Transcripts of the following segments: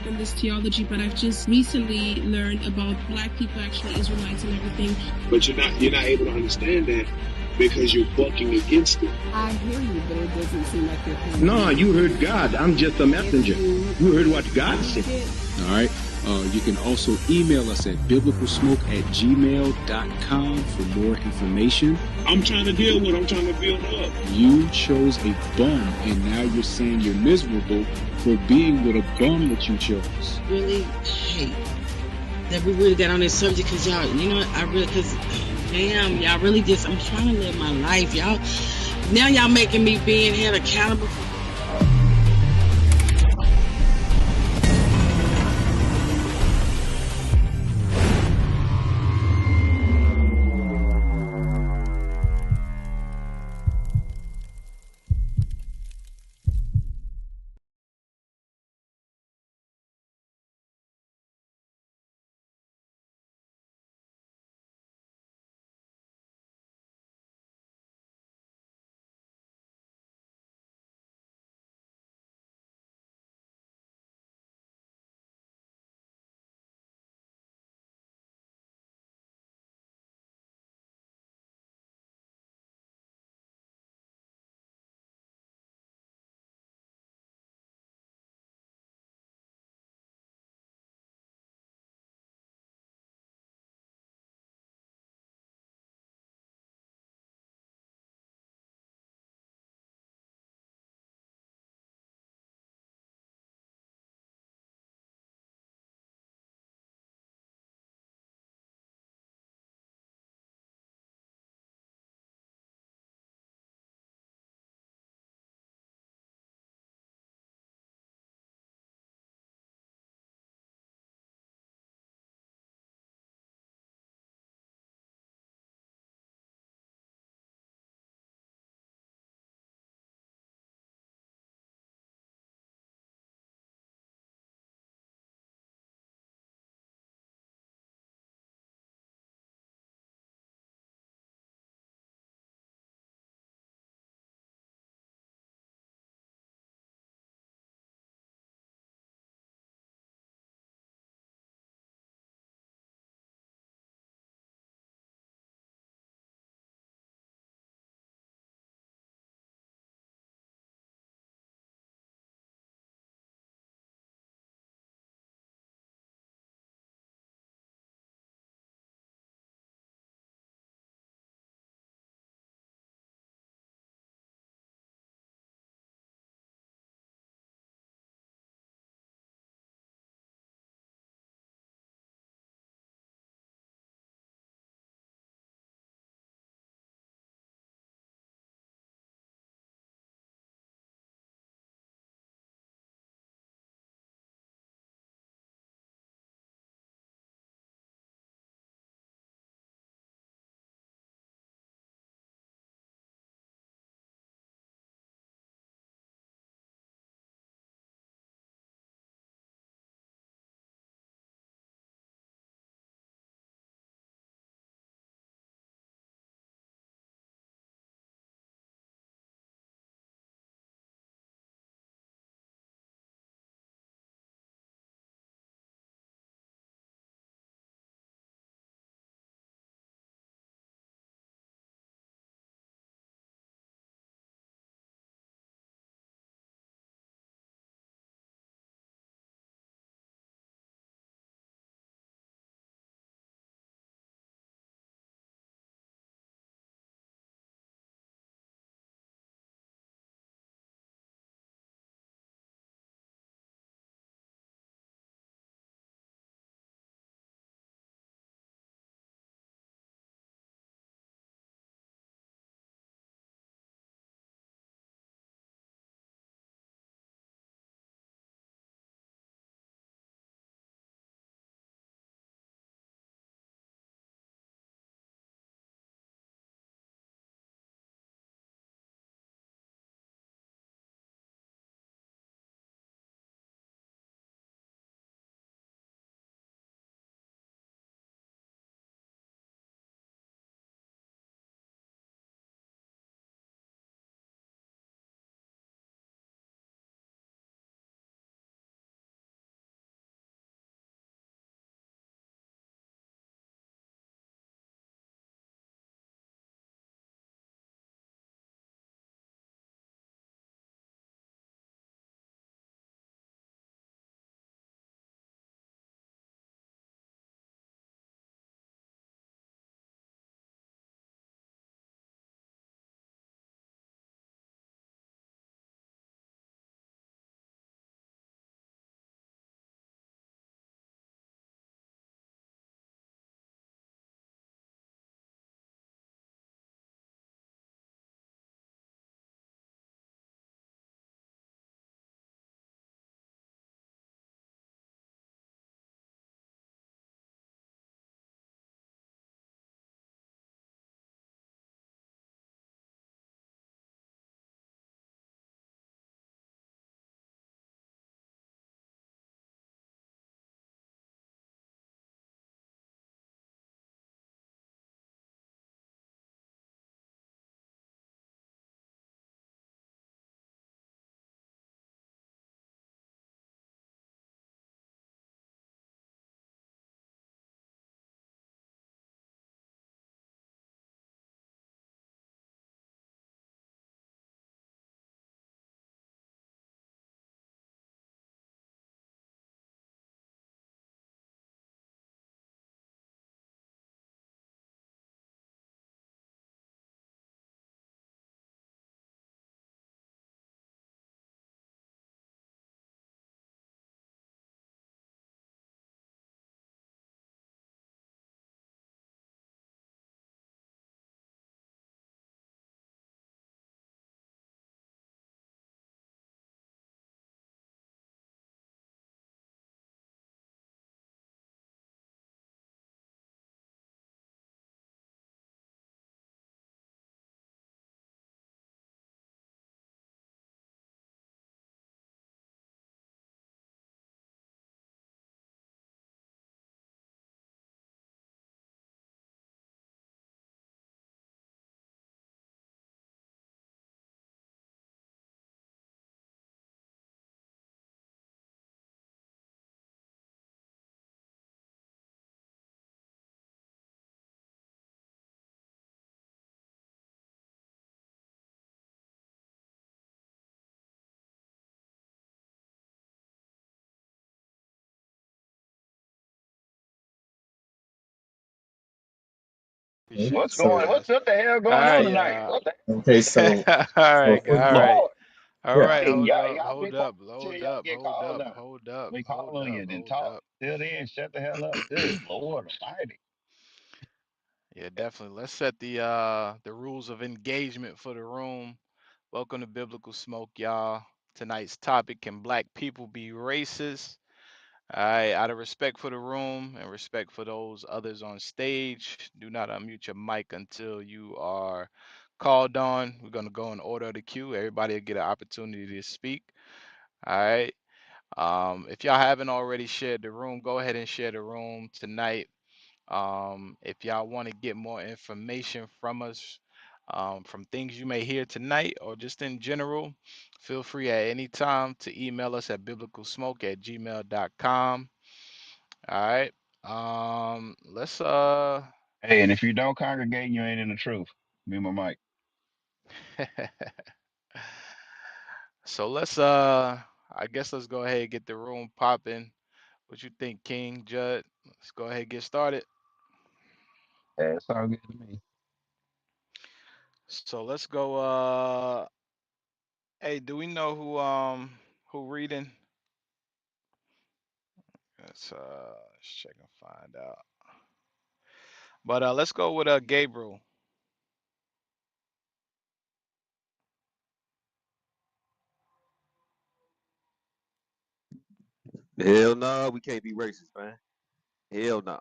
in this theology, but I've just recently learned about black people actually Israelites and everything. But you're not able to understand that because you're bucking against it. I hear you, but it doesn't seem like you're hearing No, me. you heard God. I'm just a messenger. You heard what God said. All right. You can also email us at biblicalsmoke@gmail.com for more information. I'm trying to deal with it. I'm trying to build up. You chose a bum, and now you're saying you're miserable for being with a bum that you chose. Really hate that we really got on this subject because y'all, you know what, damn, y'all really just, I'm trying to live my life. Now y'all making me being held accountable for What's So, going? What the hell All going right, on tonight? y'all. What the okay, so, All so right, for all the, right, Lord? all yeah, right. Hey, Hold up, y'all hold been quiet up, till hold y'all up, get hold called up, now. hold up, We hold call on up, you, then hold talk. up. Till then, shut the hell up. Good Lord Almighty. Yeah, definitely. Let's set the rules of engagement for the room. Welcome to Biblical Smoke, y'all. Tonight's topic: Can black people be racist? All right, out of respect for the room and respect for those others on stage, do not unmute your mic until you are called on. We're going to go in order of the queue. Everybody will get an opportunity to speak. All right. If y'all haven't already shared the room, go ahead and share the room tonight. If y'all want to get more information from us, from things you may hear tonight or just in general, feel free at any time to email us at biblicalsmoke@gmail.com. All right. Let's Hey, and if you don't congregate, you ain't in the truth. Me and my mic. so let's I guess let's go ahead and get the room popping. What you think, King Judd? Let's go ahead and get started. Yeah, it's all good to me. So let's go hey, do we know who reading? Let's check and find out. But let's go with Gabriel. Hell no, we can't be racist, man. Hell no.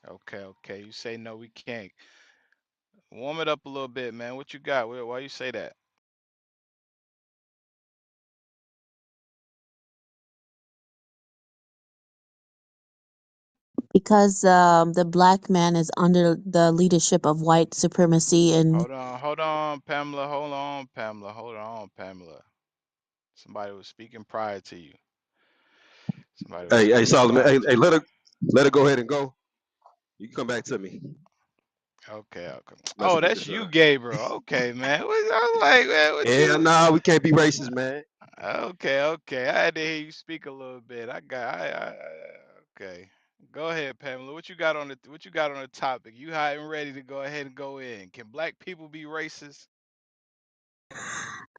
Okay, okay. You say no, we can't. Warm it up a little bit, man. What you got? Why you say that? Because the black man is under the leadership of white supremacy and Hold on, Pamela. Hold on, Pamela. Hold on, Pamela. Somebody was speaking prior to you. Somebody was Hey, speaking Solomon. prior Hey, to hey, you. let her go ahead and go. You can come back to me. Okay, okay. Mess Oh, with that's this. you, Gabriel. Okay, man. I was like, man, what Hell you? no, we can't be racist, man. Okay, okay. I had to hear you speak a little bit. Okay. Go ahead, Pamela. What you got on the topic? You hot and ready to go ahead and go in. Can black people be racist?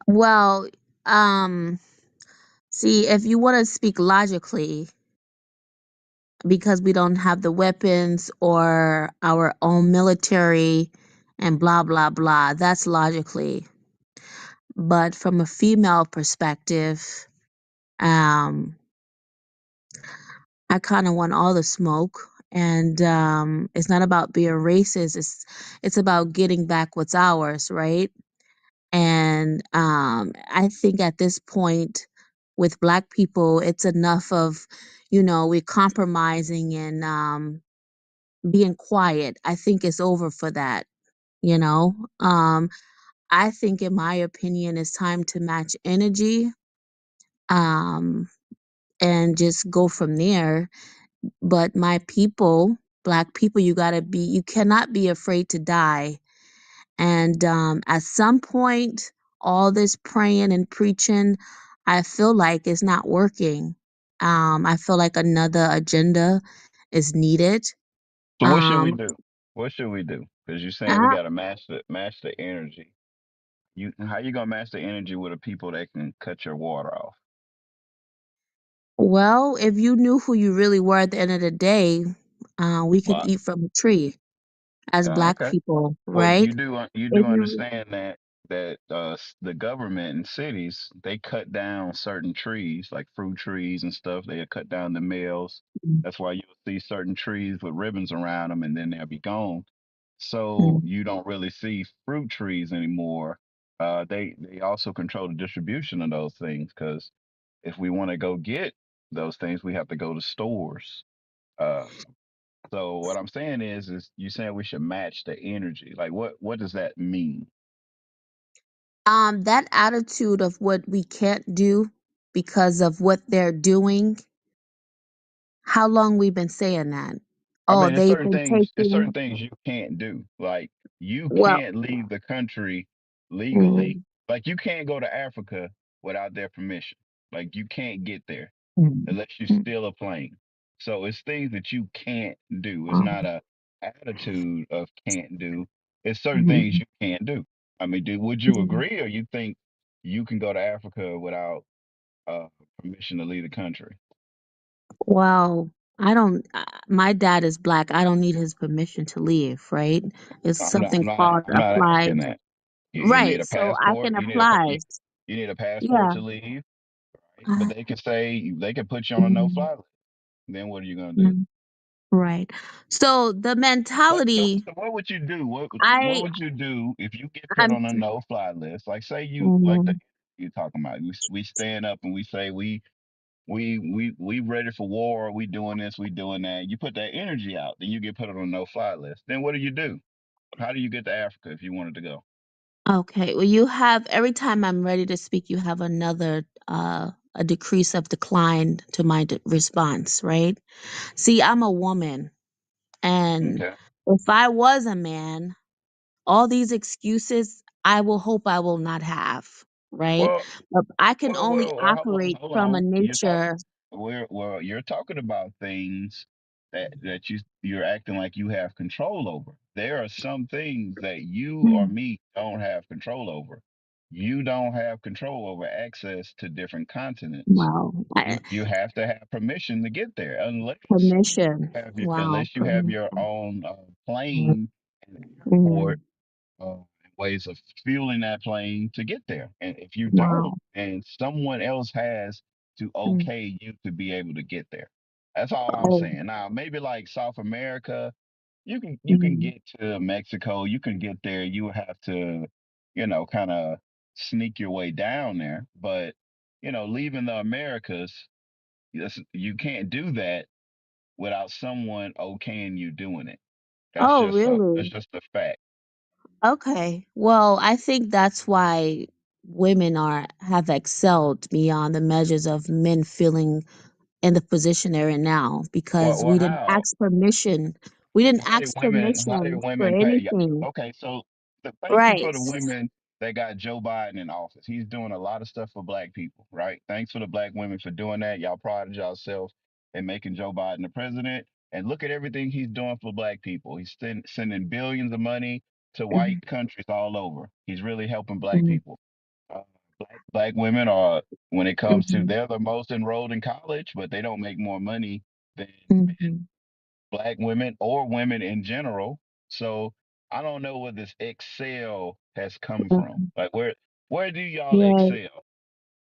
well, um, see, if you want to speak logically, because we don't have the weapons or our own military and blah blah blah, that's logically. But from a female perspective, um, I kind of want all the smoke. And it's not about being racist. It's about getting back what's ours, right? And I think at this point with Black people, it's enough of, we're compromising and being quiet. I think it's over for that, you know? I think, in my opinion, it's time to match energy um, and just go from there. But my people, Black people, you cannot be afraid to die. And at some point, all this praying and preaching, I feel like it's not working. I feel like another agenda is needed. So what should we Um, do? What should we do? Because you're saying we I, gotta match the energy. How you gonna match the energy with the people that can cut your water off? well, if you knew who you really were at the end of the day, we could Well, eat from a tree as Black okay. people, Well, right? you do If you, understand that the government and cities they cut down certain trees like fruit trees and stuff. They cut down the males. That's why you'll see certain trees with ribbons around them, and then they'll be gone. So Mm. you don't really see fruit trees anymore. They also control the distribution of those things because if we want to go get those things, we have to go to stores. Uh, so what I'm saying is you saying we should match the energy. Like what does that mean? That attitude of what we can't do because of what they're doing, how long we've been saying that? I Oh, mean, they've been there's certain taking, things you can't do. Like you well, can't leave the country legally. mm, Like you can't go to Africa without their permission. Like you can't get there. Mm. unless you Mm. steal a plane. So it's things that you can't do. It's Oh. not a attitude of can't do. It's certain things Mhm. you can't do. I mean, would you Mhm. agree, or you think you can go to Africa without uh, permission to leave the country? Well, I don't. My dad is black. I don't need his permission to leave. Right? It's I'm not. something I'm not. called I'm not applied. asking that. You need Right. a So I passport. can apply. You need a passport Yeah. to leave, right? But Uh, they could say they could put you on a mm, no-fly list. Then what are you gonna do? mm, right. So the mentality. So what would you do? What I. would you do if you get put I'm. on a no-fly list? Like say you like the Mm, you're talking about. We stand up and we say we ready for war. We doing this. We doing that. You put that energy out. Then you get put on a no-fly list. Then what do? How do you get to Africa if you wanted to go? okay. Well, you have every time I'm ready to speak, you have another a decrease of decline to my response. Right. See, I'm a woman, and Okay. if I was a man, all these excuses I will hope I will not have, right? Well, But I can only operate hold from a on. nature. You're talking about things that you're acting like you have control over. There are some things that you or Hmm. me don't have control over. You don't have control over access to different continents. Wow. You have to have permission to get there, Permission. Wow. unless you have your Permission. own plane and airport Mm, ways of fueling that plane to get there. And if you don't, wow. and someone else has to Mm, okay you to be able to get there. That's all I'm oh. saying. Now, maybe like South America, you can Mm, get to Mexico, you can get there. You would have to, kind of sneak your way down there. But leaving the Americas, you can't do that without someone okaying you doing it. oh, That's really? just a fact. Okay. Well, I think that's why women are have excelled beyond the measures of men feeling in the position they're in now because Well, we didn't how? ask permission. We didn't ask How did permission for women pay? Yeah. anything. Okay, so thank you Right. for the women that got Joe Biden in office. He's doing a lot of stuff for black people, right? Thanks for the black women for doing that. Y'all prided yourselves in making Joe Biden the president. And look at everything he's doing for black people. He's sending billions of money to white Mhm. countries all over. He's really helping black Mhm. people. Uh, black women are, when it comes to, Mhm. they're the most enrolled in college, but they don't make more money than Mhm. black women or women in general. So I don't know where this excel has come from. Mhm. Like where do y'all Right. excel?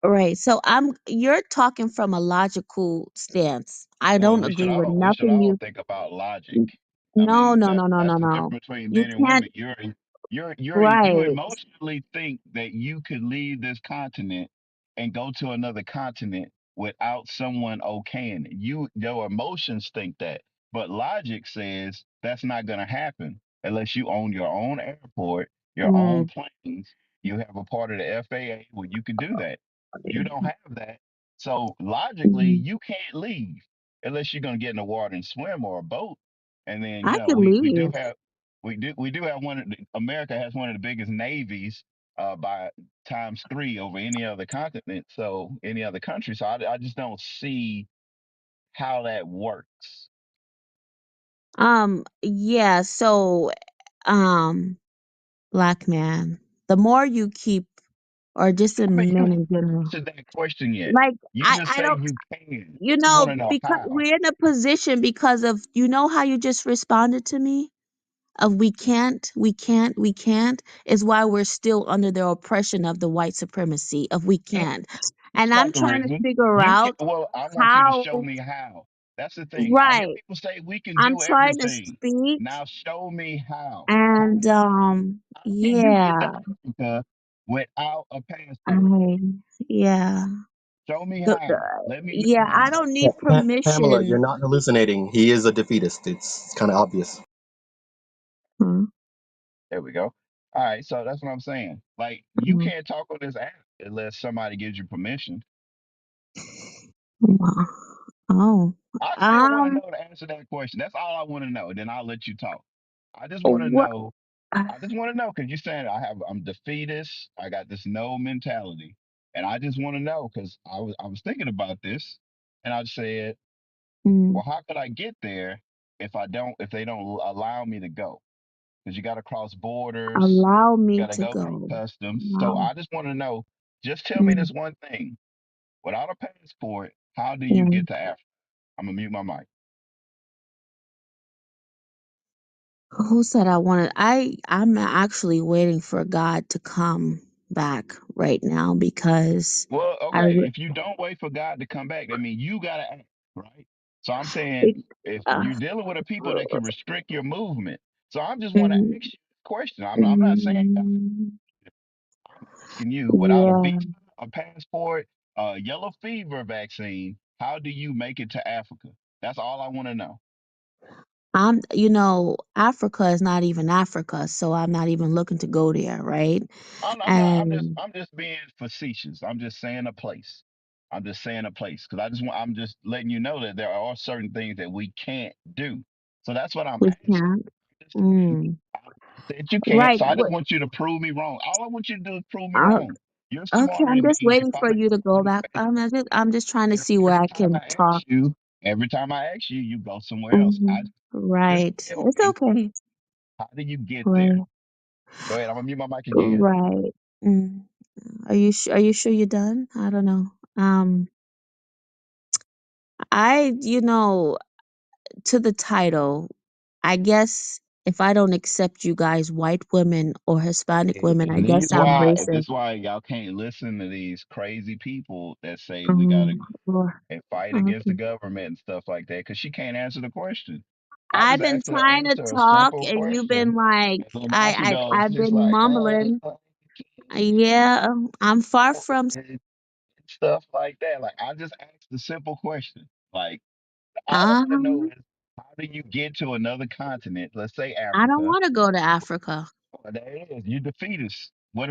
Right. So you're talking from a logical stance. I Well, don't agree with we should nothing all you. think about logic. I No, mean, no, no, no, that's no, the no. difference between You men and can't. women. You Right. emotionally think that you could leave this continent and go to another continent without someone okaying it. Your emotions think that, but logic says that's not going to happen unless you own your own airport, your own Mm, planes. You have a part of the FAA where you can do that. You don't have that, so logically mhm. you can't leave unless you're going to get in the water and swim or a boat. And then I can we do leave. have one of America has one of the biggest navies by times three over any other continent, so any other country. So I just don't see how that works. Yeah. So, um, black man, the more you keep, or just I in mean, you men haven't in general, answered that question yet. like You just I say don't. you can. You I just want know, to know because how. we're in a position because of, how you just responded to me of we can't is why we're still under the oppression of the white supremacy of we No, can't. And that's I'm not the trying to reason. figure You can. out Well, I want you to how, show me how. That's the thing. I hear right. people say we can I'm do trying to everything. speak Now show me how. How, and how can you get to yeah, Africa without a passport? I yeah. Show me The, how. Let me know yeah, I how. don't need Pamela, you're permission. not hallucinating. He is a defeatist. It's kind of obvious. Hmm, There we go. All right, so that's what I'm saying. Like you hmm, can't talk on this app unless somebody gives you permission. wow. Oh. I still want to Um know the answer to that question. That's all I want to know. Then I'll let you talk. I just want to what know. I just want to know because you're saying I'm defeatist. I got this no mentality, and I just want to know because I was thinking about this. And I said, Mm. well, how could I get there if they don't allow me to go? Because you got to cross borders, Allow you me got to to go through go. customs. So Wow. I just want to know, just tell me Mm. this one thing. Without a passport, how do you Yeah. get to Africa? I'm gonna mute my mic. Who said I wanted? I'm actually waiting for God to come back right now because Well, I okay, re- if you don't wait for God to come back, that means you gotta act, right? So I'm saying be- if uh, you're dealing with a people that can restrict your movement, so I just want to mm, ask you a question. I'm not saying God, mm, I'm asking you without a yeah, visa, a passport, a yellow fever vaccine, how do you make it to Africa? That's all I want to know. Africa is not even Africa, so I'm not even looking to go there, right? I'm not. And I'm just being facetious. I'm just saying a place. I'm just saying a place because I just want. I'm just letting you know that there are certain things that we can't do. So that's what I'm we asking. can't. Just saying, Mm, I said you can't. right. So I just want you to prove me wrong. All I want you to do is prove me Uh, wrong. You're okay, smarter I'm than just me. You're waiting for probably you to go more back. I'm just trying to see where every I time can I talk. ask you. Every time I ask you, you go somewhere else. I just Right. tell It's me okay. how do you get there? Right. Go ahead. I'm gonna mute my mic again. Right. Mm. Are you sure you're done? I don't know. I, to the title, I guess if I don't accept you guys, white women or Hispanic women, I And guess I'm this racist. why y'all can't listen to these crazy people that say we gotta Um, or- and fight against the okay. government and stuff like that, because she can't answer the question. I I've just been asked her to trying to answer a talk, simple and you've been question, like, and then now I've she's been like, mumbling. Yeah, I'm far from. and stuff like that. Like I just asked a simple question. Like all I want to know Um, is how do you get to another continent? Let's say I don't Africa. want to go to Africa. Well, there it is. You defeat us. What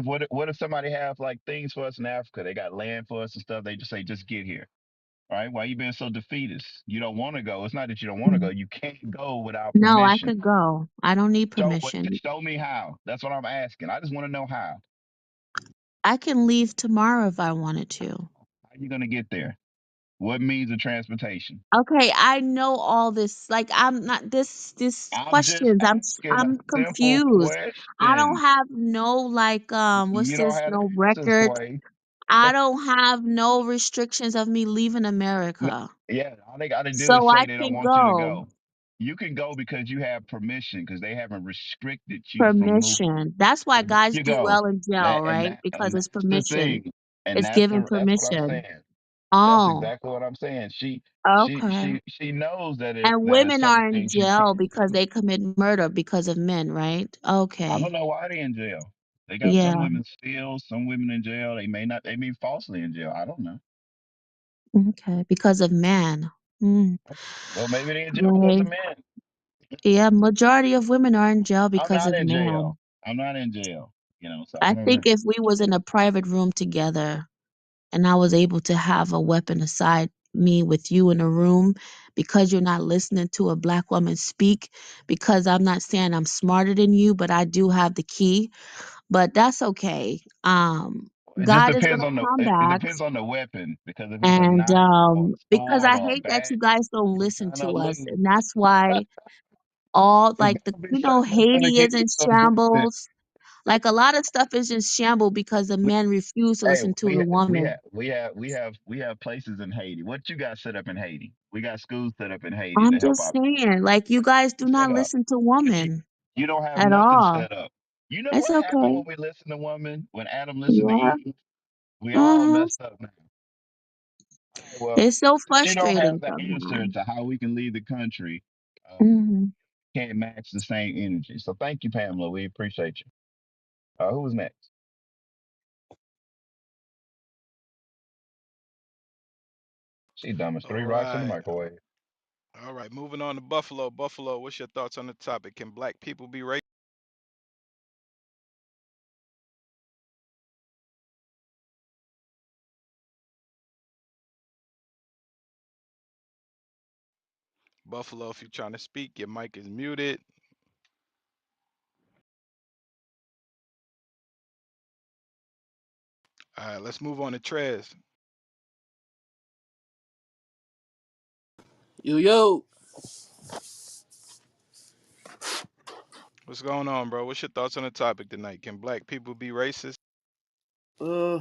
if somebody have like things for us in Africa? They got land for us and stuff. They just say, just get here. Right? Why you being so defeatist? You don't want to go. It's not that you don't want to go. Mm. You can't go without No, I permission. could go. I don't need Just permission. show me how. That's what I'm asking. I just want to know how. I can leave tomorrow if I wanted to. How you gonna get there? What means of transportation? Okay, I know all this. Like I'm not this I'm just questions. asking a I'm simple confused. I don't question. have no like what's You don't this? have No the answer, record. Sway. I don't have no restrictions of me leaving No, America. yeah, all they got to do is So I say they don't can want you to go. go. You can go because you have permission because they haven't restricted you from moving. Permission. That's why So there guys you do go. well in jail, right? Because And it's that's the permission. thing. And It's given that's what I'm permission. saying. That's Oh, exactly what I'm saying. okay. She knows And that it's women certain are in things you jail can't because do. they commit murder because of men, right? I don't Okay. know why they in jail. They got Yeah. some women still, some women in jail. They may not. They may be falsely in jail. I don't know. Okay. Because of man. Mm. Well, maybe they in jail because Right. of men. Yeah, majority of women are in jail I'm because not of in jail. man. I'm not in jail. You know, so I I don't know. think if we was in a private room together and I was able to have a weapon aside me with you in a room because you're not listening to a black woman speak, because I'm not saying I'm smarter than you, but I do have the key, but that's okay. It just God is depends gonna on come back. depends on the weapon because if it's a And knife or a because sword I or a hate that bat, you guys don't you're listen gonna to us, lose. and that's why all It's like gonna be something that's gonna Haiti give is you in some distance. shambles. Like a lot of stuff is in shambles because the men refuse to Hey, listen to the woman. we have places in Haiti. What you got set up in Haiti? We got schools set up in Haiti I'm to help just our saying, like you guys do set not up. listen to You, woman you don't have at nothing all. set up. You know It's what happened okay. when we listened to woman? When Adam listened to Yeah. Eve? We all hmm messed up now. All right, well, It's so since you don't have frustrating the answer sometimes. to how we can leave the country, hmm can't match the same energy. So thank you, Pamela. We appreciate you. Who's next? She dumb as All three rocks in the right. microwave. All right. Moving on to Buffalo. Buffalo, what's your thoughts on the topic? Can black people be racist? Buffalo, if you're trying to speak, your mic is muted. All right, let's move on to Trez. Yo, What's going on, bro? What's your thoughts on the topic tonight? Can black people be racist? uh,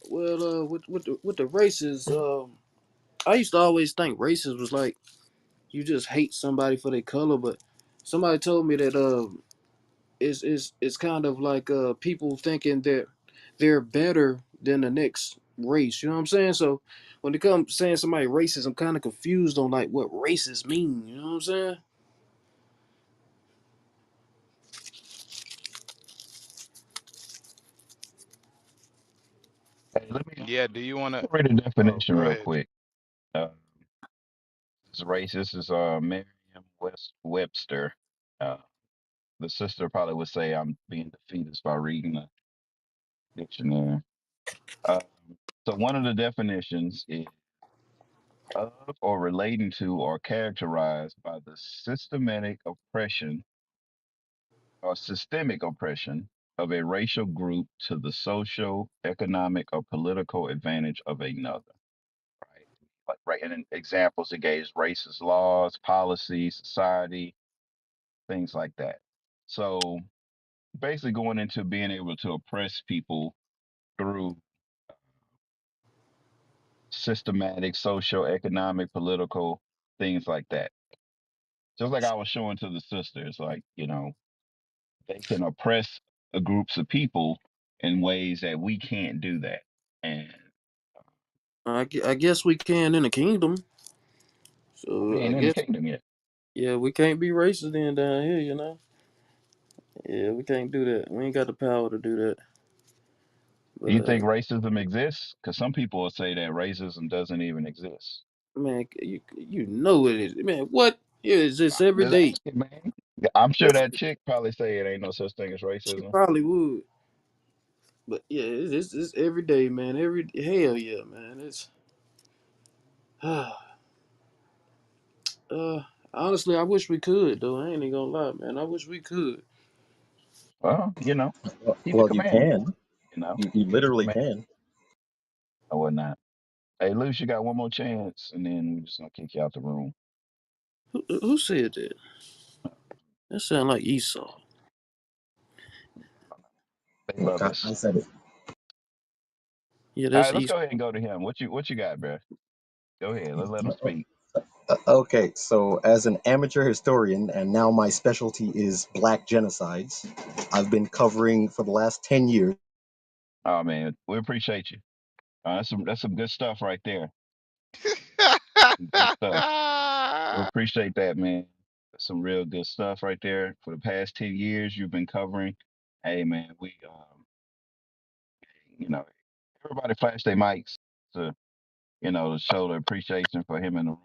with the races, I used to always think races was like you just hate somebody for their color, but somebody told me that it's kind of like people thinking that they're better than the next race. You know what I'm saying? So when it comes saying somebody racist, I'm kind of confused on like what racist mean. You know what I'm saying? Hey, let me Yeah, do you want to? read a Oh, definition go real ahead. quick. Uh, this racist is Merriam-Webster. Uh, the sister probably would say I'm being defeatist by reading the dictionary. Um, so one of the definitions is of or relating to or characterized by the systematic oppression or systemic oppression of a racial group to the social, economic, or political advantage of another. Right. Like right, and in examples it gave racist laws, policies, society, things like that. So basically going into being able to oppress people through systematic, social, economic, political things like that. Just like I was showing to the sisters, like, they can oppress groups of people in ways that we can't do that. And I guess we can in the kingdom. we So I ain't in the guess kingdom yet. yeah, we can't be racist then down here. You know? Yeah, we can't do that. We ain't got the power to do that. Do But you think racism exists? Because some people will say that racism doesn't even exist. man, you know it is. Man, what? Yeah, it's just I'm every just day. asking, man. I'm sure that chick probably say it ain't no such thing as She racism. probably would. But yeah, it's every day, man. Every hell yeah, man. It's uh honestly, I wish we could though. I ain't even gonna lie, man. I wish we could. Well, keep the Well, you commandments. can. You Keep the literally commandments can. or whatnot. Hey, Luce, you got one more chance, and then we're just gonna kick you out the room. Who said that? That sound like Esau. They love I us. said it. Yeah, All that's right, let's Esau. go ahead and go to him. What you got, bro? Go ahead. Let him speak. Okay, so as an amateur historian, and now my specialty is black genocides, I've been covering for the last 10 years. Oh man, we appreciate you. That's some good stuff right there. Good stuff. We appreciate that, man. That's some real good stuff right there. For the past 10 years, you've been covering. Hey, man, you know, everybody flash their mics to, to show the appreciation for him in the room.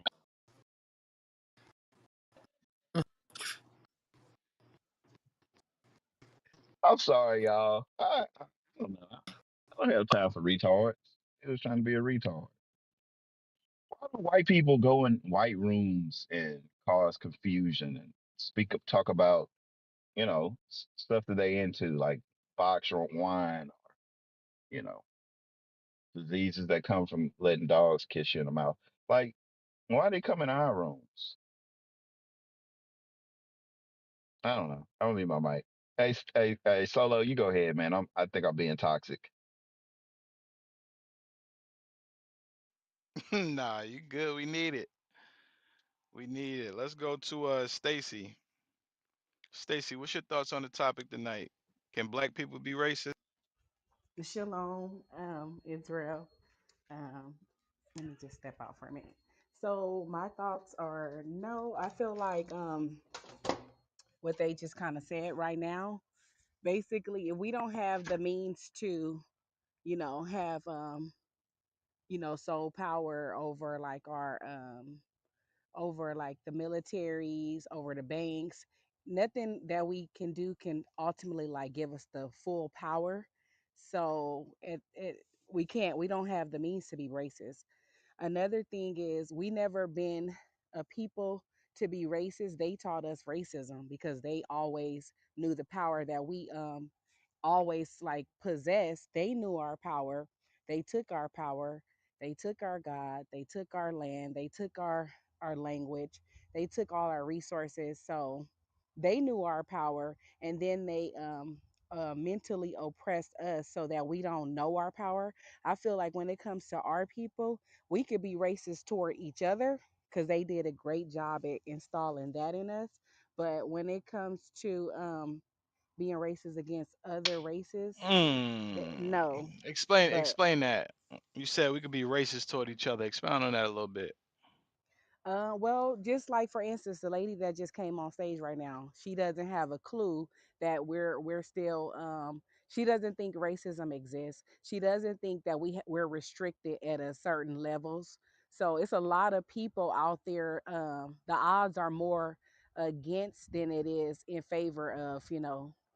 I'm sorry, y'all. I don't know. I don't have time for retards. He was trying to be a retard. Why do white people go in white rooms and cause confusion and talk about, stuff that they into, like box or wine, you know, diseases that come from letting dogs kiss you in the mouth. Like, why they come in our rooms? I don't know. I don't need my mic. Hey, Solo, you go ahead, man. I think I'm being toxic. Nah, you good. We need it. We need it. Let's go to Stacy. Stacy, what's your thoughts on the topic tonight? Can black people be racist? Shalom, Israel. Um, Let me just step out for a minute. So my thoughts are no. I feel like what they just kind of said right now. Basically, if we don't have the means to, have sole power over like our over like the militaries, over the banks. Nothing that we can do can ultimately like give us the full power. So we don't have the means to be racist. Another thing is we never been a people to be racist. They taught us racism because they always knew the power that we always like possessed. They knew our power. They took our power They took our God, they took our land, they took our language, they took all our resources. So they knew our power, and then they mentally oppressed us so that we don't know our power. I feel like when it comes to our people, we could be racist toward each other because they did a great job at installing that in us. But when it comes to being racist against other races, Mm. no. But Explain that. You said we could be racist toward each other. Expound on that a little bit. well, just like for instance, the lady that just came on stage right now, she doesn't have a clue that we're still. She doesn't think racism exists. She doesn't think that we're restricted at a certain levels. So it's a lot of people out there. The odds are more against than it is in favor of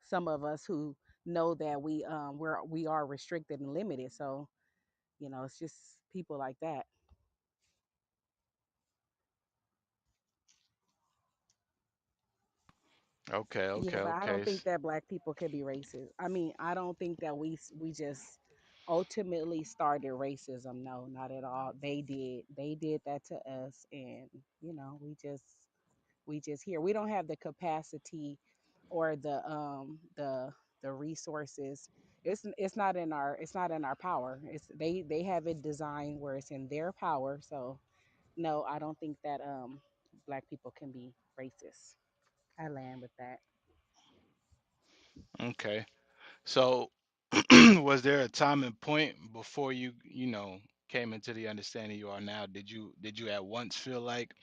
some of us who know that we are restricted and limited. So it's just people like that. Okay, Yeah, okay, but I okay. don't think that black people could be racist. I mean, I don't think that we just ultimately started racism. No, not at all. They did. They did that to us, and we just here. We don't have the capacity or the resources. It's not in our power. They have it designed where it's in their power. So no, I don't think that black people can be racist. I land with that. Okay. So, was there a time and point before you came into the understanding you are now? Did you at once feel like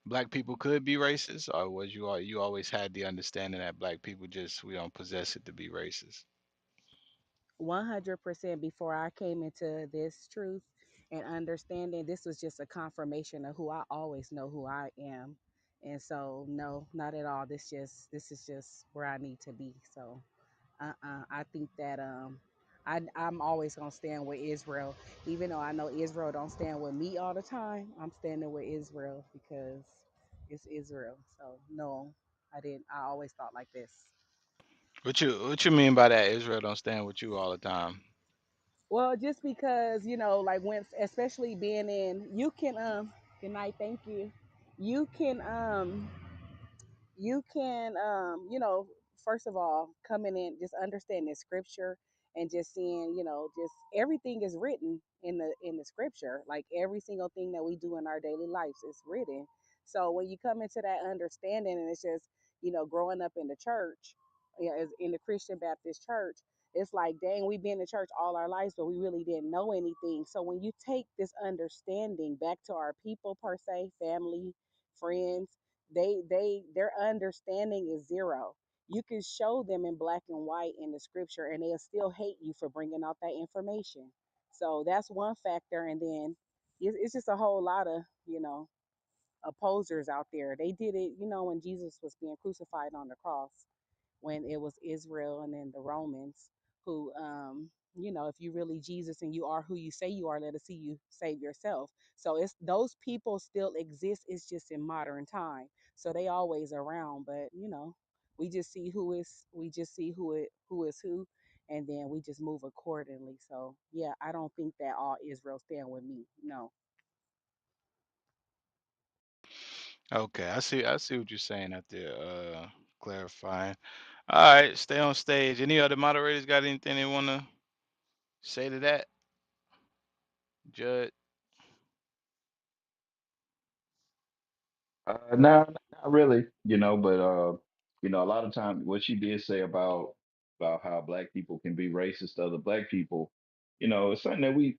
black people could be racist, or you always had the understanding that black people just we don't possess it to be racist? 100% before I came into this truth and understanding. This was just a confirmation of who I always know who I am. And so no, not at all. This is just where I need to be. So I think that I'm always gonna stand with Israel. Even though I know Israel don't stand with me all the time, I'm standing with Israel because it's Israel. So no, I always thought like this. What you mean by that? Israel don't stand with you all the time. Well, just because like when, especially being in, you can good night, thank you. You can first of all, coming in, just understanding scripture and just seeing, just everything is written in the scripture. Like every single thing that we do in our daily lives is written. So when you come into that understanding, and it's just, growing up in the church, as in the Christian Baptist church, it's like, dang, we've been in church all our lives, but we really didn't know anything. So when you take this understanding back to our people per se, family, friends, their understanding is zero. You can show them in black and white in the scripture, and they'll still hate you for bringing out that information. So that's one factor. And then it's just a whole lot of opposers out there. They did it, when Jesus was being crucified on the cross, when it was Israel and then the Romans who, if you really Jesus and you are who you say you are, let us see you save yourself. So it's those people still exist. It's just in modern time. So they always around, but we just see who is who, and then we just move accordingly. So yeah, I don't think that all Israel stand with me. No. Okay, I see what you're saying out there. Clarifying. All right, stay on stage. Any other moderators got anything they wanna say to that? Judge. No, not really, but a lot of times what she did say about how black people can be racist to other black people, it's something that we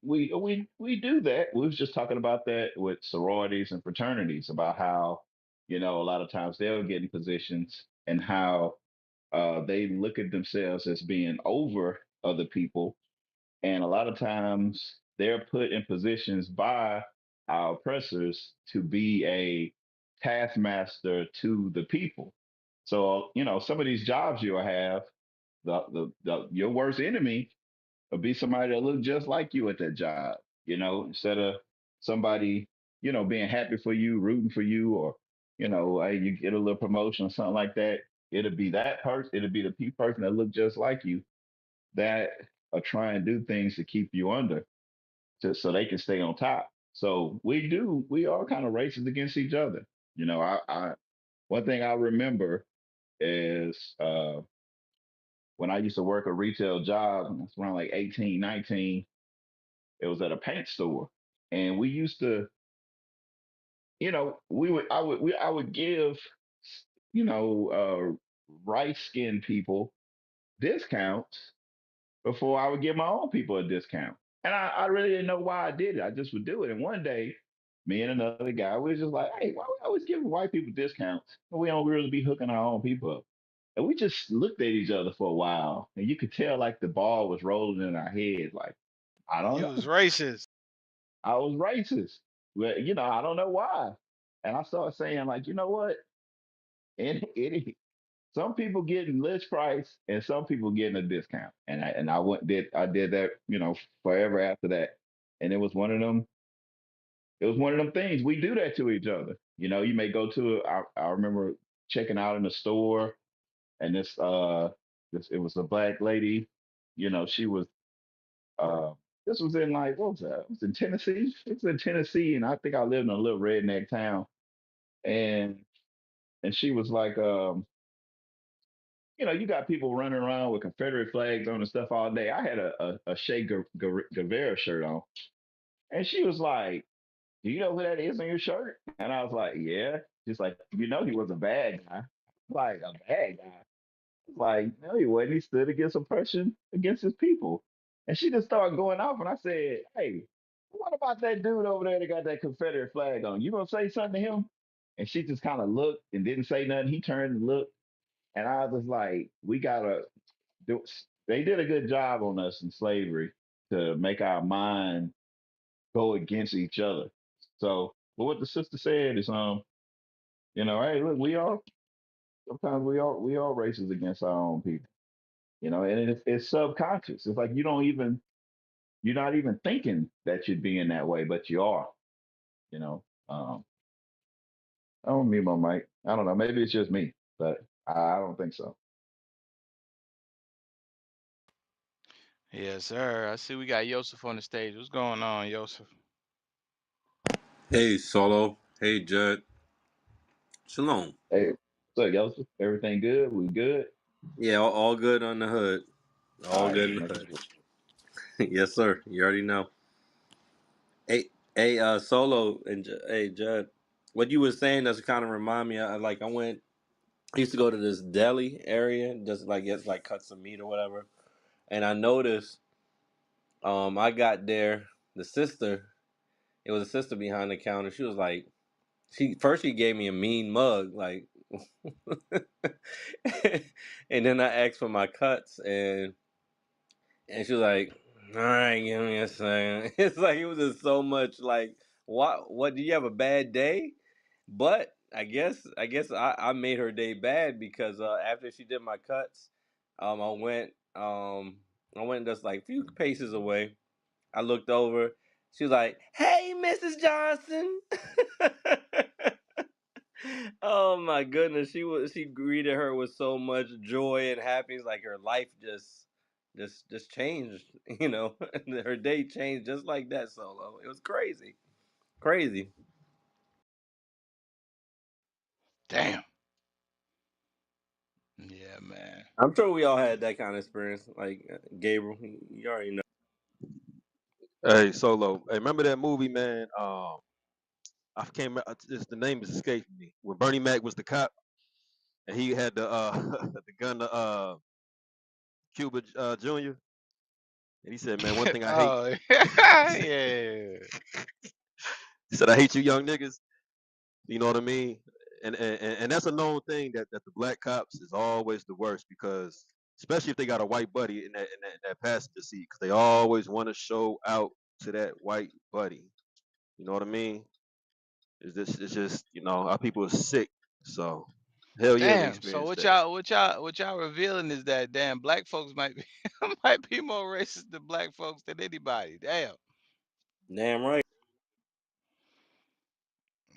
do that. We was just talking about that with sororities and fraternities about how, a lot of times they'll get in positions and how they look at themselves as being over other people, and a lot of times they're put in positions by our oppressors to be a taskmaster to the people. So, some of these jobs you'll have, your worst enemy will be somebody that look just like you at that job, instead of somebody, being happy for you, rooting for you, or, hey, you get a little promotion or something like that. It'll be that person, it'll be the person that look just like you that are trying to do things to keep you under. so they can stay on top. So we are kind of racist against each other. You know, I one thing I remember is when I used to work a retail job, it's around like 18, 19, it was at a paint store. And we used to, you know, I would give, you know, rice skinned people discounts before I would give my own people a discount. And I really didn't know why I did it. I just would do it. And one day, me and another guy, we was just like, hey, why we always giving white people discounts? We don't really be hooking our own people up. And we just looked at each other for a while. And you could tell like the ball was rolling in our head. Like, I don't You was know. racist. I was racist. But, you know, I don't know why. And I started saying, like, you know what? It some people getting list price and some people getting a discount. And I did that, you know, forever after that. And it was one of them things. We do that to each other. You know, you may go to I remember checking out in the store and this it was a black lady, you know, she was uh this was in like what was that? It was in Tennessee. It was in Tennessee and I think I lived in a little redneck town and she was like you know, you got people running around with Confederate flags on and stuff all day. I had a Guevara shirt on, and she was like, "Do you know who that is on your shirt?" And I was like, "Yeah." She's like, "You know, he was a bad guy." Like a bad guy. Like, no, he wasn't. He stood against oppression against his people. And she just started going off, and I said, "Hey, what about that dude over there that got that Confederate flag on? You gonna say something to him?" And she just kind of looked and didn't say nothing. He turned and looked, and I was like, "We gotta." They did a good job on us in slavery to make our mind go against each other. So, but what the sister said is, you know, hey, look, we all sometimes we all racist against our own people, you know, and it's subconscious. It's like you're not even thinking that you're being that way, but you are, you know. I don't mean my mic. I don't know. Maybe it's just me, but I don't think so. Yes, sir. I see we got Yosef on the stage. What's going on, Yosef? Hey, Solo. Hey, Judd. Shalom. Hey, so Joseph, everything good? We good? Yeah, all good on the hood. All All right, good just in the making hood. sure. Yes, sir. You already know. Hey, Solo and hey, Judd. What you were saying does kind of remind me. Like I used to go to this deli area, just like get like cut some meat or whatever. And I noticed, I got there. The sister, it was a sister behind the counter. She was like, she gave me a mean mug, like, and then I asked for my cuts and she was like, "All right, give me a second." It's like it was just so much like, what? Do you have a bad day? But I made her day bad because after she did my cuts, I went just like a few paces away. I looked over. She was like, "Hey, Mrs. Johnson." Oh my goodness, she greeted her with so much joy and happiness, like her life just changed, you know. Her day changed just like that, Solo. It was crazy. Crazy. Damn. Yeah, man. I'm sure we all had that kind of experience, like Gabriel, you already know. Hey, Solo. Hey, remember that movie, man? I can't remember. Just the name is escaping me. When Bernie Mac was the cop and he had the the gun to Cuba Jr. and he said, "Man, one thing I hate." Oh, He yeah. said, "I hate you, young niggas." You know what I mean? And that's a known thing that the black cops is always the worst because especially if they got a white buddy in that passenger seat because they always want to show out to that white buddy. You know what I mean? It's just our people are sick. So hell yeah, we Damn. So experienced what that. y'all revealing is that damn black folks might be might be more racist than black folks than anybody. Damn. Damn right.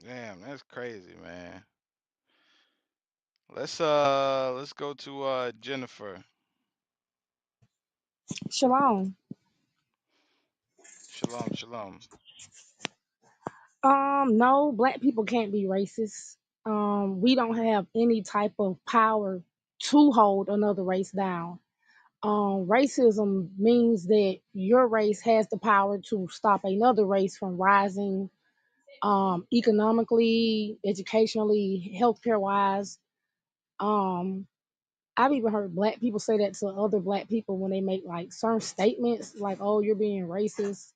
Damn, that's crazy, man. Let's go to Jennifer. Shalom. Shalom, shalom. No, black people can't be racist. We don't have any type of power to hold another race down. Racism means that your race has the power to stop another race from rising, economically, educationally, healthcare wise. Um, I've even heard black people say that to other black people when they make like certain statements, like, "Oh, you're being racist."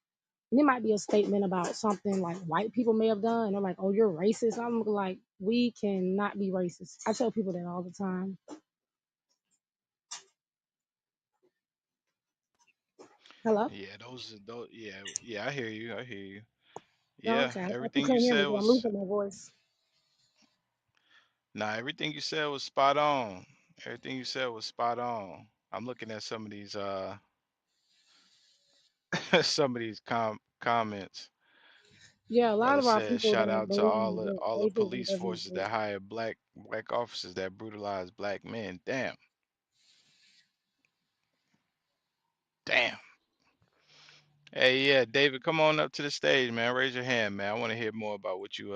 And it might be a statement about something like white people may have done. And they're like, "Oh, you're racist." I'm like, we cannot be racist. I tell people that all the time. Hello? Yeah, those. Yeah, yeah. I hear you. I hear you. Oh, Yeah, okay. I thought you everything you couldn't hear me said because I'm was losing my voice. nah. Everything you said was spot on. Everything you said was spot on. I'm looking at some of these some of these comments. Yeah, a lot Brother of our says people shout don't out to believe that all the racism police doesn't forces that exist. hire black officers that brutalize black men. Damn, damn. Hey, yeah, David, come on up to the stage, man. Raise your hand, man. I want to hear more about what you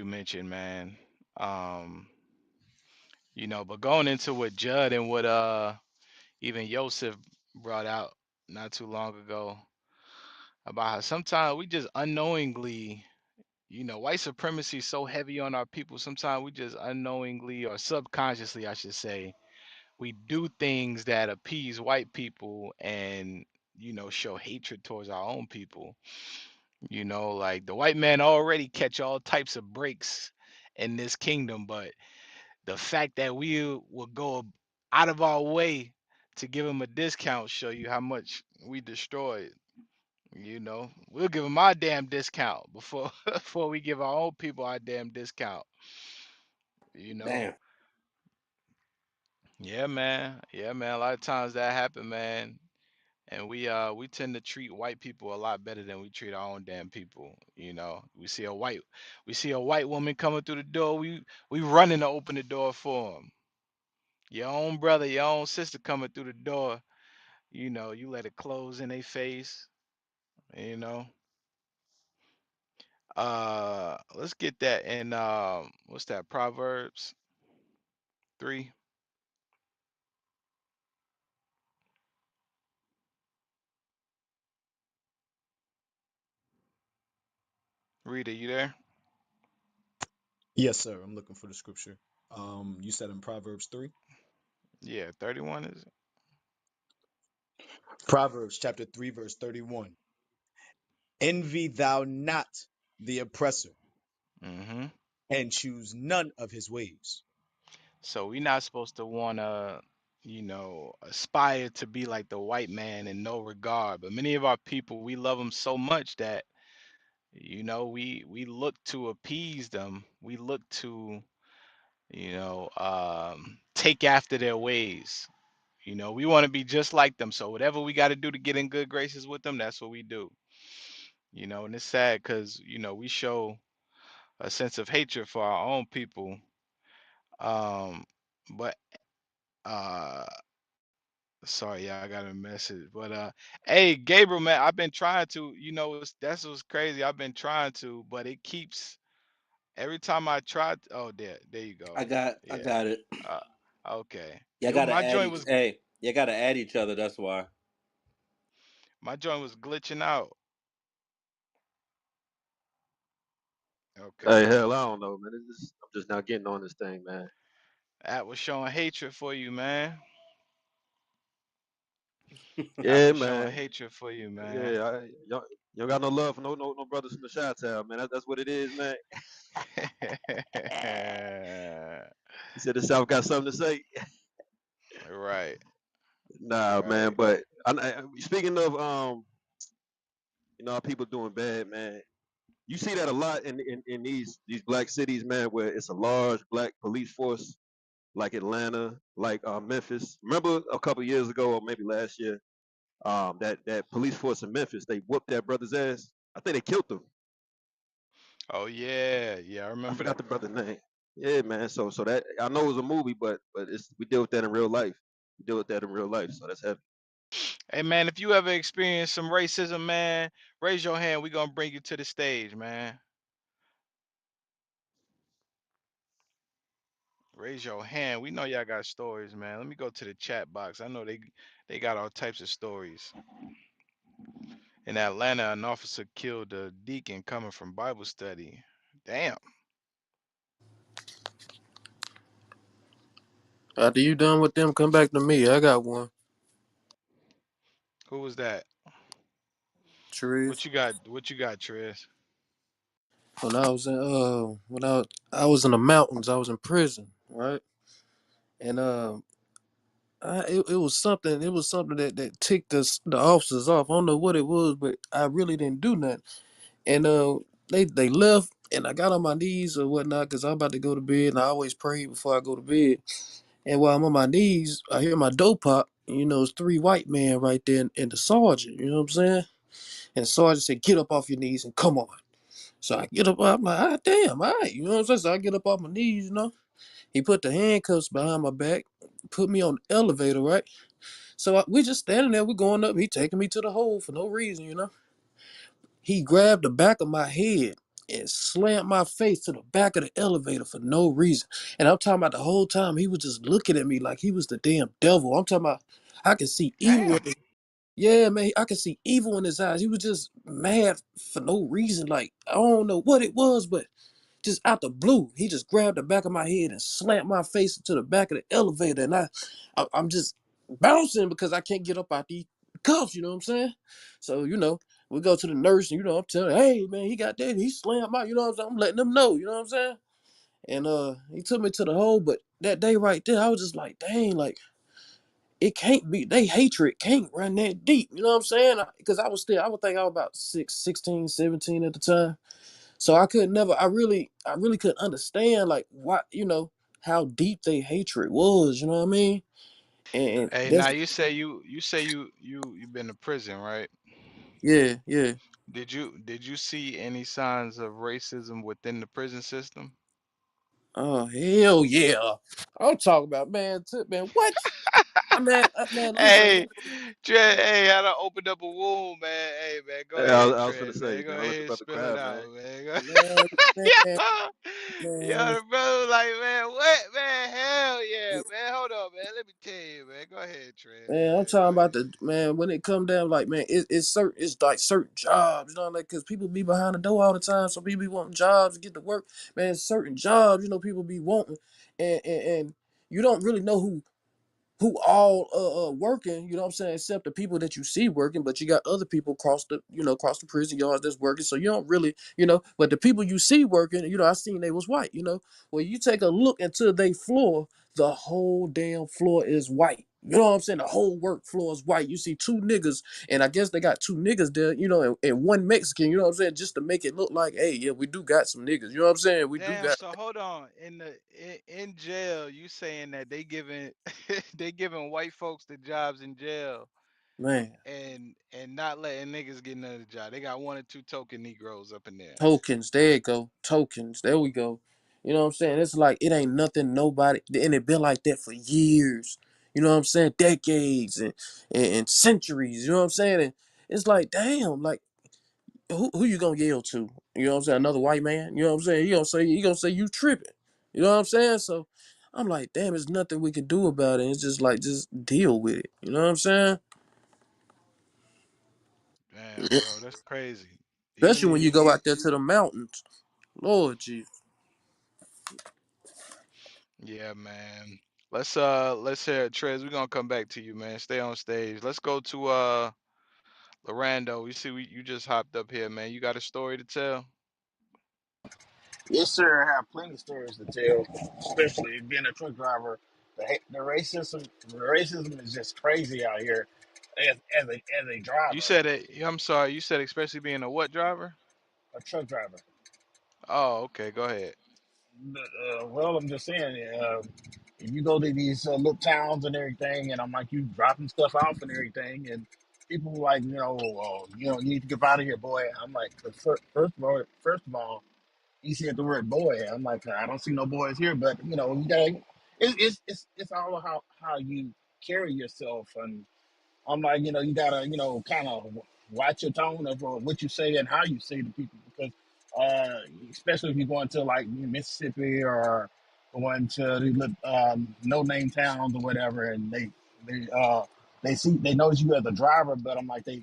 mentioned, man. Um, but going into what Judd and what even Yosef brought out not too long ago about how sometimes we just unknowingly, white supremacy is so heavy on our people. Sometimes we just unknowingly or subconsciously, I should say, we do things that appease white people and show hatred towards our own people. Like the white man already catch all types of breaks in this kingdom, but the fact that we will go out of our way to give him a discount show you how much we destroyed. We'll give them our damn discount before before we give our own people our damn discount. You know, Damn. yeah, man, yeah, man. A lot of times that happen, man, and we tend to treat white people a lot better than we treat our own damn people. We see a white woman coming through the door, we running to open the door for them. Your own brother, your own sister coming through the door, you let it close in their face, you know. Let's get that in what's that? Proverbs 3. Read it, you there? Yes, sir. I'm looking for the scripture. You said in Proverbs 3? Yeah, 31 is it? Proverbs chapter 3, verse 31. Envy thou not the oppressor, Mm-hmm. and choose none of his ways. So we're not supposed to wanna, aspire to be like the white man in no regard. But many of our people, we love them so much that, we look to appease them. We look to, take after their ways. We want to be just like them. So whatever we got to do to get in good graces with them, that's what we do. And it's sad because, we show a sense of hatred for our own people. But sorry, yeah, I got a message. But hey, Gabriel, man, I've been trying to, that's what's crazy. I've been trying to, but it keeps every time I try. Oh, there you go. I Yeah. got it. Uh, okay. Y'all gotta add each hey, you gotta add each other, that's why. My joint was glitching out. Hey, Okay. hell, I don't know, man. I'm just not getting on this thing, man. That was showing hatred for you, man. That Yeah, was showing man. hatred for you, man. Yeah, y'all, you don't got no love for no brothers from the Chi-Town, man. That's what it is, man. He said the South got something to say. Right, Nah, man. right. But speaking of people doing bad, man. You see that a lot in these black cities, man, where it's a large black police force, like Atlanta, like Memphis. Remember a couple years ago, or maybe last year, that police force in Memphis, they whooped that brother's ass. I think they killed him. Oh yeah, yeah, I I remember forgot that. the brother's name. Yeah, man. So that I know it was a movie, but we deal with that in real life. We deal with that in real life, so that's heavy. Hey man, if you ever experienced some racism, man, raise your hand. We gonna bring you to the stage, man. Raise your hand. We know y'all got stories, man. Let me go to the chat box. I know they got all types of stories. In Atlanta, an officer killed a deacon coming from Bible study. Damn. After you done with them, come back to me. I got one. Who was that? Truth. What you got, Trez? When I was in I was in the mountains, I was in prison, right? And it was something. It was something that ticked the officers off. I don't know what it was, but I really didn't do nothing. And they left, and I got on my knees or whatnot because I'm about to go to bed, and I always pray before I go to bed. And while I'm on my knees, I hear my door pop. You know, it's three white men right there, and the sergeant. You know what I'm saying? And the sergeant said, "Get up off your knees and come on." So I get up. I'm like, "Ah, damn, all right." You know what I'm saying? So I get up off my knees. You know, he put the handcuffs behind my back, put me on the elevator, right? So we just standing there. We're going up. He taking me to the hole for no reason, you know. He grabbed the back of my head and slammed my face to the back of the elevator for no reason. And I'm talking about the whole time he was just looking at me like he was the damn devil. I'm talking about I could see evil. Damn. Yeah, man, I could see evil in his eyes. He was just mad for no reason. Like I don't know what it was, but just out the blue, he just grabbed the back of my head and slammed my face into the back of the elevator, and I'm just bouncing because I can't get up out the cuffs. You know what I'm saying? So we go to the nurse, and I'm telling her, hey man, he got that, he slammed my, you know what I'm saying? I'm letting them know, you know what I'm saying? And he took me to the hole, but that day right there, I was just like, dang, like it can't be, they hatred can't run that deep, you know what I'm saying? Because I would think I was about 16, 17 at the time. So I could never, I really couldn't understand like what, how deep they hatred was, you know what I mean? And Hey, now that's, you been to prison, right? yeah, yeah. Did you see any signs of racism within the prison system? Oh, hell yeah. I'm talking about, man, man, what? Man, listen, Hey, Trey, hey, I done opened up a wound, man. Hey, man, go Yeah, ahead, I was gonna Trez, say, man. Go don't let the ahead and brother spill it cry, man. out, man. Go- man, man, yo, man. yo, the brother was like, man, what, man? Hell yeah, man. Hold on, man. Let me tell you, man. Go ahead, Trez, Man, I'm man. Go talking about ahead. the man when it come down like man, it's certain, it's like certain jobs, like because people be behind the door all the time, so people be wanting jobs to get to work. Man, certain jobs, people be wanting, and you don't really know who all working, you know what I'm saying, except the people that you see working, but you got other people across the prison yards that's working. So you don't really, but the people you see working, I seen they was white, When you take a look into their floor, the whole damn floor is white. You know what I'm saying? The whole work floor is white. You see two niggas, and I guess they got two niggas there, and one Mexican, you know what I'm saying? Just to make it look like, hey, yeah, we do got some niggas. You know what I'm saying? We do Damn. got, So hold on. In jail, you saying that they giving they giving white folks the jobs in jail man. and not letting niggas get another job. They got one or two token Negroes up in there. Tokens, there you go. Tokens, there we go. You know what I'm saying? It's like it ain't nothing nobody, and it been like that for years. You know what I'm saying? Decades and centuries. You know what I'm saying? And it's like, damn, like who you gonna yell to? You know what I'm saying? Another white man. You know what I'm saying? He gonna say you tripping. You know what I'm saying? So I'm like, damn, there's nothing we can do about it. It's just like just deal with it. You know what I'm saying? Damn, bro, that's crazy. Even Especially when you in go out there to the mountains. Lord Jesus. yeah, man. Let's hear it, Trez. We're gonna come back to you, man. Stay on stage. Let's go to Lorando. You just hopped up here, man. You got a story to tell? Yes, sir. I have plenty of stories to tell, especially being a truck driver. The racism is just crazy out here as a You driver, said it. I'm sorry. You said especially being a what driver? a truck driver. Oh, okay. Go ahead. Well, I'm just saying, if you go to these little towns and everything, and I'm like, you dropping stuff off and everything, and people like, you need to get out of here, boy. I'm like, first of all, you said the word boy. I'm like, I don't see no boys here, but you gotta. It's all how you carry yourself, and I'm like, you gotta, kind of watch your tone of what you say and how you say to people, because especially if you're going to like Mississippi or going to the no name towns or whatever, and they notice you as a driver, but I'm like they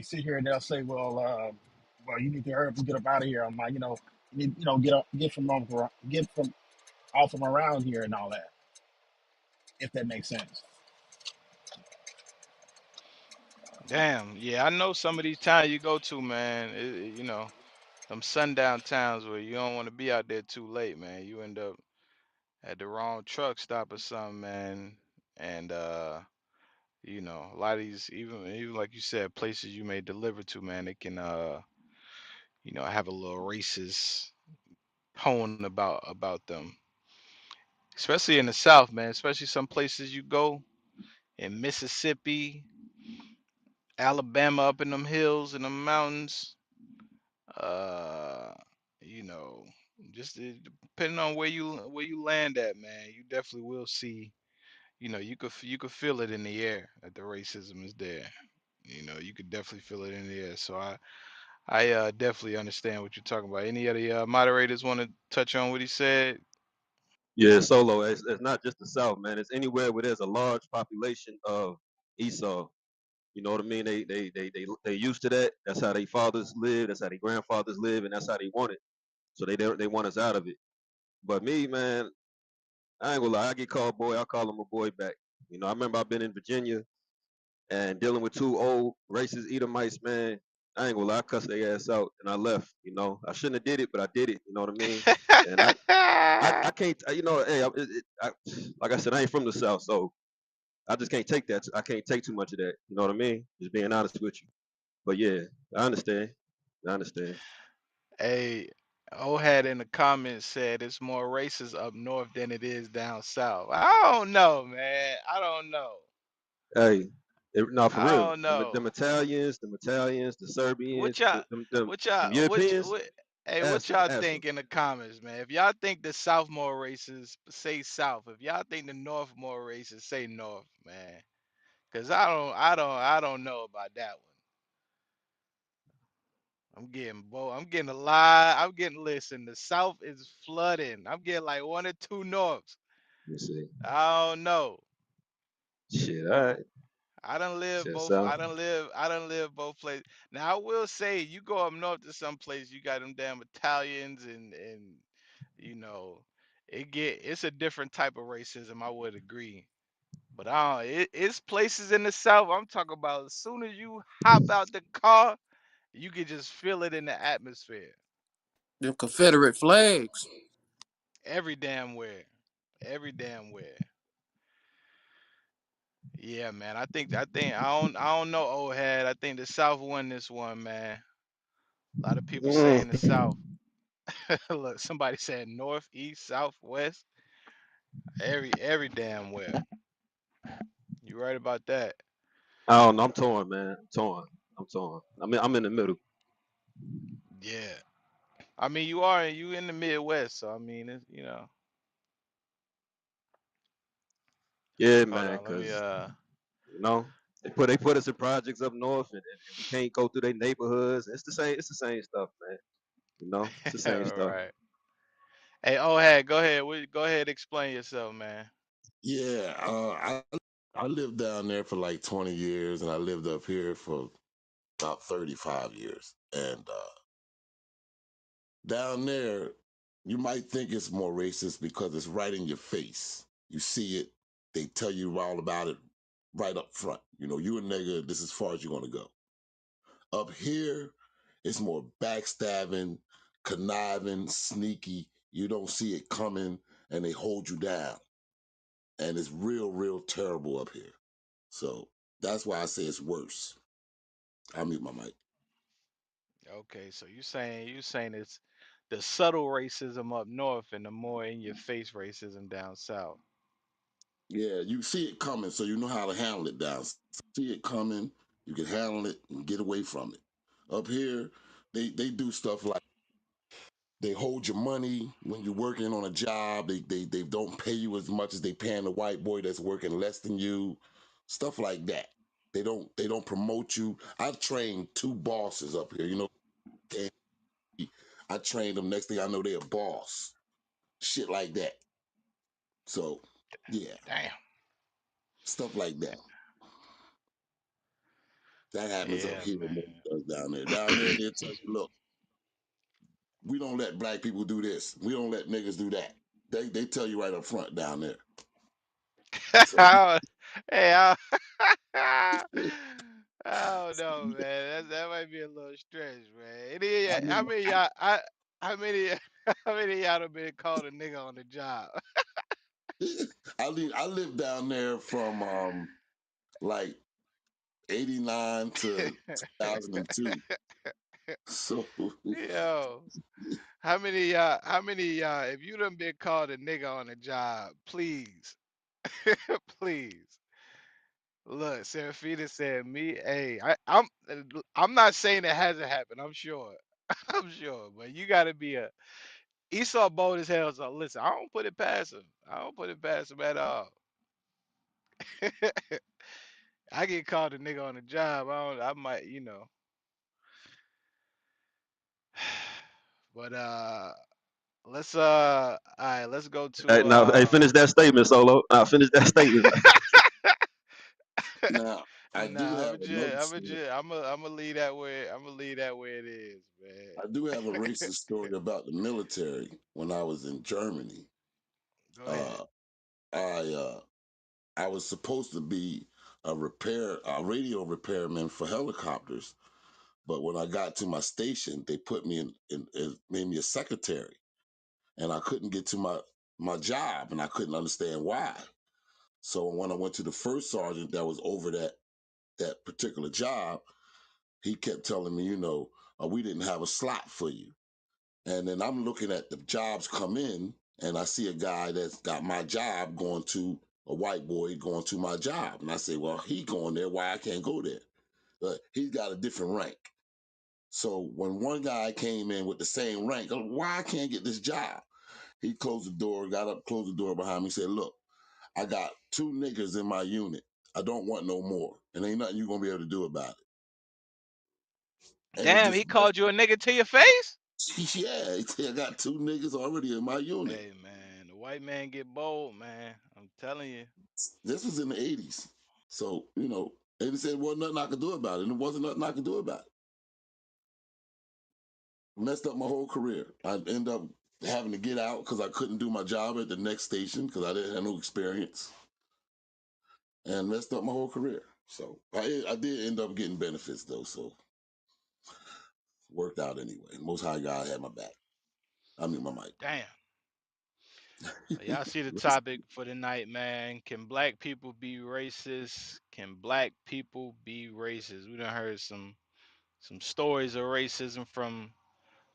sit here and they'll say, well, you need to hurry up and get up out of here. I'm like, you need, get from off from around here and all that, if that makes sense. Damn, yeah, I know some of these towns you go to, man. Them sundown towns where you don't want to be out there too late, man. You end up at the wrong truck stop or something, man. And a lot of these, even like you said, places you may deliver to, man, they can have a little racist tone about them. Especially in the South, man. Especially some places you go in Mississippi, Alabama, up in them hills and them mountains. Uh, you know, just depending on where you land at, man, you definitely will see. You could feel it in the air that the racism is there. You could definitely feel it in the air. So I definitely understand what you're talking about. Any of the moderators want to touch on what he said? Yeah, solo. It's not just the South, man. It's anywhere where there's a large population of Esau. You know what I mean? They used to that. That's how their fathers lived. That's how their grandfathers live, and that's how they want it. So they want us out of it. But me, man, I ain't gonna lie. I get called boy. I call him a boy back. I remember I've been in Virginia and dealing with two old racist Edomites, man. I ain't gonna lie. I cussed their ass out and I left. I shouldn't have did it, but I did it. You know what I mean? And I can't. Hey, like I said, I ain't from the South, so I just can't take that. I can't take too much of that. You know what I mean? Just being honest with you. But yeah, I understand. I understand. Hey, Ohad in the comments said it's more racist up north than it is down south. I don't know, man. I don't know. Hey, no, for I real. don't Them know. Italians, the What Serbians, y'all, them Europeans. hey, what Ask them. y'all Ask them. think in the comments, man? If y'all think the South more racist, say South. If y'all think the North more racist, say North, man. Cause I don't know about that one. I'm getting both. I'm getting a lot. I'm getting, listen, the South is flooding. I'm getting like one or two Norths. Let me see. I don't know. Shit. All right. I don't live Shit. both. So. I don't live both places. Now I will say, you go up north to some place, you got them damn Italians and you know, it's a different type of racism. I would agree, but it's places in the South. I'm talking about, as soon as you hop out the car, you can just feel it in the atmosphere. Them Confederate flags. Every damn where, every damn where. Yeah, man. I don't know, old head. I think the South won this one, man. A lot of people saying the Mm, South. Look, somebody said North, East, South, West. Every damn where. You right about that. I don't know. I'm torn, man. I'm torn. I'm torn. I'm in the middle. Yeah. I mean, you in the Midwest, so I mean, Yeah, hold man. on, let me Cause you know they put us in projects up north, and we can't go through their neighborhoods. It's the same. It's the same stuff, man. It's the same all stuff. right. Hey, oh hey, go ahead. Go ahead, explain yourself, man. Yeah, I lived down there for like 20 years, and I lived up here for about 35 years. And down there, you might think it's more racist because it's right in your face. You see it, they tell you all about it right up front. You a nigga, this is as far as you're gonna go. Up here, it's more backstabbing, conniving, sneaky. You don't see it coming, and they hold you down. And it's real, real terrible up here. So that's why I say it's worse. I'll mute my mic. Okay, so you saying it's the subtle racism up north and the more in your face racism down south. Yeah, you see it coming, so you know how to handle it down. See it coming, you can handle it and get away from it. Up here, they do stuff like they hold your money when you're working on a job. They don't pay you as much as they paying the white boy that's working less than you. Stuff like that. They don't promote you. I trained two bosses up here. And I trained them. Next thing I know, they're a boss. Shit like that. So yeah, Damn. stuff like that. That happens up Yeah, here more man. than it does down there. Down there, they'll tell you, look, we don't let black people do this. We don't let niggas do that. They tell you right up front down there. So Hey, I don't know, man. That might be a little stretch, man. I How mean, many y'all? How many? How many y'all have been called a nigga on the job? I lived down there from like 89 to 2002. So Yo, how many y'all? How many y'all? If you done been called a nigga on the job, please, please. Look, Serafina said me. Hey, I'm not saying it hasn't happened. I'm sure. I'm sure, but you got to be a Esau bold as hell. So listen, I don't put it past him. I don't put it past him at all. I get called a nigga on the job. I might, But all right, let's go Hey, to now, hey, finish that statement, Solo. Now, finish that statement. now I do nah, have another story. I'm gonna leave that where I'm gonna leave that where it is, I do have a man. racist story about the military. When I was in Germany, Go ahead. uh, I was supposed to be a radio repairman for helicopters, but when I got to my station, they put me made me a secretary, and I couldn't get to my job, and I couldn't understand why. So when I went to the first sergeant that was over that particular job, he kept telling me, we didn't have a slot for you. And then I'm looking at the jobs come in, and I see a guy that's got my job going to a white boy going to my job. And I say, well, he going there. Why I can't go there? But he's got a different rank. So when one guy came in with the same rank, I'm like, why I can't get this job? He closed the door, got up, closed the door behind me, said, look, I got two niggas in my unit. I don't want no more. And ain't nothing you gonna be able to do about it. And it Damn, just he called you a nigga to your face? yeah, he said, I got two niggas already in my unit. Hey man, the white man get bold, man. I'm telling you. This was in the 80s. So, and he said, well, nothing I could do about it. And it wasn't nothing I could do about it. Messed up my whole career. I ended up having to get out because I couldn't do my job at the next station because I didn't have no experience and messed up my whole career. So I did end up getting benefits though. So worked out anyway. Most High God had my back. I mean, my mic. Damn. Y'all see the topic for the night, man. Can black people be racist? Can black people be racist? We done heard some stories of racism from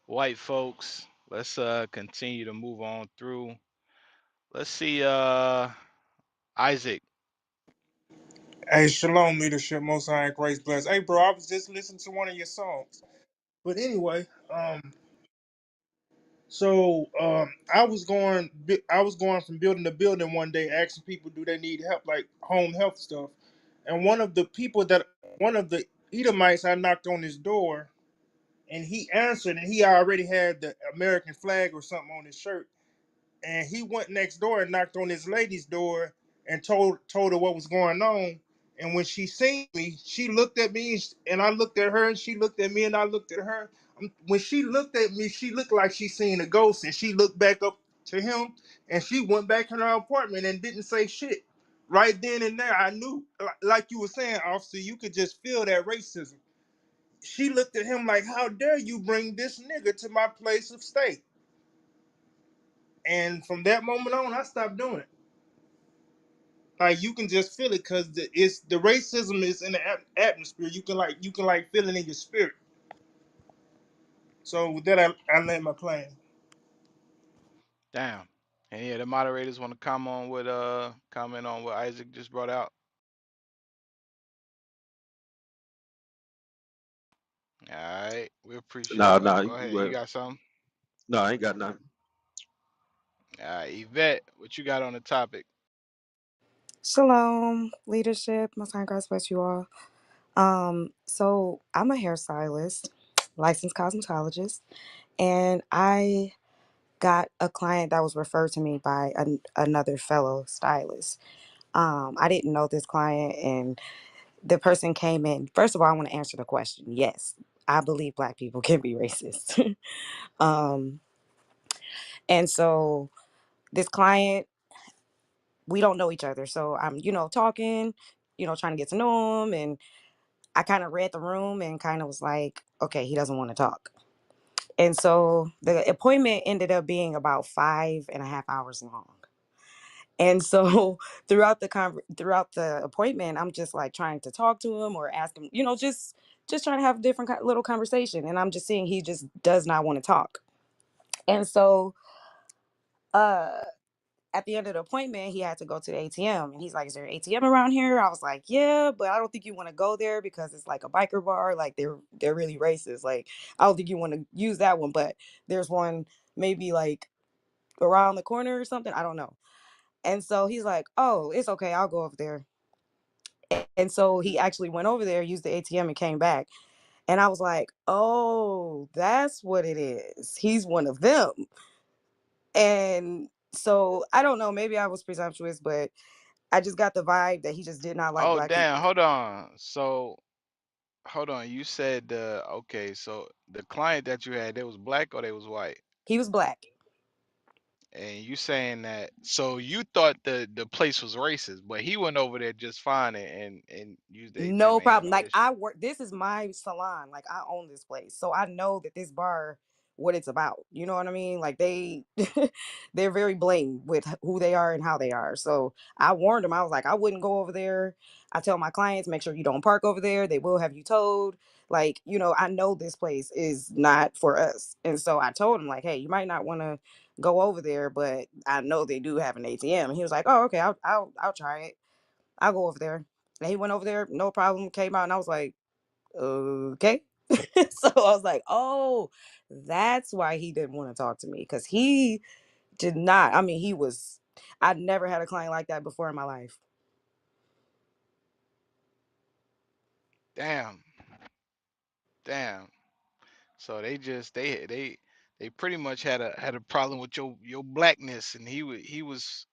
white folks. Let's continue to move on through. Let's see Isaac. Hey, shalom, leadership, most high, grace, bless. Hey, bro, I was just listening to one of your songs. But anyway, I was going from building to building one day, asking people, do they need help, like home health stuff. And one of the Edomites, I knocked on his door, and he answered, and he already had the American flag or something on his shirt. And he went next door and knocked on this lady's door and told her what was going on. And when she seen me, she looked at me and I looked at her, and she looked at me and I looked at her. When she looked at me, she looked like she seen a ghost, and she looked back up to him, and she went back in her apartment and didn't say shit. Right then and there, I knew, like you were saying, officer, you could just feel that racism. She looked at him like, "How dare you bring this nigga to my place of stay?" And from that moment on, I stopped doing it. Like you can just feel it because the racism is in the atmosphere. You can feel it in your spirit. So with that, I land my plane. Damn. And yeah, the moderators want to comment on what Isaac just brought out. All right, we appreciate Nah, it. nah, Go ahead. You got something? no, I ain't got nothing. All right, Yvette, what you got on the topic? Shalom, leadership. Most high God bless you all. So I'm a hairstylist, licensed cosmetologist, and I got a client that was referred to me by another fellow stylist. I didn't know this client, and the person came in. First of all, I want to answer the question. Yes, I believe Black people can be racist. um, and so this client, we don't know each other, so I'm, talking, trying to get to know him, and I kind of read the room and kind of was like, okay, he doesn't want to talk. And so the appointment ended up being about 5.5 hours long. And so throughout the appointment, I'm just like trying to talk to him or ask him, just trying to have a different little conversation. And I'm just seeing he just does not want to talk. And so uh at the end of the appointment, he had to go to the ATM, and he's like, "Is there an ATM around here?" I was like, "Yeah, but I don't think you want to go there because it's like a biker bar. Like they're really racist. Like I don't think you want to use that one, but there's one maybe like around the corner or something. I don't know." And so he's like, "Oh, it's okay. I'll go over there." And so he actually went over there, used the ATM, and came back. And I was like, "Oh, that's what it is. He's one of them." And so I don't know. Maybe I was presumptuous, but I just got the vibe that he just did not like Oh, Black damn. people. Hold on. So, hold on. You said, okay, so the client that you had, they was black or they was white? He was Black. And you saying that, so you thought the place was racist, but he went over there just fine and used the ATM No and had problem. no Like issue. I work, this is my salon. Like I own this place. So I know that this bar, what it's about. You know what I mean? Like they're very blatant with who they are and how they are. So I warned him. I was like, I wouldn't go over there. I tell my clients, make sure you don't park over there. They will have you towed. Like, I know this place is not for us. And so I told him, like, hey, you might not want to go over there, but I know they do have an ATM. And he was like, oh, okay, I'll try it. I'll go over there. And he went over there, no problem, came out, and I was like, okay. So I was like, oh, that's why he didn't want to talk to me. Because he did not. I mean, I'd never had a client like that before in my life. Damn, damn. So they pretty much had a problem with your blackness, and he was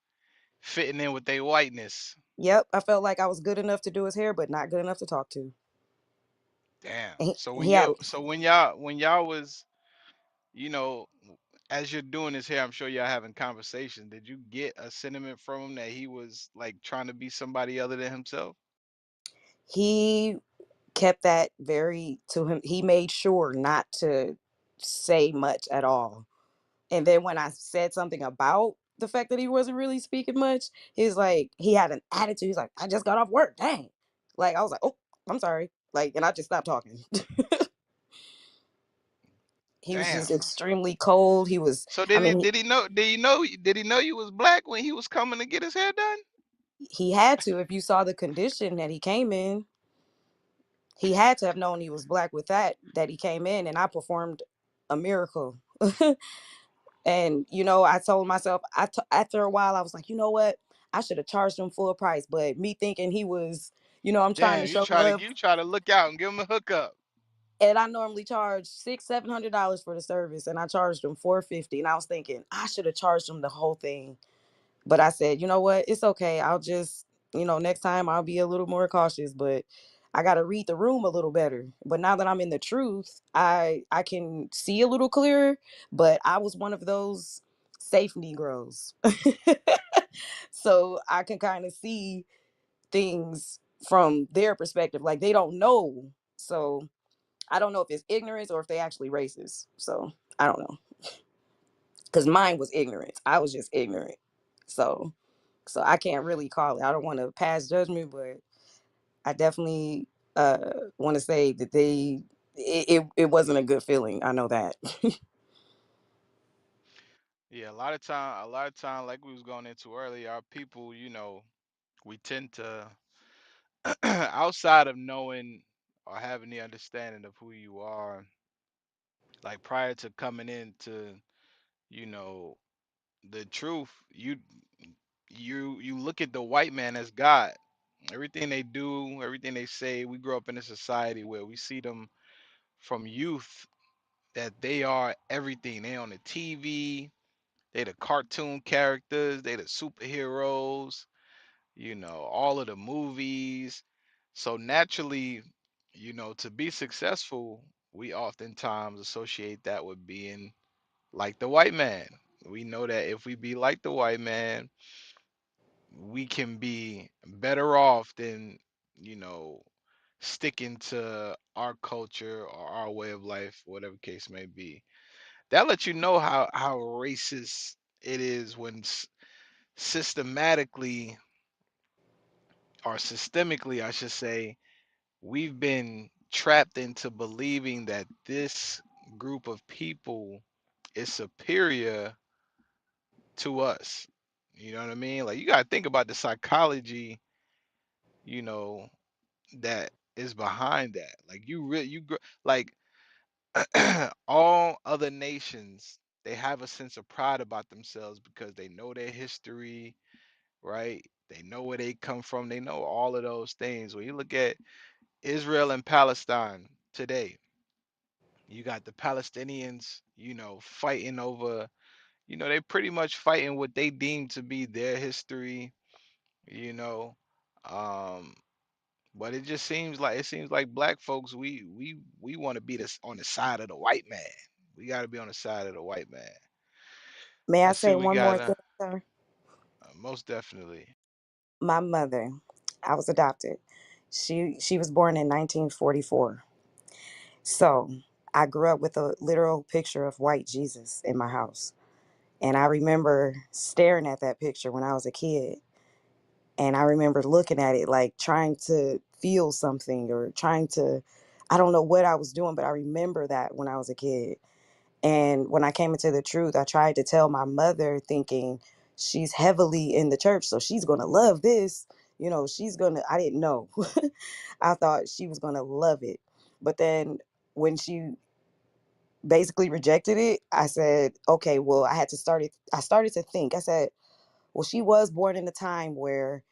fitting in with their whiteness. Yep. I felt like I was good enough to do his hair, but not good enough to talk to. Damn. And So he had, when y'all was, you know, as you're doing this here, I'm sure y'all having conversations. Did you get a sentiment from him that he was like trying to be somebody other than himself? he kept that very to him. He made sure not to say much at all. And then when I said something about the fact that he wasn't really speaking much, he's like, he had an attitude. He's like, I just got off work. Dang. Like, I was like, oh, I'm sorry. Like, and I just stopped talking. He was just Damn. extremely cold. So I did he mean, did he know did he know you was black when he was coming to get his hair done? he had to, if you saw the condition that he came in, he had to have known he was Black with that he came in, and I performed a miracle. And I told myself, after a while, I was like, you know what? I should have charged him full price. But me thinking he was, I'm trying to Damn, you show try to love, you try to look out and give him a hookup. and I normally charge $600-700 for the service, and I charged him $450. And I was thinking I should have charged him the whole thing. But I said, you know what? It's okay. I'll just, next time I'll be a little more cautious. But I got to read the room a little better. But now that I'm in the truth, I can see a little clearer. But I was one of those safe Negroes. So I can kind of see things from their perspective. Like they don't know. So I don't know if it's ignorance or if they actually racist. So I don't know. Because mine was ignorance. I was just ignorant. So I can't really call it. I don't want to pass judgment, but I definitely want to say that it wasn't a good feeling. I know that. Yeah, a lot of time, like we was going into earlier, our people, we tend to outside of knowing or having the understanding of who you are, like prior to coming into, you know, the truth, you look at the white man as God. Everything they do, everything they say, we grow up in a society where we see them from youth that they are everything. They on the TV, they the cartoon characters, they the superheroes, all of the movies. So naturally, to be successful, we oftentimes associate that with being like the white man. We know that if we be like the white man, we can be better off than, you know, sticking to our culture or our way of life, whatever case may be. That lets you know how racist it is when systematically or systemically, I should say, we've been trapped into believing that this group of people is superior to us. You know what I mean? Like you got to think about the psychology, you know, that is behind that. Like like all other nations, they have a sense of pride about themselves because they know their history, right? They know where they come from. They know all of those things. When you look at Israel and Palestine today, you got the Palestinians, fighting over, they pretty much fighting what they deem to be their history, you know. Um, but it seems like black folks, we want to be this on the side of the white man. We got to be on the side of the white man. May I Let's see say what we one more got. thing, sir? Most definitely. My mother, I was adopted. She was born in 1944. So I grew up with a literal picture of white Jesus in my house. And I remember staring at that picture when I was a kid. And I remember looking at it like trying to feel something or trying to, I don't know what I was doing, but I remember that when I was a kid. And when I came into the truth, I tried to tell my mother, thinking she's heavily in the church, so she's going to love this. She's going to, I didn't know. I thought she was going to love it. But then when she basically rejected it, I said, okay, well, I started to think. I said, well, she was born in a time where,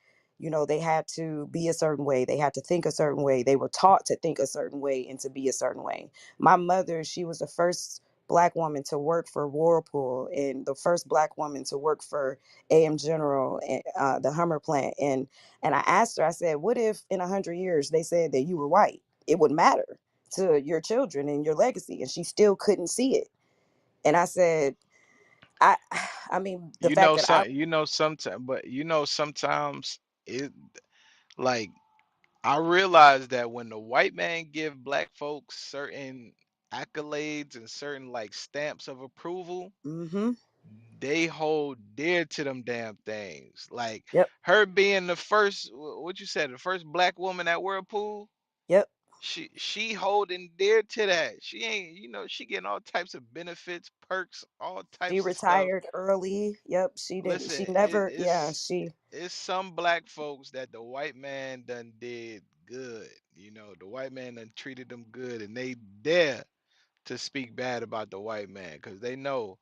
they had to be a certain way. They had to think a certain way. They were taught to think a certain way and to be a certain way. My mother, she was the first black woman to work for Whirlpool and the first black woman to work for AM General and the Hummer plant. And I asked her, I said, what if in 100 years they said that you were white? It would matter to your children and your legacy. And she still couldn't see it. And I said, I, I mean, the You fact know that I, some sometimes, but sometimes it, like, I realize that when the white man give black folks certain accolades and certain like stamps of approval, mm-hmm, they hold dear to them damn things. Like yep. her being the first, what you said, the first black woman at Whirlpool, Yep. she holding dear to that. She ain't, she getting all types of benefits, perks, all She types of stuff. retired early. Yep. She didn't. Listen, She never. Yeah. it's She. it's some black folks that the white man done did good. The white man done treated them good, and they dare to speak bad about the white man because they know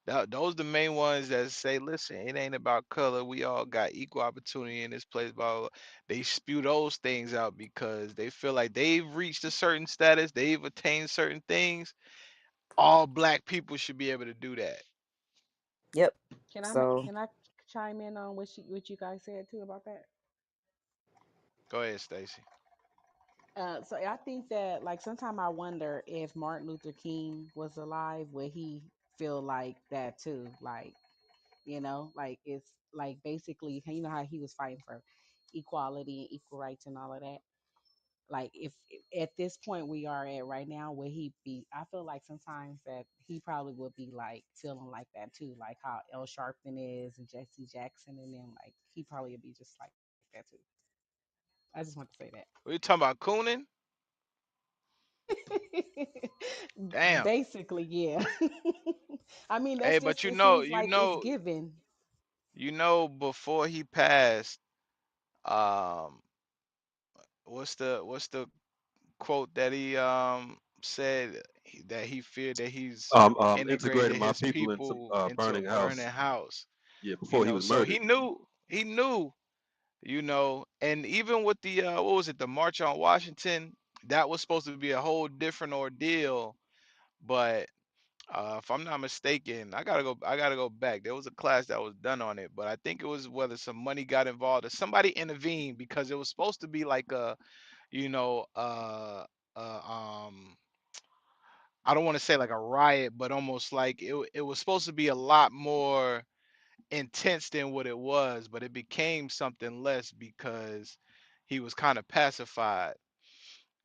that those the main ones that say, listen, it ain't about color. We all got equal opportunity in this place. Blah, blah, blah. They spew those things out because they feel like they've reached a certain status, they've attained certain things. All black people should be able to do that. Yep. Can So. can I chime in on what you guys said too about that? Go ahead, Stacy. So I think that like sometimes I wonder if Martin Luther King was alive, would he feel like that too? Like, like it's like basically, how he was fighting for equality and equal rights and all of that. Like if at this point we are at right now, would he be? I feel like sometimes that he probably would be like feeling like that too, like how L. Sharpton is and Jesse Jackson and them. Like he probably would be just like that too. I just want to say that. What you talking about, Cooning? Damn. Basically, yeah. I mean, that's Hey, just but it seems like it's given. before he passed, um, what's the quote that he said that he feared that he's Integrated integrated my his people into people into a burning burning house. house. Yeah, before he was So murdered. he knew. He knew, and even with the what was it, the March on Washington, that was supposed to be a whole different ordeal. But if I'm not mistaken, I gotta go back. There was a class that was done on it, but I think it was whether some money got involved or somebody intervened because it was supposed to be like a, you know, um I don't want to say like a riot, but almost like it was supposed to be a lot more intense than what it was, but it became something less because he was kind of pacified,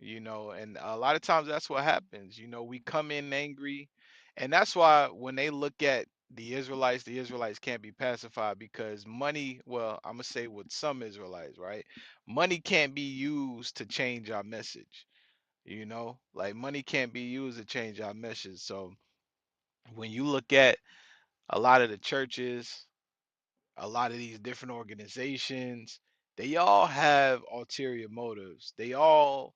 and a lot of times that's what happens. We come in angry, and that's why when they look at the Israelites can't be pacified because money, well, I'm gonna say with some Israelites, right? Money can't be used to change our message, like money can't be used to change our message. So when you look at a lot of the churches, a lot of these different organizations, they all have ulterior motives. They all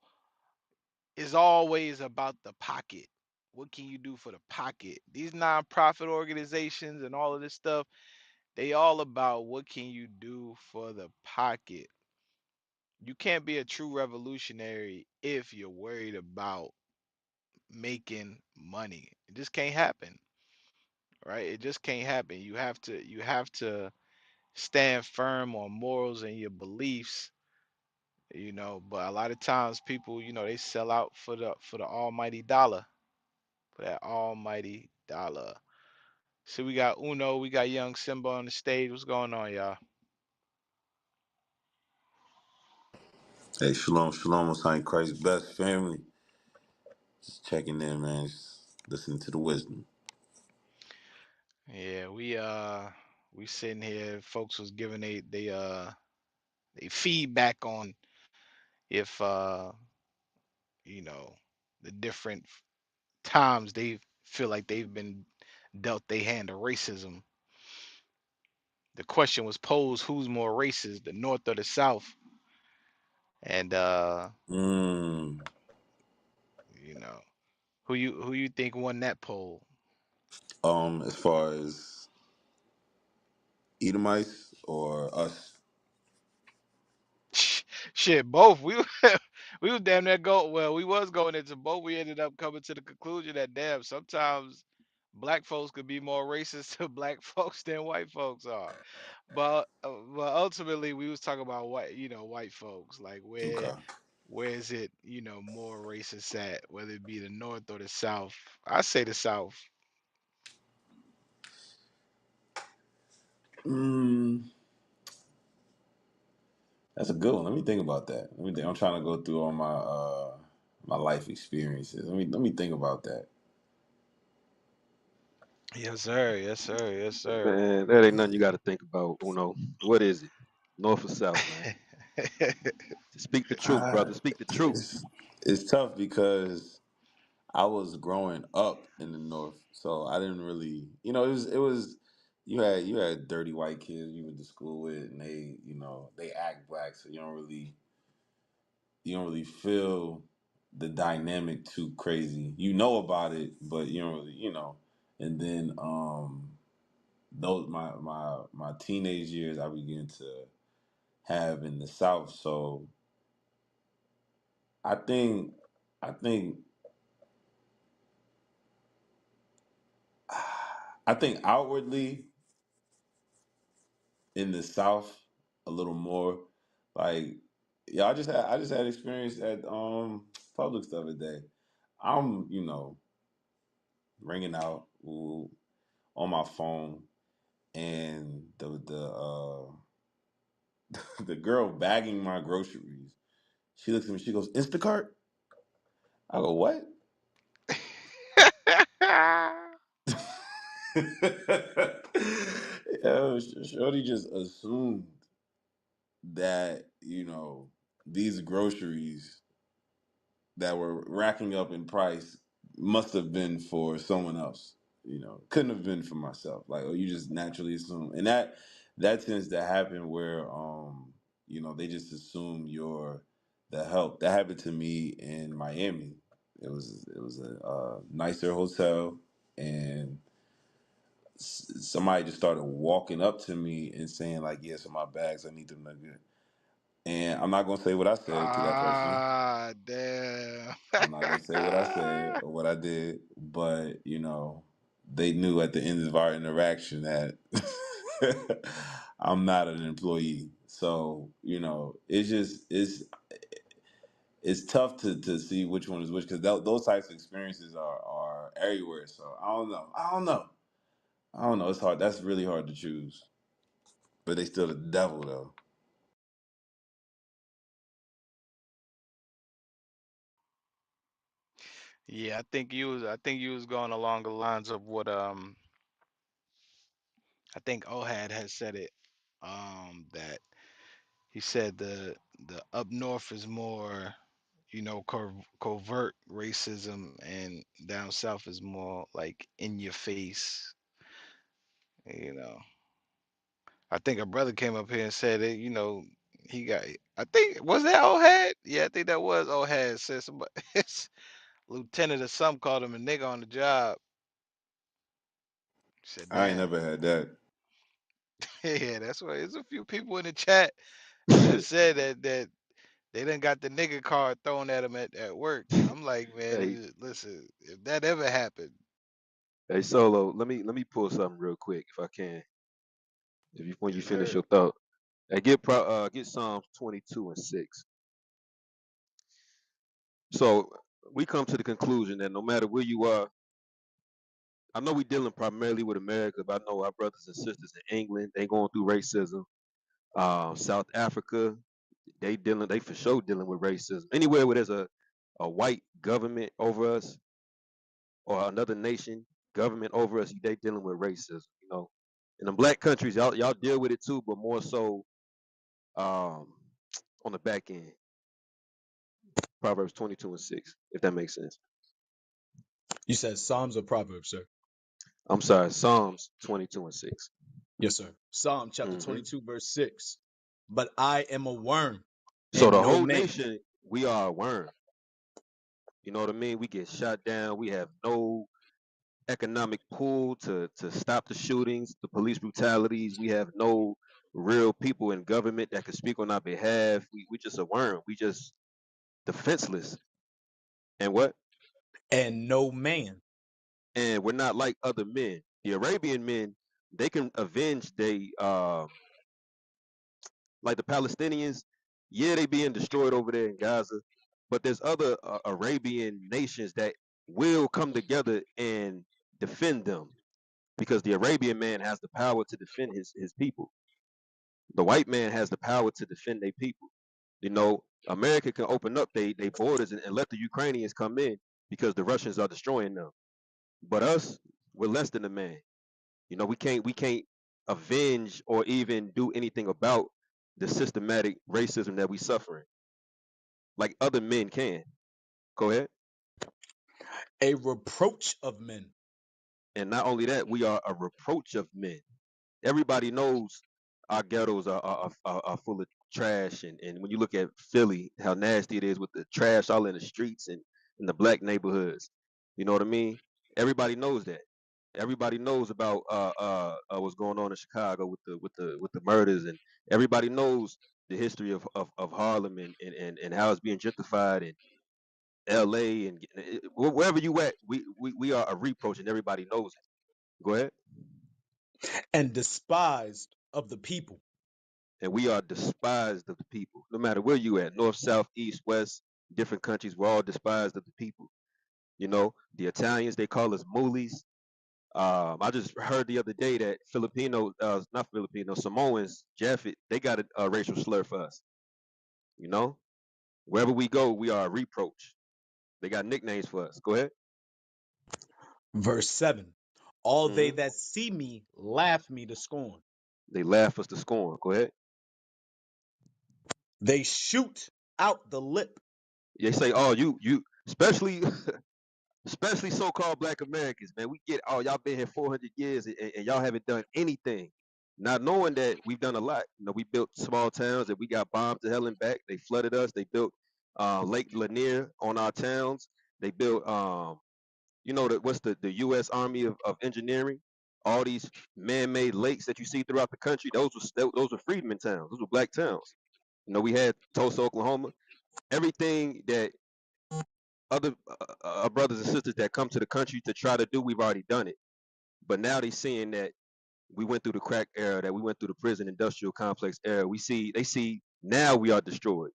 is always about the pocket. What can you do for the pocket? These nonprofit organizations and all of this stuff, they all about what can you do for the pocket. You can't be a true revolutionary if you're worried about making money. It just can't happen, right? It just can't happen. You have to stand firm on morals and your beliefs, but a lot of times people, they sell out for the almighty dollar, for that almighty dollar. So we got Uno, we got young Simba on the stage. What's going on, y'all? Hey, shalom, shalom, Most High in Christ's best family. Just checking in, man. Just listening to the wisdom. Yeah, we sitting here, folks was giving they feedback on if you know the different times they feel like they've been dealt their hand of racism. The question was posed, who's more racist, the North or the South? And Mm. you know, who you think won that poll? As far as Edomites or us? Shit, both. We was damn near go. Well, we was going into both. We ended up coming to the conclusion that damn, sometimes black folks could be more racist to black folks than white folks are. But ultimately, we was talking about white folks. Like Okay. where is it, more racist at? Whether it be the North or the South. I say the South. Mm, that's a good one. Let me think about that. Let me think. I'm trying to go through all my life experiences. Let me think about that. Yes, sir. Yes, sir. Yes, sir. Man, that ain't nothing you got to think about. Uno, what is it? North or south, man? Speak the truth, Ah, brother. Speak the truth. it's tough because I was growing up in the North, so I didn't really, it was you had dirty white kids you went to school with, and they act black, so you don't really feel the dynamic too crazy. You know about it, but you don't really. And then those my teenage years I began to have in the South, so I think I think I think outwardly in the South a little more. Like, yeah, I just had experience at Publix the other day. I'm ringing out on my phone, and the the girl bagging my groceries. She looks at me. She goes, "Instacart." I go, "What?" Yo, Shorty just assumed that these groceries that were racking up in price must have been for someone else. Couldn't have been for myself. Like, oh, you just naturally assume, and that tends to happen where they just assume you're the help. That happened to me in Miami. It was a nicer hotel, and somebody just started walking up to me and saying like, "Yeah, so my bags, I need them to good." And I'm not gonna say what I said to that person. Ah, damn. I'm not gonna say what I said or what I did, but they knew at the end of our interaction that I'm not an employee. So it's tough to see which one is which because those types of experiences are everywhere. So I don't know. It's hard. That's really hard to choose. But they still the devil though. Yeah, I think you was going along the lines of what I think Ohad has said it. That he said the up north is more, covert racism, and down south is more like in your face. You know, I think a brother came up here and said it. He got. I think was that Ohad? Yeah, I think that was Ohad. Said somebody, his lieutenant or some called him a nigga on the job. Said, I ain't damn. never had that. Yeah, that's why there's a few people in the chat that have said that they done got the nigga card thrown at them at work. I'm like, man, Hey, listen, if that ever happened, hey, Solo. Let me pull something real quick if I can. When you yes, finish sir. your thought, hey, get Psalms 22:6. So we come to the conclusion that no matter where you are, I know we're dealing primarily with America, but I know our brothers and sisters in England, they going through racism. South Africa, they for sure dealing with racism. Anywhere where there's a white government over us or another nation government over us, they dealing with racism. In the black countries, y'all deal with it too, but more so um, on the back end. Proverbs 22:6, if that makes sense. You said Psalms or Proverbs, sir? I'm sorry, Psalms 22:6. Yes, sir. Psalm chapter hmm 22, verse 6. But I am a worm So and the no whole man. nation, we are a worm. You know what I mean? We get shot down. We have no economic pull to stop the shootings, the police brutalities. We have no real people in government that can speak on our behalf. We just a worm. We just defenseless. And what? And no man. And we're not like other men. The Arabian men, they can avenge they like the Palestinians. Yeah, they being destroyed over there in Gaza, but there's other Arabian nations that will come together and defend them because the Arabian man has the power to defend his people. The white man has the power to defend their people. America can open up they borders and let the Ukrainians come in because the Russians are destroying them. But us, we're less than a man. We can't avenge or even do anything about the systematic racism that we suffering like other men can. Go ahead. A reproach of men. And not only that, we are a reproach of men. Everybody knows our ghettos are full of trash, and when you look at Philly, how nasty it is with the trash all in the streets and in the black neighborhoods. You know what I mean? Everybody knows that. Everybody knows about what's going on in Chicago with the murders, and everybody knows the history of Harlem and how it's being gentrified in L.A. and wherever you at, we are a reproach, and everybody knows it. Go ahead. And despised of the people. And we are despised of the people. No matter where you at, north, south, east, west, different countries, we're all despised of the people. The Italians, they call us moolies. I just heard the other day that not Filipino, Samoans, Japhet, they got a racial slur for us. You know, wherever we go, we are a reproach. They got nicknames for us. Go ahead. Verse 7. All they hmm that see me laugh me to scorn. They laugh us to scorn. Go ahead. They shoot out the lip. They say, "Oh, you, especially so-called Black Americans, man. We get, oh, y'all been here 400 years and y'all haven't done anything." Not knowing that we've done a lot. We built small towns and we got bombed to hell and back. They flooded us. They built Lake Lanier on our towns. They built, what's the U.S. Army of Engineering? All these man-made lakes that you see throughout the country, those were freedmen towns. Those were black towns. We had Tulsa, Oklahoma. Everything that other brothers and sisters that come to the country to try to do, we've already done it. But now they seeing that we went through the crack era, that we went through the prison industrial complex era. They see now we are destroyed,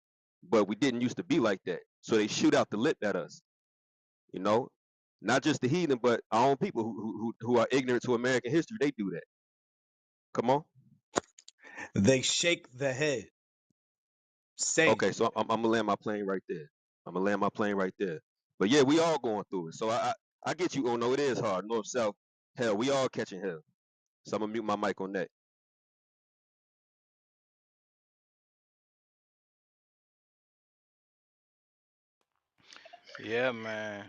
but we didn't used to be like that. So they shoot out the lip at us. You know, not just the heathen, but our own people who are ignorant to American history. They do that. Come on. They shake the head, saying, Okay, so I'm gonna land my plane right there. I'm gonna land my plane right there. But yeah, we all going through it. So I get you. Oh no, it is hard. North, south, hell, we all catching hell. So I'm gonna mute my mic on that. Yeah, man.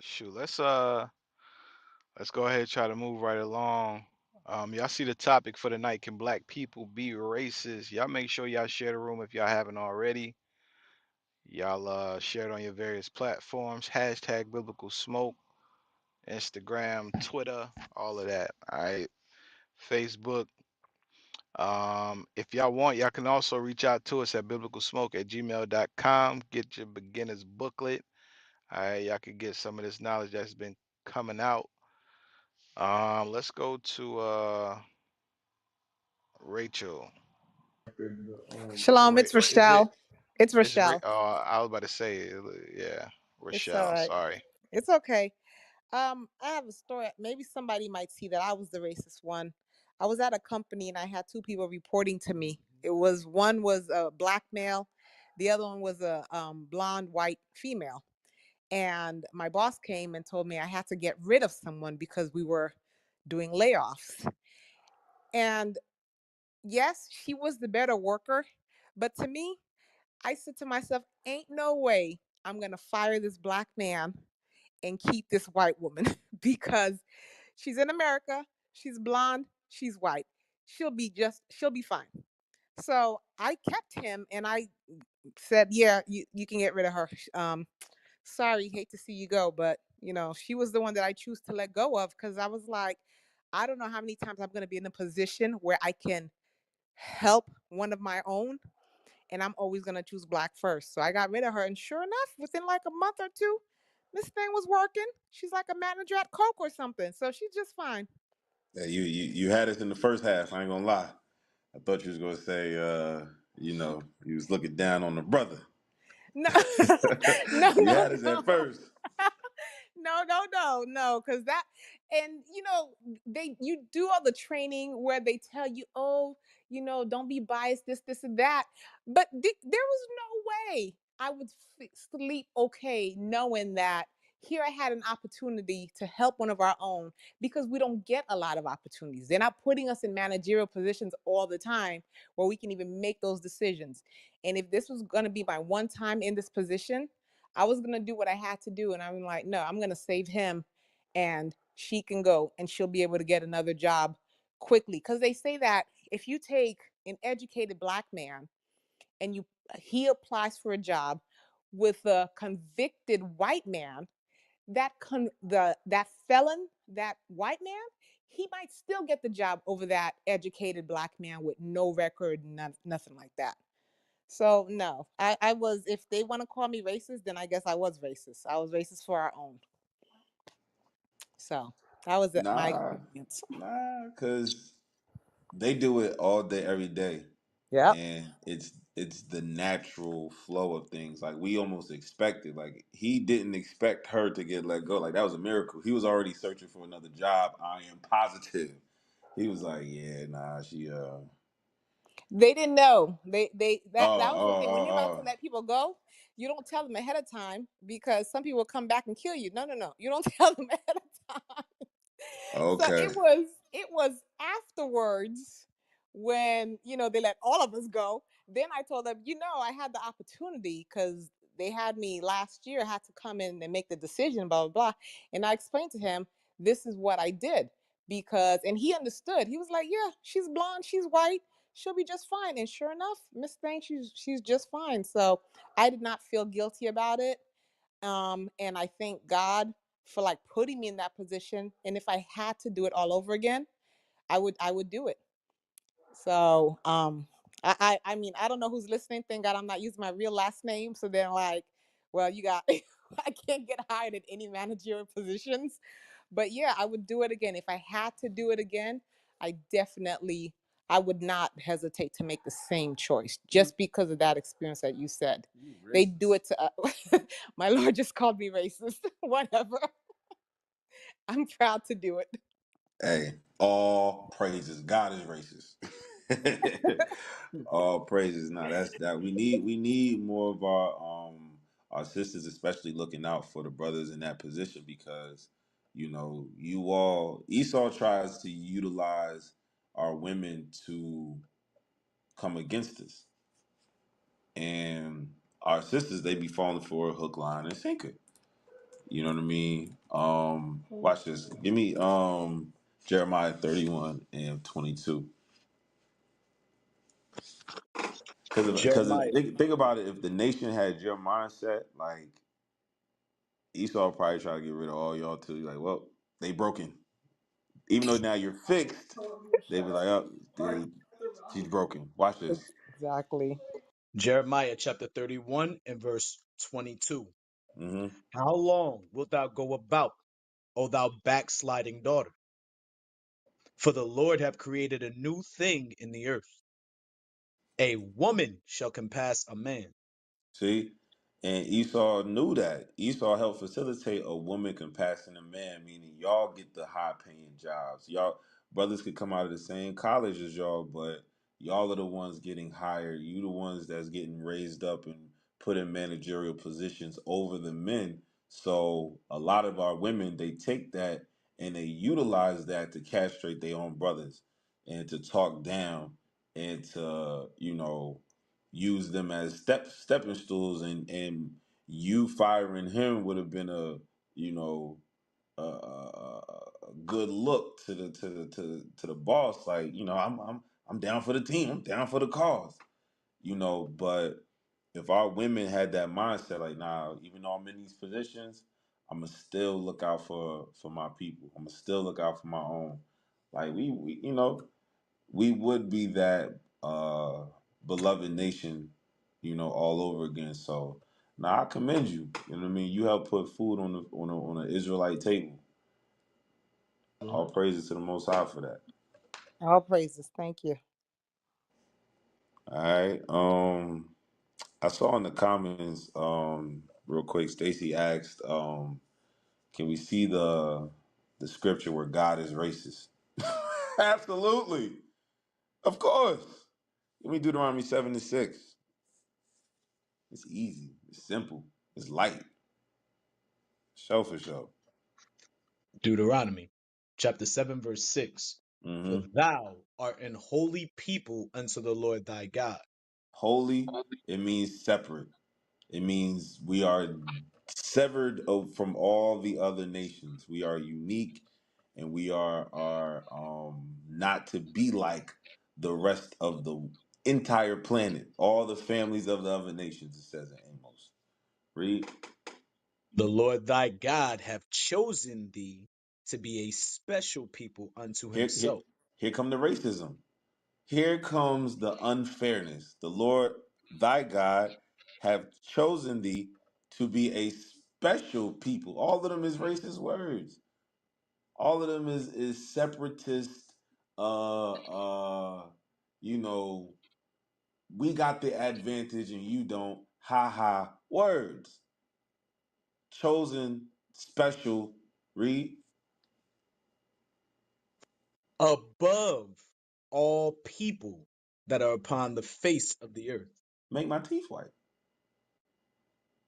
Shoot. Let's go ahead and try to move right along. Y'all see the topic for the night. Can black people be racist? Y'all make sure y'all share the room if y'all haven't already. Y'all share it on your various platforms. Hashtag biblical smoke, Instagram, Twitter, all of that. All right. Facebook. If y'all want, y'all can also reach out to us at biblicalsmoke@gmail.com. Get your beginner's booklet. All right, y'all can get some of this knowledge that's been coming out. Let's go to Rachel. Shalom, it's Is it? Rochelle. It's It's Rochelle. I was about to say, yeah, It's all Rochelle. right. Sorry. It's okay. I have a story. Maybe somebody might see that I was the racist one. I was at a company and I had two people reporting to me. It was one was a black male, the other one was a blonde white female. And my boss came and told me I had to get rid of someone because we were doing layoffs. And yes, she was the better worker, but to me, I said to myself, ain't no way I'm going to fire this black man and keep this white woman because she's in America, she's blonde, she's white. She'll be fine. So I kept him and I said, yeah, you can get rid of her. Sorry, hate to see you go, but she was the one that I choose to let go of because I was like, I don't know how many times I'm going to be in a position where I can help one of my own, and I'm always gonna choose black first. So I got rid of her, and sure enough, within like a month or two, this thing was working. She's like a manager at Coke or something, so she's just fine. Yeah, you had us in the first half. I ain't gonna lie. I thought you was gonna say, you was looking down on the brother. No, no, You no, had us no. at first. No, because that, and you do all the training where they tell you, oh, don't be biased, this and that, but there was no way I would sleep okay knowing that here I had an opportunity to help one of our own, because we don't get a lot of opportunities. They're not putting us in managerial positions all the time where we can even make those decisions. And if this was going to be my one time in this position, I was going to do what I had to do. And I'm like, no, I'm going to save him and she can go and she'll be able to get another job quickly. Because they say that if you take an educated black man and he applies for a job with a convicted white man, that felon, that white man, he might still get the job over that educated black man with no record, nothing like that. So no, I was, if they want to call me racist, then I guess I was racist. I was racist for our own. So that was my Nah, experience. because they do it all day, every day, Yep. and it's the natural flow of things. Like we almost expected. Like he didn't expect her to get let go. Like that was a miracle. He was already searching for another job. I am positive. He was like, yeah, nah, she They didn't know. oh That was the thing. When you're about to oh let people go, you don't tell them ahead of time, because some people will come back and kill you. No. You don't tell them ahead of time. oh So okay. it was afterwards when they let all of us go. Then I told them, I had the opportunity because they had me last year. I had to come in and make the decision, blah blah blah. And I explained to him, this is what I did, because, and he understood. He was like, yeah, she's blonde, she's white, she'll be just fine. And sure enough, Miss Thing, she's just fine. So I did not feel guilty about it. And I thank God for like putting me in that position. And if I had to do it all over again, I would do it. So I mean, I don't know who's listening. Thank God I'm not using my real last name. So they're like, well, you got I can't get hired in any managerial positions. But yeah, I would do it again. If I had to do it again, I would not hesitate to make the same choice just because of that experience that you said. You They do racist. it to my Lord just called me racist. Whatever. I'm proud to do it. Hey, all praises. God is racist. All praises. Now that's that. We need more of our sisters, especially looking out for the brothers in that position because you all Esau tries to utilize our women to come against us, and our sisters they be falling for a hook, line, and sinker. You know what I mean? Watch this. Give me Jeremiah 31:22. Because Jeremiah, think about it, if the nation had your mindset, like Esau probably try to get rid of all y'all too. You're like, well, they broken. Even though now you're fixed, they be like, oh, dude, she's broken. Watch this. Exactly. Jeremiah chapter 31 and verse 22. Hmm. How long wilt thou go about, O thou backsliding daughter? For the Lord hath created a new thing in the earth. A woman shall compass a man. See? And Esau knew that. Esau helped facilitate a woman compassing a man, meaning y'all get the high paying jobs. Y'all brothers could come out of the same college as y'all, but y'all are the ones getting hired. You the ones that's getting raised up and put in managerial positions over the men. So a lot of our women, they take that and they utilize that to castrate their own brothers and to talk down and to, use them as stepping stools, and you firing him would have been you know a good look to the boss, like, I'm down for the team, I'm down for the cause, but if our women had that mindset, like, nah, even though I'm in these positions, I'm gonna still look out for my people, I'm gonna still look out for my own, like we would be that beloved nation, all over again. So now I commend you. You know what I mean? You helped put food on the Israelite table. All praises to the Most High for that. All praises. Thank you. All right. I saw in the comments, real quick, Stacy asked, can we see the scripture where God is racist? Absolutely. Of course. Let me Deuteronomy 7:6. It's easy. It's simple. It's light. Show for show. Deuteronomy chapter 7, verse 6. For Hmm. thou art an holy people unto the Lord thy God. Holy, it means separate. It means we are severed from all the other nations. We are unique, and we are not to be like the rest of the entire planet. All the families of the other nations, it says in Amos. Read. The Lord thy God hath chosen thee to be a special people unto Here, here, himself. here come the racism. Here comes the unfairness. The Lord thy God have chosen thee to be a special people. All of them is racist words. All of them is separatist. Uh, uh, you know, we got the advantage and you don't. Ha ha. Words. Chosen, special. Read. Above all people that are upon the face of the earth. Make my teeth white.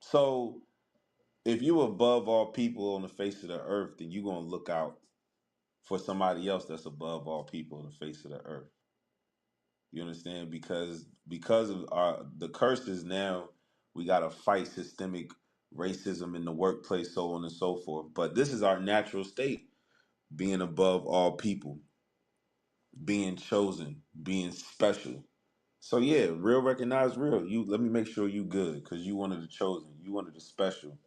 So if you above all people on the face of the earth, then you're gonna look out for somebody else that's above all people on the face of the earth. You understand? Because of the curses now, we gotta fight systemic racism in the workplace, so on and so forth. But this is our natural state, being above all people, being chosen, being special. So yeah, real recognize real. You let me make sure you good, because you one of the chosen, you one of the special.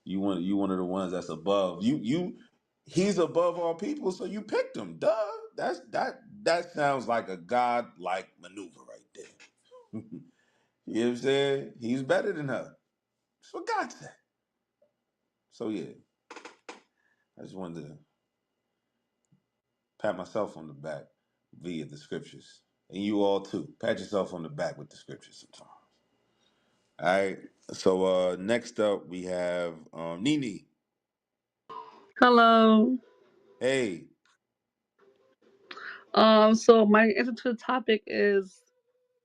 You one of the ones that's above. He's above all people, so you picked him. Duh. That sounds like a god-like maneuver right there. You know what I'm saying? He's better than her. For God's sake. So yeah, I just wanted to pat myself on the back via the scriptures. And you all too. Pat yourself on the back with the scriptures sometimes. All right. So next up we have Nini. Hello. Hey. So my answer to the topic is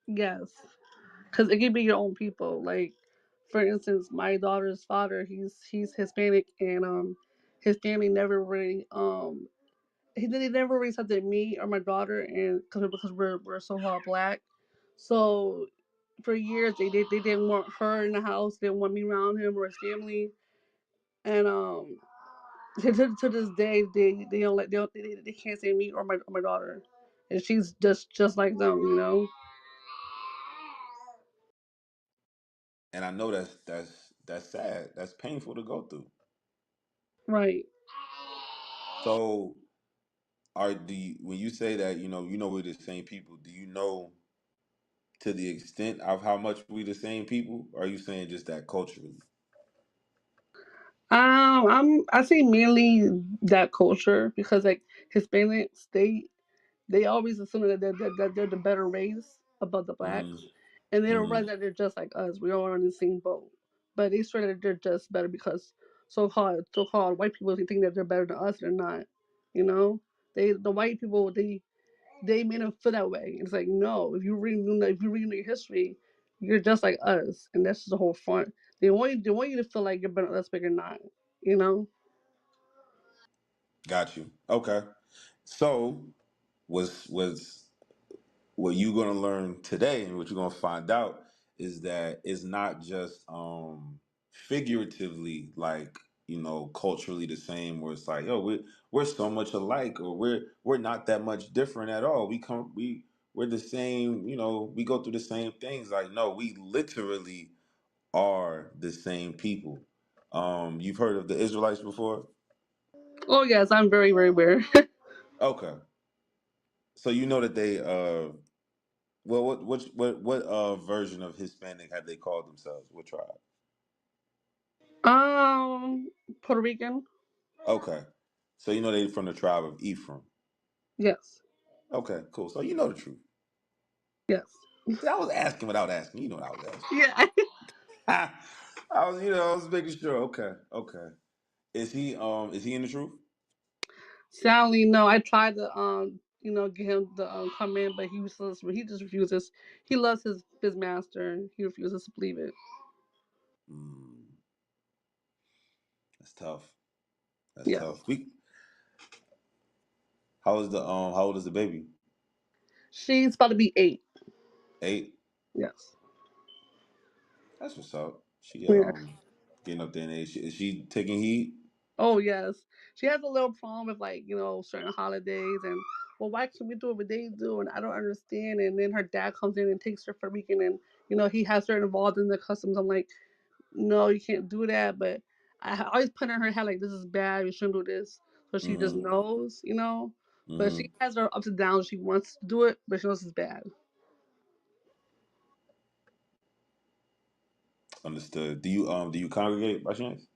yes, because it can be your own people. Like, for instance, my daughter's father, he's Hispanic, and his family never really they never really accepted me or my daughter, and because we're so hard black, so for years they didn't want her in the house, they didn't want me around him or his family, and to this day, they don't let they can't say me or my daughter, and she's just like them, you know. And I know that's sad. That's painful to go through. Right. So when you say that, we're the same people, do you know to the extent of how much we the same people? Or are you saying just that culturally? I say mainly that culture because like Hispanics, they always assume that they're the better race above the Mm-hmm. blacks, and they don't Mm-hmm. realize that they're just like us. We all are in the same boat, but they swear that they're just better because so called white people think that they're better than us. They're not. You know, the white people they made them feel that way. It's like no, if you read your history, you're just like us, and that's just the whole front. They want you to feel like you're better than us, but you're not. You know. Got you. Okay. So was what you're gonna learn today and what you're gonna find out is that it's not just figuratively like culturally the same where it's like we're so much alike or we're not that much different at all we're the same, we go through the same things. Like, no, we literally are the same people. You've heard of the Israelites before? Oh yes, I'm very very aware. Okay. So you know that they well, what version of Hispanic had they called themselves? What tribe? Puerto Rican. Okay, so you know they from the tribe of Ephraim. Yes. Okay, cool. So you know the truth. Yes. See, I was asking without asking. You know what I was asking. Yeah. I was making sure. Okay, okay. Is he in the truth? Sadly, no. I tried to get him to come in, but he just refuses. He loves his master. And he refuses to believe it. Mm, that's tough. That's Yes. tough. How old is the baby? She's about to be 8. 8. Yes. That's what's up. She Yeah. getting up there in age. Is she taking heed? Oh yes. She has a little problem with like certain holidays and well why can't we do what they do and I don't understand and then her dad comes in and takes her for a weekend and he has her involved in the customs. I'm like no, you can't do that. But I always put in her head like this is bad. You shouldn't do this. So she just Mm-hmm. knows. But Mm-hmm. she has her ups and downs. She wants to do it, but she knows it's bad. Understood. Do you congregate by chance?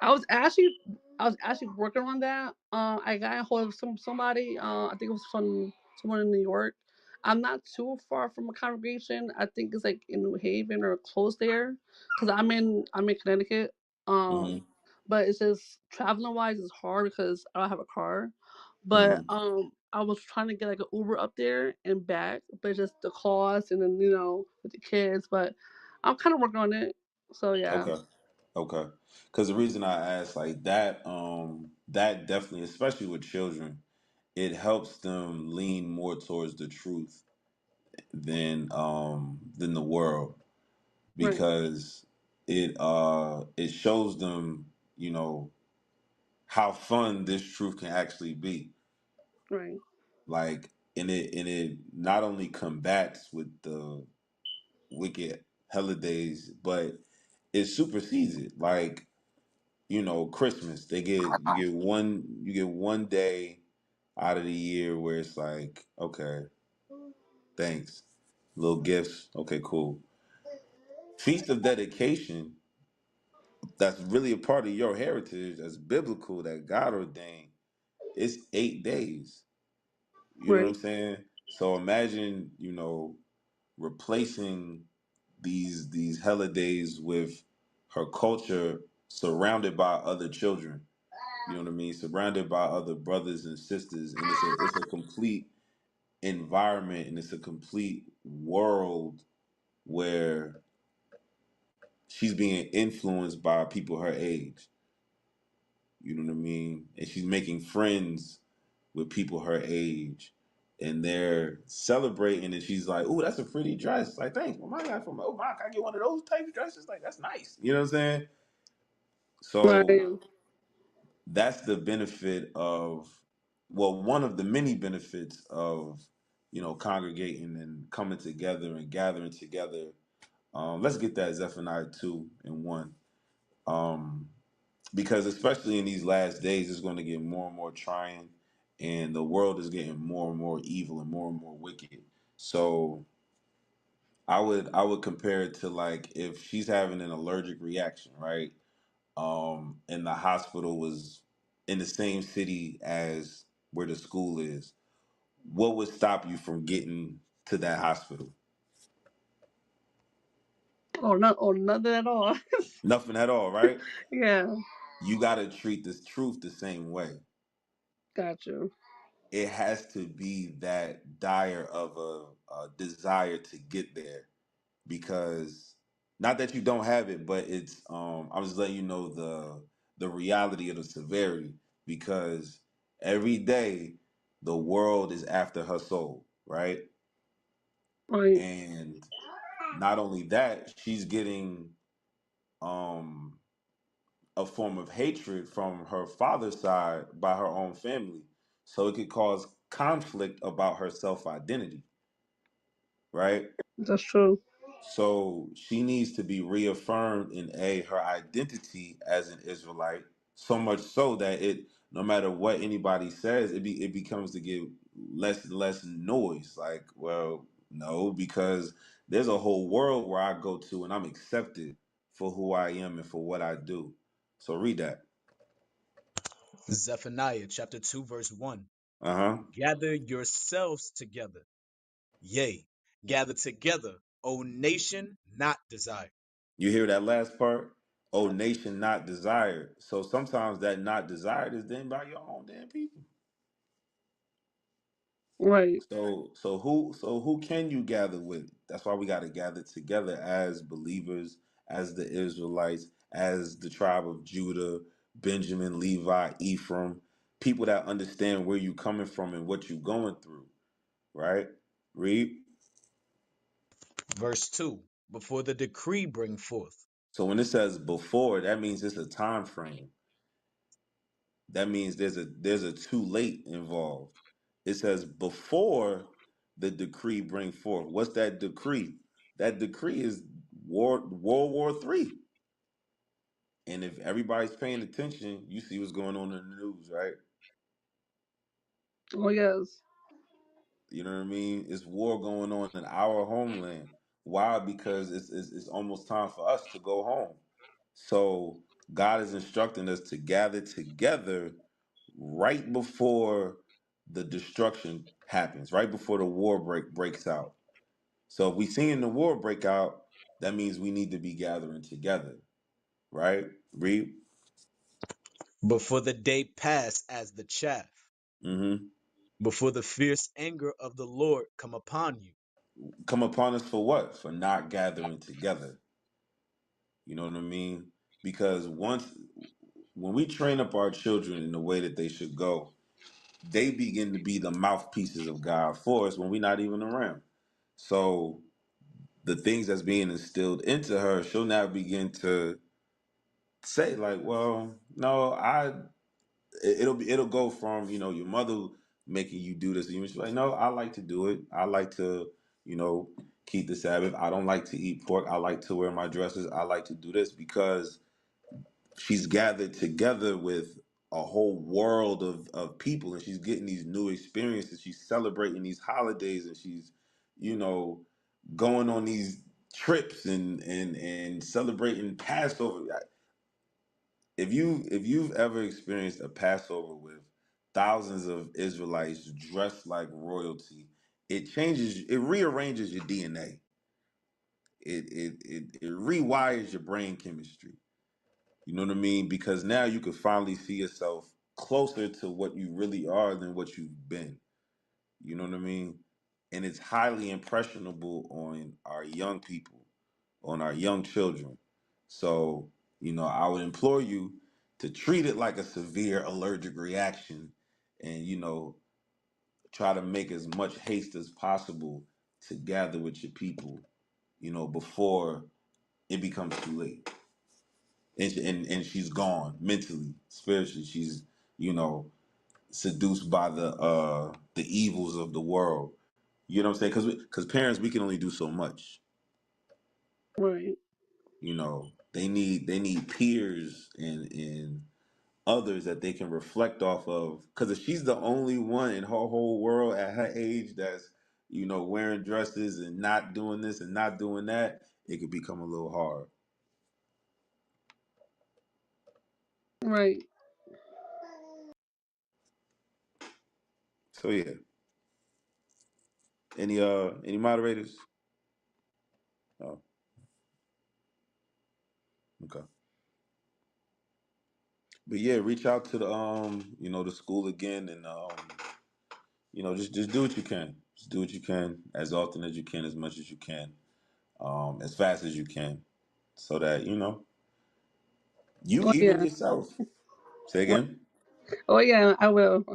I was actually I was actually working on that. I got a hold of somebody. I think it was from someone in New York. I'm not too far from a congregation. I think it's like in New Haven or close there, because I'm in Connecticut. Um, Mm-hmm. but it's just traveling wise, it's hard because I don't have a car. But Mm-hmm. I was trying to get like an Uber up there and back, but just the cost and then with the kids. But I'm kind of working on it. So yeah. Okay. Okay. Because the reason I asked like that, that definitely, especially with children, it helps them lean more towards the truth than the world Right. because it shows them, how fun this truth can actually be. Right. Like, and it not only combats with the wicked holidays, but it supersedes it. Like, Christmas. You get one day out of the year where it's like, okay, thanks. Little gifts. Okay, cool. Feast of dedication, that's really a part of your heritage, that's biblical, that God ordained. It's 8 days. You know what I'm Right. saying? So imagine, replacing these holidays with her culture surrounded by other children. You know what I mean? Surrounded by other brothers and sisters, and it's a complete environment, and it's a complete world where she's being influenced by people her age. You know what I mean? And she's making friends with people her age, and they're celebrating, and she's like, "Oh, that's a pretty dress." Like, thanks, well, my guy from can I get one of those type of dresses? Like, that's nice. You know what I'm saying? So Right. that's the benefit of, well, one of the many benefits of, congregating and coming together and gathering together. Let's get that Zephaniah 2:1. Um, because especially in these last days, it's going to get more and more trying, and the world is getting more and more evil and more wicked. So I would compare it to, like, if she's having an allergic reaction, right? And the hospital was in the same city as where the school is, what would stop you from getting to that hospital? Or nothing at all. Nothing at all, right? Yeah. You got to treat this truth the same way. Got you. It has to be that dire of a desire to get there, because not that you don't have it, but it's I'm just letting you know the reality of the severity, because every day the world is after her soul, right? Right. And not only that, she's getting um a form of hatred from her father's side by her own family, so it could cause conflict about her self identity, right? That's true. So she needs to be reaffirmed in her identity as an Israelite, so much so that no matter what anybody says, it becomes to give less and less noise. Like, well, no, because there's a whole world where I go to and I'm accepted for who I am and for what I do. So read that. Zephaniah chapter 2, verse 1. Uh-huh. Gather yourselves together. Yea, gather together, O nation not desired. You hear that last part? Oh, nation not desired. So sometimes that not desired is then by your own damn people. Right. So who can you gather with? That's why we got to gather together as believers, as the Israelites, as the tribe of Judah, Benjamin, Levi, Ephraim, people that understand where you coming from and what you going through, right? Read. Verse 2. Before the decree bring forth. So when it says before, that means it's a time frame. That means there's a too late involved. It says before the decree bring forth. What's that decree? That decree is World War III. And if everybody's paying attention, you see what's going on in the news, right? Oh yes. You know what I mean? It's war going on in our homeland. Why? Because it's almost time for us to go home. So God is instructing us to gather together right before the destruction happens, right before the war breaks out. So if we seeing the war break out, that means we need to be gathering together, right? Read. Before the day pass as the chaff. Mm-hmm. Before the fierce anger of the Lord come upon you. Come upon us for what? For not gathering together. You know what I mean? Because when we train up our children in the way that they should go, they begin to be the mouthpieces of God for us when we're not even around. So the things that's being instilled into her, she'll now begin to say, like, well, no, it'll go from, your mother making you do this, and you're like, no, I like to do it. I like to, you know, keep the Sabbath. I don't like to eat pork. I like to wear my dresses. I like to do this because she's gathered together with a whole world of people, and she's getting these new experiences. She's celebrating these holidays, and she's, you know, going on these trips and celebrating Passover. If you've ever experienced a Passover with thousands of Israelites dressed like royalty, it rearranges your DNA. It rewires your brain chemistry. You know what I mean? Because now you can finally see yourself closer to what you really are than what you've been. You know what I mean? And it's highly impressionable on our young people, on our young children. So, I would implore you to treat it like a severe allergic reaction and, try to make as much haste as possible to gather with your people, before it becomes too late. And she's gone mentally, spiritually. She's, you know, seduced by the evils of the world. You know what I'm saying? Because parents, we can only do so much. Right. They need peers and others that they can reflect off of. Because if she's the only one in her whole world at her age that's, wearing dresses and not doing this and not doing that, it could become a little hard. Right. So yeah. Any moderators? Oh, okay. But yeah, reach out to the school again, and just do what you can. Just do what you can as often as you can, as much as you can, as fast as you can, so that you Oh even yeah. yourself. Say Oh, again. oh yeah. I will.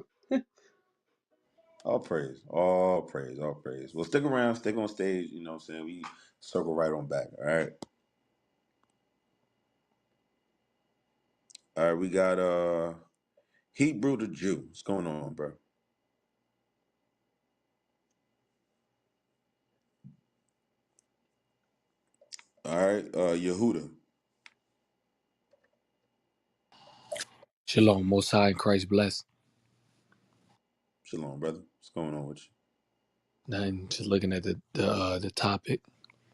All praise, all praise, all praise. Well, stick around, stick on stage. You know what I'm saying? We circle right on back. All right. All right. We got Hebrew the Jew. What's going on, bro? All right. Yehuda. Shalom, Most High, and Christ bless. Shalom, brother. What's going on with And just looking at the topic,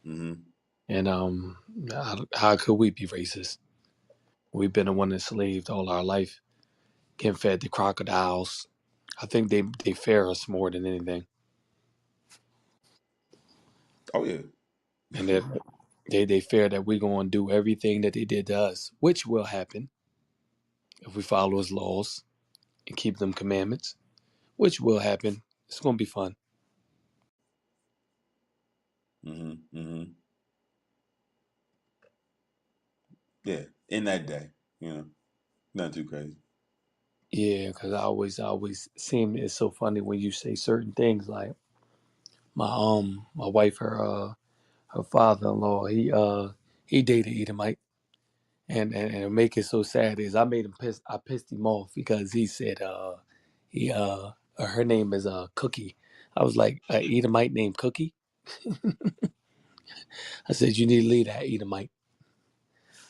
you? Mm-hmm. and how could we be racist? We've been the one enslaved all our life, getting fed to crocodiles. I think they fear us more than anything, Oh yeah. and that they fear that we're going to do everything that they did to us, which will happen if we follow His laws and keep them commandments, which will happen. It's going to be fun. Mm-hmm. Mm-hmm. Yeah. In that day, not too crazy. Yeah, because I always seem it's so funny when you say certain things like my wife her father-in-law he dated Edomite, and make it so sad is I made him I pissed him off because he said he her name is Cookie. I was like, Edomite named Cookie. I said, you need to leave that Edomite.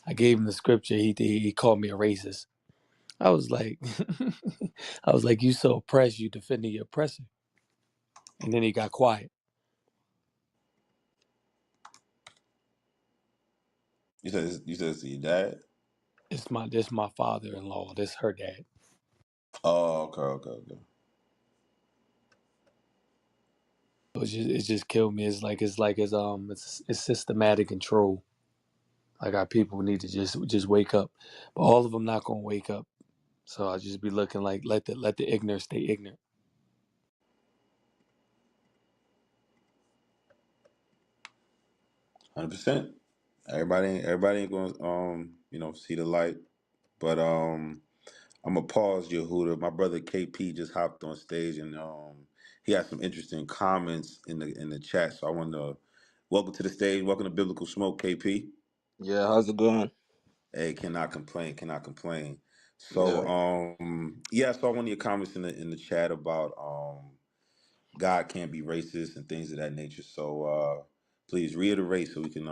I gave him the scripture. He called me a racist. I was like I was like, you so oppressed, you defending your oppressor. And then he got quiet. You said it's your dad. This my father-in-law. This her dad. Oh, okay, okay, okay. It just killed me. It's systematic control. Like our people need to just wake up, but all of them not gonna wake up. So I just be looking like let the ignorant stay ignorant. 100%. Everybody ain't gonna see the light. But I'm gonna pause Yehuda. My brother KP just hopped on stage and he had some interesting comments in the chat. So I want to welcome to the stage. Welcome to Biblical Smoke, KP. Yeah, how's it going? Hey, cannot complain, cannot complain. So Yeah, yeah, so I want your comments in the chat about God can't be racist and things of that nature. So please reiterate so we can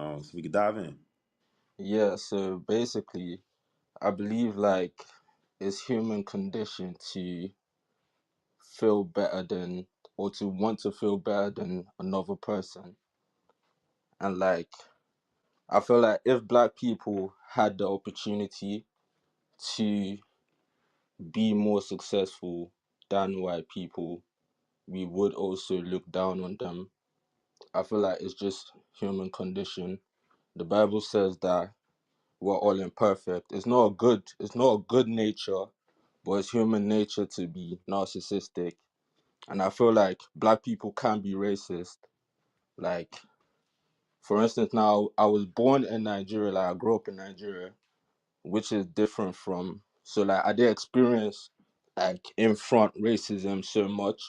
dive in. yeah. So basically, I believe like it's human condition to feel better than, or to want to feel better than another person. And like I feel like if black people had the opportunity to be more successful than white people, we would also look down on them. I feel like it's just human condition. The Bible says that we're all imperfect. It's not a good nature, but it's human nature to be narcissistic. And I feel like black people can be racist. Like, for instance, now I was born in Nigeria, like I grew up in Nigeria, which is different from, so like I did experience like in front racism so much,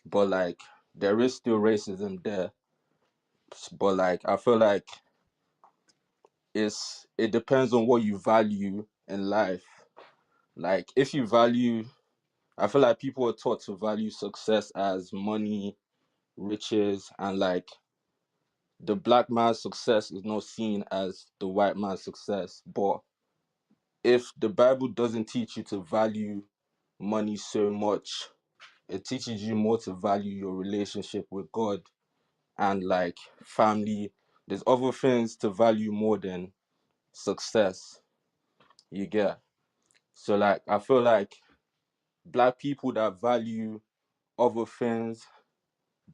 but like there is still racism there. But like I feel like it depends on what you value in life. Like if you value, I feel like people are taught to value success as money, riches, and like the black man's success is not seen as the white man's success. But if the Bible doesn't teach you to value money so much, it teaches you more to value your relationship with God and like family. There's other things to value more than success, you get. So like I feel like black people that value other things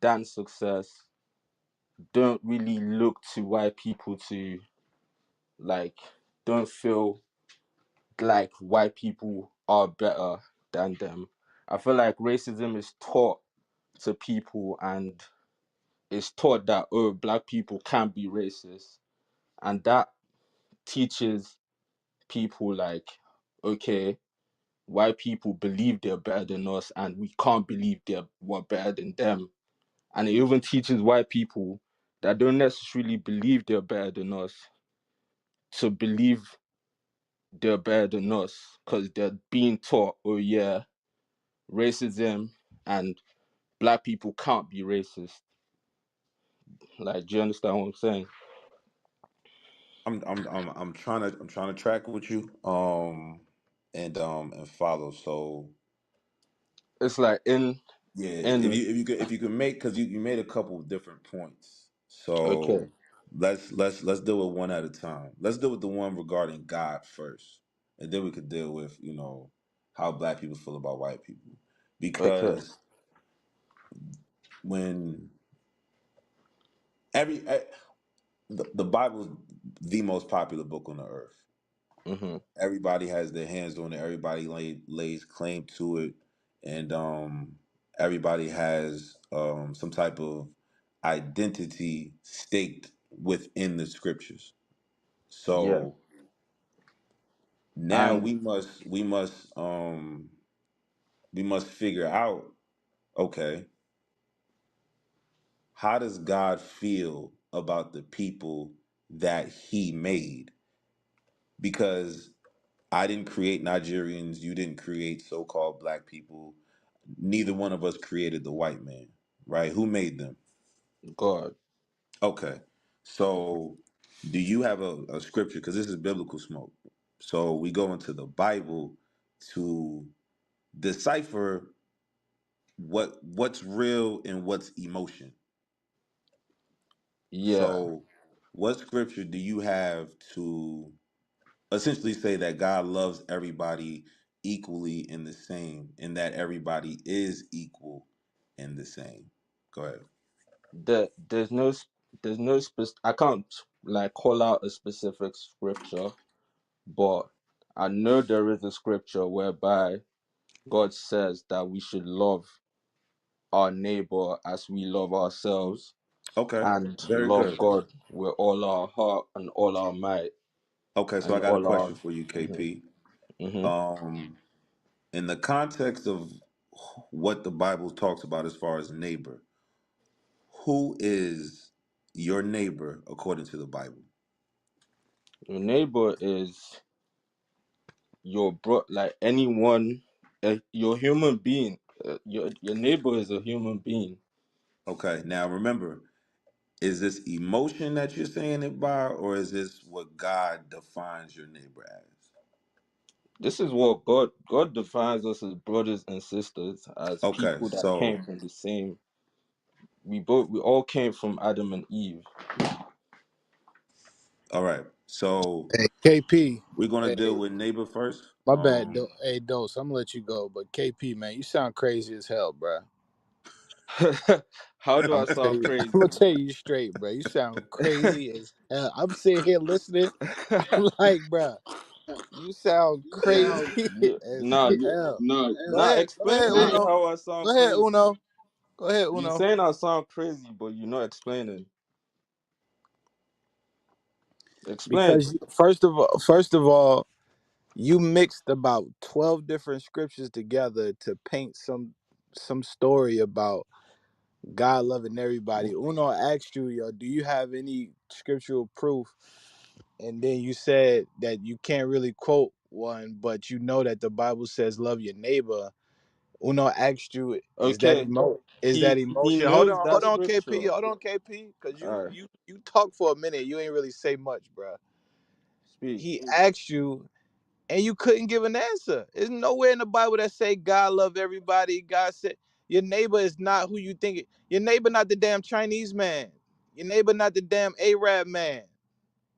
than success don't really look to white people to like, don't feel like white people are better than them. I feel like racism is taught to people, and it's taught that, oh, black people can't be racist, and that teaches people like, okay, white people believe they're better than us and we can't believe we're better than them. And it even teaches white people that don't necessarily believe they're better than us to believe they're better than us, because they're being taught, oh yeah, racism and black people can't be racist. Like, do you understand what I'm saying? I'm trying to track with you and follow. So It's like yeah, in if you can make, because you made a couple of different points. okay, So let's deal with one at a time. Let's deal with the one regarding God first, and then we could deal with how black people feel about white people, okay, because when every eh, the Bible is the most popular book on the earth. mm-hmm, Everybody has their hands on it. Everybody lays claim to it, and everybody has some type of identity staked within the scriptures. yeah, So now and we must figure out, okay, how does God feel about the people that He made? Because I didn't create Nigerians. You didn't create so-called black people. Neither one of us created the white man, right? Who made them? God, Okay. So do you have a scripture? Because this is biblical smoke. So we go into the Bible to decipher what's real and what's emotion. yeah, So what scripture do you have to essentially say that God loves everybody equally and the same, and that everybody is equal and the same? Go ahead. there's no I can't like call out a specific scripture, but I know there is a scripture whereby God says that we should love our neighbor as we love ourselves, Okay. and Very love good. God with all our heart and all our might Okay, so and I got a all our. question for you, Mhm, KP. mhm. Um, in the context of what the Bible talks about as far as neighbor, who is your neighbor according to the Bible? Your neighbor is your bro, like anyone, your human being. Your neighbor is a human being. Okay, now remember, is this emotion that you're saying it by, or is this what God defines your neighbor as? This is what God defines us as brothers and sisters, as Okay, people that so came from the same. We all came from Adam and Eve. all right, so Hey, KP. we're gonna Hey, deal with neighbor first. my bad. Hey, Dose, I'm gonna let you go. But KP, man, you sound crazy as hell, bro. How do I I'm sound gonna crazy? tell you straight, bro. You sound crazy as hell. I'm sitting here listening. I'm like, bro, you sound crazy as Nah, hell. nah. Go Explain ahead, to me Uno. how I sound Go ahead, crazy. Uno. Go ahead, You Uno. saying I sound crazy, but you're not explaining. Explain. Because first of all, you mixed about 12 different scriptures together to paint some story about God loving everybody. Uno asked you, yo, do you have any scriptural proof? And then you said that you can't really quote one, but you know that the Bible says love your neighbor. Uno asked you, Okay, is that he emotion? knows that Hold on, scripture. KP, hold on, KP, because All right, you talk for a minute, you ain't really say much, bro. speak. He asked you, and you couldn't give an answer. There's nowhere in the Bible that say God love everybody. God said your neighbor is not who you think. Your neighbor not the damn Chinese man. Your neighbor not the damn Arab man.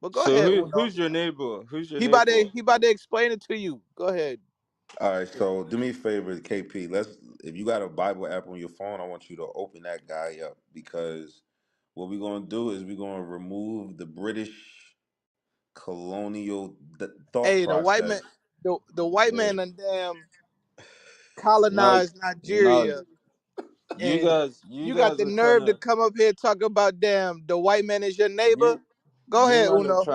But go So ahead, Uno. who's your neighbor? Who's your He about neighbor? to explain it to you. Go ahead. All right, so do me a favor, KP. Let's if you got a Bible app on your phone, I want you to open that guy up because what we're gonna do is we're gonna remove the British colonial thought Hey, the white process. man, the white Yeah. man done damn Now, colonized now, Nigeria, and you you got guys the are trying nerve to to come up here talk about damn the white man is your neighbor. you Go ahead, Uno.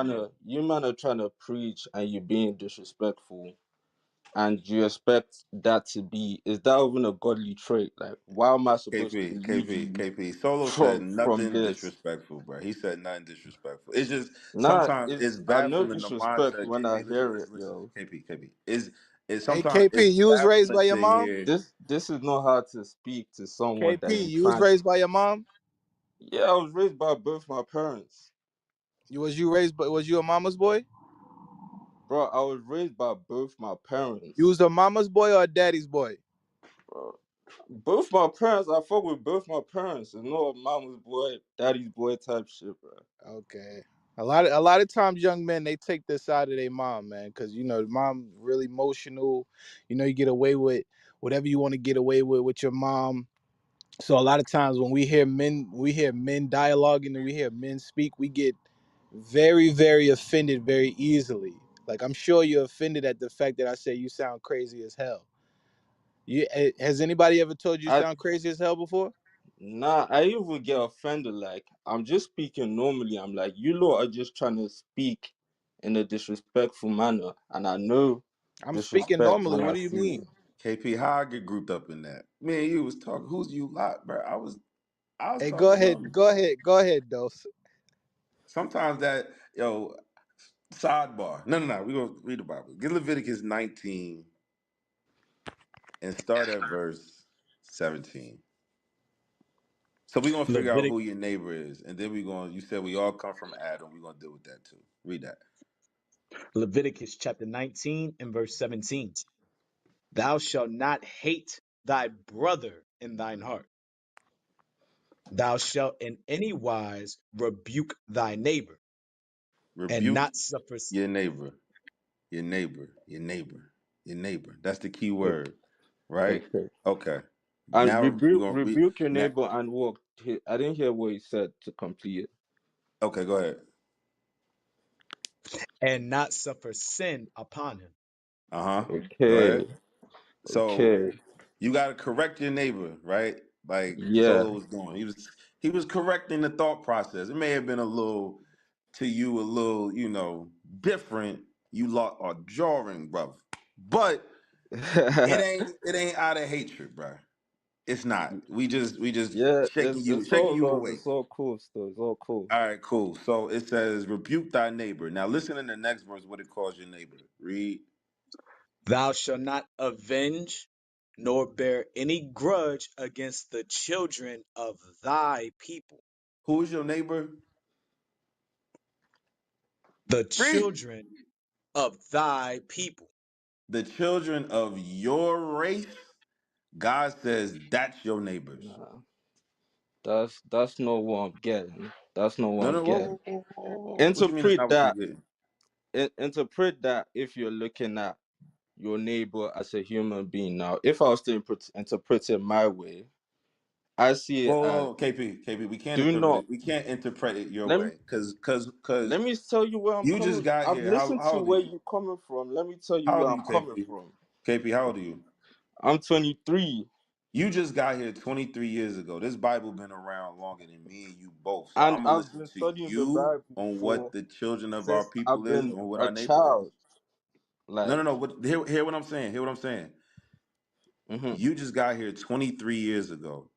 you man are trying to preach and you're being disrespectful, and you expect that to be, is that even a godly trait? Like, why am I supposed to believe you KP. Solo said from nothing this? disrespectful, bro. He said nothing disrespectful. It's just Nah, sometimes it's I know baffling the disrespect mindset. when I KP, listen, hear it, listen, listen. yo. KP. Is Hey, sometimes KP, it's you was raised baffling by your to mom. hear. This is not how to speak to someone that KP, you you was trying to. raised by your mom. Yeah, I was raised by both my parents, Was you a mama's boy? bro. I was raised by both my You parents, was a mama's boy or a daddy's boy? bro. Both my parents, I fuck with both my parents. It's not a mama's boy, daddy's boy type shit, bro. Okay. A lot of times young men they take the side of their mom, man, because you know the mom really emotional. You know, you get away with whatever you want to get away with your mom. So a lot of times when we hear men dialoguing and we hear men speak, we get very, very offended very easily. Like I'm sure you're offended at the fact that I say you sound crazy as hell. Has anybody ever told you you I sound crazy as hell before? Nah, I even get offended. Like, I'm just speaking normally. I'm like, you lot are just trying to speak in a disrespectful manner, and I know I'm speaking disrespect normally. when What I do you see it. mean? KP, how I get grouped up in that? Me and you was talking. Who's you lot, bro? I was Hey, go talking ahead. normally. Go ahead, Dose. Sometimes that sidebar. No. We gonna read the Bible. Get Leviticus 19 and start at verse 17. So we're gonna figure out Levitic, who your neighbor is, and then we're gonna. You said we all come from Adam. We're gonna deal with that too. Read that. Leviticus chapter 19 and verse 17. Thou shalt not hate thy brother in thine heart. Thou shalt in any wise rebuke thy neighbor, and Rebuke not suffer. your neighbor. Your neighbor. Your neighbor. Your neighbor. That's the key O- word, right? Okay. Okay. And Now we're gonna read. rebuke your Now, neighbor and walk. I didn't hear what he said to complete it. okay, go ahead. And not suffer sin upon him. Uh huh. Go ahead. Okay. So Okay. you got to correct your neighbor, right? Like Yeah. Solo was doing. He was correcting the thought process. It may have been a little to you, a little different. You lot are jarring, brother. But it ain't out of hatred, bro. It's not. We just Yeah. shaking you It's all shaking you love. away. It's all cool still. It's all cool. All right, cool. So it says, rebuke thy neighbor. Now listen in the next verse what it calls your neighbor. Read. Thou shalt not avenge nor bear any grudge against the children of thy people. Who is your neighbor? The Read. children of thy people. The children of your race, God says that's your neighbors. Nah, that's not what I'm getting. That's not what No, I'm no, getting. what you mean it's Interpret not what you that. get? Interpret that if you're looking at your neighbor as a human being. Now, if I was to interpret it my way, I see it as KP, we can't do interpret not. it. We can't interpret it your Let me way, cause let me tell you where I'm you just coming. got I've here. listened How to old are where you? you're coming from. Let me tell you How where old are I'm you, coming KP? from. KP, how old are you? I'm 23, You just got here 23 years ago. This Bible been around longer than me and you both. So and I'm gonna I've listen been to studying the you Bible on what for the children of our since I've people is been and what a our neighbor is. child. Like, No. Hear what I'm saying. Hear what I'm saying. hmm You just got here 23 years ago.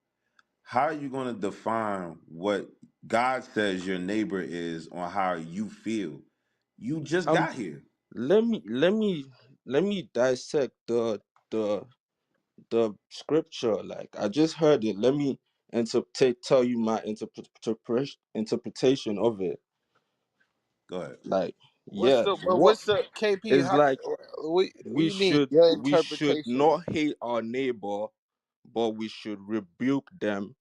How are you going to define what God says your neighbor is on how you feel? You just um, got here. let me let me let me dissect the the scripture. Like, I just heard it. Let me tell you my interpretation of it. Go ahead. Like, What's yeah, the but what what's the KP? is How like what you mean? Your we should interpretation. not hate our neighbor, but we should rebuke them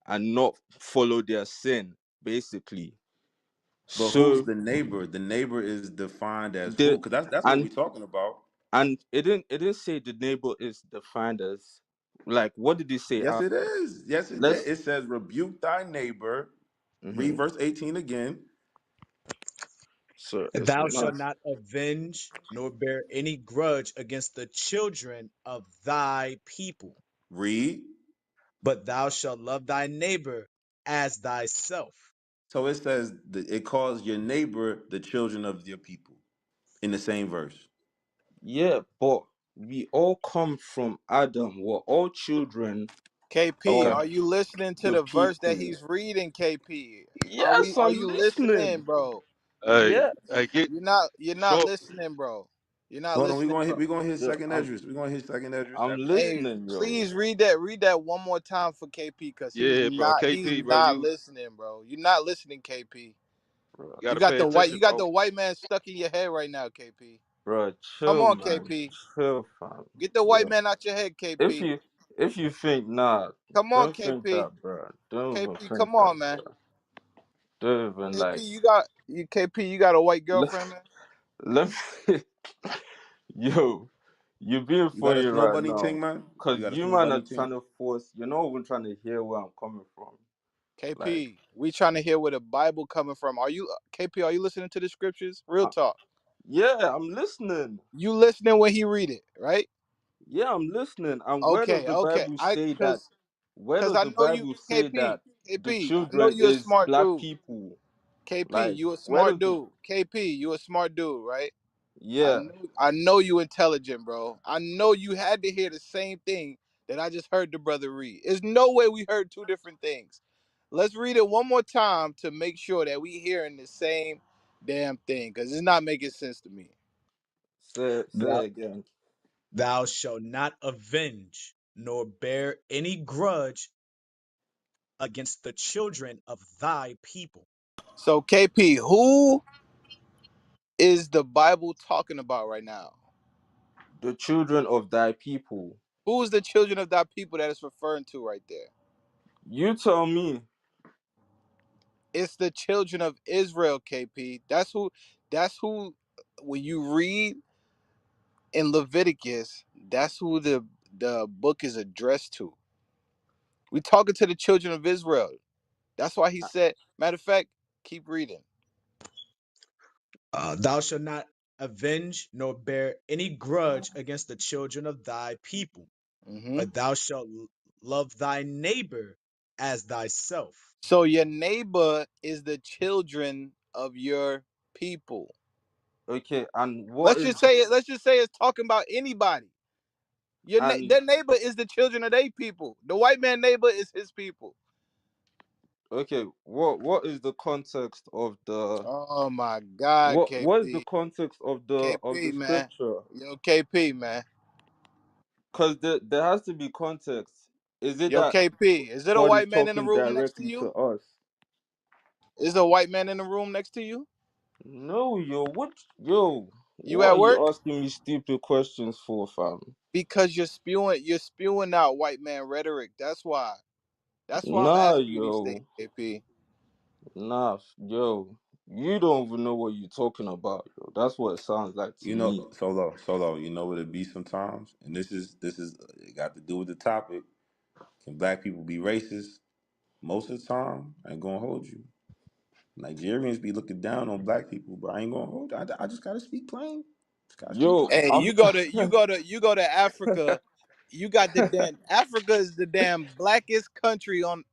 and not follow their sin, basically. But who's So the neighbor? The neighbor is defined as who? the Because that's what and we're talking about. it didn't say the neighbor is defined as, like, what did he say? Yes, it is. Yes, it did. Let's It says, rebuke thy neighbor. Read mhm. verse 18 again. So it's Thou not. shalt not avenge nor bear any grudge against the children of thy people, Read. but thou shalt love thy neighbor as thyself. So it says, it calls your neighbor the children of your people in the same verse. Yeah, but we all come from Adam. We're all children KP, of are you listening to the the verse that people. he's reading, KP? Yes, Are I'm you listening, listening. bro? Hey, Yeah. hey, get You're not show. listening, bro. You're not Hold on, listening, bro. we're gonna hit Yeah, second address. We're gonna hit second address I'm after this. Hey, listening, yo. please read that one more time for KP because Yeah, bro. he's KP, bro. not You listening, bro. You're not listening, KP. Bro, gotta pay You attention, got bro. the white man stuck in your head right now, KP. bro, Come chill, on, man. KP. Chill, fam. Get the white Yeah. man out your head, If KP. you if you think, nah, Come on, don't think KP. that, bro. Don't even KP, think come that, on, man. bro. Don't even KP, like you got a white let, girlfriend, man? let me yo, you being You got a funny snow right bunny now. ting, man? Cause You got a you snow man are bunny trying ting? to force, you're not even trying to hear where I'm coming from. Like, KP, we trying to hear where the Bible coming from. Are you KP? Are you listening to the scriptures? Real I, talk. yeah, I'm listening. You listening when he read it, right? Yeah, I'm listening. And where does Okay, the okay. Bible I say that? cause Where cause does I the know you, Bible say KP. that the KP, I know children you a is smart black dude. people? KP, Like, you a where smart does the dude. KP, you a smart dude, right? yeah? I know you intelligent, bro. I know you had to hear the same thing that I just heard the brother read. There's no way we heard two different things. Let's read it one more time to make sure that we hearing the same damn thing, because it's not making sense to me. Say Thou, again. thou shalt not avenge nor bear any grudge against the children of thy people. So KP, who is the Bible talking about right now? The children of thy people. Who is the children of that people that it's referring to right there? You tell me. It's the children of Israel, KP. That's who when you read in Leviticus, that's who the book is addressed to. We talking to the children of Israel. That's why he said, matter of fact, keep reading. Thou shalt not avenge nor bear any grudge against the children of thy people, Hmm. but thou shalt love thy neighbor as thyself. So your neighbor is the children of your people. Okay, and what is Let's just say it's talking about anybody. and Their neighbor is the children of their people. The white man neighbor is his people. okay, what is the context of the Oh my God, what is the KP. context of the KP, man. scripture? Yo, KP, man. Because there has to be context. Is it Yo, that KP. Is it a God is white man in the talking room next to directly you? to us? Is there a white man in the room next to you? No, yo, what, yo? You What at are work? you asking me stupid questions for, fam? Because you're spewing out white man rhetoric. That's why. That's why I'm Nah, asking you these things, yo. KP. Nah, yo. You don't even know what you're talking about, yo. That's what it sounds like to You me. know, solo. You know what it be sometimes, and this is it got to do with the topic. Can black people be racist? Most of the time, I ain't gonna hold you. Nigerians be looking down on black people, but I ain't gonna hold you. I just gotta speak plain. Just gotta speak Yo, Hey, plain. I'm you go to Africa. You got the damn Africa is the damn blackest country on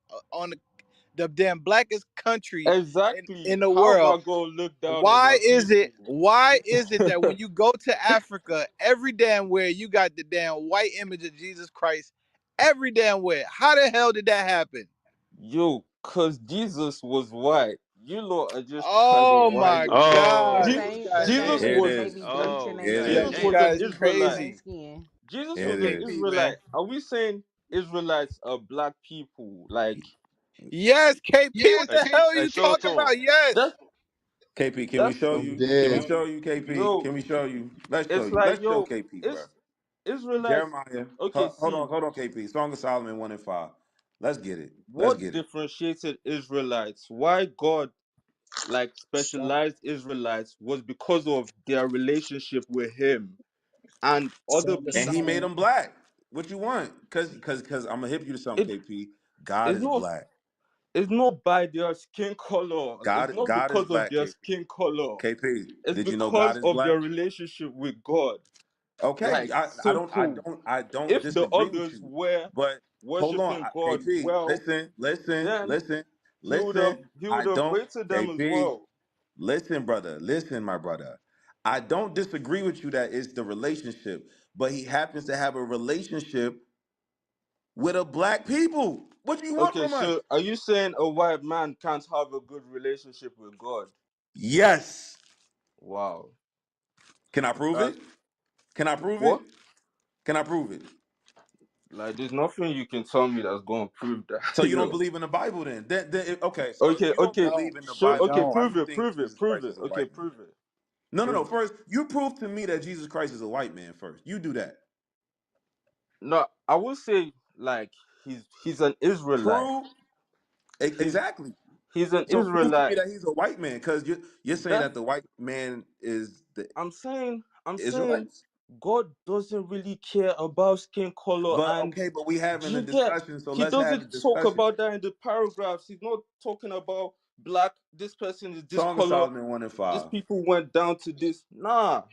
the damn blackest country in exactly. the How world. about go look down on Why my is it? people? Why is it that when you go to Africa, every damn where you got the damn white image of Jesus Christ, every damn where? How the hell did that happen? Yo, cause Jesus was white. You lot are just trying to Oh white my him. The God, same this the guy same Jesus here, Here it reason was they is. be bleaching oh their Here it yo, Jesus this is. skin was an guy's to keep the Israelite. same crazy. skin. Jesus Here Yo, it was an is. KP, man. Israelite. Are we saying Israelites are black people? Like Yes, KP, what the hell are Hey, you show it to talking him. about? Yes. that's KP, can we that's show I'm you? Can we dead. show you, KP? yo. Can we show you? Let's show It's you. like Let's show yo, KP, bro. it's Israelites. Jeremiah, Okay, see hold on, KP. Song of Solomon 1 and 5. Let's get it. Let's what get it. differentiated Israelites. Why God like Song, specialized Israelites was because of their relationship with Him and other Song of And he people. made Solomon. them black. What you want? Cause I'm gonna hip you to It something, KP. God it's is not. black. It's not by their skin color. It's not God is because of black, their KP. skin color. KP, It's did you know God because is of black? their relationship with God. Okay, Like simple. I don't If the disagree with others you. were But hold on, worshiping God KP, well, then listen. he I would have don't rated them as KP, well. listen, brother, listen, my brother. I don't disagree with you that it's the relationship, but he happens to have a relationship with a black people. What do you want Okay, from us? so are you saying a white man can't have a good relationship with God? Yes. Wow. Can I prove That's it? Can I prove it? what? Can I prove it? Like there's nothing you can tell me that's gonna prove that. So you don't Yo. believe in the Bible then? Okay, so if Okay, you don't okay. believe in the Sure, Bible, okay, then Don't. why do prove you it, think prove it, Jesus prove Christ it. is a Okay, white man? prove it. No. Prove it. First, you prove to me that Jesus Christ is a white man first. You do that. No, I will say like he's an Israelite. Prove He's exactly. he's an So prove to me Israelite. that he's a white man, because you're saying That's that the white man is the I'm saying Israelites. God doesn't really care about skin color But and okay, but we having do a you get discussion, so he let's have the doesn't talk discussion. about that in the paragraphs. He's not talking about black, this person is this Song of color, Solomon 1 and these 5. people went down to this. Nah.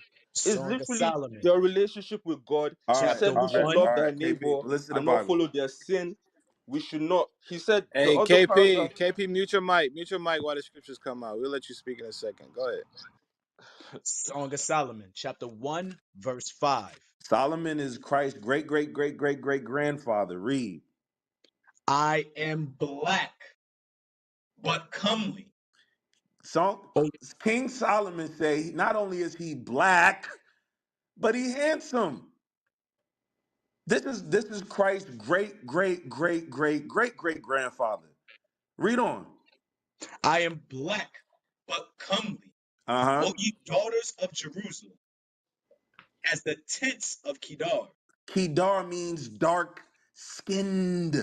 It's Song of literally Solomon, their relationship with God. He chapter said we should one. love thy KP, neighbor listen to the and not Bible. follow their sin. We should not. He said the Hey, other paragraph. KP, mute your mic. Mute your mic while the scriptures come out. We'll let you speak in a second. Go ahead. Song of Solomon, chapter 1, verse 5. Solomon is Christ's great grandfather. Read. I am black, but comely. So Oh, King Solomon say not only is he black, but he handsome. This is Christ's great grandfather. Read on. I am black, but comely. Uh-huh. O ye daughters of Jerusalem, as the tents of Kedar. Kedar means dark skinned.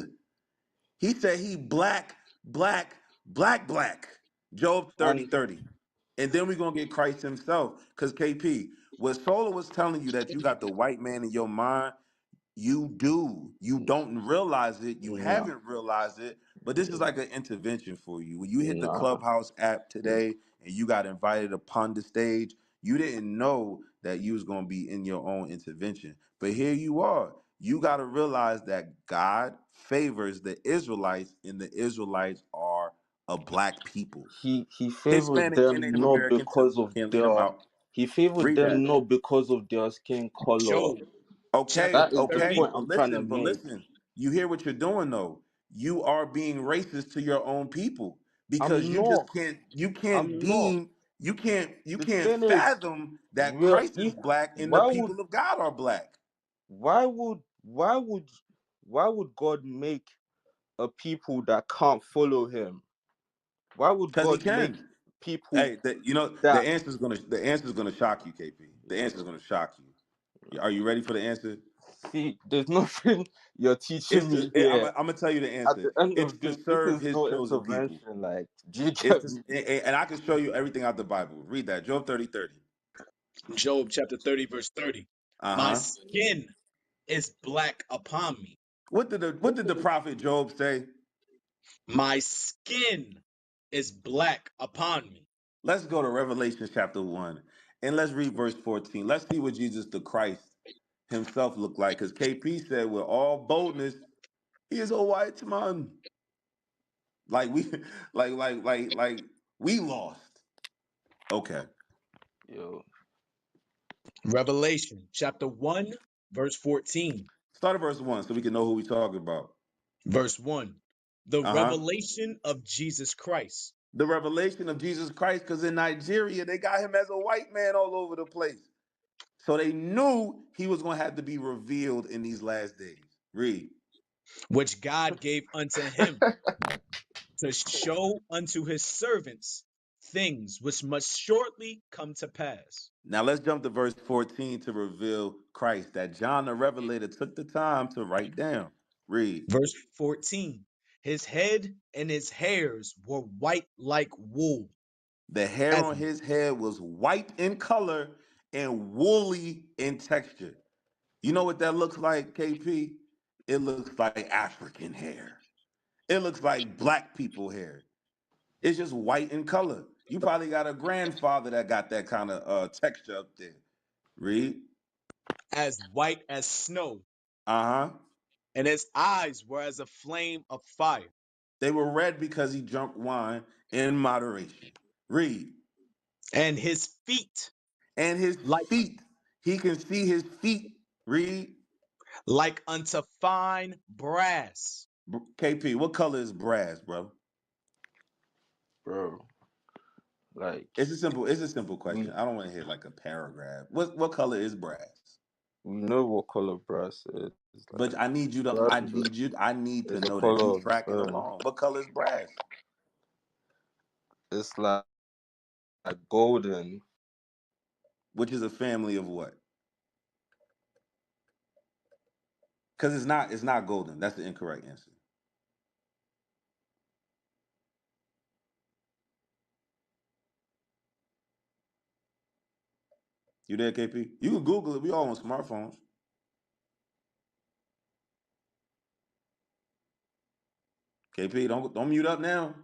He said he black. Job And 30:30. And then we're gonna get Christ himself. Because KP, what Sola was telling you that you got the white man in your mind, you do. You don't realize it. You nah, haven't realized it. But this is like an intervention for you. When you hit the nah. Clubhouse app today and you got invited upon the stage, you didn't know that you was going to be in your own intervention. But here you are. You got to realize that God favors the Israelites, and the Israelites are a black people. He favored Hispanic and them Native not American too. because of Can't leave them their out. he favored Read that. them not because of their skin color. Job, chapter That Okay, is the 30. point but I'm trying to but make. listen. You hear what you're doing though. You are being racist to your own people because I'm you not. just can't. You can't I'm not. deem. You The can't thing is, fathom that we're Christ is if black and the why would people of God are black. why would why would why would God make a people that can't follow him? Why would Because he God make can. people Hey, you know that the answer's gonna shock you, KP. The answer's gonna shock you. Are you ready for the answer? see, there's nothing you're teaching It's me here. I'm gonna tell you the At answer. the end It's of to this, this serve is His no chosen people. intervention. Like, do you It's get to, me? and I can show you everything out the Bible. Read that, Job 30:30. Job chapter 30, verse 30. Uh My huh. skin is black upon me. What did the prophet Job say? My skin is black upon me. Let's go to Revelation chapter 1 and let's read verse 14. Let's see what Jesus the Christ himself looked like. Because KP said, with all boldness, he is a white man. Like we like we lost. Okay. Yo, Revelation chapter 1, verse 14. Start at verse 1 so we can know who we talking about. Verse 1. The Uh-huh. revelation of Jesus Christ, The revelation of Jesus Christ, because in Nigeria, they got him as a white man all over the place. So they knew he was going to have to be revealed in these last days. Read. which God gave unto him to show unto his servants things which must shortly come to pass. Now let's jump to verse 14 to reveal Christ that John the Revelator took the time to write down. Read. Verse 14. His head and his hairs were white like wool, The hair as on his head was white in color and woolly in texture. You know what that looks like, KP? It looks like African hair. It looks like black people hair. It's just white in color. You probably got a grandfather that got that kind of texture up there. Read. as white as snow, Uh-huh. and his eyes were as a flame of fire, They were red because he drank wine in moderation. Read. and his feet And his like feet. He can see his feet. Read. unto fine brass. KP, what color is brass, bro? bro, like It's a simple question. we I don't want to hear like a paragraph. What color is brass? we know what color brass is. But Like, I brass need to is the know that you color of the tracking furnace. along. What color is brass? It's like golden. Which is a family of what? Because it's not golden. That's the incorrect answer. You there, KP? You can Google it. We all on smartphones. KP, don't mute up now.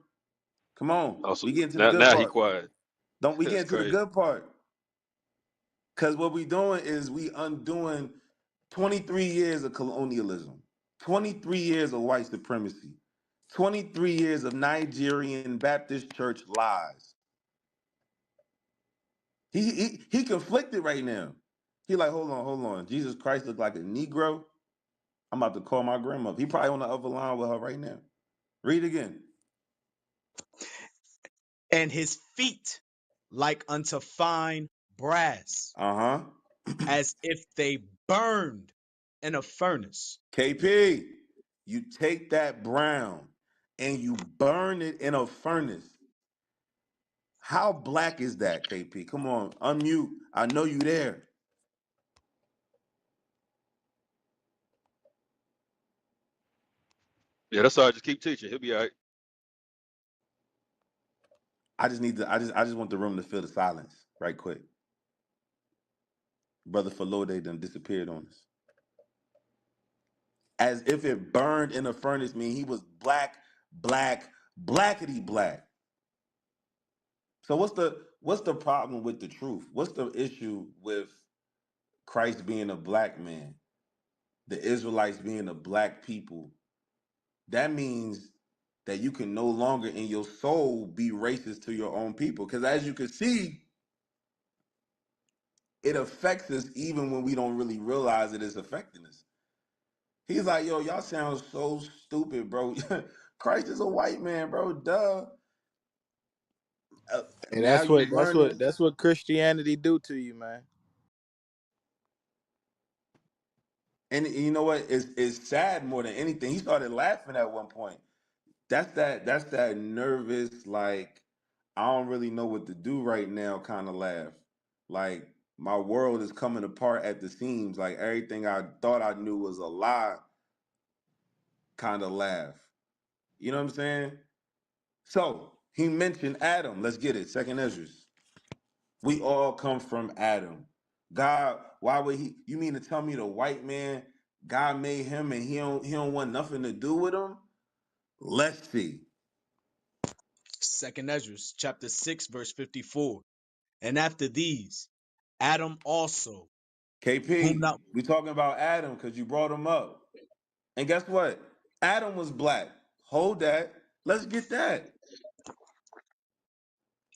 Come on. We get into the Now, good now he part. quiet. Don't we get That's into the crazy. good part? Because what we doing is we undoing 23 years of colonialism, 23 years of white supremacy, 23 years of Nigerian Baptist church lies. He conflicted right now. He like, hold on. Jesus Christ looked like a Negro. I'm about to call my grandmother. He probably on the other line with her right now. Read again. And his feet like unto fine brass, Uh-huh. as if they burned in a furnace. KP, you take that brown and you burn it in a furnace. How black is that, KP? Come on, unmute. I know you there. Yeah, that's all right. Just keep teaching. He'll be all right. I just need to. I just want the room to feel the silence, right quick. Brother Falode done disappeared on us, as if it burned in a furnace. Mean he was black, blackety black. So what's the problem with the truth? What's the issue with Christ being a black man, the Israelites being a black people? That means that you can no longer in your soul be racist to your own people. Because as you can see, it affects us even when we don't really realize it is affecting us. He's like, yo, y'all sound so stupid, bro. Christ is a white man, bro. Duh. And Now that's you what that's learning. what that's what Christianity do to you, man. And you know what? It's sad more than anything. He started laughing at one point. That's that nervous, like, I don't really know what to do right now kind of laugh. Like my world is coming apart at the seams. Like everything I thought I knew was a lie kind of laugh. You know what I'm saying? So he mentioned Adam. Let's get it. Second Ezra. We all come from Adam. God, why would he? You mean to tell me the white man, God made him and he don't want nothing to do with him? Let's see. Second Ezra, chapter 6, verse 54. And after these, Adam also, whom KP, thou we talking about Adam because you brought him up. And guess what? Adam was black. Hold that. Let's get that.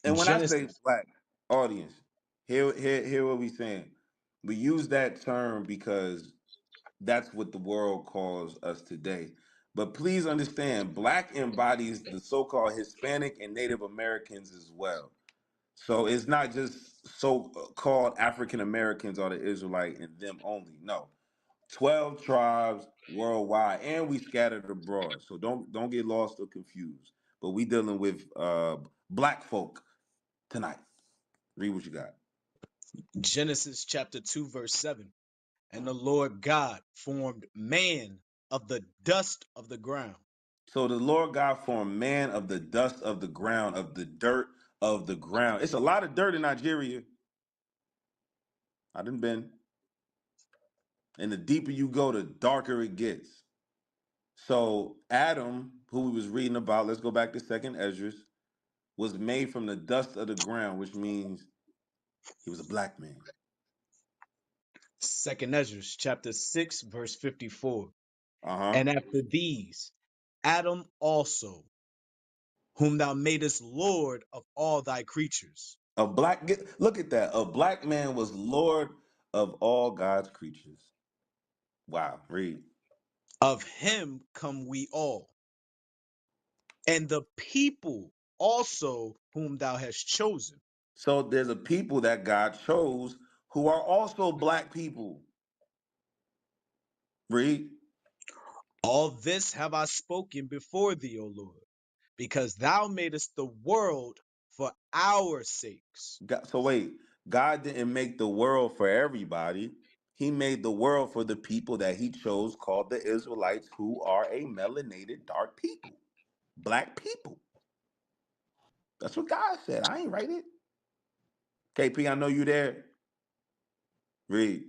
And when I say Genesis, black audience, hear what we saying. We use that term because that's what the world calls us today. But please understand, black embodies the so-called Hispanic and Native Americans as well. So it's not just so-called African Americans or the Israelite and them only. No, 12 tribes worldwide, and we scattered abroad. So don't get lost or confused. But we dealing with black folk tonight. Read what you got. Genesis chapter 2, verse 7. And the Lord God formed man of the dust of the ground. So the Lord God formed man of the dust of the ground, of the dirt of the ground. It's a lot of dirt in Nigeria. I done been. And the deeper you go, the darker it gets. So Adam, who we was reading about, let's go back to Second Esdras, was made from the dust of the ground, which means he was a black man. Second Ezra chapter 6, verse 54. Uh-huh. And after these, Adam also, whom thou madest Lord of all thy creatures. Look at that. A black man was Lord of all God's creatures. Wow, read. Of him come we all. And the people also whom thou hast chosen. So there's a people that God chose who are also black people. Read. All this have I spoken before thee, O Lord, because thou madest the world for our sakes. So wait, God didn't make the world for everybody. He made the world for the people that he chose, called the Israelites, who are a melanated dark people, black people. That's what God said. I ain't write it. KP, I know you there. Read.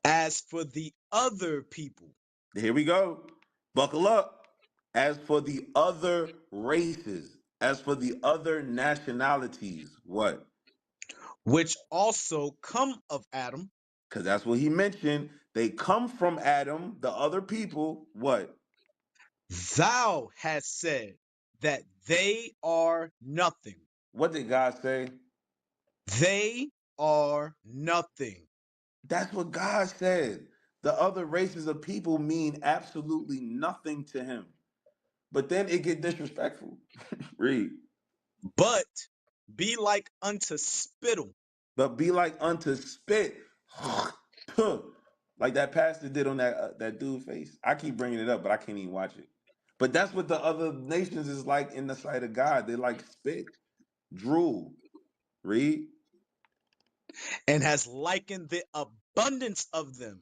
As for the other people, Here we go. Buckle up. As for the other races, as for the other nationalities, what? which also come of Adam, Because that's what he mentioned. They come from Adam, the other people, what? thou hast said that they are nothing. What did God say? They are nothing. That's what God said. The other races of people mean absolutely nothing to him. But then it get disrespectful. Read. But be like unto spittle, But be like unto spit. Like that pastor did on that dude face. I keep bringing it up, but I can't even watch it. But that's what the other nations is like in the sight of God. They like spit, drool. Read. and has likened the abundance of them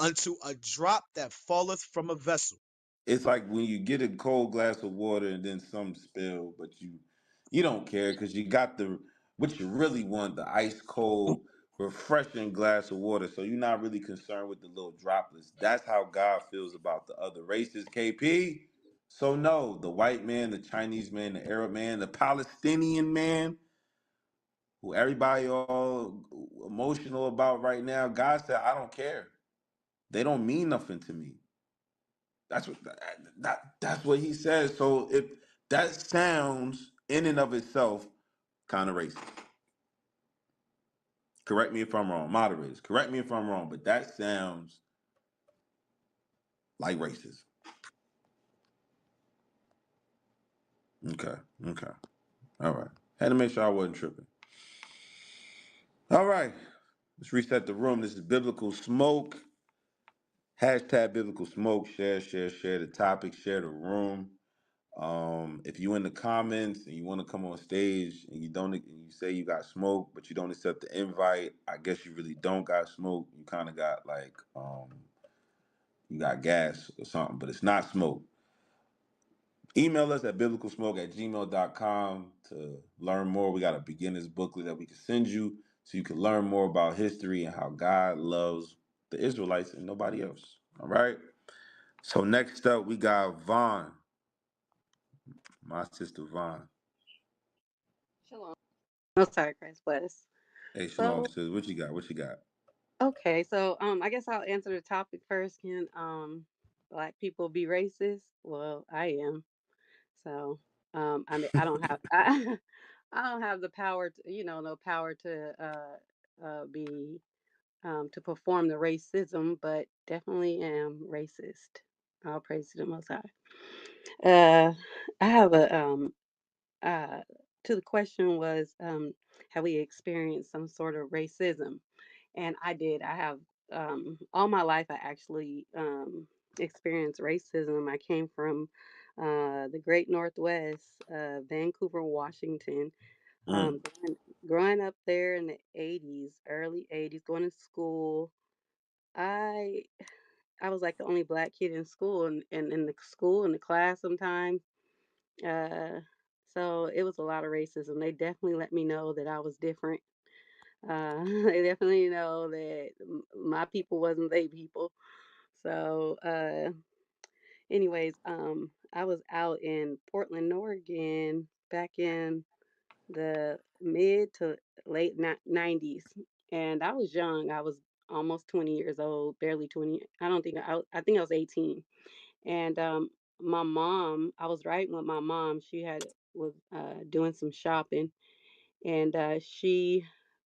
unto a drop that falleth from a vessel. It's like when you get a cold glass of water and then some spill, but you don't care because you got the what you really want, the ice cold, refreshing glass of water. So you're not really concerned with the little droplets. That's how God feels about the other races, KP. So no, the white man, the Chinese man, the Arab man, the Palestinian man, who everybody all emotional about right now, God said, I don't care. They don't mean nothing to me. That's what he says. So if that sounds in and of itself kind of racist. Correct me if I'm wrong, moderators. Correct me if I'm wrong, but that sounds like racism. Okay, okay, all right. Had to make sure I wasn't tripping. All right, let's reset the room. This is Biblical Smoke. Hashtag Biblical Smoke. Share the topic. Share the room. If you in the comments and you want to come on stage and you say you got smoke, but you don't accept the invite, I guess you really don't got smoke. You kind of got like you got gas or something, but it's not smoke. Email us at biblicalsmoke@gmail.com to learn more. We got a beginner's booklet that we can send you so you can learn more about history and how God loves the Israelites and nobody else. All right. So next up, we got Vaughn, my sister Vaughn. Shalom. Oh, sorry, Christ bless. Hey, So, Shalom, sis. What you got? What you got? okay, so I guess I'll answer the topic first. Can black people be racist? Well, I am. So, I mean, I don't have I don't have the power to, no power to be to perform the racism, but definitely am racist. All praise to the Most High. I have a uh, to the question was, have we experienced some sort of racism? And I did. I have all my life. I actually experienced racism. I came from the Great Northwest, Vancouver, Washington. Mm. Growing up there in the '80s, early '80s, going to school, I I was like the only black kid in school, and in the school in the class sometimes. Uh, so it was a lot of racism. They definitely let me know that I was different. They definitely know that my people wasn't they people. So, anyways, I was out in Portland, Oregon, back in the mid to late 90s, and I was young. I was almost 20 years old, barely 20. I don't think I think I was 18, and my mom, I was riding with my mom. She had was doing some shopping, and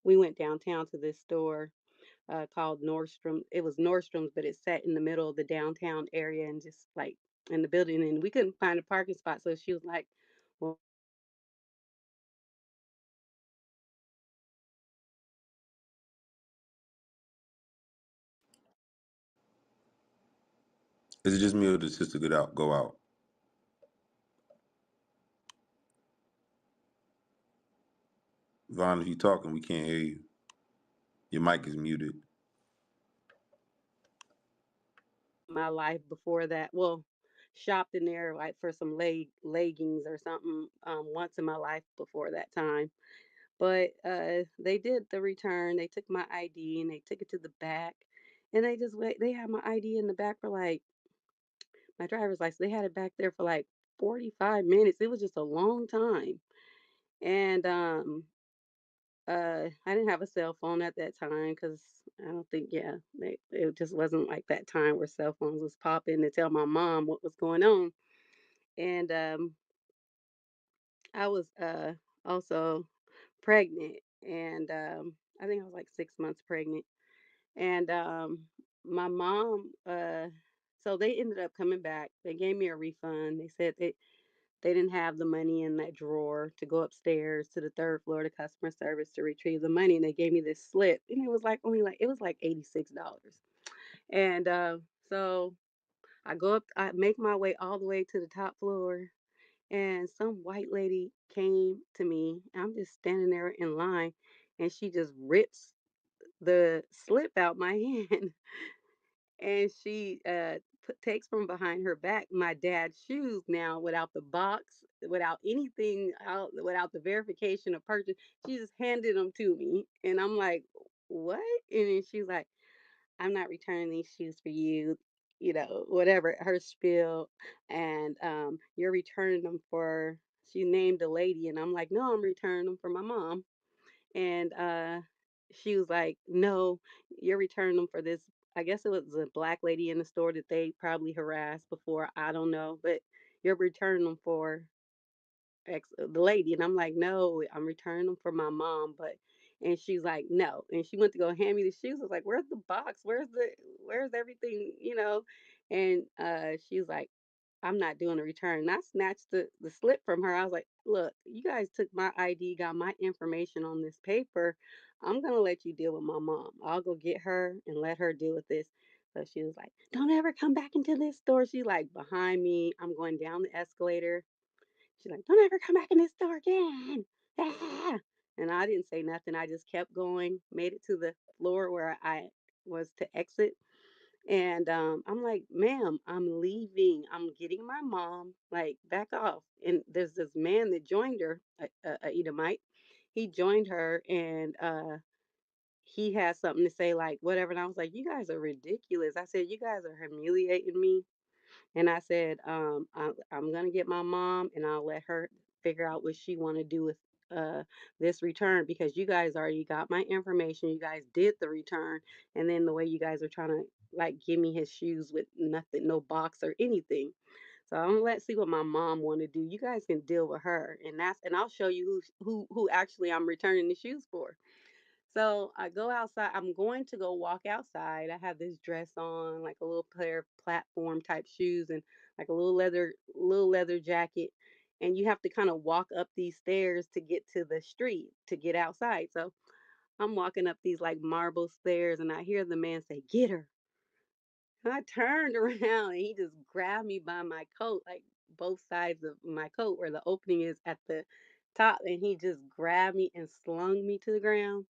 we went downtown to this store called Nordstrom. It was Nordstrom's, but it sat in the middle of the downtown area and just like in the building, and we couldn't find a parking spot. So she was like, "Well, Is it just me or did the sister go out? Vaughn, if you talking, we can't hear you. Your mic is muted. my life before that." Well, shopped in there like for some leggings or something once in my life before that time. But they did the return. They took my ID and they took it to the back, and they just wait. They had my ID in the back for like my driver's license. They had it back there for like 45 minutes. It was just a long time. And I didn't have a cell phone at that time because I don't think, yeah, it just wasn't like that time where cell phones was popping to tell my mom what was going on. And I was also pregnant, and I think I was like 6 months pregnant. And my mom, so they ended up coming back. They gave me a refund. They said they didn't have the money in that drawer to go upstairs to the third floor to customer service to retrieve the money. And they gave me this slip, and it was like only like it was like $86. And so I go up, I make my way all the way to the top floor, and some white lady came to me. I'm just standing there in line, and she just rips the slip out my hand, and she takes from behind her back my dad's shoes now without the box, without anything out, without the verification of purchase. She just handed them to me, and I'm like, what? And then she's like, I'm not returning these shoes for you, whatever her spiel. And you're returning them for, she named a lady, and I'm like, no, I'm returning them for my mom. And she was like, "No, you're returning them for this." I guess it was a black lady in the store that they probably harassed before. I don't know, but you're returning them for the lady. And I'm like, "No, I'm returning them for my mom." And she's like, "No," and she went to go hand me the shoes. I was like, "Where's the box? Where's everything?" And she was like, I'm not doing a return. And I snatched the slip from her. I was like, look, you guys took my ID, got my information on this paper. I'm going to let you deal with my mom. I'll go get her and let her deal with this. So she was like, don't ever come back into this store. She's like behind me. I'm going down the escalator. She's like, don't ever come back in this store again. Ah. And I didn't say nothing. I just kept going, made it to the floor where I was to exit. And I'm like, ma'am, I'm leaving. I'm getting my mom. Like, back off. And there's this man that joined her, a Edomite. He joined her, and he had something to say, like, whatever. And I was like, you guys are ridiculous. I said, you guys are humiliating me. And I said, I'm gonna get my mom, and I'll let her figure out what she want to do with uh this return, because you guys already got my information. You guys did the return, and then the way you guys are trying to like give me his shoes with nothing, no box or anything. So I'm gonna let's see what my mom want to do. You guys can deal with her, and I'll show you who actually I'm returning the shoes for. So I go outside. I'm going to go walk outside. I have this dress on, like a little pair of platform type shoes, and like a little leather jacket. And you have to kind of walk up these stairs to get to the street to get outside. So I'm walking up these like marble stairs, and I hear the man say, "Get her." And I turned around, and he just grabbed me by my coat, like both sides of my coat where the opening is at the top, and he just grabbed me and slung me to the ground.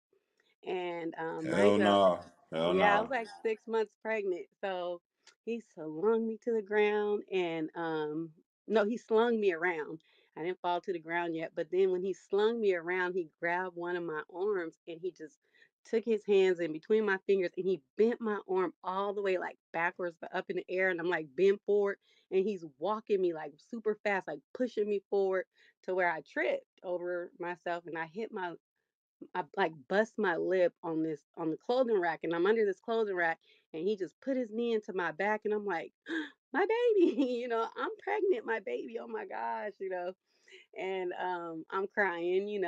And mind Hell you, no. Hell yeah, I was no. like 6 months pregnant. So he slung me to the ground, and no, he slung me around. I didn't fall to the ground yet, but then when he slung me around, he grabbed one of my arms, and he just took his hands in between my fingers, and he bent my arm all the way like backwards but up in the air, and I'm like bent forward, and he's walking me like super fast, like pushing me forward to where I tripped over myself, and I like bust my lip on the clothing rack, and I'm under this clothing rack, and he just put his knee into my back, and I'm like, my baby, I'm pregnant, my baby, oh my gosh, and I'm crying,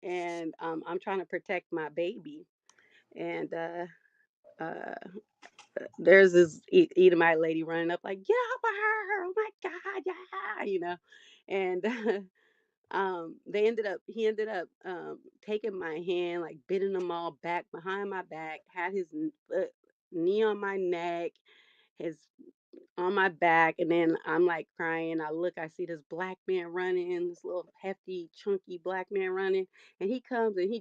and I'm trying to protect my baby, and uh there's this Edomite lady running up like, get off of her, oh my god, yeah, and he ended up taking my hand, like bending them all back behind my back, had his knee on my neck, his on my back, and then I'm like crying. I see this black man running, this little hefty chunky black man running, and he comes, and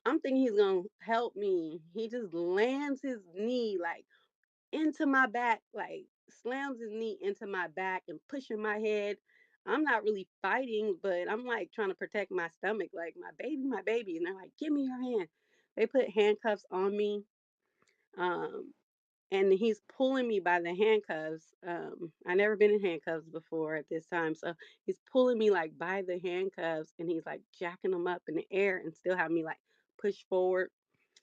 I'm thinking he's gonna help me. He just lands his knee like into my back, like slams his knee into my back and pushing my head. I'm not really fighting, but I'm like trying to protect my stomach, like my baby, my baby. And they're like, give me your hand. They put handcuffs on me. Um, and he's pulling me by the handcuffs. I never been in handcuffs before at this time. So he's pulling me like by the handcuffs, and he's like jacking them up in the air and still have me like push forward,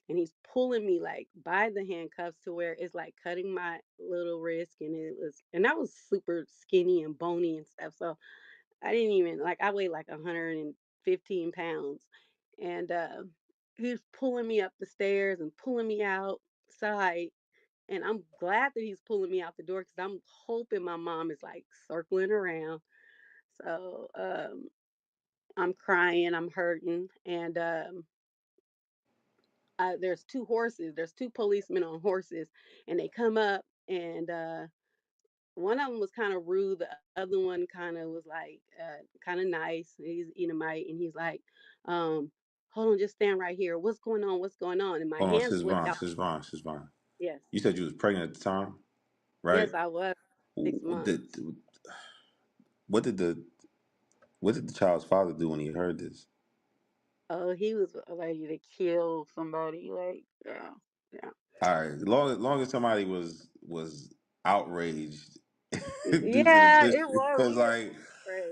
and he's pulling me like by the handcuffs to where it's like cutting my little wrist, and I was super skinny and bony and stuff, so I didn't even like, I weighed like 115 pounds, and he's pulling me up the stairs and pulling me outside, and I'm glad that he's pulling me out the door because I'm hoping my mom is like circling around. So I'm crying, I'm hurting, and there's two horses. There's two policemen on horses, and they come up, and one of them was kind of rude. The other one kind of was like kind of nice. He's Edomite, and he's like, "Hold on, just stand right here. What's going on? What's going on?" And my Hold on, hand Sis slipped Vaughn, out. Sis Vaughn, Sis Vaughn. Yes, You said you was pregnant at the time, right? yes, I was W- 6 months. Did, what did the what did the child's father do when he heard this? Oh, he was ready to kill somebody. Like, yeah, yeah, All right, long as somebody was outraged due to the yeah. It situation, was. because He was like,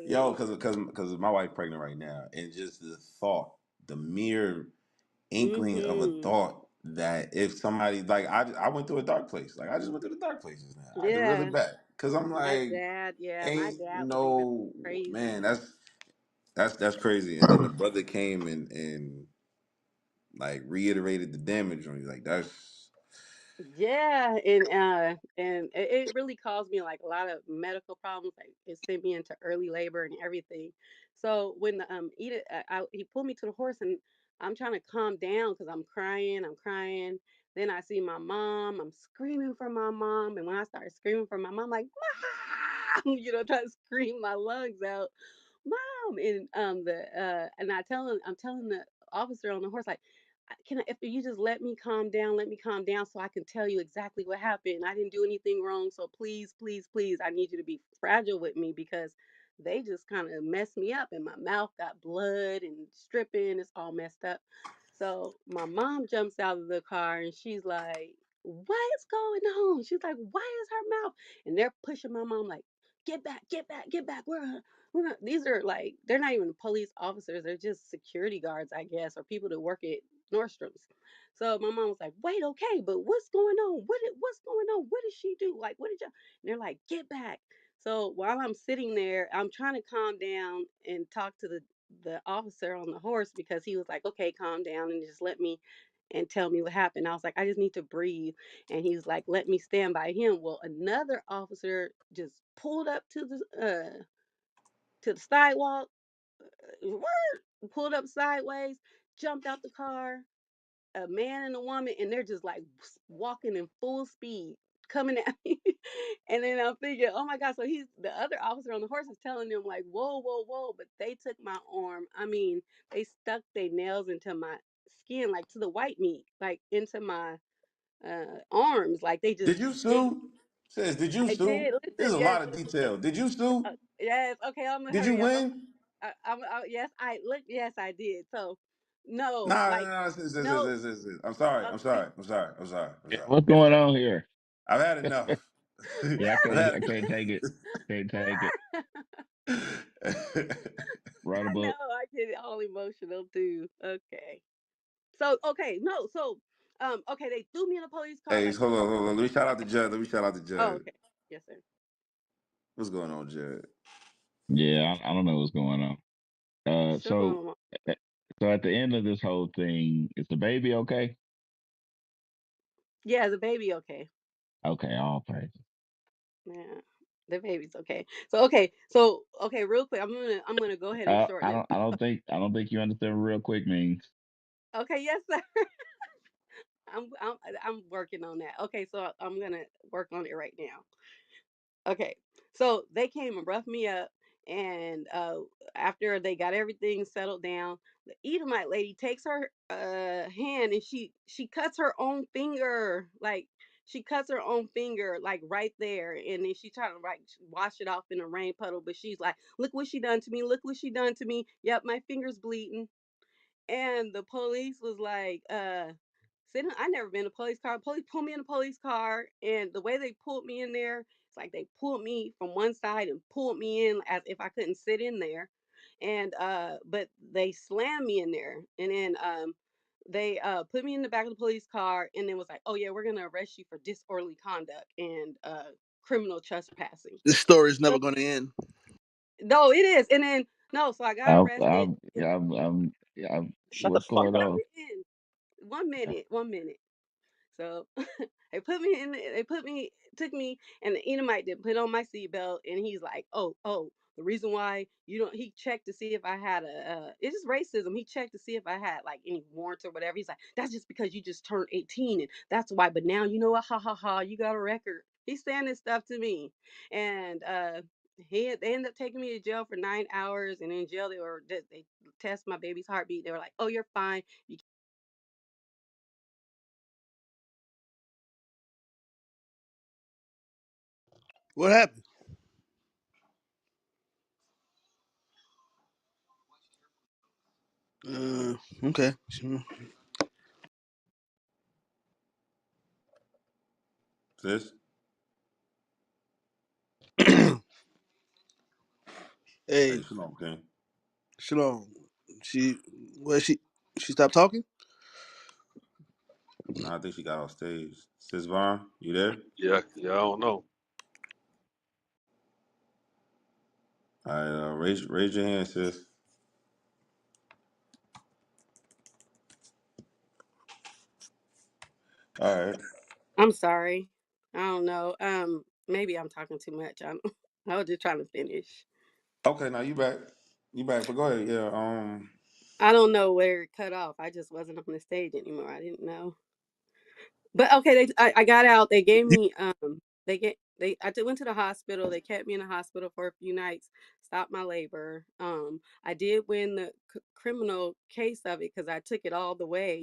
yo, crazy. because my wife pregnant right now, and just the thought, the mere inkling of a Mhm. thought that if somebody like I went through a dark place, like I just went through the dark places now. I did really Yeah. bad because I'm My like, dad. Yeah, my ain't dad was even no man, crazy. that's crazy. And then the brother came and like reiterated the damage on you, like that's Yeah, and it really caused me like a lot of medical problems. Like it sent me into early labor and everything. So when the he pulled me to the horse, and I'm trying to calm down because I'm crying, I'm crying. Then I see my mom. I'm screaming for my mom, and when I started screaming for my mom, like, trying to scream my lungs out, mom. And and I'm telling the officer on the horse, like, if you just let me calm down so I can tell you exactly what happened. I didn't do anything wrong, so please, please, please, I need you to be fragile with me because they just kind of messed me up and my mouth got blood and stripping. It's all messed up. So my mom jumps out of the car and she's like, what is going on? She's like, why is her mouth? And they're pushing my mom like, get back, get back, get back. These are like, they're not even police officers. They're just security guards, I guess, or people that work at Nordstrom's. So my mom was like, wait, okay, but what's going on? What's going on? What did she do? Like, what did y'all? And they're like, get back. So while I'm sitting there, I'm trying to calm down and talk to the officer on the horse because he was like, okay, calm down and just let me and tell me what happened. I was like, I just need to breathe. And he was like, let me stand by him. Well, another officer just pulled up to the sidewalk, pulled up sideways, jumped out the car, a man and a woman, and they're just like walking in full speed coming at me. And then I'm thinking, oh my God. So the other officer on the horse is telling them like, whoa, whoa, whoa. But they took my arm. I mean, they stuck their nails into my skin, like to the white meat, like into my arms. Like they just Did you big. sue? Says, did you I sue? did. There's Listen, a yes. lot of detail. Did you sue? Yes. Okay, I'm gonna Did you hurry up. win? Yes, I look. Yes, I did. So, no, Nah, like nah, nah, no. I'm sorry. I'm Okay. sorry. I'm sorry. I'm sorry. I'm Yeah, sorry. what's going on here? I've had enough. Yeah, I've had I can't take it. Can't take it. Write a I know book. I get all emotional too. Okay. So okay, no, so okay, they threw me in a police car Hey, like hold on, four. hold on. Let me shout out to Judd. Let me shout out to Oh, Judd. okay. Yes, sir. What's going on, Judd? Yeah, I don't know what's going on. So Shalom. uh, so at the end of this whole thing, is the baby okay? Yeah, the baby okay. Okay, all praise. Yeah. The baby's okay. So okay, real quick. I'm gonna go ahead and shorten it. I don't think you understand what real quick means. Okay, yes, sir. I'm working on that. Okay, so I'm gonna work on it right now. Okay, so they came and roughed me up, and after they got everything settled down, the Edomite lady takes her hand and she cuts her own finger, like she cuts her own finger, like right there, and then she trying to like wash it off in a rain puddle, but she's like, "Look what she done to me! Look what she done to me! Yep, my finger's bleeding." And the police was like, sitting, I never been in a police car. Police pulled me in a police car, and the way they pulled me in there, it's like they pulled me from one side and pulled me in as if I couldn't sit in there. And but they slammed me in there. And then they put me in the back of the police car and then was like, oh yeah, we're gonna arrest you for disorderly conduct and criminal trespassing. This story is So never going to end. no, it is. And then no, so I got arrested. Shut the What's fuck going Let up. on? me in. 1 minute, 1 minute. So they put me in. They put me, took me, and the Edomite didn't put on my seatbelt, and he's like, "Oh, the reason why you don't." He checked to see if I had it's just racism. He checked to see if I had like any warrants or whatever. He's like, "That's just because you just turned 18, and that's why." But now you know what? Ha ha ha! You got a record. He's saying this stuff to me, and they ended up taking me to jail for 9 hours, and in jail they test my baby's heartbeat. They were like, "Oh, you're fine. You What happened? Okay. Sis? Hey, Hey, Shalom, King. Shalom. She, where she stopped talking? No, I think she got off stage. Sis Vaughn, you there? Yeah, yeah, I don't know. All right, raise your hand, sis. All right. I'm sorry. I don't know. Maybe I'm talking too much. I was just trying to finish. Okay, now you back. You back, but go ahead. Yeah. I don't know where it cut off. I just wasn't on the stage anymore. I didn't know. But okay, I got out. They gave You, me went to the hospital. They kept me in the hospital for a few nights, stopped my labor. I did win the criminal case of it because I took it all the way,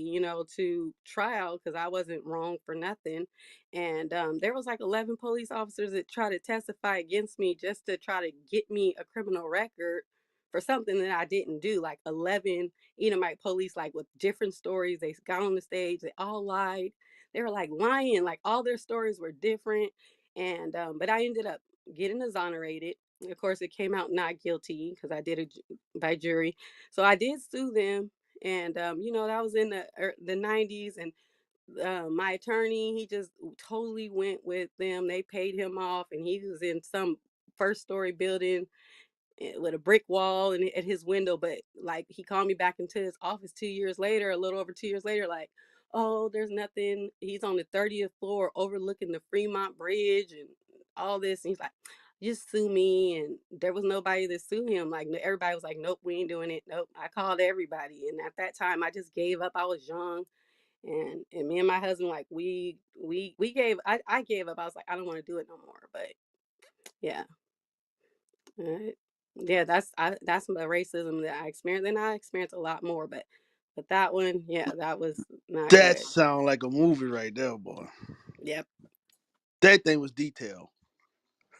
to trial because I wasn't wrong for nothing. And there was like 11 police officers that tried to testify against me just to try to get me a criminal record for something that I didn't do. Like 11 Edomite police, like with different stories. They got on the stage. They all lied. They were like lying. Like all their stories were different. And but I ended up getting exonerated. Of course, it came out not guilty because I did it by jury. So I did sue them, and that was in the 90s. And my attorney, he just totally went with them. They paid him off, and he was in some first story building with a brick wall and at his window. But like, he called me back into his office 2 years later, a little over 2 years later, like, oh, there's nothing. He's on the 30th floor overlooking the Fremont Bridge and all this. And he's like, just sue me. And there was nobody to sue him. Like, everybody was like, nope, we ain't doing it. Nope. I called everybody. And at that time, I just gave up. I was young. And me and my husband, like, we gave, I gave up. I was like, I don't want to do it no more. But yeah. Yeah, that's the racism that I experienced, and I experienced a lot more, but that one, yeah, that was not That good. sound like a movie right there, boy. Yep. That thing was detailed.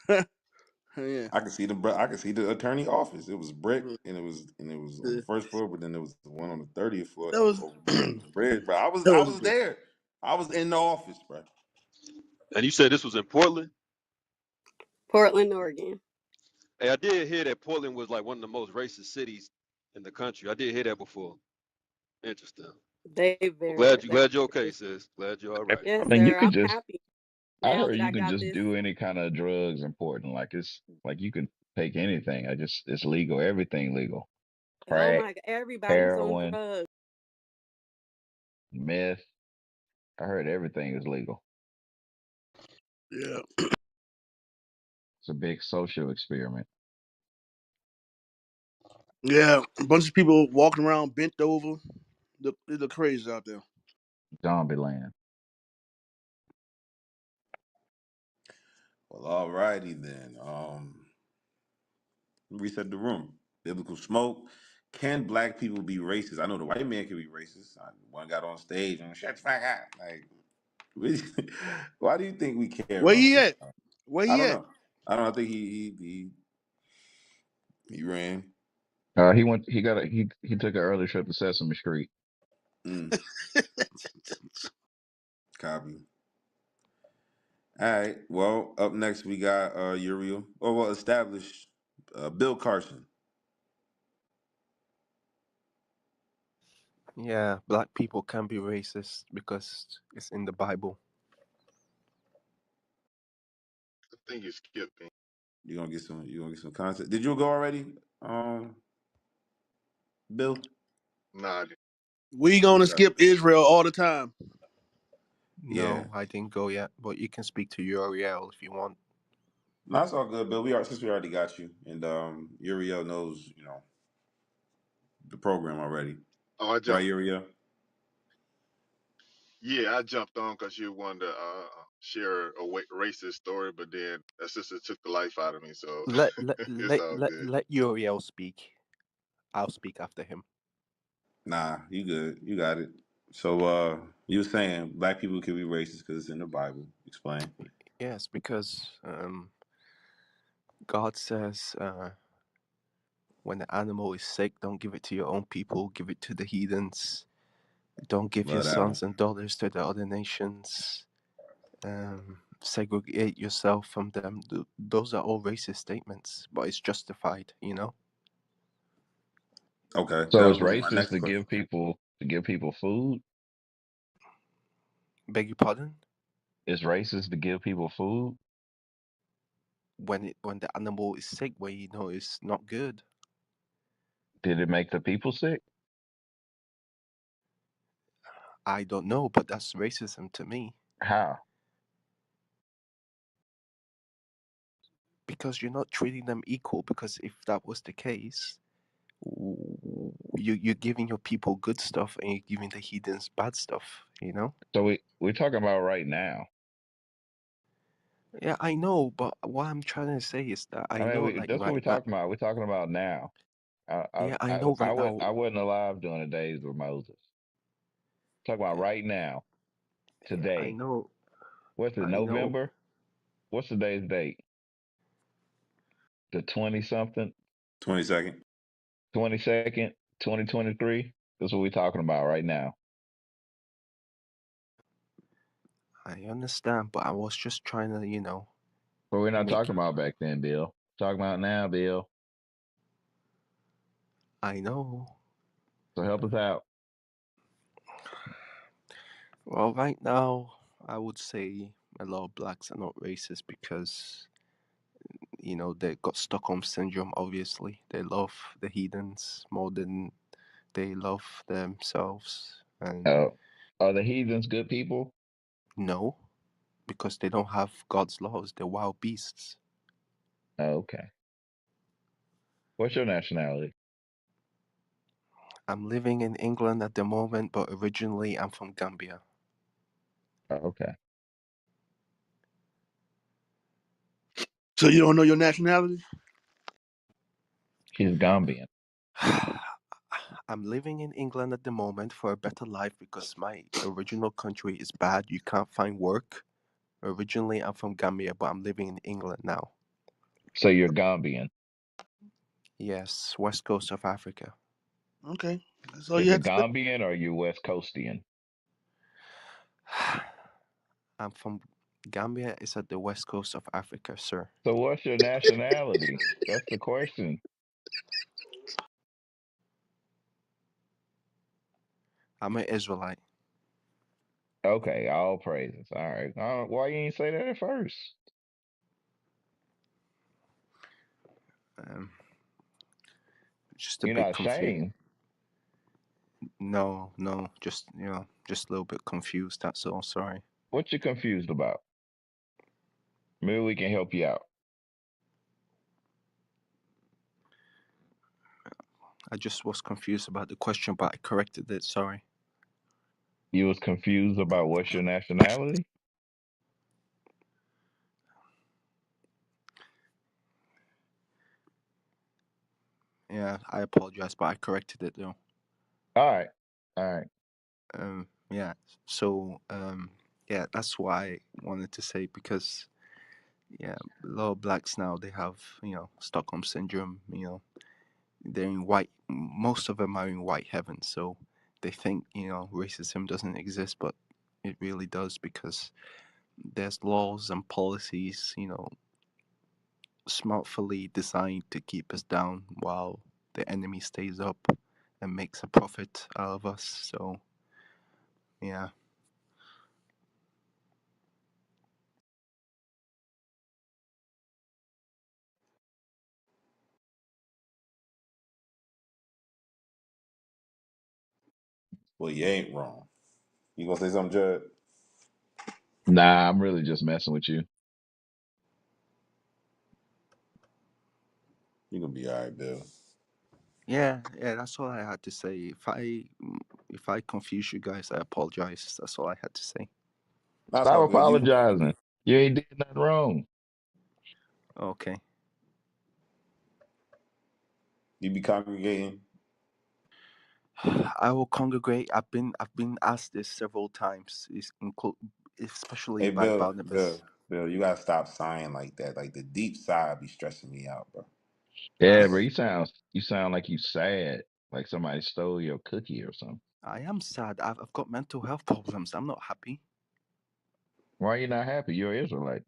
Yeah. I could see I could see the attorney office. It was brick, and it was on the first floor, but then there was the one on the 30th floor That that was was overlooking the bridge. Bro, that I was was good. there. I was in the office, bro. And you said this was in Portland? Portland, Oregon. Hey, I did hear that Portland was like one of the most racist cities in the country. I did hear that before. Interesting. They Well, very, very glad you're okay, racist. sis. Glad you're all I right. Yes, mean, you sir. could I'm just. happy I now heard that I you can got just this. do any kind of drugs in Portland. Like you can take anything. It's legal. Everything legal. Oh Crack, my God, everybody's on heroin, drugs. meth. I heard everything is legal. Yeah. It's a big social experiment. Yeah. A bunch of people walking around bent over. It look crazy out there. Zombie land. Well, all righty then. Reset the room. Biblical smoke. Can black people be racist? I know the white man can be racist. One got on stage and shut the fuck up. Like, why do you think we care Where about he this? at? Where I he don't at? know. I don't know. I think he ran. He went. He took an early trip to Sesame Street. Mm, copy. All right. Well, up next we got Uriel. Oh, well, established Bill Carson. Yeah, black people can be racist because it's in the Bible. I think you skipped me. You gonna get some content. Did you go already? Bill? Nah, We gonna Okay. skip Israel all the time. Yeah. No, I didn't go yet, but you can speak to Uriel if you want. No, that's all good, Bill. Since we already got you, and Uriel knows, the program already, oh, I right, jumped. Uriel? Yeah, I jumped on because you wanted to share a racist story, but then that sister took the life out of me, so Let let it's let all let, good. let Uriel speak. I'll speak after him. Nah, you good. You got it. So, you were saying black people can be racist because it's in the Bible. Explain. Yes, because God says when the animal is sick, don't give it to your own people, give it to the heathens. Don't give your Love that one. sons and daughters to the other nations. Segregate yourself from them. Those are all racist statements, but it's justified, you know? Okay, that So was it's gonna be my racist next question. to give people food. Beg your pardon? It's racist to give people food. When the animal is sick, where you know it's not good. Did it make the people sick? I don't know, but that's racism to me. How? Because you're not treating them equal. Because if that was the case, you're giving your people good stuff and you're giving the heathens bad stuff, you know? So we're talking about right now. Yeah, I know, but what I'm trying to say is that I I mean, know, like that's what we're right now. talking about. We're talking about now. Yeah, I know right now. I wasn't alive during the days of Moses. Talking about right now, Yeah, I today. know. What's it? I know. November? What's today's date? The 20 something, 22nd. 22nd, 2023. That's what we're talking about right now. I understand, but I was just trying to, But we're not make talking it. about back then, Bill. Talking about now, Bill. I know. So help us out. Well, right now, I would say a lot of blacks are not racist because, they got Stockholm syndrome, obviously. They love the heathens more than they love themselves. And Uh, are the heathens good people? no, because they don't have God's laws. They're wild beasts. Okay. What's your nationality? I'm living in England at the moment, but originally I'm from Gambia. Okay. So you don't know your nationality? She's Gambian. I'm living in England at the moment for a better life because my original country is bad. You can't find work. Originally, I'm from Gambia, but I'm living in England now. So you're Gambian. Yes, west coast of Africa. Okay. That's all Is you it had to say. Gambian or you West Coastian? I'm from Gambia is at the west coast of Africa, sir. So what's your nationality? That's the question. I'm an Israelite. Okay, all praises. All right. Why you ain't say that at first? Um, just a You're bit not confused. ashamed. No, just just a little bit confused. That's all. Sorry. What you confused about? Maybe we can help you out. I just was confused about the question, but I corrected it. Sorry. You was confused about what's your nationality? Yeah, I apologize, but I corrected it though. All right. All right. Yeah. So, yeah, that's why I wanted to say because yeah, a lot of blacks now they have Stockholm syndrome. They're in white. Most of them are in white heaven, so they think racism doesn't exist, but it really does because there's laws and policies smartly designed to keep us down while the enemy stays up and makes a profit out of us. So yeah. Well, you ain't wrong. You gonna say something, Judd? Nah, I'm really just messing with you. You gonna be all right, Bill. Yeah, that's all I had to say. If I confuse you guys, I apologize. That's all I had to say. That's all Stop good. apologizing. You ain't did nothing wrong. Okay. You be congregating. I will congregate. I've been asked this several times. Especially Hey, by Bill, Barnabas. You gotta stop sighing like that. Like the deep sigh be stressing me out, bro. Yeah, bro. I You sound like you sad. Like somebody stole your cookie or something. I am sad. I've got mental health problems. I'm not happy. Why you not happy? You're an Israelite.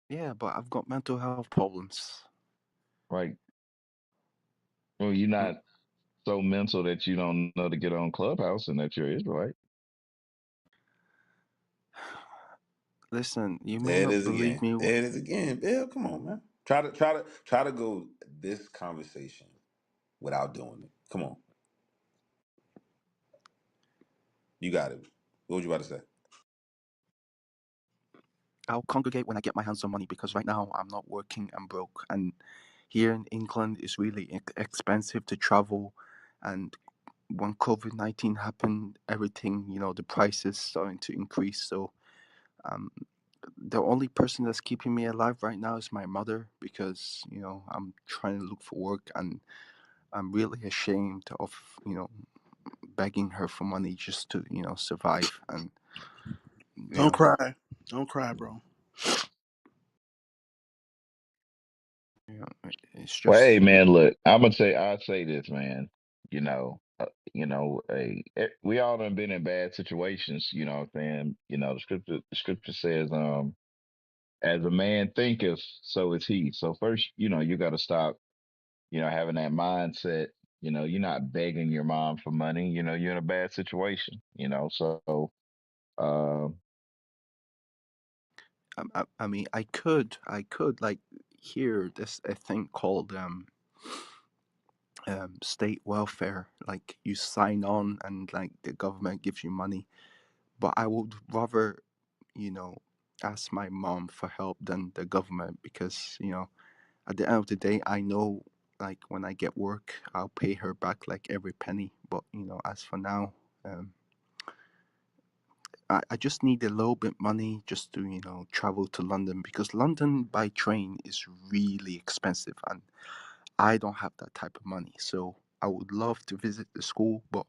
Yeah, but I've got mental health problems. Like, well, you're Mm, not so mental that you don't know to get on Clubhouse and that you're Israelite. Listen, you may There it not is believe again. me. There it is again, Bill. Come on, man. Try to go this conversation without doing it. Come on. You got it. What was you about to say? I'll congregate when I get my hands on money because right now I'm not working. I'm broke, and here in England it's really expensive to travel. And when COVID-19 happened, everything the prices starting to increase. So um, The only person that's keeping me alive right now is my mother because I'm trying to look for work and I'm really ashamed of begging her for money just to survive. And you Don't know cry. Don't cry, bro. it's Well, hey just man, look, I'd say this, man. Hey, we all done been in bad situations. You know what I'm saying? The scripture says, as a man thinketh, so is he. So first, you got to stop, having that mindset. You're not begging your mom for money. You're in a bad situation. So uh, I mean I could like hear this a thing called state welfare, like you sign on and like the government gives you money, but I would rather you know ask my mom for help than the government because at the end of the day I know like when I get work I'll pay her back like every penny, but as for now, um, I just need a little bit money just to travel to London because London by train is really expensive and I don't have that type of money. So I would love to visit the school, but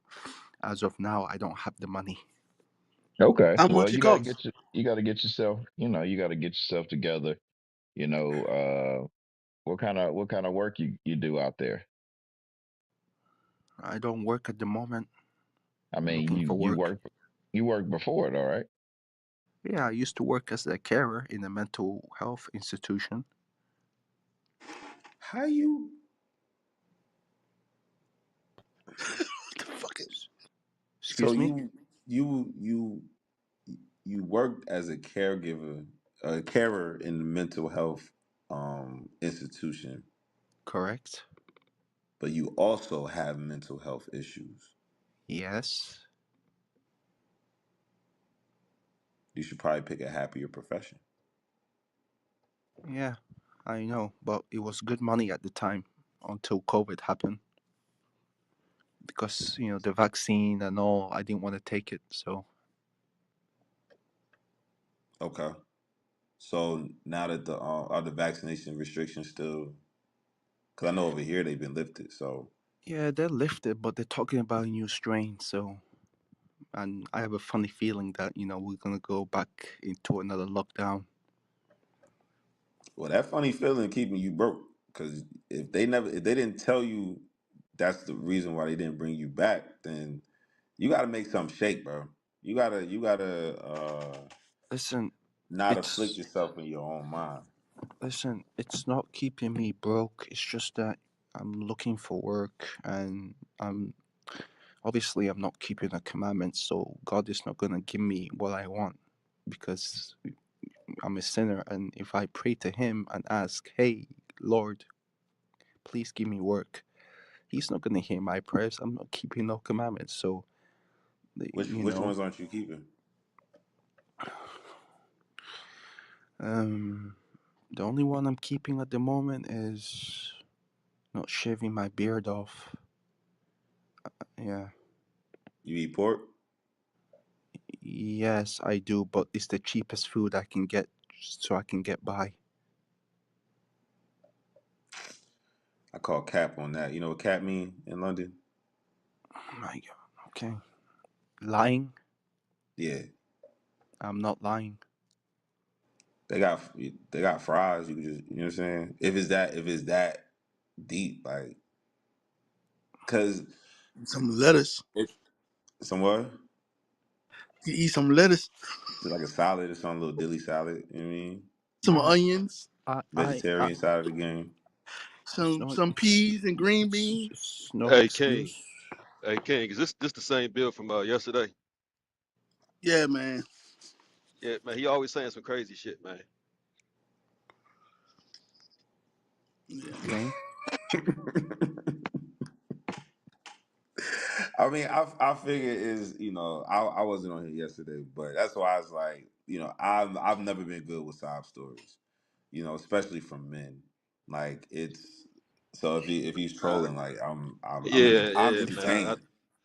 as of now, I don't have the money. okay, How well, much it costs? you got to get yourself, you got to get yourself together. You know, what kind of work you do out there? I don't work at the moment. I I'm mean, looking you for you work. work you worked before it, all right? Yeah, I used to work as a carer in a mental health institution. How you? What the fuck? So Excuse me? you you worked as a caregiver, a carer in the mental health institution, Correct? but you also have mental health issues. Yes. You should probably pick a happier profession. Yeah, I know, but it was good money at the time until COVID happened because, the vaccine and all, I didn't want to take it. So, Okay. So now that the are the vaccination restrictions still? Because I know over here they've been lifted. So yeah, they're lifted, but they're talking about a new strain. So, and I have a funny feeling that we're gonna go back into another lockdown. well, that funny feeling keeping you broke. Because if they didn't tell you that's the reason why they didn't bring you back, then you got to make something shake, bro. You gotta Listen, not afflict it's yourself in your own mind. it's not keeping me broke. It's just that I'm looking for work, and I'm not keeping the commandments. So God is not gonna give me what I want because I'm a sinner, and if I pray to Him and ask, "Hey, Lord, please give me work," He's not gonna hear my prayers. I'm not keeping no commandments. So Which ones aren't you keeping? um. The only one I'm keeping at the moment is not shaving my beard off. Yeah. You eat pork? Yes, I do, but it's the cheapest food I can get so I can get by. I call cap on that. You know what cap mean in London? Oh my God. Okay. Lying? Yeah, I'm not lying. they got they got fries. You can just, you know what I'm saying. If it's that deep, like, cause Some lettuce. it's somewhere. You eat some lettuce, Just like a salad or some little dilly salad. You know what I mean? some I, onions, I Vegetarian side of the game. it's some not, some peas and green beans. it's no Hey King, excuse. hey King, is this the same bill from yesterday? Yeah, man. Yeah, man, he always saying some crazy shit, man. Yeah. Okay. I mean, I figure is I wasn't on here yesterday, but that's why I was like, I've never been good with sob stories, especially from men. Like it's so if he's trolling, like Yeah, I'm yeah, man. entertained.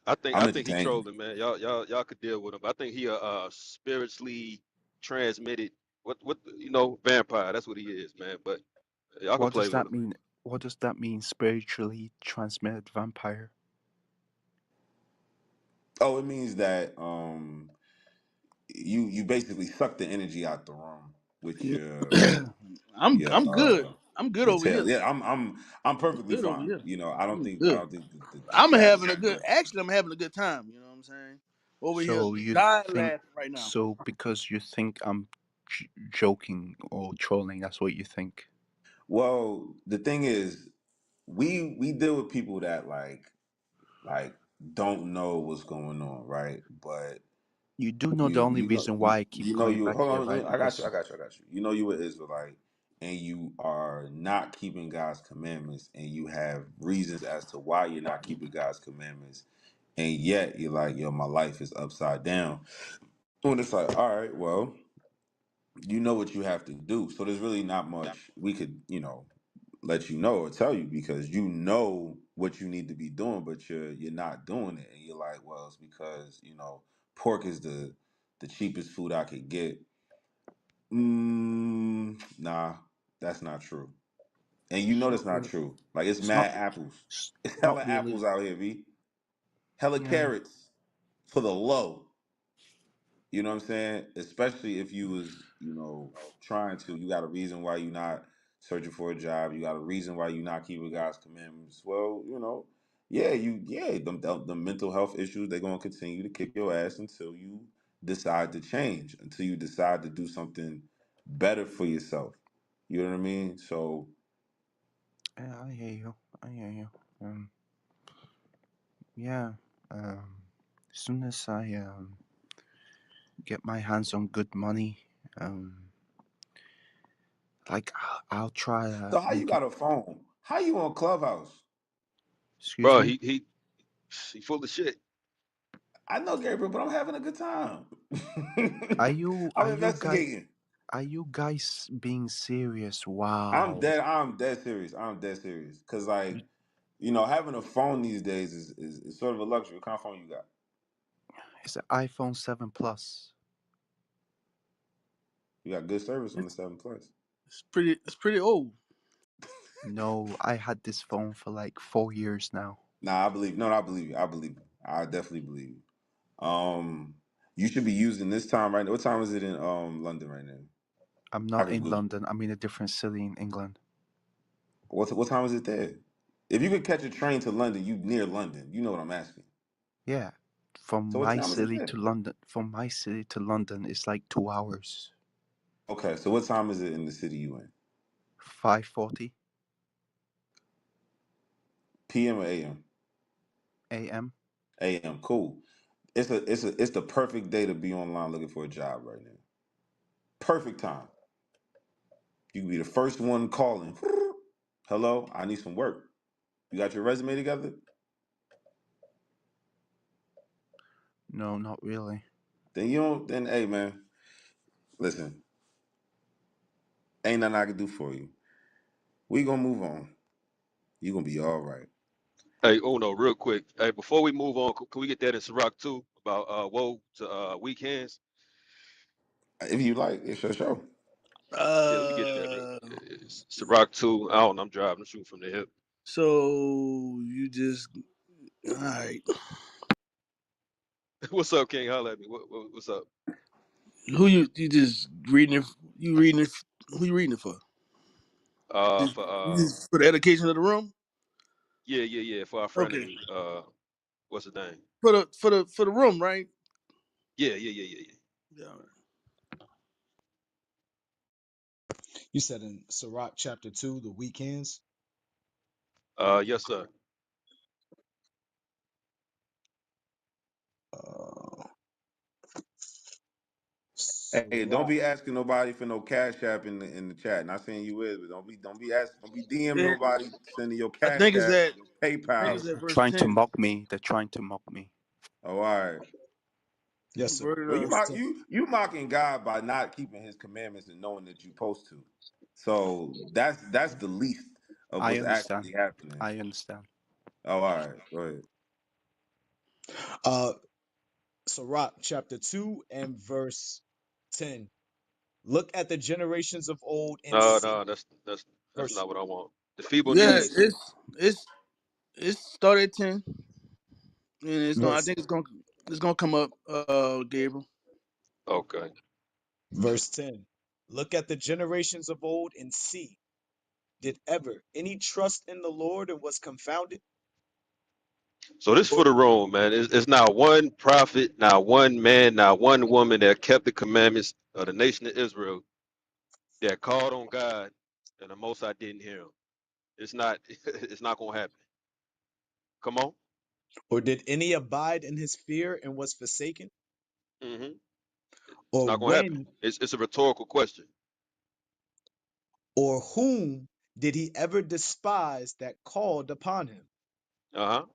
I I'm think he entertained. trolling, man. Y'all could deal with him. I think he spiritually transmitted. What you know, vampire. That's what he is, man. But y'all can What play does with that him. mean? What does that mean? Spiritually transmitted vampire? Oh, it means that you basically suck the energy out the room with your I'm good. I'm good your over tail. here. Yeah, I'm I'm perfectly good over fine. here. You know, I don't I'm think good. the I'm chat is having a too good. much. Actually, I'm having a good time. You know what I'm saying? Over here, So you dying think laughing right now. so because you think I'm joking or trolling? That's what you think. Well, the thing is, we deal with people that like don't know what's going on, right? But You do know the you only you know reason why I keep you know coming you back hold here, on, right? I got you, Because you know you an Israelite, and you are not keeping God's commandments, and you have reasons as to why you're not keeping God's commandments, and yet you're like, yo, my life is upside down. When it's like, all right, well, you know what you have to do, so there's really not much we could, let you know or tell you, because you know what you need to be doing, but you're not doing it, and you're like, well, it's because pork is the cheapest food I could get. Nah, that's not true, and you know that's so not true. Like, it's it's not mad apples, it's not hella really. apples out here, v hella Yeah. carrots for the low. You know what I'm saying? Especially if you was, trying to, you got a reason why you not searching for a job. You got a reason why you not keeping God's commandments. Well, the mental health issues, they're gonna continue to kick your ass until you decide to change, until you decide to do something better for yourself. You know what I mean? So Yeah, I hear you. I hear you. Um, yeah. Um, as soon as I get my hands on good money, um, like I'll try to so how you make it. got a phone? How you on Clubhouse? Excuse Bro, me. he full of shit. I know Gabriel, but I'm having a good time. Are you I'm are you guys investigating. are you guys being serious? Wow. I'm dead serious. I'm dead serious. Cause like, having a phone these days is sort of a luxury. What kind of phone you got? It's an iPhone 7 Plus. You got good service on the It's 7 Plus. it's pretty. It's pretty old. No, I had this phone for like 4 years now. Nah, I believe. No, I believe you. I believe you. I definitely believe you. You should be using this time right now. What time is it in London right now? I'm I not could in Google. London. I'm in a different city in England. What time is it there? If you could catch a train to London, you near London. You know what I'm asking. Yeah. From So what my time is it city there? to London, it's like 2 hours. Okay, so what time is it in the city you in? 5:40 PM or AM? a.m. AM. Cool. It's the perfect day to be online looking for a job right now. Perfect time. You can be the first one calling. Hello, I need some work. You got your resume together? No, not really. Then you don't. Then hey man, listen, ain't nothing I can do for you. We gonna move on. You gonna be all right. Hey, oh no, real quick. Hey, before we move on, can we get that in Sirach too about woe to weekends? If you like, it's your show. Yeah, let me get that real. Uh, It's Sirach 2. I don't know. I'm driving. I'm shooting from the hip. so you just all right. What's up, King? Holla at me. What's up? Who you just reading it? You reading it? Who you reading it for? Just, For you just for the education of the room. yeah, for our friend Okay, of what's his name? for the room, right? Yeah. Yeah. All right. You said in Sirach chapter 2, the weekends. Yes, sir. Uh, Hey, don't Sirach. be asking nobody for no cash app in the chat. Not saying you is, but don't be DM And nobody sending your I cash think it's app, that. your I think They're it's PayPal. that verse trying to 10. mock me. They're trying to mock me. Oh, all right. Yes, sir. Well, Verse 10. you mocking God by not keeping His commandments and knowing that you're supposed to. So that's the least of I what's understand. actually happening. I understand. Oh, all right. Go ahead. Uh, Sirach chapter 2 and verse 10. Look at the generations of old and No, see. no, that's Verse not what I want. The feeble go Yeah, ahead. knees. it's started at 10, and it's gonna. I Verse think it's gonna come up. Gabriel. Okay. verse 10. Look at the generations of old and see. Did ever any trust in the Lord and was confounded? So this for Or, the room, man. It's not one prophet, not one man, not one woman that kept the commandments of the nation of Israel that called on God, and the Most High didn't hear him. It's not. It's not gonna happen. Come on. or did any abide in his fear and was forsaken? Hmm. It's Or not gonna happen. when It's a rhetorical question. or whom did he ever despise that called upon him? Uh huh.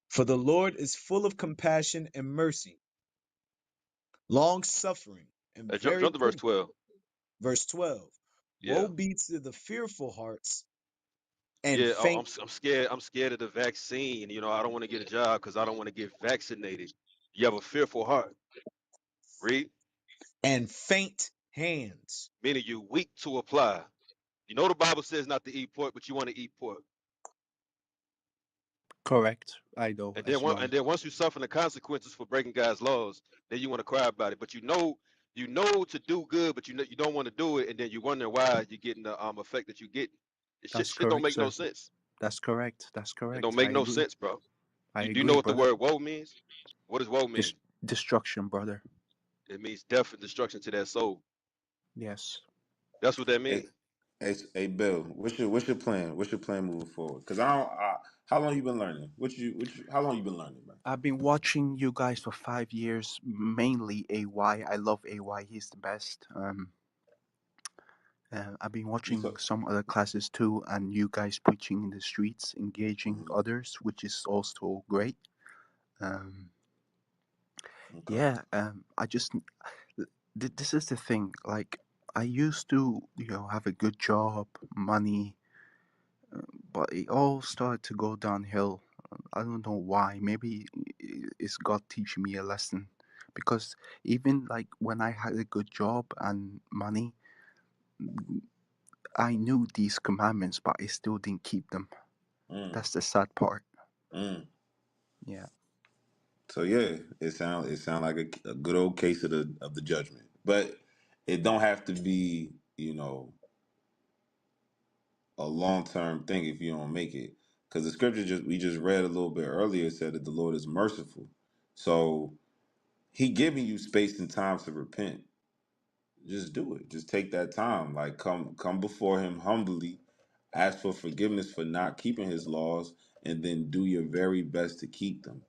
For the Lord is full of compassion and mercy, long suffering, and very Jump to verse pity. 12. Verse 12. Yeah. Woe be to the fearful hearts and Yeah. faint I'm scared. I'm scared of the vaccine. I don't want to get a job because I don't want to get vaccinated. You have a fearful heart. Read. and faint hands. Meaning you weak to apply. The Bible says not to eat pork, but you want to eat pork. Correct. I know And then as well. once you suffer the consequences for breaking God's laws, then you want to cry about it. But you know to do good, but you don't want to do it, and then you wonder why you're getting the effect that you get. That's Shit don't correct, make no sir. sense. That's correct. That's It don't correct. make I no agree. sense, bro. I Do you know agree, what the brother. word woe means? What does woe mean? Destruction, brother. It means death and destruction to that soul. Yes. That's what that Hey, means. hey, Bill, what's your plan? What's your plan moving forward? Because I don't. How long you been learning? How long you been learning, man? I've been watching you guys for 5 years, mainly AY. I love AY. He's the best. I've been You watching so some other classes too, and you guys preaching in the streets, engaging hmm others, which is also great. Um, okay. yeah, I just this is the thing. Like I used to, have a good job, money, but it all started to go downhill. I don't know why. Maybe it's God teaching me a lesson, because even like when I had a good job and money, I knew these commandments, but I still didn't keep them. Mm, That's the sad part. mm. Yeah. So yeah, it sound like a good old case of the judgment, but it don't have to be a long term thing if you don't make it, because the scripture we just read a little bit earlier said that the Lord is merciful, so He giving you space and time to repent. Just do it. Just take that time. Like come before Him humbly, ask for forgiveness for not keeping His laws, and then do your very best to keep them.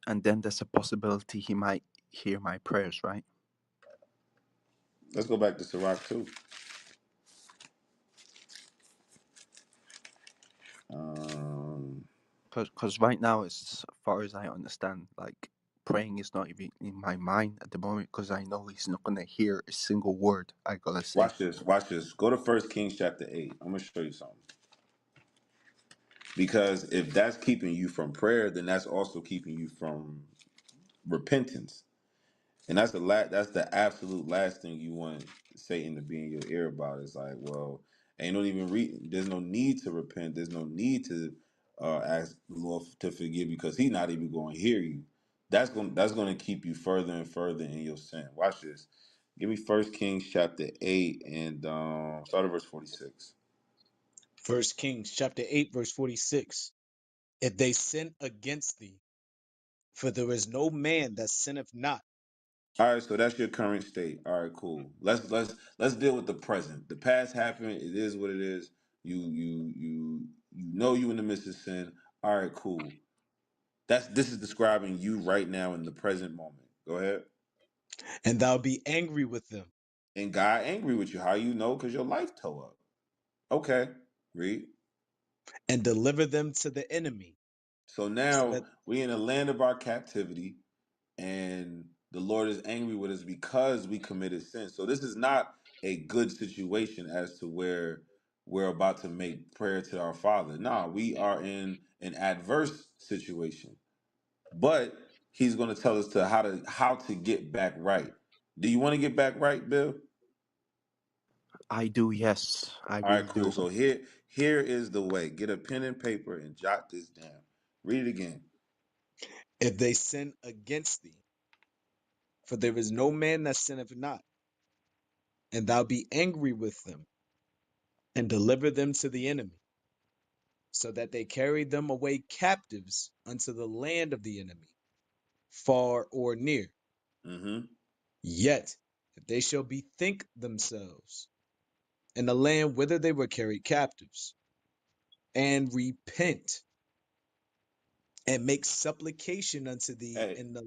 And then there's a possibility he might hear my prayers, right? Let's go back to Sirach too. Um, Because right now, as far as I understand, like praying is not even in my mind at the moment, because I know he's not gonna hear a single word I gotta say. Watch this. Watch this. Go to First Kings chapter 8. I'm gonna show you something. Because if that's keeping you from prayer, then that's also keeping you from repentance. And that's the absolute last thing you want Satan to be in your ear about. It's like, well, ain't no even there's no need to repent. There's no need to ask the Lord to forgive you because He's not even going to hear you. That's going to keep you further and further in your sin. Watch this. Give me First Kings chapter 8 and start at verse 46. First Kings chapter 8, verse 46. If they sin against thee, for there is no man that sinneth not. All right, so that's your current state. All right, cool. Let's deal with the present. The past happened. It is what it is. You know you in the midst of sin. All right, cool. This is describing you right now in the present moment. Go ahead. And thou be angry with them, And God angry with you. How you know? Because your life tore up. Okay, read. and deliver them to the enemy, So so now that we in the land of our captivity. And the Lord is angry with us because we committed sin. So this is not a good situation as to where we're about to make prayer to our Father. No, we are in an adverse situation. But He's going to tell us how to get back right. Do you want to get back right, Bill? I do, yes, I All right, really cool. do. So here is the way. Get a pen and paper and jot this down. Read it again. If they sin against thee, for there is no man that sinneth not, and thou be angry with them, and deliver them to the enemy, so that they carry them away captives unto the land of the enemy, far or near. Mm-hmm. Yet, if they shall bethink themselves in the land whither they were carried captives, and repent, and make supplication unto thee Hey, in the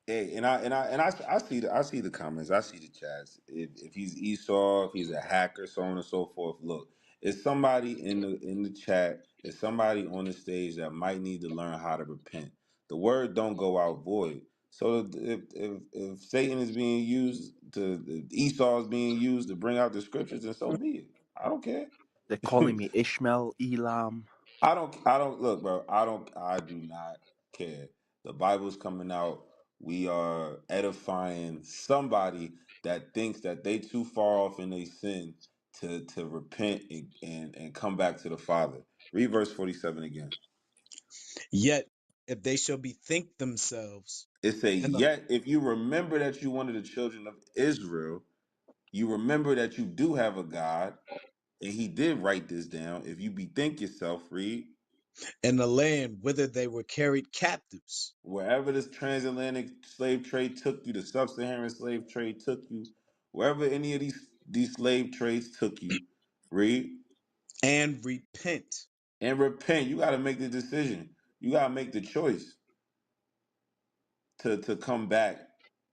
hey, and I see the comments. I see the chats. If he's Esau, if he's a hacker, so on and so forth. Look, it's somebody in the chat. It's somebody on the stage that might need to learn how to repent. The word don't go out void. So if Satan is being used to if Esau is being used to bring out the scriptures, then so be it. I don't care. They're calling me Ishmael, Elam. I don't look, bro. I do not care. The Bible's coming out. We are edifying somebody that thinks that they too far off in their sin to repent and come back to the Father. Read verse 47 again. yet if they shall bethink themselves It say, in the yet if you remember that you one of the children of Israel, you remember that you do have a God, and he did write this down. If you bethink yourself, read. in the land whither they were carried captives, Wherever this transatlantic slave trade took you, the sub-Saharan slave trade took you, wherever any of these slave trades took you, read and repent. and repent. You got to make the decision. You got to make the choice to come back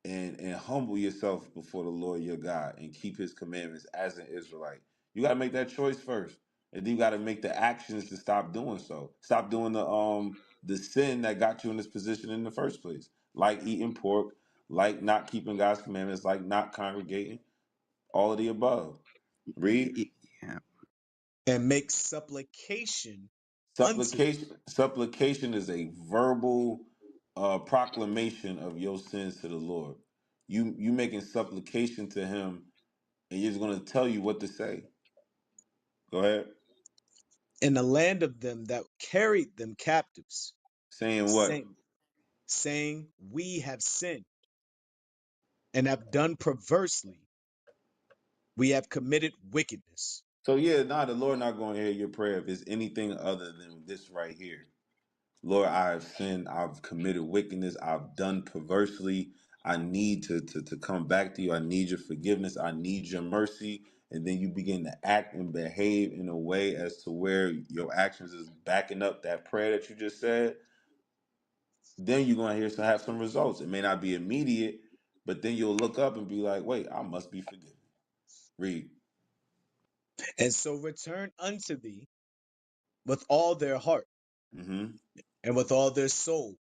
and humble yourself before the Lord your God and keep His commandments as an Israelite. You got to make that choice first, and then you got to make the actions to stop doing so. Stop doing the sin that got you in this position in the first place, like eating pork, like not keeping God's commandments, like not congregating. All of the above. Read. Yeah. And make supplication unto thee. Supplication is a verbal proclamation of your sins to the Lord. You making supplication to Him, and He's going to tell you what to say. Go ahead. In the land of them that carried them captives, Saying what? saying, saying, we have sinned and have done perversely, we have committed wickedness. So yeah, the Lord not going to hear your prayer if it's anything other than this right here. Lord, I have sinned. I've committed wickedness. I've done perversely. I need to come back to you. I need your forgiveness. I need your mercy. And then you begin to act and behave in a way as to where your actions is backing up that prayer that you just said. Then you're going to have some results. It may not be immediate, but then you'll look up and be like, wait, I must be forgiven. Read. And so return unto thee with all their heart Mm-hmm. and with all their soul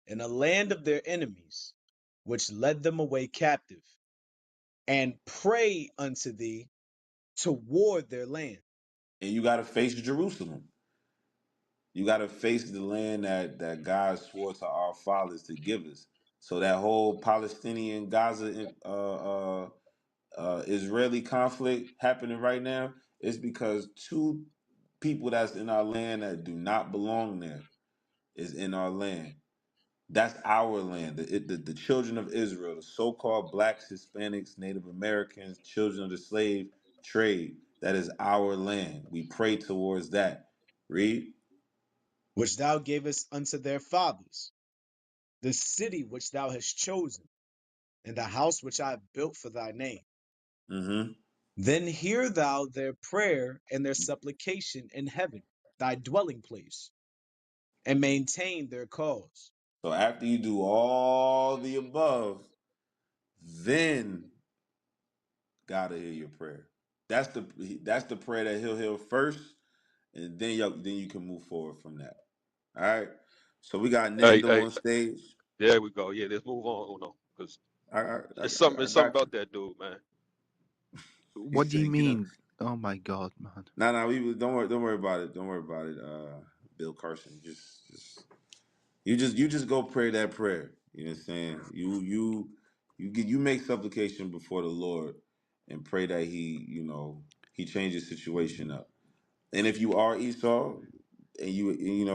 in the land of their enemies, which led them away captive, and pray unto thee toward their land. And you got to face Jerusalem. You got to face the land that God swore to our fathers to give us. So that whole Palestinian Gaza Israeli conflict happening right now is because two people that's in our land that do not belong there is in our land. That's our land. The children of Israel, the so-called blacks, Hispanics, Native Americans, children of the slave trade. That is our land. We pray towards that. Read. Which thou gavest unto their fathers, the city which thou hast chosen, and the house which I have built for thy name. Mm-hmm. Then hear thou their prayer and their supplication in heaven, thy dwelling place, and maintain their cause. So after you do all the above, then God will hear your prayer. That's the prayer that He'll hear first, and then you can move forward from that. All right. So we got Hey, Nando hey, on stage. there we go. Yeah, let's move on. Uno, because I it's something got you. about that dude, man. He What do you said, "Get up." mean? Oh my God, man. No, don't worry about it. Don't worry about it. Bill Carson, just you just go pray that prayer. You know what I'm saying? You make supplication before the Lord and pray that he changes situation up. And if you are Esau and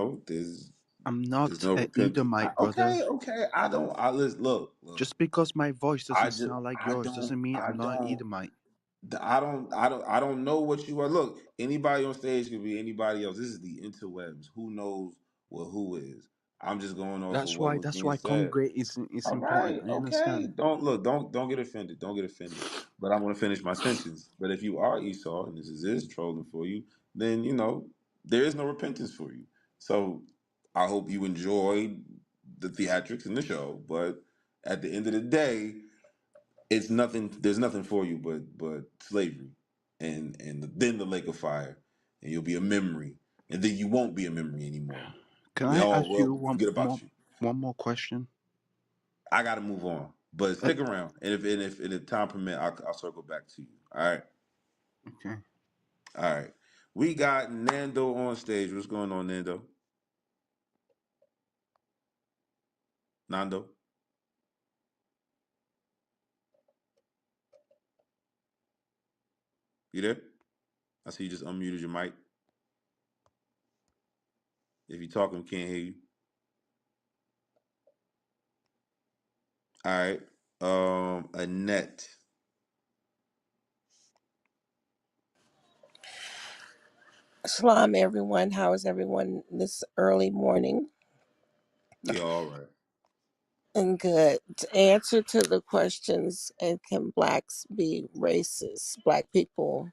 I'm there's not no a repentance. Edomite, brother. Okay. I don't. I listen. Look. Just because my voice I doesn't just. sound like I yours don't. doesn't mean I I'm not an don't. Edomite. I don't know what you are. Look, anybody on stage could be anybody else. This is the interwebs. Who knows what who is? I'm just going off of what was That's being why said. congregate is All important. right, I okay. understand. Don't get offended. Don't get offended. But I want to finish my sentence. But if you are Esau and this is trolling for you, then there is no repentance for you. So I hope you enjoyed the theatrics in the show. But at the end of the day, it's nothing. There's nothing for you but slavery, and then the lake of fire, and you'll be a memory, and then you won't be a memory anymore. Can We I all ask you will forget about you. one more question? I got to move on, but Uh, stick around, and if time permit, I'll circle back to you. All right, okay. all right. We got Nando on stage. What's going on, Nando? Nando, you there? I see you just unmuted your mic. If you're talking, we can't hear you. All right. Annette. Shalom, everyone. How is everyone this early morning? We all right. And good. To answer to the questions, and can blacks be racist? Black people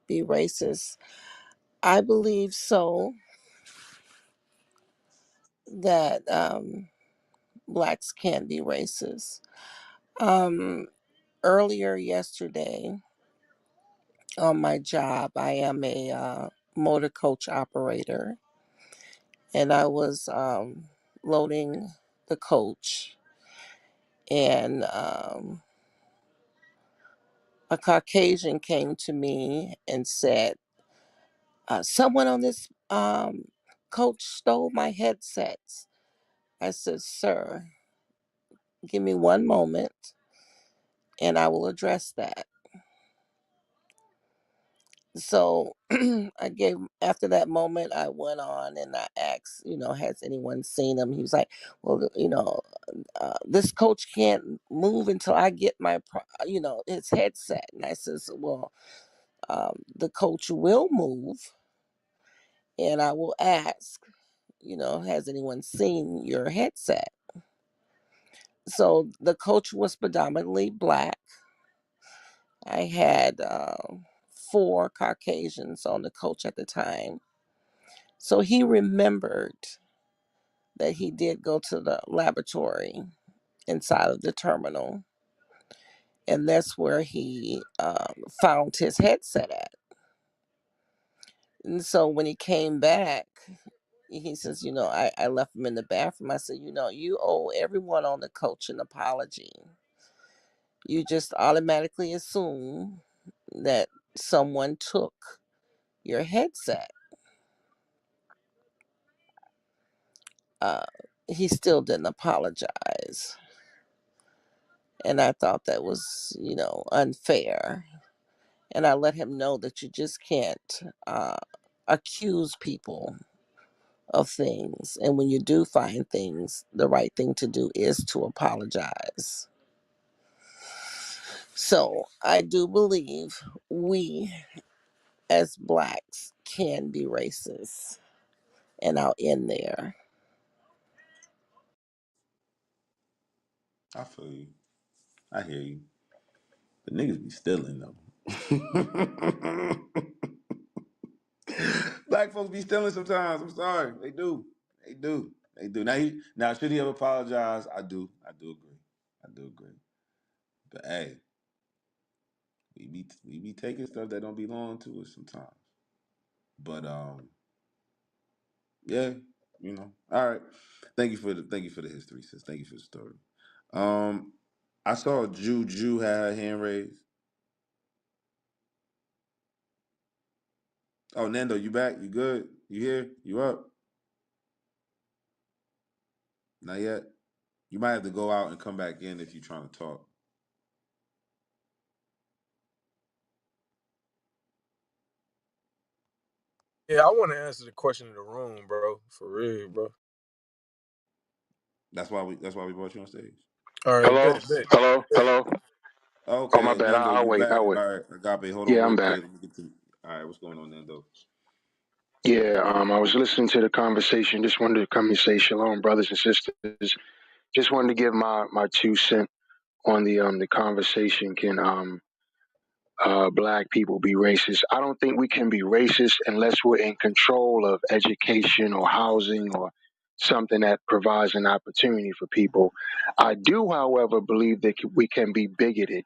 be racist? I believe so, that blacks can be racist. Earlier yesterday on my job, I am a motor coach operator, and I was loading the coach, and a Caucasian came to me and said, someone on this coach stole my headsets. I said, sir, give me one moment and I will address that. So after that moment, I went on and I asked, has anyone seen him? He was like, well, this coach can't move until I get his headset. And I says, well, the coach will move, and I will ask, has anyone seen your headset? So the coach was predominantly black. I had 4 Caucasians on the coach at the time. So he remembered that he did go to the laboratory inside of the terminal, and that's where he found his headset at. And so when he came back, he says, I left him in the bathroom. I said, you owe everyone on the coach an apology. You just automatically assume that someone took your headset. Uh, he still didn't apologize. And I thought that was, unfair. And I let him know that you just can't accuse people of things. And when you do find things, the right thing to do is to apologize. So I do believe we as blacks can be racist. And I'll end there. I feel you. I hear you. The niggas be stealing though. Black folks be stealing sometimes. I'm sorry. They do. They do. They do. Now should he have apologized? I do. I do agree. I do agree. But hey, we be taking stuff that don't belong to us sometimes. But yeah, All right. Thank you for the history, sis. Thank you for the story. Um I saw Juju had her hand raised. Oh, Nando, you back? You good? You here? You up? Not yet. You might have to go out and come back in if you're trying to talk. Yeah, I want to answer the question in the room, bro. For real, bro. That's why we brought you on stage. All right, Hello? bet. Hello? Hello? Oh, my Okay, bad. Nando, I'll you wait. back? I'll wait. All right, Agape, hold on Yeah, real I'm back. quick. Let me get to. All right, what's going on, Nando? Yeah, I was listening to the conversation. Just wanted to come and say shalom, brothers and sisters. Just wanted to give my 2 cents on the conversation. Can black people be racist? I don't think we can be racist unless we're in control of education or housing or something that provides an opportunity for people. I do, however, believe that we can be bigoted.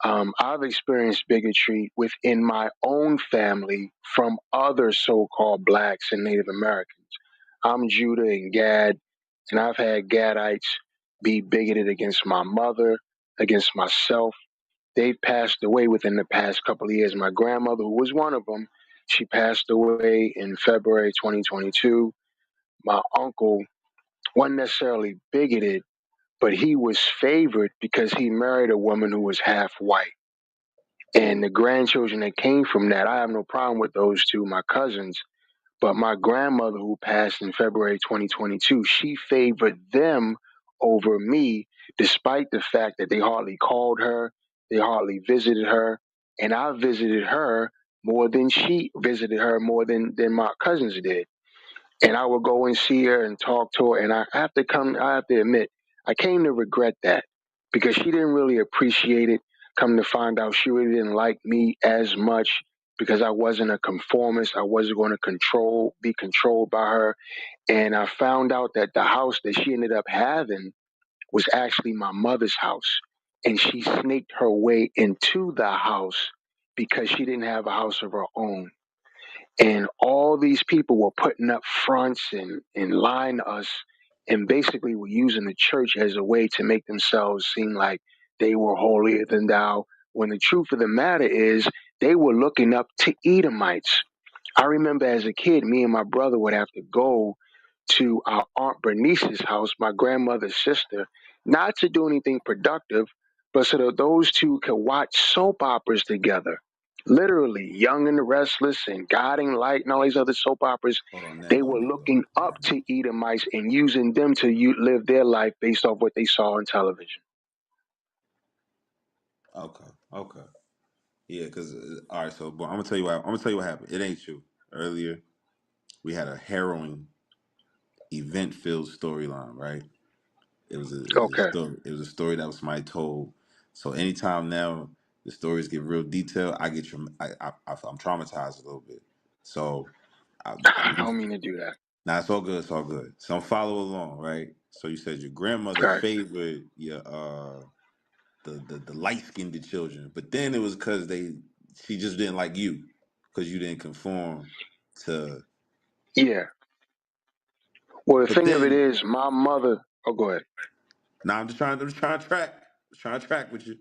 I've experienced bigotry within my own family from other so-called blacks and Native Americans. I'm Judah and Gad, and I've had Gadites be bigoted against my mother, against myself. They've passed away within the past couple of years. My grandmother, who was one of them, she passed away in February 2022. My uncle wasn't necessarily bigoted, but he was favored because he married a woman who was half white. And the grandchildren that came from that, I have no problem with those two, my cousins. But my grandmother, who passed in February 2022, she favored them over me, despite the fact that they hardly called her, they hardly visited her. And I visited her more than she visited her more than my cousins did. And I would go and see her and talk to her. And I have to admit, I came to regret that because she didn't really appreciate it. Come to find out, she really didn't like me as much because I wasn't a conformist. I wasn't going to be controlled by her. And I found out that the house that she ended up having was actually my mother's house. And she snaked her way into the house because she didn't have a house of her own. And all these people were putting up fronts and lying to us and basically were using the church as a way to make themselves seem like they were holier than thou. When the truth of the matter is, they were looking up to Edomites. I remember as a kid, me and my brother would have to go to our Aunt Bernice's house, my grandmother's sister, not to do anything productive, but so that those two could watch soap operas together. Literally, Young and the Restless and Guiding Light and all these other soap operas, Hold on, they Nando, were Nando. looking up to Edomites and using them to live their life based off what they saw on television. Okay. Yeah, because all right. So, but I'm gonna tell you what. I'm gonna tell you what happened. It ain't true. Earlier, we had a harrowing, event-filled storyline. Right. It was a Okay. story. It was a story that was somebody told. So anytime now the stories get real detailed, I'm traumatized a little bit. So I don't mean to do that. now it's all good. It's all good. So follow along, right? So you said your grandmother All right. favored your the light skinned children, but then it was because she just didn't like you because you didn't conform to. Yeah. Well, the But thing of it then is, my mother. Oh, go ahead. now I'm just trying to track. Trying to track with you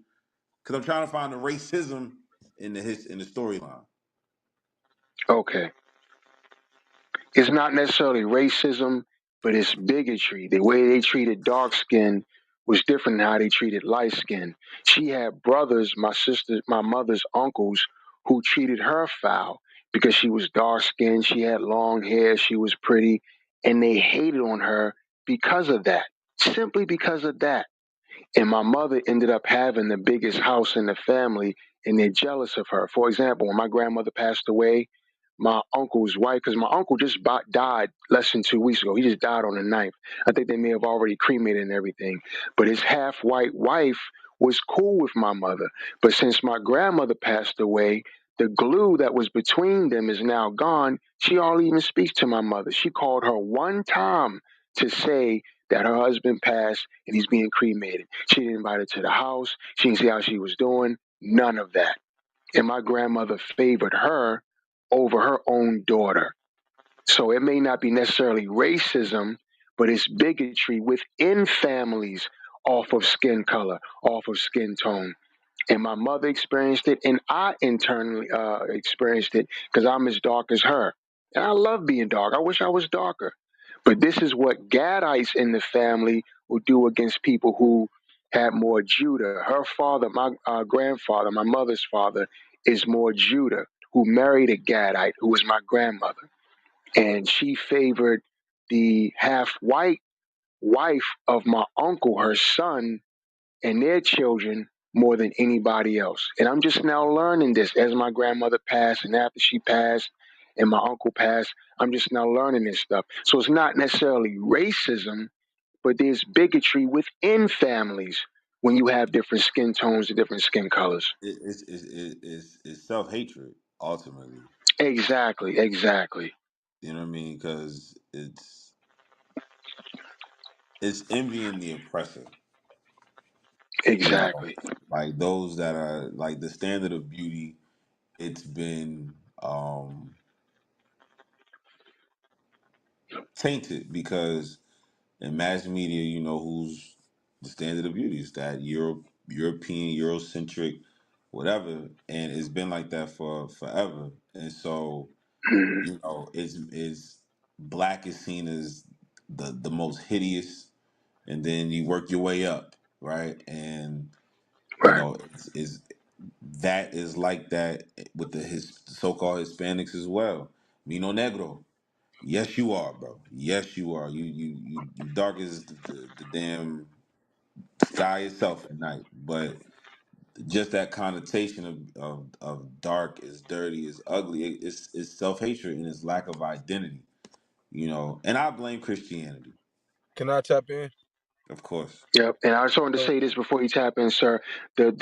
because I'm trying to find the racism in the storyline. Okay. It's not necessarily racism, but it's bigotry. The way they treated dark skin was different than how they treated light skin. She had brothers, my mother's uncles, who treated her foul because she was dark skinned, she had long hair, she was pretty, and they hated on her because of that. Simply because of that. And my mother ended up having the biggest house in the family, and they're jealous of her. For example, when my grandmother passed away, my uncle's wife, because my uncle just died less than 2 weeks ago. He just died on the 9th. I think they may have already cremated and everything. But his half-white wife was cool with my mother. But since my grandmother passed away, the glue that was between them is now gone. She hardly even speaks to my mother. She called her one time to say that her husband passed and he's being cremated. She didn't invite her to the house. She didn't see how she was doing. None of that. And my grandmother favored her over her own daughter. So it may not be necessarily racism, but it's bigotry within families off of skin color, off of skin tone. And my mother experienced it, and I internally experienced it because I'm as dark as her. And I love being dark. I wish I was darker. But this is what Gadites in the family will do against people who had more Judah. Her father, my grandfather, my mother's father, is more Judah, who married a Gadite, who was my grandmother. and she favored the half white wife of my uncle, her son, and their children more than anybody else. And I'm just now learning this as my grandmother passed and after she passed and my uncle passed. I'm just now learning this stuff. So it's not necessarily racism, but there's bigotry within families when you have different skin tones and different skin colors. It's self hatred ultimately. Exactly, exactly, You know what I mean? Because it's envying the oppressor. You know, exactly. like those that are like the standard of beauty. It's been tainted because in mass media, you know who's the standard of beauty is that European, Eurocentric, whatever, and it's been like that for forever. And so, Mhm. you know, it's black is seen as the most hideous, and then you work your way up, right? And you Right. know, is that is like that with the his so-called Hispanics as well. Mino negro. Yes, you are, bro. Yes, you are. You dark as the damn sky itself at night. But just that connotation of dark is dirty, is ugly. It's self hatred and it's lack of identity. You know, and I blame Christianity, Can I tap in? of course. Yep. And I just wanted to So say this before you tap in, sir. The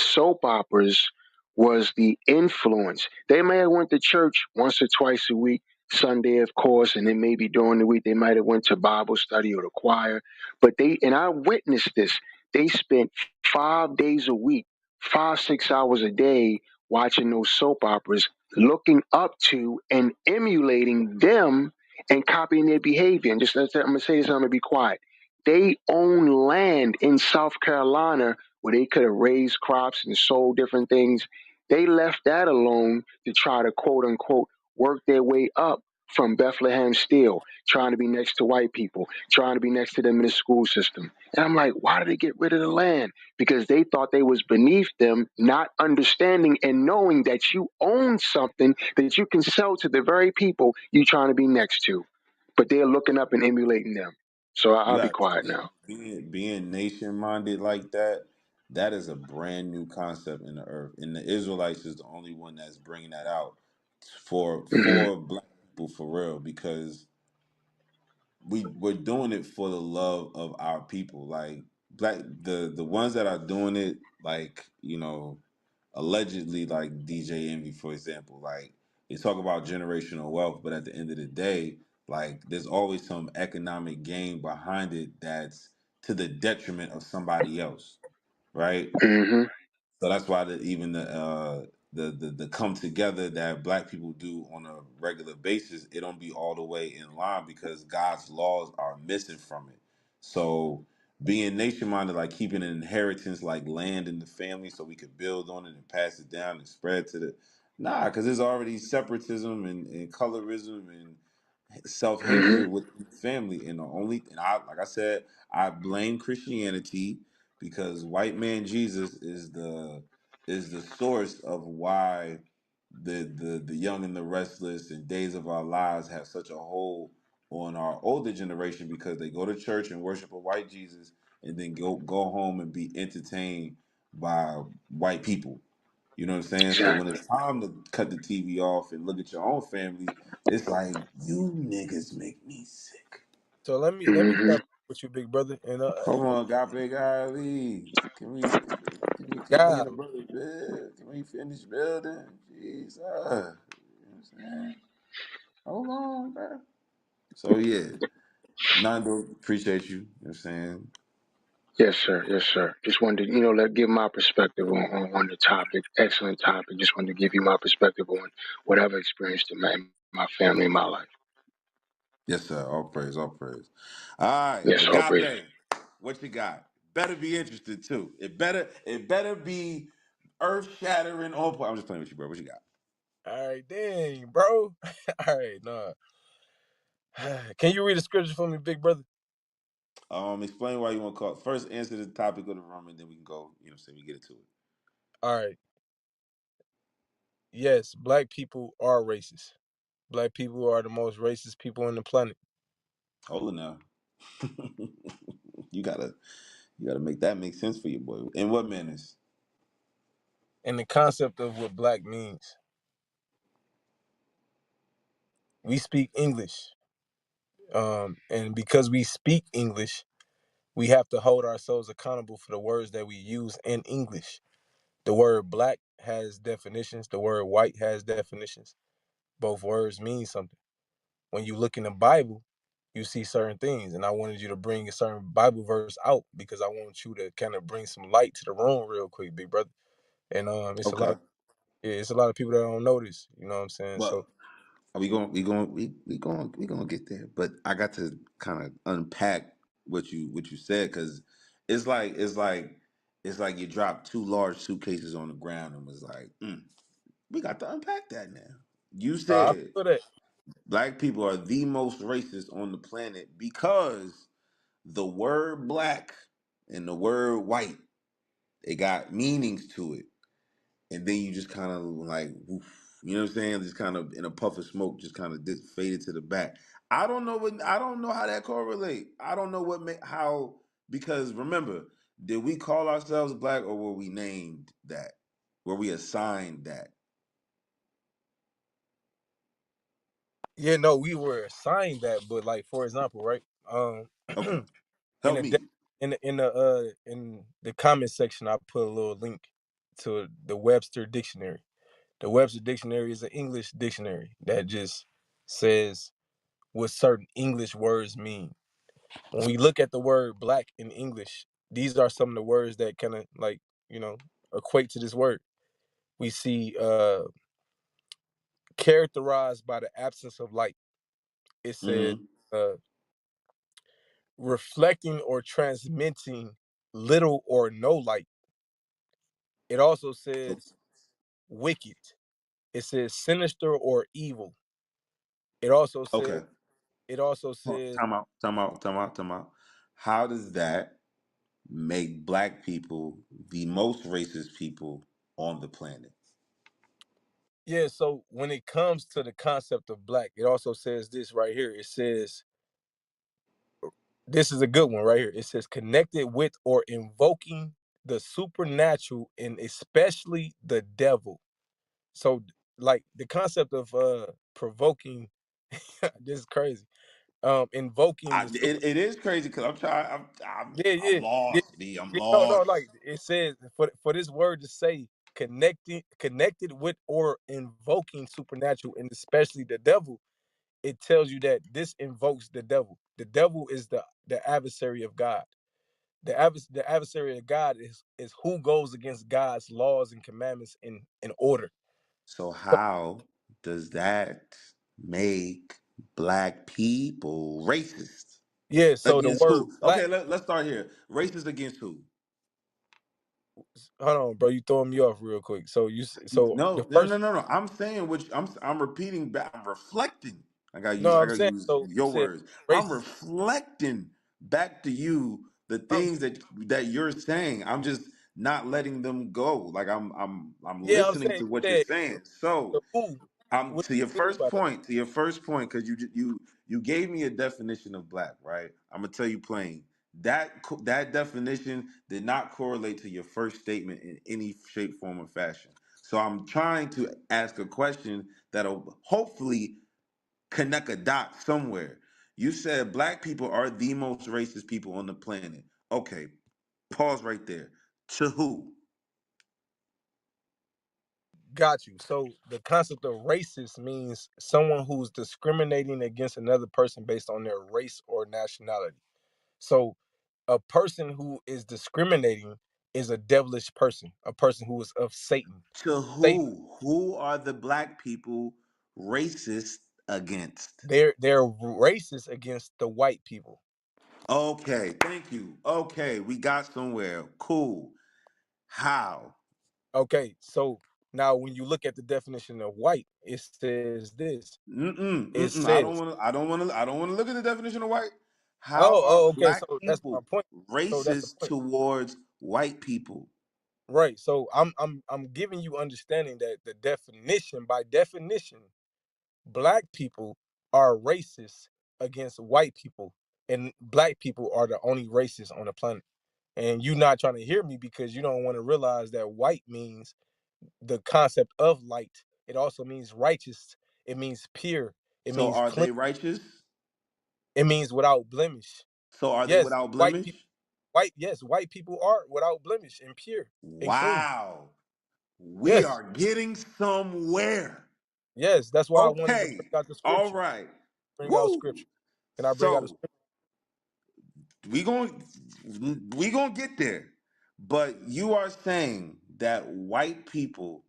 soap operas was the influence. They may have went to church once or twice a week, Sunday, of course, and then maybe during the week they might have went to Bible study or the choir. But they and I witnessed this. They spent 5 days a week, 5, 6 hours a day watching those soap operas, looking up to and emulating them and copying their behavior. And just I'm gonna say this, I'm gonna be quiet. They own land in South Carolina where they could have raised crops and sold different things. They left that alone to try to quote unquote work their way up from Bethlehem Steel, trying to be next to white people, trying to be next to them in the school system. And I'm like, why did they get rid of the land? Because they thought they was beneath them, not understanding and knowing that you own something that you can sell to the very people you trying to be next to. But they're looking up and emulating them. So I'll You be got quiet now. being nation minded like that. That is a brand new concept in the earth, and the Israelites is the only one that's bringing that out Hmm. for black people for real because we're doing it for the love of our people. Like black the ones that are doing it, like you know, allegedly like DJ Envy, for example, like they talk about generational wealth, but at the end of the day, like there's always some economic gain behind it that's to the detriment of somebody else, right? Hmm. So that's why even the come together that black people do on a regular basis, it don't be all the way in line because God's laws are missing from it. So being nation minded, like keeping an inheritance like land in the family so we could build on it and pass it down and spread to the because there's already separatism and colorism and self Hmm. hatred with family. And the only and I like I said, I blame Christianity because white man Jesus is the source of why the young and the restless and days of our lives have such a hold on our older generation because they go to church and worship a white Jesus and then go home and be entertained by white people. You know what I'm saying? So when Exactly. it's time to cut the TV off and look at your own family, it's like you niggas make me sick. so let me Hmm. tap with you, big brother, and Come on, God big Ali. Can me and God, the brother build? Can we finish building? Jesus. You know what I'm saying? Hold on, bro. So yeah. Nando, appreciate you. You know what I'm saying? Yes, sir. Yes, sir. Just wanted to, give my perspective on the topic. Excellent topic. Just wanted to give you my perspective on what I've experienced in my family, in my life. Yes, sir. All praise, all praise. All right. Yes, all praise. Agape, what you got? Better be interested too. It better be earth shattering on point. I'm just playing with you, bro. What you got? all right, dang, bro. All right, nah. Can you read the scripture for me, big brother? Explain why you want to call. First, answer the topic of the room, and then we can go. You know, what I'm saying we get into it. All right. Yes, black people are racist. Black people are the most racist people on the planet. Hold it now. you gotta make that make sense for you, boy. In what manners? And the concept of what black means. We speak English. And because we speak English, we have to hold ourselves accountable for the words that we use in English. The word black has definitions. The word white has definitions. Both words mean something. When you look in the Bible, you see certain things. And I wanted you to bring a certain Bible verse out because I want you to kind of bring some light to the room real quick, big brother. And it's a lot Okay. of it's a lot of people that don't know this. You know what I'm saying? Well, So we going to get there, but I got to kind of unpack what you said, because it's like you dropped two large suitcases on the ground and was like, we got to unpack that now. You I said feel that. black people are the most racist on the planet because the word black and the word white, they got meanings to it, and then you just kind of like, woof, you know what I'm saying? Just kind of in a puff of smoke, just kind of faded to the back. I don't know how that correlate. I don't know how, because remember, did we call ourselves black or were we named that? Were we assigned that? Yeah, no, we were assigned that, but like for example, right? Okay, in help the me. in the comment section, I put a little link to the Webster Dictionary. The Webster Dictionary is an English dictionary that just says what certain English words mean. When we look at the word black in English, these are some of the words that kind of like, you know, equate to this word. We see characterized by the absence of light. It says Mm-hmm. uh, reflecting or transmitting little or no light. It also says wicked. It says sinister or evil. It also says Okay. it also says Time out. How does that make black people the most racist people on the planet? yeah, so when it comes to the concept of black, it also says this right here. It says this is a good one right here. It says connected with or invoking the supernatural and especially the devil. So like the concept of provoking this is crazy. Invoking the super It is crazy because yeah, I'm yeah, yeah, lost, B. I'm yeah. No, lost. like it says for this word to say connected with or invoking supernatural and especially the devil, it tells you that this invokes the devil. The devil is the adversary of God. The adversary of God is who goes against God's laws and commandments in order. So So how does that make black people racist? yeah, so the Against word who? black. Okay, let's start here. Racist against who? Hold on, bro. You throwing me off real quick. So the first. No. I'm saying which I'm repeating back. I'm reflecting. No, I I'm gotta saying use so. You your said words. I'm racist. reflecting back to you the I'm things that you're saying. I'm just not letting them go. Like I'm yeah. I'm listening saying to what you you're said saying. So the who. I'm What to your do you mean first by that? point. To your first point, because you gave me a definition of black, right? I'm gonna tell you plain. That definition did not correlate to your first statement in any shape, form, or fashion. So I'm trying to ask a question that'll hopefully connect a dot somewhere. You said black people are the most racist people on the planet. Okay, pause right there. To who? Got you. So the concept of racist means someone who's discriminating against another person based on their race or nationality. So a person who is discriminating is a devilish person, a person who is of Satan. To Satan. who? Who are the black people racist against? They're racist against the white people. Okay, thank you. Okay, we got somewhere. Cool. How? Okay, so now when you look at the definition of white, it says this. Mm-mm, It mm-mm. says, I don't wanna look at the definition of white. How oh, are okay, black so that's my people point. So that's the racist point. towards white people? Right. So I'm giving you understanding that the definition, by definition, black people are racist against white people, and black people are the only races on the planet. And you not trying to hear me because you don't want to realize that white means the concept of light. It also means righteous. It means pure. It So means are clean. they righteous? It means without blemish. So are they Yes, without white people. blemish? White people are without blemish and pure and clean. Wow. We Yes, are getting somewhere. yes. That's why I wanted to Okay. bring out the All scripture. right. Bring out Woo. scripture. Can I bring out a So scripture? we going we going to get there. But you are saying that white people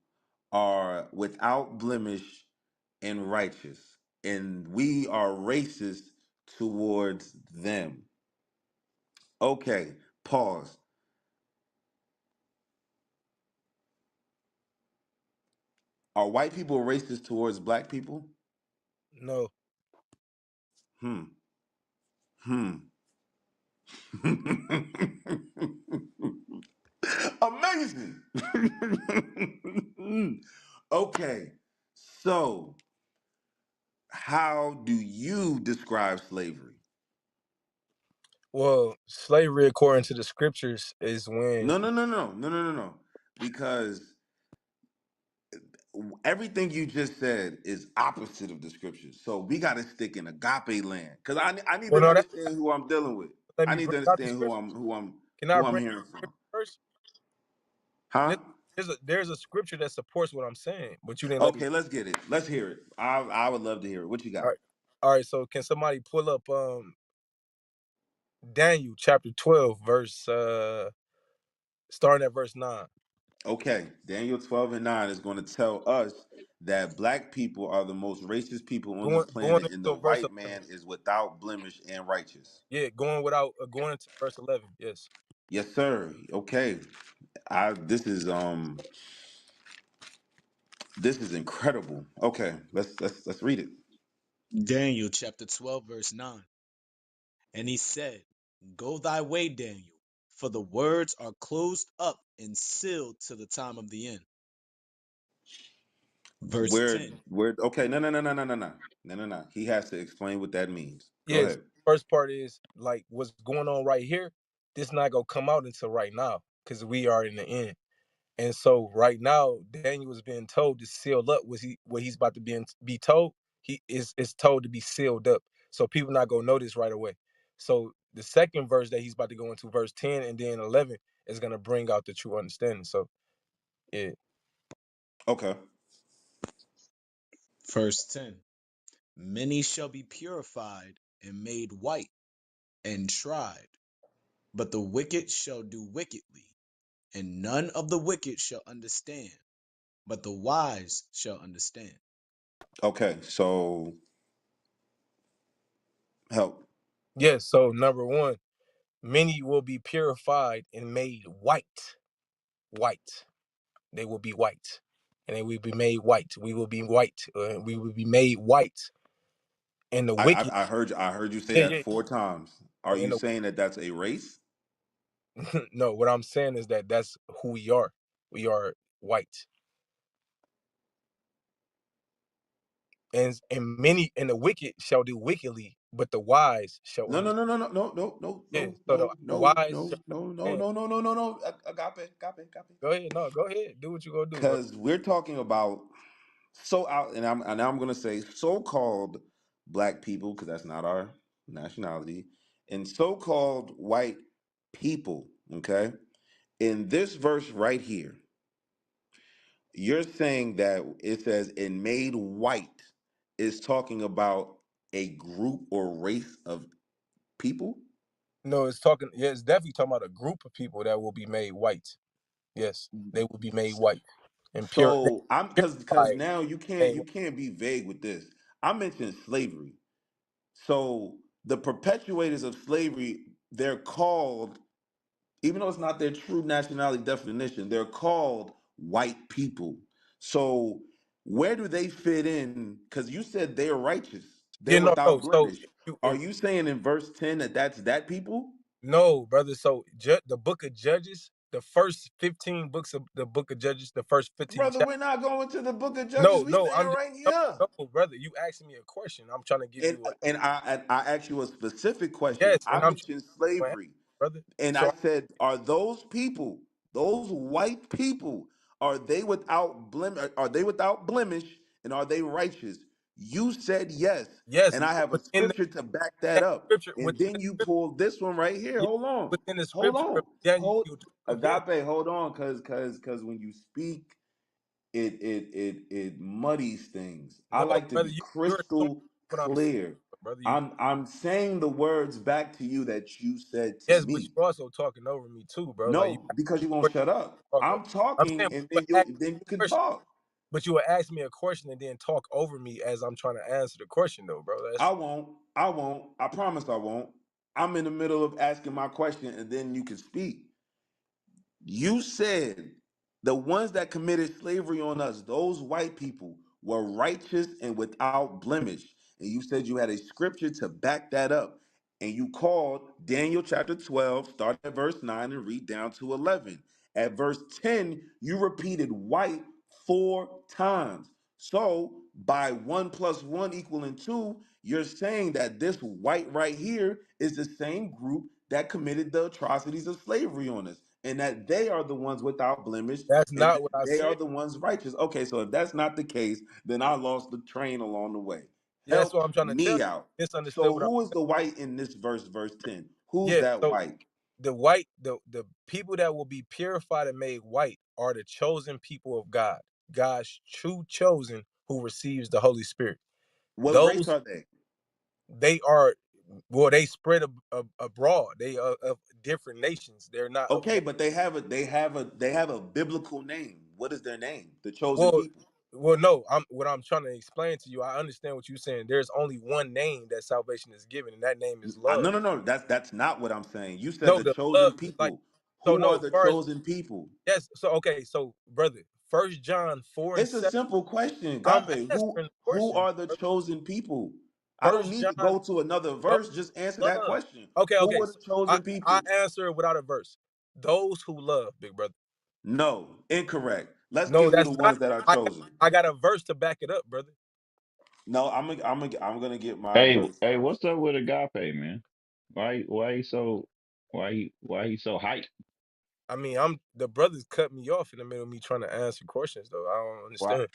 are without blemish and righteous, and we are racist towards them. Okay, pause. Are white people racist towards black people? No. Hmm. Hmm. Amazing. Okay. So, how do you describe slavery? Well, slavery, according to the scriptures, is when. No, no, no, no, no, no, no, no. Because everything you just said is opposite of the scriptures. So we got to stick in agape land. Because I need Well, to no, that. understand who I'm dealing with. Let I me need bring to out the understand scripture. Can I who I'm bring hearing out the scripture from. first? Huh? There's a scripture that supports what I'm saying, but you didn't let me. Okay, let's get it. Let's hear it. I would love to hear it. What you All got? right, all right. So can somebody pull up Daniel chapter 12, verse starting at verse 9. Okay, Daniel 12 and 9 is going to tell us that black people are the most racist people on this Going planet, and the into verse white 11. man is without blemish and righteous. Yeah, going into verse 11. Yes. Yes, sir. Okay. I this is incredible. Okay, let's read it. Daniel chapter 12, verse 9. And he said, Go thy way, Daniel, for the words are closed up and sealed to the time of the end. Verse Where 10. where okay, no. He has to explain what that means. Go Yes. ahead. First part is like what's going on right here. This not gonna come out until right now because we are in the end. And so right now, Daniel is being told to seal up what he's about to be told. He is told to be sealed up. So people not gonna know this right away. So the second verse that he's about to go into, verse 10 and then 11, is gonna bring out the true understanding. So yeah, Okay. Verse 10. Many shall be purified and made white and tried, but the wicked shall do wickedly, and none of the wicked shall understand, but the wise shall understand. Okay. So help. yes. So number one, many will be purified and made white. White. They will be white, and they will be made white. We will be white. We will be made white. And the wicked. I heard you say Yeah, that yeah. 4 times. Are And you the saying that that's a race? no, what I'm saying is that that's who we are. We are white, and many and the wicked shall do wickedly, but the wise shall No, no, understand. no, no, no, no, no, no, Yeah, no, so no, the no, wise no, shall no, no, understand. no, no, no, no, no. Agape, agape, agape. Go ahead, no, go ahead, do what you gonna do, bro. Because we're talking about so out, and I'm gonna say so-called black people because that's not our nationality, and so-called white people. Okay, in this verse right here, you're saying that it says "and made white" is talking about a group or race of people. No, it's talking. Yeah, it's definitely talking about a group of people that will be made white. Yes, they will be made white and So I'm because purified. now Made you white. can't be vague with this. I mentioned slavery. So the perpetuators of slavery, they're called, even though it's not their true nationality definition, they're called white people. So where do they fit in? Because you said they're righteous, they're Yeah, no, no. without So blemish. if you, Are you saying in verse 10 that that's that people? no, brother. So the book of Judges. The first 15 books of the book of Judges, the first 15 Brother, chapters. we're not going to the book of Judges. No, We no, staying I'm just right no, here. no, brother. You asking me a question. I'm trying to give And you a I asked you a specific question. yes, I and I'm mentioned trying to answer, slavery. brother. And I So said, are those people, those white people, are they without blemish and are they righteous? You said yes. yes, And I have a within scripture to back that that up. scripture, And within then the you scripture, pull this one right here. yeah, Hold on. within the Hold scripture of on. Daniel, Hold you talk of them. Agape, hold on, cause when you speak, it muddies things. I No, like to brother, be you're assuming crystal what I'm saying, clear. brother. You I'm saying the words back to you that you said to yes, but me. you also talking over me too, bro. Like you No, because you won't shut up. talk over. I'm I'm talking saying, and but then you can question. talk. But you would ask me a question and then talk over me as I'm trying to answer the question, though, bro. I That's won't. I won't. I promise I won't. I'm in the middle of asking my question and then you can speak. You said the ones that committed slavery on us, those white people, were righteous and without blemish. And you said you had a scripture to back that up. And you called Daniel chapter 12, start at verse 9 and read down to 11. At verse 10, you repeated white 4 times. So by 1 plus 1 equaling 2, you're saying that this white right here is the same group that committed the atrocities of slavery on us, and that they are the ones without blemish, and not that what I they are said. the ones righteous. Okay, so if that's not the case, then I lost the train along the way. Yeah, that's what Help I'm trying to tell me you. out. Misunderstood So what I. who is the white in this verse 10? Who's Yeah, that so white? the people that will be purified and made white are the chosen people of God, God's true chosen who receives the Holy Spirit. What race Those are they? they are well, they spread abroad. They are of different nations. They're not of Okay, one. but they have a biblical name. What is their name? The chosen Well, people. no. What I'm trying to explain to you. I understand what you're saying. There's only one name that salvation is given, and that name is love. No, no, no. That's not what I'm saying. You said No, the the chosen love, like people. so. Who are No, the far as chosen people? yes. So okay. So brother, First John 4 and It's a 7. simple question, I'm Gape. answering the Who question, are the brother. chosen people? I don't First need to John. go to another No, verse. Just answer no, that no, no. question. Okay, Who okay. are So the chosen I people? answer it without a verse. Those who love, big brother. No, incorrect. Let's No, get who the that's not. ones that are I chosen. I got a verse to back it up, brother. No, I'm gonna get my Hey, verse hey, first. what's up with Agape, man? Why he so hyped? I mean, the brothers cut me off in the middle of me trying to answer questions, though. I don't Why? understand.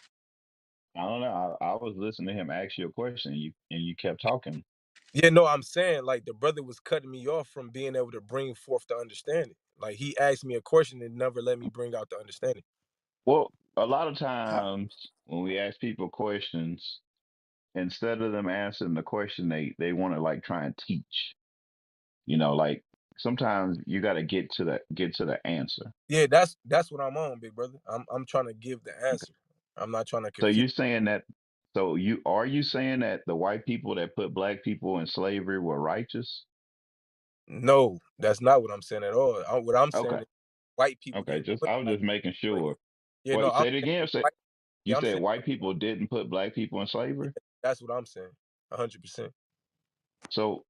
I don't know. I was listening to him ask you a question, and you kept talking. Yeah, no, I'm saying like the brother was cutting me off from being able to bring forth the understanding. Like he asked me a question and never let me bring out the understanding. Well, a lot of How, times when we ask people questions, instead of them answering the question, they want to like try and teach. Like sometimes you got to get to the answer. Yeah, that's what I'm on, big brother. I'm trying to give the Okay. answer. I'm not trying to So confuse. you saying that? So you saying that the white people that put black people in slavery were righteous? No, that's not what I'm saying at all. What I'm saying Okay. is white people Okay. didn't Just put I was black just making people in slavery. sure. Yeah, no, Wait, I'm say it saying again. white, You yeah, I'm said saying white people didn't put black people in yeah, slavery. that's what I'm saying. 100%. So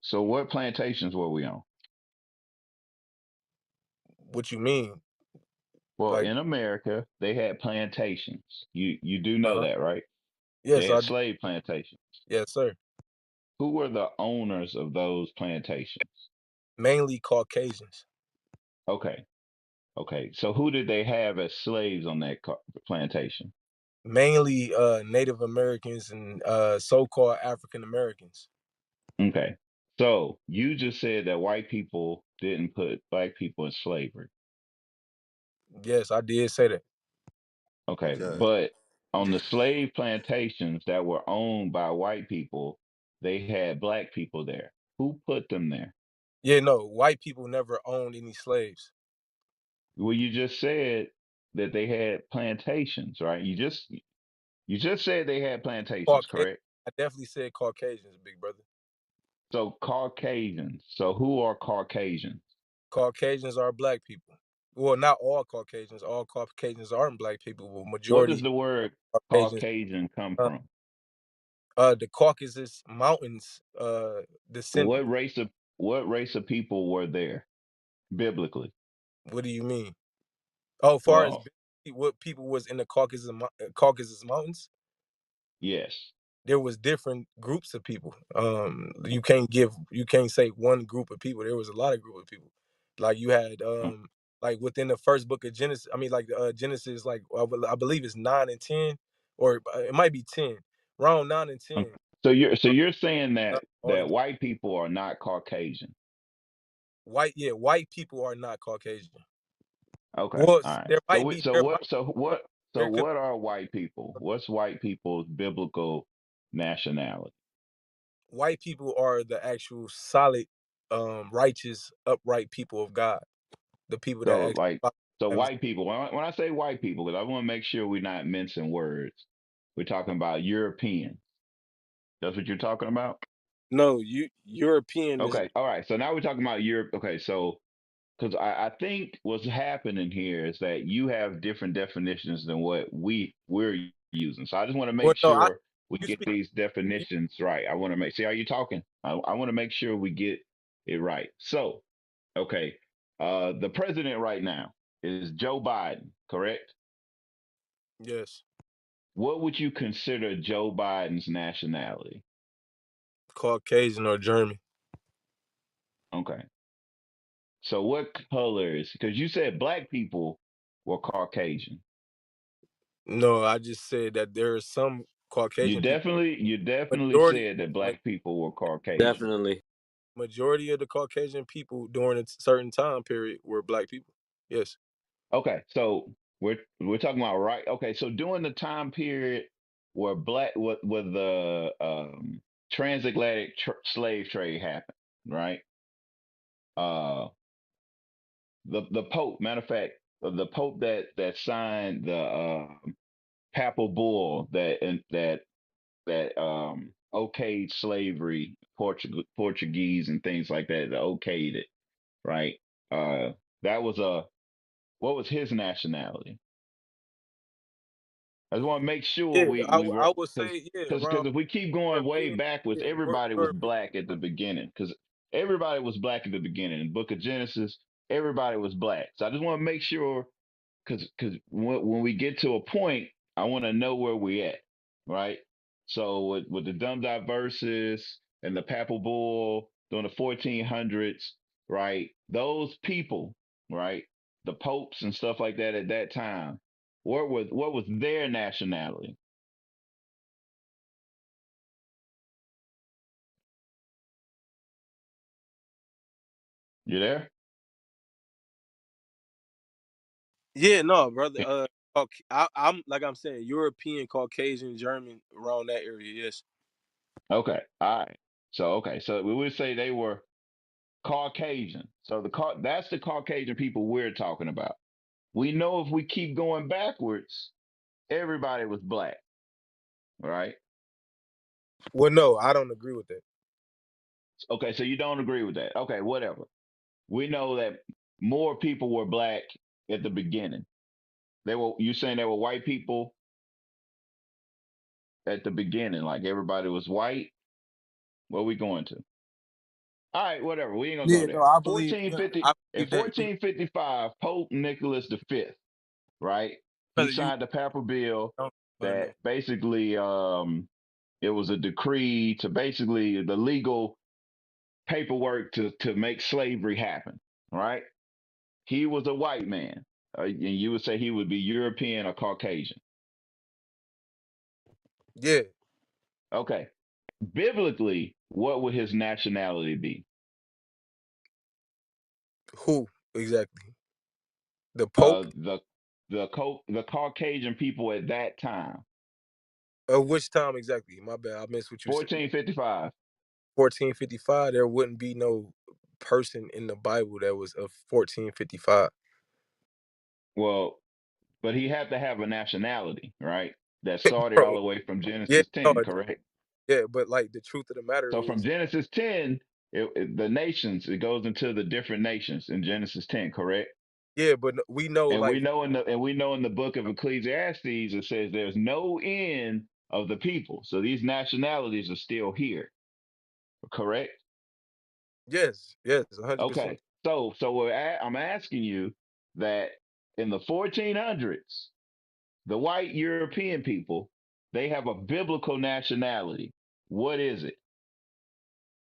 so what plantations were we on? What you mean? Well, Like, in America, they had plantations. You do know uh-huh. that, right? They Yes, had I do. slave plantations. Yes, sir. Who were the owners of those plantations? Mainly Caucasians. Okay. Okay. So who did they have as slaves on that plantation? Mainly Native Americans and so-called African Americans. Okay. So you just said that white people didn't put black people in slavery. Yes, I did say that. Okay. Judge? But on the slave plantations that were owned by white people, they had black people there. Who put them there? Yeah, no, white people never owned any slaves. Well, you just said that they had plantations, right? You just said they had plantations, Caucasian. correct? I definitely said Caucasians, big brother. So Caucasians. So who are Caucasians? Caucasians are black people. Well, not all Caucasians. All Caucasians aren't black people, but What does majority the word Caucasians. Caucasian come Uh, from? the Caucasus Mountains descendant. What race of what race of people were there biblically? What do you mean? Oh, far as Well, what people was in the Caucasus Mountains, yes. there was different groups of people. You can't say one group of people. There was a lot of group of people. Like you had like within the first book of Genesis. I mean, like Genesis, like I believe it's 9 and 10, or it might be 10. Around 9 and 10. So you're saying that All the white people are not Caucasian. white people are not Caucasian. Okay. Well, All right. there So might we, be so there might what so be, what so there could what are white people? What's white people's biblical nationality? white people are the actual solid, righteous, upright people of God. The people that So actually like follow so the commandments. white people, when I say white people, because I want to make sure we're not mincing words. We're talking about Europeans. That's what you're talking about? No, European is Okay. All right. So now we're talking about Europe. Okay. So because I think what's happening here is that you have different definitions than what we're using. So I just want to well. make No, sure we you get speak. these You, definitions right. I want to make see how you talking. I want to make sure we get it right. So, okay, the president right now is Joe Biden, correct? yes, What would you consider Joe Biden's nationality? Caucasian or German. Okay. So what colors? Because you said black people were Caucasian. No, I just said that there are some Caucasian people. You definitely Majority, said that ma- black people were Caucasian. Definitely. majority of the Caucasian people during a certain time period were black people. Yes. Okay, so we're talking about right. Okay, so during the time period where black with the transatlantic slave trade happened, right? Uh, the Pope, matter of fact, the Pope that signed the papal bull that okayed slavery, Portuguese and things like that, that okayed it, right? Uh, that was a what was his nationality? I just want to make sure Yeah, we were I would say yeah, because around if we keep going way European. backwards, Yeah, everybody was European. black at the beginning. Because everybody was black at the beginning. In the Book of Genesis, everybody was black. So I just want to make sure because when we get to a point, I want to know where we at, right? So with the dumb diverses and the papal bull during the 1400s, right? Those people, right? The popes and stuff like that at that time, what was their nationality? You there? Yeah, no, brother. Yeah. I'm like I'm saying, European, Caucasian, German, around that area. Yes. Okay. All right. So okay. So we would say they were Caucasian. So that's the Caucasian people we're talking about. We know if we keep going backwards, everybody was black, right? Well, no, I don't agree with that. Okay, so you don't agree with that. Okay, whatever. We know that more people were black at the beginning. They were you saying they were white people at the beginning, like everybody was white? What are we going to? All right, whatever. We ain't gonna go Yeah, no, there. I believe. Yeah, 1450 I in believe that. 1455, Pope Nicholas V, right? He Brother, you signed the papal bill don't that know. basically it was a decree to basically the legal paperwork to make slavery happen, right? He was a white man, and you would say he would be European or Caucasian. Yeah, Okay, biblically, what would his nationality be? who exactly? The Uh, Pope the the Caucasian people at that time, of which time exactly? My bad, I missed what you said. 1455. 1455. There wouldn't be no person in the Bible that was of 1455. Well, but he had to have a nationality, right? That started all Bro, the way from yeah, Genesis no, 10, correct? yeah, but like the truth of the matter So from is, Genesis 10, the nations, it goes into the different nations in Genesis 10, correct? yeah, but we know And we like know in the book of Ecclesiastes it says there's no end of the people. So these nationalities are still here, correct? yes, yes, 100%. Okay. So I'm asking you. that in the 1400s, the white European people, they have a biblical nationality. What is it?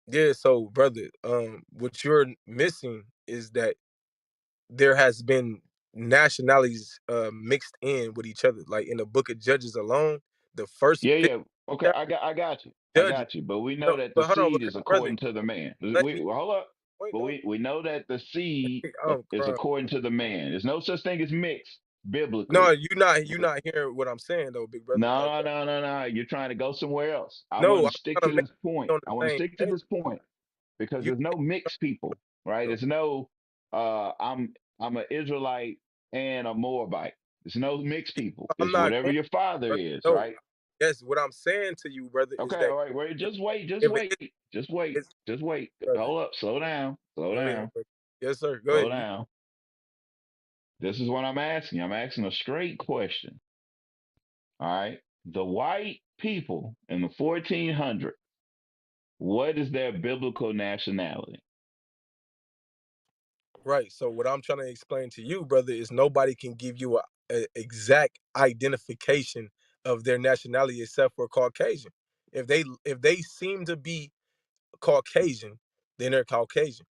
Yeah, so brother, what you're missing is that there has been nationalities mixed in with each other. Like in the book of Judges alone, the first Yeah, 50 yeah. Okay, chapters, I got you. I Judges. got you. But we know No, that the but hold on, seed is brother. according to the man. Let me Well, hold up. point But though. we know that the seed I'm is crying. according to the man. There's no such thing as mixed No, biblically. you not hearing what I'm saying though, big brother. Like, No. You're trying to go somewhere else. I no, want I'm to stick trying to to make this point. you on I the want to same stick to page. this point because You there's no mixed people, right? bro. There's no I'm an Israelite and a Moabite. There's no mixed people. I'm It's not whatever going, your father brother. is, No, right? yes, what I'm saying to you, brother, is Okay, that all right. Wait, just wait, just if it wait, just wait, is, just wait. brother, Hold up, slow down, slow go ahead, down, brother. Yes, sir. Go slow ahead. down. This is what I'm asking. I'm asking a straight question. All right. The white people in the 1400s, what is their biblical nationality? Right. So what I'm trying to explain to you, brother, is nobody can give you a exact identification of their nationality except for Caucasian. If they seem to be Caucasian, then they're Caucasian.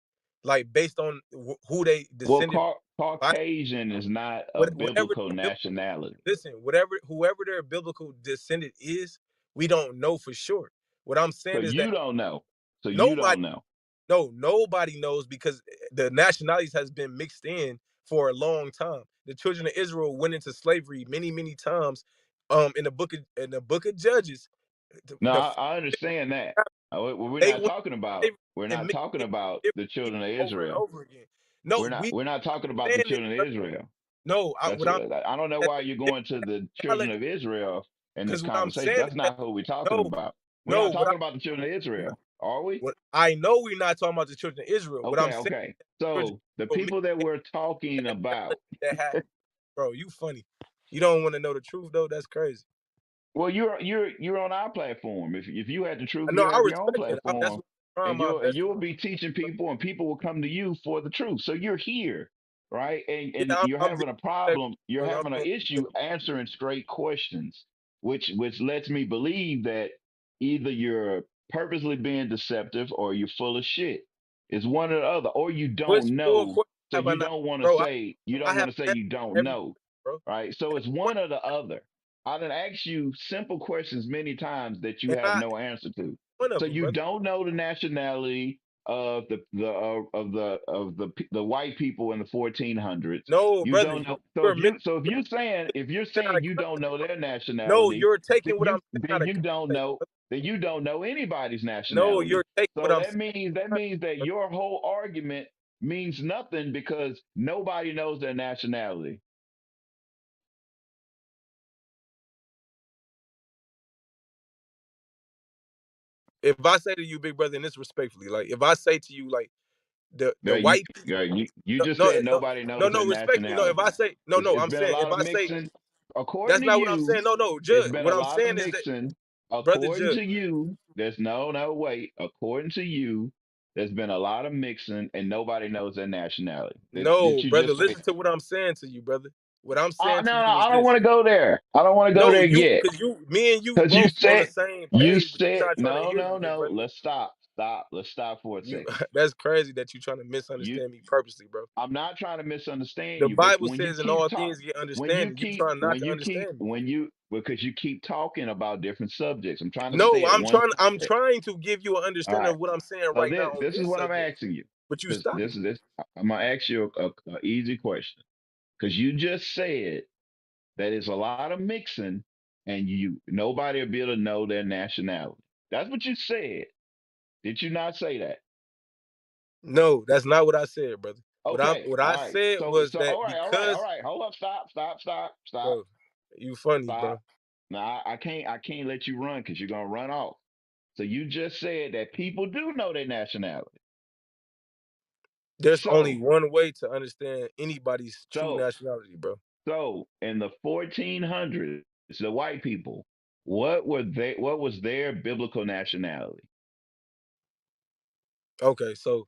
Like based on who they Well, descended by, Caucasian is not a whatever biblical their nationality. listen, whatever whoever their biblical descendant is, we don't know for sure. What I'm So saying is that you don't know. So you nobody don't know. no, nobody knows because the nationalities has been mixed in for a long time. The children of Israel went into slavery many, many times. In the book of Judges, No, the I understand that. We're they not went talking into about. slavery We're and not mixed talking in about with the different children people of over and Israel. over again. No, We're not talking about the saying this, children of brother. Israel. No, That's what I'm what I don't know that why you're going to the children of Israel in this because what I'm conversation. saying is That's that not who we're talking no, about. We're not no, talking about the children of Israel, are we? what I know we're not talking about the children of Israel. What I'm Okay, saying okay. is that children So the of Israel people that mixed we're talking in about. that had bro, you funny. You don't want to know the truth though. That's crazy. Well, you're on our platform. If you had the truth, I know you I have your own respect that. That's platform, what I'm trying and my you'll best to. be teaching people, and people will come to you for the truth. So you're here, right? Yeah, And you're I'm being having a respectful, problem. You're brother. I'm having an doing issue answering straight questions, which lets me believe that either you're purposely being deceptive or you're full of shit. It's one or the other, or you which don't full know. question So have I you not, don't want to bro? I, say you I don't have want to say answered you don't every know, bro. right? So it's What one or the other. I done asked you simple questions many times that you and have I no answer to. one of So them, you brother. don't know the nationality of the white people in the 1400s. No, You brother, don't know. So you're missing if you're out of saying you don't know their no, nationality, you're taking what I'm saying out of context. then you don't know anybody's No, nationality. you're taking what So I'm that saying. means that your whole argument means nothing because nobody knows their nationality. If I say to you, big brother, and this respectfully, like if I say to you, like the white people, You no, just no, said no, nobody no, knows their no, respectfully, no. If I nationality. say no, no, It's I'm been a saying if lot of I say mixing, according that's to not what I'm you. saying. No, no, It's Judge. been What a I'm lot of saying is that, mixing, brother according Judge. to you. There's no wait. According to you, there's been a lot of mixing, and nobody knows their nationality. Did No, you brother, just say? listen to what I'm saying to you, brother. What I'm saying No, to you is I don't this. want to go there. I don't want to go No, there you, yet. because me and you Because both on the same page, but you're not trying to no, hear me, no, big no. brother. Let's stop. Let's stop for a You, second. that's crazy that you're trying to You misunderstand me purposely, bro. I'm not trying to misunderstand The you, but Bible says in all things get understanding. You trying not to understand me. because you keep talking about different subjects. I'm trying to No, stay at I'm one trying. I'm subject. trying to give you an All understanding right. of what I'm saying So right now on this is this what I'm subject, asking you. but you Because stop it. I'm gonna ask you a easy question. Because you just said that it's a lot of mixing and nobody will be able to know their nationality. That's what you said. Did you not say that? No, that's not what I said, brother. Okay. What I All right. said was So that all because, right. Hold up. Stop. bro, you funny, bro. Stop. No, I can't let you run because you're gonna run off. So you just said that people do know their nationality. There's only So one way to understand anybody's true so nationality, bro. so in the 1400s, the white people, what was their biblical nationality? Okay, so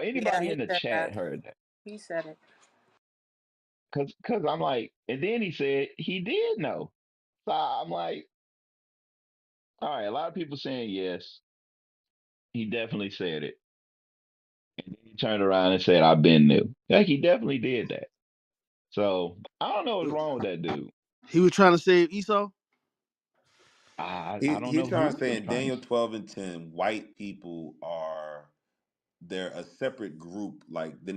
anybody Yeah, he in the said chat that. heard that? He said it. Cause I'm like, and then he said he did know. So I'm like, all right, a lot of people saying yes, he definitely said it. And then he turned around and said, I've been new. Like he definitely did that. So I don't know what's wrong with that dude. He was trying to save Esau. I don't He know what he trying to was say in trying to Daniel say. 12:10, white people they're a separate group. Like they're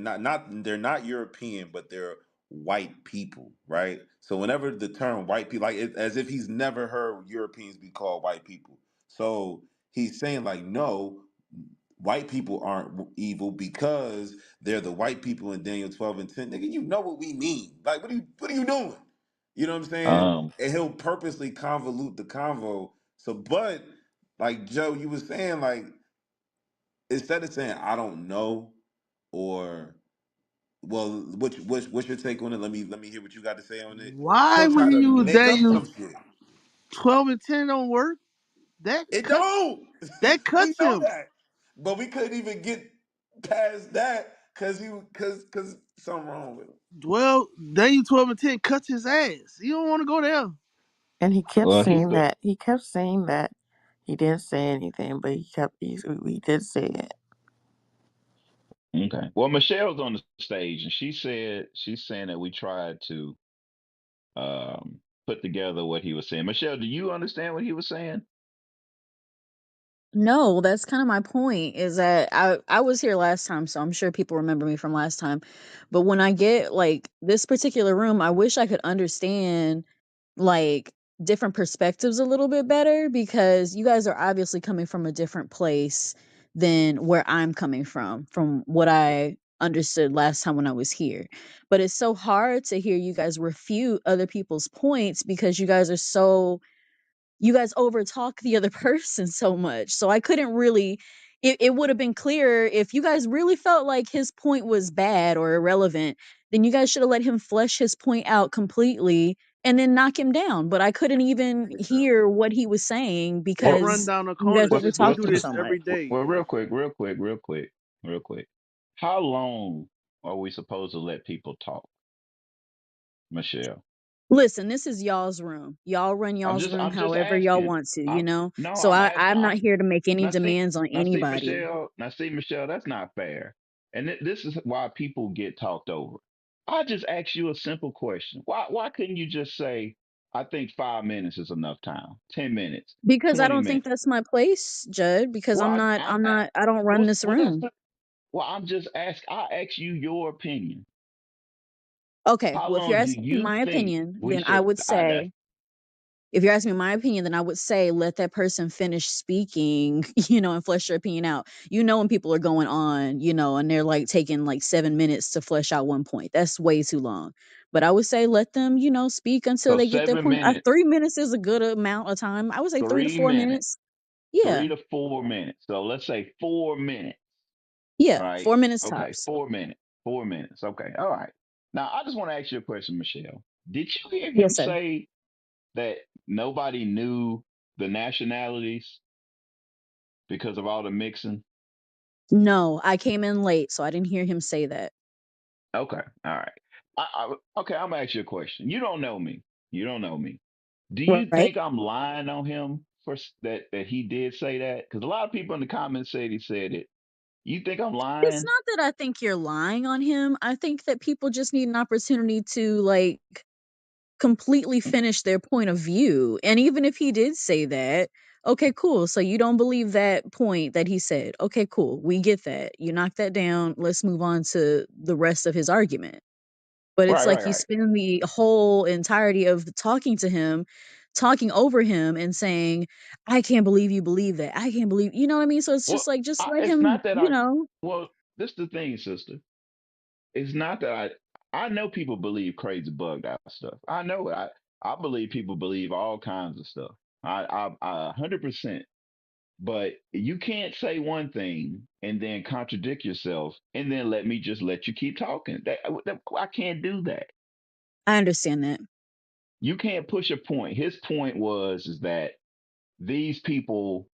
not European, but they're white people, right? So whenever the term white people, like as if he's never heard Europeans be called white people. So he's saying like, no, white people aren't evil because they're the white people in Daniel 12 and 10. Nigga, you know what we mean. Like, what are you doing? You know what I'm saying? And he'll purposely convolute the convo. So, but like Joe, you was saying, like, instead of saying I don't know, or well, what's your take on it? Let me hear what you got to say on it. Why He'll when try you to use make up Daniel some shit. 12 and 10 don't work? That It cuts don't. that We cuts know him. that, but we couldn't even get past that because something wrong with him. Well, Daniel 12 and 10 cuts his ass. You don't want to go there. And he kept Well, saying that. He kept saying that he didn't say anything, but he did say it. Okay. Well, Michelle's on the stage, and she's saying that we tried to put together what he was saying. Michelle, do you understand what he was saying? No, that's kind of my point is that I was here last time, so I'm sure people remember me from last time. But when I get like this particular room, I wish I could understand like different perspectives a little bit better because you guys are obviously coming from a different place than where I'm coming from what I understood last time when I was here. But it's so hard to hear you guys refute other people's points because you guys overtalk the other person so much. So I couldn't really it would have been clearer if you guys really felt like his point was bad or irrelevant, then you guys should have let him flesh his point out completely and then knock him down. But I couldn't even hear what he was saying That Well, run because down the you guys corner well, says we well, overtalked do him this so much. every day. well, real quick. How long are we supposed to let people talk, Michelle? Listen, this is y'all's room. Y'all run y'all's room I'm just however y'all asking. want to, you I'm know? no, So I'm asking. I'm not here to make any Now see, demands on anybody. Michelle, that's not fair. And this is why people get talked over. I just asked you a simple question. Why couldn't you just say, I think 5 minutes is enough time, 10 minutes, Because I 20 don't think minutes? that's my place, Judd, because Well, I don't run this that's room. well, I'm just asking. I ask you your opinion. Okay, How well, if you're long do asking me you my think opinion, we then I should? would That's say, if you're asking me my opinion, then I would say let that person finish speaking, and flesh their opinion out. You know, when people are going on, and they're like taking like 7 minutes to flesh out one point, that's way too long. But I would say let them, speak until so they get their seven point. minutes, 3 minutes is a good amount of time. I would say 3 to 4 3 minutes. minutes. Yeah, 3 to 4 minutes. So let's say 4 minutes, yeah, right? 4 minutes Okay, tops. 4 minutes. 4 minutes. Okay, all right. Now I just want to ask you a question, Michelle. Did you hear him Yes, sir. say that nobody knew the nationalities because of all the mixing? No, I came in late, so I didn't hear him say that. Okay, all right. Okay, I'm gonna ask you a question. You don't know me. You don't know me. Do you Right? think I'm lying on him for that he did say that? Because a lot of people in the comments said he said it. You think I'm It's lying? not that I think you're lying on him. I think that people just need an opportunity to like completely finish their point of view. And even if he did say that, okay, cool. So you don't believe that point that he said. Okay, cool. We get that. You knock that down. Let's move on to the rest of his argument. But it's Right, like right, you right. spend the whole entirety of talking to him, talking over him and saying, I can't believe you believe that. I can't believe, you know what I mean? So it's Well, just like, just let it's him, not that you I. know. Well, this is the thing, sister. It's not that I. I know people believe crazy bugged out stuff. I know it. I believe people believe all kinds of stuff. I 100%. But you can't say one thing and then contradict yourself and then let you keep talking. I can't do that. I understand that. You can't push a point. His point was is that these people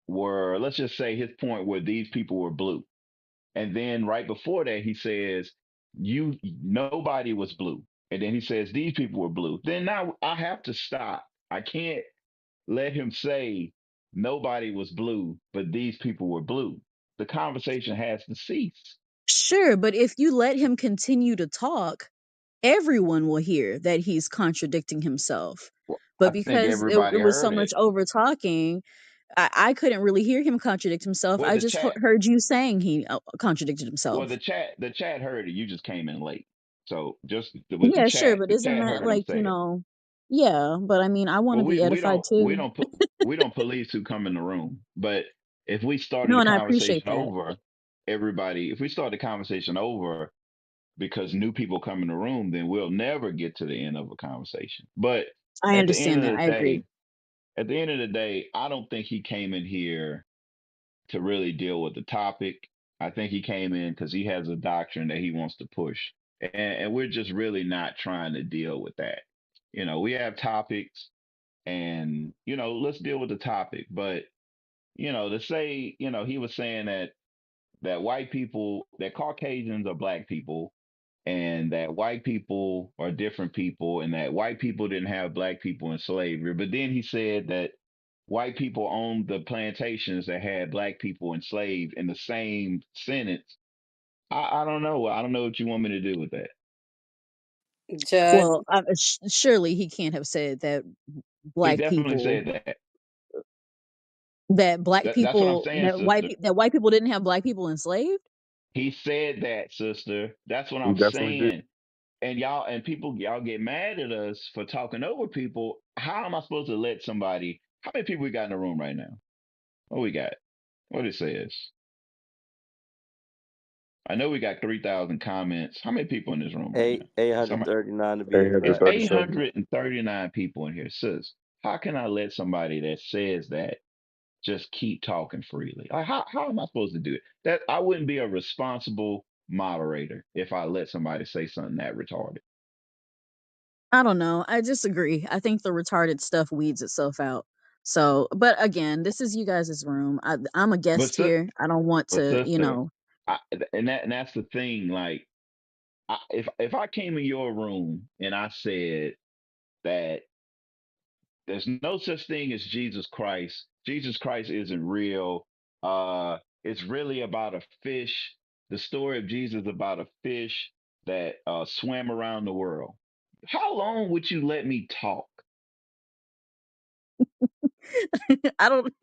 were, let's just say his point were these people were blue. And then right before that, he says, you nobody was blue. And then he says these people were blue. Then now I have to stop. I can't let him say nobody was blue, but these people were blue. The conversation has to cease. Sure, but if you let him continue to talk, everyone will hear that he's contradicting himself. Well, But I think because it everybody was so heard much it. over talking, I couldn't really hear him contradict himself. Well, I the just chat, heard you saying he contradicted well, himself. the chat heard it. You just came in late. So just with Yeah, sure, but the isn't chat that heard him like, say it. yeah, but I mean, I want Well, to be edified we too. don't put we don't police who come in the room. But if we started No, the and I appreciate conversation that. over, everybody, if we start the conversation over because new people come in the room, then we'll never get to the end of a conversation. But I at the end understand of that. the I agree. day, at the end of the day, I don't think he came in here to really deal with the topic. I think he came in because he has a doctrine that he wants to push. And we're just really not trying to deal with that. We have topics and, let's deal with the topic. But, to say, he was saying that white people, that Caucasians are black people, and that white people are different people, and that white people didn't have black people in slavery. But then he said that white people owned the plantations that had black people enslaved in the same sentence. I don't know. I don't know what you want me to do with that. Judge, Well, surely he can't have said He black definitely people said that. That's what I'm saying, sister. that white people didn't have black people enslaved. He said that, sister. That's what He I'm definitely did. saying. And y'all get mad at us for talking over people. How am I supposed to let somebody? How many people we got in the room right now? What we got? What it says? I know we got 3,000 comments. How many people in this room right now? eight hundred Somebody. thirty nine to be It's exact. 837. 839 people in here. Sis, how can I let somebody that says that just keep talking freely? Like, how am I supposed to do it? That I wouldn't be a responsible moderator if I let somebody say something that retarded. I don't know. I disagree. I think the retarded stuff weeds itself out. So, but again, this is you guys' room. I'm a But guest here. I don't want but to, sister, I, and that's the thing. Like, if I came in your room and I said that there's no such thing as Jesus Christ. Jesus Christ isn't real. It's really about a fish. The story of Jesus is about a fish that swam around the world. How long would you let me talk? I don't.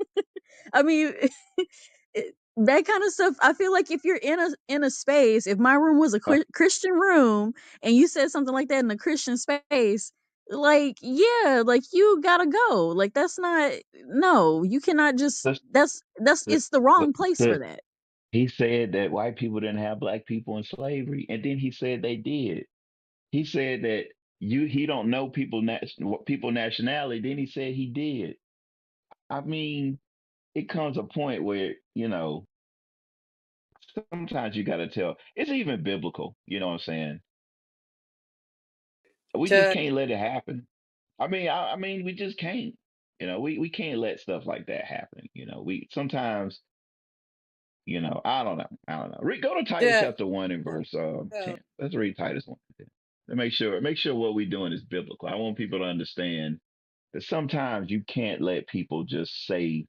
I mean, that kind of stuff. I feel like if you're in a space, if my room was a Christian room, and you said something like that in a Christian space, like yeah, like you gotta go. Like that's not. No, you cannot just. Sis- That's sis- it's the wrong place for sis, that. he said that white people didn't have black people in slavery, and then he said they did. He said that he don't know people nationality. Then he said he did. I mean, it comes a point where sometimes you got to tell. It's even biblical. You know what I'm saying? We just Judge, can't let it happen. I mean, we just can't. We can't let stuff like that happen. We sometimes. I don't know. I don't know. Go to Titus Judge, chapter 1 and verse uh, 10. Let's read Titus 1. To make sure what we're doing is biblical. I want people to understand that sometimes you can't let people just say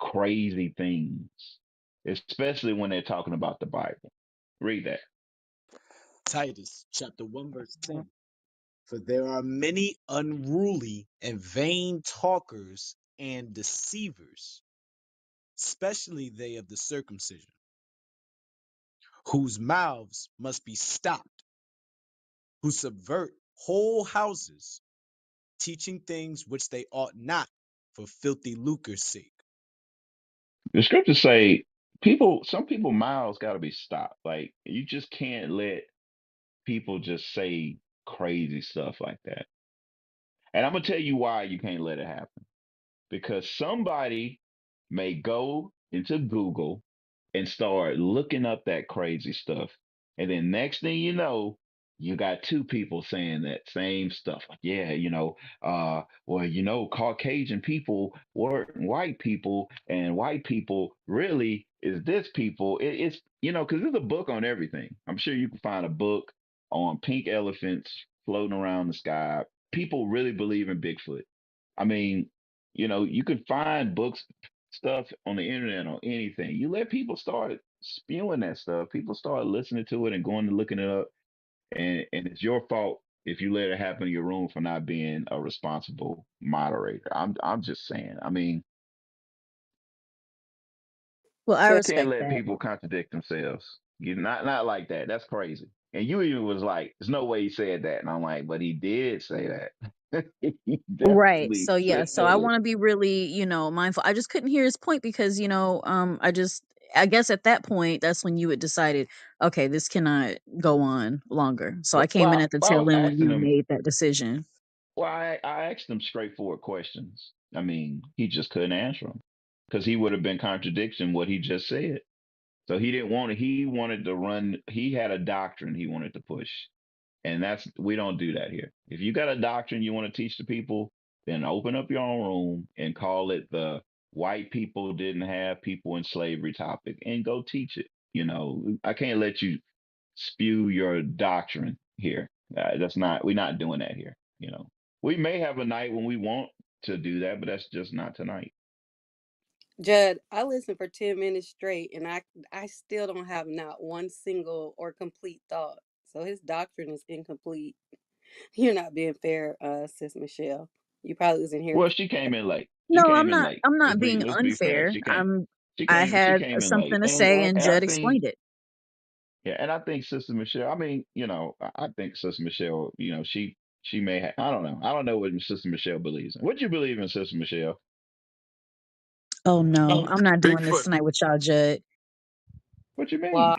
crazy things, especially when they're talking about the Bible. Read that. Titus chapter 1, verse 10. For there are many unruly and vain talkers and deceivers, especially they of the circumcision, whose mouths must be stopped, who subvert whole houses, teaching things which they ought not, for filthy lucre's sake. The scriptures say some people mouths got to be stopped. Like you just can't let people just say crazy stuff like that. And I'm gonna tell you why you can't let it happen. Because somebody may go into Google and start looking up that crazy stuff. And then next thing you know, you got two people saying that same stuff. Like, yeah, well, Caucasian people weren't white people, and white people really is this people. It's, because there's a book on everything. I'm sure you can find a book on pink elephants floating around the sky. People really believe in Bigfoot. I mean, you can find books, stuff on the internet on anything. You let people start spewing that stuff, people start listening to it and going and looking it up, and it's your fault if you let it happen in your room for not being a responsible moderator. I'm just saying. I mean, Well, I you Judge, can't respect let that. people contradict themselves. You not like that. That's crazy. And you even was like, "There's no way he said that," and I'm like, "But he did say that. He Right. definitely So said yeah, so I it." want to be really, mindful. I just couldn't hear his point because, I guess at that point that's when you had decided, okay, this cannot go on longer. So I came in at the I tail was end when asking you him. made that decision. Well, I asked him straightforward questions. I mean, he just couldn't answer them because he would have been contradiction what he just said. So he didn't want to. He wanted to run. He had a doctrine he wanted to push, and that's we don't do that here. If you got a doctrine you want to teach the people, then open up your own room and call it the white people didn't have people in slavery topic, and go teach it. I can't let you spew your doctrine here. That's not. We're not doing that here. We may have a night when we want to do that, but that's just not tonight. Judd, I listened for 10 minutes straight and I still don't have not one single or complete thought. So his doctrine is incomplete. You're not being fair, Sis Michelle. You probably was in here. Well, she came in late. She No, came in late. I'm not Let's be being let's be fair. unfair. She came. She I came. She had came in late, something to say and and I Judd think explained it. yeah, and I think Sister Michelle. I mean, I think Sister Michelle. She may. I don't know. I don't know what Sister Michelle believes in. What do you believe in, Sister Michelle? Oh no, Oh, I'm not doing this Bigfoot. tonight with y'all, Judd. What you Wow. mean?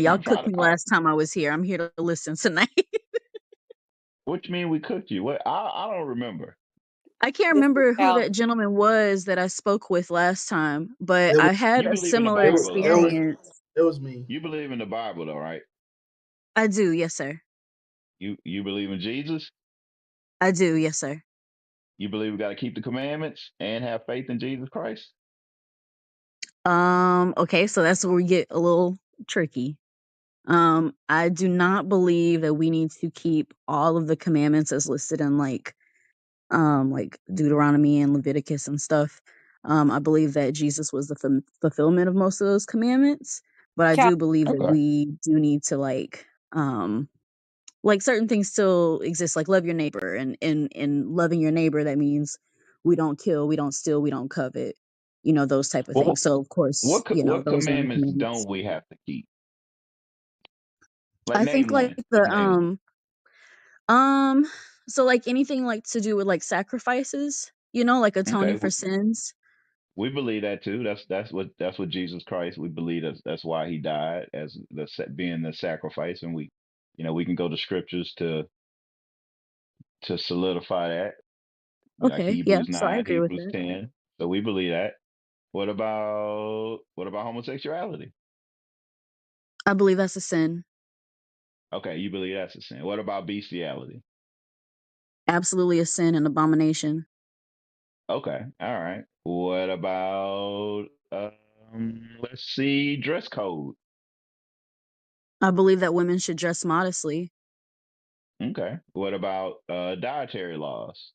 Y'all I'm trying cooked to. me last time I was here. I'm here to listen tonight. What you mean we cooked you? What? I don't remember. I can't This is remember who Cal. that gentleman was that I spoke with last time, but It was I had You a believe in the similar it was Bible, it though, was right? experience. it was me. You believe in the Bible, though, right? I do, yes, sir. You believe in Jesus. I do, yes, sir. You believe we got to keep the commandments and have faith in Jesus Christ. Okay, so that's where we get a little tricky. I do not believe that we need to keep all of the commandments as listed in like Deuteronomy and Leviticus and stuff. I believe that Jesus was the fulfillment of most of those commandments, but I Cal. do believe that Okay. we do need to like certain things still exist, like love your neighbor, and in loving your neighbor, that means we don't kill, we don't steal, we don't covet, those type of Well, things. So of course, what those are in the commandments commandments. don't we have to keep? Like I think name like one. Just name one. um so like anything like to do with like sacrifices, like Okay. atoning for sins. We believe that too. That's what Jesus Christ. We believe that's why he died as being the sacrifice, and we can go to scriptures to solidify that, like Okay, yeah, Hebrews so I 9, agree with Hebrews it. 10. So we believe that. What about homosexuality? I believe that's a sin. Okay, you believe that's a sin. What about bestiality? Absolutely a sin and abomination. Okay, all right. What about let's see, dress code? I believe that women should dress modestly. Okay. What about dietary laws?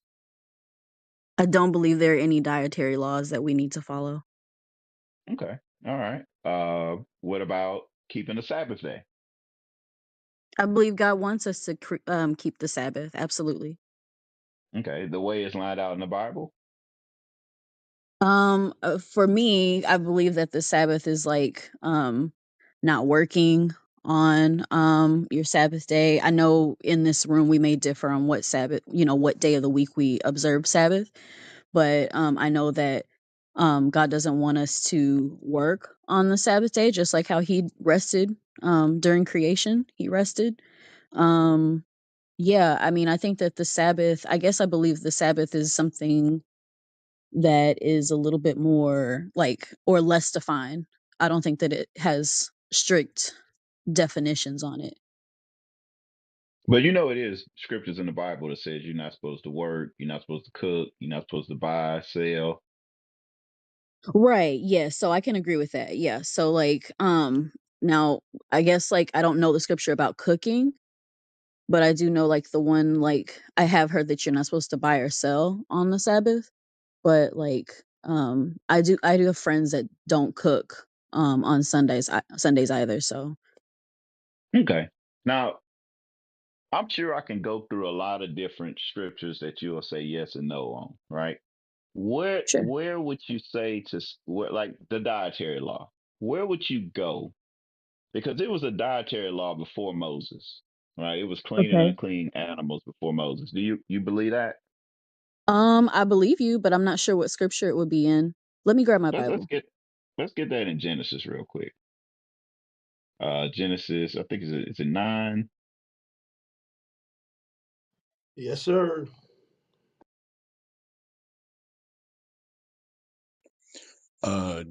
I don't believe there are any dietary laws that we need to follow. Okay. All right. What about keeping the Sabbath day? I believe God wants us to keep the Sabbath. Absolutely. Okay. The way it's lined out in the Bible? For me, I believe that the Sabbath is like not working on your Sabbath day. I know in this room we may differ on what Sabbath, what day of the week we observe Sabbath, but I know that God doesn't want us to work on the Sabbath day, just like how He rested during creation. He rested. Um, yeah, I mean, I think that the Sabbath. I guess I believe the Sabbath is something that is a little bit more like or less defined. I don't think that it has strict definitions on it. But it is scriptures in the Bible that says you're not supposed to work, you're not supposed to cook, you're not supposed to buy, sell. Right. Yeah. So I can agree with that. Yeah. So like now I guess like I don't know the scripture about cooking, but I do know like the one like I have heard that you're not supposed to buy or sell on the Sabbath. But like I do have friends that don't cook on Sundays either. So Okay. Now, I'm sure I can go through a lot of different scriptures that you'll say yes and no on, right? Where sure. where would you say like the dietary law? Where would you go because it was a dietary law before Moses, right? It was clean and Okay. unclean animals before Moses. Do you believe that? I believe you, but I'm not sure what scripture it would be in. Let me grab my Let's Bible. let's get let's get that in Genesis real quick. Genesis, I think it's a 9. Yes, sir.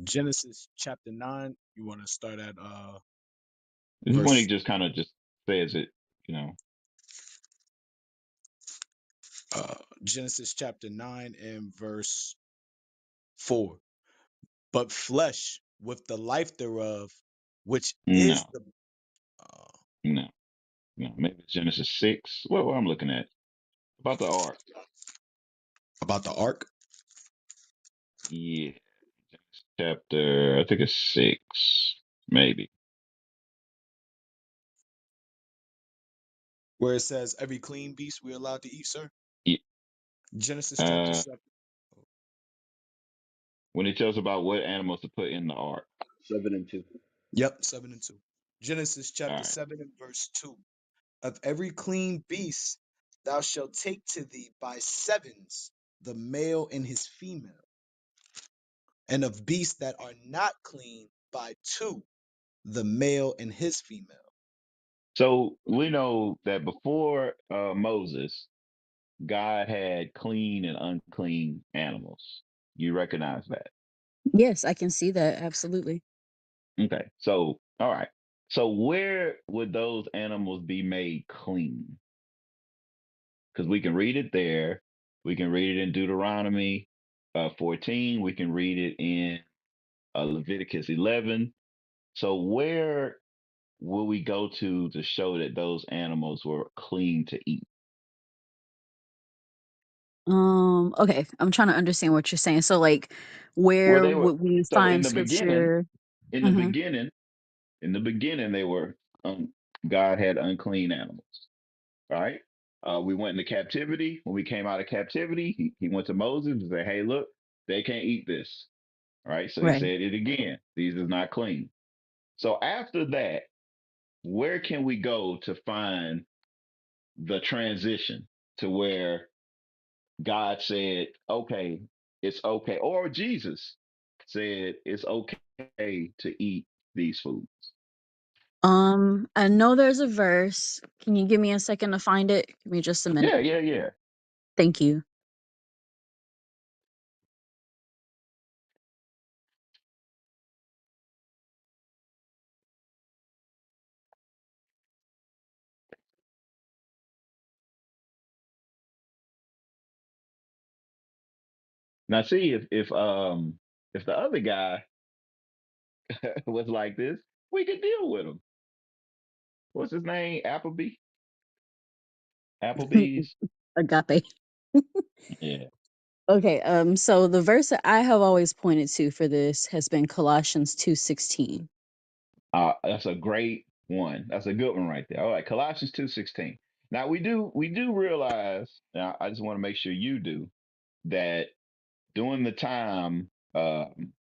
Genesis chapter 9. You want to start at This is when he verse just kind of just says it, you know. uh Genesis chapter 9 and verse 4. But flesh with the life thereof, which is No, the uh, no, no. Maybe it's Genesis 6. What I'm looking at about the ark. about the ark, Yeah, chapter. I think it's 6, maybe. where it says every clean beast we're allowed to eat, sir. Yeah. Genesis chapter Uh, 7. when it tells about what animals to put in the ark. 7 and 2. Yep, 7 and 2. Genesis All chapter right. 7 and verse 2. Of every clean beast thou shalt take to thee by sevens the male and his female, and of beasts that are not clean by two the male and his female. So we know that before Moses, God had clean and unclean animals. You recognize that? Yes, I can see that. Absolutely. Okay. So, all right. So where would those animals be made clean? Because we can read it there. We can read it in Deuteronomy 14. We can read it in Leviticus 11. So where will we go to show that those animals were clean to eat? Okay, I'm trying to understand what you're saying. So like Well, where they were. would we So find scripture? in the Hmm. beginning, they were. God had unclean animals. Right. We went into captivity. When we came out of captivity, he went to Moses and said, "Hey, look, they can't eat this." Right. So he Right. said it again. These is not clean. So after that, where can we go to find the transition to where God said, "Okay, it's okay," or Jesus said, "It's okay to eat these foods." I know there's a verse. Can you give me a second to find it? Give me just a minute. Yeah, yeah, yeah. Thank you. Now, see if the other guy was like this, we could deal with him. What's his name? Applebee's. Agape. Yeah. Okay, so the verse that I have always pointed to for this has been Colossians 2:16. That's a great one. That's a good one right there. All right, Colossians 2:16. Now we do realize. Now I just want to make sure you do that during the time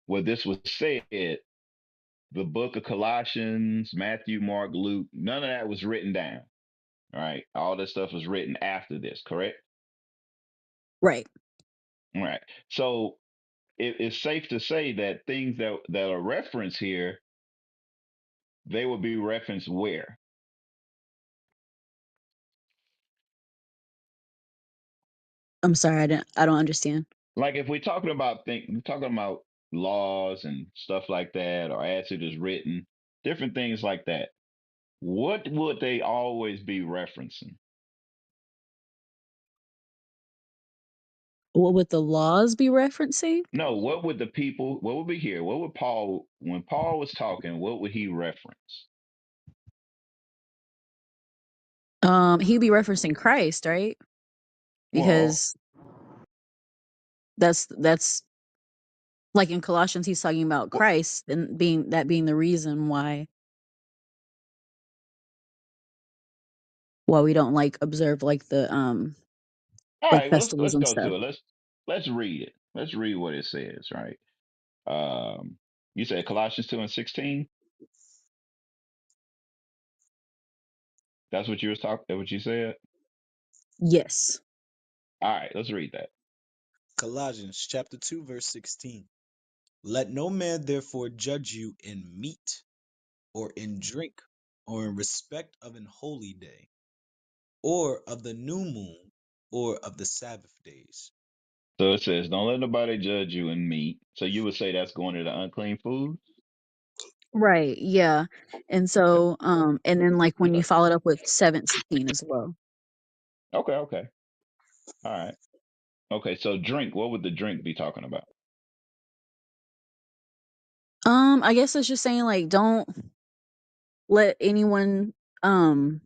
where this was said, the book of Colossians, Matthew, Mark, Luke, none of that was written down. All right, all this stuff was written after this. Correct? Right. All right. So it's safe to say that things that are referenced here, they will be referenced where? I'm sorry, I don't understand. Like if we're talking about laws and stuff like that, or as it is written, different things like that. What would they always be referencing? What would the laws be referencing? No, what would be here? What would Paul, when Paul was talking, what would he reference? He'd be referencing Christ, right? Well, Because that's like in Colossians, he's talking about wh- Christ and being the reason why we don't like observe like the all like right, well festivals let's and go stuff. to it. Let's read it. Let's read what it says, right? Um you said Colossians 2:16? That's what you was talking. That what you said. Yes. All right, let's read that. Colossians chapter 2, verse 16. Let no man therefore judge you in meat, or in drink, or in respect of an holy day, or of the new moon, or of the Sabbath days. So it says, "Don't let nobody judge you in meat." So you would say that's going to the unclean foods. Right. Yeah. And Okay. so, and then like when you Okay. followed up with 17 as well. Okay. Okay. All right. Okay. So drink. What would the drink be talking about? I guess it's just saying like don't let anyone um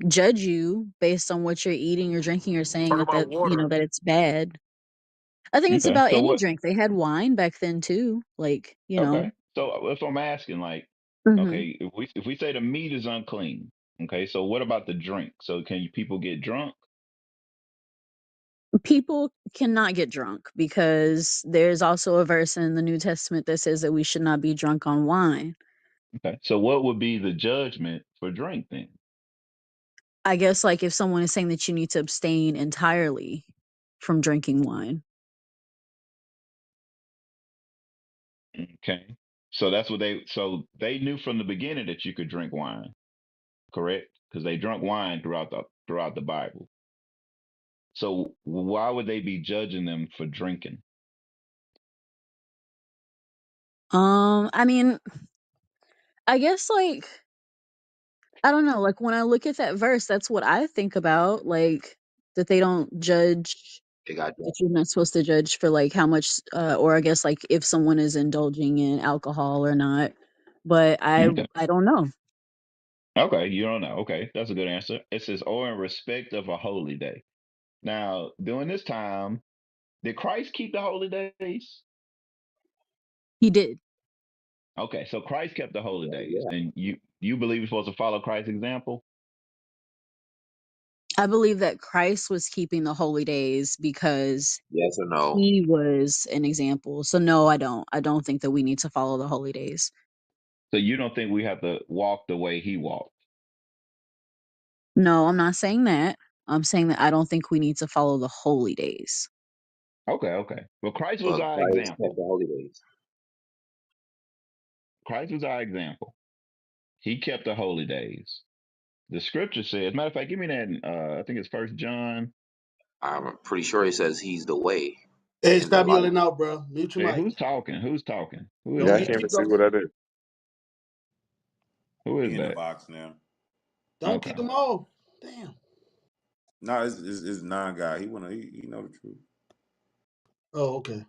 judge you based on what you're eating or drinking or saying Talk about that water. that it's bad. I think it's Okay. about So any what? drink. They had wine back then too, like. Okay. So if I'm asking, like, Mhm. okay, if we say the meat is unclean, okay, so what about the drink? So can people get drunk? People cannot get drunk because there's also a verse in the New Testament that says that we should not be drunk on wine. Okay. So what would be the judgment for drink then? I guess like if someone is saying that you need to abstain entirely from drinking wine. Okay. So that's what they. So they knew from the beginning that you could drink wine, correct? Because they drank wine throughout the Bible. So why would they be judging them for drinking? I mean, I guess like I don't know, like when I look at that verse, that's what I think about, like that they don't judge They got that you're not supposed to judge for like how much or I guess like if someone is indulging in alcohol or not. But Okay. I don't know. Okay. You don't know. Okay. That's a good answer. It says, or in respect of a holy day. Now, during this time, did Christ keep the holy days? He did. Okay. So Christ kept the holy days. yeah. And you believe you're supposed to follow Christ's example? I believe that Christ was keeping the holy days because Yes or no? he was an example. So no, I don't. I don't think that we need to follow the holy days. So you don't think we have to walk the way he walked? No, I'm not saying that. I'm saying that I don't think we need to follow the holy days. Okay. Okay. Well, Christ was Well, our Christ kept example. the holy days. Christ was our example. He kept the holy days. The scripture says, matter of fact, give me that. I think it's First John. I'm pretty sure it says he's the way Hey, and the stop life. yelling out, bro. Mute your Hey, mic. who's talking? Who's talking? Who is Don't Yeah, I keep that? can't even keep see don't what keep that is. Who is He in the that? box now. don't kick Okay. them off. Damn. No, it's non guy. He know the truth. Oh, okay.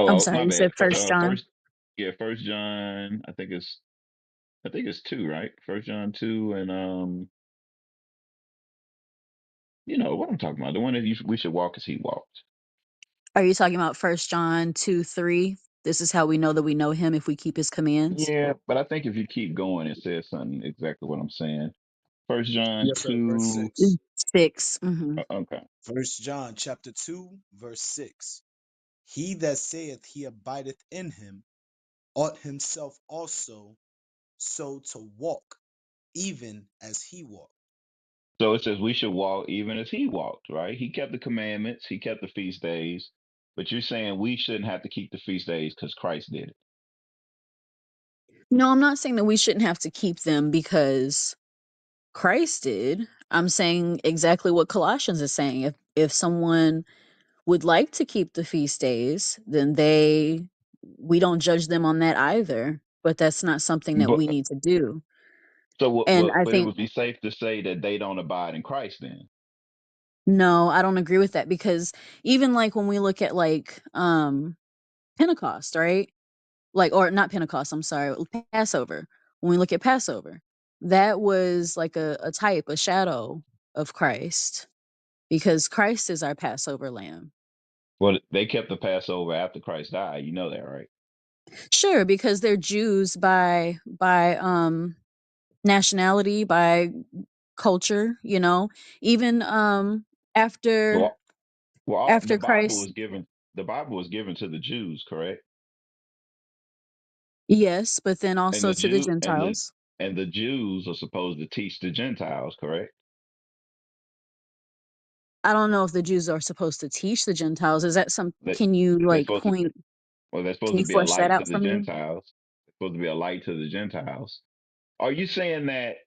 I'm Oh, sorry, my you said bad. First John. First, yeah, First John. I think it's two, right? First John 2, and you know what I'm talking about. The one that we should walk as he walked. Are you talking about First John 2:3? This is how we know that we know him if we keep his commands. Yeah, but I think if you keep going, it says something exactly what I'm saying. First John Yes, sir. Verse 2. 6. 6. Mm-hmm. Okay. First John chapter 2, verse 6. He that saith he abideth in him ought himself also so to walk, even as he walked. So it says we should walk even as he walked, right? He kept the commandments, he kept the feast days, but you're saying we shouldn't have to keep the feast days because Christ did it. No, I'm not saying that we shouldn't have to keep them because Christ did. I'm saying exactly what Colossians is saying. If someone would like to keep the feast days, then we don't judge them on that either. But that's not something that But we need to do. so And I but it think would be safe to say that they don't abide in Christ then. no, I don't agree with that because even like when we look at like Pentecost, right? Like or not Pentecost, I'm sorry, Passover. When we look at Passover, that was like a type, a shadow of Christ because Christ is our Passover lamb. Well, they kept the Passover after Christ died. You know that, right? Sure, because they're Jews by nationality, by culture, even after Well, well, the after Bible Christ. was given. The Bible was given to the Jews, correct? Yes, but then And also the to the Jew Gentiles. and the Jews are supposed to teach the Gentiles, correct? I don't know if the Jews are supposed to teach the Gentiles. Is that some, They can you they're like supposed to point, well, they're can supposed you to be a flesh that light to out the for me? Gentiles. They're supposed to be a light to the Gentiles. Are you saying that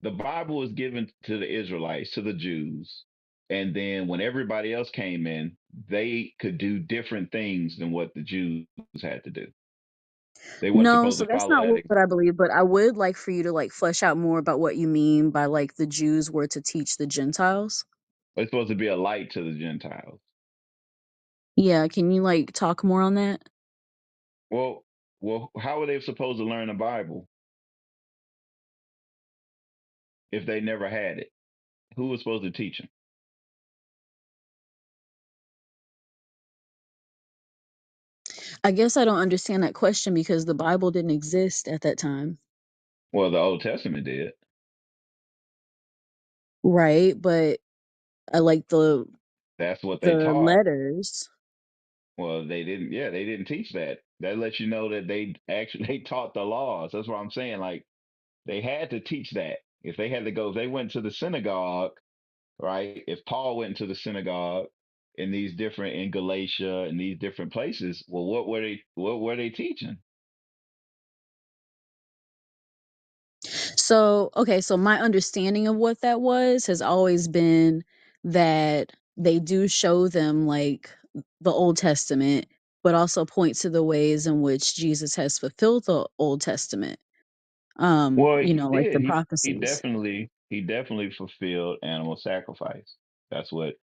the Bible was given to the Israelites, to the Jews, and then when everybody else came in, they could do different things than what the Jews had to do? They weren't No, supposed so to that's follow not that. what I believe, but I would like for you to like flesh out more about what you mean by like the Jews were to teach the Gentiles. They're supposed to be a light to the Gentiles. Yeah, can you like talk more on that? Well, how are they supposed to learn the Bible if they never had it? Who was supposed to teach them? I guess I don't understand that question because the Bible didn't exist at that time. Well, the Old Testament did. Right, but I like That's what they the taught. letters. Well, they didn't. Yeah, they didn't teach that. That lets you know that they actually they taught the laws. That's what I'm saying. Like they had to teach that. If they had to go, if they went to the synagogue, right? If Paul went to the synagogue in Galatia and these different places, well, what were they teaching? So, okay, so my understanding of what that was has always been that they do show them like the Old Testament, but also point to the ways in which Jesus has fulfilled the Old Testament. Well, You he know, like did. the He prophecies. definitely fulfilled animal sacrifice. That's what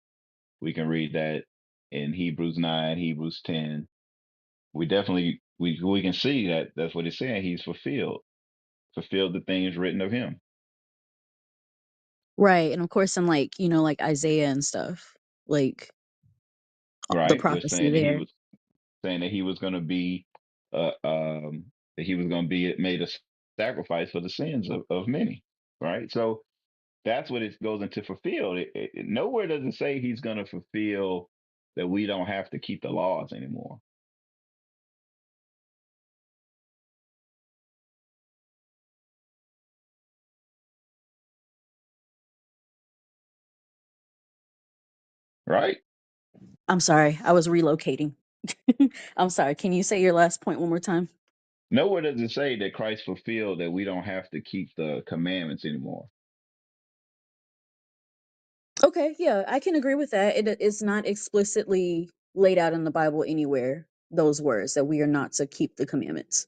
we can read that in Hebrews 9, Hebrews 10. We definitely we can see that that's what it's saying. He's fulfilled the things written of him. Right. And of course in like, you know, like Isaiah and stuff, like the Right? We're prophecy saying that he there. was saying that he was going to be uh, um, that he was going to be made a sacrifice for the sins of many. Right? So that's what it goes into fulfilled. Nowhere does it say he's going to fulfill that we don't have to keep the laws anymore. Right? I'm sorry, I was relocating. I'm sorry. Can you say your last point one more time? Nowhere does it say that Christ fulfilled that we don't have to keep the commandments anymore. Okay, yeah, I can agree with that. It's not explicitly laid out in the Bible anywhere, those words that we are not to keep the commandments.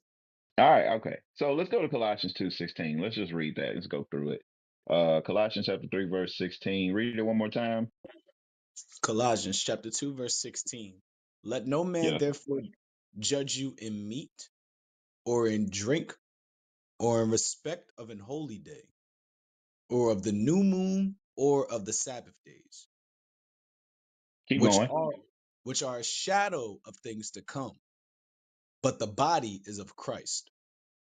All right, okay. So let's go to Colossians 2:16. Let's just read that. Let's go through it. Colossians chapter 3, verse 16. Read it one more time. Colossians chapter 2, verse 16. Let no man Yeah. therefore judge you in meat or in drink or in respect of an holy day or of the new moon or of the Sabbath days, Keep which going. are which are a shadow of things to come, but the body is of Christ.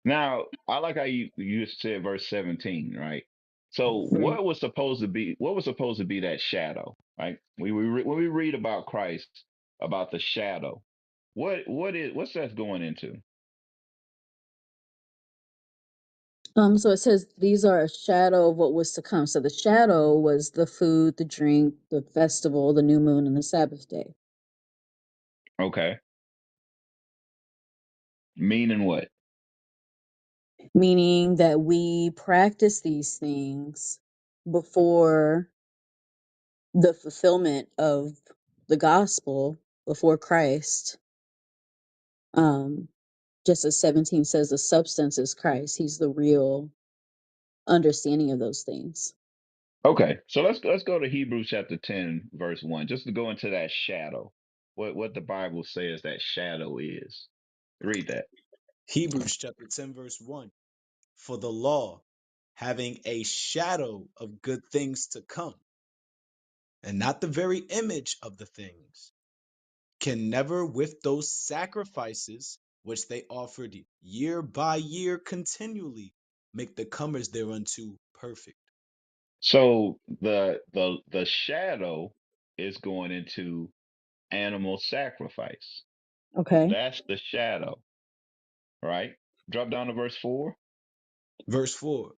Now, I like how you said verse 17, right? So Mhm. what was supposed to be that shadow, right? When we read about Christ, about the shadow, what's that going into? So it says these are a shadow of what was to come. So the shadow was the food, the drink, the festival, the new moon, and the Sabbath day. Okay. Meaning what? Meaning that we practice these things before the fulfillment of the gospel, before Christ. Um, just as 17 says, the substance is Christ. He's the real understanding of those things. Okay, so let's go to Hebrews chapter 10, verse 1, just to go into that shadow. What the Bible says that shadow is. Read that. Hebrews chapter 10, verse 1. For the law, having a shadow of good things to come, and not the very image of the things, can never with those sacrifices which they offered year by year continually make the comers thereunto perfect. So the shadow is going into animal sacrifice. Okay. That's the shadow, right? Drop down to verse 4. Verse 4.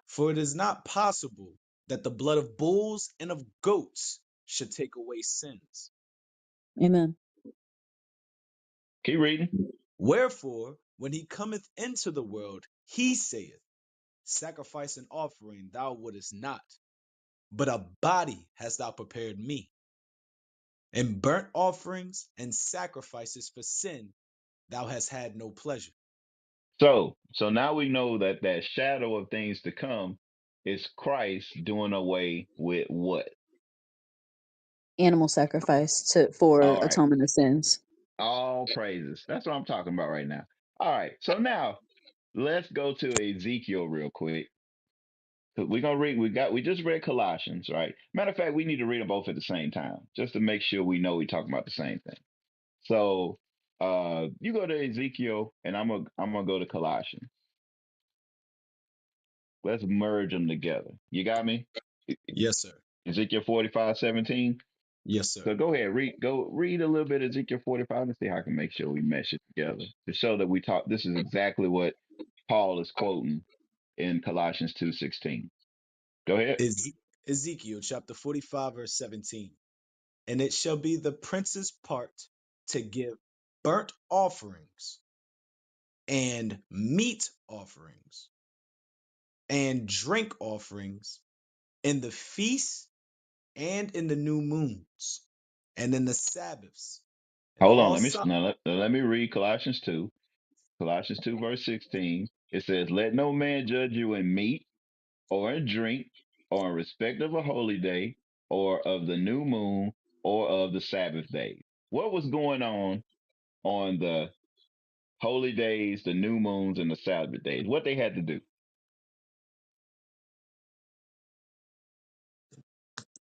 For it is not possible that the blood of bulls and of goats should take away sins. Amen. Keep reading. Wherefore, when he cometh into the world, he saith, Sacrifice and offering thou wouldest not, but a body hast thou prepared me. And burnt offerings and sacrifices for sin thou hast had no pleasure. So now we know that that shadow of things to come is Christ doing away with what? Animal sacrifice for All right. atonement of sins. All praises. That's what I'm talking about right now. All right. So now let's go to Ezekiel real quick. We're gonna read. We just read Colossians, right? Matter of fact, we need to read them both at the same time, just to make sure we know we're talking about the same thing. So you go to Ezekiel, and I'm gonna go to Colossians. Let's merge them together. You got me? Yes, sir. Ezekiel 45:17. Yes, sir. So go ahead, read a little bit of Ezekiel 45 and see how I can make sure we mesh it together to show that we talk. This is exactly what Paul is quoting in Colossians 2:16. Go ahead. Ezekiel chapter 45, verse 17. And it shall be the prince's part to give burnt offerings and meat offerings and drink offerings in the feasts and in the new moons and in the Sabbaths and Hold on. all Sabbaths. Let me read Colossians 2. Colossians 2 verse 16. It says, "Let no man judge you in meat or in drink or in respect of a holy day or of the new moon or of the Sabbath day." What was going on the holy days, the new moons, and the Sabbath days? What they had to do?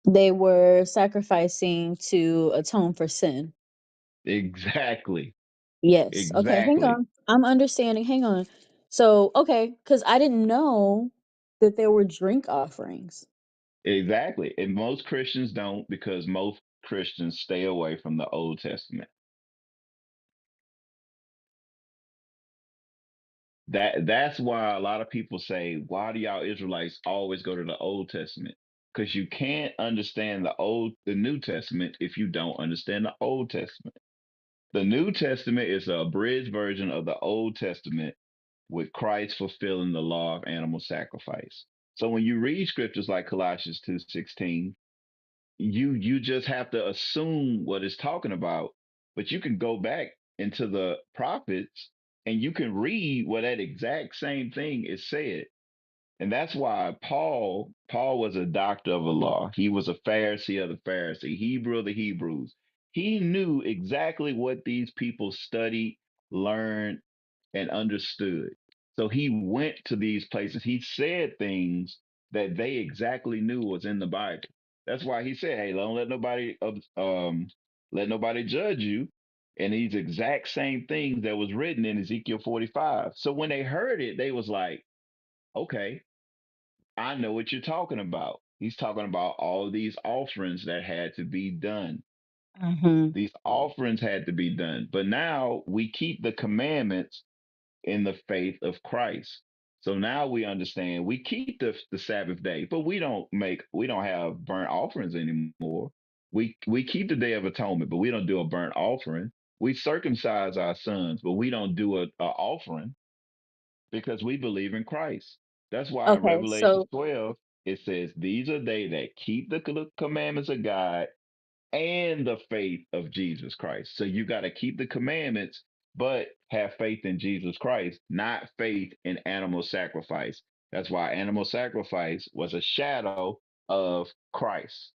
They were sacrificing to atone for sin. Exactly. Yes. Okay, hang Exactly. on. I'm understanding. Hang on. So, okay, because I didn't know that there were drink offerings. Exactly. And most Christians don't because most Christians stay away from the Old Testament. That's why a lot of people say, why do y'all Israelites always go to the Old Testament? Because you can't understand the New Testament if you don't understand the Old Testament. The New Testament is a abridged version of the Old Testament with Christ fulfilling the law of animal sacrifice. So when you read scriptures like Colossians 2:16, you just have to assume what it's talking about, but you can go back into the prophets and you can read what that exact same thing is said. And that's why Paul was a doctor of the law. He was a Pharisee of the Pharisee, Hebrew of the Hebrews. He knew exactly what these people studied, learned, and understood. So he went to these places. He said things that they exactly knew was in the Bible. That's why he said, "Hey, don't let nobody judge you." And these exact same things that was written in Ezekiel 45. So when they heard it, they was like, "Okay, I know what you're talking about." He's talking about all these offerings that had to be done. Mm-hmm. These offerings had to be done. But now we keep the commandments in the faith of Christ. So now we understand we keep the Sabbath day, but we don't have burnt offerings anymore. We keep the Day of Atonement, but we don't do a burnt offering. We circumcise our sons, but we don't do a offering because we believe in Christ. That's why in Okay, Revelation so 12 it says, "These are they that keep the commandments of God and the faith of Jesus Christ." So you got to keep the commandments, but have faith in Jesus Christ, not faith in animal sacrifice. That's why animal sacrifice was a shadow of Christ.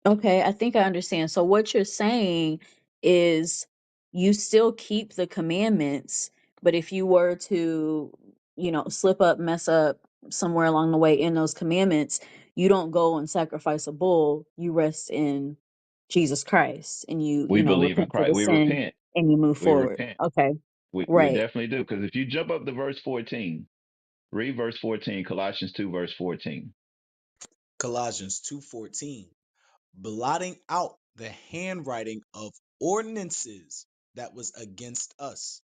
okay, I think I understand. So what you're saying is you still keep the commandments, but if you were to, slip up, mess up somewhere along the way in those commandments, you don't go and sacrifice a bull. You rest in Jesus Christ and We believe in repent for Christ. the We sin repent. and you move We forward. repent. Okay. We Right. definitely do. Because if you jump up to verse 14, read verse 14, Colossians 2, verse 14. Colossians 2:14. Blotting out the handwriting of ordinances that was against us,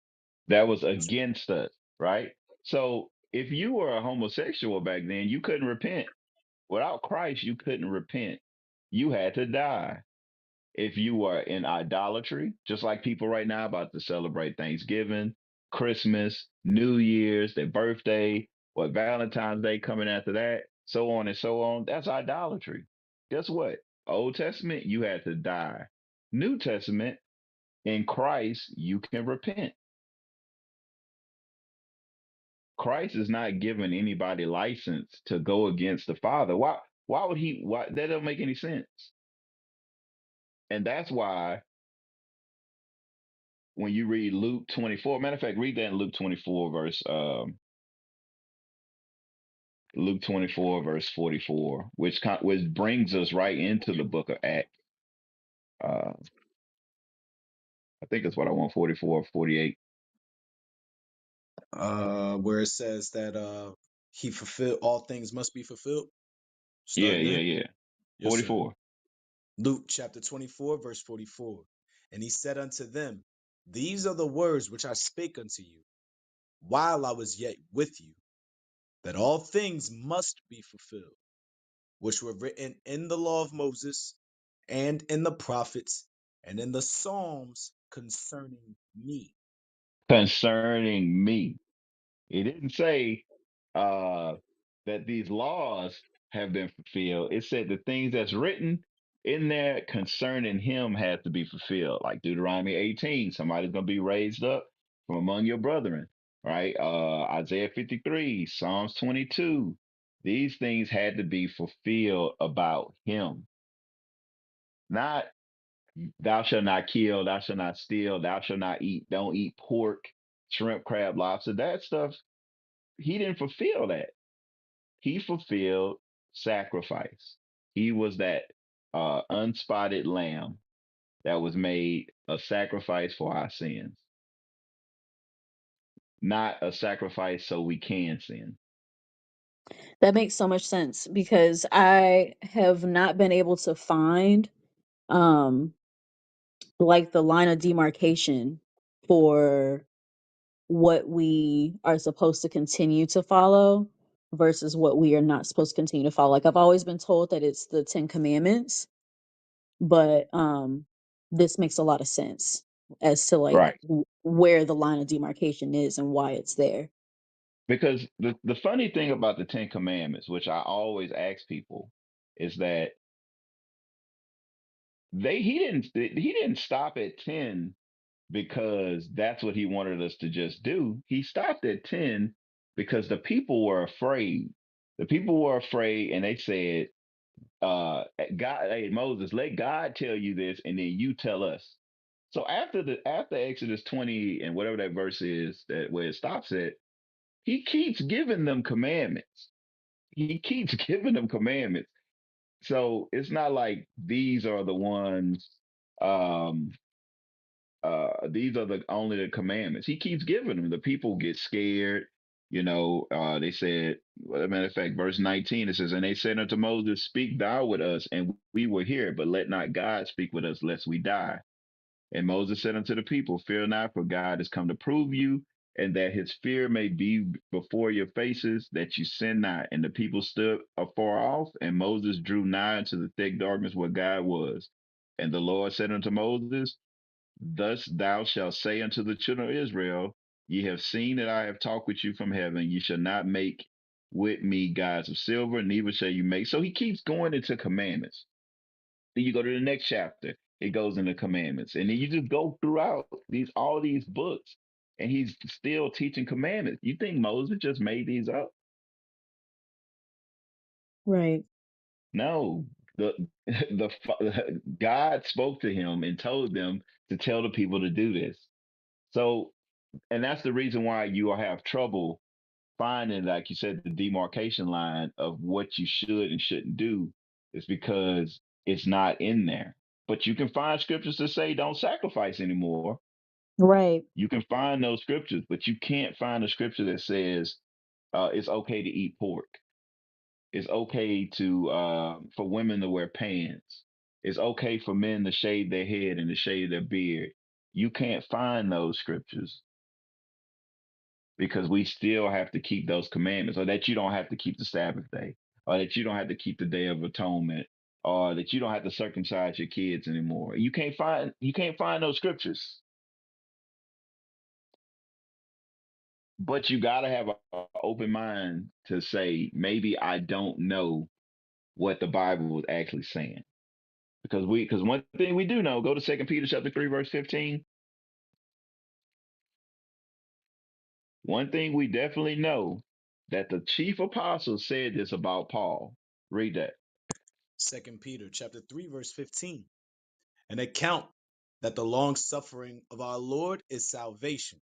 that was against us, right? So if you were a homosexual back then, you couldn't repent. Without Christ, you couldn't repent. You had to die. If you were in idolatry, just like people right now about to celebrate Thanksgiving, Christmas, New Year's, their birthday, what Valentine's Day coming after that, so on and so on, that's idolatry. Guess what? Old Testament, you had to die. New Testament, in Christ, you can repent. Christ is not giving anybody license to go against the Father. Why would he why that don't make any sense? And that's why when you read Luke 24, matter of fact, read that in Luke 24, Luke 24, verse 44, which brings us right into the book of Acts. Uh, I think it's what I want, 44 or 48. Where it says that he fulfilled all things must be fulfilled. Yeah, Starting yeah, there. yeah. Yes, sir. 44. Luke chapter 24, verse 44. And he said unto them, these are the words which I spake unto you while I was yet with you, that all things must be fulfilled, which were written in the law of Moses, and in the prophets, and in the Psalms concerning me. Concerning me. It didn't say uh, that these laws have been fulfilled. It said the things that's written in there concerning him had to be fulfilled. Like Deuteronomy 18, somebody's going to be raised up from among your brethren, right? Isaiah 53, Psalms 22. These things had to be fulfilled about him, not thou shalt not kill, thou shalt not steal, thou shalt not eat, don't eat pork, shrimp, crab, lobster. That stuff, he didn't fulfill that. He fulfilled sacrifice. He was that unspotted lamb that was made a sacrifice for our sins, not a sacrifice so we can sin. That makes so much sense because I have not been able to find um like the line of demarcation for what we are supposed to continue to follow versus what we are not supposed to continue to follow. Like I've always been told that it's the 10 commandments, but this makes a lot of sense as to like Right. where the line of demarcation is and why it's there. Because the funny thing about the Ten Commandments, which I always ask people, is that he didn't stop at 10 because that's what he wanted us to just do. He stopped at 10 because the people were afraid. The people were afraid and they said, God, hey Moses, let God tell you this and then you tell us. So after Exodus 20 and whatever that verse is that where it stops at, he keeps giving them commandments. He keeps giving them commandments. So it's not like these are the ones um these are the only the commandments. He keeps giving them. The people get scared. They said, well, as a matter of fact, verse 19, it says, and they said unto Moses, speak thou with us, and we will hear, but let not God speak with us, lest we die. And Moses said unto the people, fear not, for God has come to prove you, and that his fear may be before your faces, that you sin not. And the people stood afar off, and Moses drew nigh unto the thick darkness where God was. And the Lord said unto Moses, thus thou shalt say unto the children of Israel, ye have seen that I have talked with you from heaven. Ye shall not make with me gods of silver, neither shall you make. So he keeps going into commandments. Then you go to the next chapter, it goes into commandments. And then you just go throughout all these books, and he's still teaching commandments. You think Moses just made these up? Right. No. The God spoke to him and told them to tell the people to do this. So, and that's the reason why you will have trouble finding, like you said, the demarcation line of what you should and shouldn't do is because it's not in there. But you can find scriptures that say don't sacrifice anymore. Right. You can find those scriptures, but you can't find a scripture that says it's okay to eat pork. It's okay to for women to wear pants. It's okay for men to shave their head and to shave their beard. You can't find those scriptures. because we still have to keep those commandments, or that you don't have to keep the Sabbath day, or that you don't have to keep the Day of Atonement, or that you don't have to circumcise your kids anymore. You can't find those scriptures, but you got to have an open mind to say maybe I don't know what the Bible was actually saying. Because one thing we do know, go to Second Peter chapter 3 verse 15. One thing we definitely know, that the chief apostle said this about Paul. Read that. 2 Peter chapter 3 verse 15. An account that the long suffering of our Lord is salvation,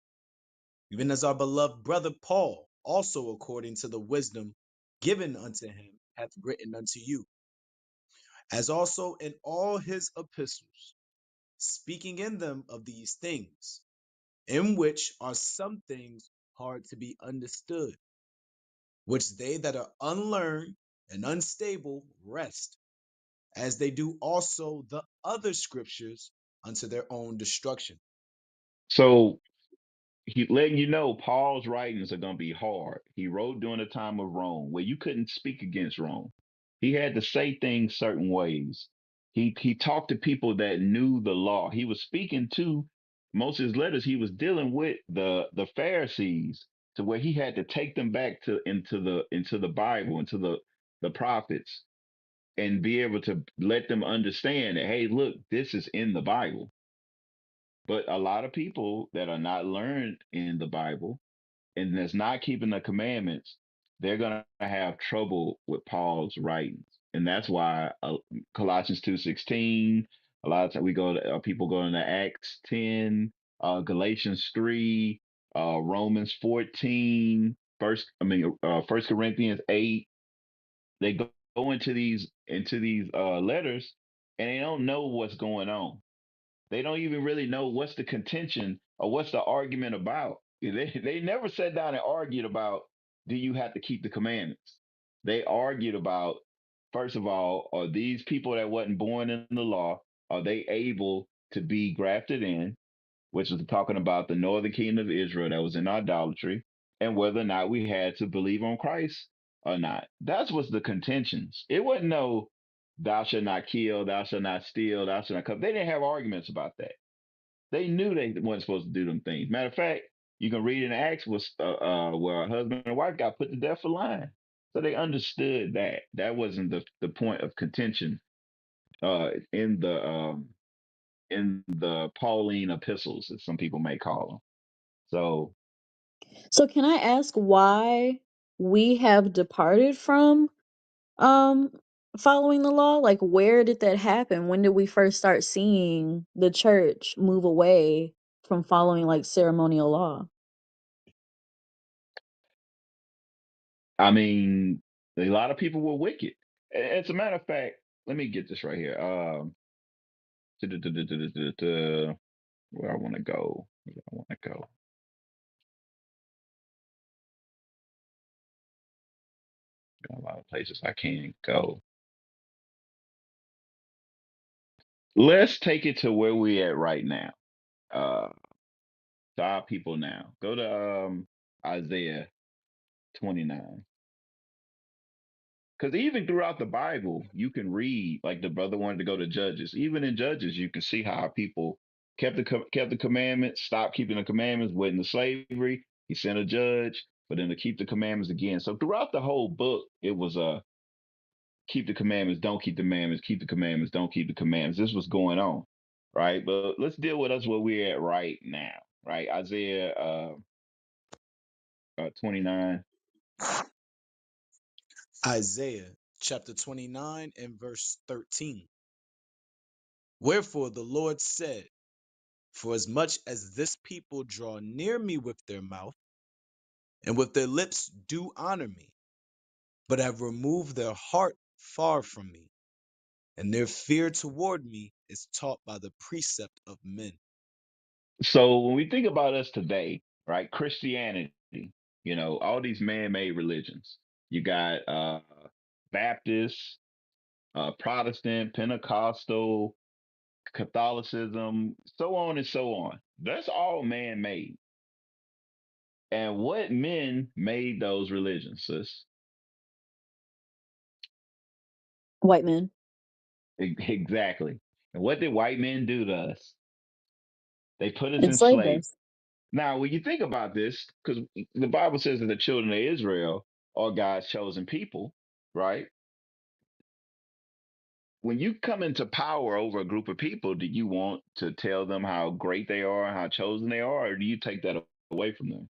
even as our beloved brother Paul also according to the wisdom given unto him hath written unto you, as also in all his epistles, speaking in them of these things, in which are some things hard to be understood, which they that are unlearned and unstable wrest, as they do also the other scriptures unto their own destruction. So he letting you know Paul's writings are going to be hard. He wrote during the time of Rome, where you couldn't speak against Rome. He had to say things certain ways. He talked to people that knew the law. He was speaking to, most of his letters, he was dealing with the Pharisees, to where he had to take them back to into the Bible, into the prophets, and be able to let them understand that, hey, look, this is in the Bible. But a lot of people that are not learned in the Bible and that's not keeping the commandments, they're going to have trouble with Paul's writings. And that's why Colossians 2:16, a lot of times people go into Acts 10, Galatians 3, Romans 14, First Corinthians 8. They go into these letters, and they don't know what's going on. They don't even really know what's the contention or what's the argument about. They never sat down and argued about, do you have to keep the commandments? They argued about, first of all, are these people that wasn't born in the law, are they able to be grafted in, which was talking about the northern kingdom of Israel that was in idolatry, and whether or not we had to believe on Christ or not. That's what's the contentions. It wasn't no thou shalt not kill, thou shalt not steal, thou shalt not covet. They didn't have arguments about that. They knew they weren't supposed to do them things. Matter of fact, you can read in Acts where a husband and wife got put to death for lying. So they understood that. That wasn't the point of contention in the Pauline epistles, as some people may call them. So So can I ask why we have departed from um following the law? Like where did that happen? When did we first start seeing the church move away from following like ceremonial law? I mean, a lot of people were wicked. As a matter of fact, let me get this right here. Where I want to go. Where I want to go. Got a lot of places I can't go. Let's take it to where we at right now. Uh, to our people now. Go to Isaiah 29. Because even throughout the Bible, you can read, like the brother wanted to go to Judges. Even in Judges, you can see how people kept the commandments, stopped keeping the commandments, went into slavery. He sent a judge, but then to keep the commandments again. So throughout the whole book, it was keep the commandments, don't keep the commandments, keep the commandments, don't keep the commandments. This was going on, right? But let's deal with us where we're at right now, right? Isaiah 29. Isaiah chapter 29 and verse 13. Wherefore the Lord said, for as much as this people draw near me with their mouth, and with their lips do honor me, but have removed their heart far from me, and their fear toward me is taught by the precept of men. So when we think about us today, right, Christianity, all these man-made religions. You got Baptist, Protestant, Pentecostal, Catholicism, so on and so on. That's all man-made. And what men made those religions, sis? White men Exactly. And what did white men do to us? They put us in enslaved slavery. us. Now, when you think about this, because the Bible says that the children of Israel are God's chosen people, right? When you come into power over a group of people, do you want to tell them how great they are and how chosen they are, or do you take that away from them?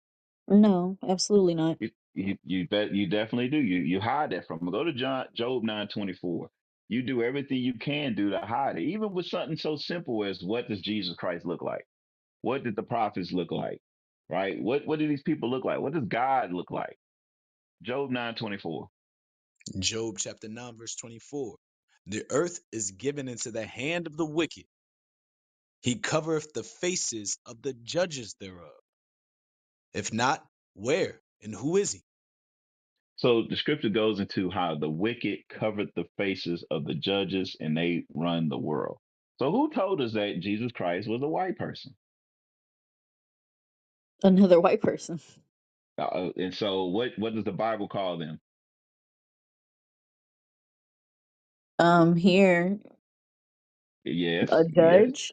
No, absolutely not. You bet you definitely do. You hide that from them. Go to Job 9:24. You do everything you can do to hide it, even with something so simple as what does Jesus Christ look like? What did the prophets look like? Right? What do these people look like? What does God look like? Job 9:24. Job chapter 9, verse 24. The earth is given into the hand of the wicked. He covereth the faces of the judges thereof. If not, where and who is he? So the scripture goes into how the wicked covered the faces of the judges and they run the world. So who told us that Jesus Christ was a white person? Another white person. And so what does the Bible call them? Here, Yes, a yes. judge.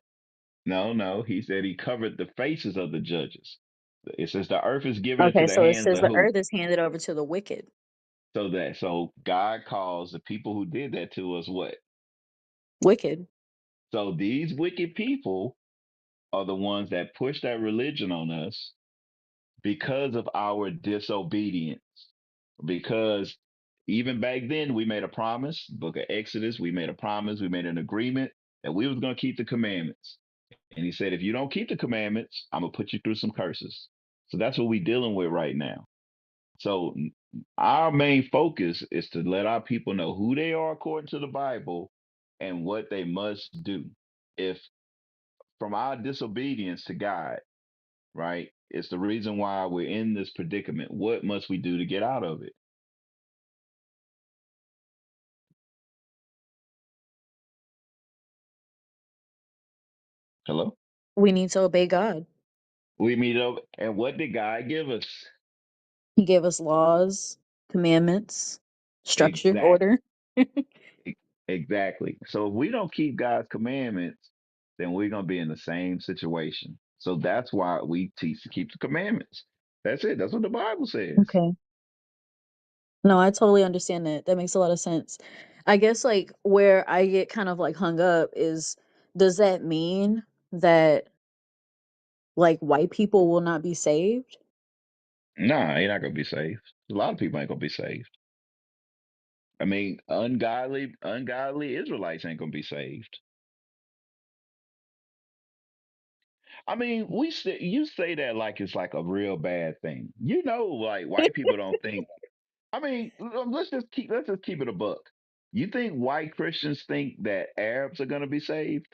No, no. He said he covered the faces of the judges. It says the earth is given into Okay, the so it hands says of the who? earth is handed over to the wicked. So God calls the people who did that to us what? Wicked. So these wicked people are the ones that push that religion on us because of our disobedience. Because even back then we made a promise, book of Exodus, we made a promise, we made an agreement that we was going to keep the commandments. And he said, if you don't keep the commandments, I'm gonna put you through some curses. So that's what we're dealing with right now. So our main focus is to let our people know who they are according to the Bible and what they must do. If from our disobedience to God, right, it's the reason why we're in this predicament. What must we do to get out of it? Hello? We need to obey God. We meet up, and what did God give us? He gave us laws, commandments, structure, Exact, order. exactly. So if we don't keep God's commandments, then we're gonna be in the same situation. So that's why we teach to keep the commandments. That's it. That's what the Bible says. Okay. No, I totally understand that. That makes a lot of sense. I guess like where I get kind of like hung up is, does that mean that like white people will not be saved? Nah, you're not gonna be saved. A lot of people ain't gonna be saved. I mean, ungodly Israelites ain't gonna be saved. I mean, you say that like it's like a real bad thing. You know, like white people don't think. I mean, let's just keep it a buck. You think white Christians think that Arabs are gonna be saved?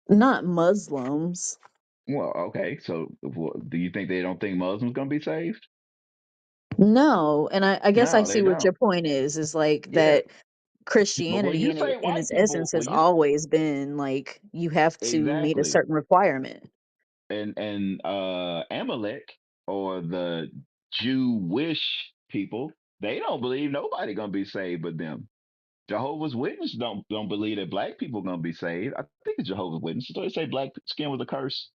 Not Muslims. Well, okay. So, do you think they don't think Muslims gonna be saved? No. And I guess I No, see they what don't. your point is like Yeah, that but when Christianity you say in its white people, essence has always been like you have to meet a exactly, certain requirement. and Amalek or the Jewish people, they don't believe nobody gonna be saved but them. Jehovah's Witness don't believe that black people gonna be saved. I think it's Jehovah's Witness. So they say black skin was a curse.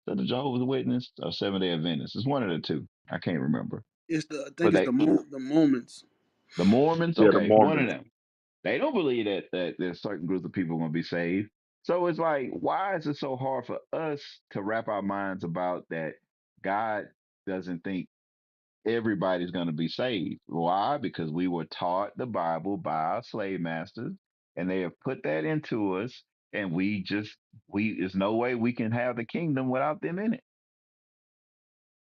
So the Jehovah's Witness or Seventh Day Adventist. It's one of the two. I can't remember. It's the I But think it's the moments. the Mormons, Yeah, the okay, one of Mormons. them. They don't believe that there's certain groups of people going to be saved. So it's like, why is it so hard for us to wrap our minds about that? God doesn't think everybody's going to be saved. Why? Because we were taught the Bible by our slave masters, and they have put that into us, and we there's no way we can have the kingdom without them in it.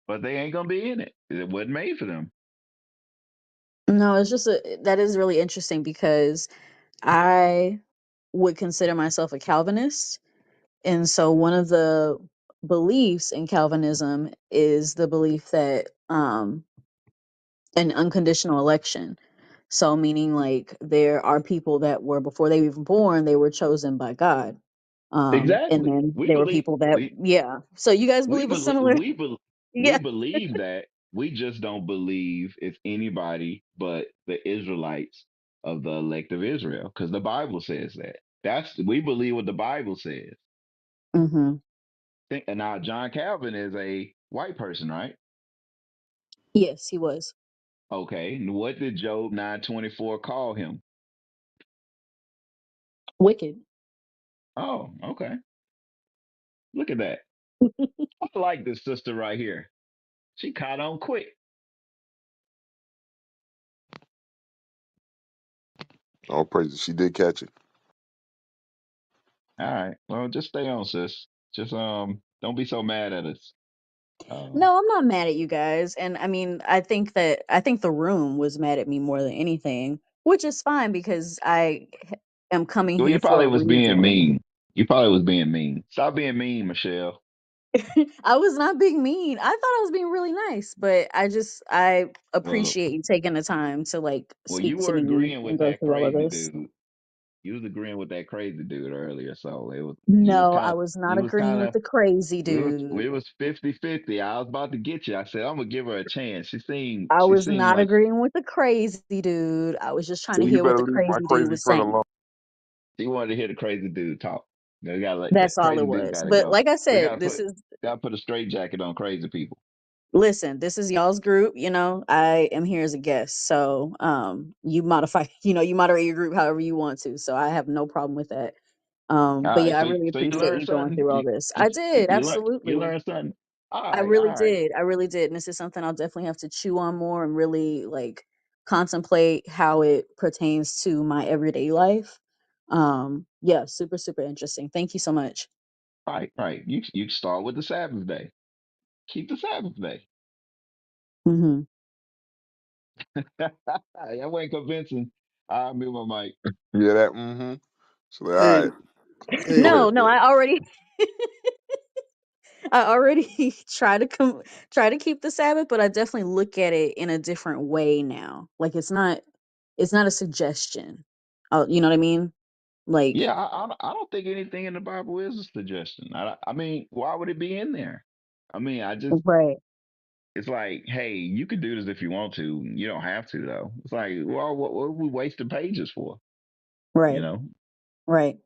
But they ain't gonna be in it. It wasn't made for them. No, it's just that is really interesting because I would consider myself a Calvinist. And so one of the beliefs in Calvinism is the belief that an unconditional election. So meaning like there are people that were before they were even born, they were chosen by God. And Exactly. then We there were believe people that, we yeah. So you guys we believe a believe similar, we yeah. believe that. We just don't believe it's anybody but the Israelites of the elect of Israel, because the Bible says that. That's we believe what the Bible says. Hmm. And now John Calvin is a white person, right? Yes, he was Okay. And what did Job 9:24 call him? wicked. Oh, okay. Look at that. I like this sister right here. She caught on quick. All praises. She did catch it. All right. Well, just stay on, sis. Just don't be so mad at us. Um No, I'm not mad at you guys. And I mean, I think the room was mad at me more than anything, which is fine because am coming well, here you for probably a was being reason. mean. You probably was being mean. Stop being mean, Michelle. I was not being mean. I thought I was being really nice, but I Well, appreciate you taking the time to like you speak to were me agreeing and with go that through all of crazy this. dude. You was agreeing with that crazy dude earlier, so it was you was No, kind I of was not you was agreeing kind with of the crazy dude. we was 50-50. I was about to get you. I said I'm gonna give her a chance. I She was seemed not like agreeing with the crazy dude. I was just trying to So you hear what better the leave my crazy dude crazy was friend saying. alone. she wanted to hear the crazy dude talk. You gotta let that That's all it crazy dude was. gotta But go. like I We said, gotta put a straight jacket on crazy people. listen, this is y'all's group, you know. I am here as a guest. So, you modify, you moderate your group however you want to. So I have no problem with that. All But right, yeah, I so really so you appreciate learned you going something. through all this. I did, You absolutely. learned something. I All really right. did. I really did. And this is something I'll definitely have to chew on more and really like contemplate how it pertains to my everyday life. Yeah, super, super interesting. Thank you so much. Right. You start with the Sabbath day. Keep the Sabbath day. Hmm. That wasn't convincing. I mute my mic. Yeah, that. Mm-hmm. So all Hey, right. Go hey, ahead, No, no, sis. I already try to keep the Sabbath, but I definitely look at it in a different way now. Like it's not a suggestion. You know what I mean? Like, Yeah, I don't think anything in the Bible is a suggestion. I mean, why would it be in there? I mean, right, it's like, hey, you could do this if you want to. You don't have to though. It's like, well, what are we wasting pages for? You right, know. right.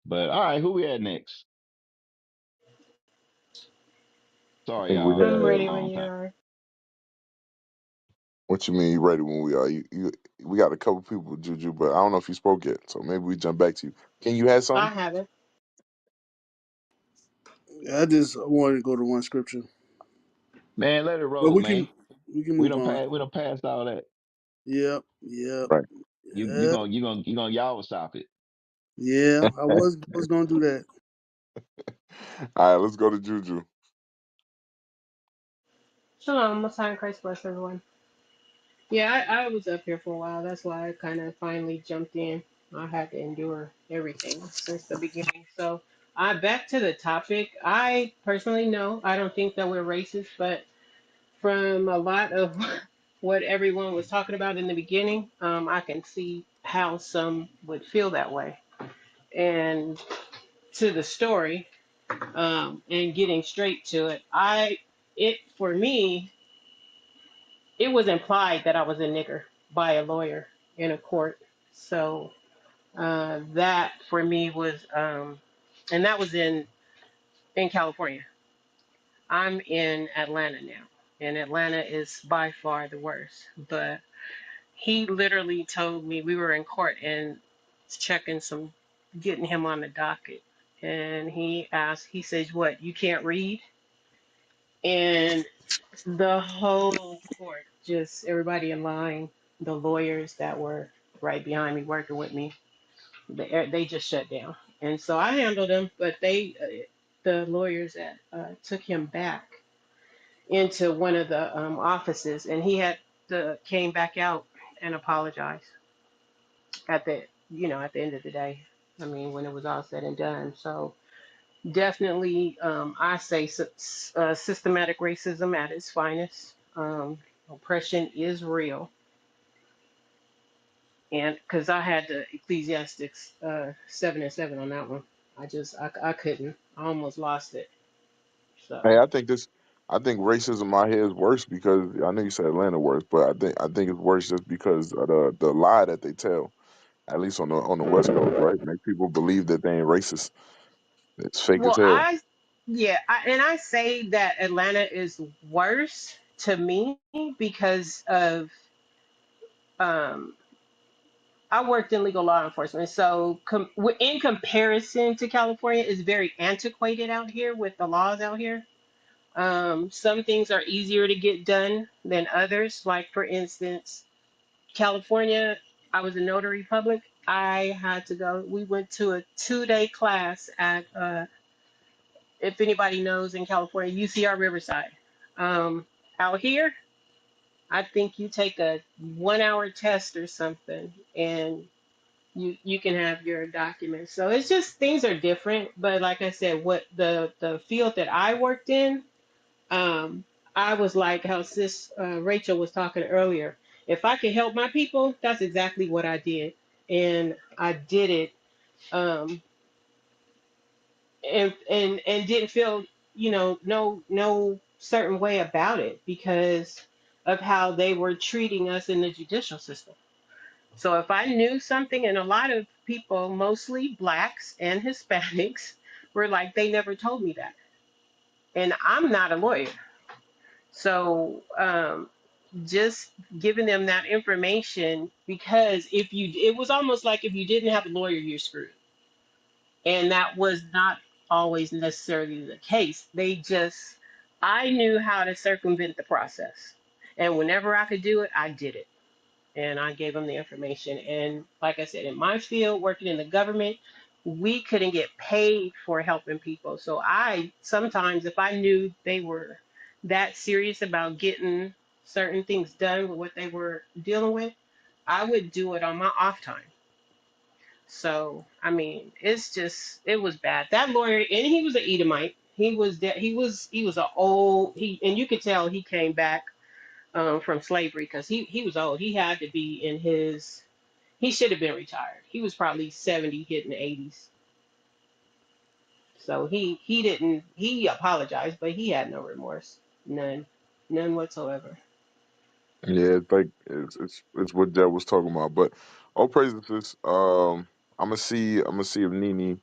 But all right, who we at next? I Sorry, think we y'all. It's had. I'm been a ready when long you time. are. What you mean you ready when we are? We got a couple people, Juju, but I don't know if you spoke yet. So maybe we jump back to you. Can you have I something? haven't. I just wanted to go to one scripture, Man, let it but roll, man. we can move on. We don't pass all that. Yep, yep, Right. You yep, gonna y'all stop it. yeah. I was gonna do that. All right, let's go to Juju. Shalom, Most High in Christ bless everyone. Yeah, I was up here for a while. That's why I kind of finally jumped in. I had to endure everything since the beginning. So, I back to the topic. I personally know I don't think that we're racist, but from a lot of what everyone was talking about in the beginning, I can see how some would feel that way. And to the story, and getting straight to it, for me, it was implied that I was a nigger by a lawyer in a court. So that for me was, and that was in California. I'm in Atlanta now, and Atlanta is by far the worst. But he literally told me we were in court and checking some, getting him on the docket, and he asked, he says, "What? You can't read?" And the whole court, just everybody in line, the lawyers that were right behind me working with me, they just shut down. And so I handled them, but the lawyers that took him back into one of the offices, and he had came back out and apologized at at the end of the day. I mean, when it was all said and done. So definitely, I say systematic racism at its finest. Oppression is real. And because I had the Ecclesiastics 7:7 on that one, I couldn't. I almost lost it. Hey, So I think racism out here is worse because I know you said Atlanta worse, but I think it's worse just because of the lie that they tell. At least on the West Coast, right? Make people believe that they ain't racist. It's fake as well, hell. and I say that Atlanta is worse to me because of um, I worked in legal law enforcement, so in comparison to California, it's very antiquated out here with the laws out here. Some things are easier to get done than others. Like for instance, California, I was a notary public. I had to go. We went to a 2-day class at, if anybody knows in California, UCR Riverside. Out here, I think you take a 1 hour test or something, and you can have your documents. So it's just things are different. But like I said, what the field that I worked in, um, I was like how sis Rachel was talking earlier. If I could help my people, that's exactly what I did, and I did it, um, and didn't feel no certain way about it because of how they were treating us in the judicial system. So if I knew something, and a lot of people, mostly blacks and Hispanics, were like, they never told me that, and I'm not a lawyer. So just giving them that information, because it was almost like if you didn't have a lawyer, you're screwed. And that was not always necessarily the case. I knew how to circumvent the process. And whenever I could do it, I did it. And I gave them the information. And like I said, in my field, working in the government, we couldn't get paid for helping people. So I sometimes, if I knew they were that serious about getting certain things done with what they were dealing with, I would do it on my off time. So I mean, it was bad. That lawyer, and he was an Edomite. He was an old and you could tell he came back from slavery because he was old. He had to be in his. He should have been retired. He was probably 70, hitting the 80s. So he didn't. He apologized, but he had no remorse, none whatsoever. Yeah, it's what Dad was talking about. But all praises to this. I'm gonna see if Nini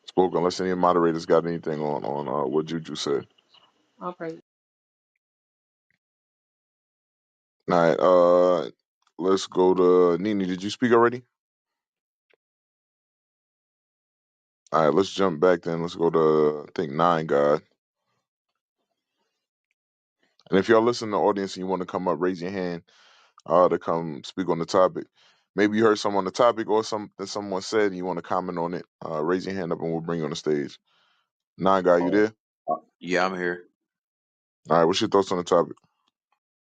spoke unless any moderators got anything on what Juju said. I'll pray. All right, let's go to Nini. Did you speak already? All right, let's jump back then. Let's go to I think 9 God. And if y'all listen in the audience and you want to come up, raise your hand to come speak on the topic. Maybe you heard something on the topic or something someone said and you want to comment on it. Raise your hand up and we'll bring you on the stage. 9 God, you Oh, there? yeah, I'm here. All right, what's your thoughts on the topic?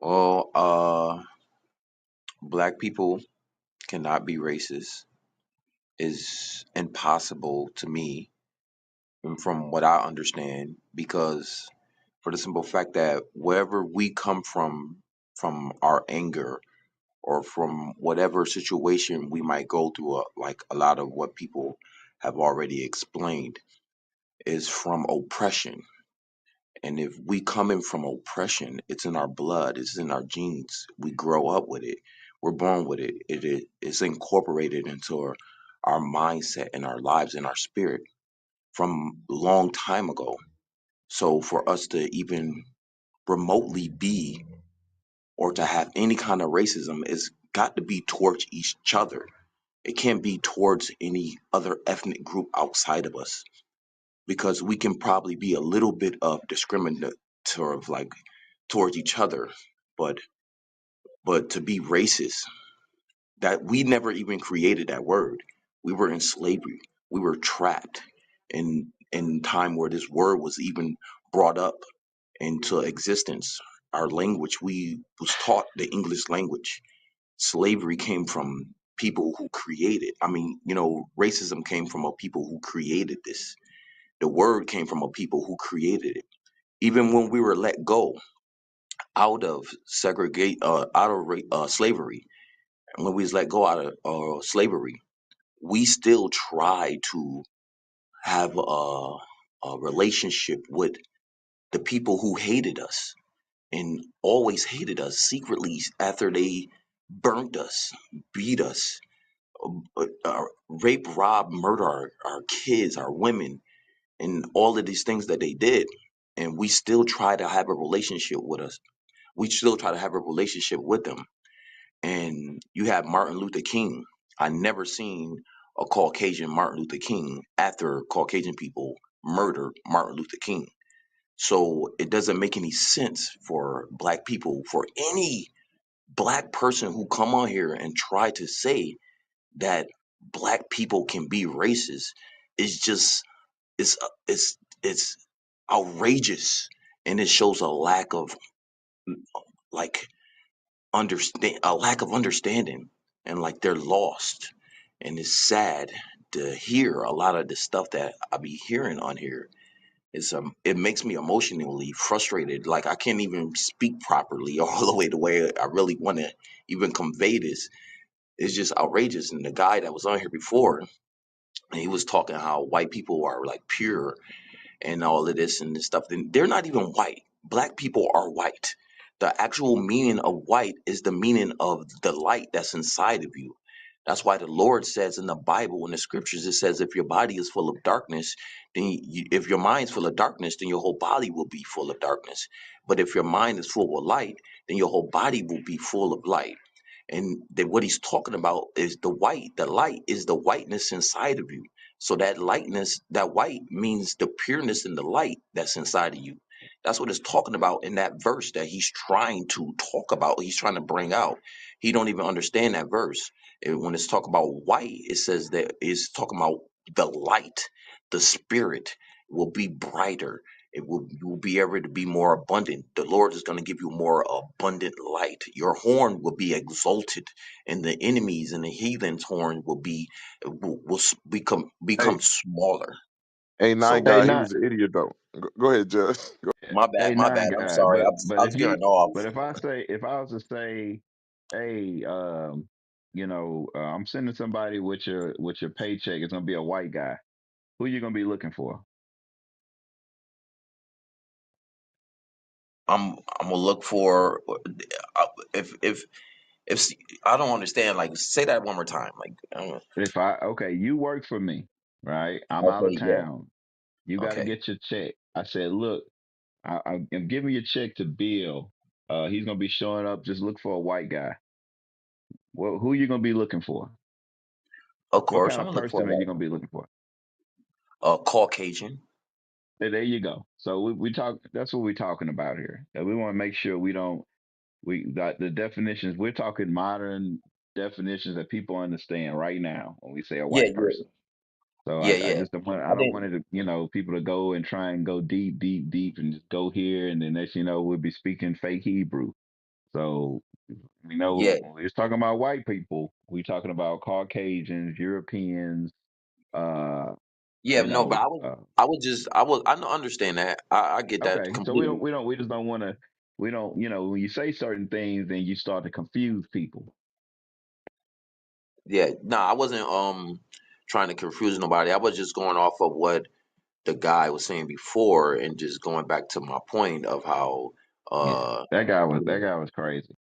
Well, black people cannot be racist. Is impossible to me, and from what I understand, because for the simple fact that wherever we come from our anger or from whatever situation we might go through, like a lot of what people have already explained, is from oppression. And if we come in from oppression, it's in our blood, it's in our genes. We grow up with it. We're born with it. It's incorporated into our mindset and our lives and our spirit from a long time ago. So for us to even remotely be or to have any kind of racism, it's got to be towards each other. It can't be towards any other ethnic group outside of us, because we can probably be a little bit of discriminatory, like towards each other, but to be racist, that we never even created that word. We were in slavery. We were trapped in time where this word was even brought up into existence. Our language, we was taught the English language. Slavery came from people who created. I mean, racism came from a people who created this. The word came from a people who created it. Even when we were let go out of slavery, when we was let go out of slavery, we still try to have a relationship with the people who hated us and always hated us secretly after they burnt us, beat us, rape, rob, murder our kids, our women, and all of these things that they did. And we still try to have a relationship with us. We still try to have a relationship with them. And you have Martin Luther King. I never seen a Caucasian Martin Luther King after Caucasian people murdered Martin Luther King. So it doesn't make any sense for black people, for any black person who come on here and try to say that black people can be racist. It's just it's it's outrageous, and it shows a lack of like understand a lack of understanding, and like they're lost. And it's sad to hear a lot of the stuff that I be hearing on here. It makes me emotionally frustrated. Like I can't even speak properly all the way the way I really want to even convey this. It's just outrageous. And the guy that was on here before, and he was talking how white people are like pure and all of this and this stuff. Then they're not even white. Black people are white. The actual meaning of white is the meaning of the light that's inside of you. That's why the Lord says in the Bible, in the scriptures, it says, if your body is full of darkness, if your mind's full of darkness, then your whole body will be full of darkness. But if your mind is full of light, then your whole body will be full of light. And that what he's talking about is the white. The light is the whiteness inside of you. So that lightness, that white means the pureness and the light that's inside of you. That's what it's talking about in that verse that he's trying to talk about. He's trying to bring out. He don't even understand that verse. And when it's talking about white, it says that it's talking about the light, the spirit will be brighter. It will you will be able to be more abundant. The Lord is going to give you more abundant light. Your horn will be exalted, and the enemies and the heathens' horn Hey, become smaller. hey, nine So Hey, guy, he not was an idiot though. Go ahead, Judge. my bad, hey, my nine bad. I'm guy, sorry. but I was if you getting off. but if I was to say, hey, I'm sending somebody with your paycheck. It's gonna be a white guy. Who you gonna be looking for? I'm gonna look for if if I don't understand. Like, say that one more time. Like, If I okay, you work for me, right? I'm out of okay, yeah, town. You got to okay. get your check. I said, look, I'm giving your check to Bill. He's gonna be showing up. Just look for a white guy. Well, who you gonna be looking for? Of What course, kind I'm of gonna look for person are you gonna be looking for? a Caucasian. There you go. So we talk. That's what we're talking about here. And we want to make sure we don't. We got the definitions. We're talking modern definitions that people understand right now when we say a Yeah, white yeah, person. So yeah, I yeah. just don't want. I I don't didn't. want it to, people to go and try and go deep, deep, deep, and just go here, and then next we'll be speaking fake Hebrew. So Yeah, when we're talking about white people, we're talking about Caucasians, Europeans, uh, yeah. you No, but know, I don't understand that. I get that okay. So completely. we just don't want to, we don't, when you say certain things, then you start to confuse people. Yeah, no, I wasn't trying to confuse nobody. I was just going off of what the guy was saying before, and just going back to my point of how Yeah, uh that guy was crazy.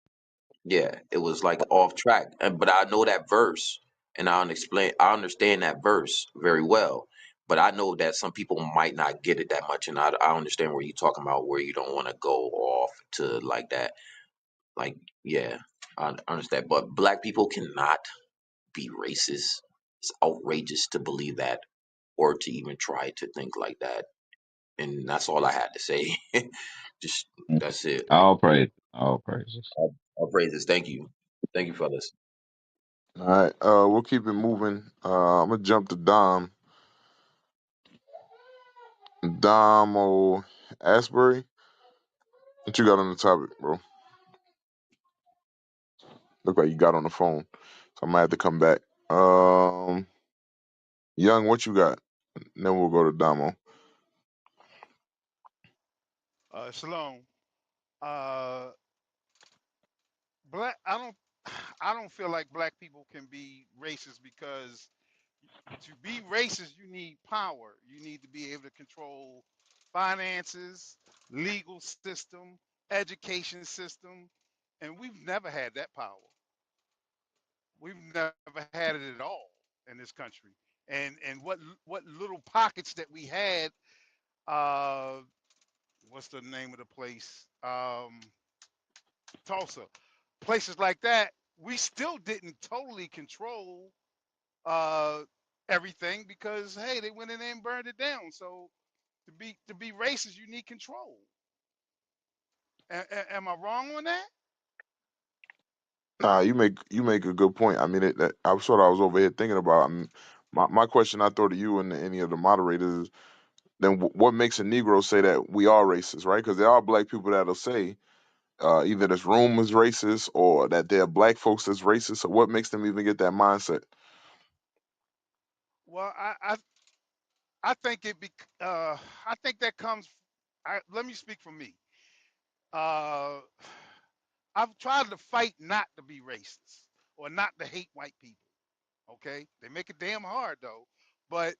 yeah, it was like off track. But I know that verse, and I understand that verse very well. But I know that some people might not get it that much, and I understand where you're talking about, where you don't want to go off to like that. Like, yeah, I understand. But black people cannot be racist. It's outrageous to believe that, or to even try to think like that. And that's all I had to say. Just Mm. that's it. All praise, all praises. I'll praise this. Thank you, fellas. All right, we'll keep it moving. I'm gonna jump to Dom or Asbury. What you got on the topic, bro? Look like you got on the phone, so I might have to come back. Young, what you got? And then we'll go to Damo. Shalom. Uh, black. I don't. I don't feel like black people can be racist because to be racist, you need power. You need to be able to control finances, legal system, education system, and we've never had that power. We've never had it at all in this country. And what little pockets that we had, uh, what's the name of the place? Tulsa, places like that, we still didn't totally control uh, everything because hey, they went in there and burned it down. So to be racist, you need control. Am I wrong on that? Nah, you make a good point. I mean, I'm sort of I was over here thinking about. I mean, my question I throw to you and any of the moderators is, then what makes a Negro say that we are racist, right? Because there are black people that'll say either this room is racist or that there are black folks that's racist. So what makes them even get that mindset? Well, I think I think that comes. Let me speak for me. Uh, I've tried to fight not to be racist or not to hate white people. Okay, they make it damn hard though, but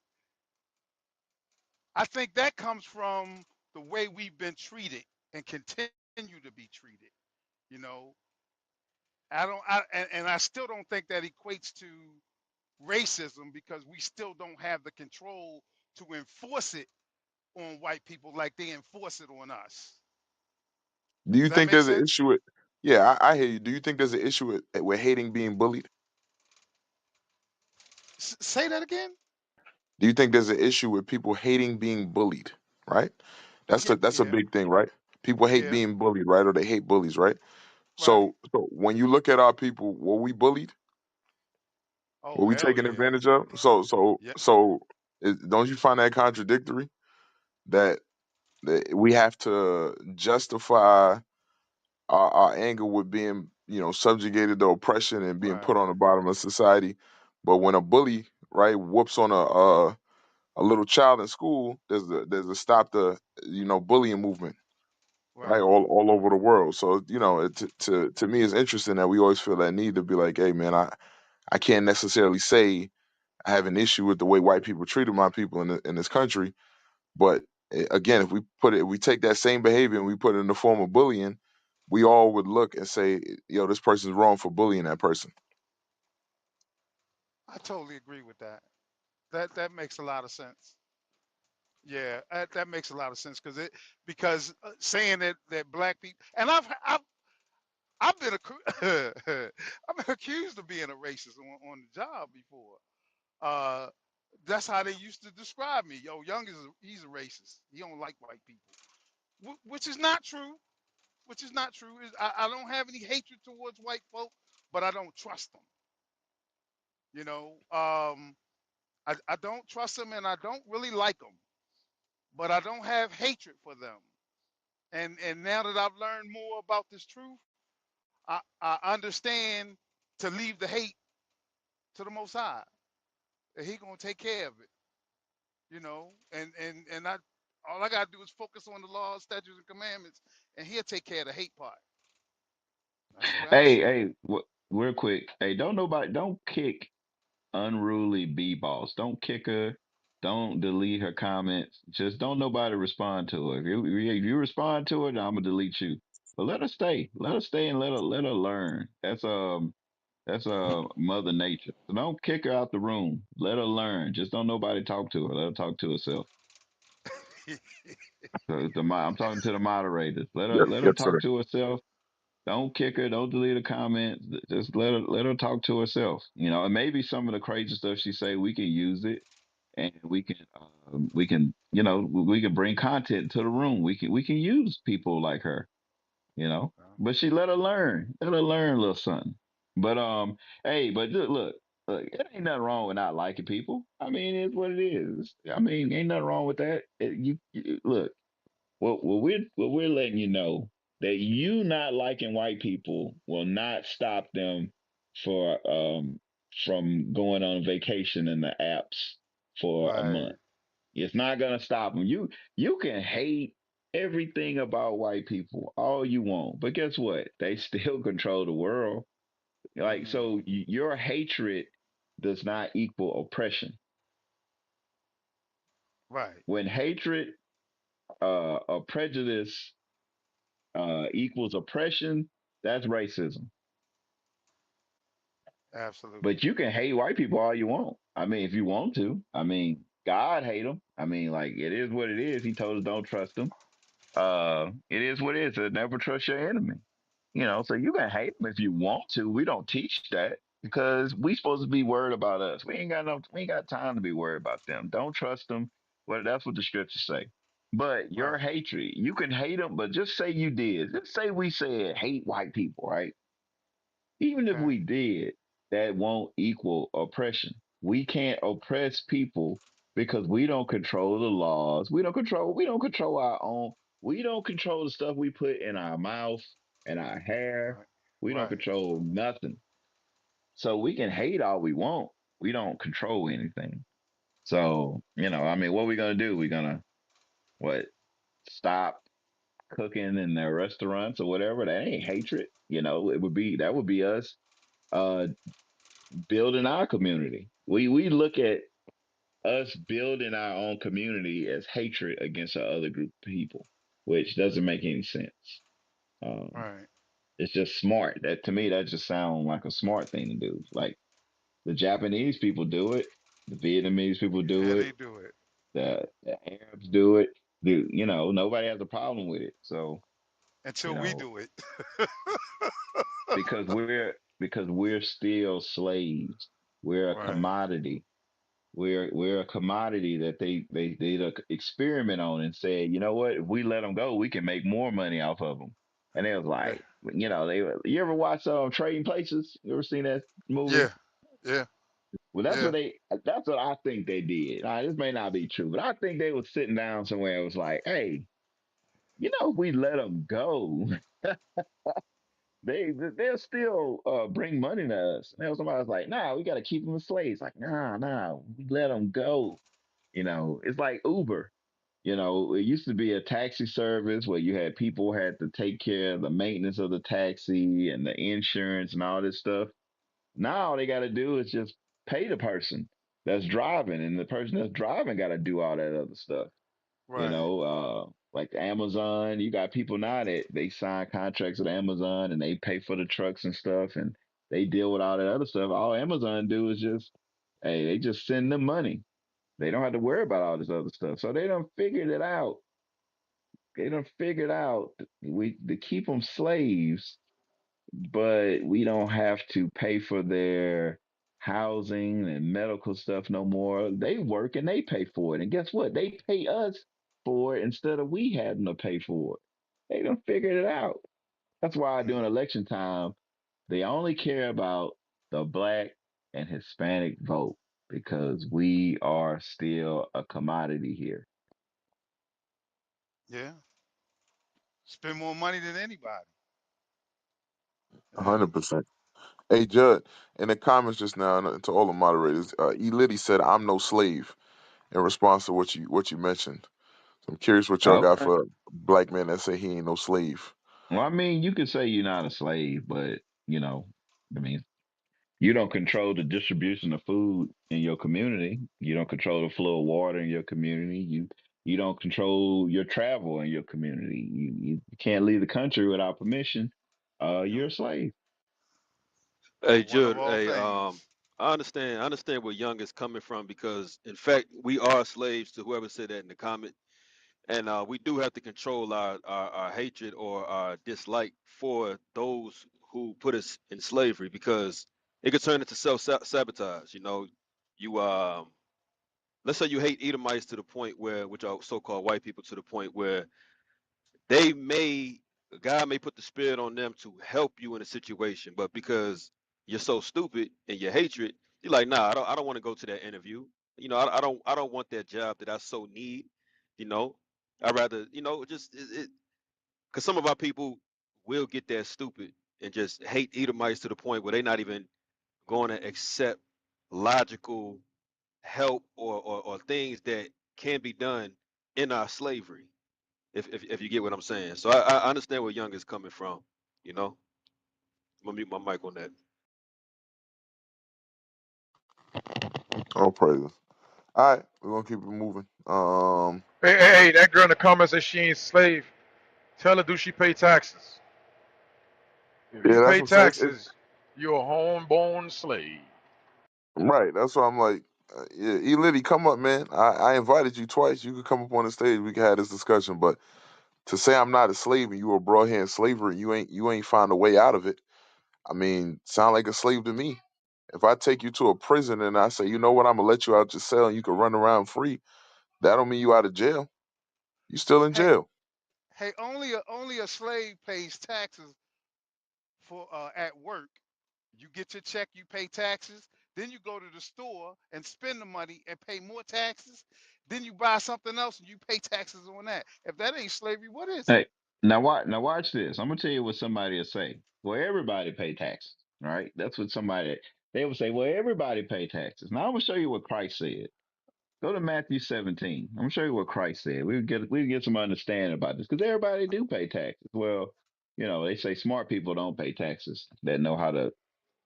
I think that comes from the way we've been treated and continue to be treated. You know, I don't, and I still don't think that equates to racism because we still don't have the control to enforce it on white people like they enforce it on us. Do you Does that think make there's an sense? issue with? Yeah, I hear you. Do you think there's an issue with hating being bullied? Say that again. Do you think there's an issue with people hating being bullied? Right. Yeah, That's a yeah, big thing, right? People hate yeah. being bullied, right? Or they hate bullies, right? Right. So when you look at our people, were we bullied? Oh Were we hell taken yeah. advantage of? Yeah. Don't you find that contradictory that, that we have to justify our anger with being, subjugated to oppression and being put Right. on the bottom of society, but when a bully, right, whoops on a little child in school, there's a stop the bullying movement, right, Right. all over the world. So to me, it's interesting that we always feel that need to be like, hey man, I can't necessarily say I have an issue with the way white people treated my people in this country. But again, if we take that same behavior and we put it in the form of bullying, we all would look and say, yo, this person's wrong for bullying that person. I totally agree with that. That makes a lot of sense. Yeah, that makes a lot of sense because saying that black people and I've been I've been accused of being a racist on the job before. Uh, that's how they used to describe me. Yo, Young he's a racist. He don't like white people, which is not true. Which is not true. I don't have any hatred towards white folk, but I don't trust them. You know, I don't trust them and I don't really like them, but I don't have hatred for them. And now that I've learned more about this truth, I understand to leave the hate to the Most High. And He gonna take care of it. You know, and I all I gotta do is focus on the laws, statutes, and commandments, and He'll take care of the hate part. That's the way I Hey, see it. hey, real quick. Hey, don't kick unruly B boss. Don't kick her. Don't delete her comments. Just don't nobody respond to her. If you respond to her, then I'm gonna delete you. But let her stay. Let her stay and let her learn. That's Mother Nature. So don't kick her out the room. Let her learn. Just don't nobody talk to her. Let her talk to herself. So I'm talking to the moderators. Yes, Let her yes, talk sir. to herself. Don't kick her. Don't delete a comment. Just let her talk to herself. And maybe some of the crazy stuff she say we can use it, and we can bring content to the room. We can use people like her. But she let her learn. Let her learn a little something. But hey, but look, it ain't nothing wrong with not liking people. I mean, it's what it is. I mean, ain't nothing wrong with that. Look. What we're letting you know that you not liking white people will not stop them for from going on vacation in the apps for a month. Right. It's not gonna stop them. You can hate everything about white people all you want, but guess what? They still control the world. Like, Mm, so your hatred does not equal oppression. right. When hatred or prejudice equals oppression, that's racism. Absolutely. But you can hate white people all you want. I mean, if you want to. I mean, God hate them. I mean, like, it is what it is. He told us don't trust them. It is what it is. Never trust your enemy. So you can hate them if you want to. We don't teach that because we supposed to be worried about us. We ain't got time to be worried about them. Don't trust them. Well, that's what the scriptures say. But your Right. hatred, you can hate them, but just say you did. Just say we said hate white people, right? Even if Okay. we did, that won't equal oppression. We can't oppress people because we don't control the laws. We don't control our own. We don't control the stuff we put in our mouth and our hair. Right. We don't Right. control nothing. So we can hate all we want. We don't control anything. So, I mean, what we gonna do? We gonna what? Stop cooking in their restaurants or whatever? That ain't hatred. That would be us uh building our community. We look at us building our own community as hatred against a other group of people, which doesn't make any sense. Um, Right. it's just smart. That to me, that just sounds like a smart thing to do. Like the Japanese people do it, the Vietnamese people do Yeah, it, they do it the Arabs do it. Nobody has a problem with it. So you until we know, do it. because we're still slaves. We're a Right. commodity. We're a commodity that they did a experiment on and said, you know what? If we let them go, we can make more money off of them. And it was Yeah. like, you ever watch Trading Places? You ever seen that movie? Yeah. Yeah. Well, Yeah. that's what I think they did. Now, this may not be true, but I think they was sitting down somewhere. It was like, hey, if we let them go, they'll still bring money to us. And there was somebody was like, nah, we got to keep them as slaves. Like, nah, we let them go. It's like Uber. It used to be a taxi service where you had people had to take care of the maintenance of the taxi and the insurance and all this stuff. Now all they got to do is just pay the person that's driving, and the person that's driving got to do all that other stuff. Right. Like Amazon, you got people now that they sign contracts with Amazon and they pay for the trucks and stuff, and they deal with all that other stuff. All Amazon do is just, hey, they just send them money. They don't have to worry about all this other stuff. So they done figured it out. They done figured out we to keep them slaves, but we don't have to pay for their housing and medical stuff no more. They work and they pay for it. And guess what? They pay us for it instead of we having to pay for it. They done figured it out. That's why Mm, during election time, they only care about the black and Hispanic vote because we are still a commodity here. yeah. Spend more money than anybody. Yeah. 100%. Hey, Judd, in the comments just now, and to all the moderators, E. Liddy said, "I'm no slave," in response to what you mentioned. So I'm curious what y'all got Okay. for a black man that say he ain't no slave. Well, I mean, you could say you're not a slave, but you know, I mean, you don't control the distribution of food in your community. You don't control the flow of water in your community. You don't control your travel in your community. You can't leave the country without permission. Yep. You're a slave. Or Hey, one of Judd. all Hey, things. I understand where Young is coming from because, in fact, we are slaves to whoever said that in the comment, and we do have to control our hatred or our dislike for those who put us in slavery because it could turn into self sabotage. You let's say you hate Edomites to the point where, which are so-called white people, to the point where they may God may put the spirit on them to help you in a situation, but because you're so stupid and your hatred, you're like, nah, I don't want to go to that interview. I don't want that job that I so need. You know, I rather, just because some of our people will get that stupid and just hate Edomites to the point where they're not even going to accept logical help or things that can be done in our slavery if you get what I'm saying. So I understand where Young is coming from. I'm gonna mute my mic on that. All praises. All right, we're gonna keep it moving. Hey, that girl in the comments says she ain't slave. Tell her, do she pay taxes? If you Yeah, that's pay what I'm saying. It's taxes, you're a homeborn slave. right. That's why I'm like, yeah, E Liddy, come up, man. I invited you twice. You could come up on the stage. We can have this discussion. But to say I'm not a slave and you were brought here in slavery, you ain't found a way out of it. I mean, sound like a slave to me. If I take you to a prison and I say, you know what, I'm gonna let you out your cell and you can run around free, that don't mean you out of jail. You still in Hey, jail. hey, only a slave pays taxes for at work. You get your check, you pay taxes. Then you go to the store and spend the money and pay more taxes. Then you buy something else and you pay taxes on that. If that ain't slavery, what is it? Hey, now watch this. I'm gonna tell you what somebody will say. Well, everybody pay taxes, right? That's what somebody they will say. Well, everybody pay taxes. Now I'm gonna show you what Christ said. Go to Matthew 17. I'm gonna show you what Christ said. We get some understanding about this because everybody do pay taxes. Well, they say smart people don't pay taxes that know how to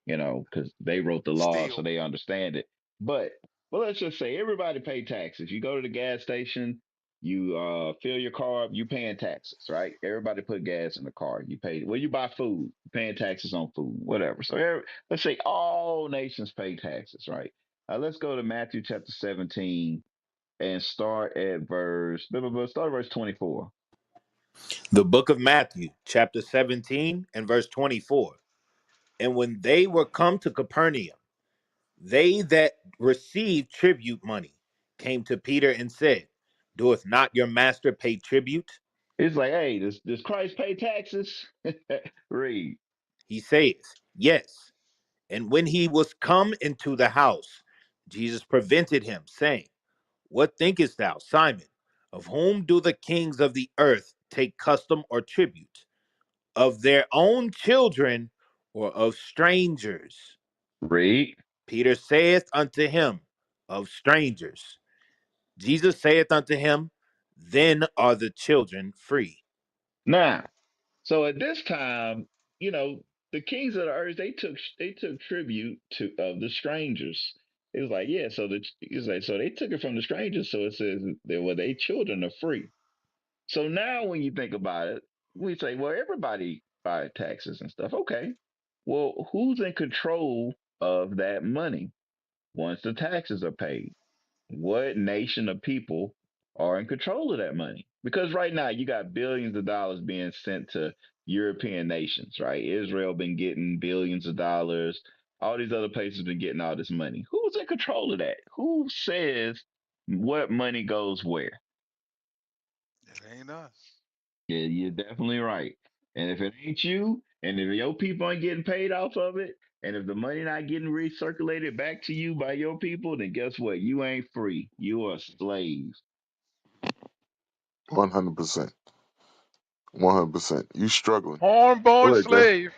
because they wrote the law, so Still. they understand it. But let's just say everybody pay taxes. You go to the gas station, you fill your car up, you paying taxes, right? Everybody put gas in the car. You pay. Well, you buy food, you paying taxes on food, whatever. So let's say all nations pay taxes, right? Let's go to Matthew chapter 17 and start at start at verse 24. The book of Matthew, chapter 17 and verse 24. And when they were come to Capernaum, they that received tribute money came to Peter and said, doeth not your master pay tribute? It's like, hey, does Christ pay taxes? Read. He says, yes. And when he was come into the house, Jesus prevented him, saying, what thinkest thou, Simon? Of whom do the kings of the earth take custom or tribute? Of their own children or of strangers? Read. Peter saith unto him, of strangers. Jesus saith unto him, then are the children free. Now, so at this time, you know, the kings of the earth they took tribute to of the strangers. It was like, yeah, it's like so they took it from the strangers, so it says that well, they children are free. So now when you think about it, we say, well, everybody buy taxes and stuff. Okay. Well, who's in control of that money once the taxes are paid? What nation of people are in control of that money? Because right now you got billions of dollars being sent to European nations, right? Israel been getting billions of dollars. All these other places been getting all this money. Who's in control of that? Who says what money goes where? It ain't us. Yeah, you're definitely right. And if it ain't you, and if your people ain't getting paid off of it, and if the money not getting recirculated back to you by your people, then guess what? You ain't free. You are slaves. 100%. 100%. You struggling. Go Homeborn ahead, Jay. slave.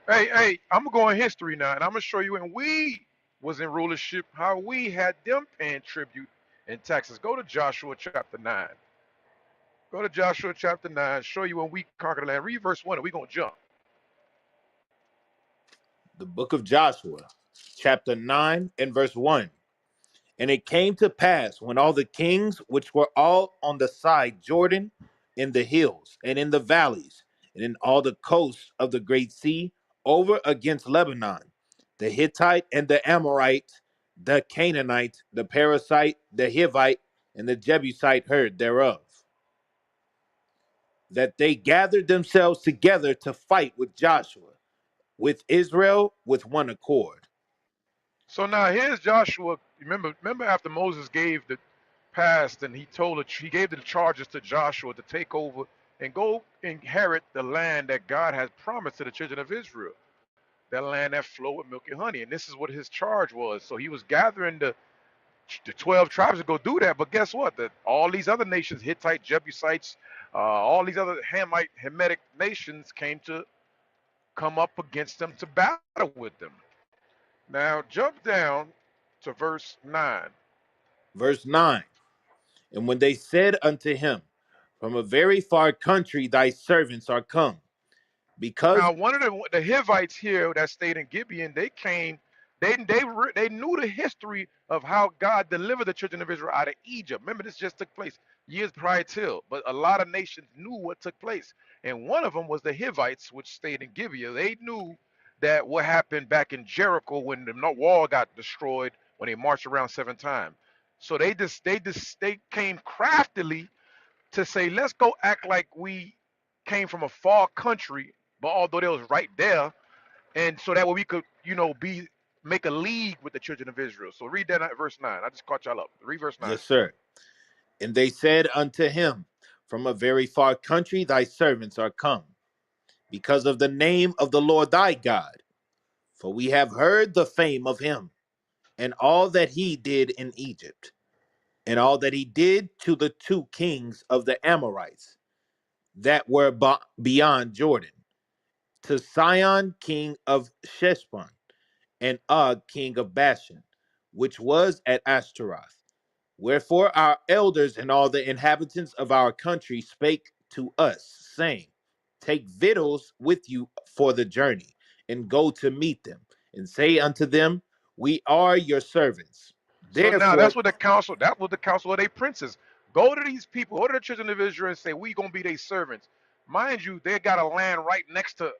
Hey, I'm gonna go in history now, and I'm gonna show you when we was in rulership how we had them paying tribute in taxes. Go to Joshua chapter 9. Go to Joshua chapter 9. Show you when we conquered the land. Read verse 1, and we gonna jump. The book of Joshua, chapter 9 and verse 1. And it came to pass when all the kings which were all on the side Jordan, in the hills and in the valleys, and in all the coasts of the great sea, over against Lebanon, the Hittite and the Amorite, the Canaanite, the Perizzite, the Hivite, and the Jebusite heard thereof, that they gathered themselves together to fight with Joshua, with Israel with one accord. So now here's Joshua. Remember after Moses gave the past, and he gave the charges to Joshua to take over and go inherit the land that God has promised to the children of Israel, that land that flowed with milk and honey. And this is what his charge was. So he was gathering the 12 tribes to go do that. But guess what? All these other nations, Hittite, Jebusites, all these other Hamitic nations came to come up against them to battle with them. Now jump down to verse 9. Verse 9. And when they said unto him, from a very far country thy servants are come, because Now one of the Hivites here that stayed in Gibeon, they knew the history of how God delivered the children of Israel out of Egypt. Remember, this just took place years prior to, but a lot of nations knew what took place, and one of them was the Hivites, which stayed in Gibeah. They knew that what happened back in Jericho when the wall got destroyed when they marched around 7 times. So they came craftily to say, let's go act like we came from a far country, but although they was right there, and so that way we could, be make a league with the children of Israel. So read that at verse 9. I just caught y'all up. Read verse 9. Yes, sir. And they said unto him, from a very far country thy servants are come, because of the name of the Lord thy God. For we have heard the fame of him, and all that he did in Egypt, and all that he did to the two kings of the Amorites that were beyond Jordan, to Sihon king of Heshbon, and Og king of Bashan, which was at Ashtaroth. Wherefore our elders and all the inhabitants of our country spake to us, saying, take victuals with you for the journey, and go to meet them, and say unto them, we are your servants. So now Therefore, that was the council of their princes. Go to these people, go to the children of Israel and say, we gonna be their servants. Mind you, they got a land right next to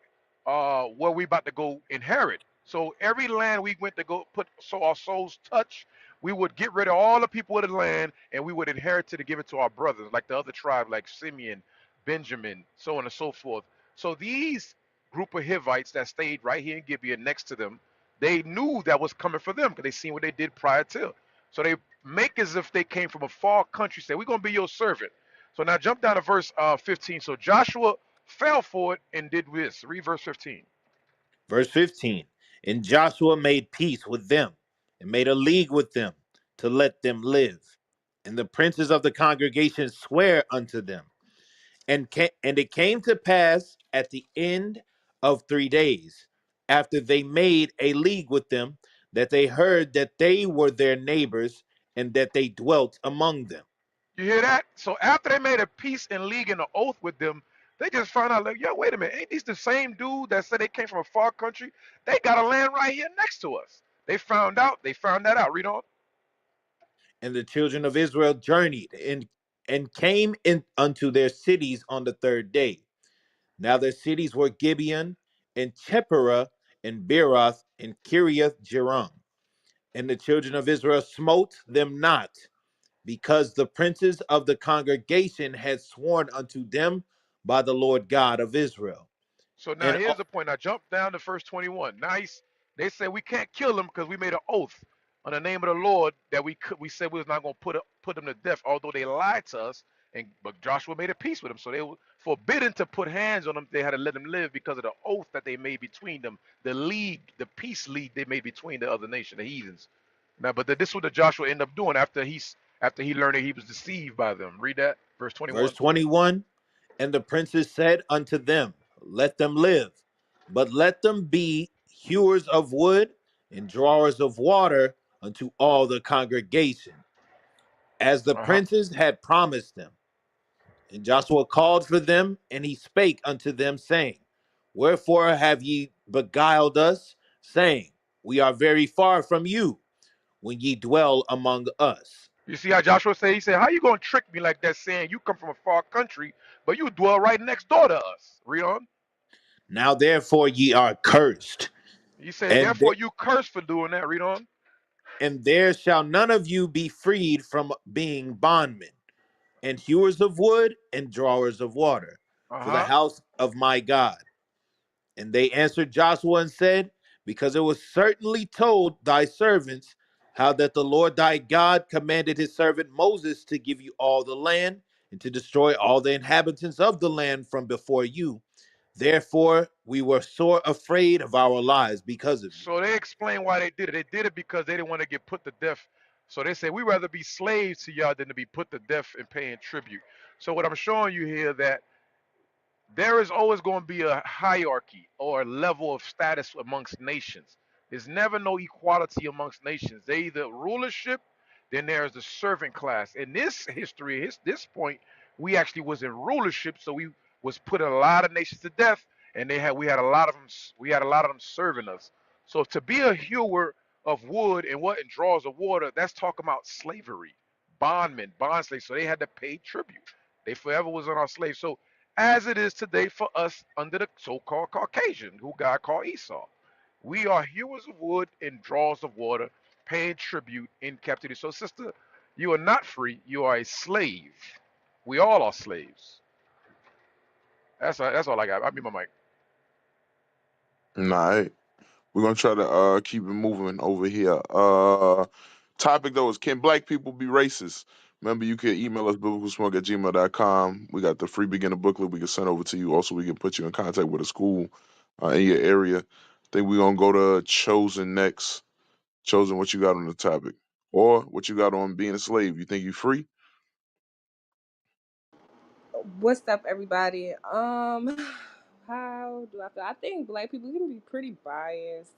where we about to go inherit. So every land we went to go put so our souls touch, we would get rid of all the people of the land and we would inherit it to give it to our brothers, like the other tribe, like Simeon, Benjamin, so on and so forth. So these group of Hivites that stayed right here in Gibeah next to them, they knew that was coming for them because they seen what they did prior to. So they make as if they came from a far country, say, we're going to be your servant. So now jump down to verse 15. So Joshua fell for it and did this. Read verse 15. verse 15, and Joshua made peace with them, and made a league with them, to let them live. And the princes of the congregation swear unto them. And it came to pass at the end of 3 days, after they made a league with them, that they heard that they were their neighbors, and that they dwelt among them. You hear that? So after they made a peace and league and an oath with them, they just found out, like, yo, wait a minute, ain't these the same dude that said they came from a far country? They got a land right here next to us. They found that out. Read on. And the children of Israel journeyed and came in unto their cities on the 3rd day. Now their cities were Gibeon, and Chephera, and Beeroth, and Kiriath Jearim. And the children of Israel smote them not, because the princes of the congregation had sworn unto them by the Lord God of Israel. So now And here's the point. I jumped down to verse 21. Nice. They said we can't kill them because we made an oath on the name of the Lord that we said we was not going to put them to death, although they lied to us. But Joshua made a peace with them, so they were forbidden to put hands on them. They had to let them live because of the oath that they made between them, the league, the peace league they made between the other nation, the heathens. Now, but this is what the Joshua ended up doing after he learned that he was deceived by them. Read that, verse verse 21. 21, and the princes said unto them, let them live, but let them be hewers of wood and drawers of water unto all the congregation, as the Uh huh. princes had promised them. And Joshua called for them, and he spake unto them, saying, wherefore have ye beguiled us, saying, we are very far from you, when ye dwell among us? You see how Joshua said? He said, how you going to trick me like that saying you come from a far country, but you dwell right next door to us? Read on. Now therefore ye are cursed, He said, and therefore you curse for doing that. Read on. and there shall none of you be freed from being bondmen, and hewers of wood, and drawers of water, for the Uh-huh. house of my God. And they answered Joshua and said, because it was certainly told thy servants how that the Lord thy God commanded his servant Moses to give you all the land, and to destroy all the inhabitants of the land from before you. Therefore we were sore afraid of our lives because of you. So they explain why they did it. They did it because they didn't want to get put to death. So they say, we'd rather be slaves to y'all than to be put to death and paying tribute. So what I'm showing you here that there is always going to be a hierarchy or a level of status amongst nations. There's never no equality amongst nations. They either rulership, then there's the servant class. In this history, this point, we actually was in rulership, so we was putting a lot of nations to death, and we had a lot of them serving us. So to be a hewer of wood and what and draws of water, that's talking about slavery, bondmen, bond slaves. So they had to pay tribute. They forever was on our slaves. So as it is today for us under the so-called Caucasian, who God called Esau, we are hewers of wood and drawers of water, paying tribute in captivity. So sister, you are not free. You are a slave. We all are slaves. That's all I got. I mean my mic. Nah, hey, we're gonna try to keep it moving over here. Topic though is, can black people be racist? Remember, you can email us biblicalsmoke@gmail.com. We got the free beginner booklet we can send over to you. Also, we can put you in contact with a school in your area. I think we're gonna go to Chosen next. Chosen, what you got on the topic, or what you got on being a slave? You think you free? What's up, everybody? How do I feel? I think black people can be pretty biased.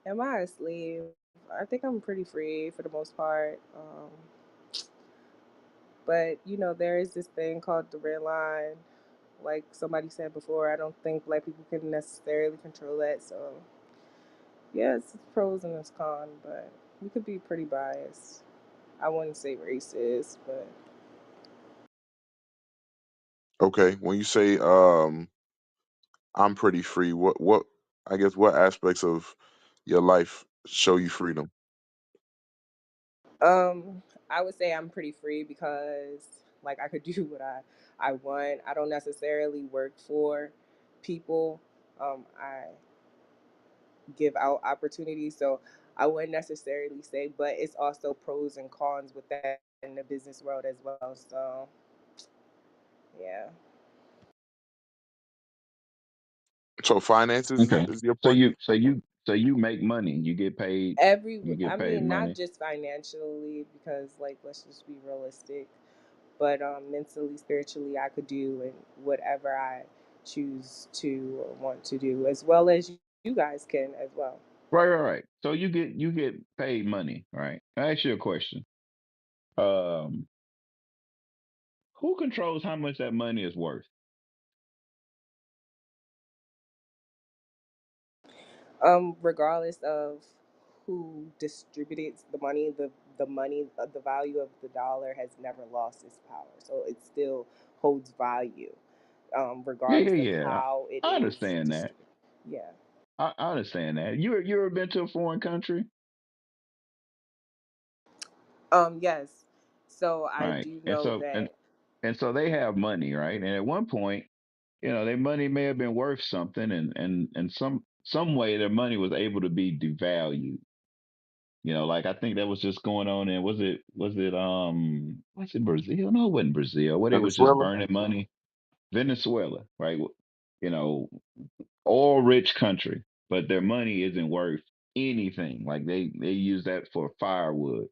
Am I a slave? I think I'm pretty free for the most part. But there is this thing called the red line. Like somebody said before, I don't think black people can necessarily control that. So yeah, it's pros and it's cons, but we could be pretty biased. I wouldn't say racist, but Okay, when you say I'm pretty free, what I guess what aspects of your life show you freedom? I would say I'm pretty free because like I could do what I want. I don't necessarily work for people. I give out opportunities, so I wouldn't necessarily say, but it's also pros and cons with that in the business world as well. So yeah. So finances Okay. is your So point. you make money. You get paid. You I get paid mean, not money. just financially, because like let's just be realistic, but mentally, spiritually, I could do and whatever I choose to or want to do, as well as you guys can as well. Right. So you get paid money, right? I ask you a question. Um, who controls how much that money is worth? Regardless of who distributes the money, the money, the value of the dollar has never lost its power, so it still holds value, regardless of Yeah. how it I is understand that. distributed. Yeah. I understand that. You ever been to a foreign country? Yes. So I Right. do And know so and that. and so they have money, right? And at one point, their money may have been worth something, and some way their money was able to be devalued. Like I think that was just going on in, was it Brazil? No, it wasn't Brazil. Where they was just Venezuela. burning money. Venezuela, right? You know, oil rich country, but their money isn't worth anything. Like they use that for firewood,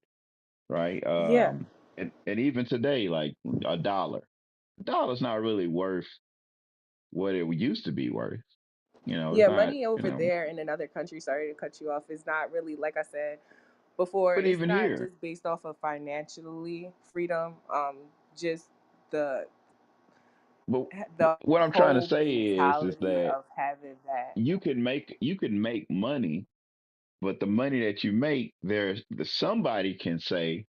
right? Yeah. And even today, like a dollar's not really worth what it used to be worth. It's Yeah, not. money over there in another country, sorry to cut you off, is not really, like I said before, But it's even not here, just based off of financially freedom, just the but the what I'm trying to whole say is mentality that of having that. you can make money, but the money that you make, somebody can say,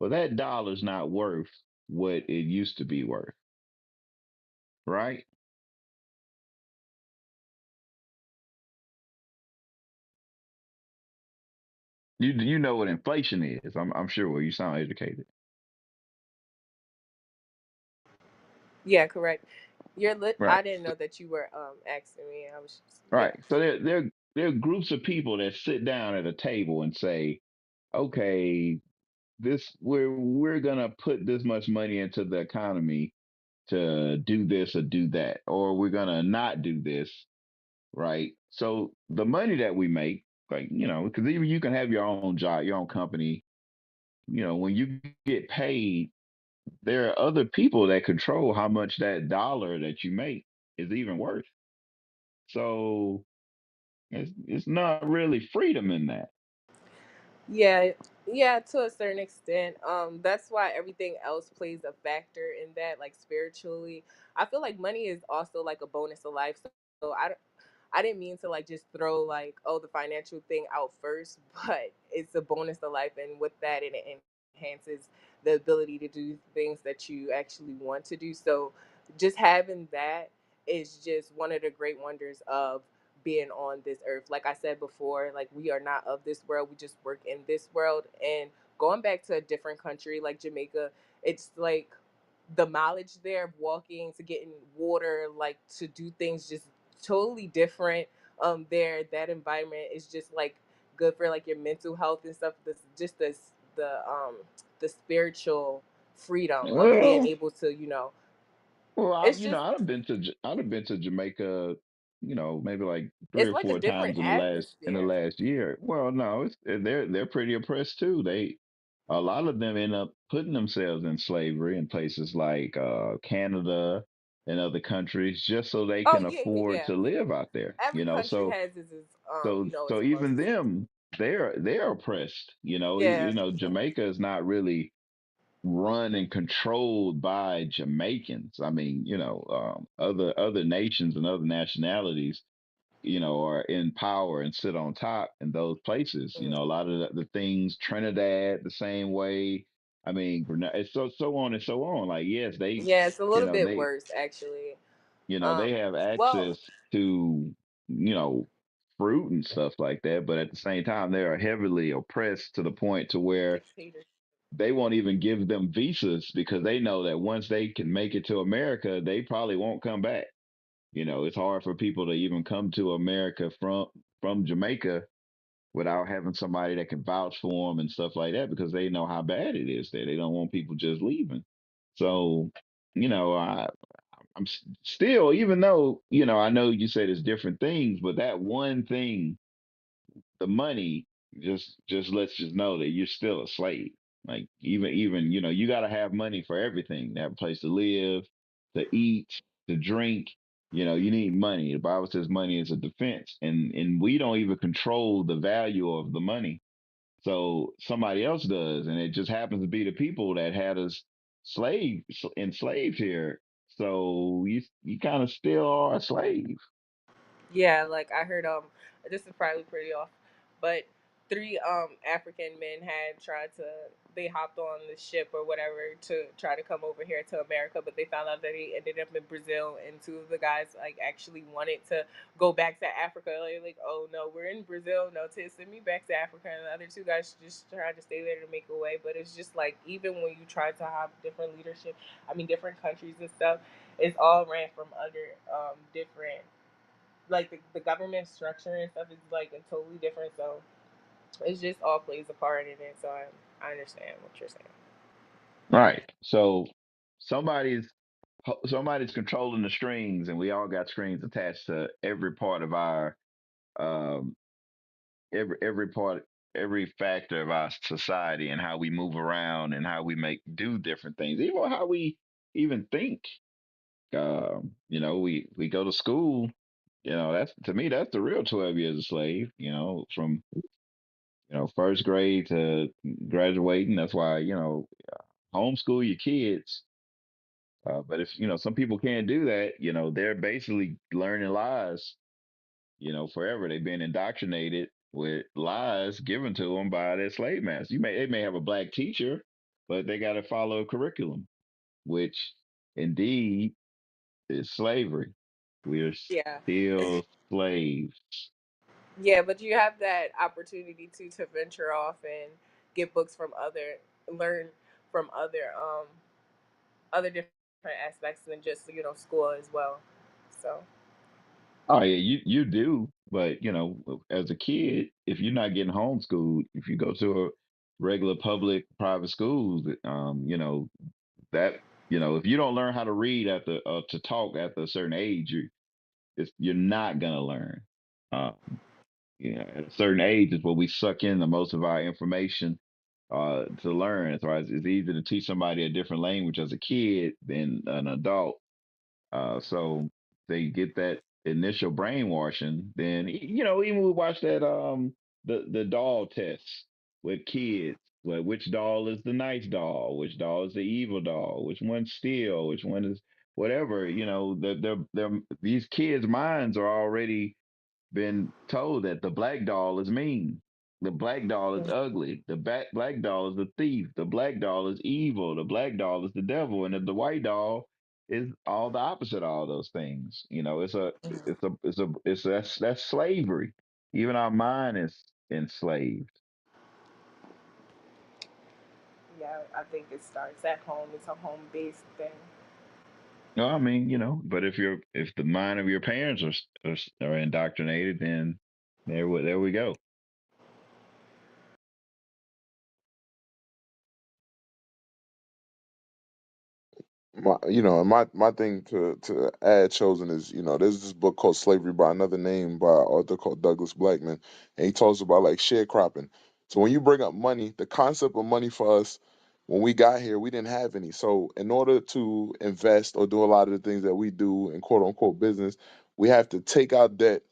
well, that dollar's not worth what it used to be worth, right? You know what inflation is. I'm sure. Well, you sound educated, Yeah, correct. right? I didn't know that you were asking me. I was just, Right. yeah. So there are groups of people that sit down at a table and say, okay, we're gonna put this much money into the economy to do this or do that, or we're gonna not do this, right? So the money that we make, like because even you can have your own job, your own company. When you get paid, there are other people that control how much that dollar that you make is even worth. So it's not really freedom in that. Yeah, yeah, to a certain extent. That's why everything else plays a factor in that, like spiritually. I feel like money is also like a bonus of life. So I didn't mean to like just throw like, oh, the financial thing out first, but it's a bonus to life, and with that, it enhances the ability to do things that you actually want to do. So just having that is just one of the great wonders of being on this earth. Like I said before, like we are not of this world, we just work in this world. And going back to a different country like Jamaica, it's like the mileage there of walking to getting water, like to do things just totally different. There, that environment is just like good for like your mental health and stuff. This just the spiritual freedom of being Well, able to, well, it's just I've been to Jamaica, maybe like three it's or like a four different times in the atmosphere. last year. Well, no, they're pretty oppressed too. A lot of them end up putting themselves in slavery in places like Canada and other countries just so they Oh can yeah, yeah, afford yeah. to live out there. Every country So has its so its even musts. them, they're oppressed. Yeah. Jamaica is not really run and controlled by Jamaicans. I mean, other nations and other nationalities, are in power and sit on top in those places. A Mhm. lot of the things, Trinidad, the same way. I mean, it's so on and so on. Like, yes, Yeah, it's a little bit they, worse actually. they have Well, access to, you know, fruit and stuff like that, but at the same time, they are heavily oppressed to the point to where dictator. they won't even give them visas because they know that once they can make it to America, they probably won't come back. It's hard for people to even come to America from Jamaica without having somebody that can vouch for them and stuff like that because they know how bad it is there. They don't want people just leaving. So, still, even though I know you said it's different things, but that one thing, the money, just lets you know that you're still a slave. Like even you got to have money for everything. To have a place to live, to eat, to drink. You need money. The Bible says money is a defense, and we don't even control the value of the money. So somebody else does, and it just happens to be the people that had us enslaved here. So you kind of still are a slave. Yeah, like I heard this is probably pretty off, but three African men had tried to they hopped on the ship or whatever to try to come over here to America, but they found out that they ended up in Brazil, and two of the guys like actually wanted to go back to Africa. Like, oh no, we're in Brazil, no, to send me back to Africa, and the other two guys just tried to stay there to make a way. But it's just like even when you try to have different leadership, I mean different countries and stuff, it's all ran from under different like the government structure and stuff is like totally different. So it's just all plays a part in it. So I understand what you're saying. Right. So somebody's somebody's controlling the strings, and we all got strings attached to every part of our um every part every factor of our society and how we move around and how we make do different things, even how we even think. We go to school. That's to me that's the real 12 years a slave. From first grade to graduating. That's why homeschool your kids. But if some people can't do that, they're basically learning lies. Forever they've been indoctrinated with lies given to them by their slave masters. They may have a black teacher, but they got to follow a curriculum, which indeed is slavery. We are Yeah, still slaves. yeah, but you have that opportunity to venture off and get books from learn from other different aspects than just school as well. So Oh yeah, you do, but as a kid, if you're not getting homeschooled, if you go to a regular public private schools, that if you don't learn how to read to talk after a certain age, you're not gonna learn. Um, at a certain age is where we suck in the most of our information to learn. So it's easier to teach somebody a different language as a kid than an adult. So they get that initial brainwashing. Then even we watch that the doll tests with kids. Like which doll is the nice doll? Which doll is the evil doll? Which one's steal? Which one is whatever? These kids' minds are already. been told that the black doll is mean. The black doll is ugly. The black doll is the thief. The black doll is evil. The black doll is the devil. And the white doll is all the opposite of all those things. You know, that's slavery. Even our mind is enslaved. Yeah, I think it starts at home. It's a home-based thing. No, I mean, but if the mind of your parents are indoctrinated, then there we go. My thing to add, chosen, is, there's this book called Slavery by Another Name by an author called Douglas Blackman, and he talks about like sharecropping. So when you bring up money, the concept of money for us, when we got here, we didn't have any. So in order to invest or do a lot of the things that we do in quote unquote business, we have to take out debt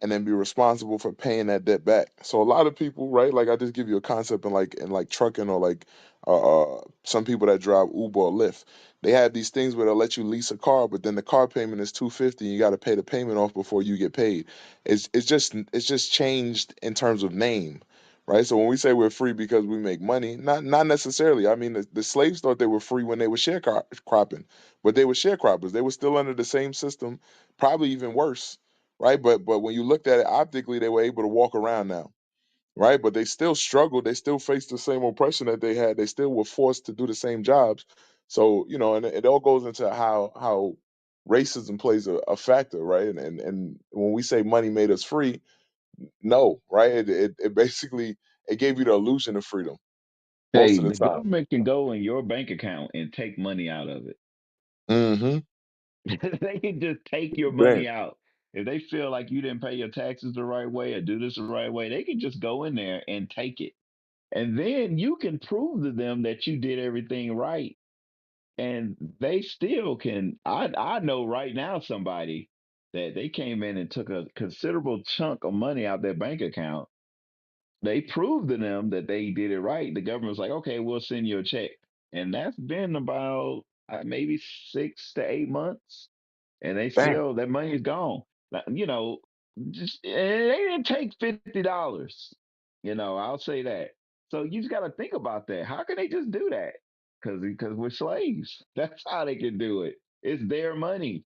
and then be responsible for paying that debt back. So a lot of people, right? Like I just give you a concept in like trucking, or like some people that drive Uber or Lyft. They have these things where they'll let you lease a car, but then the car payment is $250, and you got to pay the payment off before you get paid. It's just changed in terms of name, right? So when we say we're free because we make money, not necessarily. I mean, the slaves thought they were free when they were sharecropping, but they were sharecroppers. They were still under the same system, probably even worse, right? But when you looked at it optically, they were able to walk around now, right? But they still struggled. They still faced the same oppression that they had. They still were forced to do the same jobs. So, and it all goes into how racism plays a factor, right? And when we say money made us free, no, right? It basically it gave you the illusion of freedom most Hey, of the the time. government can go in your bank account and take money out of it. Mm-hmm. They can just take your Damn. money out. If they feel like you didn't pay your taxes the right way or do this the right way, they can just go in there and take it. And then you can prove to them that you did everything right. And they still can. I know right now somebody that they came in and took a considerable chunk of money out their bank account. They proved to them that they did it right. The government was like, okay, we'll send you a check. And that's been about maybe 6 to 8 months. And they Damn. still, that money's gone. Now, just they didn't take $50. I'll say that. So you just got to think about that. How can they just do that? Because we're slaves. That's how they can do it. It's their money.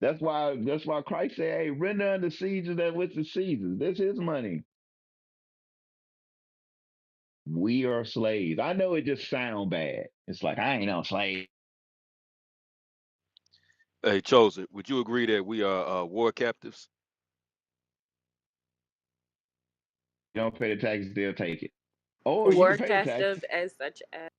That's why Christ said, "Hey, render unto Caesar that which is Caesar's." This is his money. We are slaves. I know it just sound bad. It's like I ain't no slave. Hey, Chosen, would you agree that we are war captives? You don't pay the taxes, they'll take it. Or you can War pay the taxes, captive as such as.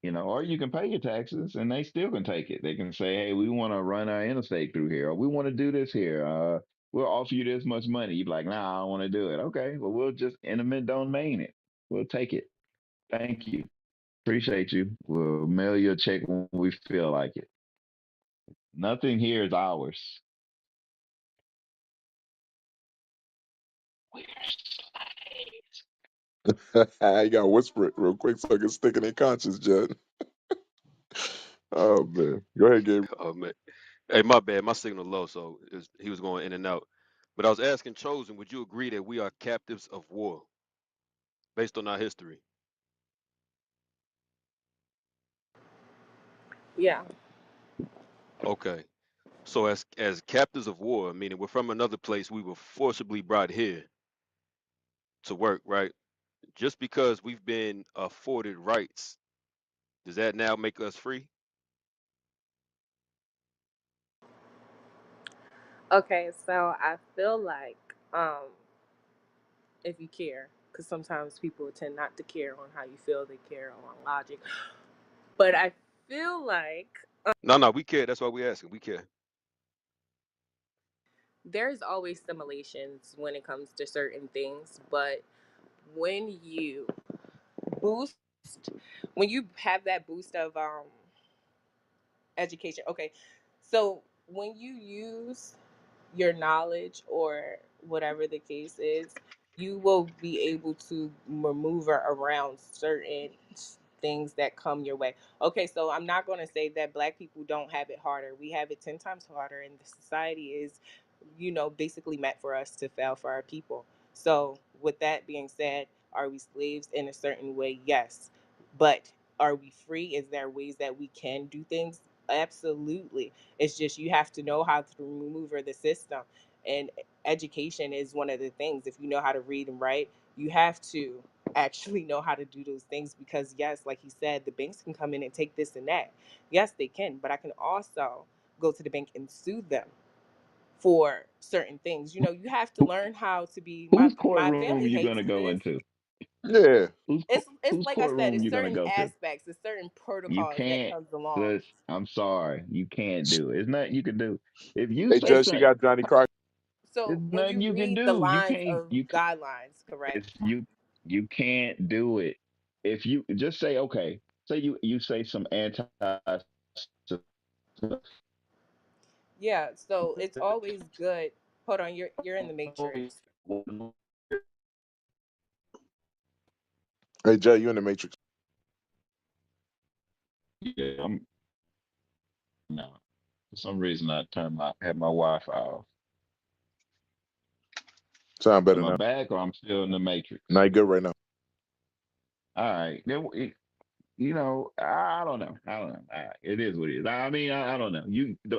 or you can pay your taxes and they still can take it. They can say, "Hey, we want to run our interstate through here, or we want to do this here. We'll offer you this much money." You're like, "Nah, I don't want to do it." Okay, well, we'll just eminent domain it. We'll take it. Thank you. Appreciate you. We'll mail you a check when we feel like it. Nothing here is ours. We're slaves. You gotta whisper it real quick so I can stick in their conscience, Judd. Oh man. Go ahead, Gabe. Oh man, hey, my bad, my signal low, so he was going in and out. But I was asking Chosen, would you agree that we are captives of war based on our history? Yeah. Okay, so as captives of war, meaning we're from another place, we were forcibly brought here to work, right? Just because we've been afforded rights, does that now make us free? Okay, so I feel like if you care, because sometimes people tend not to care on how you feel, they care on logic. But I feel like No, no, we care. That's why we asking. We care. there's always simulations when it comes to certain things, but when you boost, when you have that boost of education, okay, so when you use your knowledge or whatever the case is, you will be able to maneuver around certain things that come your way. Okay, so I'm not going to say that black people don't have it harder. We have it 10 times harder, and the society is basically meant for us to fail for our people. So, with that being said, are we slaves in a certain way? Yes. But are we free? Is there ways that we can do things? Absolutely. It's just you have to know how to maneuver the system. And education is one of the things. If you know how to read and write, you have to actually know how to do those things because, yes, like he said, the banks can come in and take this and that. Yes, they can. But I can also go to the bank and sue them for certain things. You have to Who, learn how to be whose my courtroom family you hates gonna go this. into? Yeah. It's Whose like I said, courtroom it's you gonna certain go to? aspects, it's certain You protocols that can't. comes along. This. I'm sorry, you can't do it. It's nothing you can do. If you Hey, say It's Judge, she something, got Johnny Crockett. there's so when nothing you you can read the do. You lines can't. of guidelines, correct? It's you can't do it. If you just say okay, say you say some anti. Yeah, so it's always good. Hold on, you're in the matrix. Hey, Jay, you in the Matrix. Yeah, I'm no. For some reason, I turned my had my Wi-Fi off. Sound better Am I now. back or I'm still in the matrix? Now you good right now. All right. I don't know. I don't know. All right. It is what it is. I mean, I don't know.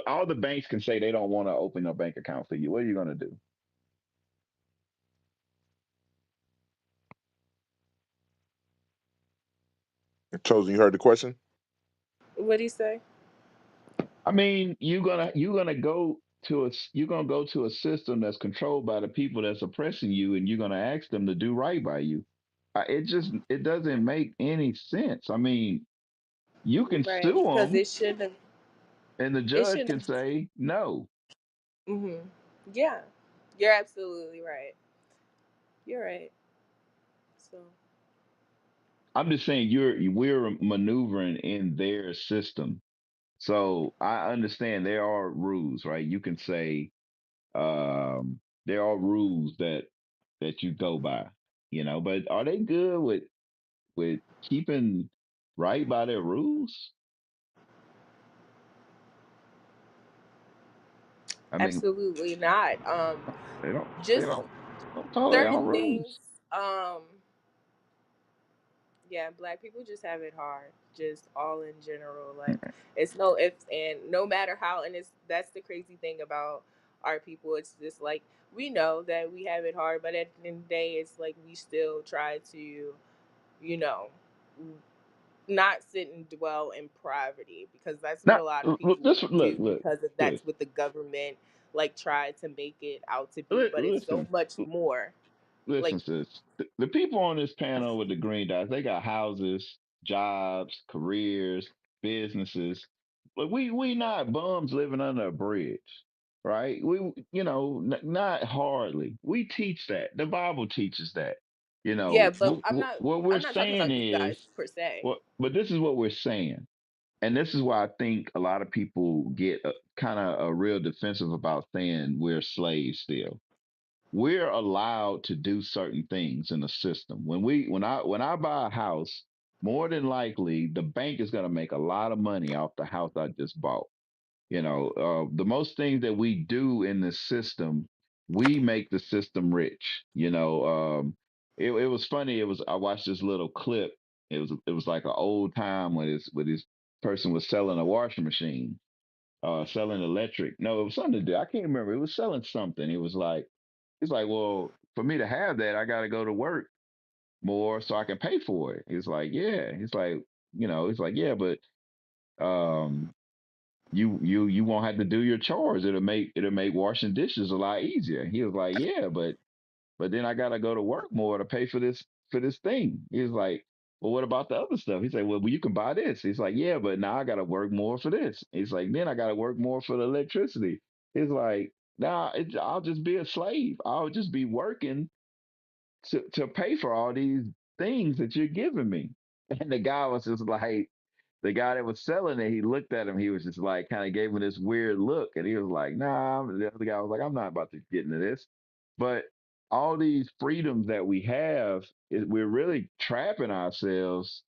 All the banks can say they don't want to open a bank account for you. What are you gonna do? Chosen, you heard the question? What do you say? I mean, you're gonna go to a system that's controlled by the people that's oppressing you, and you're gonna ask them to do right by you. It doesn't make any sense. I mean, you can Right, sue because them, it shouldn't. and the It judge can shouldn't. say no. Yeah, you're absolutely right. You're right. So I'm just saying we're maneuvering in their system. So I understand there are rules, right? You can say there are rules that you go by, but are they good with keeping right by their rules? I mean, absolutely not. they don't they Just don't they don't tolerate our certain things. rules. Um, yeah, black people just have it hard. Just all in general, like it's no ifs and no matter how. And that's the crazy thing about our people. It's just like we know that we have it hard, but at the end of the day, it's like we still try to, you know, not sit and dwell in poverty because that's what Not a lot of people this look do look because of this that's what the government like tried to make it out to be, but it's so listen. much more. Like Listen, sis. The people on this panel with the green dots, they got houses, jobs, careers, businesses. But we not bums living under a bridge, right? Not hardly. We teach that. The Bible teaches that. yeah, but What we're I'm not talking saying about you guys is, per se. but this is what we're saying, and this is why I think a lot of people get kind of a real defensive about saying we're slaves still. We're allowed to do certain things in the system. When I buy a house, more than likely the bank is going to make a lot of money off the house I just bought. The most things that we do in the system, we make the system rich. It was funny. I watched this little clip. It was like an old time when this person was selling a washing machine, selling electric. No, it was something to do. I can't remember. It was selling something. He's like, well, for me to have that, I got to go to work more so I can pay for it. He's like, yeah. He's like, yeah, but um, you won't have to do your chores. It'll make washing dishes a lot easier. He was like, yeah, but then I got to go to work more to pay for this thing. He's like, well, what about the other stuff? He said, well, you can buy this. He's like, yeah, but now I got to work more for this. He's like, then I got to work more for the electricity. He's like, nah, I'll just be a slave. I'll just be working to pay for all these things that you're giving me. And the guy was just like, the guy that was selling it, he looked at him, he was just like, kind of gave him this weird look. And he was like, nah. The other guy was like, I'm not about to get into this. But all these freedoms that we have, we're really trapping ourselves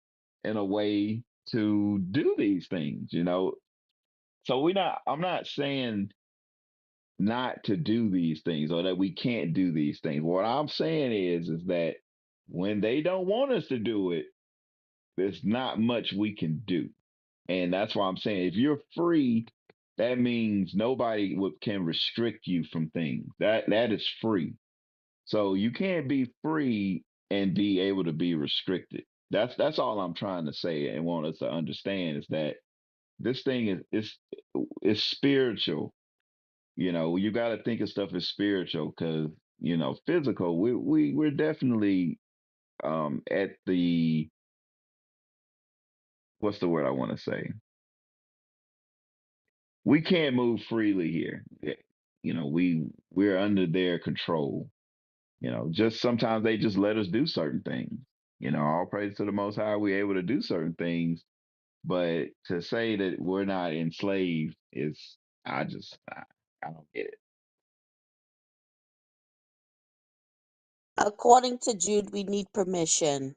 in a way to do these things. So I'm not saying not to do these things or that we can't do these things. What I'm saying is that when they don't want us to do it, there's not much we can do. And that's why I'm saying if you're free, that means nobody can restrict you from things. That is free. So you can't be free and be able to be restricted. That's all I'm trying to say and want us to understand is that this thing is spiritual. You know, you got to think of stuff as spiritual because physical. We're definitely at the what's the word I want to say? We can't move freely here. We're under their control. Just sometimes they just let us do certain things. All praise to the Most High, we're able to do certain things. But to say that we're not enslaved is, I don't get it. According to Jude, we need permission.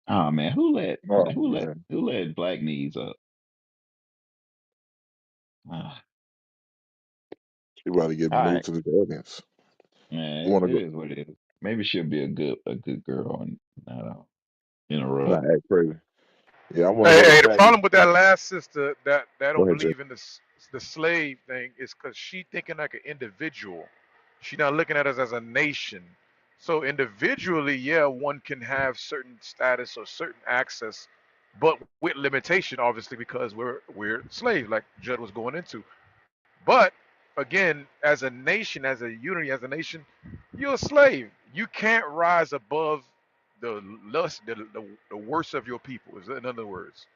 Oh man, Oh man, who let black knees up? Ah, she about to get all moved right, to the audience. I man, want to it go. is what it is. Maybe she'll be a good girl and not interrupt. Not act crazy. Yeah, I want to Hey, go to hey, the Fatty. problem with that last sister that Go don't ahead, Jay. believe in this the slave thing is because she thinking like an individual. She not looking at us as a nation. So individually, yeah, one can have certain status or certain access, but with limitation, obviously, because we're slaves, like Judd was going into. But again, as a nation, as a unity, as a nation, you're a slave. You can't rise above the lust, the worst of your people. Is in other words.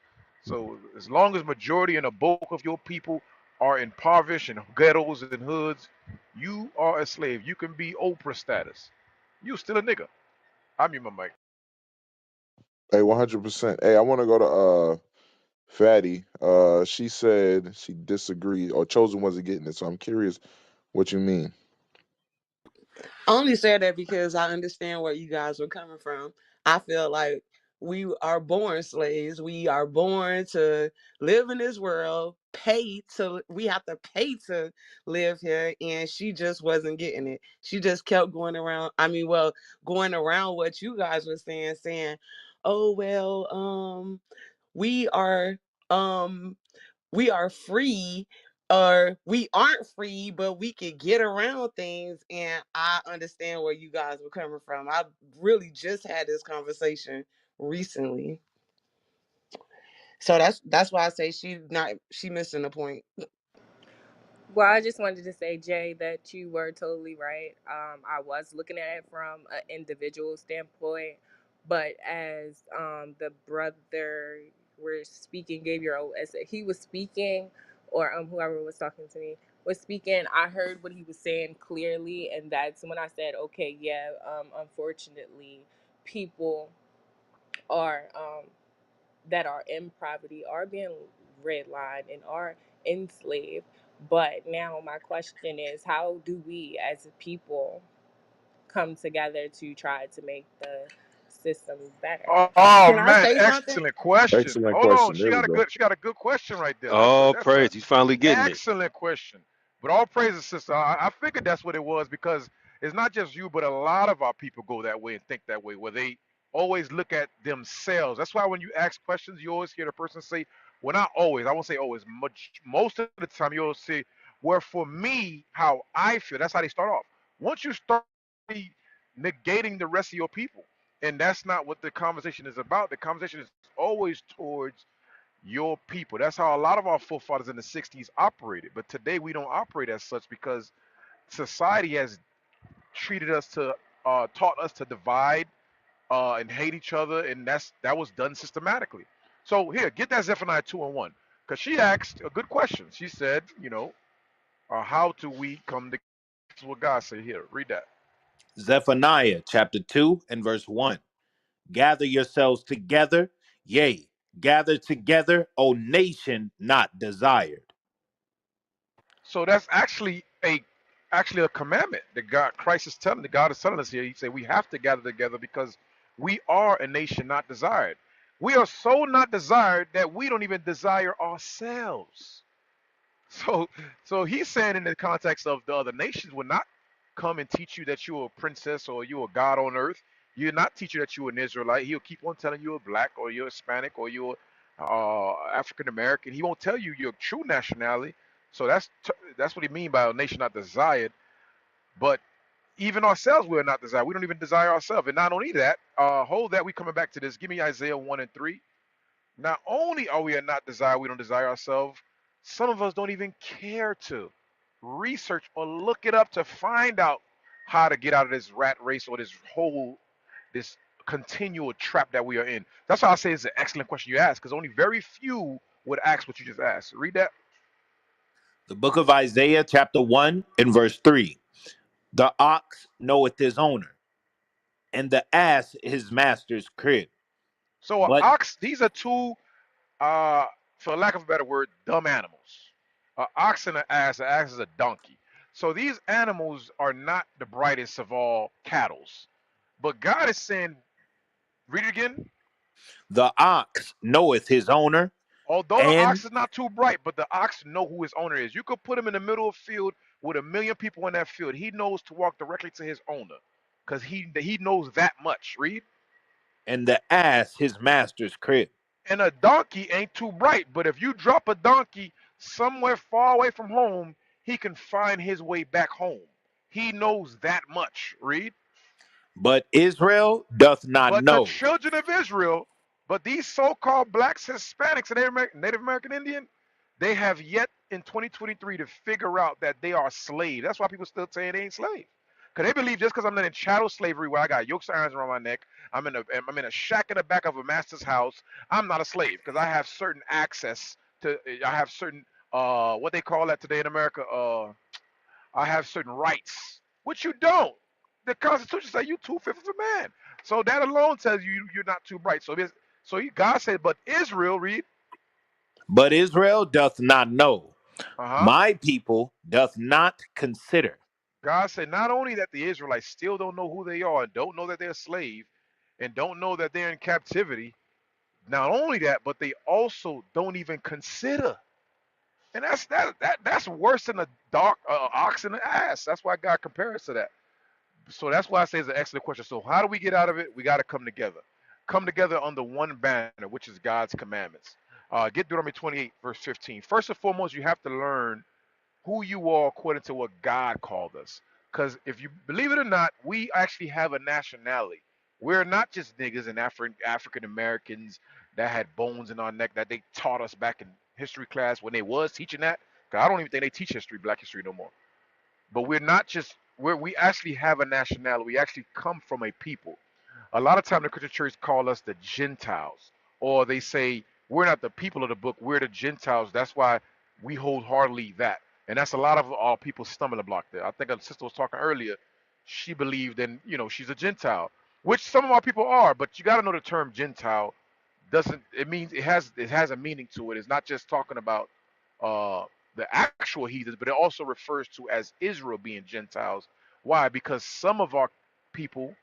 So as long as majority and a bulk of your people are impoverished in ghettos and hoods, you are a slave. You can be Oprah status. You still a nigga. I mean my mic. Hey, 100%. Hey, I want to go to Fatty. She said she disagreed or Chosen wasn't getting it. So I'm curious what you mean. I only said that because I understand where you guys were coming from. I feel like we are born slaves. We are born to live in this world, we have to pay to live here. And she just wasn't getting it. She just kept going around. Going around what you guys were saying, oh, well, we are, um, we are free or we aren't free, but we can get around things. And I understand where you guys were coming from. I really just had this conversation recently. So that's why I say she missing the point. Well, I just wanted to say, Jay, that you were totally right. I was looking at it from an individual standpoint, but as the brother we're speaking, Gabriel, as he was speaking, or whoever was talking to me was speaking, I heard what he was saying clearly, and that's when I said, okay, yeah, unfortunately, people are that are in poverty are being redlined and are enslaved. But now my question is, how do we as a people come together to try to make the system better? Oh Can I man, say something? excellent question. Excellent Hold on, question. There we go. she got a good question right there. All That's a praise. He's finally getting it. excellent question. But all praises, sister. I figured that's what it was because it's not just you, but a lot of our people go that way and think that way, where they always look at themselves. That's why when you ask questions, you always hear the person say, well, not always, I won't say always, much, most of the time you'll say, well, for me, how I feel. That's how they start off. Once you start negating the rest of your people, and that's not what the conversation is about. The conversation is always towards your people. That's how a lot of our forefathers in the 60s operated. But today we don't operate as such because society has treated us to, taught us to divide and hate each other, and that was done systematically. So here, get that Zephaniah 2:1, because she asked a good question. She said, how do we come to? This is what God said here. Read that. Zephaniah chapter 2 and verse 1. Gather yourselves together, yea, gather together, O nation not desired. So that's actually a commandment that God is telling us here. He said we have to gather together because we are a nation not desired. We are so not desired that we don't even desire ourselves. So, so he's saying in the context of the other nations will not come and teach you that you're a princess or you're a god on earth. He'll not teach you that you're an Israelite. He'll keep on telling you you're black or you're Hispanic or you're African American. He won't tell you your true nationality. So that's what he mean by a nation not desired. But even ourselves, we're not desired. We don't even desire ourselves. And not only that, hold that. We coming back to this. Give me Isaiah 1:3. Not only are we not desire, we don't desire ourselves, some of us don't even care to research or look it up to find out how to get out of this rat race or this continual trap that we are in. That's why I say it's an excellent question you ask, because only very few would ask what you just asked. Read that. The book of Isaiah, chapter 1 and verse 3. The ox knoweth his owner, and the ass his master's crib. So an But ox, these are two, uh, for lack of a better word, dumb animals. An ox and an ass. An ass is a donkey. So these animals are not the brightest of all cattles. But God is saying, read it again. the ox knoweth his owner, Although the and ox is not too bright, but the ox know who his owner is. You could put him in the middle of a field with a million people in that field. He knows to walk directly to his owner, because he knows that much. Read. the ass his master's crib. And a donkey ain't too bright, but if you drop a donkey somewhere far away from home, he can find his way back home. He knows that much. Read. But Israel doth not But the know. children of Israel, but these so-called blacks, Hispanics, and Native American Indian, they have yet in 2023 to figure out that they are slaves. That's why people still say they ain't slaves. Because they believe just because I'm not in chattel slavery where I got yokes of irons around my neck, I'm in a shack in the back of a master's house, I'm not a slave because I have certain access to, I have certain, what they call that today in America, I have certain rights, which you don't. The Constitution says you two-fifths of a man. So that alone tells you you're not too bright. God said, but Israel, read, But Israel doth not know. uh-huh. My people doth not consider. God said not only that the Israelites still don't know who they are and don't know that they're a slave and don't know that they're in captivity. Not only that, but they also don't even consider. And that's worse than a dark ox and an ass. That's why God compares to that. So that's why I say it's an excellent question. So how do we get out of it? We got to come together. Come together under one banner, which is God's commandments. Get Deuteronomy 28, verse 15. First and foremost, you have to learn who you are according to what God called us. Because if you believe it or not, we actually have a nationality. We're not just niggas and African Americans that had bones in our neck that they taught us back in history class when they was teaching that. 'Cause I don't even think they teach history, black history no more. But we're not just we actually have a nationality. We actually come from a people. A lot of time the Christian church call us the Gentiles, or they say we're not the people of the book, we're the Gentiles. That's why we wholeheartedly that, and that's a lot of our people's stumbling block there. I think a sister was talking earlier. She believed in, she's a Gentile, which some of our people are, but you got to know the term Gentile doesn't, it means it has a meaning to it. It's not just talking about uh the actual heathens, but it also refers to as Israel being Gentiles. Why? Because some of our people,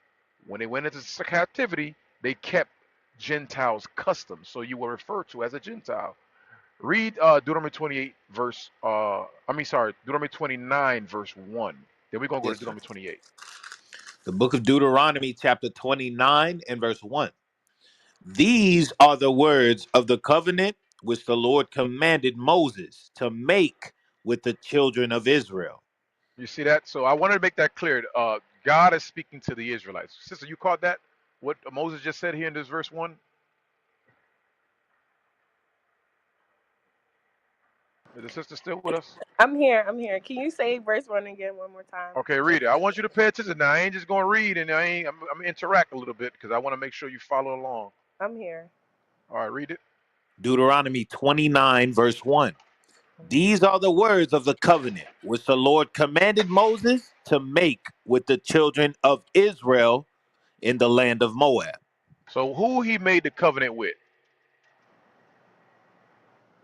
when they went into captivity, they kept Gentiles customs, so you were referred to as a Gentile. Read Deuteronomy 28 verse Deuteronomy 29 verse 1. Then we're going to go to Yes, sir. Deuteronomy 28. The book of Deuteronomy, chapter 29 and verse 1. These are the words of the covenant which the Lord commanded Moses to make with the children of Israel. You see that? So I wanted to make that clear. God is speaking to the Israelites. Sister, you caught that? What Moses just said here in this verse 1? Is the sister still with us? I'm here. I'm here. Can you say verse 1 again one more time? Okay, read it. I want you to pay attention now. I ain't just going to read, and I'm going to interact a little bit because I want to make sure you follow along. I'm here. All right, read it. Deuteronomy 29, verse 1. These are the words of the covenant which the Lord commanded Moses to make with the children of Israel in the land of Moab. So who he made the covenant with?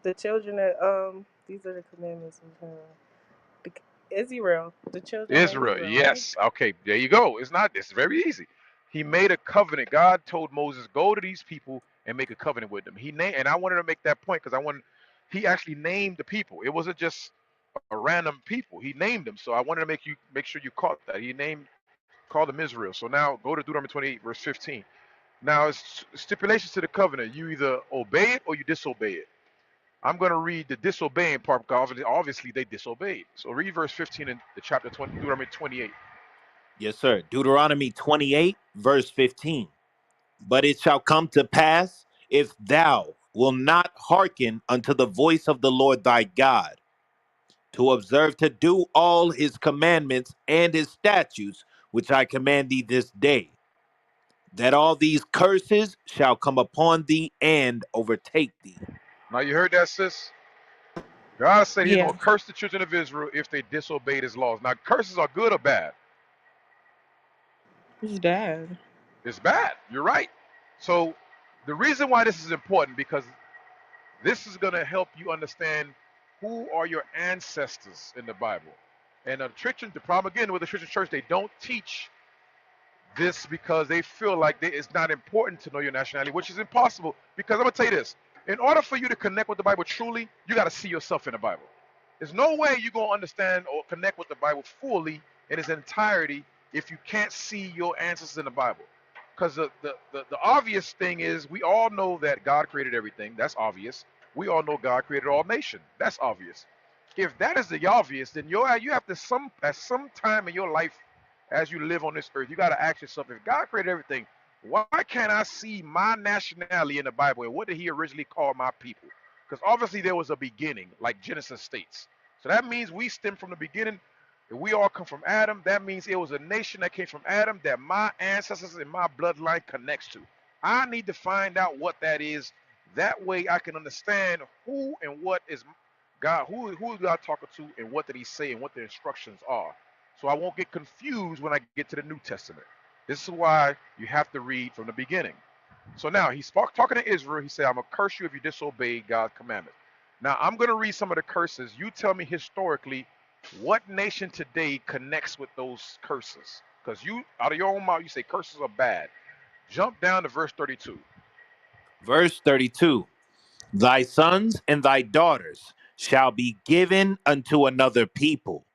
The children of these are the commandments of God. The, Israel, the children of Israel. Israel, right? Yes. Okay, there you go. It's very easy. He made a covenant. God told Moses, go to these people and make a covenant with them. And I wanted to make that point because he actually named the people. It wasn't just a random people. He named them. So I wanted to make sure you caught that. Called them Israel. So now go to Deuteronomy 28 verse 15. Now it's stipulations to the covenant. You either obey it or you disobey it. I'm going to read the disobeying part because obviously they disobeyed. So read verse 15 in the chapter 20, Deuteronomy 28. Yes, sir. Deuteronomy 28, verse 15. But it shall come to pass, if thou will not hearken unto the voice of the Lord thy God, to observe to do all his commandments and his statutes, which I command thee this day, that all these curses shall come upon thee and overtake thee. Now you heard that, sis? God said he's Yeah, going to curse the children of Israel if they disobeyed his laws. Now curses are good or bad? his dad. It's bad. You're right. So the reason why this is important because this is going to help you understand who are your ancestors in the Bible. And the problem again with the Christian church, they don't teach this because they feel like it's not important to know your nationality, which is impossible. Because I'm gonna tell you this: in order for you to connect with the Bible truly, you got to see yourself in the Bible. There's no way you're gonna understand or connect with the Bible fully in its entirety if you can't see your ancestors in the Bible. Because the obvious thing is we all know that God created everything. That's obvious. We all know God created all nations. That's obvious. If that is the obvious, then you have to at some time in your life as you live on this earth, you got to ask yourself, if God created everything, why can't I see my nationality in the Bible? And what did he originally call my people? Because obviously there was a beginning, like Genesis states. So that means we stem from the beginning. If we all come from Adam, that means it was a nation that came from Adam that my ancestors and my bloodline connects to. I need to find out what that is. That way I can understand who and what is God, who is God talking to, and what did he say, and what the instructions are. So I won't get confused when I get to the New Testament. This is why you have to read from the beginning. So now he's talking to Israel. He said, I'm going to curse you if you disobey God's commandments. Now I'm going to read some of the curses. You tell me historically what nation today connects with those curses. Because you, out of your own mouth, you say curses are bad. Jump down to verse 32. Verse 32. Thy sons and thy daughters shall be given unto another people,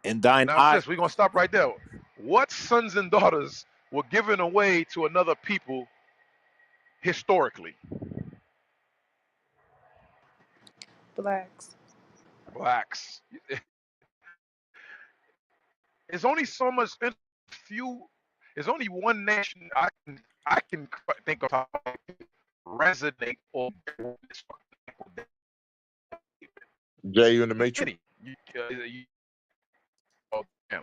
and thine Now, eye. sis, we're going to stop right there. What sons and daughters were given away to another people historically? Blacks. Blacks. There's only so much few. There's only one nation I can think of how I can resonate or Jay, you in the matrix? any. Oh, damn.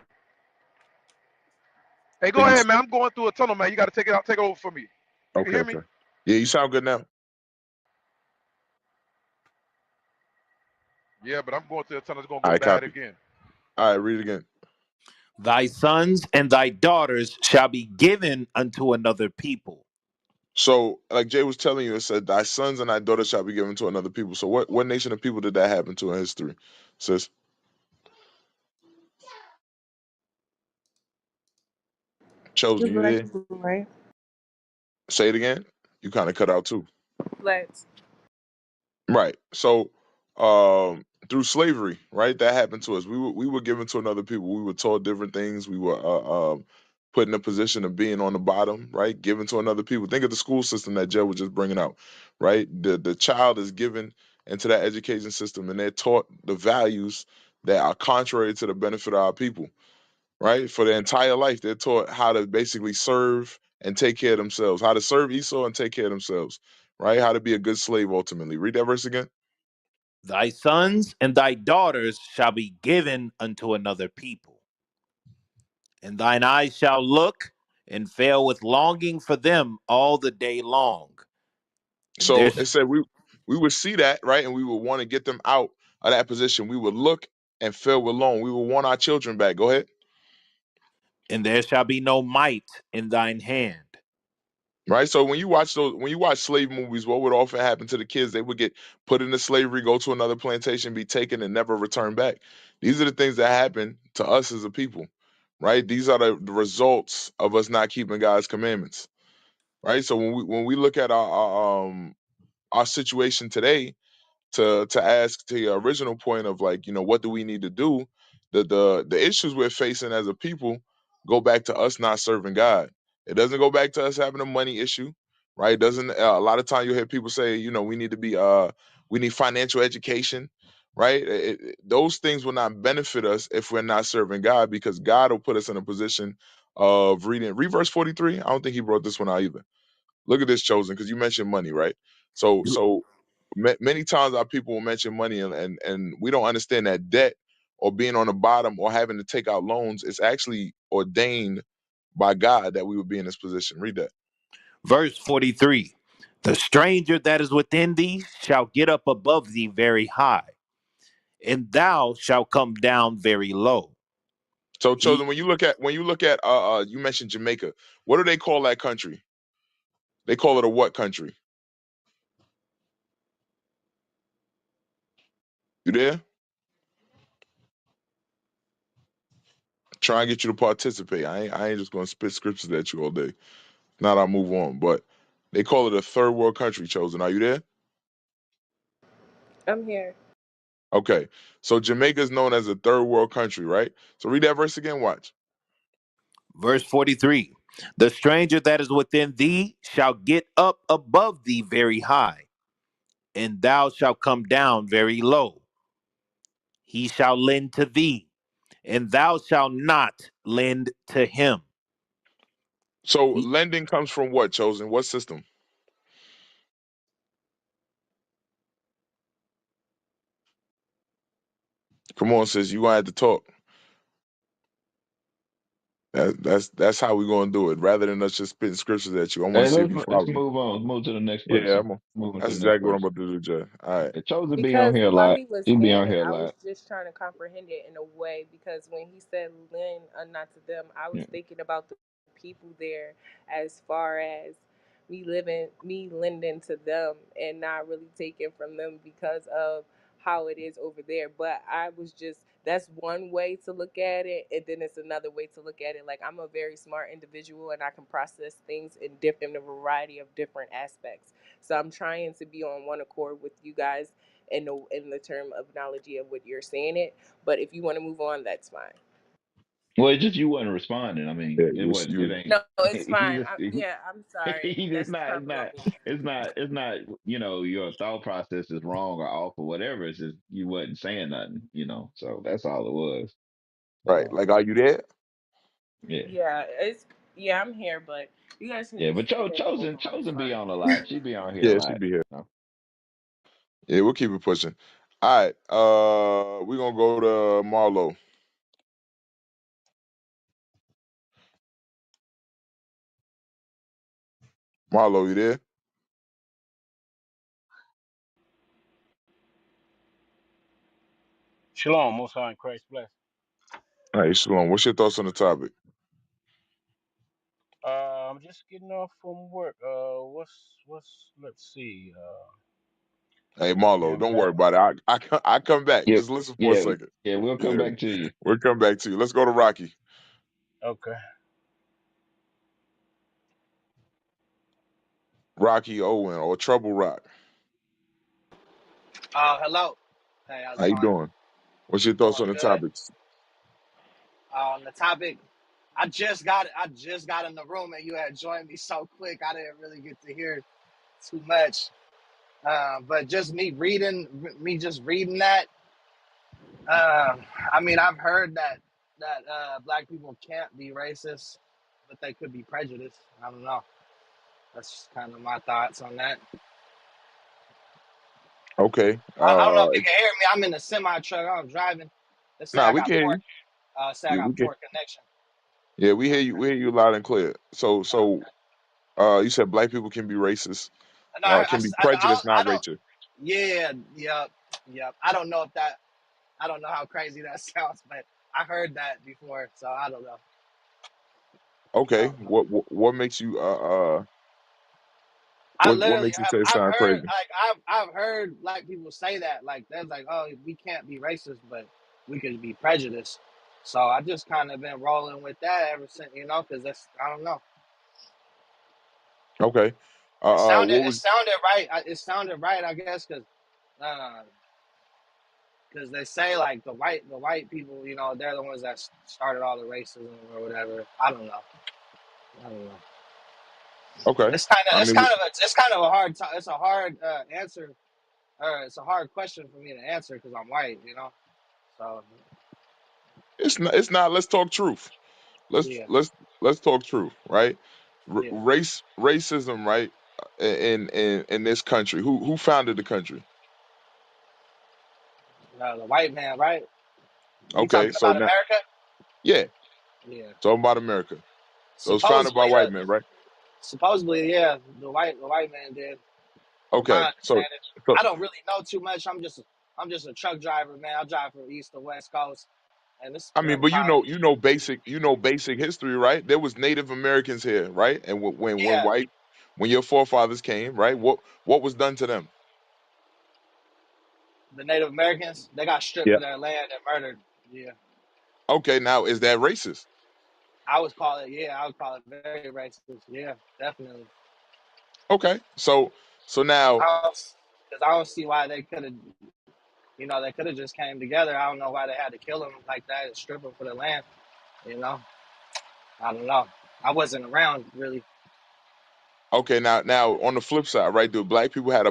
Hey, go Yeah, ahead, man. I'm going through a tunnel, man. You got to take it out, take it over for me. You can okay, hear me? okay. Yeah, you sound good now. Yeah, but I'm going through a tunnel. It's gonna All go right, bad copy. again. All right, read it again. Thy sons and thy daughters shall be given unto another people. So, like Jay was telling you, it said, "Thy sons and thy daughters shall be given to another people." So, what nation of people did that happen to in history, sis? Chosen, you Israelites, there? right? Say it again. You kind of cut out too. Blacks. Right. So, through slavery, right, that happened to us. We were given to another people. We were taught different things. We were put in a position of being on the bottom, right, given to another people. Think of the school system that Joe was just bringing out, right? The child is given into that education system, and they're taught the values that are contrary to the benefit of our people, right? For their entire life, they're taught how to basically serve and take care of themselves, how to serve Esau and take care of themselves, right? How to be a good slave ultimately. Read that verse again. Thy sons and thy daughters shall be given unto another people, and thine eyes shall look and fail with longing for them all the day long. And there, So it said we would see that, right, and we would want to get them out of that position. We would look and feel alone. We would want our children back. Go ahead. and there shall be no might in thine hand. Right. So when you watch slave movies, what would often happen to the kids? They would get put into slavery, go to another plantation, be taken, and never return back. These are the things that happen to us as a people, right? These are the results of us not keeping God's commandments, right? So when we look at our situation today, to ask to your original point of like, what do we need to do? The issues we're facing as a people go back to us not serving God. It doesn't go back to us having a money issue, right? It doesn't a lot of time you hear people say, we need to be we need financial education, right? Those things will not benefit us if we're not serving God, because God will put us in a position of read verse 43. I don't think he brought this one out either. Look at this, chosen, because you mentioned money, right? So many times our people will mention money, and we don't understand that debt or being on the bottom or having to take out loans is actually ordained by God that we would be in this position. Read that. Verse 43. The stranger that is within thee shall get up above thee very high, and thou shalt come down very low. So, He chosen, when you look at you mentioned Jamaica. What do they call that country? They call it a what country? You there? Try and get you to participate. I ain't just gonna spit scriptures at you all day. Not, I'll move on. But they call it a third world country, chosen. Are you there? I'm here. Okay. So Jamaica is known as a third world country, right? So read that verse again. Watch. Verse 43. The stranger that is within thee shall get up above thee very high, and thou shalt come down very low. He shall lend to thee, and thou shalt not lend to him. So He, lending comes from what, chosen? What system? Come on, sis. You gonna have to talk. That's how we gonna do it. Rather than us just spitting scriptures at you, I want Hey, to see if let's you let's follow me. move on. Let's move to the next Yeah, person. Moving to that's the next exactly what I'm person. about to do, Jay. All right. Yeah, chosen be on Because here a while lot. he was He be saying on it, here a I was lot. just trying to comprehend it in a way, because when he said lend not to them, I was Yeah. thinking about the people there, as far as me lending to them and not really taking from them because of how it is over there. But I was just, that's one way to look at it, and then it's another way to look at it. Like, I'm a very smart individual and I can process things in a variety of different aspects. So I'm trying to be on one accord with you guys in the term of analogy of what you're saying it. But if you want to move on, that's fine. Well, it's just you wasn't responding. I mean, Yeah, it you, wasn't. It you ain't. No, it's He fine. just. Yeah, I'm sorry. He just That's not. It's probably on not. me. It's not. It's not. Your thought process is wrong or off or whatever. It's just you wasn't saying nothing. So that's all it was. right. So Like, are you there? yeah, Yeah, I'm here, but you guys can yeah. just But go ahead and move chosen, on. It's chosen be fine. on a lot. She be on here a Yeah, she lot. be here. Yeah, we'll keep it pushing. All right. We're gonna go to Marlo. Marlo, you there? Shalom, Most High in Christ bless. All right, Shalom. What's your thoughts on the topic? I'm just getting off from work. Let's see. Hey, Yeah, Marlo, I'm don't worry back. about it. I come back. Yep. Just listen for a Yeah. second. Yeah. We'll come Yeah, back to you. we'll come back to you. Let's go to Rocky. Okay. Rocky Owen or Trouble Rock. Hello. Hey, how's How it you going? doing? What's your thoughts Doing on the good. topics? The topic, I just got in the room and you had joined me so quick. I didn't really get to hear too much. But just me just reading that. I mean, I've heard that black people can't be racist, but they could be prejudiced. I don't know. That's kind of my thoughts on that. Okay. I don't know if you can hear me. I'm in the semi truck. I'm driving. Let's say Nah, I we got can hear poor. you. Say I Yeah, got we can. poor connection. Yeah, we hear you. Okay. We hear you loud and clear. So, Okay. you said black people can be racist, No, can be prejudiced, I not don't. racist. Yeah, yep, yep. I don't know how crazy that sounds, but I heard that before, so I don't know. Okay. So What makes you I what literally makes you say it I've sound heard crazy? I've heard black people say that, like they're like, oh, we can't be racist, but we could be prejudiced. So I just kind of been rolling with that ever since, because that's I don't know. Okay. It What sounded it was sounded right. It sounded right, I guess, because Because they say like the white people, they're the ones that started all the racism or whatever. I don't know. I don't know. Okay. It's kind of I it's mean, kind of a, it's kind of a hard it's a hard answer, or it's a hard question for me to answer because I'm white. So it's not. It's not. Let's talk truth. Let's yeah, let's let's talk truth, right? yeah. Racism, right? In this country, who founded the country? The white man, right? You Okay, talking so about now, America? yeah, Yeah. talking about America. So it's founded by Supposedly, white men, right? yeah, the white man did, from my Okay, understanding. so I don't really know too much. I'm just a truck driver, man. I drive from east to west coast, and this I mean, but probably you know basic history, right? There was Native Americans here, right? And yeah. when your forefathers came, right? What was done to them? The Native Americans, they got stripped Yeah. of their land and murdered. Yeah, Okay, now is that racist? I would call it very racist. Yeah, definitely. Okay, so now, Because I don't see why they could have, they could have just came together. I don't know why they had to kill them like that and strip them for the land. You know, I don't know. I wasn't around really. okay, now on the flip side, right? Do black people had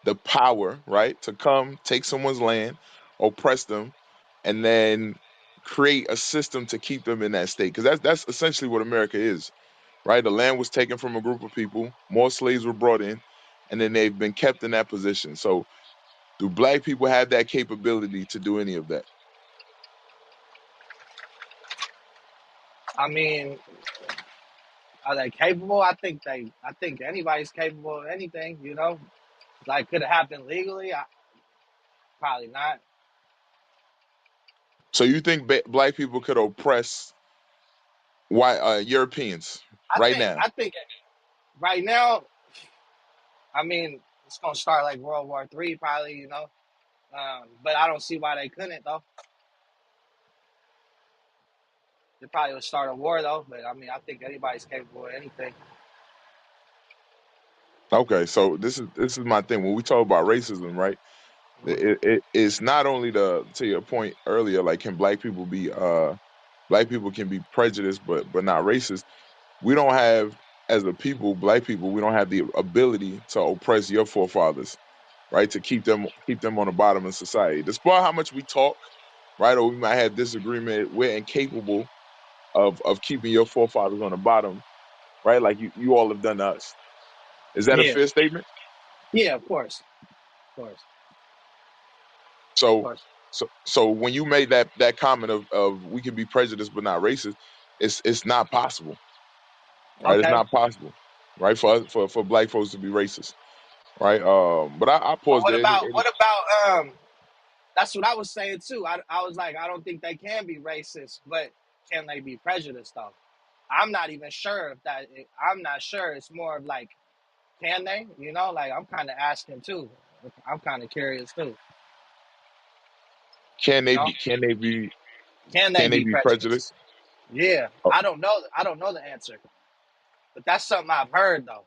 the power, right, to come take someone's land, oppress them, and then create a system to keep them in that state? Because that's essentially what America is, right? The land was taken from a group of people, more slaves were brought in, and then they've been kept in that position. So, do black people have that capability to do any of that? I mean, are they capable? I think anybody's capable of anything. Like could it happen legally? Probably not. So, you think black people could oppress white Europeans I right think now? I think right now, I mean, it's gonna start like World War III, probably. But I don't see why they couldn't though. They probably would start a war though. But I mean, I think anybody's capable of anything. Okay, so this is my thing. When we talk about racism, right? It's not only the to your point earlier, like can black people can be prejudiced but not racist. We don't have as a people, black people, we don't have the ability to oppress your forefathers, right? To keep them on the bottom of society. Despite how much we talk, right, or we might have disagreement, we're incapable of keeping your forefathers on the bottom, right? Like you all have done to us. Is that a Yeah, fair statement? yeah, of course, of So course. so when you made that comment of we can be prejudiced but not racist, it's not possible, right? It's Okay. not possible, right? For black folks to be racist, right? But I But pause what there. about That's what I was saying too. I was like, I don't think they can be racist, but can they be prejudiced though? I'm not even sure if that. I'm not sure. It's more of like, can they? Like I'm kind of asking too. I'm kind of curious too. Can You they know, be can they be can they can they be be prejudiced? prejudiced? Yeah, Oh, I don't know. I don't know the answer, but that's something I've heard though.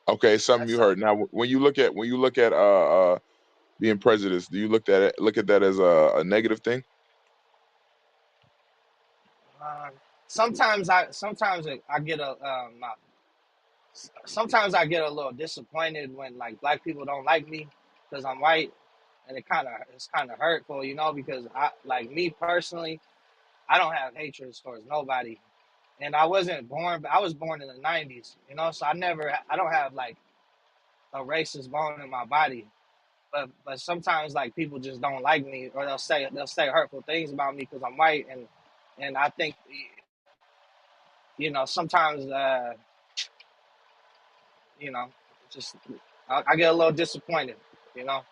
okay, something That's you something. heard. Now when you look at being prejudiced, do you look at that as a negative thing? Uh, sometimes I get sometimes I get a little disappointed when like black people don't like me because I'm white, and it's kind of hurtful, because I like me personally, I don't have hatred towards nobody, and I was born in the '90s, so I don't have like a racist bone in my body, but sometimes like people just don't like me, or they'll say hurtful things about me because I'm white, and I think sometimes you know just I get a little disappointed, you know.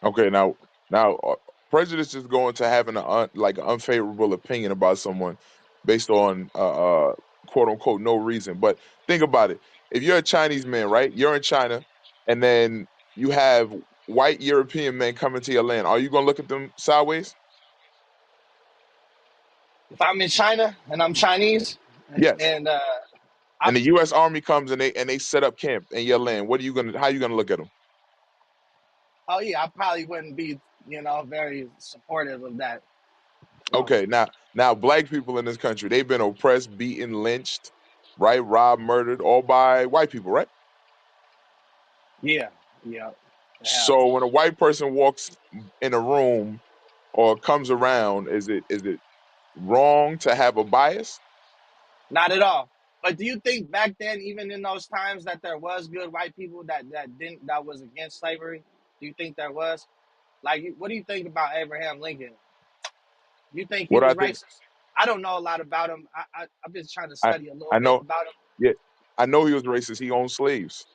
Okay, now prejudice is going to having like an unfavorable opinion about someone based on quote unquote no reason. But think about it: if you're a Chinese man, right? You're in China, and then you have white European men coming to your land. Are you gonna look at them sideways? If I'm in China and I'm Chinese, Yes. and and the U.S. Army comes and they set up camp in your land, how you gonna look at them? Oh yeah, I probably wouldn't be, very supportive of that. No. Okay, now black people in this country, they've been oppressed, beaten, lynched, right, robbed, murdered, all by white people, right? Yeah, yeah, they have. So when a white person walks in a room or comes around, is it wrong to have a bias? Not at all. But do you think back then, even in those times, that there was good white people that was against slavery? Do you think there was? Like, what do you think about Abraham Lincoln? You think he What I was think, racist? I don't know a lot about him. I've been trying to I study a little I bit know, about him. yeah, I know he was racist. He owned slaves.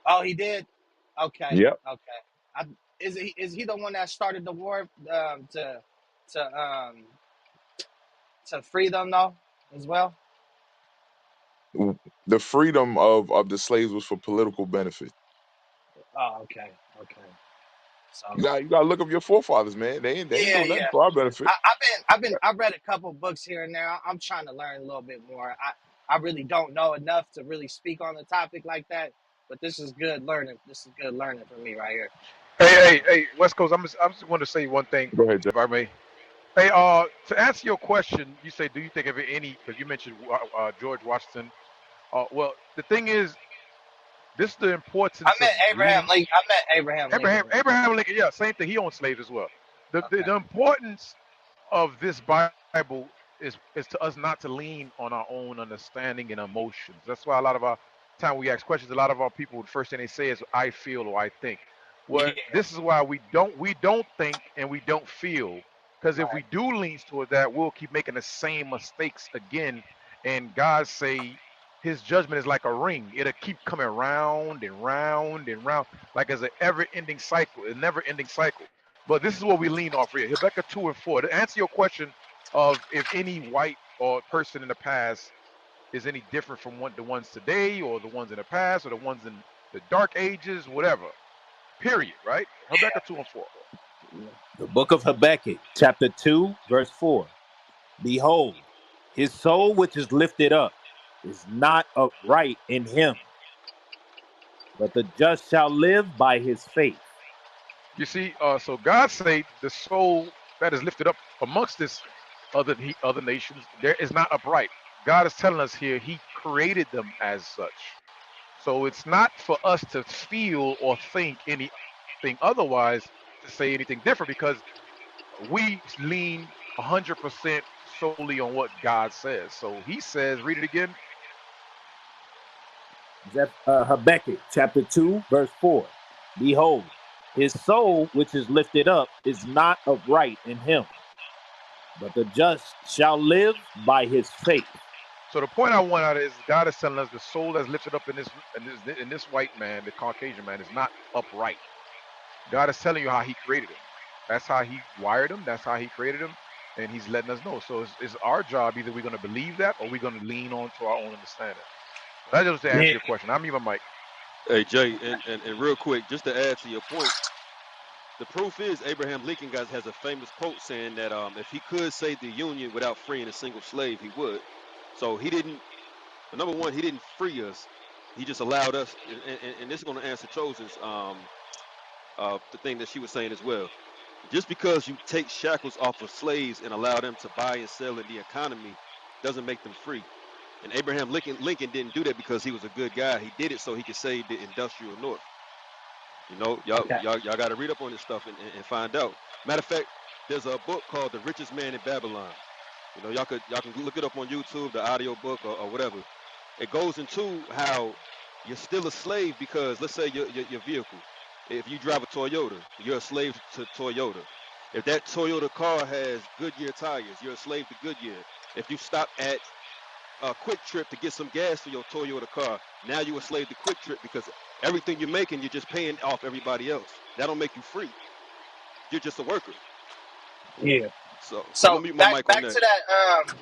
Oh, he did. Okay, Yep. okay. I, is he the one that started the war to um to free them though as well? The freedom of the slaves was for political benefit. Oh, okay, okay. So You gotta look up your forefathers, man. They ain't yeah, doing nothing yeah. for our benefit. I've read a couple books here and there. I'm trying to learn a little bit more. I really don't know enough to really speak on the topic like that, but this is good learning. This is good learning for me right here. Hey, West Coast. I'm just going to say one thing, Go ahead, Jeff. if I may. Hey, to answer your question, you say, do you think of any? Because you mentioned George Washington. Well, the thing is, this is the I importance of met Abraham leaning. Lincoln. I met Abraham Lincoln. Abraham Lincoln, yeah, same thing. He owned slaves as well. The, Okay. the importance of this Bible is to us not to lean on our own understanding and emotions. That's why a lot of our time we ask questions, a lot of our people, the first thing they say is I feel or I think. Well, Yeah. this is why we don't think and we don't feel. Because if Right. we do lean toward that, we'll keep making the same mistakes again. And God say his judgment is like a ring. It'll keep coming round and round and round, like as an ever-ending cycle, a never-ending cycle. But this is what we lean off here. Habakkuk 2 and 4. To answer your question of if any white or person in the past is any different from the ones today or the ones in the past or the ones in the dark ages, whatever. Period, right? Habakkuk 2 and 4. The book of Habakkuk, chapter 2, verse 4. Behold, his soul which is lifted up is not upright in him, but the just shall live by his faith. You see, so God say the soul that is lifted up amongst this other nations, there is not upright. God is telling us here he created them as such. So it's not for us to feel or think anything otherwise to say anything different because we lean 100% solely on what God says. So he says, read it again. Habakkuk, chapter 2, verse 4. Behold, his soul which is lifted up is not upright in him, but the just shall live by his faith. So the point I want out is God is telling us the soul that's lifted up in this white man, the Caucasian man, is not upright. God is telling you how he created him. That's how he wired him. That's how he created him. And he's letting us know. So it's our job. Either we're going to believe that or we're going to lean on to our own understanding. That's just to answer Yeah. your question. I'm even Mike. Hey Jay, and real quick, just to add to your point, the proof is Abraham Lincoln guys has a famous quote saying that if he could save the Union without freeing a single slave, he would. So he didn't. Number one, he didn't free us. He just allowed us. And this is going to answer Chosen's the thing that she was saying as well. Just because you take shackles off of slaves and allow them to buy and sell in the economy doesn't make them free. And Abraham Lincoln didn't do that because he was a good guy. He did it so he could save the industrial North. You know, Okay. y'all got to read up on this stuff and find out. Matter of fact, there's a book called The Richest Man in Babylon. You know, y'all can look it up on YouTube, the audio book or whatever. It goes into how you're still a slave because let's say your vehicle. If you drive a Toyota, you're a slave to Toyota. If that Toyota car has Goodyear tires, you're a slave to Goodyear. If you stop at a Quick Trip to get some gas for your Toyota car, now you're a slave to Quick Trip because everything you're making, you're just paying off everybody else. That don't make you free. You're just a worker. Yeah. So I'm So gonna mute my back mic on back to that. that.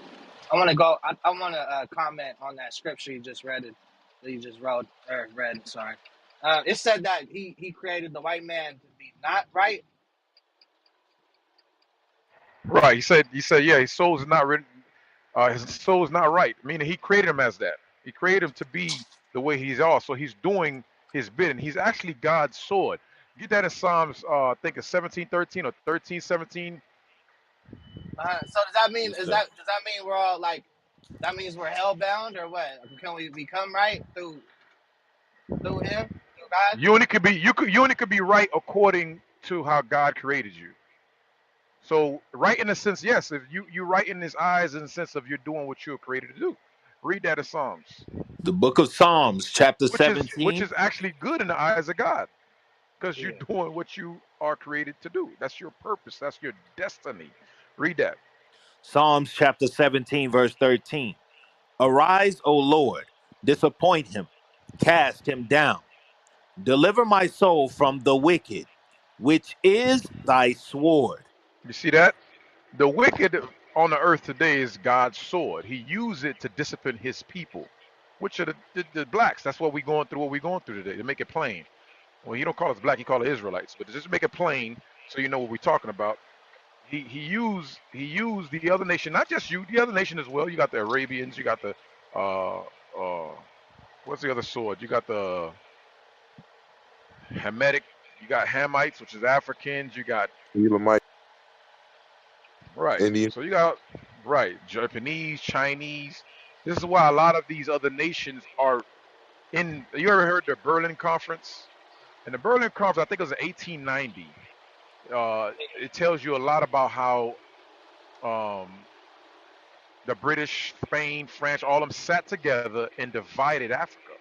I want to go. I want to comment on that scripture you just read. That you just wrote or read. Sorry. It said that he created the white man to be not right. Right. He said, yeah, his soul is not written. His soul is not right. Meaning he created him as that. He created him to be the way he's all. So he's doing his bidding. He's actually God's sword. Get that in Psalms, I think it's 17:13 or 13:17. So does that mean Yes, sir. does that mean we're all like that means we're hellbound or what? Can we become right through him through God? You only could be right according to how God created you. So right in a sense, yes, if you right in his eyes in the sense of you're doing what you're created to do. Read that in Psalms. The book of Psalms, chapter Which 17. is actually good in the eyes of God. Because you're Yeah. doing what you are created to do. That's your purpose. That's your destiny. Read that. Psalms chapter 17, verse 13. Arise, O Lord, disappoint him, cast him down. Deliver my soul from the wicked, which is thy sword. You see that? The wicked on the earth today is God's sword. He used it to discipline his people, which are the blacks. That's what we're going through today, to make it plain. Well, he don't call us black, he call us Israelites. But just to make it plain so you know what we're talking about. He used the other nation, not just you, the other nation as well. You got the Arabians, you got the uh what's the other sword? You got the Hamitic, you got Hamites, which is Africans, you got Elamite, right. Indian. So you got right, Japanese, Chinese. This is why a lot of these other nations are in. You ever heard the Berlin Conference? And the Berlin Conference, I think it was in 1890. It tells you a lot about how um, the British, Spain, France, all of them sat together and divided Africa.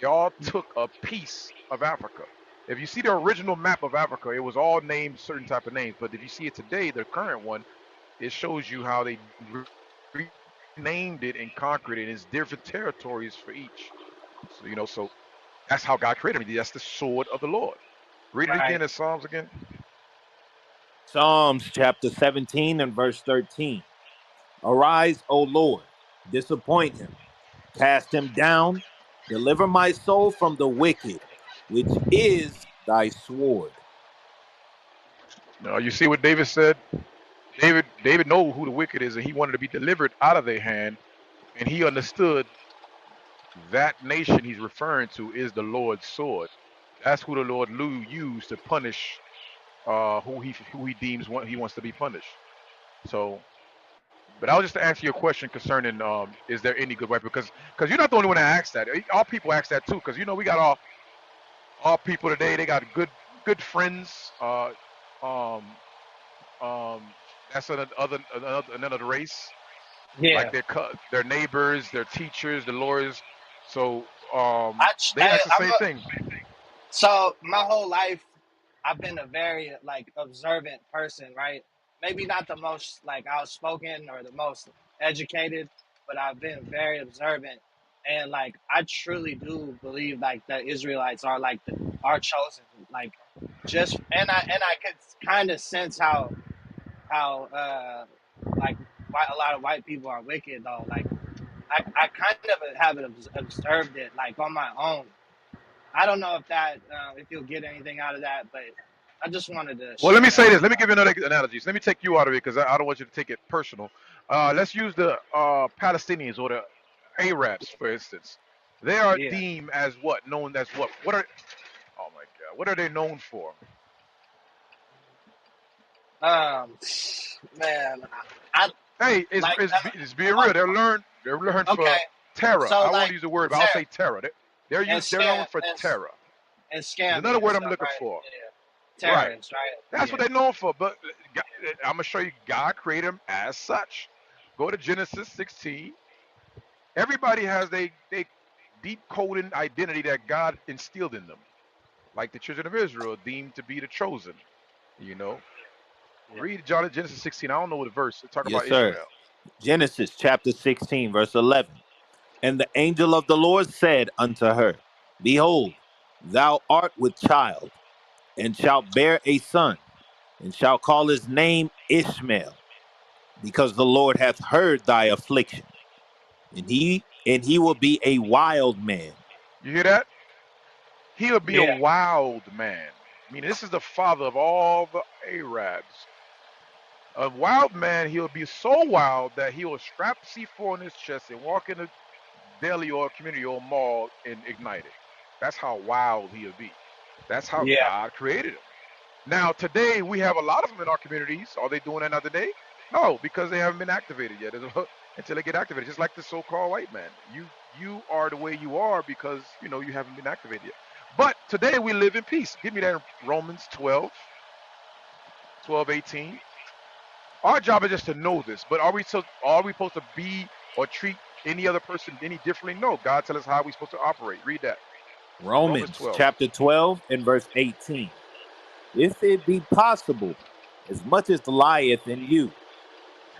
They all took a piece of Africa. If you see the original map of Africa, it was all named certain type of names. But if you see it today, the current one, it shows you how they renamed it and conquered it. And it's different territories for each. So so that's how God created me. That's the sword of the Lord. Read it Right. again in Psalms again. Psalms chapter 17 and verse 13. Arise, O Lord, disappoint him, cast him down, deliver my soul from the wicked, which is thy sword. Now you see what David said. David know who the wicked is, and he wanted to be delivered out of their hand, and he understood that nation he's referring to is the Lord's sword. That's who the Lord used to punish who he deems he wants to be punished. So, but I was just to answer your question concerning is there any good way, because you're not the only one that asks that. All people ask that too, because we got all people today. They got good friends. Um, that's another race. Like Yeah. their neighbors, their teachers, the lawyers. So they I ask the I'm same a, thing. so my whole life I've been a very like observant person, right? Maybe not the most like outspoken or the most educated, but I've been very observant, and like I truly do believe like the Israelites are like are chosen, like just and I could kind of sense how like a lot of white people are wicked though. Like I kind of haven't observed it like on my own. I don't know if that if you'll get anything out of that, but I just wanted to Well, let share me say that. this. Let me give you another analogy. So let me take you out of it because I don't want you to take it personal. Let's use the Palestinians or the Arabs, for instance. They are Yeah. deemed as what? Known as what? What are? Oh my God! What are they known for? Um, man, I Hey, like it's being real. They're learned okay. for terror. So I won't like use the word, but I'll terror say terror. They're known for terror. and There's scamming another and word I'm stuff, looking right? for. Yeah. Right. Terrorists, right? That's what Yeah. they're known for. But I'm gonna show you God created them as such. Go to Genesis 16. Everybody has they deep coded identity that God instilled in them. Like the children of Israel, deemed to be the chosen. You know, Yeah. read John Genesis 16. I don't know what the verse. Talk Yes, about sir. Ishmael. Genesis chapter 16, verse 11. And the angel of the Lord said unto her, Behold, thou art with child, and shalt bear a son, and shalt call his name Ishmael, because the Lord hath heard thy affliction, and he will be a wild man. You hear that? He'll be a Yeah. wild man. I mean, this is the father of all the Arabs. A wild man, he'll be so wild that he will strap C4 on his chest and walk in the deli or community or mall and ignite it. That's how wild he'll be. That's how Yeah. God created him. Now today we have a lot of them in our communities. Are they doing that another day? No, because they haven't been activated yet. Until they get activated, just like the so-called white man. You are the way you are because you haven't been activated yet. But today we live in peace. Give me that in Romans 12, 12, 18. Our job is just to know this. But are we supposed to be or treat any other person any differently? No. God tells us how we're supposed to operate. Read that. Romans Romans 12. chapter 12 and verse 18. If it be possible, as much as lieth in you,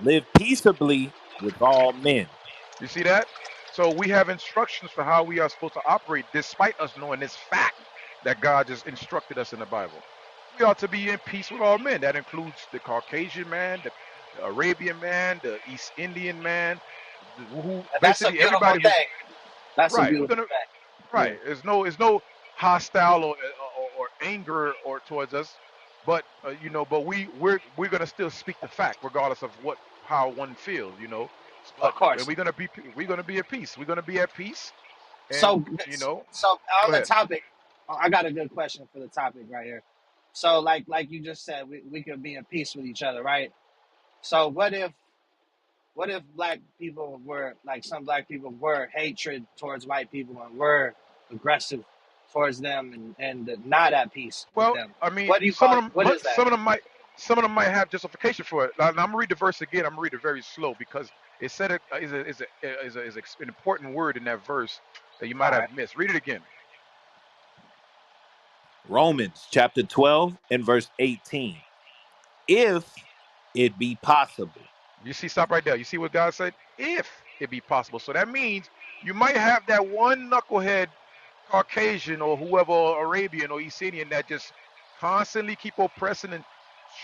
live peaceably with all men. You see that? So we have instructions for how we are supposed to operate despite us knowing this fact that God just instructed us in the Bible. We ought to be in peace with all men. That includes the Caucasian man, the Arabian man, the East Indian man, who And that's a basically beautiful everybody who thing. That's a right. We're beautiful gonna thing. right. There's no hostile or anger or towards us, but but we're gonna still speak the fact regardless of how one feels. Of But course. we're gonna be at peace. We're gonna be at peace, and So, so go on the ahead. topic, I got a good question for the topic right here. So, like you just said, we could be in peace with each other, right? So, what if black people were like some black people were hatred towards white people and were aggressive towards them and not at peace with Well, them? I mean, What do you call? What is that? some of them might have justification for it. Now, I'm gonna read the verse again. I'm gonna read it very slow because it said it is an important word in that verse that you All might right. have missed. Read it again. Romans chapter 12 and verse 18. If it be possible. You see, stop right there. You see what God said? If it be possible. So that means you might have that one knucklehead Caucasian or whoever, Arabian or East Indian, that just constantly keep oppressing and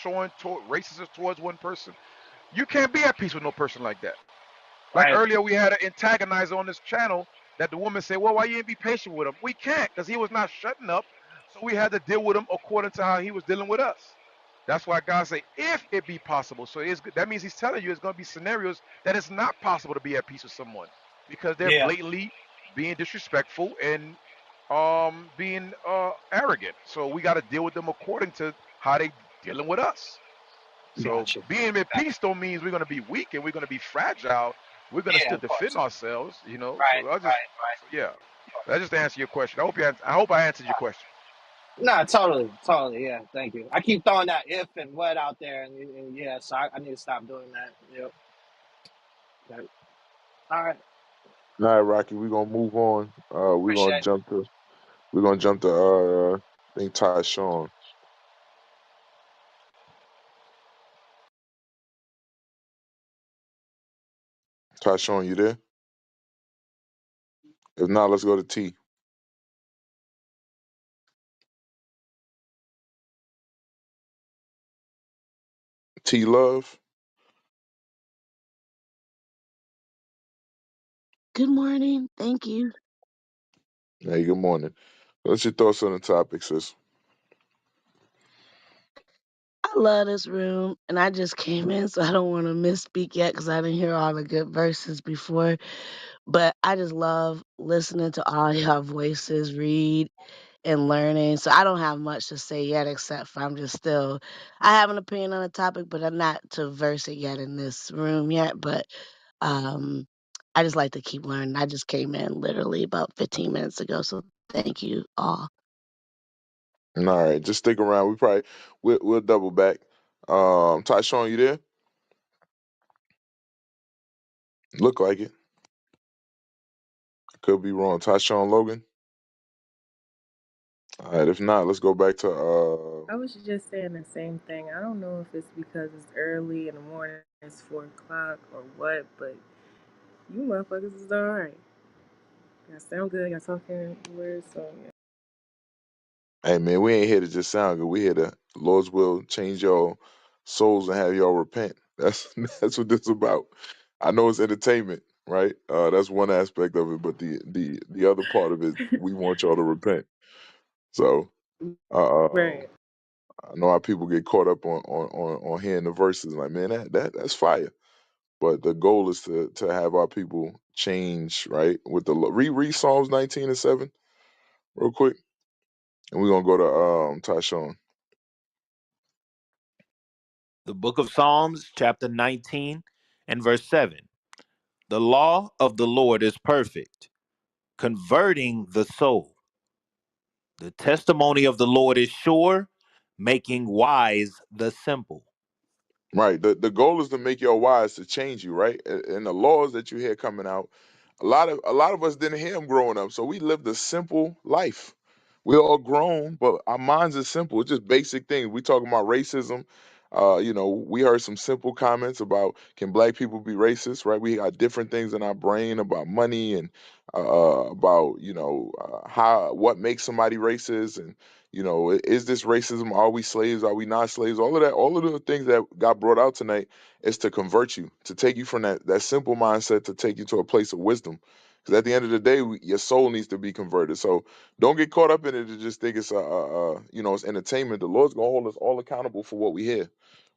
showing racism towards one person. You can't be at peace with no person like that. Like Right. earlier, we had an antagonizer on this channel that the woman said, "Well, why you ain't be patient with him?" We can't because he was not shutting up. So we had to deal with him according to how he was dealing with us. That's why God said, "If it be possible." So that means He's telling you it's going to be scenarios that it's not possible to be at peace with someone because they're Yeah. blatantly being disrespectful and being arrogant. So we got to deal with them according to how they dealing with us. So Gotcha. being at Gotcha. peace don't mean we're gonna be weak and we're gonna be fragile. We're gonna Yeah. still Of defend course. ourselves. Right. So Right. Right. so yeah. Of course. That's just to answer your question. I hope I answered your question. Nah, totally, totally. Yeah, thank you. I keep throwing that if and what out there, and yeah, so I need to stop doing that. Yep. Okay. All right. All right, Rocky, we're gonna move on. Appreciate it. We're gonna jump to I think Ty Sean. Ty Sean, you there? If not, let's go to T. T Love. Good morning. Thank you. Hey, good morning. What's your thoughts on the topic, sis? I love this room, and I just came in, so I don't want to misspeak yet because I didn't hear all the good verses before. But I just love listening to all y'all voices read and learning. So I don't have much to say yet, except for I'm just still, I have an opinion on the topic, but I'm not to verse it yet in this room yet. But um, I just like to keep learning. I just came in literally about 15 minutes ago, so thank you all. All right, just stick around. We'll double back. Ty Sean, you there? Look like it. Could be wrong. Ty Sean Logan. All right, if not, let's go back to I was just saying the same thing. I don't know if it's because it's early in the morning, it's 4 o'clock or what, but you motherfuckers is alright. Y'all sound good. Y'all talking words, so yeah. Hey man, we ain't here to just sound good. We here to Lord's will change your souls and have y'all repent. That's that's what this about. I know it's entertainment, right? That's one aspect of it, but the other part of it, we want y'all to repent. So Right. I know how people get caught up on hearing the verses like, man, that's fire. But the goal is to have our people change, right? With the read Psalms 19:7 real quick, and we're gonna go to Tyshawn. The book of Psalms, chapter 19 and verse 7. The law of the Lord is perfect, converting the soul. The testimony of the Lord is sure, making wise the simple. Right. The goal is to make your wise to change you, right? And the laws that you hear coming out, a lot of us didn't hear them growing up, so we lived a simple life. We're all grown, but our minds are simple. It's just basic things. We talking about racism. We heard some simple comments about can black people be racist, right? We got different things in our brain about money and about how what makes somebody racist and is this racism? Are we slaves? Are we not slaves? All of that, all of the things that got brought out tonight is to convert you, to take you from that simple mindset to take you to a place of wisdom. Because at the end of the day, your soul needs to be converted. So don't get caught up in it and just think it's it's entertainment. The Lord's gonna hold us all accountable for what we hear,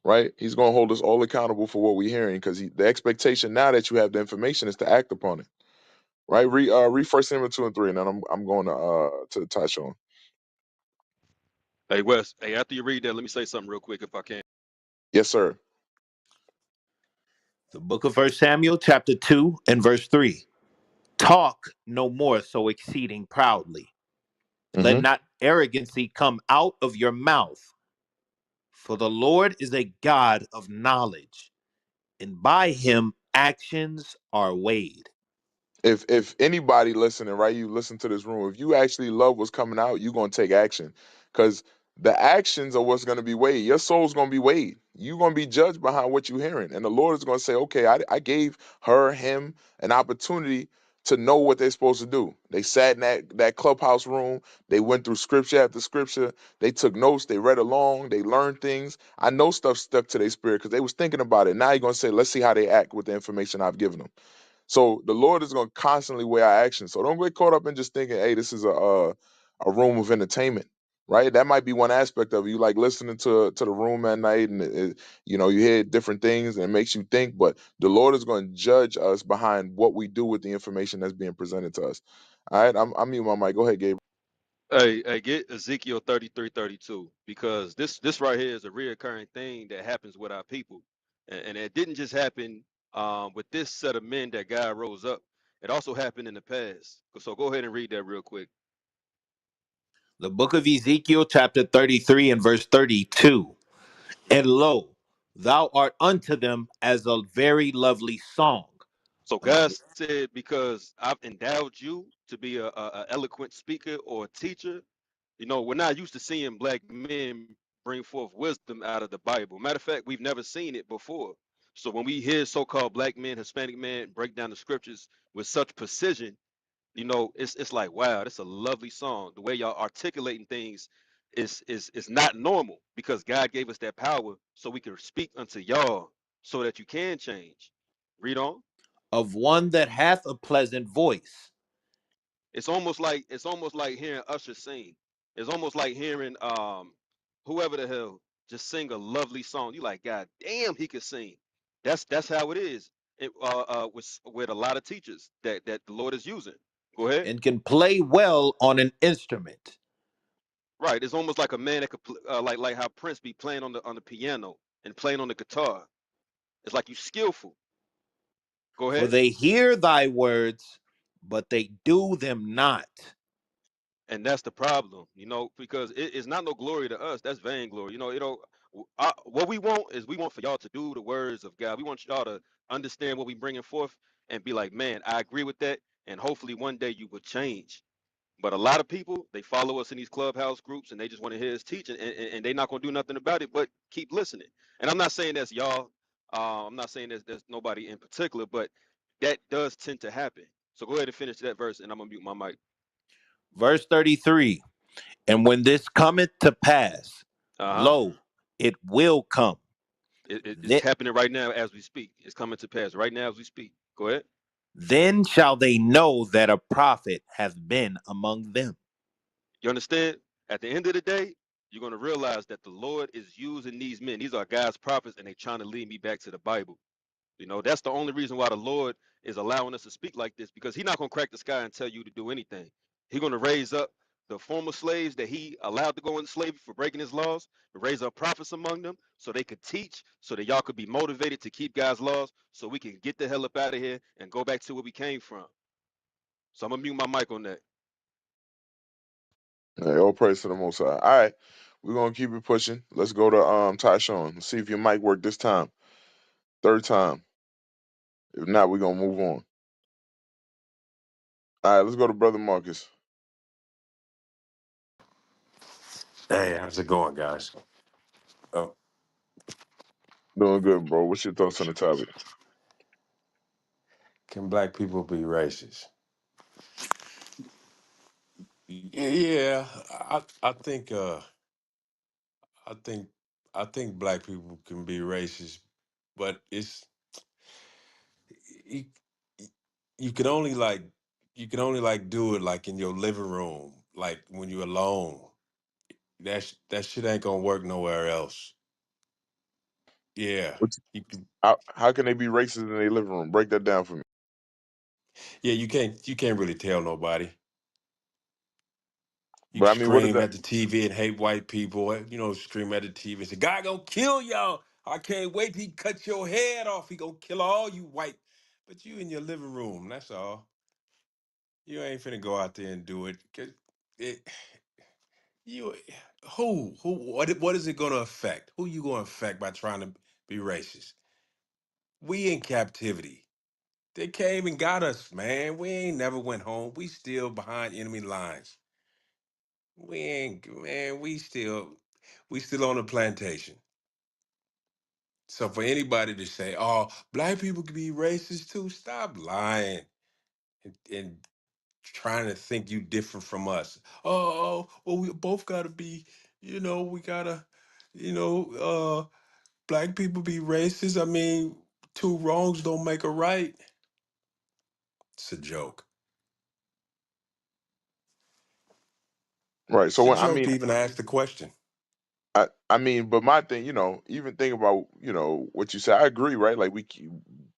right? He's gonna hold us all accountable for what we're hearing because the expectation now that you have the information is to act upon it, right? Read First Samuel 2 and 3, and then I'm going to Tyshawn. Hey Wes, hey, after you read that, let me say something real quick if I can. Yes, sir. The book of First Samuel, chapter 2 and verse 3. Talk no more so exceeding proudly. Let Mm-hmm. not arrogancy come out of your mouth. For the Lord is a God of knowledge, and by him actions are weighed. If anybody listening, right, you listen to this room, if you actually love what's coming out, you're gonna take action. Because the actions are what's gonna be weighed. Your soul's gonna be weighed. You're gonna be judged behind what you're hearing. And the Lord is gonna say, okay, I gave her, him an opportunity to know what they're supposed to do. They sat in that clubhouse room, they went through scripture after scripture, they took notes, they read along, they learned things. I know stuff stuck to their spirit because they was thinking about it. Now you're gonna say, let's see how they act with the information I've given them. So the Lord is going to constantly weigh our actions. So don't get caught up in just thinking, "Hey, this is a room of entertainment." Right? That might be one aspect of it. You like listening to the room at night, and you hear different things, and it makes you think. But the Lord is going to judge us behind what we do with the information that's being presented to us. All right, I'm mute my mic. Go ahead, Gabe. Hey, get Ezekiel 33:32 because this right here is a reoccurring thing that happens with our people, and it didn't just happen with this set of men that God rose up. It also happened in the past. So go ahead and read that real quick. The book of Ezekiel, chapter 33 and verse 32. And lo, thou art unto them as a very lovely song. So Of God said, because I've endowed you to be a eloquent speaker or a teacher. We're not used to seeing black men bring forth wisdom out of the Bible. Matter of fact, we've never seen it before. So when we hear so-called black men, Hispanic men break down the scriptures with such precision, it's like, wow, that's a lovely song. The way y'all articulating things is not normal because God gave us that power so we can speak unto y'all so that you can change. Read on. one that hath a pleasant voice. It's almost like hearing Usher sing. It's almost like hearing whoever the hell just sing a lovely song. You like, God damn, he could sing. That's how it is. With a lot of teachers that the Lord is using. Go ahead. And can play well on an instrument. Right. It's almost like a man that could like how Prince be playing on the piano and playing on the guitar. It's like you skillful. Go For ahead. they hear thy words, but they do them not. And that's the problem, because it's not no glory to us. That's vainglory. What we want is we want for y'all to do the words of God. We want y'all to understand what we bringing forth and be like, man, I agree with that. And hopefully one day you will change. But a lot of people, they follow us in these clubhouse groups and they just want to hear us teach and they're not going to do nothing about it but keep listening. And I'm not saying that's y'all. I'm not saying there's nobody in particular, but that does tend to happen. So go ahead and finish that verse and I'm going to mute my mic. Verse 33. And when this cometh to pass, Uh-huh. lo, it will come. It's Then, happening right now as we speak. It's coming to pass right now as we speak. Go ahead. then shall they know that a prophet hath been among them. You understand? At the end of the day, you're going to realize that the Lord is using these men. These are God's prophets, and they're trying to lead me back to the Bible. You know, that's the only reason why the Lord is allowing us to speak like this, because He's not gonna crack the sky and tell you to do anything. He's gonna raise up the former slaves that He allowed to go into slavery for breaking His laws, to raise up prophets among them so they could teach, so that y'all could be motivated to keep God's laws, so we can get the hell up out of here and go back to where we came from. So I'm gonna mute my mic on that. Hey, all praise to the Most High. All right, we're gonna keep it pushing. Let's go to Tyshawn. Let's see if your mic work this time. Third time. If not, we're gonna move on. All right, let's go to Brother Marcus. Hey, how's it going, guys? Oh, Doing good, bro. What's your thoughts on the topic? can black people be racist? Yeah, I think I think I think black people can be racist, but you, you can only do it like in your living room, like when you're alone. That shit ain't gonna work nowhere else. Yeah, What's, you can, how can they be racist in their living room? Break that down for me. yeah, you can't really tell nobody. You But can I mean, what is scream that? at the TV and hate white people. Scream at the TV and say, "God gonna kill y'all. I can't wait till he cut your head off. He gonna kill all you white." But you in your living room, that's all. You ain't finna go out there and do it. 'Cause it you what is it gonna affect? Who you gonna affect by trying to be racist? We in captivity. They came and got us, man. We ain't never went home. We still behind enemy lines. We ain't, man. We still on the plantation. So for anybody to say, "Oh, black people can be racist too," stop lying and trying to think you different from us. Well, we both gotta be, we gotta, you know, black people be racist. I mean, two wrongs don't make a right. It's a joke. Right. So It's a when I joke mean, to even ask the question. I mean, but my thing, even think about, what you said. I agree, right? Like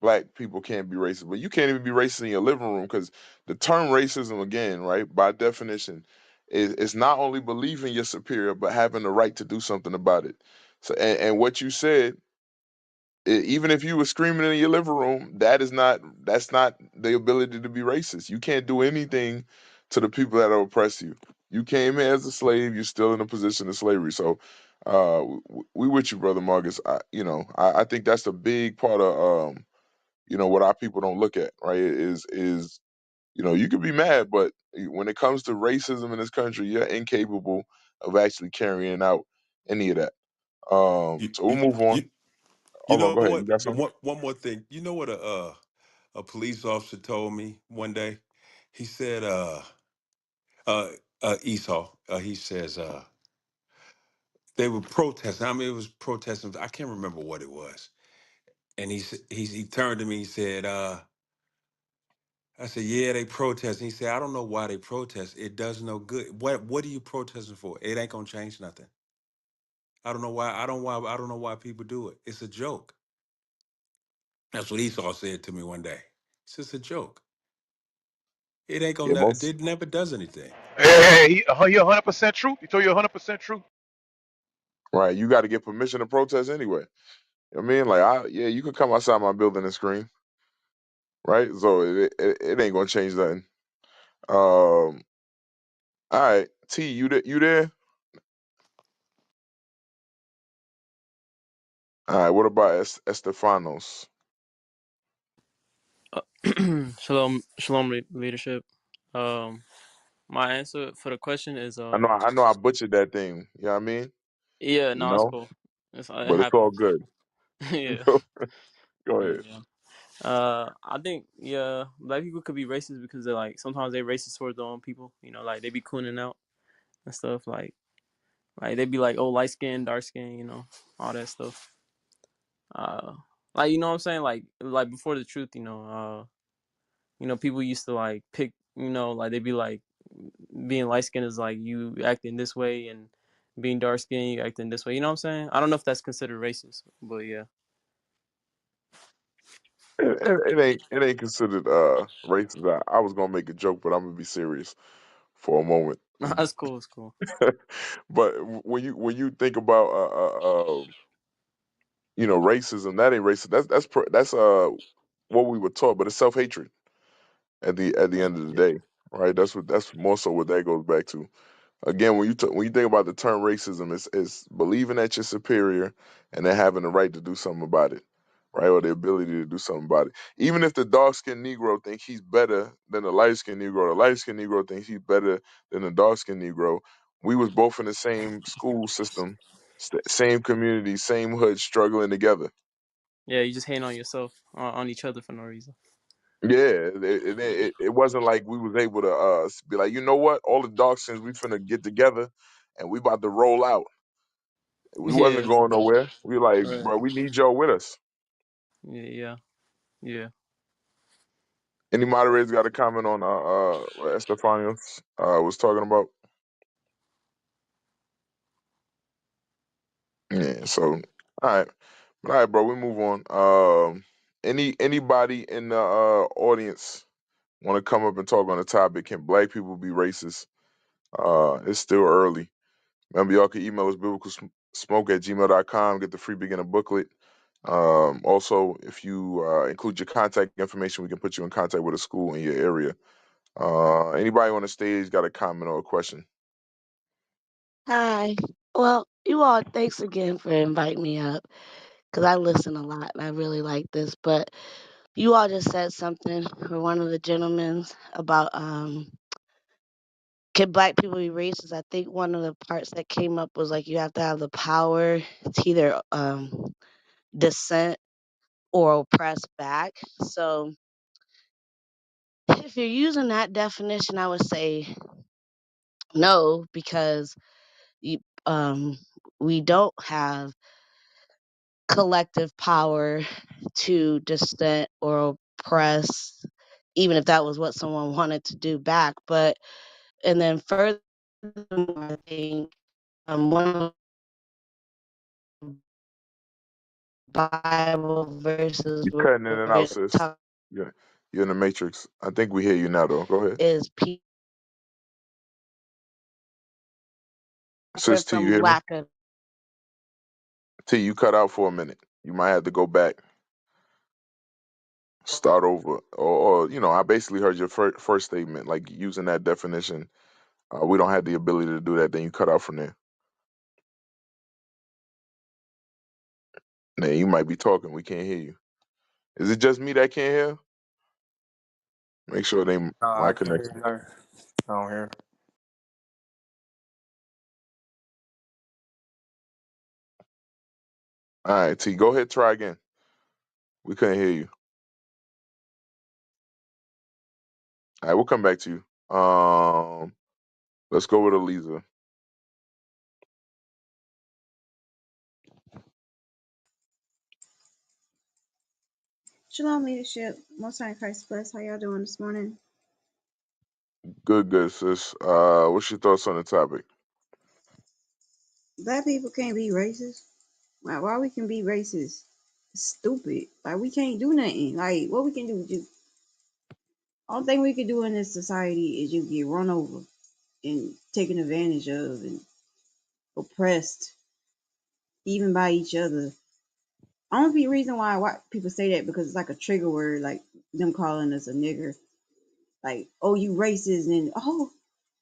black people can't be racist, but you can't even be racist in your living room because the term racism, again, right, by definition, is not only believing you're superior, but having the right to do something about it. So, and what you said, even if you were screaming in your living room, that's not the ability to be racist. You can't do anything to the people that oppress you. You came here as a slave. You're still in a position of slavery. So, we with you, brother Marcus. I think that's a big part of what our people don't look at. Right? Is you could be mad, but when it comes to racism in this country, you're incapable of actually carrying out any of that. You, So we'll you, move on. you, you Hold on, know go ahead. You what? got something? One more thing. You know what a police officer told me one day? He said, uh, Esau. He says, they were protesting. I mean, it was protesting. I can't remember what it was. And he turned to me. He said, I said, yeah, they protest. And he said, I don't know why they protest. It does no good. What are you protesting for? It ain't gonna change nothing. I don't know why. I don't know why people do it. It's a joke. That's what Esau said to me one day. It's just a joke. It ain't Yeah, gonna. most It never does anything. He 100% truth. He told you 100% truth. right. You got to get permission to protest anyway. I mean, like, yeah, you could come outside my building and scream, right? So it ain't gonna change nothing. All right, T, you there? All right. What about Estefanos? Uh, shalom, leadership. Um, my answer for the question is I know I butchered that thing. You know what I mean? yeah, You no, it's know, cool. It but it's all happens. good. Yeah, Go ahead. yeah. I think black people could be racist because they're like sometimes they racist towards their own people. Like they be cooning out and stuff. Like they be like, oh, light skin, dark skin, all that stuff. Uh, like what I'm saying, like before the truth, people used to like pick, like they'd be like being light skinned is like you acting this way and being dark skinned you acting this way. You know what I'm saying? I don't know if that's considered racist, but yeah. it ain't considered racist. I was gonna make a joke, but I'm gonna be serious for a moment. No, that's cool. It's cool. But when you think about racism, that ain't racist. That's what we were taught, but it's self hatred at the end of the day, right? That's more so what that goes back to. Again, when you think about the term racism, it's believing that you're superior and then having the right to do something about it, right, or the ability to do something about it. Even if the dark skinned Negro thinks he's better than the light skinned Negro, the light skinned Negro thinks he's better than the dark skinned Negro. We was both in the same school system, same community, same hood, struggling together. Yeah, you just hating on yourself, on each other for no reason. Yeah, it wasn't like we was able to be like, you know what, all the dark skins we finna get together, and we about to roll out. We wasn't Yeah. going nowhere. We like, Right. bro, we need y'all with us. Yeah. Yeah. Yeah. Any moderators got a comment on what Estefanios was talking about? Yeah. So, all right, bro. We move on. Anybody in the audience want to come up and talk on the topic? Can black people be racist? It's still early. Remember, y'all can email us BiblicalSmoke@gmail.com. Get the free beginner booklet. Also, if you include your contact information, we can put you in contact with a school in your area. Anybody on the stage got a comment or a question? Hi. Well, you all, thanks again for inviting me up because I listen a lot and I really like this. But you all just said something, or one of the gentlemen, about can black people be racist? I think one of the parts that came up was like you have to have the power to either dissent or oppress back. So if you're using that definition, I would say no, because you, we don't have collective power to dissent or oppress, even if that was what someone wanted to do back. But and then furthermore, I think one of the Bible verses You where cutting in and out, it sis. talks You're in the matrix. I think we hear you now, though. Go ahead, is people suffer sis. T, you from hear me? lack of. T, you cut out for a minute. You might have to go back, start over, or I basically heard your first statement, like using that definition. We don't have the ability to do that. Then you cut out from there. Now you might be talking. We can't hear you. Is it just me that can't hear? Make sure they I my can hear connection. her. I don't hear. All right, T, go ahead. Try again. We couldn't hear you. All right, we'll come back to you. Let's go with Eliza. Shalom leadership. Most High in Christ bless. How y'all doing this morning? Good, sis. What's your thoughts on the topic? Black people can't be racist. Why we can be racist? Stupid. Like we can't do nothing. Like what we can do? Just all thing we can do in this society is you get run over and taken advantage of and oppressed, even by each other. Only reason why people say that because it's like a trigger word, like them calling us a nigger. Like, oh, you racist, and oh,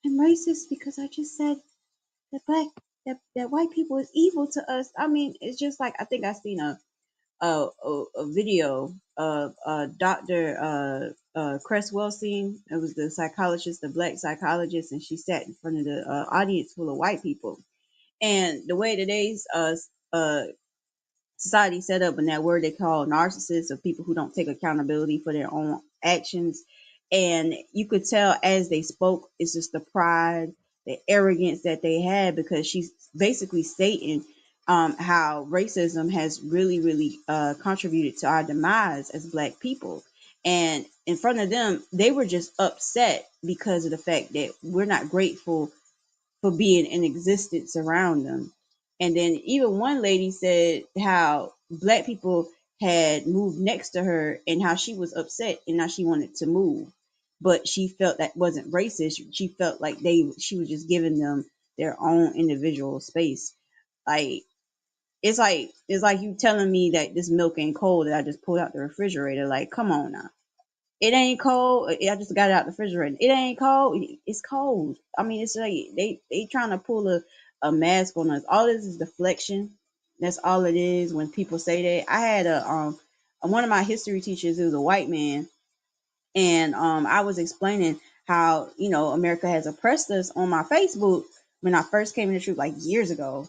I'm racist because I just said that that white people is evil to us. I mean, it's just like I think I seen a video of Dr. Cresswell scene. It was the psychologist, the black psychologist, and she sat in front of the audience full of white people. And the way today's uh society set up, and that word they call narcissists, or people who don't take accountability for their own actions. And you could tell as they spoke, it's just the pride, the arrogance that they had, because she's basically stating how racism has really, really contributed to our demise as black people. And in front of them, they were just upset because of the fact that we're not grateful for being in existence around them. And then even one lady said how black people had moved next to her and how she was upset and now she wanted to move. But she felt that wasn't racist. She felt like she was just giving them their own individual space. Like it's like you telling me that this milk ain't cold that I just pulled out the refrigerator. Like, come on now. It ain't cold. I just got it out the refrigerator. It ain't cold. It's cold. I mean, it's like they trying to pull a mask on us. All this is deflection. That's all it is. When people say that, I had one of my history teachers who was a white man, and I was explaining how America has oppressed us on my Facebook when I first came in the truth like years ago,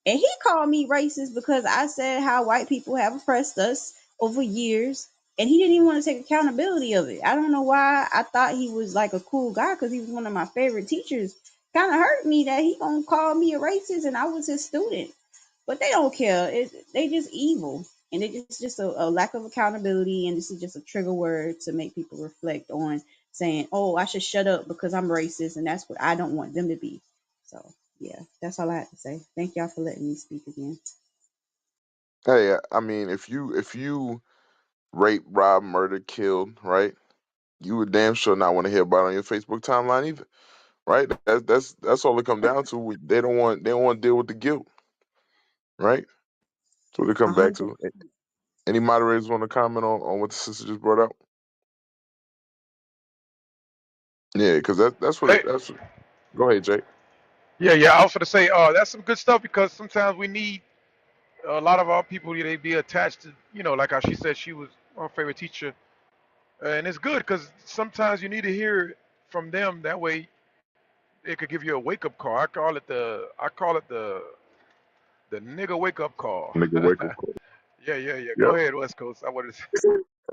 and he called me racist because I said how white people have oppressed us over years, and he didn't even want to take accountability of it. I don't know why. I thought he was like a cool guy because he was one of my favorite teachers. Kind of hurt me that he gonna call me a racist and I was his student, but they don't care. They just evil, and it's just a lack of accountability, and this is just a trigger word to make people reflect on saying, "Oh, I should shut up because I'm racist, and that's what I don't want them to be." So yeah, that's all I have to say. Thank y'all for letting me speak again. Hey, I mean, if you rape, rob, murder, killed, right? You would damn sure not want to hear about it on your Facebook timeline either, right? That's all it come down to. They don't want to deal with the guilt, right? That's what it come back 100. to. Any moderators want to comment on what the sister just brought out? Yeah, because that's what Hey, that's. What, go ahead, Jake. yeah. I was going to say, that's some good stuff because sometimes we need a lot of our people. They be attached to, like how she said she was our favorite teacher, and it's good because sometimes you need to hear from them. That way, it could give you a wake up call. I call it the nigga wake up call. Nigga, wake up call. Yeah. Go Yep. ahead, West Coast. I wanted to.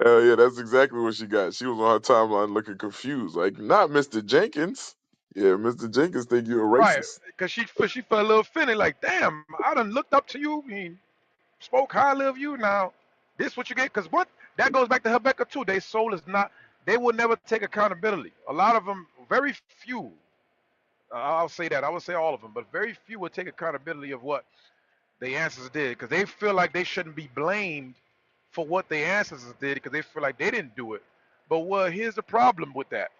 Hell yeah, that's exactly what she got. She was on her timeline looking confused, like not Mr. Jenkins. Yeah, Mr. Jenkins think you're a Right, racist. because she felt a little offended, like, damn, I done looked up to you, spoke highly of you. Now, this what you get? Because what that goes back to Habakkuk too. Their soul is not. They will never take accountability. A lot of them, very few. I'll say that. I would say all of them, but very few will take accountability of what the ancestors did, because they feel like they shouldn't be blamed for what the ancestors did, because they feel like they didn't do it. But well, here's the problem with that.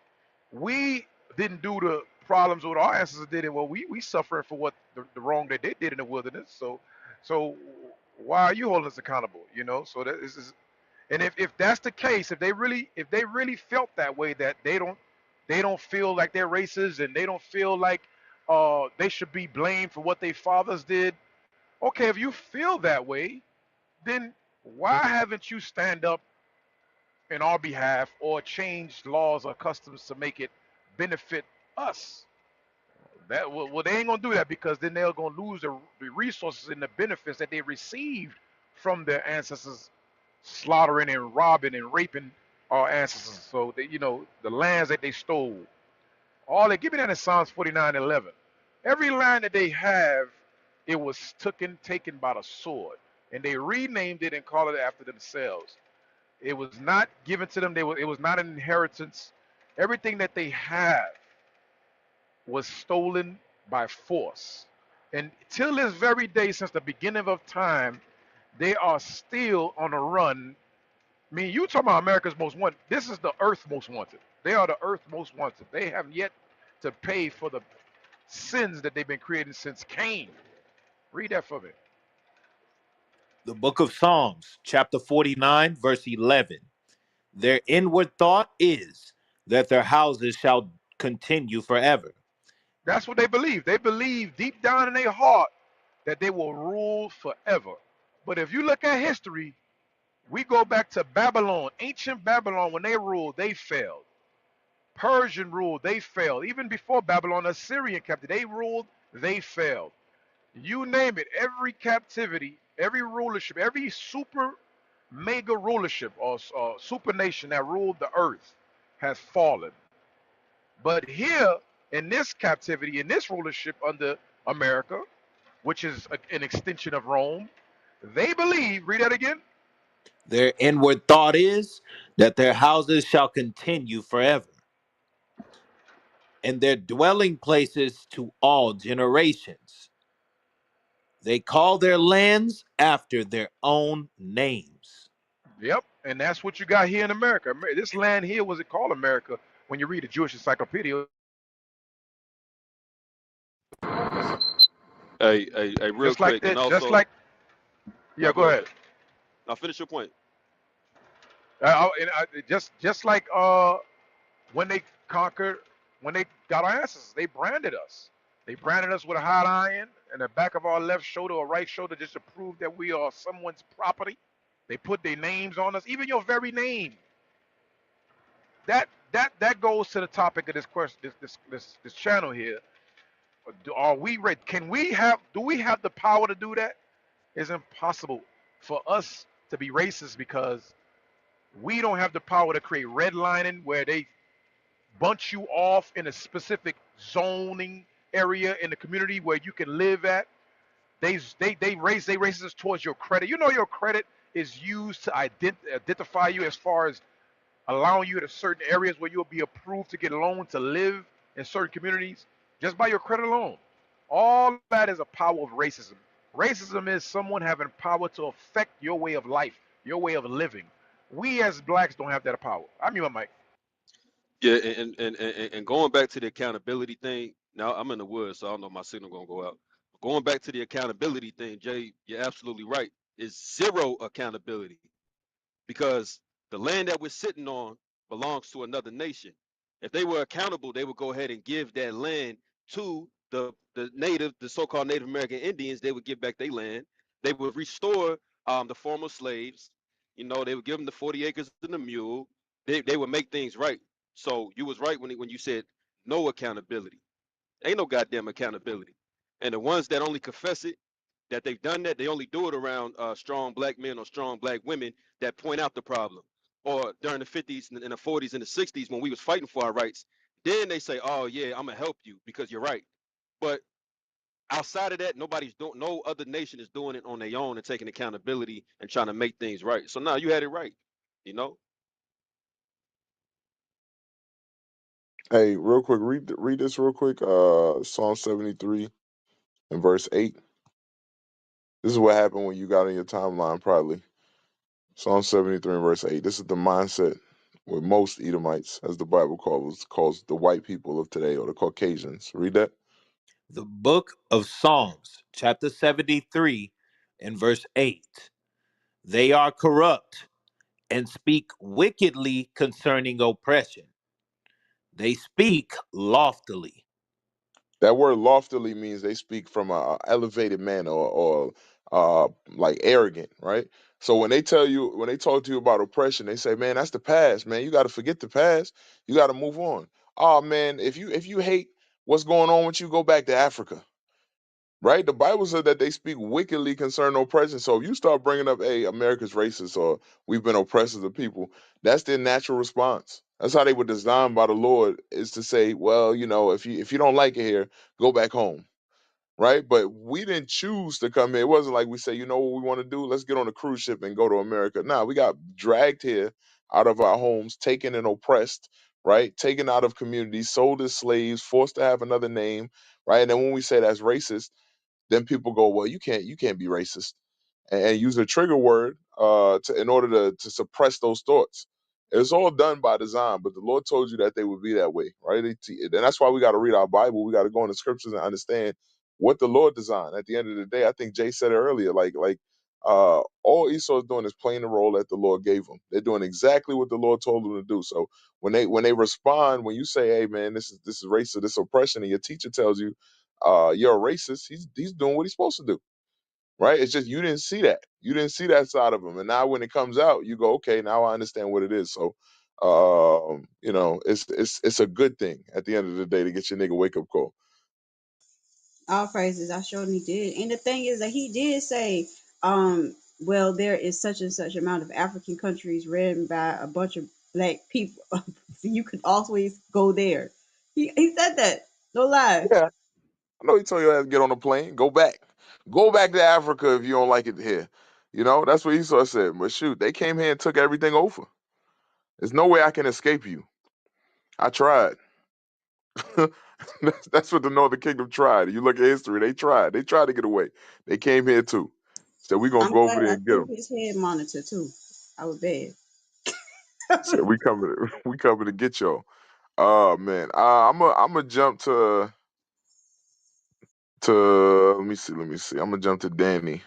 We didn't do the problems what our ancestors did, and well, we suffering for what the wrong that they did in the wilderness. So why are you holding us accountable? So that is, and if that's the case, if they really felt that way, that they don't feel like they're racist, and they don't feel like they should be blamed for what their fathers did. Okay, if you feel that way, then why haven't you stand up in our behalf or change laws or customs to make it benefit us? Well, they ain't gonna do that, because then they're gonna lose the resources and the benefits that they received from their ancestors slaughtering and robbing and raping our ancestors. So the lands that they stole, all they give me that in Psalms 49:11. Every land that they have, it was taken by the sword, and they renamed it and called it after themselves. It was not given to them. It was not an inheritance. Everything that they have was stolen by force. And till this very day, since the beginning of time, they are still on a run. I mean, you talking about America's most wanted. This is the earth most wanted. They are the earth most wanted. They have yet to pay for the sins that they've been creating since Cain. Read that for me. The book of Psalms, chapter 49, verse 11. Their inward thought is that their houses shall continue forever. That's what they believe. They believe deep down in their heart that they will rule forever. But if you look at history, we go back to Babylon, ancient Babylon. When they ruled, they failed. Persian ruled, they failed. Even before Babylon, Assyrian captivity, they ruled, they failed. You name it, every captivity, every rulership, every super mega rulership or super nation that ruled the earth has fallen. But here, in this captivity, in this rulership under America, which is an extension of Rome, they believe, read that again. Their inward thought is that their houses shall continue forever, and their dwelling places to all generations. They call their lands after their own names. Yep, and that's what you got here in America. This land here was it called America when you read the Jewish Encyclopedia. Hey, real Just like quick, and that. Just also, like now yeah. go Go ahead. ahead. Now finish your point. Just like when they conquered, when they got our ancestors, they branded us. They branded us with a hot iron and the back of our left shoulder or right shoulder just to prove that we are someone's property. They put their names on us, even your very name. That goes to the topic of this question, this channel here. Are we ready? Can we have? Do we have the power to do that? It's impossible for us to be racist because we don't have the power to create redlining where they bunch you off in a specific zoning area in the community where you can live at. They racist towards your credit. You know your credit is used to identify you as far as allowing you to certain areas where you'll be approved to get a loan to live in certain communities just by your credit alone. All that is a power of racism. Racism is someone having power to affect your way of life, your way of living. We as blacks don't have that power. I'm your mic. Yeah, and going back to the accountability thing. Now I'm in the woods, so I don't know if my signal gonna go out. Going back to the accountability thing, Jay, you're absolutely right. It's zero accountability because the land that we're sitting on belongs to another nation. If they were accountable, they would go ahead and give that land to the so-called Native American Indians. They would give back their land. They would restore the former slaves. You know, they would give them the 40 acres and the mule. They would make things right. So you was right when you said no accountability. Ain't no goddamn accountability. And the ones that only confess it, that they've done that, they only do it around strong black men or strong black women that point out the problem. Or during the 50s and the 40s and the 60s when we was fighting for our rights, then they say, "Oh yeah, I'm gonna help you because you're right." But outside of that, nobody's doing. No other nation is doing it on their own and taking accountability and trying to make things right. So now you had it right. You know, Hey, real quick, read this real quick. Psalm 73 and verse 8. This is what happened when you got in your timeline, probably. Psalm 73 and verse 8. This is the mindset with most Edomites, as the Bible calls the white people of today, or the Caucasians. Read that. The book of Psalms, chapter 73 and verse 8. They are corrupt and speak wickedly concerning oppression. They speak loftily. That word loftily means they speak from a elevated manner, or like arrogant, right? So when they talk to you about oppression, they say, "Man, that's the past, man. You got to forget the past. You got to move on." Oh man, if you hate what's going on with you, go back to Africa. Right? The Bible said that they speak wickedly concerning oppression. So if you start bringing up, hey, America's racist, or we've been oppressors of people, that's their natural response. That's how they were designed by the Lord, is to say, well, if you don't like it here, go back home. Right? But we didn't choose to come here. It wasn't like we say, you know what we want to do? Let's get on a cruise ship and go to America. Nah, we got dragged here out of our homes, taken and oppressed, right? Taken out of communities, sold as slaves, forced to have another name, right? And then when we say that's racist, then people go, well, you can't be racist, and use a trigger word in order to suppress those thoughts. It's all done by design, but the Lord told you that they would be that way, right? And that's why we got to read our Bible. We got to go in the scriptures and understand what the Lord designed. At the end of the day, I think Jay said it earlier, all Esau is doing is playing the role that the Lord gave them. They're doing exactly what the Lord told them to do. So when they respond, when you say, "Hey man, this is racist, this oppression," and your teacher tells you, "You're a racist," he's doing what he's supposed to do, right? It's just you didn't see that. You didn't see that side of him, and now when it comes out, you go, "Okay, now I understand what it is." So, it's a good thing at the end of the day to get your nigga wake up call. All praises. I surely did. And the thing is that he did say, well, there is such and such amount of African countries ran by a bunch of black people. So you could always go there. He said that. No lie. Yeah, I know he told you to get on a plane, go back to Africa if you don't like it here. That's what Esau said. But shoot, they came here and took everything over. There's no way I can escape you. I tried. That's what the Northern Kingdom tried. You look at history, they tried. They tried to get away. They came here too. So we're gonna I'm go over glad there I and get took them. his head monitor too. I was bad. Said we coming, we coming to get y'all. Oh man, I'm gonna jump to let me see, let me see. I'm gonna jump to Danny.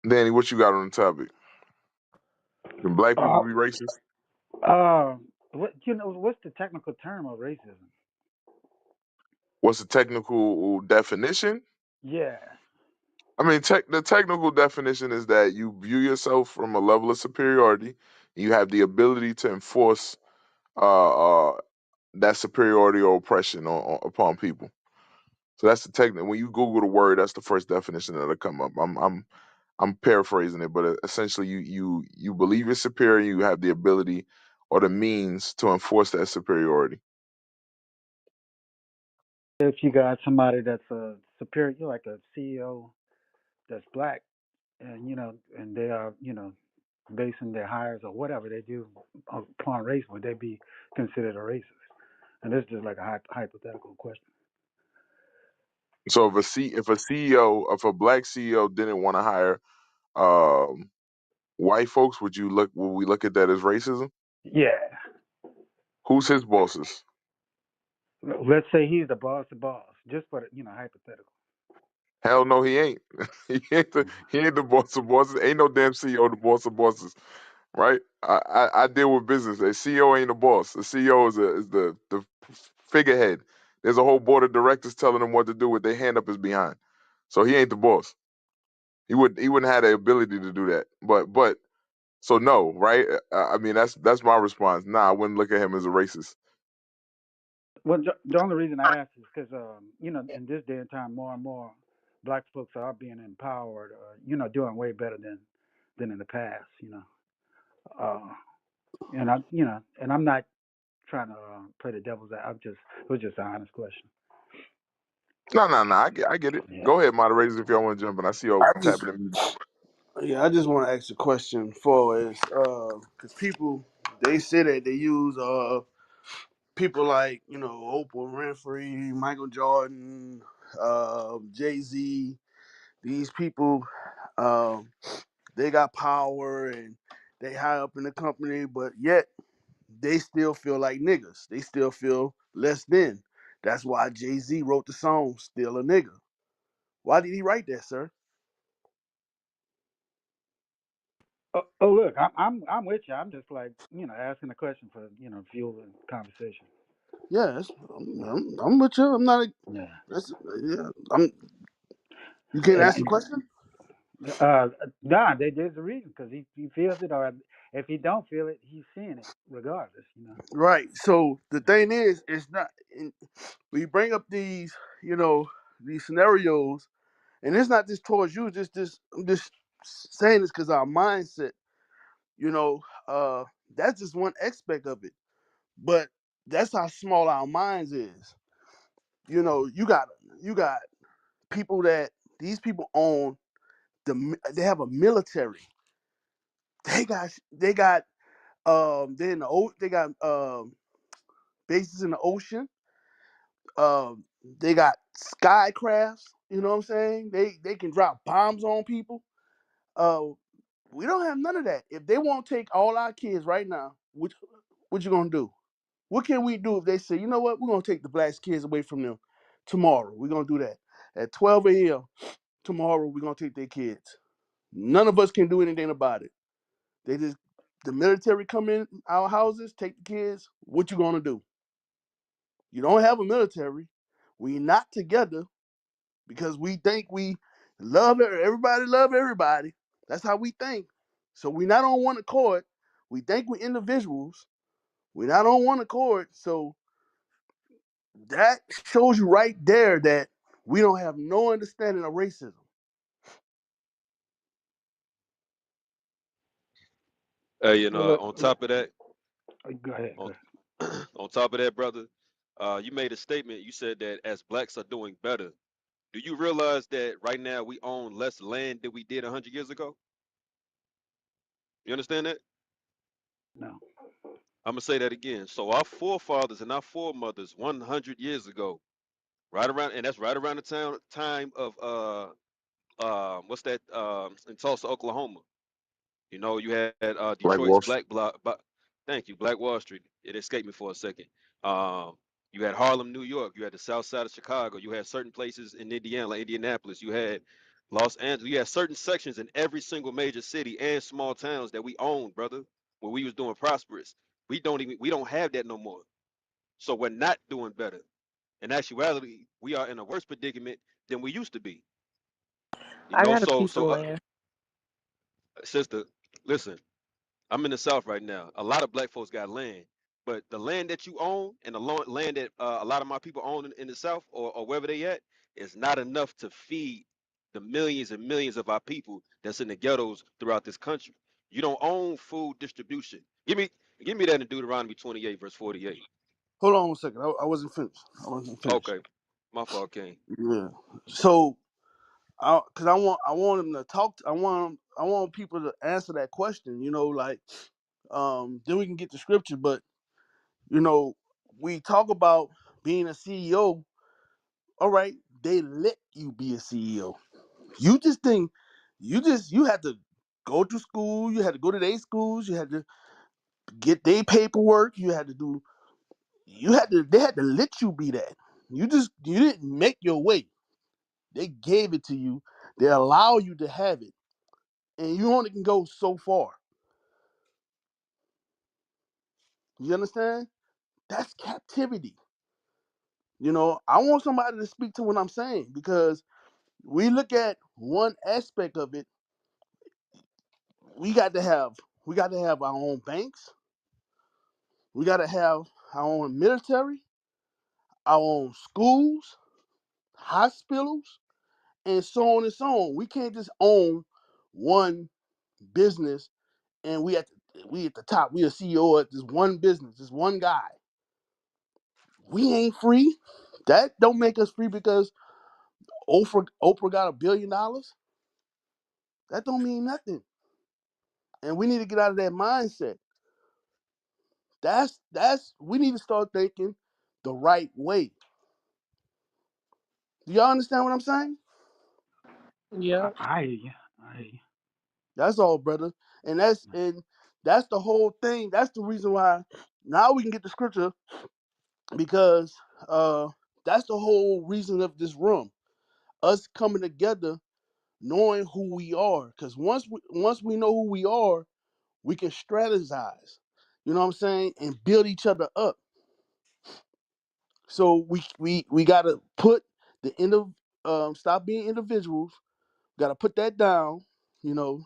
Danny, what you got on the topic? Can black people Uh, be racist? what you know? What's the technical term of racism? What's the technical definition? Yeah. I mean, the technical definition is that you view yourself from a level of superiority. You have the ability to enforce that superiority or oppression upon people. So that's the technical. When you Google the word, that's the first definition that'll come up. I'm paraphrasing it, but essentially, you believe you're superior. You have the ability or the means to enforce that superiority. If you got somebody that's a superior, like a CEO that's black, and and they are, basing their hires or whatever they do upon race, would they be considered a racist? And this is just like a hypothetical question. So if a CEO, if a black CEO didn't want to hire um, white folks, would we look at that as racism? Yeah. Who's his bosses? Let's say he's the boss of boss, just for hypothetical. Hell no, he ain't. He ain't the boss of bosses. Ain't no damn CEO the boss of bosses, right? I deal with business. A CEO ain't a boss. The CEO is the figurehead. There's a whole board of directors telling him what to do with their hand up his behind. So he ain't the boss. He wouldn't have the ability to do that. But so no, right? I mean that's my response. Nah, I wouldn't look at him as a racist. Well, the only reason I ask is because, in this day and time, more and more black folks are being empowered, doing way better than in the past, Uh, and I'm not trying to play the devil's advocate. It was just an honest question. No. I get it. Yeah. Go ahead, moderators, if y'all want to jump in. I see y'all I just tapping in. yeah, I just want to ask a question for is because people they say that they use people like Oprah Winfrey, Michael Jordan, Jay-Z. These people, um, they got power and they high up in the company, but yet they still feel like niggas. They still feel less than. That's why Jay-Z wrote the song "Still a Nigga." Why did he write that, sir? Oh, look, I'm with you. I'm just like asking a question for fueling conversation. Yeah, I'm with you. I'm not. Yeah. That's, yeah, I'm. You can't And ask the question. nah, there's a reason because he feels it, or if he don't feel it, he's seeing it regardless. Right. So the thing is, it's not. We bring up these scenarios, and it's not just towards you. Just this. I'm just saying this because our mindset. You know, uh, that's just one aspect of it. But that's how small our minds is. You got people that these people own they have a military. They in they got bases in the ocean. They got skycrafts. You know what I'm saying? They can drop bombs on people. Uh, we don't have none of that. If they won't take all our kids right now, what you gonna do? What can we do if they say, you know what, we're gonna take the black kids away from them tomorrow? We're gonna do that at 12 a.m. tomorrow. We're gonna take their kids. None of us can do anything about it. They just the military come in our houses, take the kids. What you gonna do? You don't have a military. We not together because we think we everybody love everybody. That's how we think. So we not on one accord. We think we're individuals. We're not on one accord. So that shows you right there that we don't have no understanding of racism. Hey, and Well, on top of that, go ahead. on on top of that, brother, you made a statement. You said that as blacks are doing better. Do you realize that right now we own less land than we did 100 years ago? You understand that? No. I'm gonna say that again. So our forefathers and our foremothers 100 years ago, right around, and that's right around the time of What's that? In Tulsa, Oklahoma. You know, you had Black Detroit's Wall Street. Black Bloc. Thank you, Black Wall Street. It escaped me for a second. Um, you had Harlem, New York. You had the South Side of Chicago. You had certain places in Indiana, like Indianapolis. You had Los Angeles. You had certain sections in every single major city and small towns that we owned, brother. When we was doing prosperous, we don't have that no more. So we're not doing better. In actuality, we are in a worse predicament than we used to be. You I know, got a so piece of so land. sister, listen. I'm in the South right now. A lot of black folks got land, but the land that you own and the land that a lot of my people own in the South or wherever they at is not enough to feed the millions and millions of our people that's in the ghettos throughout this country. You don't own food distribution. Give me that in Deuteronomy 28 verse 48. Hold on one second. I wasn't finished. I wasn't finished. Okay, my fault, King. Yeah. So, cause I want him to talk. I want people to answer that question. Like, then we can get the scripture. But we talk about being a CEO. All right, they let you be a CEO. You just think you had to go to school. You had to go to their schools. You had to get their paperwork. You had to do. You had to. They had to let you be that. You didn't make your way. They gave it to you. They allow you to have it, and you only can go so far. You understand? That's captivity. I want somebody to speak to what I'm saying because we look at one aspect of it. We got to have our own banks. We got to have our own military, our own schools, hospitals, and so on and so on. We can't just own one business and we at the top. We a CEO at this one business, this one guy. We ain't free. That don't make us free because Oprah got $1 billion. That don't mean nothing. And we need to get out of that mindset. That's we need to start thinking the right way. Do y'all understand what I'm saying? Yep. I hear you. I hear you. That's all, brother. And that's the whole thing. That's the reason why now we can get the scripture because that's the whole reason of this room. Us coming together, knowing who we are. Because once we know who we are, we can strategize. You know what I'm saying? And build each other up. So we gotta put the end of stop being individuals. Gotta put that down. You know,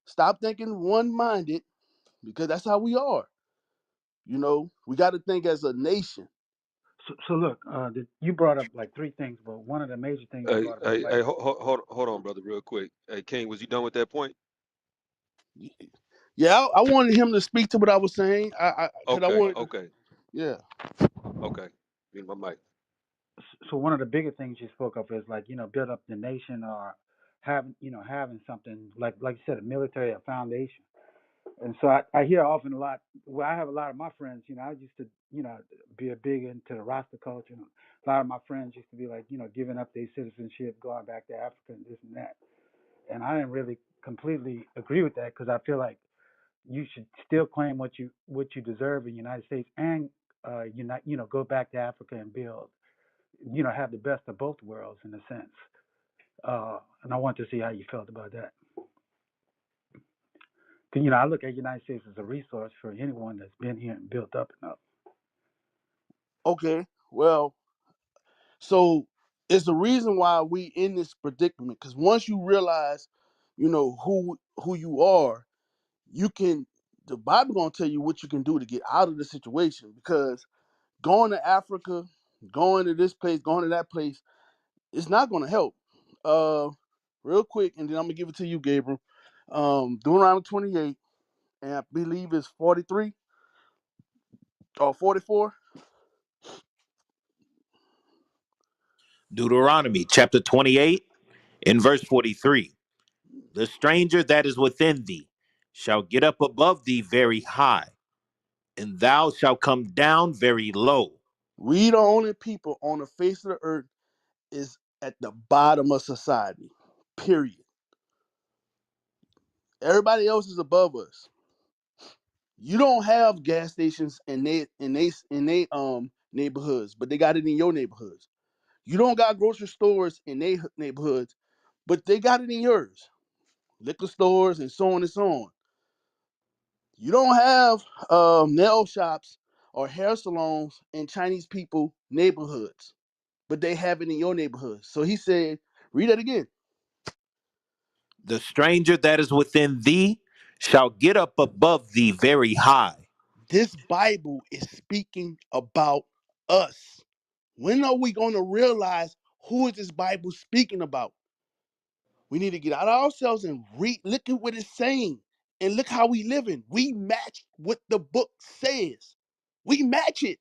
stop thinking one-minded because that's how we are. We got to think as a nation. So look, you brought up like three things, but one of the major things you Hey, brought up was hey, like, hey, hold on, brother, real quick. Hey, King, was you done with that point? Yeah, I wanted him to speak to what I was saying. Cause I Okay, wanted to, okay, yeah. okay. Mute my mic. so one of the bigger things you spoke of is like, build up the nation or having something like you said, a military, a foundation. And so I hear often a lot. Well, I have a lot of my friends. I used to, be a big into the Rasta culture. A lot of my friends used to be like, giving up their citizenship, going back to Africa, and this and that. And I didn't really completely agree with that because I feel like you should still claim what you deserve in the United States and go back to Africa and build, have the best of both worlds in a sense. And I want to see how you felt about that. 'Cause, I look at the United States as a resource for anyone that's been here and built up enough. Okay. Well, so it's the reason why we in this predicament. Because once you realize, who you are, you can. The Bible gonna tell you what you can do to get out of the situation. Because going to Africa, going to this place, going to that place, it's not gonna help. Uh, Real quick, and then I'm gonna give it to you, Gabriel. Deuteronomy 28, and I believe it's 43 or 44. Deuteronomy chapter 28 in verse 43. The stranger that is within thee shall get up above thee very high, and thou shalt come down very low. We the only people on the face of the earth is at the bottom of society. Period. Everybody else is above us. You don't have gas stations in they neighborhoods, but they got it in your neighborhoods. You don't got grocery stores in their neighborhoods, but they got it in yours. Liquor stores and so on and so on. You don't have nail shops or hair salons in Chinese people neighborhoods, but they have it in your neighborhood. So he said, read that again. The stranger that is within thee shall get up above thee very high. This Bible is speaking about us. When are we going to realize who is this Bible speaking about? We need to get out of ourselves and read, look at what it's saying, and look how we living. We match what the book says. We match it.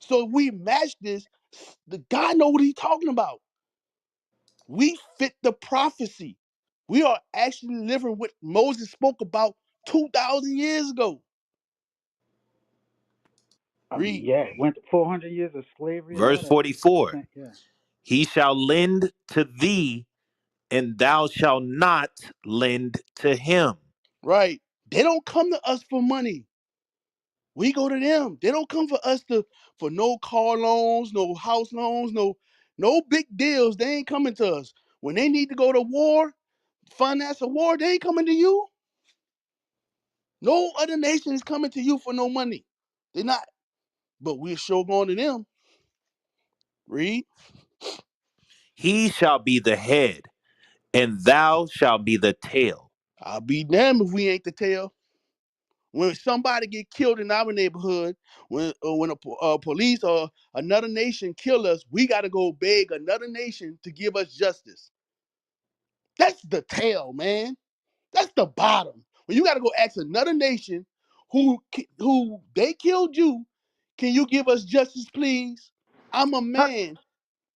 So if we match this, the God know what he's talking about. We fit the prophecy. We are actually living what Moses spoke about 2,000 years ago. I mean, Read. yeah, it went 400 years of slavery and all Verse that. 44. Yeah. He shall lend to thee, and thou shalt not lend to him. Right. They don't come to us for money. We go to them. They don't come for us for no car loans, no house loans, no big deals. They ain't coming to us. When they need to go to war, finance a war, they ain't coming to you. No other nation is coming to you for no money. They're not. But we're sure going to them. Read. He shall be the head, and thou shalt be the tail. I'll be damned if we ain't the tail. When somebody get killed in our neighborhood, when police or another nation kill us, we got to go beg another nation to give us justice. That's the tail, man. That's the bottom. When you got to go ask another nation who they killed you, can you give us justice, please? I'm a Huh, man.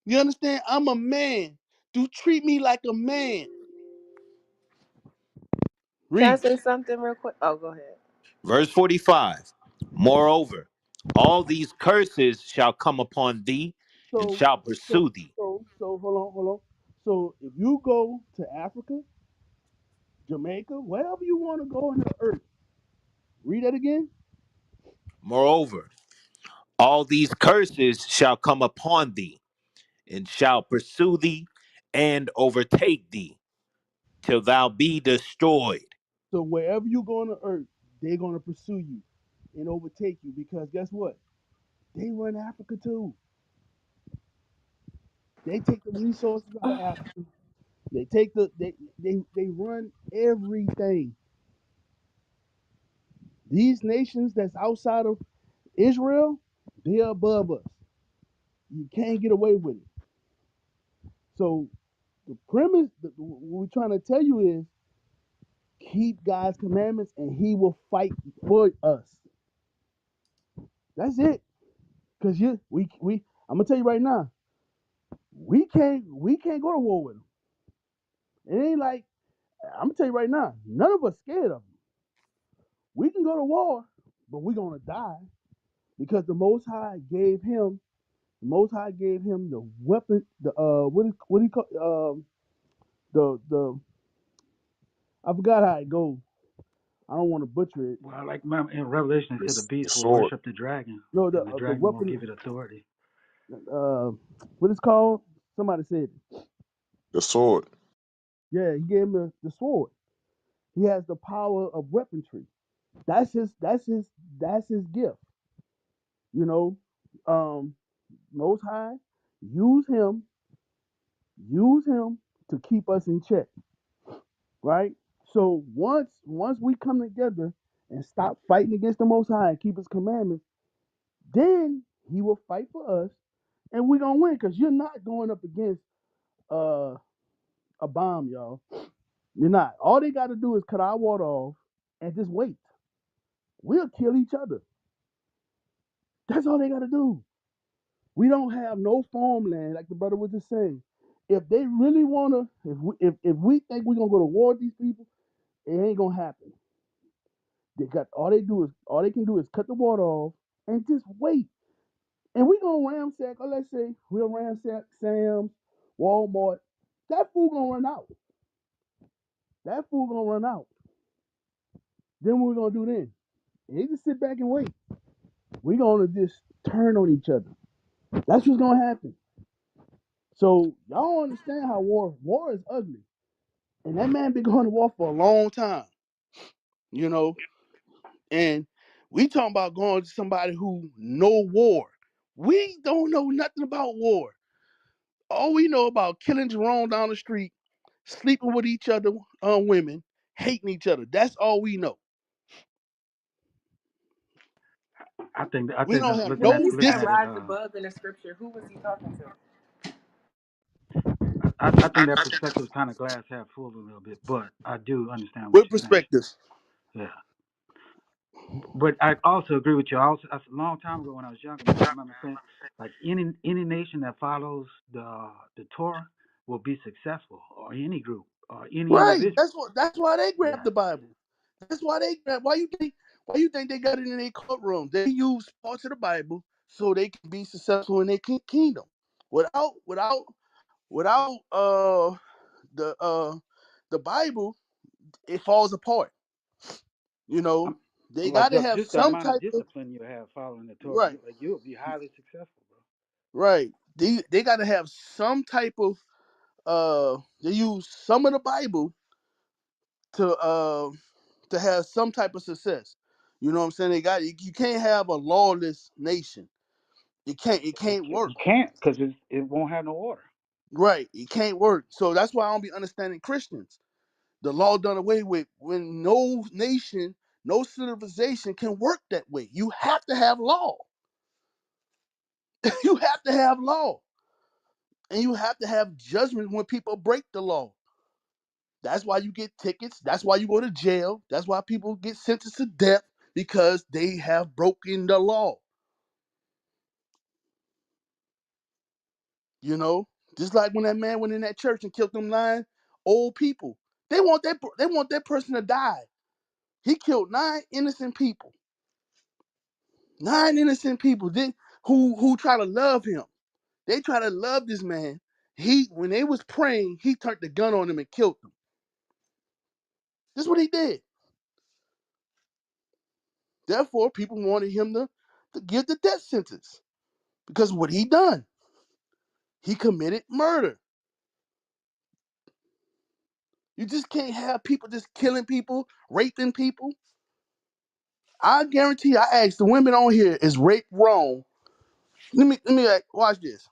You understand? I'm a man. Do treat me like a man. can I Read. say something real quick? Oh, go ahead. Verse 45. Moreover, all these curses shall come upon thee, and So, shall so, pursue thee. hold on. So, if you go to Africa, Jamaica, wherever you want to go on the earth, read that again. Moreover, all these curses shall come upon thee, and shall pursue thee, and overtake thee, till thou be destroyed. So, wherever you go on the earth, they're going to pursue you and overtake you because guess what? They run Africa too. They take the resources out of Africa. They take they run everything. These nations that's outside of Israel, they're above us. You can't get away with it. So the premise, what we're trying to tell you is keep God's commandments and he will fight for us. That's it. Cause I'm gonna tell you right now, we can't go to war with them. It ain't like I'm gonna tell you right now, none of us scared of them. We can go to war, but we're gonna die because the Most High gave him the weapon, the what do you call the I forgot how it goes. I don't want to butcher it. Well, like remember in Revelation, it said the The beast will sword, worship the dragon, No, and the the dragon won't weapon. give it authority. What it's called? Somebody said it. the sword. Yeah, he gave him the sword. He has the power of weaponry. That's his. That's his gift. You know, um, Most High, use him. Use him to keep us in check. Right. So once we come together and stop fighting against the Most High and keep His commandments, then He will fight for us, and we're gonna win. Because you're not going up against uh, a bomb, y'all. You're not. All they got to do is cut our water off and just wait. We'll kill each other. That's all they got to do. We don't have no farmland, like the brother was just saying. If they really wanna, if we think we're gonna go to war with these people, it ain't gonna happen. All they can do is cut the water off and just wait. And we gonna ransack, or let's say we'll ransack Sam's, Walmart. That food gonna run out. That food gonna run out. Then what we gonna do then? They just sit back and wait. We gonna just turn on each other. That's what's gonna happen. So y'all don't understand how war is ugly. And that man been going to war for a long time, you know. And we talking about going to somebody who know war. We don't know nothing about war. All we know about killing Jerome down the street, sleeping with each other, women, hating each other. That's all we know. I We think don't that's have looking When at no he looking said at it. discipline. rise above in the scripture, who was he talking to? I think that perspective is kind of glass half full a little bit, but I do understand what With you're saying. perspective. Yeah. But I also agree with you. That's a long time ago when I was younger, man. I remember saying, like any nation that follows the Torah will be successful, or any group, or any Right. individual. That's why they grabbed Yeah. the Bible. That's why they grab. Why you think they got it in their courtroom? They use parts of the Bible so they can be successful in their kingdom. Without the the Bible, it falls apart. You know, I'm, they I'm like got to have just the some amount of type of discipline you have following the Torah, right, you'll be highly successful, bro. right. They got to have some type of They use some of the Bible to have some type of success. You know what I'm saying? You can't have a lawless nation. It can't work. You can't because it won't have no order. Right. It can't work. So that's why I don't be understanding Christians. The law done away with when no nation, no civilization can work that way. You have to have law. You have to have law. And you have to have judgment when people break the law. That's why you get tickets. That's why you go to jail. That's why people get sentenced to death because they have broken the law. You know, just like when that man went in that church and killed them nine old people. They want that person to die. He killed nine innocent people. Nine innocent people who try to love him. They try to love this man. When they was praying, he turned the gun on them and killed them. This is what he did. Therefore, people wanted him to give the death sentence because what he done, he committed murder. You just can't have people just killing people, raping people. I guarantee you, I asked the women on here, is rape wrong? Let me watch this.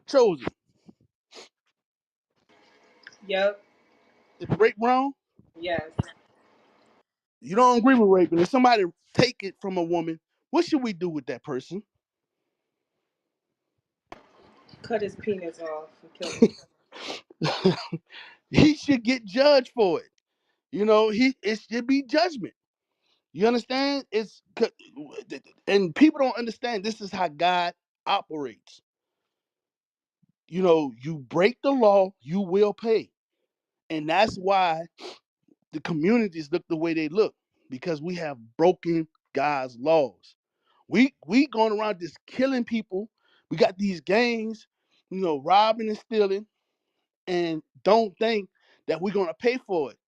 Chosen. Yep. Is rape wrong? Yes. You don't agree with rape, and if somebody take it from a woman, what should we do with that person? Cut his penis off and kill him. He should get judged for it. You know, it should be judgment. You understand? And people don't understand this is how God operates. You know, you break the law, you will pay. And that's why the communities look the way they look, because we have broken God's laws. We going around just killing people. We got these gangs, robbing and stealing, and don't think that we're gonna pay for it.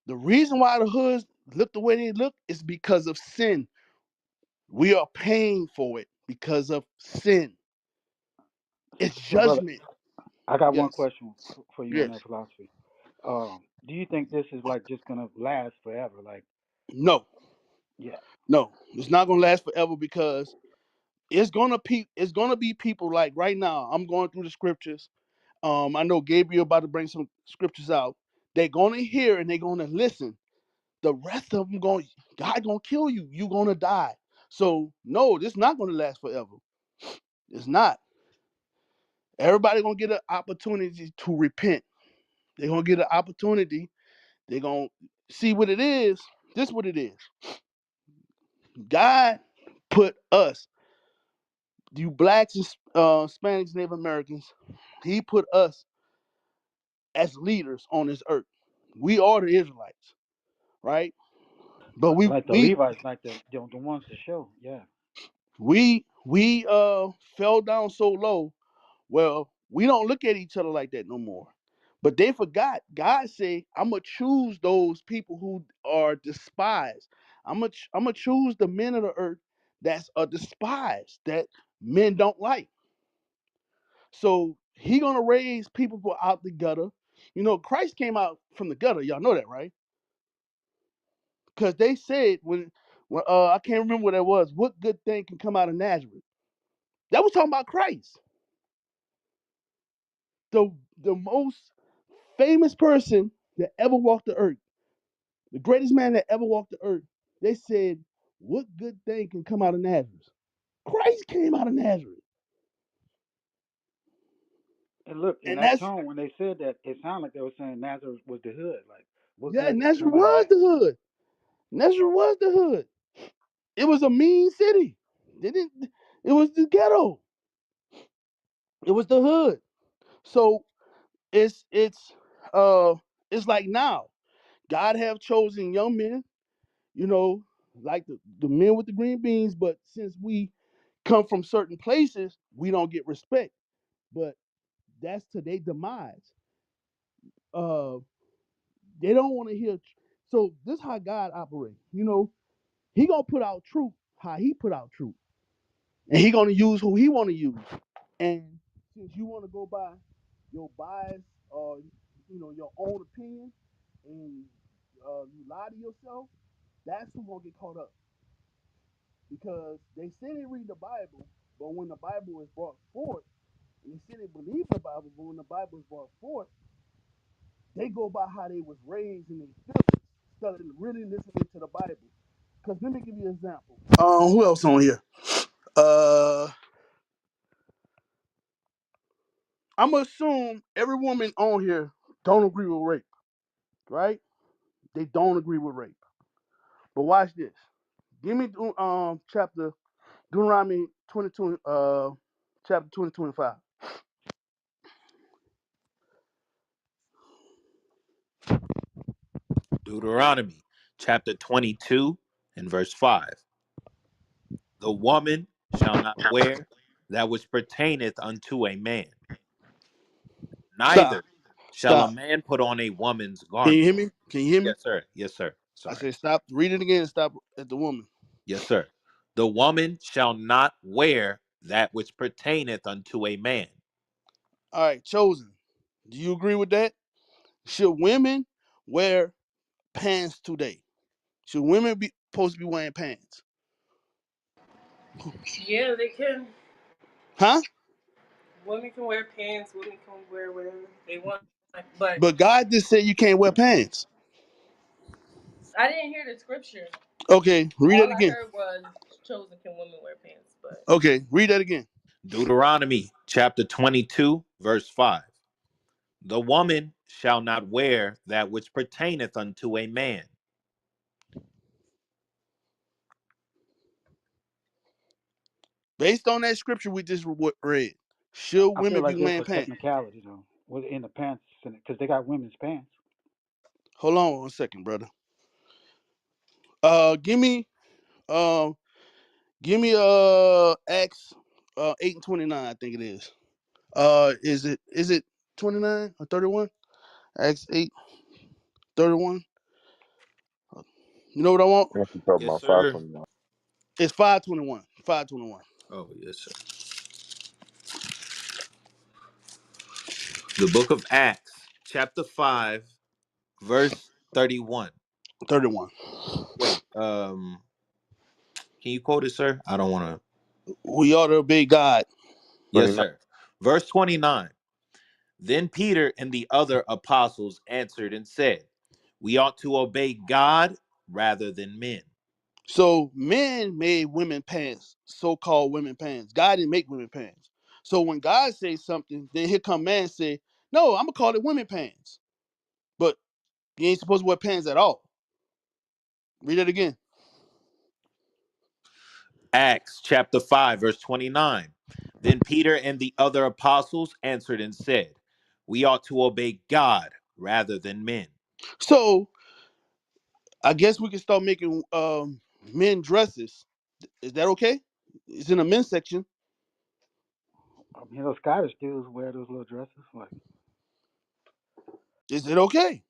The reason why the hoods look the way they look is because of sin. We are paying for it because of sin. It's So, brother, judgment. I got one Yes. question for you on Yes. that philosophy. Do you think this is like just gonna last forever? Like, No. yeah, No. It's not gonna last forever because it's gonna be people like right now. I'm going through the scriptures. I know Gabriel about to bring some scriptures out. They're gonna hear and they're gonna listen. The rest of them God gonna kill you. You gonna die. So no, this not gonna last forever. It's not. Everybody gonna get an opportunity to repent. They're gonna get an opportunity. They're gonna see what it is. This what it is. God put us, you blacks and Hispanics, Native Americans, he put us as leaders on this earth. We are the Israelites, right? But we like the we Levites, like the ones to show. Yeah, we we fell down so low. Well, We don't look at each other like that no more. But they forgot. God say, "I'm gonna choose those people who are despised. I'm gonna choose the men of the earth that's despised, that men don't like." So he gonna raise people out the gutter. You know, Christ came out from the gutter. Y'all know that, right? Because they said when I can't remember what that was. What good thing can come out of Nazareth? That was talking about Christ, the most famous person that ever walked the earth, the greatest man that ever walked the earth. They said, "What good thing can come out of Nazareth?" Christ came out of Nazareth, And look, in and that that's tone, when they said that, it sounded like they were saying Nazareth was the hood. Like, what yeah. good can Nazareth come out of was that? the hood. Nazareth was the hood. It was a mean city. They didn't. It was the ghetto. It was the hood. So it's uh it's like now God have chosen young men, you know, like the men with the green beans, but since we come from certain places, we don't get respect. But that's to their demise. Uh they don't want to hear so this is how God operates. You know, he gonna put out truth how he put out truth. And he gonna use who he wanna use. And since you wanna go by your bias or your own opinion and you lie to yourself, that's who gonna get caught up. Because they say they read the Bible, but when the Bible is brought forth, and they say they believe the Bible, but when the Bible is brought forth, they go by how they was raised in their feelings instead of really listening to the Bible. Because let me give you an example. Who else on here? Uh, I'm gonna assume every woman on here don't agree with rape, right? They don't agree with rape. But watch this. Give me chapter Deuteronomy 22, chapter 20:25. Deuteronomy chapter 22 and verse 5. The woman shall not wear that which pertaineth unto a man, Stop. neither shall a Stop. man put on a woman's Can you garment. hear me? Can you hear me? Yes, sir. Yes, sir. I Sorry. say stop. Read it again and stop at the woman. Yes, sir. The woman shall not wear that which pertaineth unto a man. All right, chosen. Do you agree with that? Should women wear pants today? Should women be supposed to be wearing pants? Yeah, they can. Huh? Women can wear pants. Women can wear whatever they want. But But God just said you can't wear pants. I didn't hear the scripture. Okay, read All that I again. heard was chosen can women wear pants. But Okay, read that again. Deuteronomy chapter 22, verse 5. The woman shall not wear that which pertaineth unto a man. Based on that scripture we just read, should I feel women be like it's wearing a pants? technicality though, with in the pants, because they got women's pants. Hold on 1 second, brother. Give me um Acts 8:29, I think it is. Is it 29 or 31? Acts 8:31. You know what I want? I think you talking Yes, about sir. 529. It's 5:21. 5:21. Oh, yes, sir. The book of Acts, chapter 5, verse 31. 31. Wait, can you quote it, sir? I don't want to. We ought to obey God. Yes, 29. sir. Verse 29. Then Peter and the other apostles answered and said, we ought to obey God rather than men. So men made women pants, so-called women pants. God didn't make women pants. So when God says something, then here come man say, no, I'm gonna call it women pants. But you ain't supposed to wear pants at all. Read it again. Acts chapter 5, verse 29. Then Peter and the other apostles answered and said, we ought to obey God rather than men. So I guess we can start making men dresses. Is that okay? It's in the men's section. Those Scottish dudes wear those little dresses. Like, Is it okay?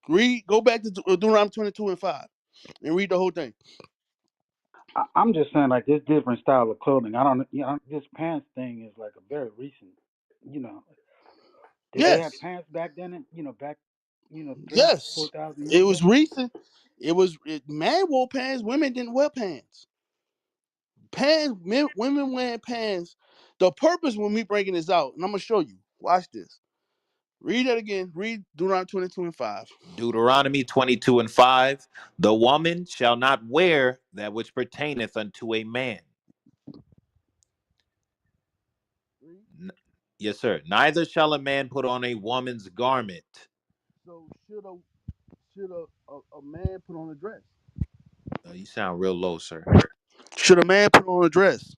Read. Go back to Deuteronomy 22:5 and read the whole thing. I'm just saying, like, this different style of clothing. I don't, this pants thing is like a very recent. You know, did they have Yes. pants back then? Back, three, four Yes. thousand years It ago. was recent. Man wore pants. Women didn't wear pants. Women wearing pants. The purpose when we breaking this out, and I'm gonna show you. Watch this. Read that again. Read Deuteronomy 22:5. Deuteronomy 22 and 5. The woman shall not wear that which pertaineth unto a man. Read. N- yes, sir. Neither shall a man put on a woman's garment. So should a man put on a dress? You sound real low, sir. Should a man put on a dress?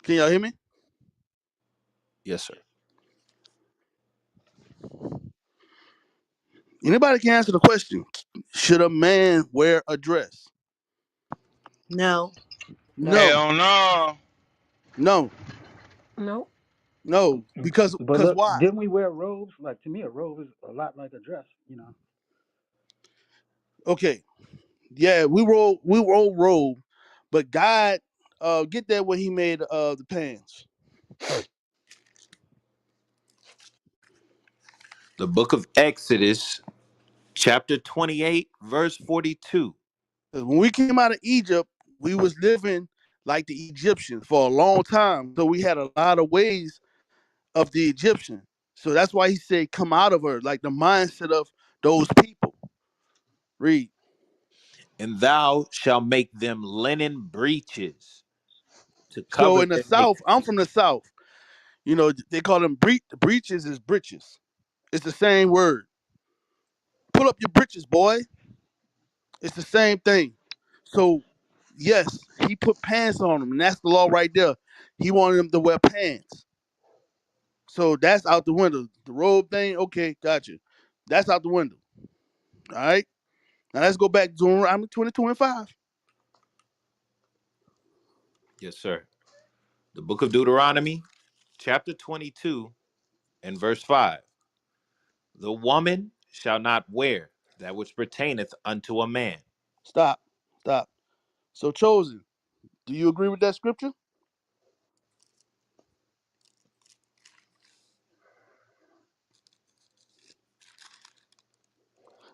Can y'all hear me? Yes, sir. Anybody can answer the question. Should a man wear a dress? No. No. No, Hell no. no, No. no. But Because look, why? didn't we wear robes? Like, to me, a robe is a lot like a dress. Okay, yeah, we roll robe, but God, get that when He made the pants. The book of Exodus, chapter 28, verse 42. 'Cause when we came out of Egypt, we was living like the Egyptians for a long time, so we had a lot of ways of the Egyptian. So that's why He said, "Come out of her," like the mindset of those people. Read. And thou shalt make them linen breeches to So cover in the their South, I'm nakedness. from the South. They call them breeches is breeches. It's the same word. Pull up your breeches, boy. It's the same thing. So yes, he put pants on them, and that's the law right there. He wanted them to wear pants. So that's out the window. The robe thing, okay, gotcha. That's out the window. All right. Now let's go back to Deuteronomy 20:25. Yes, sir. The book of Deuteronomy, chapter 22, and verse 5. The woman shall not wear that which pertaineth unto a man. Stop. Stop. So chosen. Do you agree with that scripture?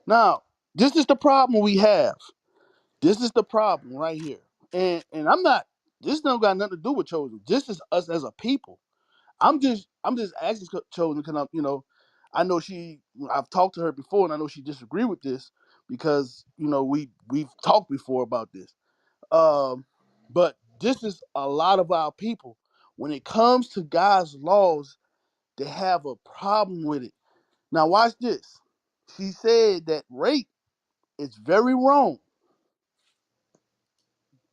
Now, this is the problem we have. This is the problem right here. And I'm not. This don't got nothing to do with chosen. This is us as a people. I'm just asking chosen because I know I've talked to her before and I know she disagreed with this because we've talked before about this. But this is a lot of our people. When it comes to God's laws, they have a problem with it. Now watch this. She said that rape is very wrong.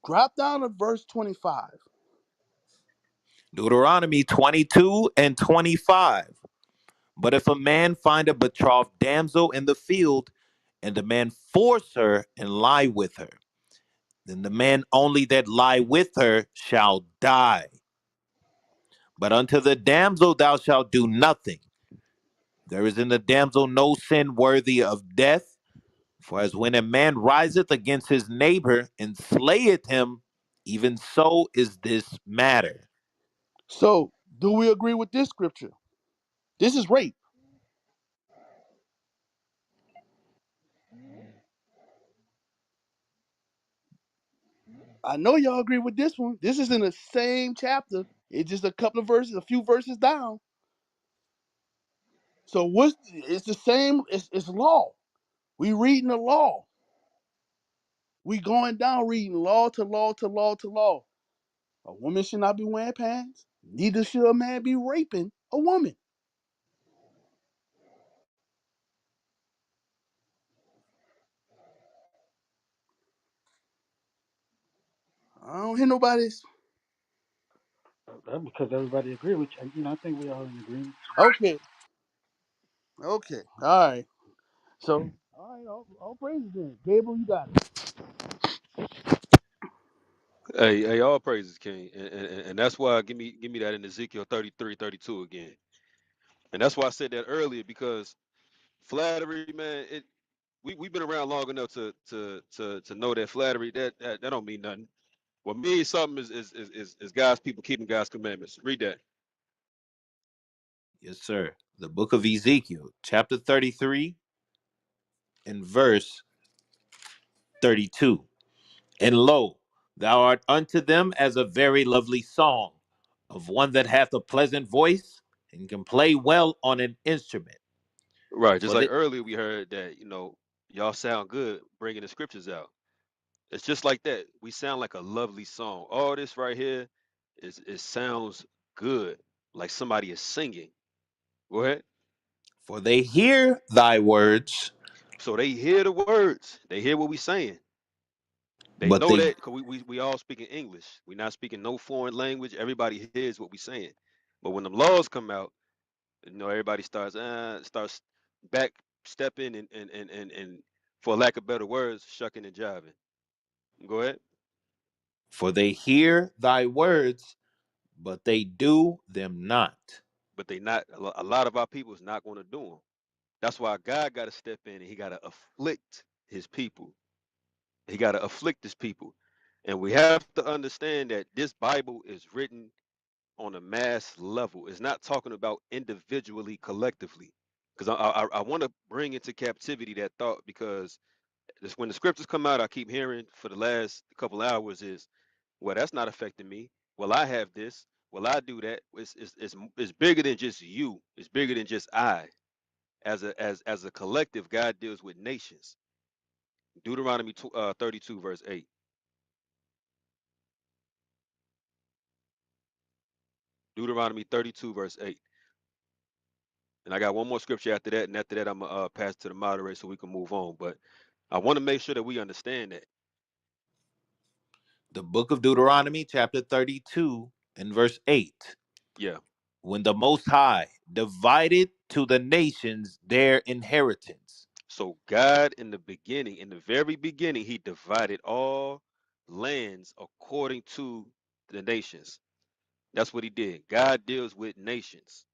Drop down to verse 25. Deuteronomy 22 and 25. But if a man find a betrothed damsel in the field, and the man force her and lie with her, then the man only that lie with her shall die. But unto the damsel thou shalt do nothing. There is in the damsel no sin worthy of death. For as when a man riseth against his neighbor and slayeth him, even so is this matter. So do we agree with this scripture? This is rape. I know y'all agree with this one. This is in the same chapter. It's just a couple of verses, a few verses down. So it's the same, it's law. We reading the law. We going down reading law to law to law to law. A woman should not be wearing pants. Neither should a man be raping a woman. I don't hear nobody's. That's because everybody agree with you. I think we all in agreement. Okay, okay, all right. So All right, all praises then. Gable, you got it. Hey, all praises, King, and that's why give me that in Ezekiel 33:32 again, and that's why I said that earlier because flattery, man, we've been around long enough to know that flattery that don't mean nothing. What means something is God's people keeping God's commandments. Read that. Yes, sir. The book of Ezekiel, chapter 33 and verse 32. And lo, thou art unto them as a very lovely song of one that hath a pleasant voice and can play well on an instrument. Right, just For like the earlier we heard that y'all sound good bringing the scriptures out. It's just like that. We sound like a lovely song. All this right here is it sounds good, like somebody is singing. Go ahead. for they hear thy words, So they hear the words. They hear what we saying. They but know they that because we all speaking English. We not speaking no foreign language. Everybody hears what we saying. But when the laws come out, everybody starts back stepping and for lack of better words, shucking and jiving. Go ahead. for they hear thy words, but they do them not. But they not a lot of our people is not going to do them. That's why God got to step in and he got to afflict his people. He got to afflict his people. And we have to understand that this Bible is written on a mass level. It's not talking about individually, collectively. Because I want to bring into captivity that thought because when the scriptures come out, I keep hearing for the last couple hours is, well, that's not affecting me. Well, I have this. Well, I do that. It's bigger than just you. It's bigger than just I. As a collective, God deals with nations. Deuteronomy 32 verse 8. Deuteronomy 32 verse 8. And I got one more scripture after that, and after that I'm gonna pass to the moderator so we can move on. But I want to make sure that we understand that. The book of Deuteronomy, chapter 32 and verse 8. Yeah. When the Most High divided to the nations their inheritance. So God in the very beginning, he divided all lands according to the nations. That's what he did. God deals with nations.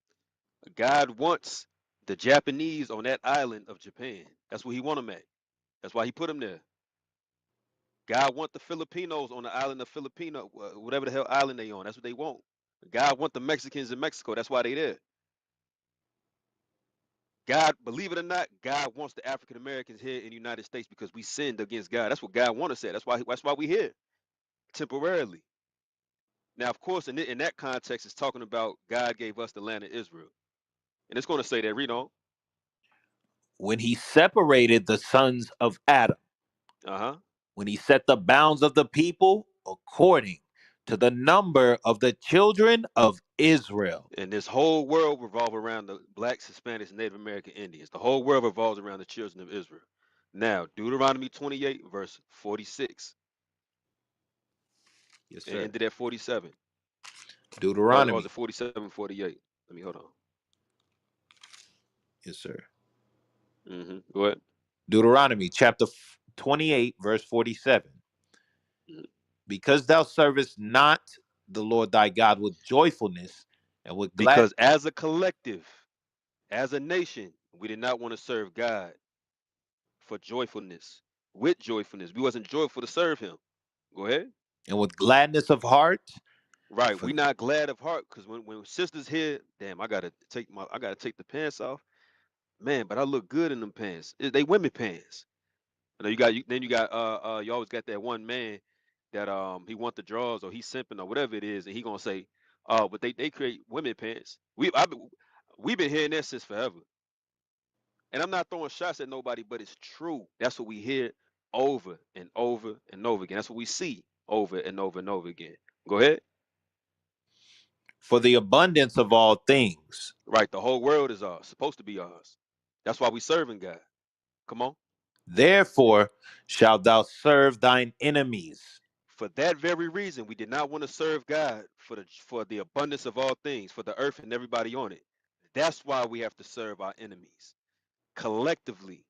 God wants the Japanese on that island of Japan. That's where he want them at. That's why he put them there. God want the Filipinos on the island of Filipino, whatever the hell island they on. That's what they want. God want the Mexicans in Mexico. That's why they there. God, believe it or not, God wants the African Americans here in the United States because we sinned against God. That's what God want to say. That's why we here temporarily. Now, of course, in that context, it's talking about God gave us the land of Israel, and it's going to say that. Read on. When he separated the sons of Adam, Uh-huh. when he set the bounds of the people according to the number of the children of Israel. And this whole world revolves around the blacks, Hispanics, Native American Indians. The whole world revolves around the children of Israel. Now, Deuteronomy 28, verse 46, Yes, and sir. ended at 47. Or was it Deuteronomy. 47, 48? Let me hold on. Yes, sir. Go ahead. Deuteronomy chapter 28, verse 47. Mhm. Because thou servest not the Lord thy God with joyfulness and with glad. Because as a collective, as a nation, we did not want to serve God for joyfulness, with joyfulness. We wasn't joyful to serve him. Go ahead. And with gladness of heart. Right. For We not glad of heart because when sisters here, damn, I gotta take the pants off. Man, but I look good in them pants. They women pants. You know, then you got you always got that one man that he want the draws or he's simping or whatever it is, and he gonna say, but they create women pants. We've been hearing that since forever. And I'm not throwing shots at nobody, but it's true. That's what we hear over and over and over again. That's what we see over and over and over again. Go ahead. for the abundance of all things. Right. The whole world is ours, supposed to be ours. That's why we serving God. Come on. Therefore shalt thou serve thine enemies. For that very reason, we did not want to serve God for the abundance of all things, for the earth and everybody on it. That's why we have to serve our enemies collectively.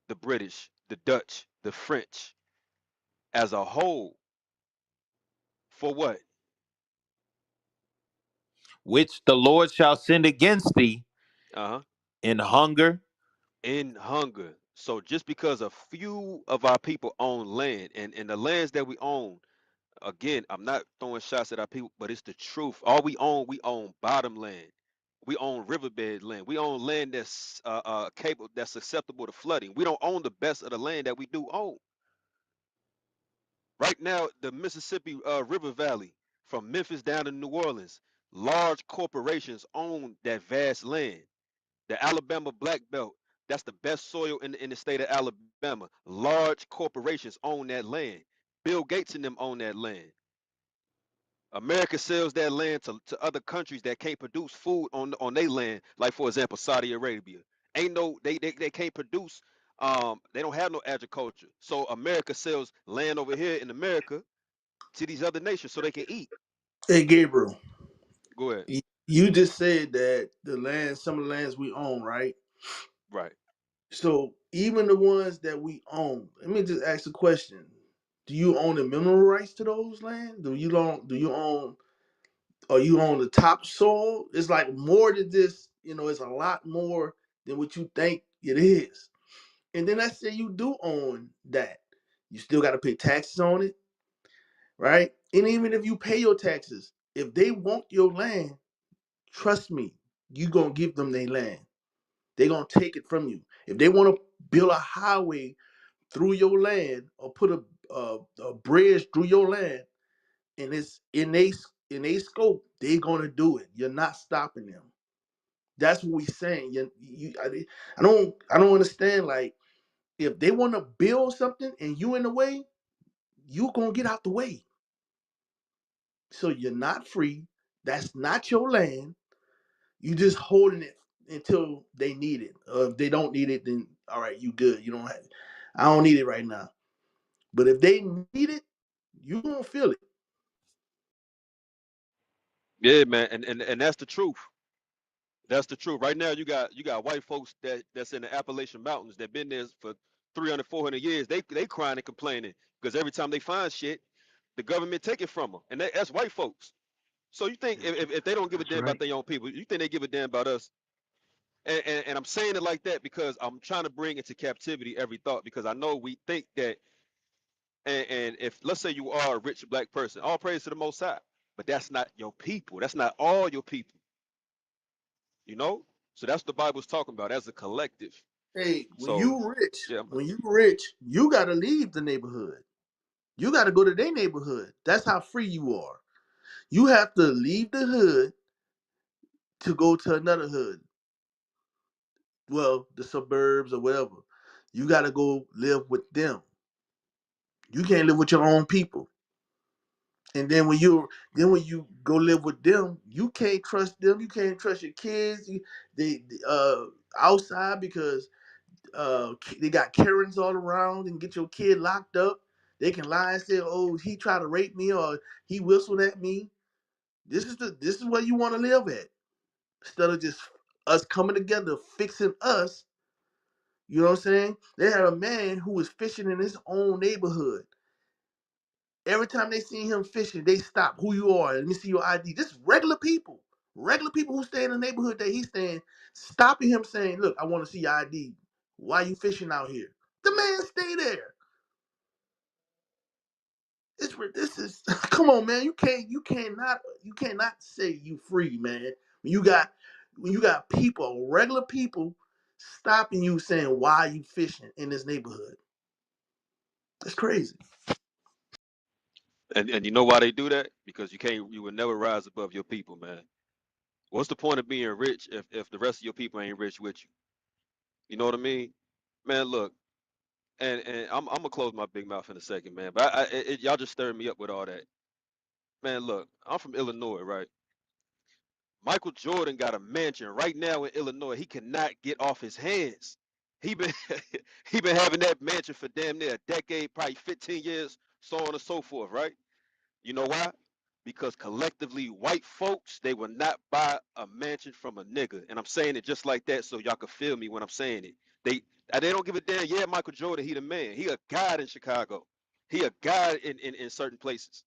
the British, the Dutch, the French as a whole for what? which the Lord shall send against thee Uh-huh. in hunger. In hunger. So just because a few of our people own land, and the lands that we own, again, I'm not throwing shots at our people, but it's the truth. All we own bottom land. We own riverbed land. We own land that's capable, that's susceptible to flooding. We don't own the best of the land that we do own. Right now, the Mississippi River Valley, from Memphis down to New Orleans, large corporations own that vast land. The Alabama Black Belt, that's the best soil in the state of Alabama. Large corporations own that land. Bill Gates and them own that land. America sells that land to other countries that can't produce food on their land, like for example, Saudi Arabia. Ain't no they can't produce they don't have no agriculture. So America sells land over here in America to these other nations so they can eat. Hey, Gabriel, Go ahead. you just said that the land, some of the lands we own, right? Right. So even the ones that we own, let me just ask a question: do you own the mineral rights to those lands? Do you don't? Do you own? Are you on the topsoil? It's like more than this. You know, it's a lot more than what you think it is. And then let's say you do own that, you still got to pay taxes on it, right? And even if you pay your taxes, if they want your land, trust me, you gonna give them their land. They're gonna take it from you. If they want to build a highway through your land or put a bridge through your land, and it's in they scope, they're gonna do it. You're not stopping them. That's what we're saying. I don't understand. Like, if they want to build something and you in the way, you gonna get out the way. So you're not free. That's not your land. You just holding it until they need it. If they don't need it, then all right, you good. You don't have it. I don't need it right now. But if they need it, you gonna feel it. Yeah, man, and that's the truth. That's the truth. Right now, you got white folks that's in the Appalachian Mountains that been there for 300, 400 years. They crying and complaining because every time they find shit, the government take it from them, and that's white folks. So you think if they don't give a That's damn about right. their own people, you think they give a damn about us? And I'm saying it like that because I'm trying to bring into captivity every thought because I know we think that, and if let's say you are a rich black person, all praise to the Most High, but that's not your people. That's not all your people. You know. So that's what the Bible's talking about as a collective. Hey, So yeah, when you rich, you gotta leave the neighborhood. You gotta go to their neighborhood. That's how free you are. You have to leave the hood to go to another hood. Well, the suburbs or whatever. You gotta go live with them. You can't live with your own people. And then when you go live with them, you can't trust them. You can't trust your kids. They outside because they got Karens all around and get your kid locked up. They can lie and say, "Oh, he tried to rape me," or "He whistled at me." This is where you want to live at, instead of just us coming together fixing us. You know what I'm saying? They had a man who was fishing in his own neighborhood. Every time they see him fishing, they stop. Who you are? Let me see your ID. Just regular people who stay in the neighborhood that he's staying, stopping him, saying, "Look, I want to see your ID. Why you fishing out here?" The man stay there. This is come on, man. You cannot say you free, man. When you got people, regular people, stopping you saying why you fishing in this neighborhood. That's crazy. and you know why they do that? Because you will never rise above your people, man. What's the point of being rich if the rest of your people ain't rich with you? You know what I mean, man? Look, and I'm gonna close my big mouth in a second, man. But y'all just stirred me up with all that, man. Look, I'm from Illinois, right? Michael Jordan got a mansion right now in Illinois. He cannot get off his hands. He been he been having that mansion for damn near a decade, probably 15 years, so on and so forth, right? You know why? because collectively white folks, they will not buy a mansion from a nigga. And I'm saying it just like that so y'all can feel me when I'm saying it. They don't give a damn. Yeah, Michael Jordan, he the man. He a god in Chicago. He a god in certain places.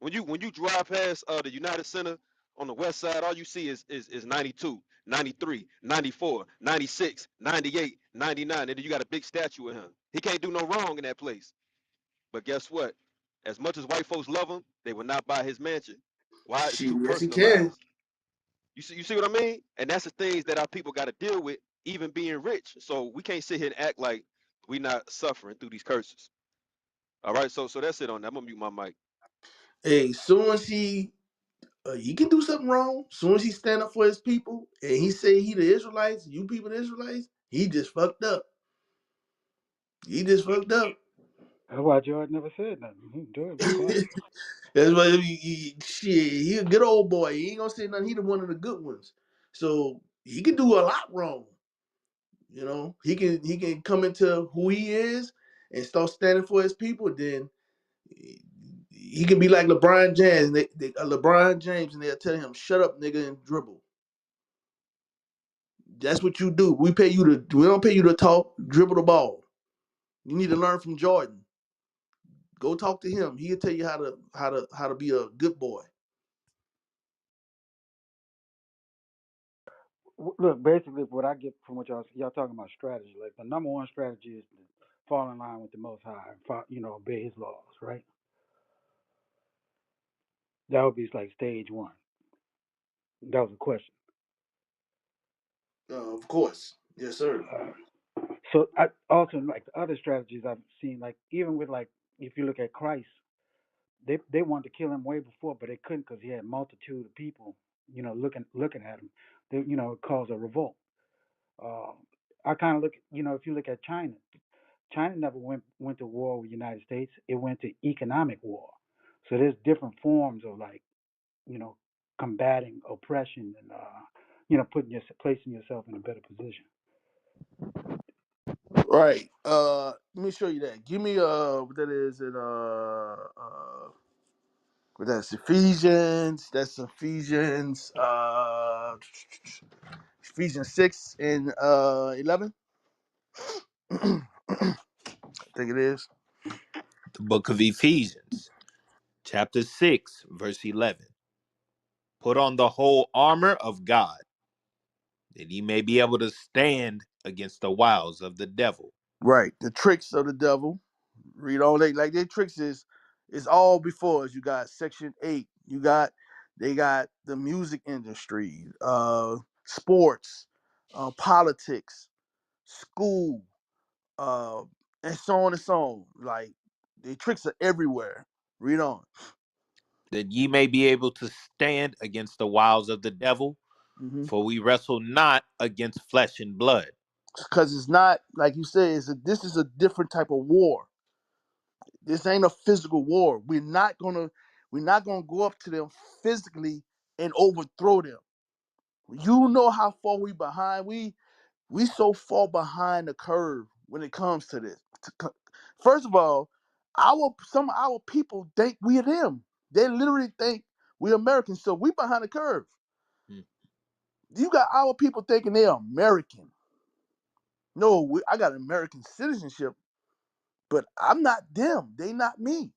When you drive past the United Center on the west side, all you see is 92, 93, 94, 96, 98, 99, and then you got a big statue of him. He can't do no wrong in that place. But guess what? As much as white folks love him, they will not buy his mansion. Why? It's Shit, too yes, he can. personalized. You see what I mean? And that's the things that our people got to deal with, even being rich. So we can't sit here and act like we not suffering through these curses. All right, so that's it on that. I'm gonna mute my mic. Hey, soon as he can do something wrong. Soon as he stand up for his people and he say he the Israelites, you people the Israelites, he just fucked up. He just fucked up. That's why George never said nothing. George been quiet. That's why shit. He a good old boy. He ain't gonna say nothing. He the one of the good ones. So he can do a lot wrong. You know, he can come into who he is and start standing for his people. Then he can be like LeBron James. LeBron James, and they'll tell him, "Shut up, nigga, and dribble." That's what you do. We don't pay you to talk. Dribble the ball. You need to learn from Jordan. Go talk to him. He'll tell you how to be a good boy. Look, basically, what I get from what y'all talking about strategy, like the number one strategy is to fall in line with the Most High and obey His laws, right? That would be like stage one. That was a question. Of course, yes, sir. So I also like the other strategies I've seen, like even with like if you look at Christ, they wanted to kill him way before, but they couldn't because he had a multitude of people, looking at him. They, it caused a revolt. Uh, I kind of look, if you look at China, China never went to war with the United States. It went to economic war. So there's different forms of like, you know, combating oppression and placing yourself in a better position. Right. Let me show you that. Give me what that is in what that's Ephesians. That's Ephesians Ephesians 6 and 11. I think it is. The book of Ephesians, chapter 6, verse 11. Put on the whole armor of God, that ye may be able to stand against the wiles of the devil. Right. The tricks of the devil. Read all their tricks is all before us. You got section 8. They got the music industry, sports, politics, school, uh, and so on and so on. Like the tricks are everywhere. Read on. That ye may be able to stand against the wiles of the devil, for we wrestle not against flesh and blood. Because it's not like you say. This is a different type of war. This ain't a physical war. We're not gonna go up to them physically and overthrow them. You know how far we behind. We so far behind the curve when it comes to this. First of all, some of our people think we are them. They literally think we're Americans, so we behind the curve. Hmm. You got our people thinking they're American. No, I got American citizenship, but I'm not them. They not me.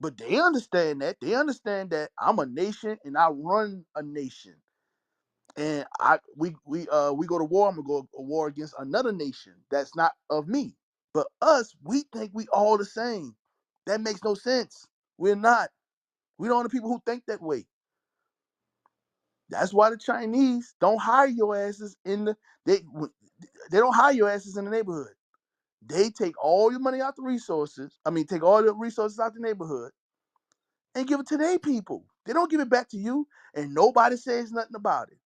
But they understand that. They understand that I'm a nation and I run a nation. And we go to war. I'm gonna go to war against another nation that's not of me. But us, we think we all the same. That makes no sense. We're not. We don't the people who think that way. That's why the Chinese don't hire your asses they don't hire your asses in the neighborhood. They take all your money out the resources. I mean, take all the resources out the neighborhood and give it to their people. They don't give it back to you, and nobody says nothing about it.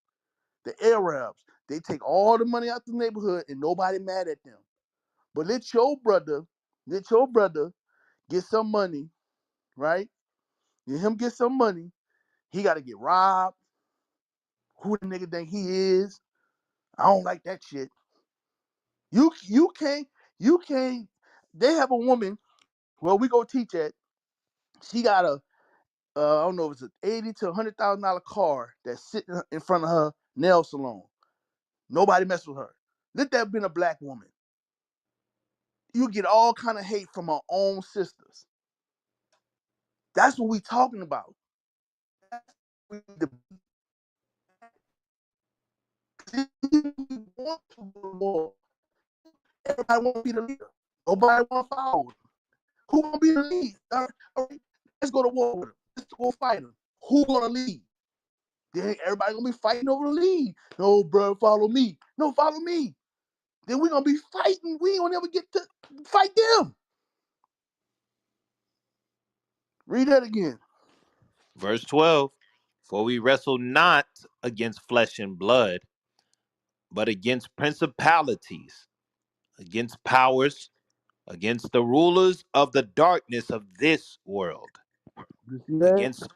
The Arabs, they take all the money out the neighborhood, and nobody mad at them. But let your brother get some money, right? Let him get some money. He got to get robbed. Who the nigga think he is? I don't like that shit. You can't. They have a woman. Well, we go teach at. She got a I don't know if it's an $80,000 to $100,000 car that's sitting in front of her nail salon. Nobody mess with her. Let that have been a black woman. You get all kind of hate from our own sisters. That's what we talking about. That's what we want to go to war. Everybody want to be the leader. Nobody want to follow. Who gonna be the lead? All right, let's go to war with them. Let's go fight them. Who gonna lead? Then everybody gonna be fighting over the lead. No, bro, follow me. No, follow me. Then we gonna be fighting. We ain't gonna ever get to fight them. Read that again. Verse 12. For we wrestle not against flesh and blood, but against principalities, against powers, against the rulers of the darkness of this world, You see that? against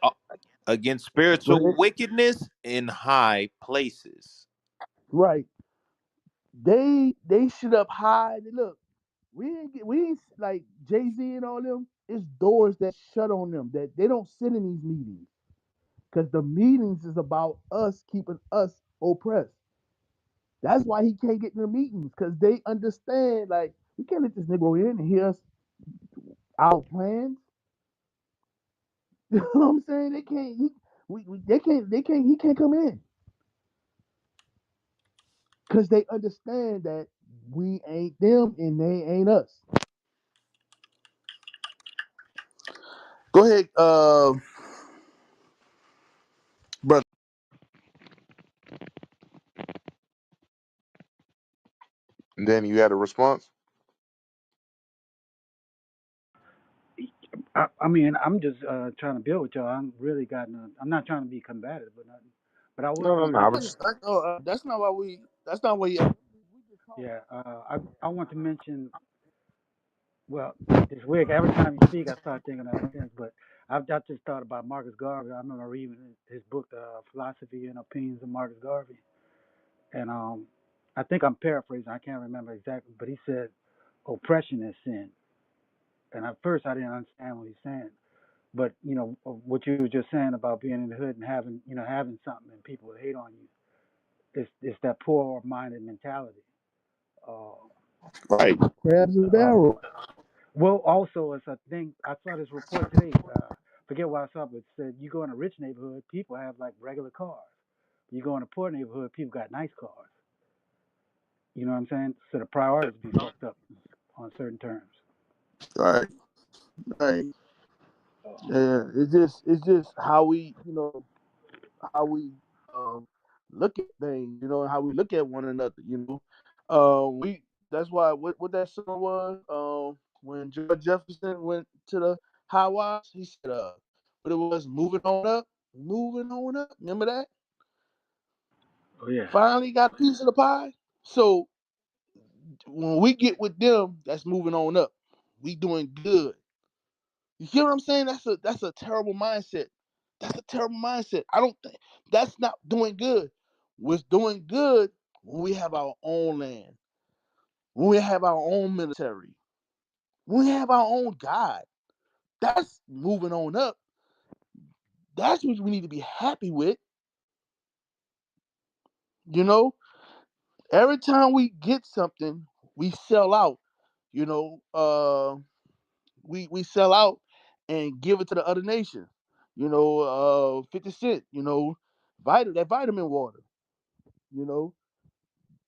against Go spiritual ahead. wickedness in high places. Right. They sit up high. Look, we ain't like Jay-Z and all them. It's doors that shut on them that they don't sit in these meetings. Because the meetings is about us keeping us oppressed. That's why he can't get in the meetings. Because they understand, like, we can't let this Negro in and hear us our plans. You know what I'm saying? They can't he can't come in. Because they understand that we ain't them and they ain't us. Go ahead, brother. And then you had a response. I mean, I'm just trying to build with y'all. I'm really got no. I'm not trying to be combative, but nothing. But I was No, no, gonna no. I mention. was That's not why we. That's not what. Yeah, I want to mention. Well, it's weird. Every time you speak, I start thinking of things. But I just thought about Marcus Garvey. I remember reading his book, The Philosophy and Opinions of Marcus Garvey, and I think I'm paraphrasing. I can't remember exactly, but he said oppression is sin. And at first, I didn't understand what he's saying. But what you were just saying about being in the hood and having something and people would hate on you. It's that poor-minded mentality. Uh, Right. Crabs in the uh, barrel. well, also it's a thing. I saw this report today. Forget what I saw, but it said you go in a rich neighborhood, people have like regular cars. You go in a poor neighborhood, people got nice cars. You know what I'm saying? So the priorities be fucked up on certain terms. Right. Right. Uh, Yeah. It's just how we how we um, look at things. How we look at one another. We that's why what that song was. When George Jefferson went to the high watch, he said, what it was, moving on up, moving on up. Remember that? oh yeah. Finally got a piece of the pie. So when we get with them, that's moving on up. We doing good. You hear what I'm saying? That's a terrible mindset. That's a terrible mindset. I don't think that's not doing good. What's doing good when we have our own land, when we have our own military, when we have our own God. That's moving on up. That's what we need to be happy with. You know, every time we get something, we sell out. You know, we sell out and give it to the other nations. 50 cent. That vitamin water. You know,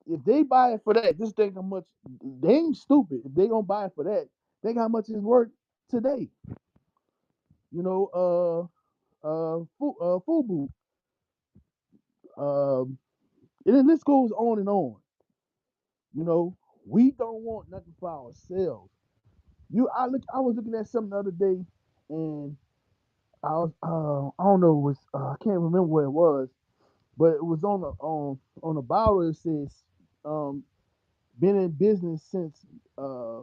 if they buy it for that, just think how much they ain't stupid. If they gonna buy it for that, think how much it's worth today. You know, Fubu. And then this goes on and on. You know, we don't want nothing for ourselves. I was looking at something the other day, and I don't know, it was I can't remember where it was, but it was on the bottle. It says, um, been in business since uh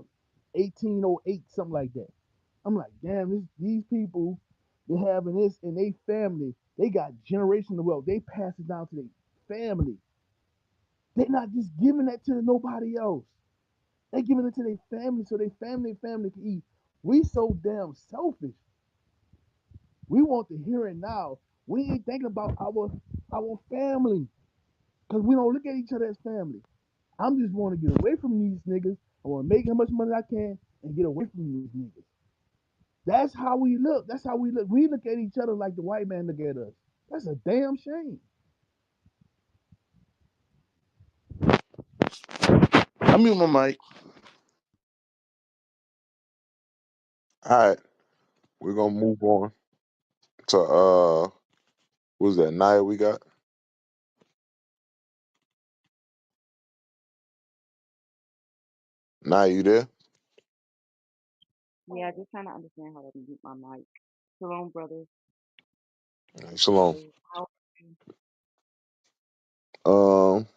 1808, something like that. I'm like, damn, these people, they having this in their family. They got generational wealth. They pass it down to their family. They're not just giving that to nobody else. They giving it to their family so their family can eat. We so damn selfish. We want the here and now. We ain't thinking about our family because we don't look at each other as family. I'm just want to get away from these niggas. I want to make how much money I can and get away from these niggas. That's how we look. That's how we look. We look at each other like the white man look at us. That's a damn shame. I mute my mic. All right, we're gonna move on to who's that? Naya, we got Naya. You there? Yeah, just trying to understand how to mute my mic. Shalom, brothers. Shalom. How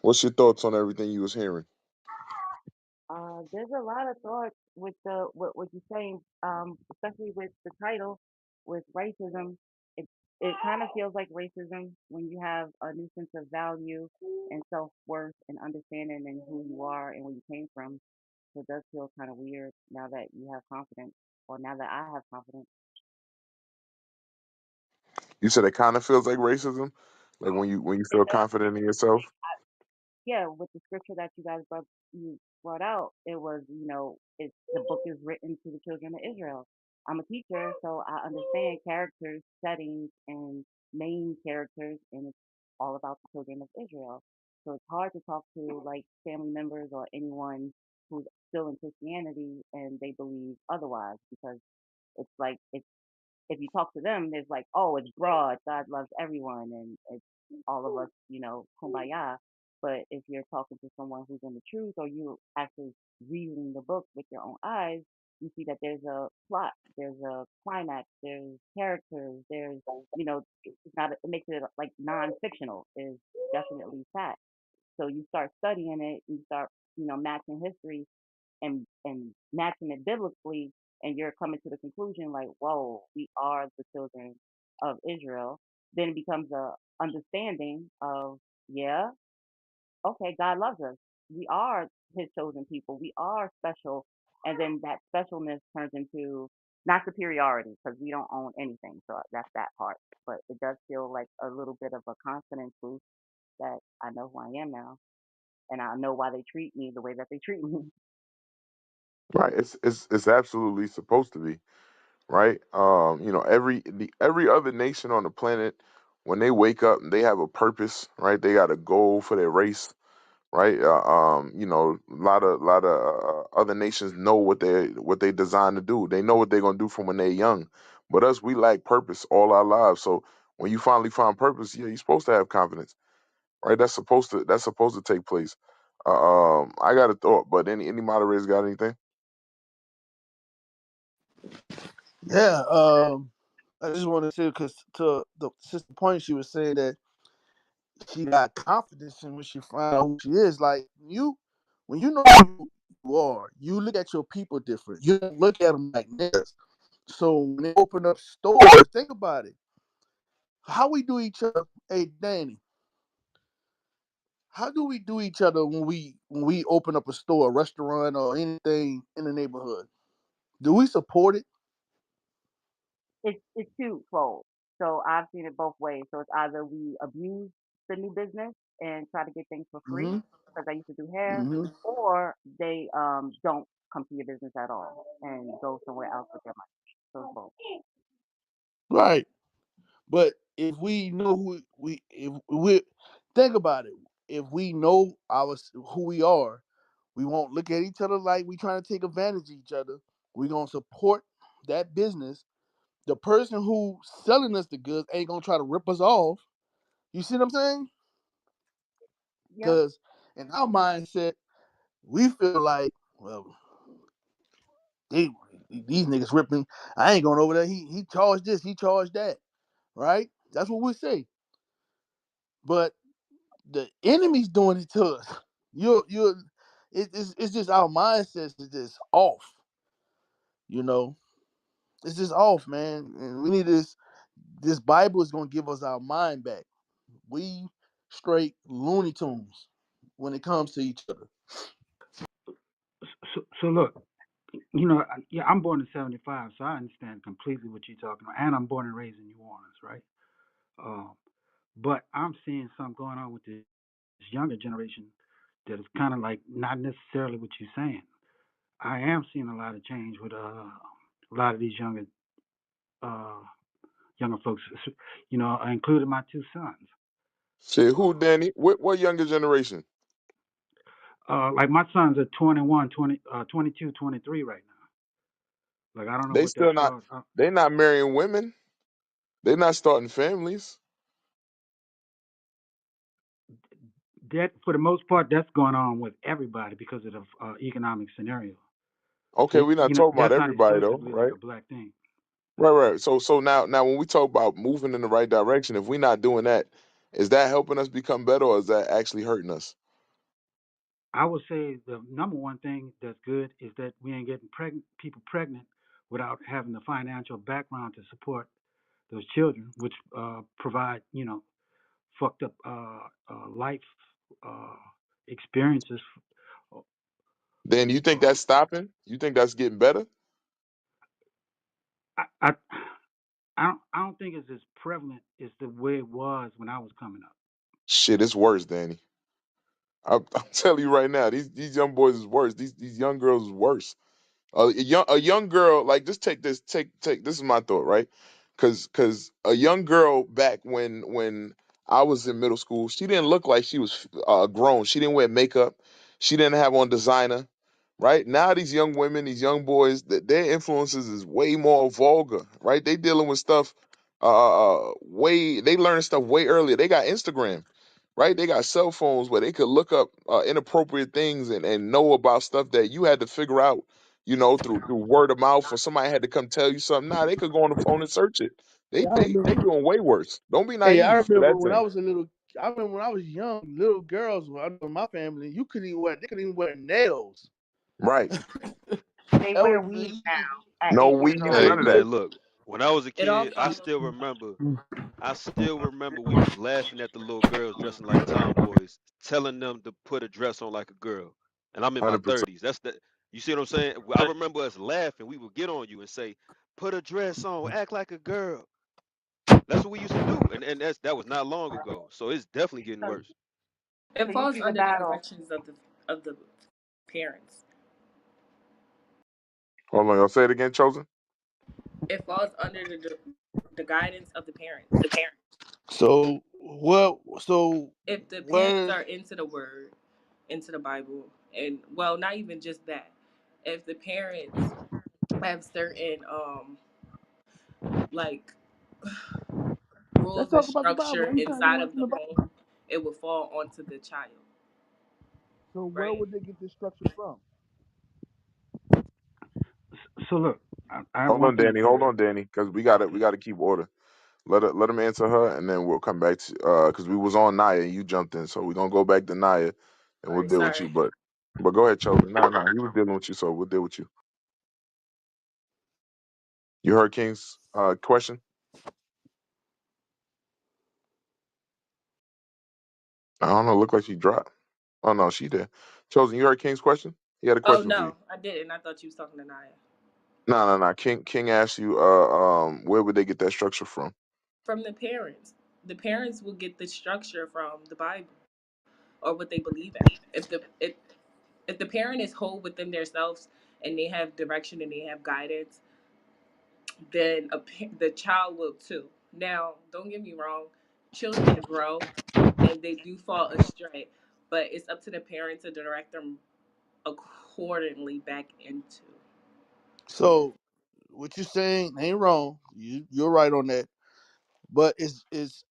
What's your thoughts on everything you was hearing? there's a lot of thoughts with the what you're saying, especially with the title, with racism. It it kind of feels like racism when you have a new sense of value and self worth and understanding in who you are and where you came from. So it does feel kind of weird now that you have confidence, or now that I have confidence. You said it kind of feels like racism, like when you It feel does. confident in yourself. Yeah, with the scripture that you brought out, it was, it's the book is written to the children of Israel. I'm a teacher, so I understand characters, settings, and main characters, and it's all about the children of Israel. So it's hard to talk to like family members or anyone who's still in Christianity and they believe otherwise, because it's like if you talk to them, there's like, oh, it's broad, God loves everyone, and it's all of us, kumbaya. But if you're talking to someone who's in the truth, or you actually reading the book with your own eyes, you see that there's a plot, there's a climax, there's characters, it's not, it makes it like non-fictional, is definitely fact. So you start studying it, you start, matching history and matching it biblically, and you're coming to the conclusion like, whoa, we are the children of Israel. Then it becomes a understanding of, yeah, okay, God loves us. We are His chosen people. We are special, and then that specialness turns into not superiority because we don't own anything. So that's that part. But it does feel like a little bit of a confidence boost that I know who I am now, and I know why they treat me the way that they treat me. Right. It's absolutely supposed to be. Right. Every other nation on the planet, when they wake up, they have a purpose. Right. They got a goal for their race. Right. A lot of other nations know what they designed to do. They know what they're gonna do from when they're young. But us, we lack purpose all our lives. So when you finally find purpose, yeah, you're supposed to have confidence. Right. That's supposed to take place. I got a thought, but any moderators got anything? Yeah. I just wanted to, because to the sister point, she was saying that she got confidence in when she found out who she is. Like when you know who you are, you look at your people different. You don't look at them like niggas. So when they open up stores, think about it. How we do each other. Hey, Danny, how do we do each other when we open up a store, a restaurant, or anything in the neighborhood? Do we support it? It's twofold. So I've seen it both ways. So it's either we abuse the new business and try to get things for free Mm-hmm. because I used to do hair, Mm-hmm. or they don't come to your business at all and go somewhere else with their money. So it's both. Right. But if we know if we think about it, if we know who we are, we won't look at each other like we trying to take advantage of each other. We're gonna support that business. The person who selling us the goods ain't gonna try to rip us off. You see what I'm saying? Yep. Because in our mindset, we feel like, well, they, these niggas ripping. I ain't going over there. He charged this. He charged that. Right? That's what we say. But the enemy's doing it to us. You're it's just our mindsets is just off. You know, it's just off, man. And we need this Bible is gonna give us our mind back. We straight Looney Tunes when it comes to each other. So look. Yeah, I'm born in '75, so I understand completely what you're talking about. And I'm born and raised in New Orleans, right? Um, but I'm seeing something going on with this younger generation that is kind of like not necessarily what you're saying. I am seeing a lot of change with a lot of these uh, younger folks, including my two sons. Shit, who, Danny? What younger generation? Like my sons are 21, 22, 23 right now. Like I don't know They what that still not. thought. They not marrying women. They not starting families. That for the most part, that's going on with everybody because of the economic scenario. Okay, we're not talking about That's not everybody though, exclusively like right? a black thing. Right, right. So now when we talk about moving in the right direction, if we're not doing that, is that helping us become better, or is that actually hurting us? I would say the number one thing that's good is that we ain't getting people pregnant without having the financial background to support those children, which provide fucked up life uh, experiences. Then you think that's stopping? You think that's getting better? I, I I don't think it's as prevalent as the way it was when I was coming up. Shit, it's worse, Danny. I'm telling you right now, these young boys is worse. These young girls is worse. A young girl, like, just take this, take this is my thought, right? Because a young girl back when I was in middle school, she didn't look like she was grown. She didn't wear makeup. She didn't have on designer. Right now, these young women, these young boys, their influences is way more vulgar. Right, they dealing with stuff. Way they learn stuff way earlier. They got Instagram, right? They got cell phones where they could look up inappropriate things and know about stuff that you had to figure out, through word of mouth, or somebody had to come tell you something. Nah, they could go on the phone and search it. They Hey, I they they remember. doing way worse. Don't be Hey, I naive to remember that when I thing. was a little. I remember when I was young. Little girls, I know in my family, you couldn't even wear. They couldn't even wear nails. Right. They That wear was weave you now could- at No 8 years weave, old. Hey none of that. man, look. When I was a It all kid, I follows. still remember. I still remember we was laughing at the little girls dressing like tomboys, telling them to put a dress on like a girl. And I'm in my 100%. 30s. That's the. You see what I'm saying? I remember us laughing. We would get on you and say, "Put a dress on, act like a girl." That's what we used to do, and that was not long ago. So it's definitely getting So, worse. It so you falls see the under the battle. directions of the parents. Hold on, y'all say it again, chosen. It falls under the guidance of the parents. So what? So If the parents where? are into the word, into the Bible, and well, not even just that. If the parents have certain like Let's rules and talk about the Bible. structure I'm trying to inside learn of from the the Bible. home, it will fall onto the child, So where right? would they get this structure from? So look, I have Hold one on, thing to Danny. say. Hold on, Danny, because we gotta keep order. Let him answer her, and then we'll come back to because we was on Naya and you jumped in, so we're gonna go back to Naya, and All we'll right, deal with you. sorry. But go ahead, chosen. Nah, he was dealing with you, so we'll deal with you. You heard King's question? I don't know. Look like she dropped. Oh no, she did. Chosen, you heard King's question? He had a Oh question for you. no, I didn't. I thought you was talking to Naya. No. King asked you where would they get that structure from? From the parents. The parents will get the structure from the Bible or what they believe in. If the parent is whole within themselves and they have direction and they have guidance, then the child will too. Now, don't get me wrong, children grow and they do fall astray, but it's up to the parent to direct them accordingly back into the word. So what you're saying ain't wrong. You're right on that. But it's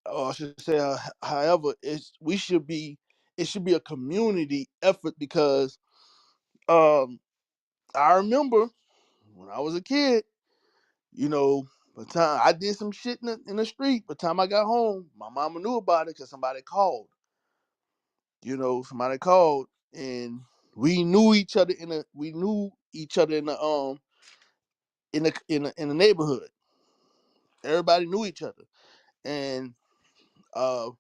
I should say, however, we should be. It should be a community effort because um I remember when I was a kid. By the time I did some shit in the street, by the time I got home, my mama knew about it because somebody called. Somebody called, and we knew each other in the neighborhood. Everybody knew each other, and uh,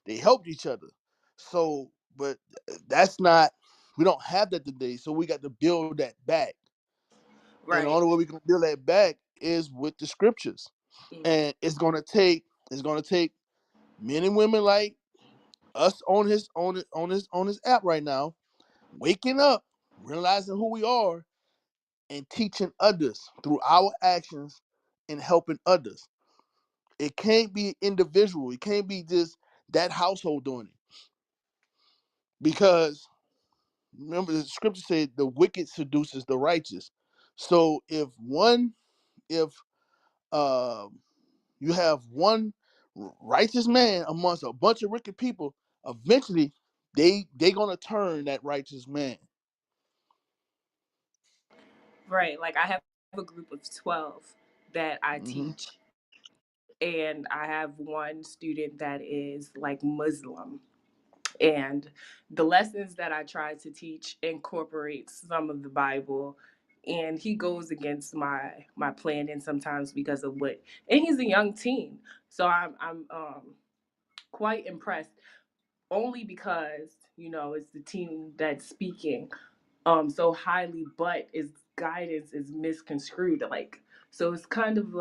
they helped each other. So, but that's not. We don't have that today, so we got to build that back. And the Right. only way we can build that back is with the scriptures. And it's gonna take men and women like us on this app right now, waking up, realizing who we are, and teaching others through our actions and helping others. It can't be individual. It can't be just that household doing it. Because remember the scripture said the wicked seduces the righteous. So if uh, you have one righteous man amongst a bunch of wicked people, eventually they gonna turn that righteous man. Right. Like I have a group of 12 that I Hmm. teach, and I have one student that is like Muslim. And the lessons that I try to teach incorporates some of the Bible, and he goes against my plan, and sometimes because of what, and he's a young teen. So I'm quite impressed, only because it's the teen that's speaking so highly, but his guidance is misconstrued. Like, so it's kind of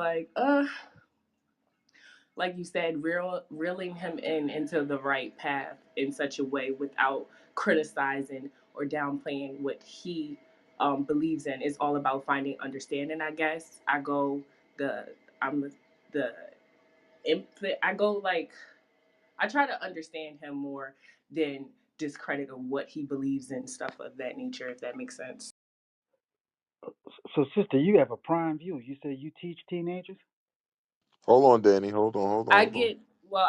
like you said, reeling him into the right path in such a way without criticizing or downplaying what he believes in. It's all about finding understanding, I guess. The I'm the I go like I try to understand him more than discredit of what he believes in, stuff of that nature, if that makes sense. So, sister, you have a prime view. You say you teach teenagers. Hold on, Danny. Hold on. Hold on. I Hold on. get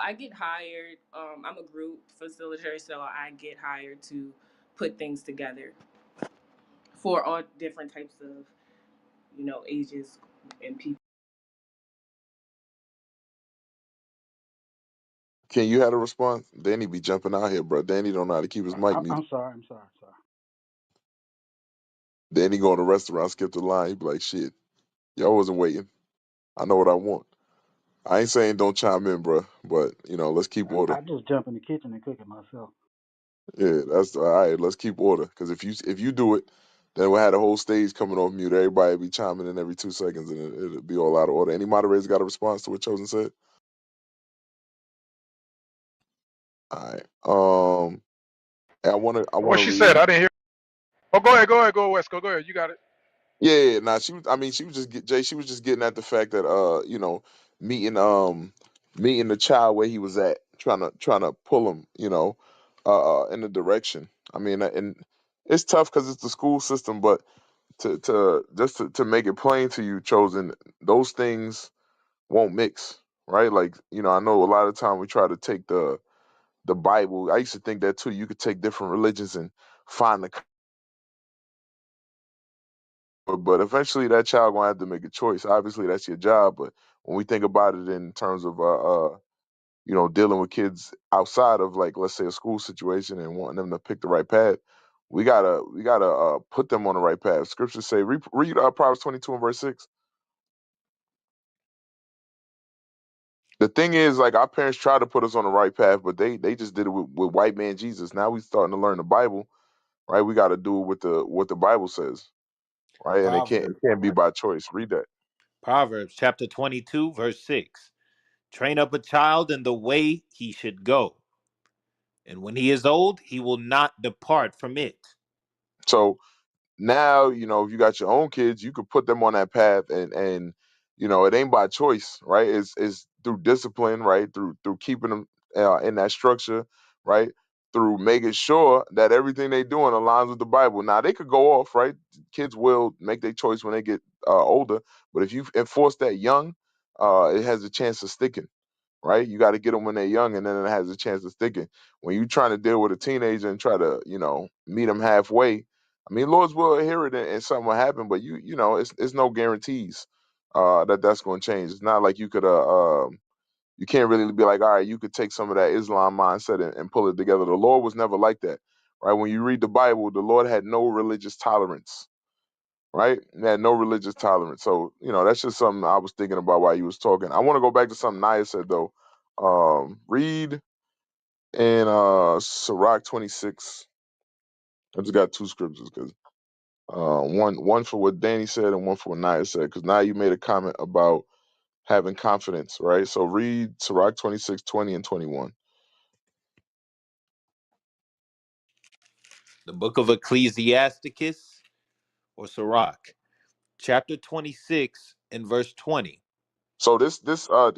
I get hired. I'm a group facilitator, so I get hired to put things together for all different types of ages and people. Can you have a response? Danny be jumping out here, bro. Danny don't know how to keep his mic muted. I'm sorry. I'm sorry. Sorry. Danny go in a restaurant, skip the line. He be like, shit, y'all wasn't waiting. I know what I want. I ain't saying don't chime in, bro, but let's keep order. I just jump in the kitchen and cook it myself. Yeah, that's all right. Let's keep order, because if you do it, then we'll have the whole stage coming off mute. Everybody be chiming in every 2 seconds, and it'll be all out of order. Any moderators got a response to what Chosen said? All right. I What wanna she said, read. I didn't hear. Oh, go ahead, go ahead, go West, go ahead. You got it. Yeah, nah, she was. I mean, she was just Jay. She was just getting at the fact that meeting meeting the child where he was at, trying to pull him, in the direction. I mean, and it's tough because it's the school system, but to make it plain to you, Chosen, those things won't mix, right? Like, I know a lot of time we try to take the Bible. I used to think that too. You could take different religions and find the, but eventually that child gonna have to make a choice. Obviously, that's your job, but when we think about it in terms of dealing with kids outside of, like, let's say, a school situation and wanting them to pick the right path, we gotta put them on the right path. Scriptures say, read Proverbs 22 and verse 6. The thing is, like, our parents tried to put us on the right path, but they just did it with white man Jesus. Now we starting to learn the Bible, right? We got to do it with what the Bible says, right? And it can't be by choice. Read that. Proverbs chapter 22, verse 6. Train up a child in the way he should go, and when he is old, he will not depart from it. So now, if you got your own kids, you could put them on that path, and it ain't by choice, right? It's through discipline, right? Through keeping them in that structure, right? Through making sure that everything they doing aligns with the Bible. Now they could go off, right? Kids will make their choice when they get older, but if you enforce that young, it has a chance of sticking, right? You got to get them when they're young, and then it has a chance of sticking. When you trying to deal with a teenager and try to, meet them halfway, I mean, Lord's will hear it, and something will happen, but it's no guarantees that's going to change. It's not like you could you can't really be like, all right, you could take some of that Islam mindset and pull it together. The Lord was never like that, right? When you read the Bible, the Lord had no religious tolerance, right? He had no religious tolerance. So that's just something I was thinking about while you was talking. I want to go back to something Naya said though. Read in Sirach 26. I just got two scriptures because One for what Danny said and one for what Naya said. Because now you made a comment about having confidence, right? So read Sirach 26, 20, and 21. The book of Ecclesiasticus or Sirach, chapter 26 and verse 20. So this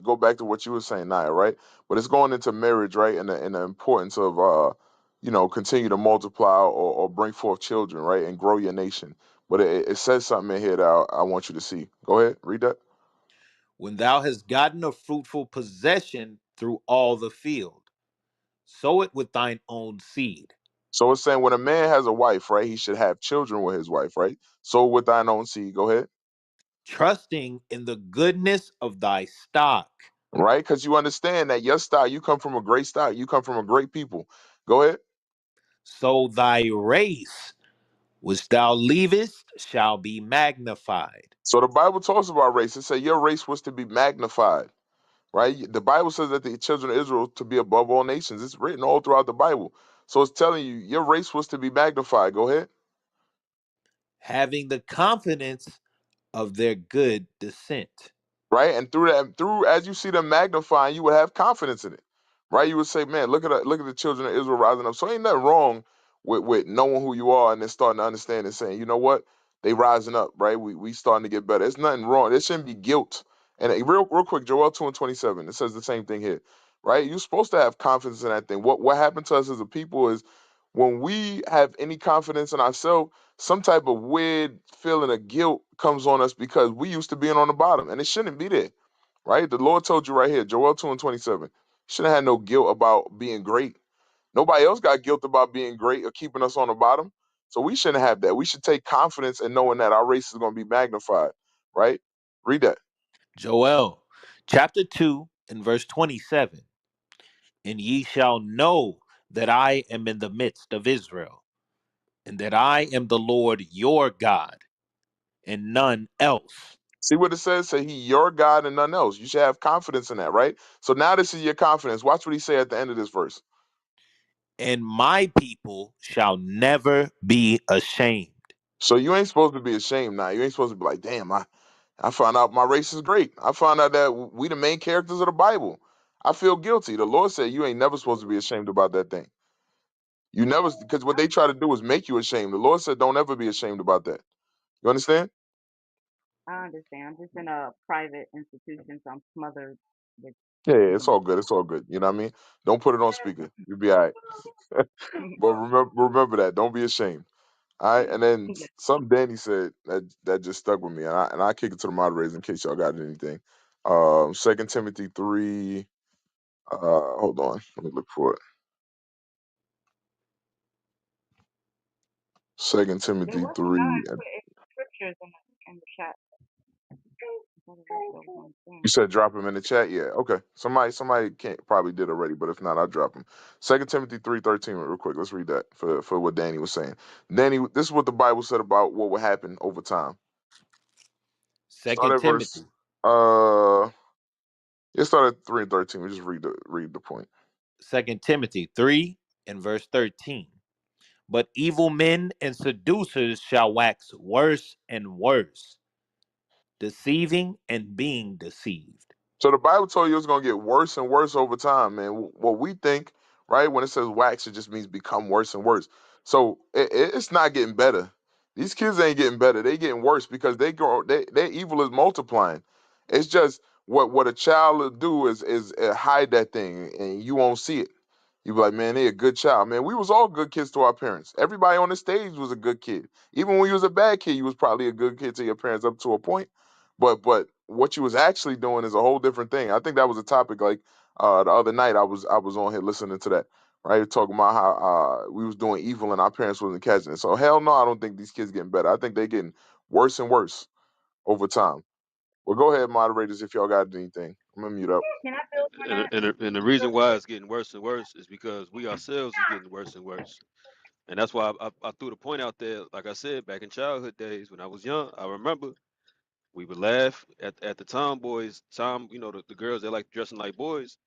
go back to what you were saying, Naya, right? But it's going into marriage, right? And the importance of continue to multiply or bring forth children, right? And grow your nation. But it says something in here that I want you to see. Go ahead, read that. When thou hast gotten a fruitful possession through all the field, sow it with thine own seed, So it's saying when a man has a wife, right, he should have children with his wife, right? So with thine own seed, go ahead. trusting in the goodness of thy stock. Right? Because you understand that your style, you come from a great style, you come from a great people. Go ahead. So thy race, which thou leavest, shall be magnified. So the Bible talks about race. It said your race was to be magnified, right? The Bible says that the children of Israel to be above all nations. It's written all throughout the Bible. So it's telling you your race was to be magnified. Go ahead. Having the confidence of their good descent. Right? And through as you see them magnifying, you would have confidence in it, right? You would say, "Man, look at the children of Israel rising up." So ain't nothing wrong with knowing who you are and then starting to understand and saying, "You know what? They rising up, right? We starting to get better." There's nothing wrong. There shouldn't be guilt. And real quick, Joel 2:27, it says the same thing here, right? You're supposed to have confidence in that thing. What happened to us as a people is when we have any confidence in ourselves, some type of weird feeling of guilt comes on us because we used to being on the bottom and it shouldn't be there, right? The Lord told you right here, Joel 2:27. You shouldn't have no guilt about being great. Nobody else got guilt about being great or keeping us on the bottom. So we shouldn't have that. We should take confidence in knowing that our race is going to be magnified, right? Read that. Joel chapter 2 and verse 27. And ye shall know that I am in the midst of Israel, and that I am the Lord your God, and none else. See what it says? Say he your God and none else. You should have confidence in that, right? So now this is your confidence. Watch what he say at the end of this verse. And my people shall never be ashamed. So you ain't supposed to be ashamed now. You ain't supposed to be like, damn, I found out my race is great. I found out that we the main characters of the Bible. I feel guilty. The Lord said you ain't never supposed to be ashamed about that thing. You never, because what they try to do is make you ashamed. The Lord said don't ever be ashamed about that. You understand? I understand. I'm just in a private institution, so I'm smothered with Yeah, it's all noise. good. It's all good. You know what I mean? Don't put it on speaker. You'll be all right. But remember that. Don't be ashamed. All right. And then Yeah. something Danny said that just stuck with me, and I kick it to the moderators in case y'all got anything. 2 Timothy 3. Hold on. Let me look for it. Second There Timothy was a guy 3. And putting scriptures in the chat. What was the one you thing? said drop him in the chat. Yeah. Okay. Somebody can't probably did already, but if not, I'll drop him. 2 Timothy 3:13, real quick. Let's read that for what Danny was saying. Danny, this is what the Bible said about what will happen over time. Start Second at verse. Timothy, It started at 3:13. We just read the point. 2 Timothy 3 and verse 13. But evil men and seducers shall wax worse and worse, deceiving and being deceived. So the Bible told you it's gonna get worse and worse over time, man. What we think, right, when it says wax, it just means become worse and worse. So it's not getting better. These kids ain't getting better. They getting worse because their evil is multiplying. It's just what a child will do is hide that thing and you won't see it. You be like, man, they a good child, man. We was all good kids to our parents. Everybody on the stage was a good kid. Even when you was a bad kid, you was probably a good kid to your parents up to a point. But what you was actually doing is a whole different thing. I think that was a topic like the other night. I was on here listening to that, right? Talking about how we was doing evil and our parents wasn't catching it. So hell no, I don't think these kids getting better. I think they getting worse and worse over time. Well, go ahead, moderators, if y'all got anything. I'm gonna mute up. Can I build on that And the real reason why quick? it's getting worse and worse is because we ourselves is getting worse and worse. And that's why I threw the point out there. Like I said, back in childhood days when I was young, I remember we would laugh at the tomboys, the girls that like dressing like boys,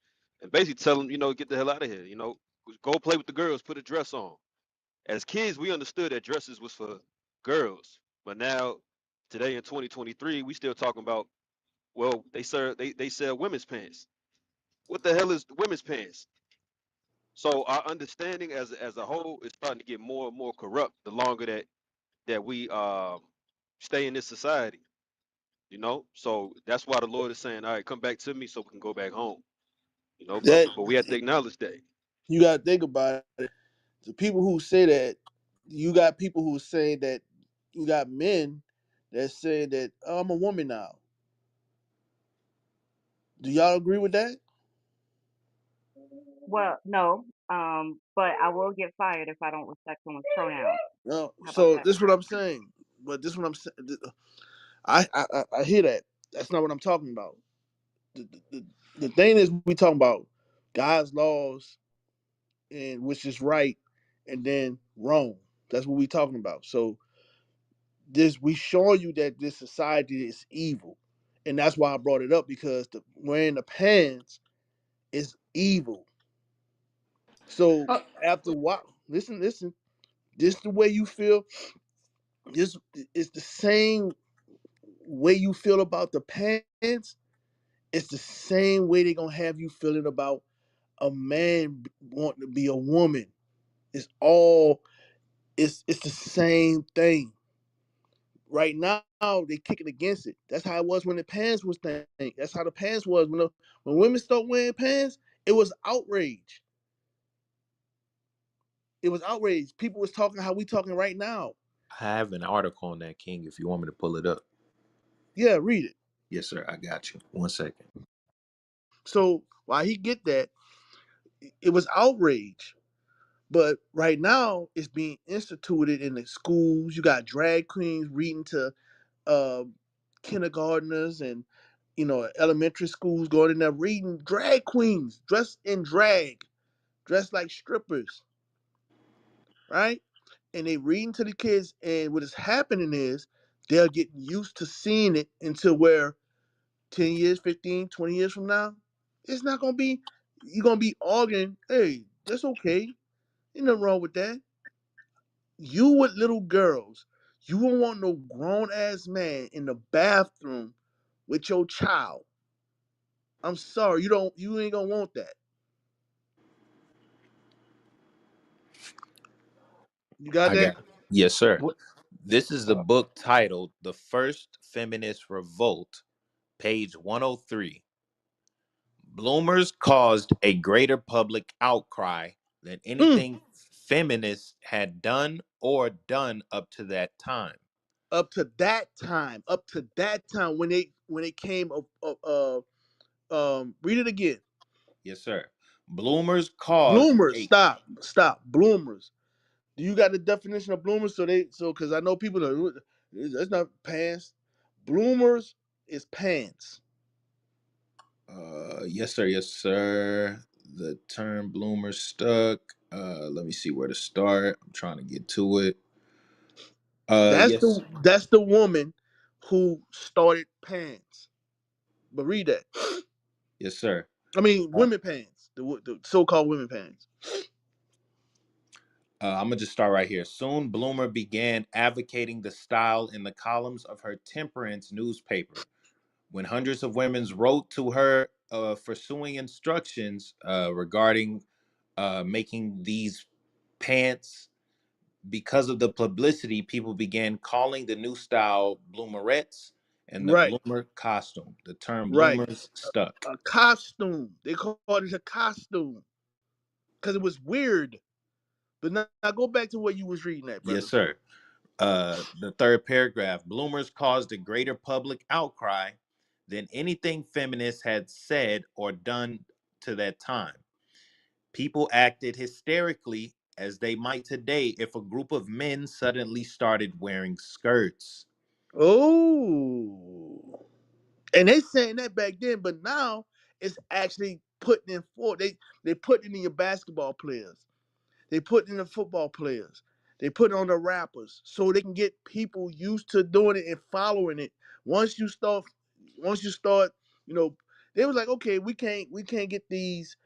and basically tell them, get the hell out of here. Go play with the girls, put a dress on. As kids, we understood that dresses was for girls. But now, today in 2023, we still talking about, well, they sell women's pants. What the hell is women's pants? So our understanding as a whole is starting to get more and more corrupt the longer that we stay in this society. You know, so that's why the Lord is saying, all right, come back to me so we can go back home. You know, but That but we have to acknowledge that. you gotta think about it. The people who say that, you got people who say that, you got men that say that, oh, I'm a woman now. Do y'all agree with that? Well, no. But I will get fired if I don't respect someone's pronouns. No. How about So that? this is what I'm saying. But this is what I'm saying. I hear that. That's not what I'm talking about. The thing is, we talking about God's laws and which is right, and then wrong. That's what we talking about. So this, we showing you that this society is evil, and that's why I brought it up, because the wearing the pants is evil. So Oh, after what? Listen. This the way you feel. This is the same way you feel about the pants. It's the same way they gonna have you feeling about a man wanting to be a woman. It's all, it's the same thing. Right now they kicking against it. That's how it was when the pants was thing. That's how the pants was when women start wearing pants. It was outrage. It was outrage. People was talking how we talking right now. I have an article on that, King, if you want me to pull it up. Yeah, read it. Yes, sir. I got you. 1 second. So while he get that, it was outrage. But right now, it's being instituted in the schools. You got drag queens reading to uh, kindergartners and elementary schools, going in there reading, drag queens dressed in drag, dressed like strippers, right? And they reading to the kids, and what is happening is they're getting used to seeing it until where 10 years, 15, 20 years from now, it's not gonna be, you're gonna be arguing, hey, that's okay. Ain't nothing wrong with that. You with little girls, you won't want no grown ass man in the bathroom with your child. I'm sorry, you ain't gonna want that. You got I that? got it. Yes, sir. What? This is the book titled The First Feminist Revolt, page 103. Bloomers caused a greater public outcry than Mm, anything feminists had done or done up to that time. up to that time when they came read it again. Yes, sir. Bloomers caused Bloomers, a stop. Bloomers. Do you got the definition of bloomers? So because I know people are, that's not pants. Bloomers is pants. yes, sir, yes, sir. The term bloomer stuck. Let me see where to start. I'm trying to get to it. That's Yes, the woman who started pants. But read that. yes, sir. I mean, Uh, women pants. The so-called women pants. I'm gonna just start right here. Soon, Bloomer began advocating the style in the columns of her temperance newspaper. When hundreds of women wrote to her for suing instructions regarding making these pants, because of the publicity, people began calling the new style bloomerettes and the Right, bloomer costume. The term right. bloomers stuck. A costume. They called it a costume because it was weird. But now go back to what you was reading at, Yes, brother. sir. The third paragraph, bloomers caused a greater public outcry than anything feminists had said or done to that time. People acted hysterically as they might today if a group of men suddenly started wearing skirts. Oh. And they saying that back then, but now it's actually putting in for they putting in your basketball players. They put in the football players. They put it on the rappers so they can get people used to doing it and following it. Once you start, once you start, you know, they was like, okay, we can't get these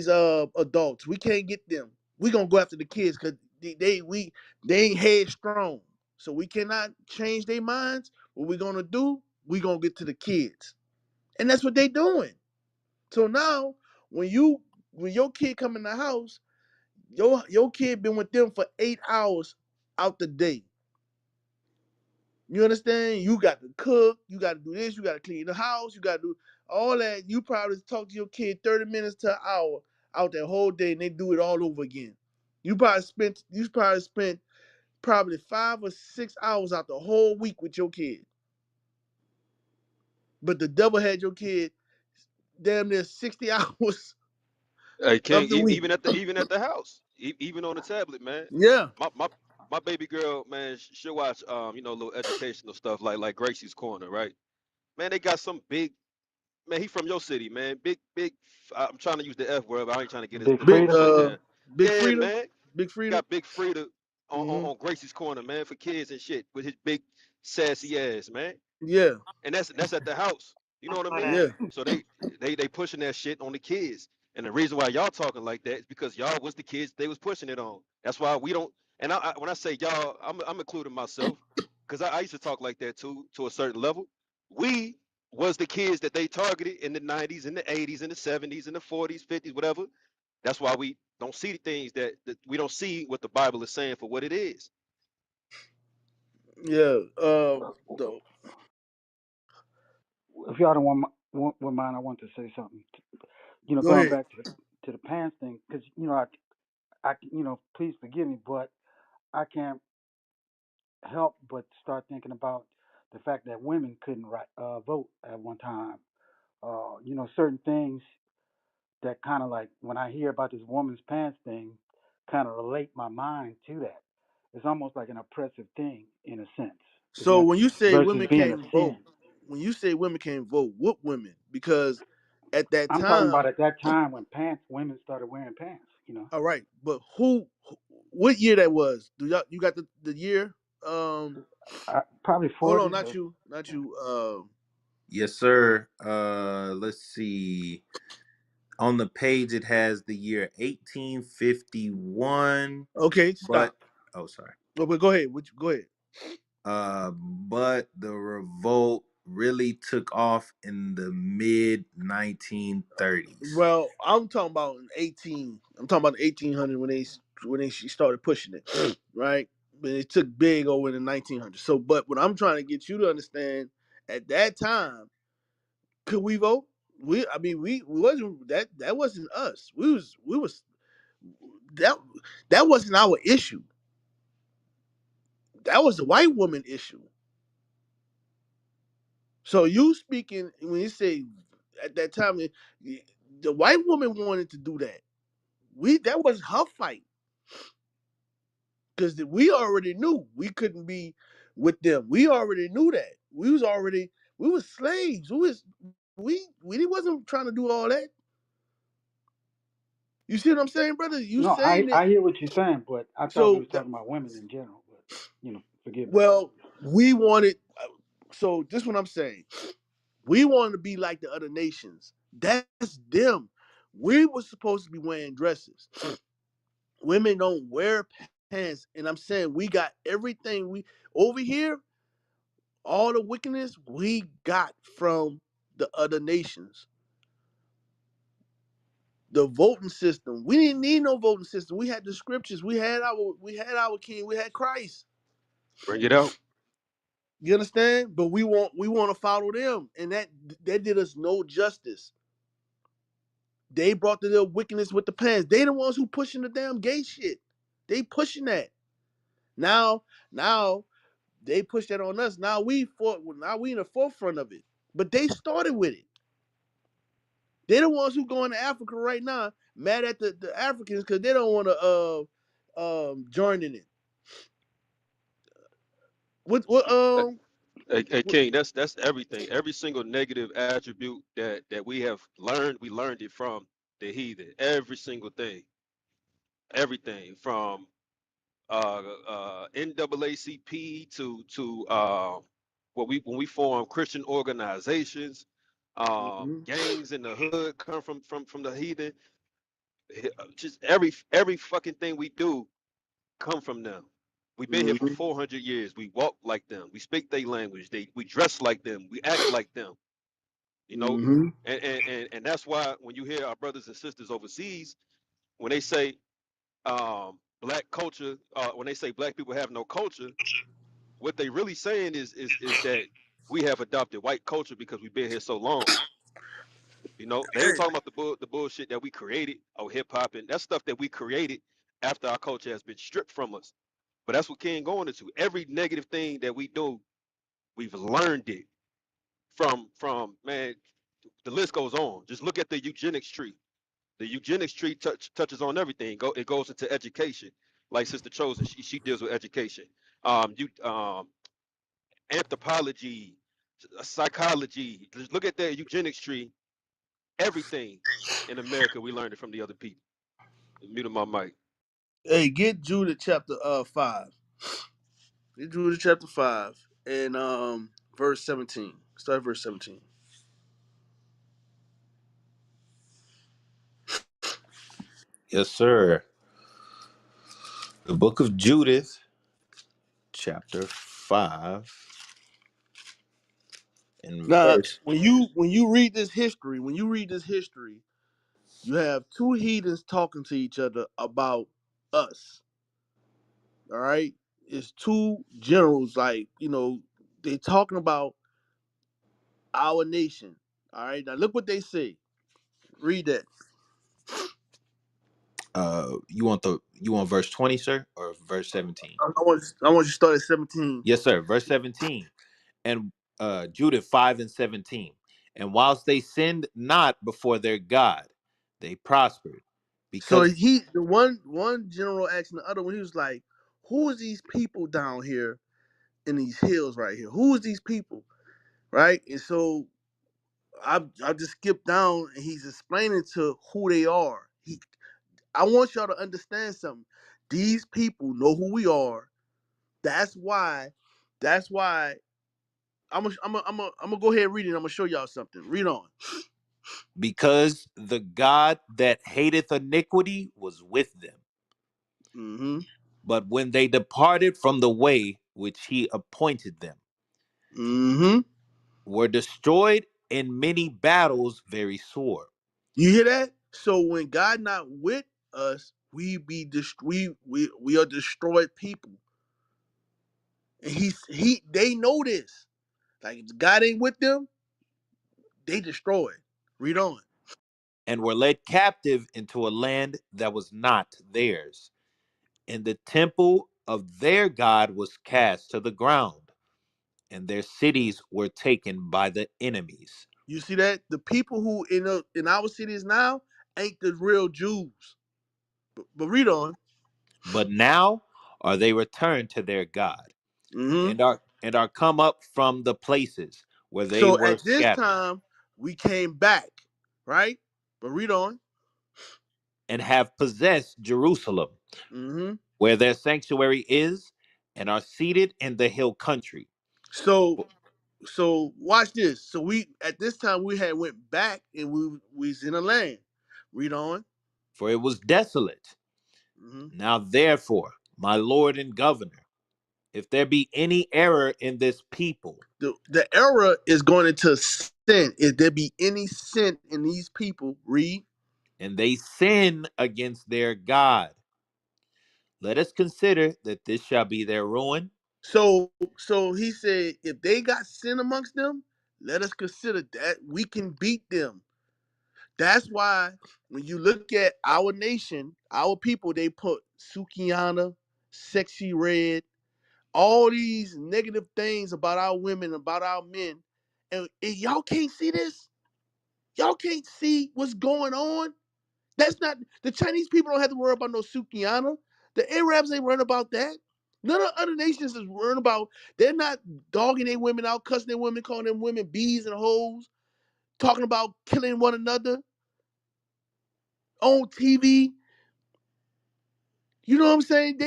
adults. We can't get them. We gonna go after the kids because they ain't headstrong, so we cannot change their minds. What we gonna do? We gonna get to the kids, and that's what they doing. So now, when your kid come in the house, your kid been with them for 8 hours out the day. You understand? You got to cook, you got to do this, you got to clean the house, you got to do all that. You probably talk to your kid 30 minutes to an hour out that whole day, and they do it all over again. You probably spent probably 5 or 6 hours out the whole week with your kid. But the devil had your kid damn near 60 hours Hey of King, the week. even at the house, even on the tablet, man. Yeah. My my my baby girl, man, she'll watch little educational stuff like Gracie's Corner, right? Man, they got some big man. He from your city, man. Big. I'm trying to use the F word, but I ain't trying to get Big the Big folks Frida. shut down. Big Yeah, Frida. man. Big Frida. Got Big Frida Hmm. on Gracie's Corner, man, for kids and shit with his big sassy ass, man. Yeah. And that's at the house. You know what I For mean? that. Yeah. So they pushing that shit on the kids. And the reason why y'all talking like that is because y'all was the kids they was pushing it on. That's why we don't. And when I say y'all, I'm including myself because I used to talk like that too to a certain level. We was the kids that they targeted in the 90s, in the 80s, in the 70s, in the 40s, 50s, whatever. That's why we don't see the things that we don't see what the Bible is saying for what it is. Yeah. The, If y'all don't want mind, I want to say something. go Going ahead. back to the pants thing, because please forgive me, but I can't help but start thinking about the fact that women couldn't vote at one time. Certain things that kind of like when I hear about this woman's pants thing, kind of relate my mind to that. It's almost like an oppressive thing in a sense. It's So not when you say versus women being a can't vote, sin. when you say women can't vote, what women? Because at that I'm talking about time, at that time when women started wearing pants. all right, but what year that was? You got the year? Probably Hold on, 40s. not you, not you. Yes, sir. Let's see. On the page, it has the year 1851, Okay, but stop. oh, sorry. Oh, but go ahead. Go ahead. But the revolt really took off in the mid 1930s. Well, I'm talking about in 18. I'm talking about 1800 when they she started pushing it, right? But it took big over in the 1900s. So, but what I'm trying to get you to understand, at that time, could we vote? We wasn't that wasn't us. We was that that wasn't our issue. That was the white woman issue. So you speaking when you say at that time, the white woman wanted to do that. That was her fight because we already knew we couldn't be with them. We already knew that. We was slaves. We wasn't trying to do all that. You see what I'm saying, brother? You No, I saying that? I hear what you're saying, but I thought we So was talking about women in general. But forgive me. well, we wanted. So this is what I'm saying. We wanted to be like the other nations. That's them. We were supposed to be wearing dresses. Women don't wear pants, and I'm saying we got everything we over here. All the wickedness we got from the other nations. The voting system. We didn't need no voting system. We had the scriptures. We had our king. We had Christ. Bring it out. You understand? But we want to follow them, and that did us no justice. They brought the little wickedness with the pants. They the ones who pushing the damn gay shit. They pushing that. Now they push that on us. Now we in the forefront of it. But they started with it. They're the ones who going to Africa right now, mad at the Africans because they don't want to join in it. What Hey what, King, that's everything. Every single negative attribute that we have learned, we learned it from the heathen. Every single thing, everything from NAACP to when we form Christian organizations, mm-mm. gangs in the hood come from the heathen. Just every fucking thing we do. come from them. We've been here for Mm-hmm. 400 years. We walk like them. We speak their language. We dress like them. We act like them. You know, Mm-hmm. and that's why when you hear our brothers and sisters overseas, when they say black culture, when they say black people have no culture, what they really saying is that we have adopted white culture because we've been here so long. You know, they ain't talking about the bullshit that we created, oh hip hop, and that's stuff that we created after our culture has been stripped from us. But that's what King going into. Every negative thing that we do, we've learned it from man. The list goes on. Just look at the eugenics tree. The eugenics tree touches on everything. It goes into education. Like Sister Chosen, she deals with education. You anthropology, psychology. Just look at the eugenics tree. Everything in America, we learned it from the other people. Muted my mic. Hey, get Judah chapter 5. Get Judah chapter 5 and verse 17. Start verse 17. Yes, sir. The book of Judith, chapter 5, and Now, verse. when you read this history, you have two heathens talking to each other about us. All right, it's two generals, like they talking about our nation. All right, now look what they say. Read that. You want verse 20, sir, or verse 17? I want you to start at 17. Yes, sir. Verse 17. And Judith 5 and 17. And whilst they sinned not before their God, they prospered. So Because the one general asked the other one. He was like, "Who is these people down here in these hills right here? Who is these people?" Right? And so I just skipped down, and he's explaining to who they are. I want y'all to understand something. These people know who we are. That's why. That's why I'm gonna go ahead and read it. I'm gonna show y'all something. Read on. the God that hateth iniquity was with them. Mm-hmm. But when they departed from the way which he appointed them, Mm-hmm. were destroyed in many battles very sore. You hear that? So when God not with us, we are destroyed people. And they know this. Like if God ain't with them, they destroyed. Read on. And were led captive into a land that was not theirs. And the temple of their God was cast to the ground, and their cities were taken by the enemies. You see that? The people who in our cities now ain't the real Jews. But read on. But now are they returned to their God, Hmm. and are come up from the places where they So were at this scattered, time, we came back, right? But read on. and have possessed Jerusalem, Hmm. where their sanctuary is, and are seated in the hill country. So so watch this. So we at this time we had went back and we was in a land. Read on. For it was desolate. Hmm. Now therefore, my Lord and Governor, if there be any error in this people, The error is going into sin. If there be any sin in these people, read. and they sin against their God, let us consider that this shall be their ruin, So he said, if they got sin amongst them, let us consider that we can beat them. That's why when you look at our nation, our people, they put Sukiana, sexy red, all these negative things about our women, about our men. And y'all can't see this? Y'all can't see what's going on? That's not the Chinese people don't have to worry about no Sukiana. The Arabs ain't worrying about that. None of the other nations is worrying about. They're not dogging their women out, cussing their women, calling them women bees and hoes, talking about killing one another on TV. You know what I'm saying?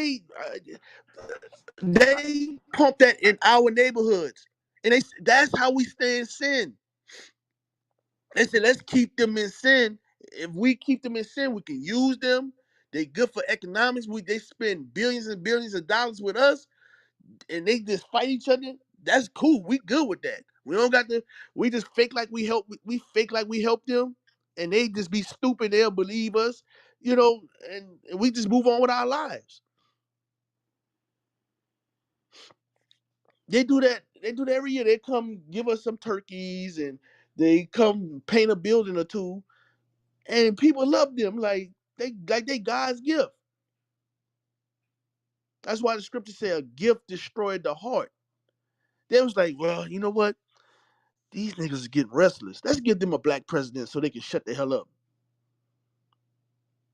They pump that in our neighborhoods, and that's how we stay in sin. They said let's keep them in sin. If we keep them in sin, we can use them. They good for economics. They spend billions and billions of dollars with us, and they just fight each other. That's cool. We good with that. We don't got to. We just fake like we help. We fake like we help them, and they just be stupid. They'll believe us, and we just move on with our lives. They do that. They do that every year. They come give us some turkeys, and they come paint a building or two, and people love them like they God's gift. That's why the scripture say a gift destroyed the heart. They was like, well, you know what? These niggas is getting restless. Let's give them a black president so they can shut the hell up.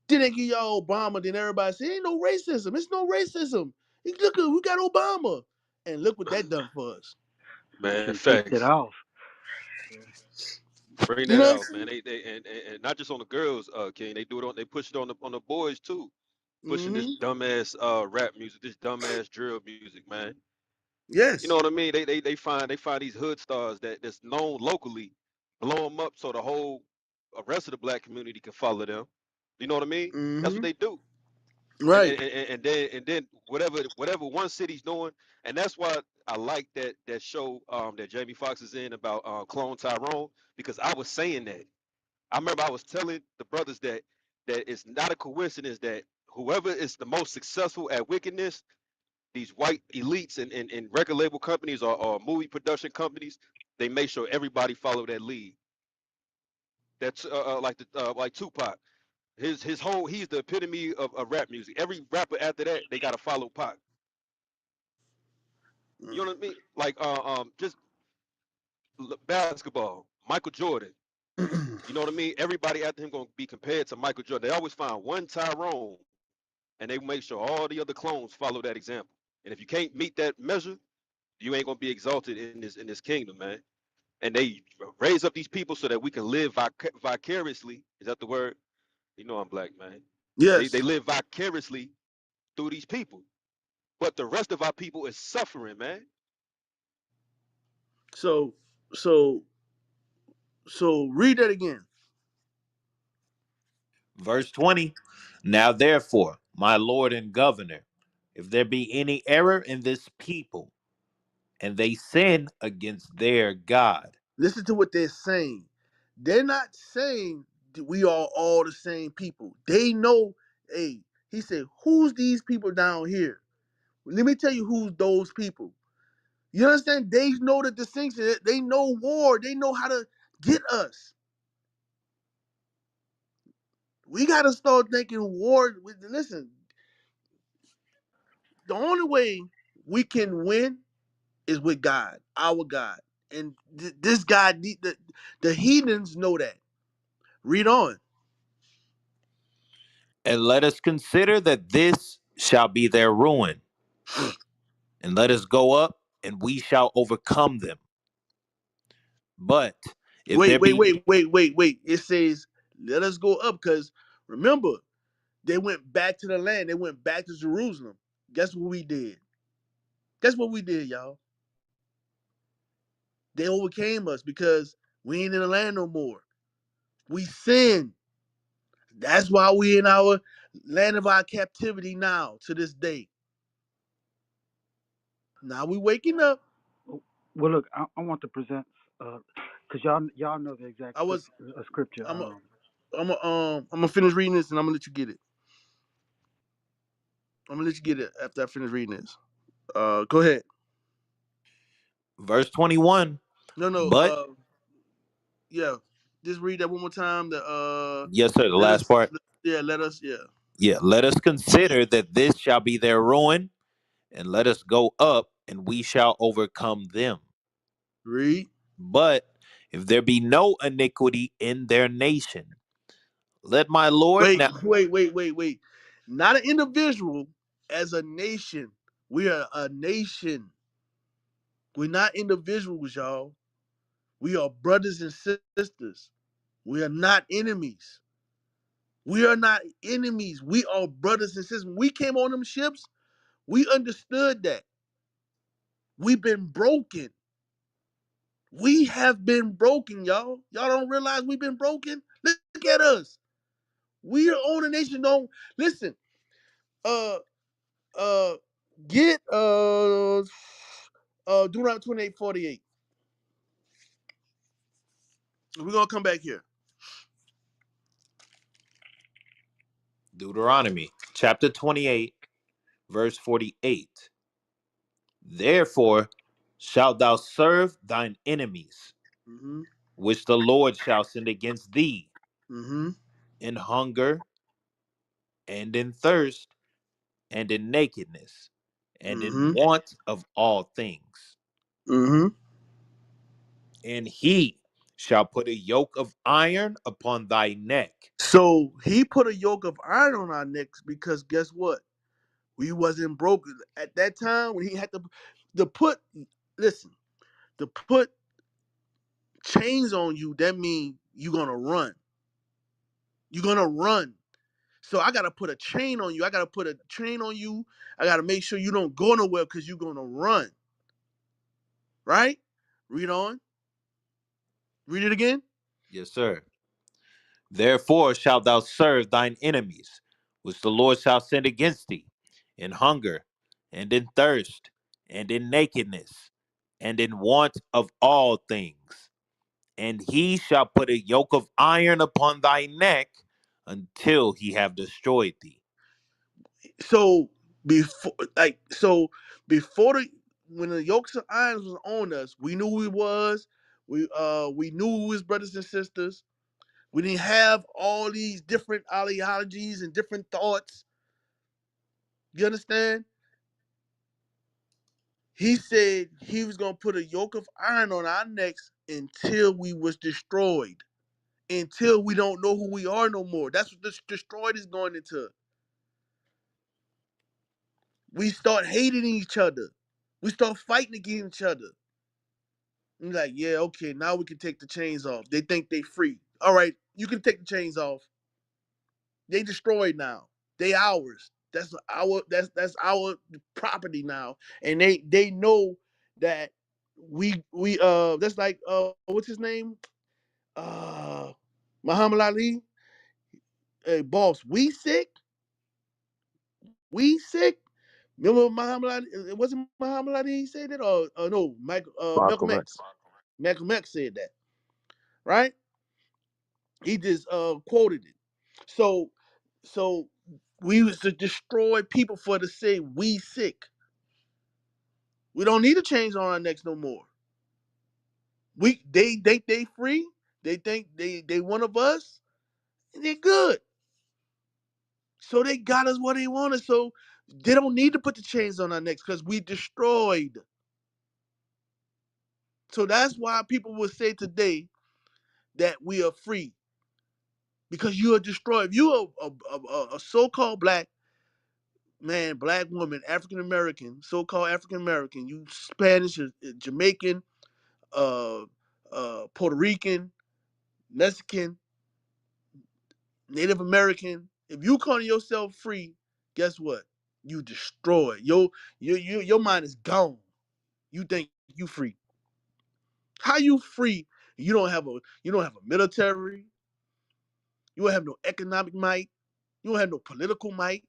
Then they give y'all Obama, then everybody say, ain't no racism. It's no racism. Look, we got Obama. And look what that done for us. Man, Should have kicked it facts. off. Bring You that know what out, man. And not just on the girls, King. They do it on. They push it on the boys too. I'm Pushing this saying? dumbass rap music, this dumbass drill music, man. You know Yes. what I mean? They find these hood stars that's known locally, blow them up so the whole rest of the black community can follow them. You know what I mean? That's what Mm-hmm. they do. And Right. and, and then whatever one city's doing, and that's why I like that show that Jamie Foxx is in about Clone Tyrone, because I was saying that. I remember I was telling the brothers that it's not a coincidence that whoever is the most successful at wickedness, these white elites and record label companies or movie production companies, they make sure everybody follow that lead. That's like Tupac. His whole he's the epitome of rap music. Every rapper after that, they gotta follow Pac. You know what I mean? Like just basketball, Michael Jordan. You know what I mean? Everybody after him gonna be compared to Michael Jordan. They always find one Tyrone, and they make sure all the other clones follow that example. And if you can't meet that measure, you ain't gonna be exalted in this kingdom, man. And they raise up these people so that we can live vicariously. Is that the word? You know I'm black, man. They Yes. live vicariously through these people. But the rest of our people is suffering, man. So so so read that again. Verse 20. Now therefore, my Lord and Governor, if there be any error in this people, and they sin against their God. Listen to what they're saying. They're not saying that we are all the same people. They know, hey, he said, who's these people down here? Let me tell you who's those people. You understand? They know the distinction. They know war. They know how to get us. We got to start thinking war. Listen, the only way we can win is with God, our God. And this God, the heathens know that. Read on. And let us consider that this shall be their ruin. And let us go up, and we shall overcome them. But if Wait, there wait, be wait, wait, wait, wait. It says, let us go up because remember, they went back to the land. They went back to Jerusalem. Guess what we did? Guess what we did, y'all? They overcame us because we ain't in the land no more. We sinned. That's why we in our land of our captivity now to this day. Now we waking up. Well, look, I want to present because y'all know the exact I was scripture. I'm a, I'm gonna finish reading this and I'm gonna let you get it. I'm gonna let you get it after I finish reading this. Go ahead. verse 21, No, no. but Yeah. Just read that one more time. yes, sir, the Let last us. part. Yeah, let us. Yeah. Yeah, let us consider that this shall be their ruin, and let us go up, and we shall overcome them. Read. But if there be no iniquity in their nation, let my Lord Wait, now. wait, wait, wait, wait. Not an individual. As a nation, we are a nation. We're not individuals, y'all. We are brothers and sisters. We are not enemies. We are not enemies. We are brothers and sisters. When we came on them ships, we understood that. We've been broken. We have been broken, y'all. Y'all don't realize we've been broken? Look at us. We own a nation. Don't listen. Uh, uh, get Deuteronomy 28:48. We're gonna come back here. Deuteronomy chapter 28, verse 48. Therefore shalt thou serve thine enemies, Mm-hmm. which the Lord shall send against thee, Mm-hmm. in hunger and in thirst and in nakedness and in Mm-hmm. want of all things. Mm-hmm. And he shall put a yoke of iron upon thy neck. So he put a yoke of iron on our necks because guess what? We wasn't broken at that time when he had to put. Listen, to put chains on you. That means you're gonna run. You're gonna run. So I gotta put a chain on you. I gotta put a chain on you. I gotta make sure you don't go nowhere because you're gonna run. Right? Read on. Read it again. Yes, sir. Therefore shalt thou serve thine enemies, which the Lord shall send against thee, in hunger, and in thirst, and in nakedness, and in want of all things. And he shall put a yoke of iron upon thy neck until he have destroyed thee. So before, before the when the yokes of irons was on us, we knew who he was. We knew his brothers and sisters. We didn't have all these different ideologies and different thoughts. You understand? He said he was gonna put a yoke of iron on our necks until we was destroyed. Until we don't know who we are no more. That's what this destroyed is going into. We start hating each other. We start fighting against each other. And like, yeah, okay, now we can take the chains off. They think they free. All right, you can take the chains off. They destroyed now. They ours. That's our property now. And they know that we that's like what's his name? Uh Muhammad Ali. Hey boss, we sick? We sick? Remember Muhammad Ali? It wasn't Muhammad Ali he said that? Or no, Malcolm Malcolm X. X. Malcolm X said that, right? He just quoted it. So so we used to destroy people for to say we sick. We don't need to change on our necks no more. They think they free. They think they one of us. And they're good. So they got us what they wanted. So they don't need to put the chains on our necks because we destroyed. So that's why people will say today that we are free because you are destroyed. If you are a so-called black man, black woman, African American, so-called African American, you Spanish, Jamaican, uh, Puerto Rican, Mexican, Native American. If you call yourself free, guess what? You destroyed. Your mind is gone. You think you free. How you free? You don't have a military. You don't have no economic might. You don't have no political might.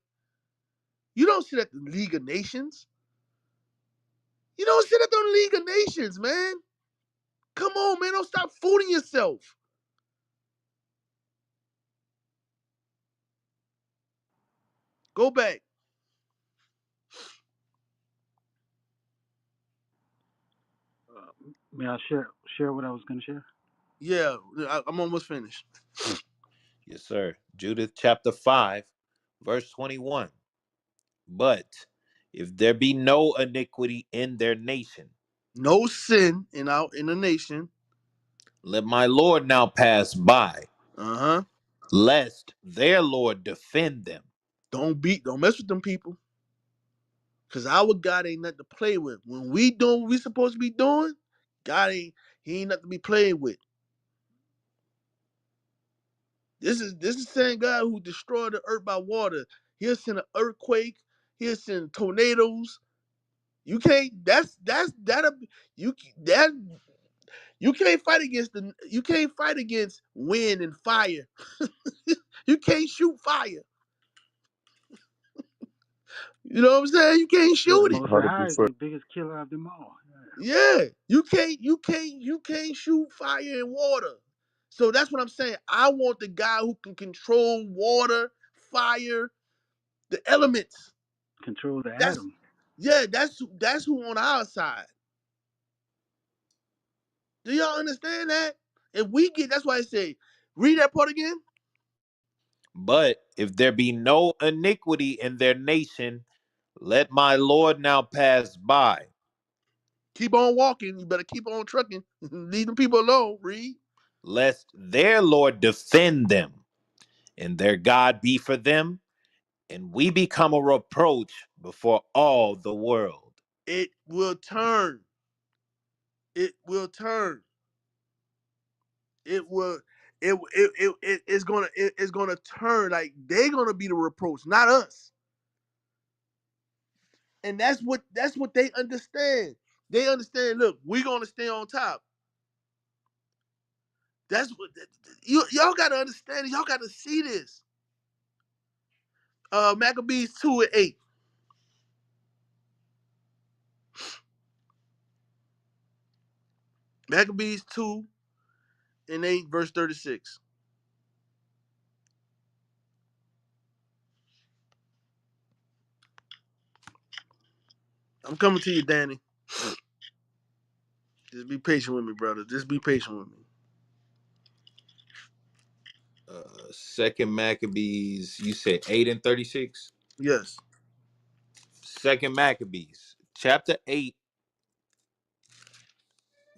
You don't sit at the League of Nations. You don't sit at the League of Nations, man. Come on, man. Don't stop fooling yourself. Go back. May I share what I was gonna share? Yeah, I'm almost finished. Yes, sir. Judith chapter 5, verse 21. But if there be no iniquity in their nation, No sin in the nation. let my Lord now pass by, Uh-huh. lest their Lord defend them. Don't mess with them people. Cause our God ain't nothing to play with. When we doing what we supposed to be doing, he ain't nothing to be played with. This is the same God who destroyed the earth by water. He'll send an earthquake. He'll send tornadoes. You can't. That's that. You that you can't fight against wind and fire. You can't shoot fire. You know what I'm saying? You can't Yeah, the shoot it. Most High is 100%. the biggest killer of them all. Yeah, you can't shoot fire and water. So that's what I'm saying. I want the guy who can control water, fire, the elements. Control the That's atom. yeah, that's who on our side. Do y'all understand that? If we get, that's why I say, read that part again. But if there be no iniquity in their nation, let my Lord now pass by, Keep on walking. You better keep on trucking. Leave them people alone. Read. lest their Lord defend them, and their God be for them, and we become a reproach before all the world. It will turn. It will turn. It will. It's gonna turn. Like they're gonna be the reproach, not us. And that's what they understand. They understand. Look, we're gonna stay on top. That's what y'all gotta understand. Y'all gotta see this. Maccabees 2:8. Maccabees 2:8, verse 36. I'm coming to you, Danny. Just be patient with me, brother. Just be patient with me. Second Maccabees, you said 8 and 36? Yes. Second Maccabees, chapter 8,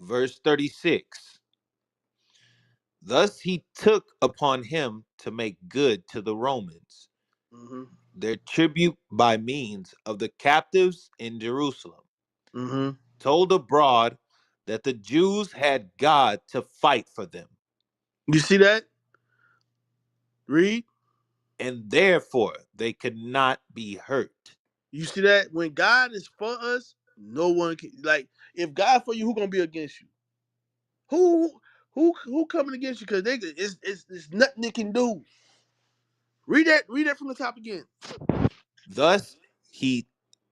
verse 36. Thus he took upon him to make good to the Romans Mm-hmm. their tribute by means of the captives in Jerusalem, Mm-hmm. told abroad that the Jews had God to fight for them, You see that? Read. and therefore they could not be hurt. You see that? When God is for us, no one can. Like, if God for you, who gonna be against you? Who who coming against you? Because it's nothing they can do. Read that. Read that from the top again. Thus he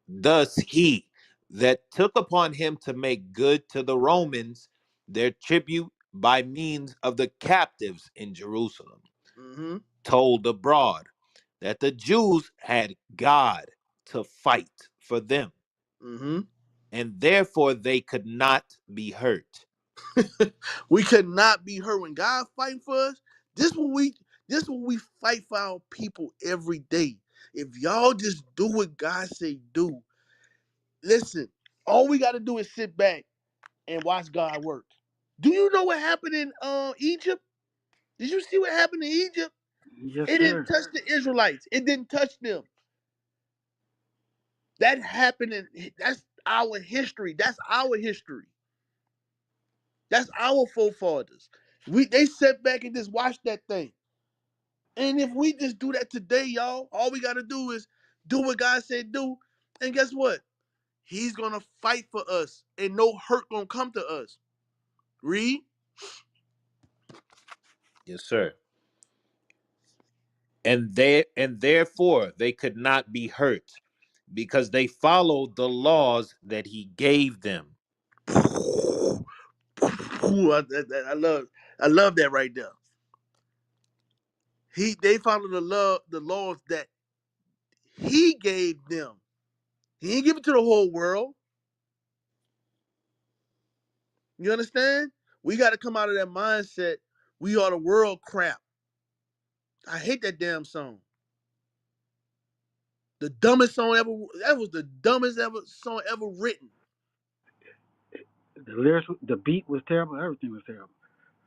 thus he that took upon him to make good to the Romans their tribute by means of the captives in Jerusalem, Mm-hmm. told abroad that the Jews had God to fight for them, Mm-hmm. and therefore they could not be hurt. We could not be hurt when God fighting for us. This what we this what we fight for our people every day. If y'all just do what God say do, listen. All we got to do is sit back and watch God work. Do you know what happened in Egypt? Did you see what happened in Egypt? Yes, It didn't sir. touch the Israelites. It didn't touch them. That happened in that's our history. That's our history. That's our forefathers. They sat back and just watched that thing. And if we just do that today, y'all, all we gotta do is do what God said do. And guess what? He's gonna fight for us, and no hurt gonna come to us. Read. Yes, sir. And therefore they could not be hurt, because they followed the laws that he gave them. Ooh, I love that right there. They followed the laws that he gave them. He didn't give it to the whole world. You understand? We got to come out of that mindset. We are the world crap. I hate that damn song. The dumbest song ever. That was the dumbest ever song ever written. The lyrics, the beat was terrible. Everything was terrible.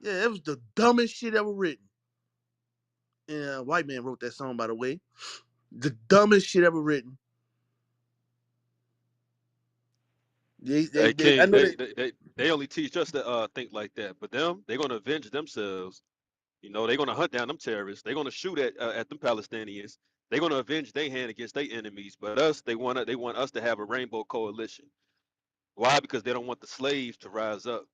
Yeah, it was the dumbest shit ever written. And a white man wrote that song, by the way. The dumbest shit ever written. Hey I King, know that. they only teach us to think like that, but they're gonna avenge themselves. You know, they're gonna hunt down them terrorists. They're gonna shoot at them Palestinians. They're gonna avenge their hand against their enemies. But us, they want us to have a rainbow coalition. Why? Because they don't want the slaves to rise up.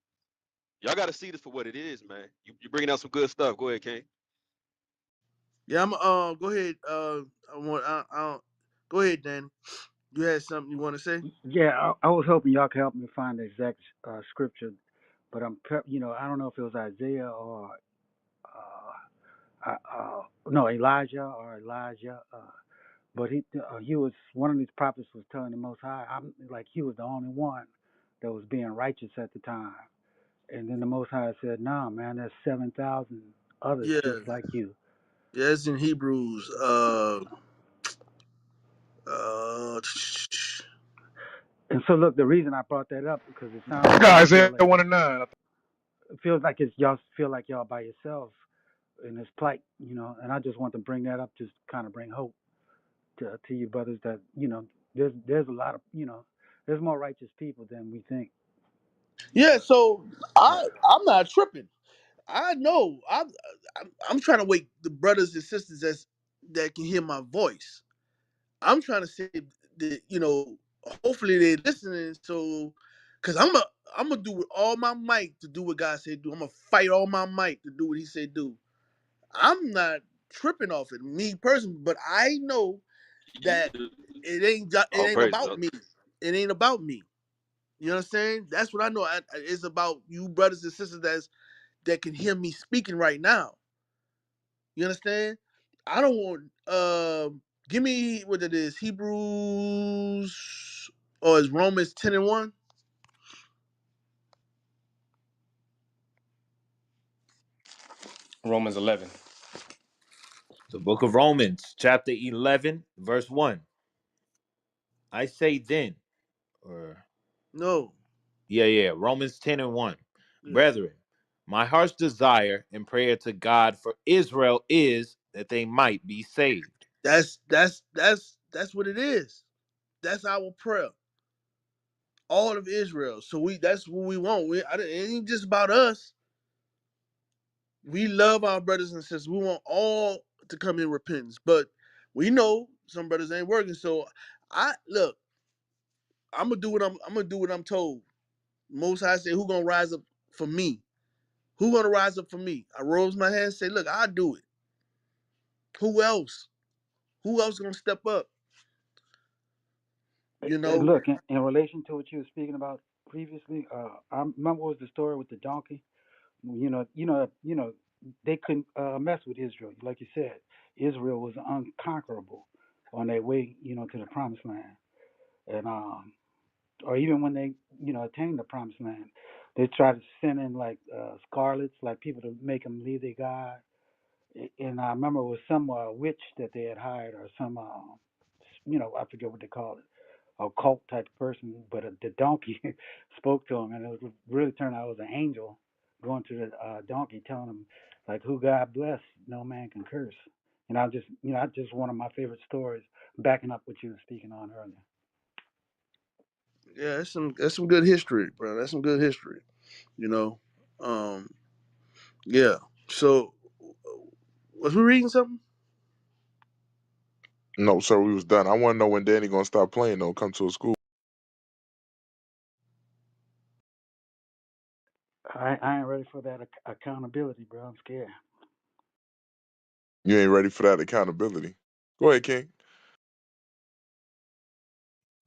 Y'all got to see this for what it is, man. You bringing out some good stuff. Go ahead, King. Yeah, I'm go ahead. I want go ahead, Danny. You had something you want to say? Yeah, I was hoping y'all could help me find the exact scripture, but I don't know if it was Isaiah or no Elijah or Elijah. But he was one of these prophets was telling the Most High, I'm like he was the only one that was being righteous at the time. And then the Most High said, "Nah, man, there's 7,000 others Yeah, just like you." yeah, it's in Hebrews. Uh, And so, look, the reason I brought that up because it sounds I like got y'all Isaiah 1 and 9. it feels like it's y'all feel like y'all by yourselves in this plight, And I just want to bring that up, just kind of bring hope to you brothers that there's a lot of there's more righteous people than we think. yeah, so Yeah. I'm not tripping. I know I'm trying to wake the brothers and sisters that can hear my voice. I'm trying to say that hopefully they're listening. So, cause I'm gonna do with all my might to do what God said do. I'm gonna fight all my might to do what He said do. I'm not tripping off it, me personally, but I know that it All ain't praise, about brother. me. It ain't about me. You know what I'm saying? That's what I know. It's about you brothers and sisters that can hear me speaking right now. You understand? I don't want give me what it is, Hebrews or is Romans 10 and 1? Romans 11. The book of Romans, chapter 11, verse 1. I say then, or No. Romans 10 and 1. Yeah. Brethren, my heart's desire and prayer to God for Israel is that they might be saved. That's what it is. That's our prayer. All of Israel. So that's what we want. It ain't just about us. We love our brothers and sisters. We want all to come in repentance. But we know some brothers ain't working. So I look, I'm gonna do what I'm told. Most High say, who gonna rise up for me? Who gonna rise up for me? I rose my hand and say, look, I'll do it. Who else? Who else gonna step up? You And know? look, in relation to what you were speaking about previously, I remember what was the story with the donkey. They couldn't mess with Israel, like you said. Israel was unconquerable on their way, to the promised land, and or even when they, attained the promised land, they tried to send in like scarlets, like people to make them leave their God. And I remember it was some witch that they had hired, or some, I forget what they called it, a cult type of person. But the donkey spoke to him, and it was really turned out it was an angel going to the donkey, telling him like, "Who God bless, no man can curse." And I just one of my favorite stories, backing up what you were speaking on earlier. Yeah, that's some good history, bro. That's some good history. You know? Um, yeah. So was we reading something? No, sir, we was done. I want to know when Danny gonna stop playing though. Come to a school. I ain't ready for that accountability, bro. I'm scared. You ain't ready for that accountability. Go ahead, King.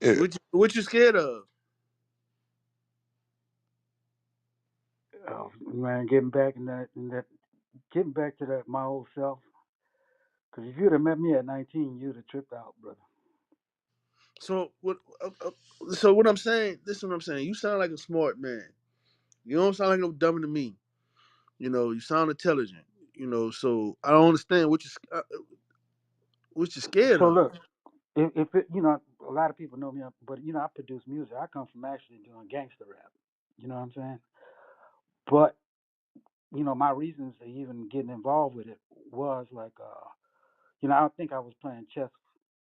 Yeah. What you scared of? Man, getting back to that my old self. Because if you'd have met me at 19, you'd have tripped out, brother. So what? So what I'm saying? This is what I'm saying. You sound like a smart man. You don't sound like no dumber than me. You sound intelligent. So I don't understand what you scared So of. look, if it, a lot of people know me, but I produce music. I come from actually doing gangster rap. You know what I'm saying? But my reasons to even getting involved with it was like, I think I was playing chess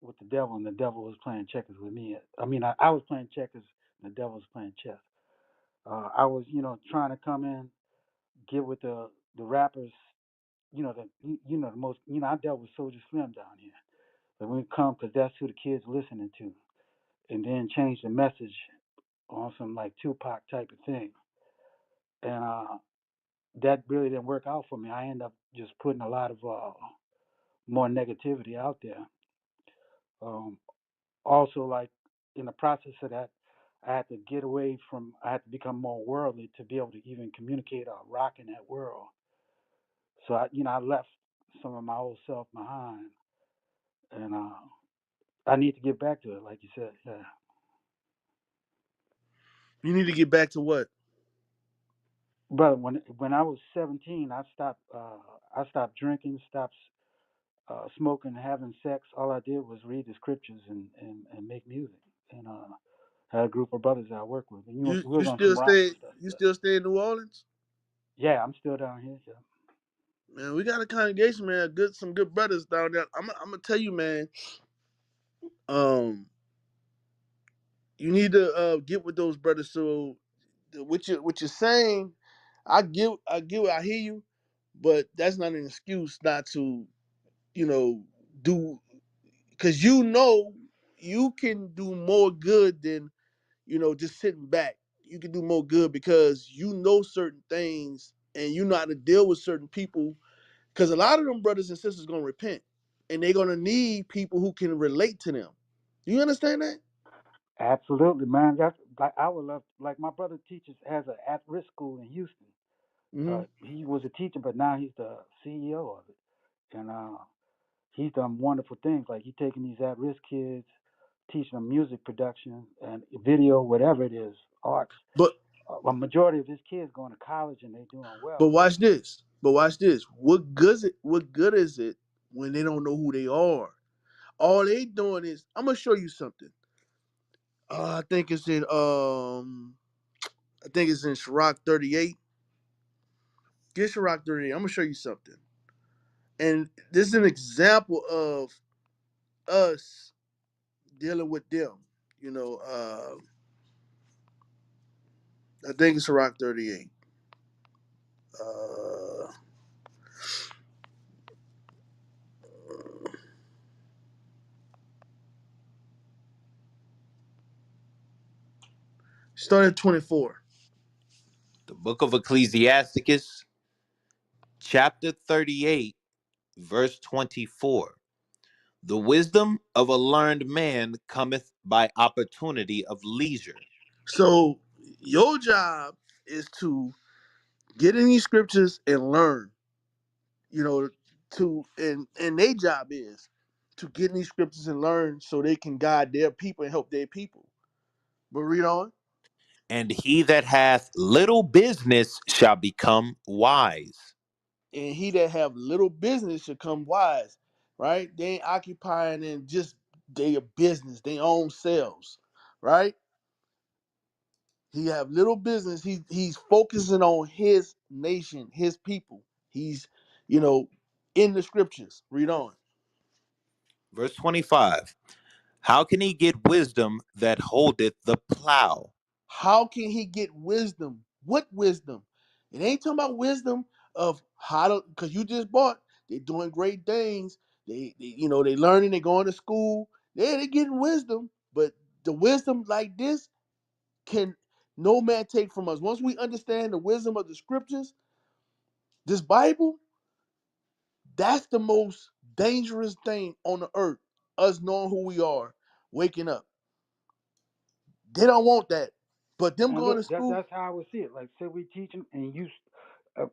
with the devil, and the devil was playing checkers with me. I mean, I was playing checkers, and the devil was playing chess. I was, trying to come in, get with the rappers, the most, I dealt with Soldier Slim down here. But when it come, because that's who the kids listening to, and then change the message on some like Tupac type of thing, and that really didn't work out for me. I ended up just putting a lot of more negativity out there. Um, Also, like in the process of that, I had to get away from. I had to become more worldly to be able to even communicate or rock in that world. So I left some of my old self behind, and I need to get back to it, like you said. Yeah. You need to get back to what? But when I was 17, I stopped. I stopped drinking, stopped smoking, having sex. All I did was read the scriptures and make music. And had a group of brothers that I work with, and You we you was on some still rock stay stuff. you Yeah. still stay in New Orleans? Yeah, I'm still down here. Yeah. Man, we got a congregation, man. Some good brothers down there. I'm gonna tell you, man. Um, you need to get with those brothers. So what you're saying, I hear you, but that's not an excuse not to you know do, because you can do more good than just sitting back. You can do more good because you know certain things and you know how to deal with certain people. Because a lot of them brothers and sisters gonna repent, and they're gonna need people who can relate to them. You understand that? Absolutely, man. That's like I would love. Like my brother teaches has an at-risk school in Houston. Hmm. He was a teacher, but now he's the CEO of it, and he's done wonderful things. Like he's taking these at-risk kids, teaching them music production and video, whatever it is, arts. But A majority of his kids going to college and they doing but well. watch this. But watch this. What good is it when they don't know who they are? All they doing is, I'm gonna show you something. I think it's in Sirach 38. Get Sirach 38. I'm gonna show you something. And this is an example of us dealing with them. You know, I think it's Sirach 38. Uh, Start at 24. The book of Ecclesiasticus, chapter 38, verse 24. The wisdom of a learned man cometh by opportunity of leisure. So your job is to get in these scriptures and learn. You know, and their job is to get in these scriptures and learn so they can guide their people and help their people. But read on. And he that hath little business shall become wise. And he that have little business should come wise, right? They ain't occupying in just their business, their own selves, right? He have little business. He's focusing on his nation, his people. He's, you know, in the scriptures. Read on. Verse 25. How can he get wisdom that holdeth the plow? How can he get wisdom? What wisdom? It ain't talking about wisdom of how to, because you just bought. They're doing great things. They learning. They going to school. They're getting wisdom. But the wisdom like this can no man take from us. Once we understand the wisdom of the scriptures, this Bible, that's the most dangerous thing on the earth. Us knowing who we are, waking up. They don't want that. But them And going to look, school, that's how I would see it. Like, say we teach them, and you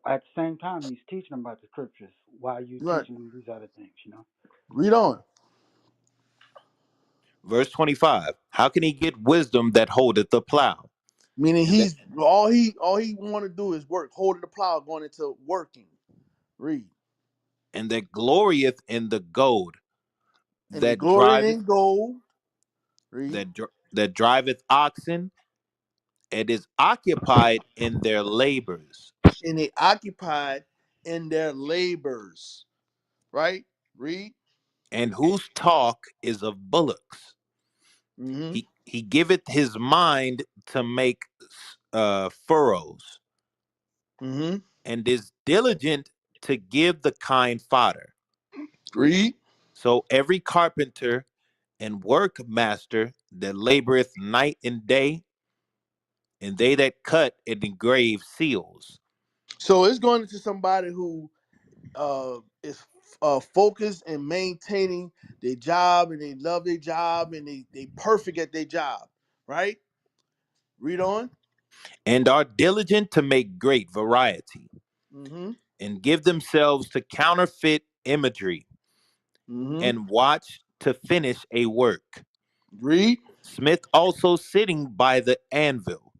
at the same time he's teaching them about the scriptures while you right? teaching them these other things. You know. Read on. Verse 25. How can he get wisdom that holdeth the plow? Meaning And that he's all he want to do is work, holding the plow, going into working. Read. and that glorieth in the goad And they that glorying driveth in gold. Read. that driveth oxen, and is occupied in their labors, And they occupied in their labors. Right? Read. and whose talk is of bullocks. Mm-hmm. He giveth his mind to make furrows, Mm-hmm. and is diligent to give the kind fodder. Read. So every carpenter and workmaster that laboreth night and day, and they that cut and engrave seals. So it's going into somebody who is focused and maintaining their job, and they love their job, and they perfect at their job, right? Read on. And are diligent to make great variety, Mm-hmm. and give themselves to counterfeit imagery, Mm-hmm. and watch to finish a work. Read. Smith also sitting by the anvil,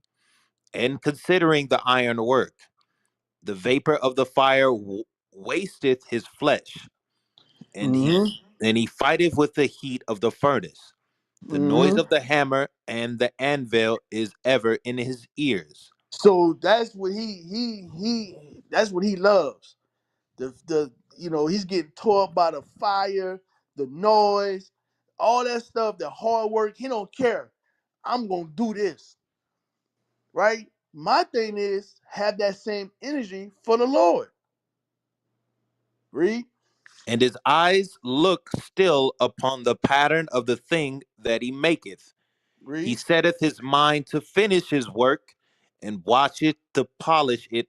and considering the iron work. The vapor of the fire wasteth his flesh, and he Mm-hmm. and he fighteth with the heat of the furnace. The noise Mm-hmm. of the hammer and the anvil is ever in his ears. So that's what he that's what he loves. The he's getting tore up by the fire, the noise, all that stuff, the hard work. He don't care. I'm gonna do this, right? My thing is have that same energy for the Lord. Read. And his eyes look still upon the pattern of the thing that he maketh. He Read. setteth his mind to finish his work, and watcheth to polish it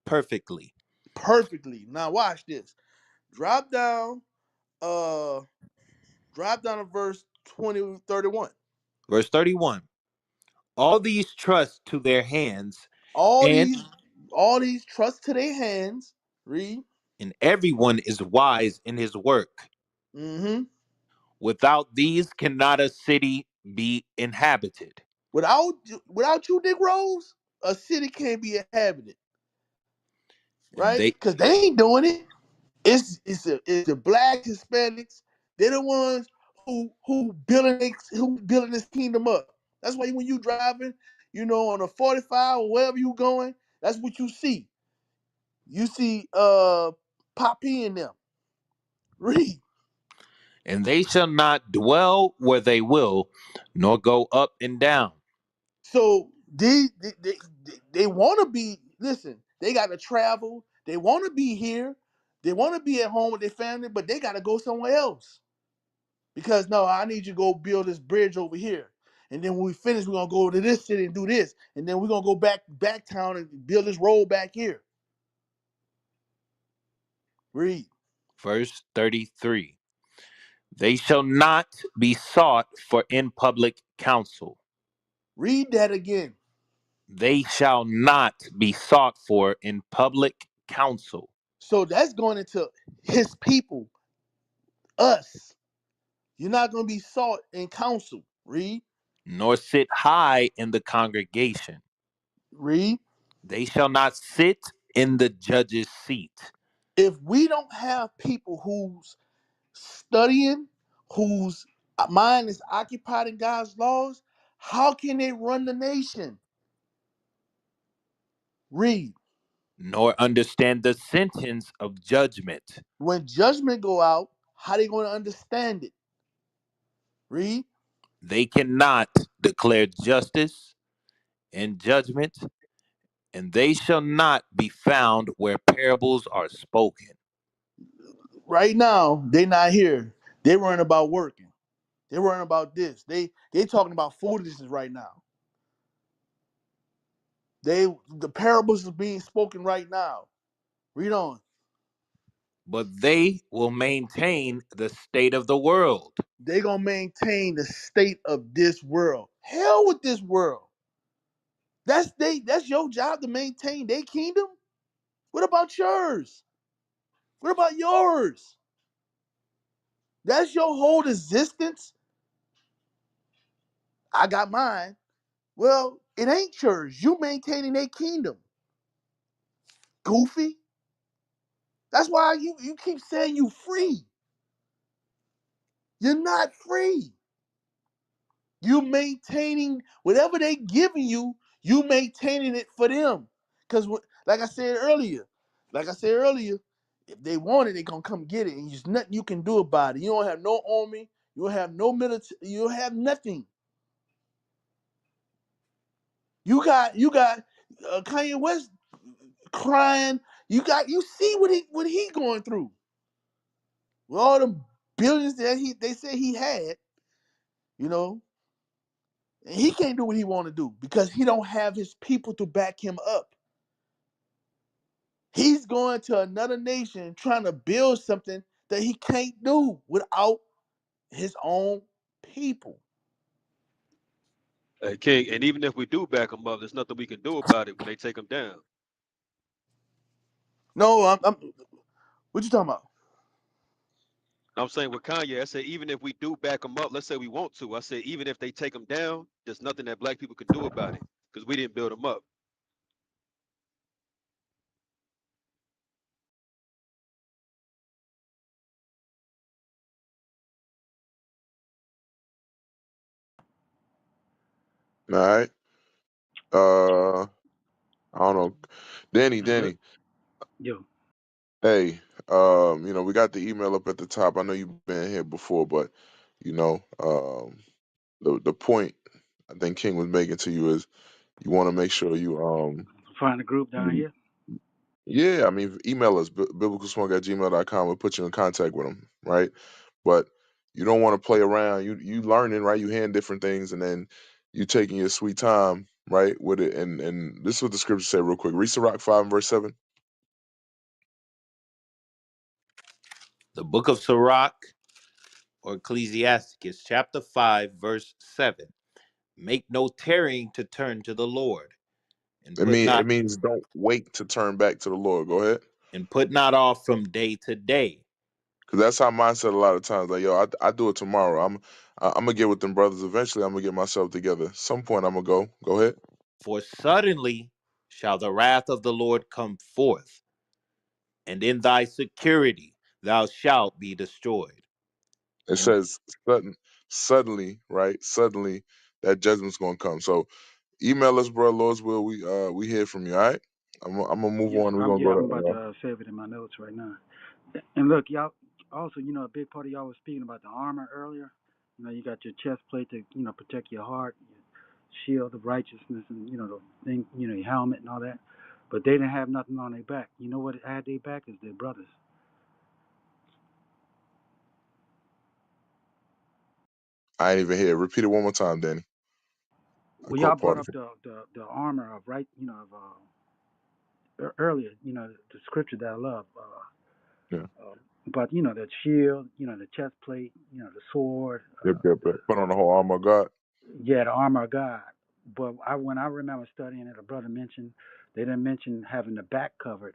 perfectly. Perfectly. Now watch this. Drop down, uh, drop down to verse 31. Verse 31. All these trust to their hands, All and these, all these trust to their hands. Read. and everyone is wise in his work. Mm-hmm. Without these cannot a city be inhabited. Without without you, Negroes, a city can't be inhabited, And right? they Because they ain't doing it. It's the black Hispanics. They're the ones who building this kingdom up. That's why when you driving, on a 45 or wherever you going, that's what you see. You see Poppy and them. Read. and they shall not dwell where they will, nor go up and down. So they want to be. Listen, they got to travel. They want to be here. They want to be at home with their family, but they got to go somewhere else because no, I need you to go build this bridge over here, and then when we finish, we're gonna go to this city and do this, and then we're gonna go back town and build this road back here. Read. Verse 33. They shall not be sought for in public council. Read that again. They shall not be sought for in public council, So that's going into his people, us. You're not gonna be sought in council. Read. nor sit high in the congregation. Read. They shall not sit in the judge's seat, If we don't have people who's studying, whose mind is occupied in God's laws, how can they run the nation? Read. nor understand the sentence of judgment. When judgment go out, how they going to understand it? Read. They cannot declare justice and judgment, and they shall not be found where parables are spoken. Right now, they not here. They worrying about working. They worrying about this. They talking about foolishness right now. The parables are being spoken right now. Read on. But they will maintain the state of the world. They gonna maintain the state of this world. Hell with this world. That's your job to maintain their kingdom. What about yours? What about yours? That's your whole existence. I got mine. Well, it ain't yours. You maintaining their kingdom. Goofy. That's why you keep saying you free. You're not free. You maintaining whatever they giving you, you maintaining it for them. Because like I said earlier, if they want it, they gonna come get it, and there's nothing you can do about it. You don't have no army, you don't have no military, you don't have nothing. You got Kanye West crying. You see what he going through with all the billions that they said he had, you know, and he can't do what he want to do because he don't have his people to back him up. He's going to another nation trying to build something that he can't do without his own people. Hey, King, and even if we do back them up, there's nothing we can do about it when they take them down. No, I'm what you talking about? I'm saying with Kanye, I say even if we do back them up, let's say we want to, I say even if they take them down, there's nothing that black people can do about it because we didn't build them up. All right. I don't know. Danny, And look, Danny. yo, Hey, we got the email up at the top. I know you've been here before, but you know, the point I think King was making to you is you want to make sure find a group down you here. yeah, I mean, email us biblicalsmoke@gmail.com. We'll put you in contact with them, right? But you don't want to play around. You learning, right? You hearing different things, and then you taking your sweet time, right, with it. And this is what the scripture say real quick. Read Sirach 5 and verse 7. The book of Sirach or Ecclesiasticus, chapter 5, verse 7. Make no tarrying to turn to the Lord, and It means don't wait to turn back to the Lord. Go ahead. put not off from day to day. Cause that's how mine said a lot of times. Like, yo, I do it tomorrow. I'm gonna get with them brothers. Eventually, I'm gonna get myself together. Some point, I'm gonna go. Go ahead. For suddenly shall the wrath of the Lord come forth, and in thy security thou shalt be destroyed. It And says suddenly, right? Suddenly, that judgment's gonna come. So, email us, bro. Lord's will. We hear from you. All right. I'm gonna move Yeah, on. We're gonna go I'm about to. to save it in my notes right now. And look, y'all. Also, a big part of y'all was speaking about the armor earlier. You got your chest plate to, protect your heart, your shield of righteousness, and the thing, your helmet and all that. But they didn't have nothing on their back. You know what had their back is their brothers. I ain't even here. Repeat it one more time, Danny. I Well, y'all caught brought part up of it. the armor of right, earlier, the scripture that I love. Yeah. But the shield, the chest plate, the sword, Yep. Yep. Yep. Put on the whole armor of God. yeah, the armor of God. But when I remember studying it, a brother mentioned they didn't mention having the back covered.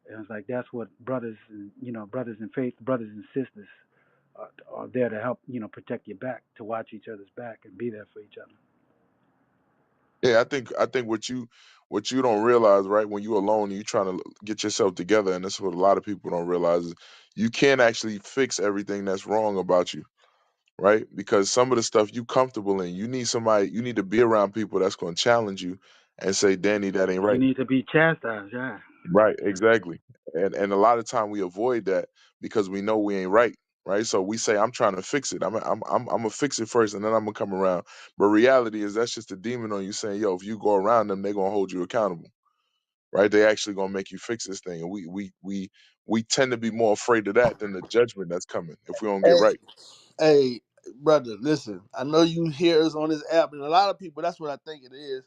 And it's like that's what brothers and brothers in faith, brothers and sisters are there to help protect your back, to watch each other's back and be there for each other. Yeah, I think what you don't realize, right, when you alone and you trying to get yourself together, and this is what a lot of people don't realize is you can't actually fix everything that's wrong about you, right? Because some of the stuff you comfortable in, you need to be around people that's going to challenge you and say, Danny, that ain't You right. need to be chastised, yeah. Right, exactly. And a lot of time we avoid that because we know we ain't right. Right. So we say, I'm trying to fix it. I'm gonna fix it first and then I'm gonna come around. But reality is that's just a demon on you saying, yo, if you go around them, they're gonna hold you accountable. Right? They actually gonna make you fix this thing. And we tend to be more afraid of that than the judgment that's coming if we don't get Hey, right. hey, brother, listen. I know you hear us on this app, and a lot of people, that's what I think it is.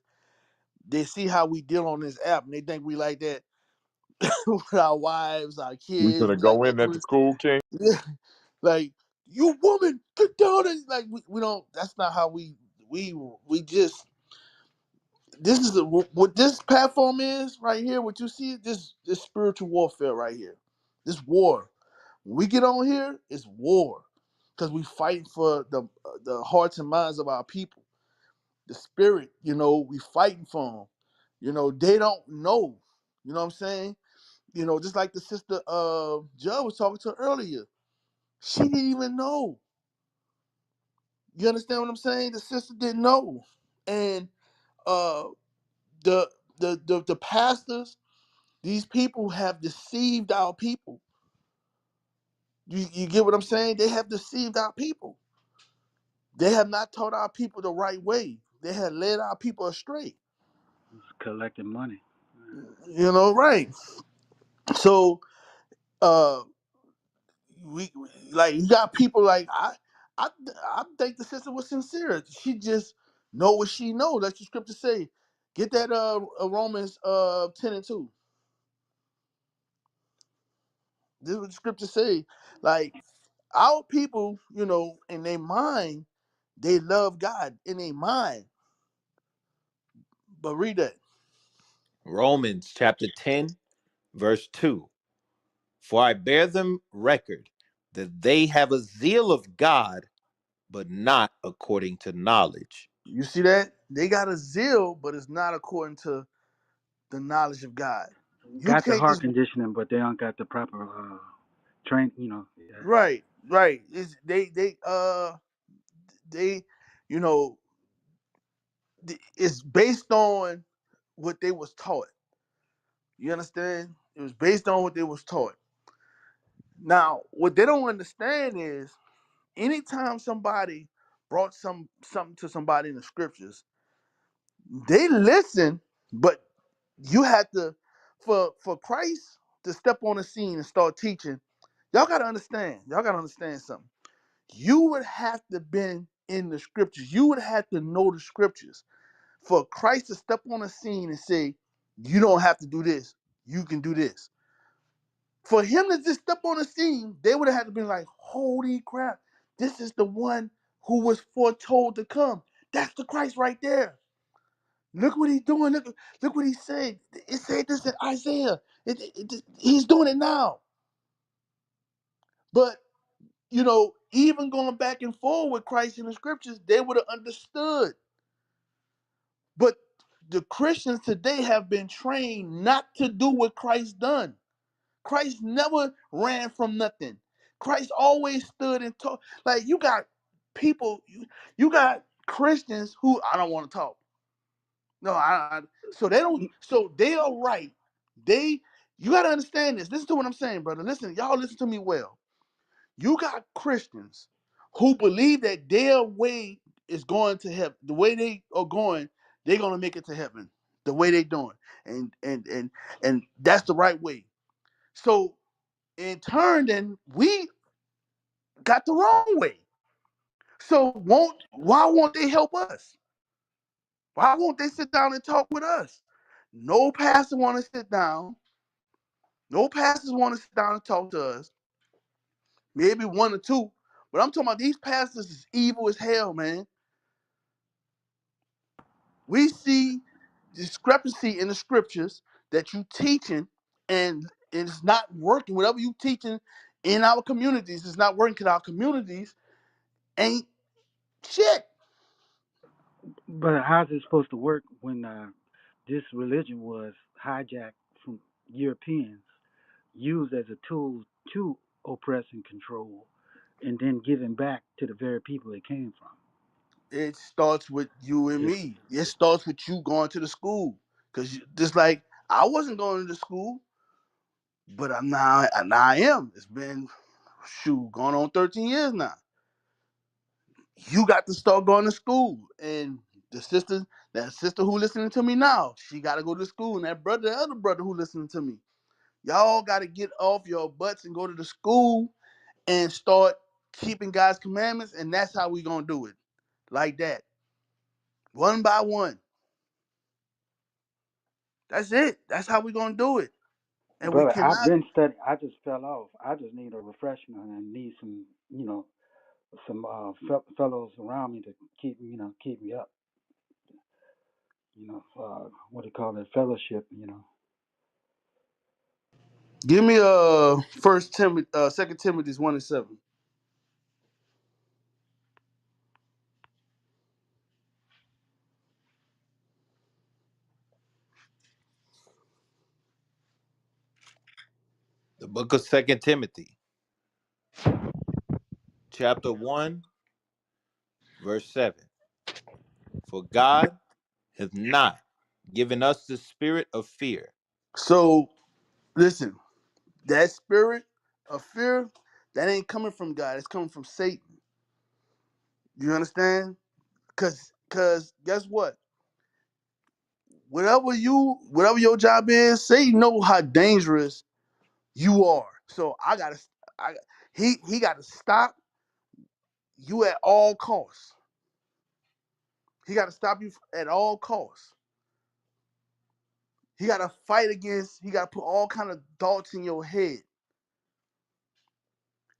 They see how we deal on this app, and they think we like that with our wives, our We kids. gonna We like go that in at the with, school, King. yeah, like you woman, get down. And like we don't. That's not how we just. This is what this platform is right here. What you see, this spiritual warfare right here, this war. When we get on here, it's war, because we fight for the hearts and minds of our people. The spirit, we fighting for them. They don't know. You know what I'm saying? Just like the sister Joe was talking to earlier. She didn't even know. You understand what I'm saying? The sister didn't know. And uh the the pastors, these people have deceived our people. You get what I'm saying? They have deceived our people. They have not taught our people the right way. They have led our people astray. Collecting money. Right. So uh we like you got people like I I think the sister was sincere. She just know what she know. That's the scripture say. Get that Romans 10 and 2. This is what the scriptures say. Like our people, in their mind, they love God in their mind. But read that. Romans chapter 10, verse 2. For I bear them record that they have a zeal of God, but not according to knowledge. You see that? They got a zeal, but it's not according to the knowledge of God. You Got the can't heart just conditioning, but they don't got the proper train. Yeah. right, right. They, you know, it's based on what they was taught. You understand? It was based on what they was taught. Now, what they don't understand is anytime somebody brought something to somebody in the scriptures, they listen, but you had to for Christ to step on the scene and start teaching. Y'all gotta understand. Y'all gotta understand something. You would have to been in the scriptures. You would have to know the scriptures for Christ to step on the scene and say, "You don't have to do this. You can do this." For him to just step on the scene, they would have had to be like, "Holy crap! This is the one who was foretold to come. That's the Christ right there. Look what he's doing. Look what he said. It said this in Isaiah. He's doing it now." But even going back and forth with Christ in the scriptures, they would have understood. But the Christians today have been trained not to do what Christ done. Christ never ran from nothing. Christ always stood and talked. Like you got people, you got Christians who I don't want to talk. No, so they don't. So they are right. You got to understand this. Listen to what I'm saying, brother. Listen, y'all listen to me well. You got Christians who believe that their way is going to heaven. The way they are going, they're gonna make it to heaven. The way they doing, and that's the right way. So in turn, then we got the wrong way. So why won't they help us? Why won't they sit down and talk with us? No pastor want to sit down. No pastors want to sit down and talk to us. Maybe one or two, but I'm talking about these pastors is evil as hell, man. We see discrepancy in the scriptures that you teaching, and it's not working. Whatever you teaching in our communities is not working because our communities ain't shit. But how's it supposed to work when this religion was hijacked from Europeans, used as a tool to oppress and control, and then given back to the very people it came from? It starts with you and It's me. It starts with you going to the school. Because just like I wasn't going to the school, but now I am. It's been, going on 13 years now. You got to start going to school. And that sister who listening to me now, she got to go to school. And the other brother who listening to me, y'all got to get off your butts and go to the school and start keeping God's commandments. And that's how we going to do it. Like that. One by one. That's it. That's how we going to do it. And we brother. I've cannot. been studying. I just fell off. I just need a refreshment and need some, some fellows around me to keep me up. What do you call it? Fellowship. Give me Second Timothy 1:7. The book of Second Timothy, chapter 1, verse 7. For God hath not given us the spirit of fear. So listen, that spirit of fear, that ain't coming from God. It's coming from Satan. You understand? Cause guess what? Whatever your job is, Satan know how dangerous you are. So I he got to stop you at all costs. He got to stop you at all costs. He got to fight against. He got to put all kind of thoughts in your head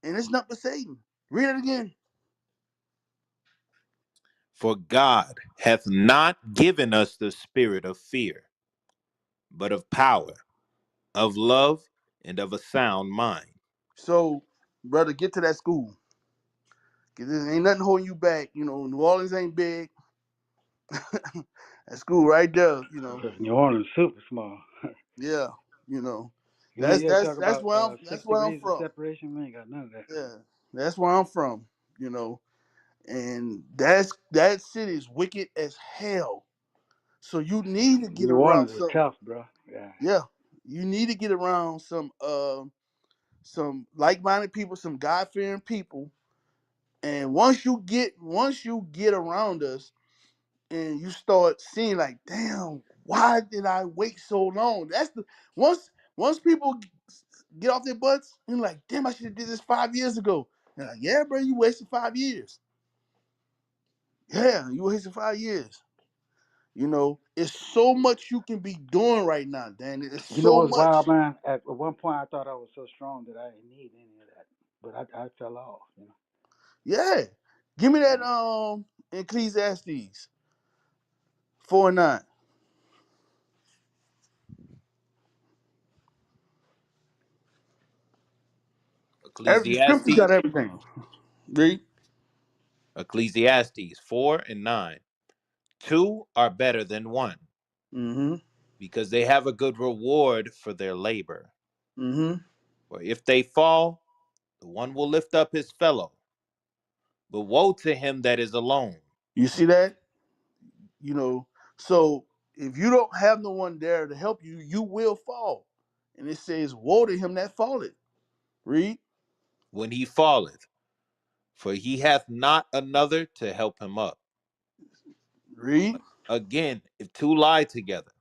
and it's not but Satan. Read it again. For God hath not given us the spirit of fear, but of power, of love, and of a sound mind. So, brother, get to that school. Cause there ain't nothing holding you back. You know, New Orleans ain't big. That school right there, you know. New Orleans super small. Yeah, you know. You ever talk about That's six where I'm degrees of from. separation? We ain't got none of that. Yeah. That's where I'm from, you know. And that city is wicked as hell. So you need to get New around Orleans is some. tough, bro. Yeah. Yeah. You need to get around some like-minded people, some God-fearing people. And once you get around us and you start seeing like, damn, why did I wait so long? That's the once people get off their butts and like, damn, I should have did this 5 years ago. And like, yeah, bro, you wasted 5 years. Yeah, you wasted 5 years. You know, it's so much you can be doing right now, Danny. It's You know so what's wild, much. man? At one point, I thought I was so strong that I didn't need any of that, but I fell off. You know. Yeah. Give me that Yeah. Ecclesiastes 4:9. Every scripture got Ecclesiastes, everything. Read. Ecclesiastes 4 and 9. Two are better than one, Mm-hmm. because they have a good reward for their labor. Mm-hmm. For if they fall, the one will lift up his fellow. But woe to him that is alone. You see that? You know, so if you don't have no one there to help you, you will fall. And it says, woe to him that falleth. Read. When he falleth, for he hath not another to help him up. Read. Again, if two lie together,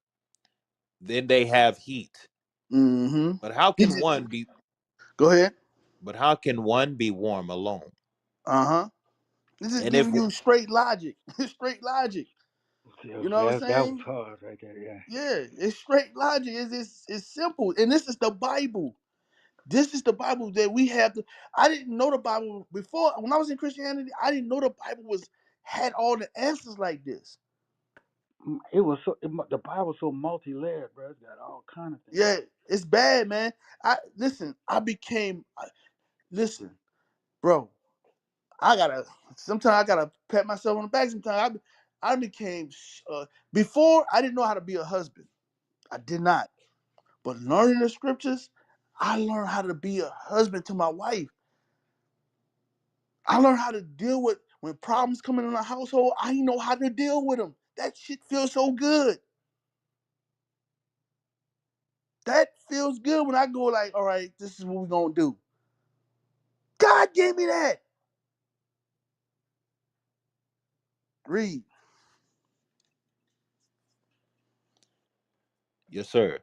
then they have heat. Mm-hmm. But how can one be Go ahead. but how can one be warm alone? Uh-huh. This is And if giving you straight logic. Straight logic. See, You know what I'm that was saying? hard right there. Yeah. Yeah, it's straight logic. It's simple. And this is the Bible. This is the Bible that we have to. I didn't know the Bible before. When I was in Christianity, I didn't know the Bible had all the answers like this. It was the Bible's so multi-layered, bro. It's got all kind of things. Yeah, it's bad, man. Listen, bro. Sometimes I gotta pat myself on the back. Sometimes I became. Before I didn't know how to be a husband. I did not. But learning the scriptures, I learned how to be a husband to my wife. I learned how to deal with when problems come in the household. I know how to deal with them. That shit feels so good. That feels good when I go like, all right, this is what we're gonna do. God gave me that. Read. yes, sir.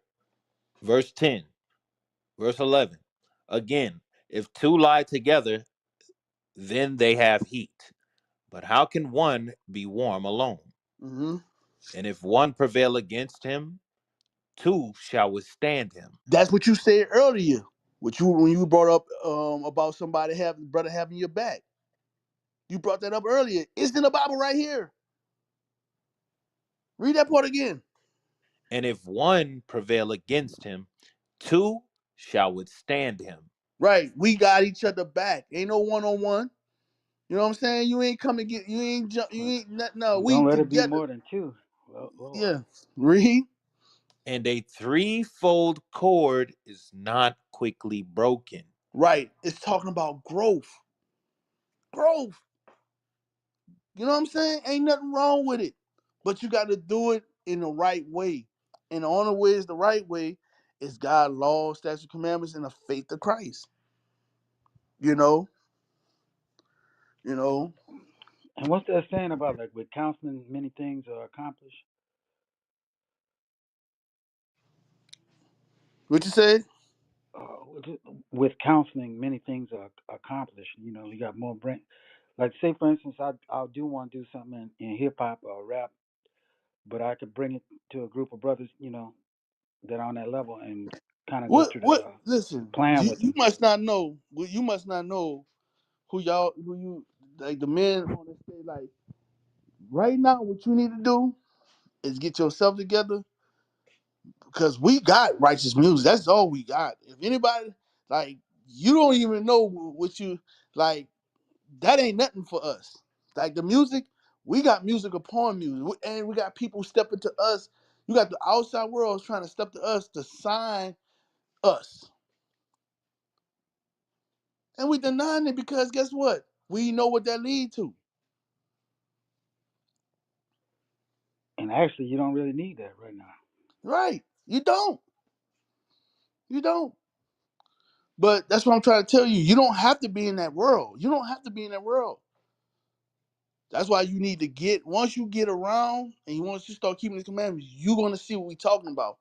Verse 10, verse 11. Again, if two lie together, then they have heat. But how can one be warm alone? Hmm. And if one prevail against him, two shall withstand him. That's what you said earlier. When you brought up about somebody having brother having your back. You brought that up earlier. It's in the Bible right here. Read that part again. And if one prevail against him, two shall withstand him. Right. We got each other back. Ain't no one on one. You know what I'm saying? You ain't come to get. You ain't jump. You ain't nothing. No, we Don't let it be together. more than two. Well, Lord. Yeah. Read. And a threefold cord is not quickly broken. Right. It's talking about growth. Growth. You know what I'm saying? Ain't nothing wrong with it. But you got to do it in the right way. And the only way is the right way is God, law, statutes, commandments, and the faith of Christ. You know. You know. And what's that saying about like with counseling, many things are accomplished? What you said? With counseling, many things are accomplished. You know, you got more brain. Like, say for instance, I do want to do something in hip hop or rap, but I could bring it to a group of brothers, you know, that are on that level, and kind of go What? to the What? Listen, plan with you them. must not know. Well, you must not know who you like. The men on this stage, like right now, what you need to do is get yourself together because we got righteous music. That's all we got. If anybody like, you don't even know what you like. That ain't nothing for us. Like the music, we got music upon music, and we got people stepping to us. You got the outside world trying to step to us to sign us, and we denying it because guess what? We know what that lead to. And actually, you don't really need that right now. Right? You don't. You don't. But that's what I'm trying to tell you. You don't have to be in that world. You don't have to be in that world. That's why you need to get, once you get around and once you start keeping the commandments, you're gonna see what we're talking about.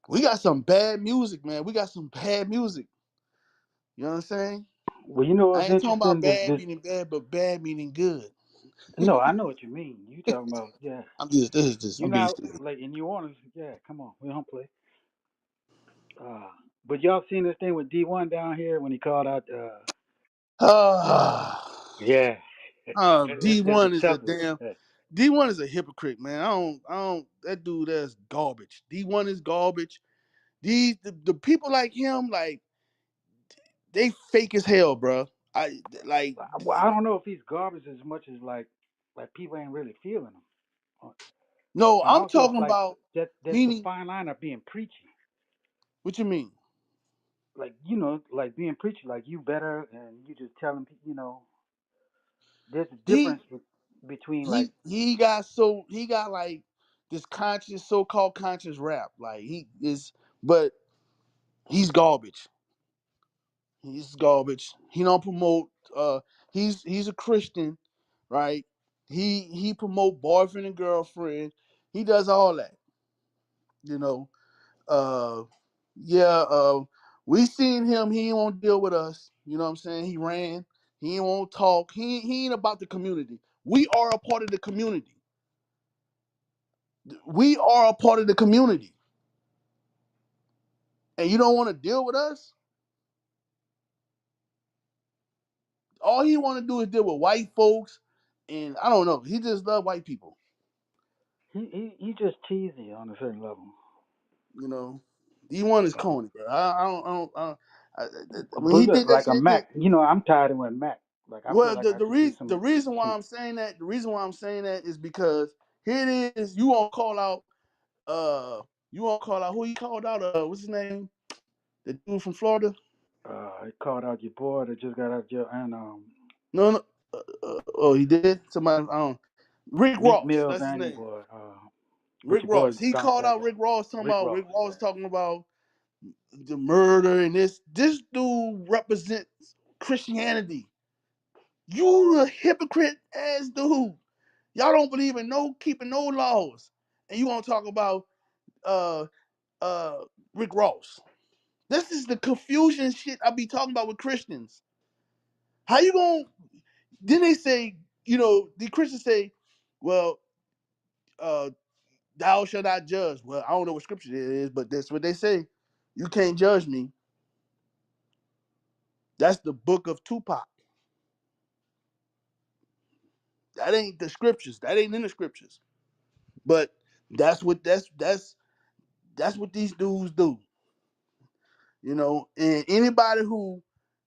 We got some bad music, man. We got some bad music. You know what I'm saying? Well, you know I what's ain't talking about interesting? bad meaning bad, but bad meaning good. No, I know what you mean. You talking about, yeah. I'm You being know, serious. like in New Orleans, yeah. Come on, we don't play. But y'all seen this thing with D1 down here when he called out? Yeah, that said D1 is a something. damn D1 is a hypocrite, man. I don't that dude that's garbage. D1 is garbage. The people like him, like they fake as hell, bro. I like Well, I don't know if he's garbage as much as like people ain't really feeling him. no, And I'm also, talking like about that, there's the meaning fine line of being preachy. what you mean? Like like being preachy, like you better, and you just telling people, there's a He difference between like he got like this conscious so-called conscious rap. Like he is but he's garbage. He's garbage. He don't promote he's a Christian, right? He promote boyfriend and girlfriend. He does all that, you know. Uh yeah, we seen him, he ain't want to deal with us. You know what I'm saying? He ran, he ain't want to talk, he ain't about the community. We are a part of the community. We are a part of the community. And you don't want to deal with us? All he want to do is deal with white folks, and I don't know. He just love white people. he just cheesy on a certain level. You know, D1 is Uh, corny, bro. When but he look, did that like a shit, Mac, I'm tired of with Mac. Like I feel well, like I could do the reason why some. I'm saying that, is because here it is. You won't call out, who he called out. What's his name? The dude from Florida. I called out your boy that just got out of jail, and No, no. Oh, he did. Somebody. I don't. Rick Meek Ross. Mills That's his and your name. boy, but Rick your boy Ross. He bounced called back out out. Rick Ross talking Rick about Ross, Rick Ross talking about the murder and this dude represents Christianity. You a hypocrite ass dude. Y'all don't believe in no keeping no laws. And you want to talk about uh uh Rick Ross. This is the confusion shit I be talking about with Christians. How you going then they say, the Christians say, well, uh thou shalt not judge. Well, I don't know what scripture it is, but that's what they say. You can't judge me. That's the book of Tupac. That ain't the scriptures. That ain't in the scriptures. But that's what these dudes do. And anybody who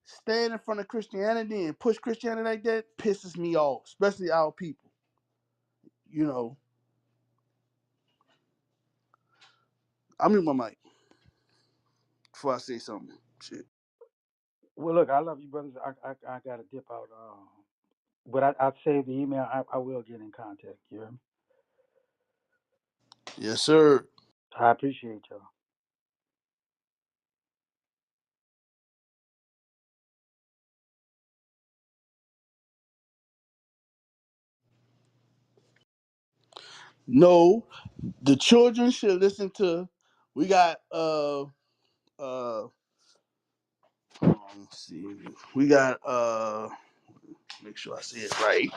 stand in front of Christianity and push Christianity like that pisses me off, especially our people. You know, I mute my mic before I say something. Shit. Well, look, I love you, brothers. I gotta dip out. But I saved the email. I will get in contact. You hear me? Yes, sir. I appreciate y'all. No, the children should listen to. We got hold on, let's see. We got make sure I say it right.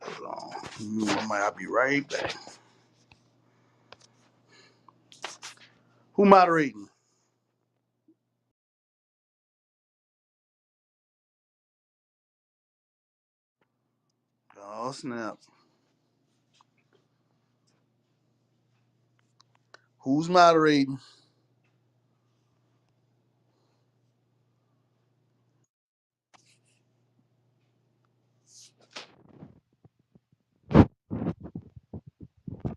Hold on. I'll be right back. Who moderating? Oh snap! Who's moderating?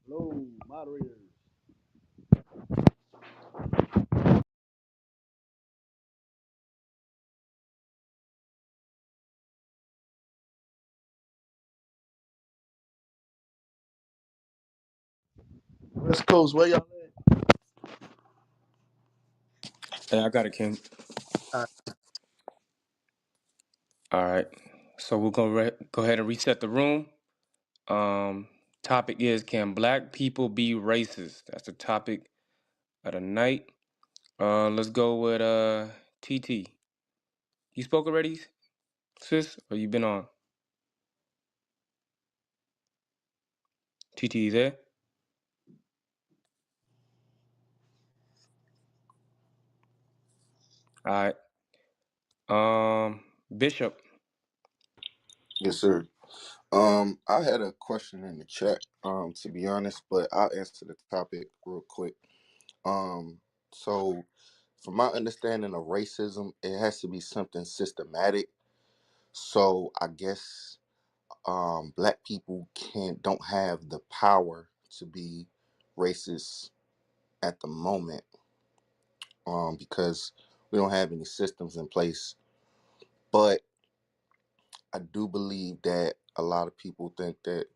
Hello, moderators. West Coast, where y'all Hey, I got it, King. at? All right. So we'll go ahead and reset the room. Um, Topic is, can black people be racist? That's the topic of the night. Let's go with TT. You spoke already, sis? Or you been on? TT, you there? All right. Bishop. Yes, sir. I had a question in the chat, to be honest, but I'll answer the topic real quick. Um, so from my understanding of racism, it has to be something systematic. So I guess black people don't have the power to be racist at the moment, because we don't have any systems in place. But I do believe that a lot of people think that,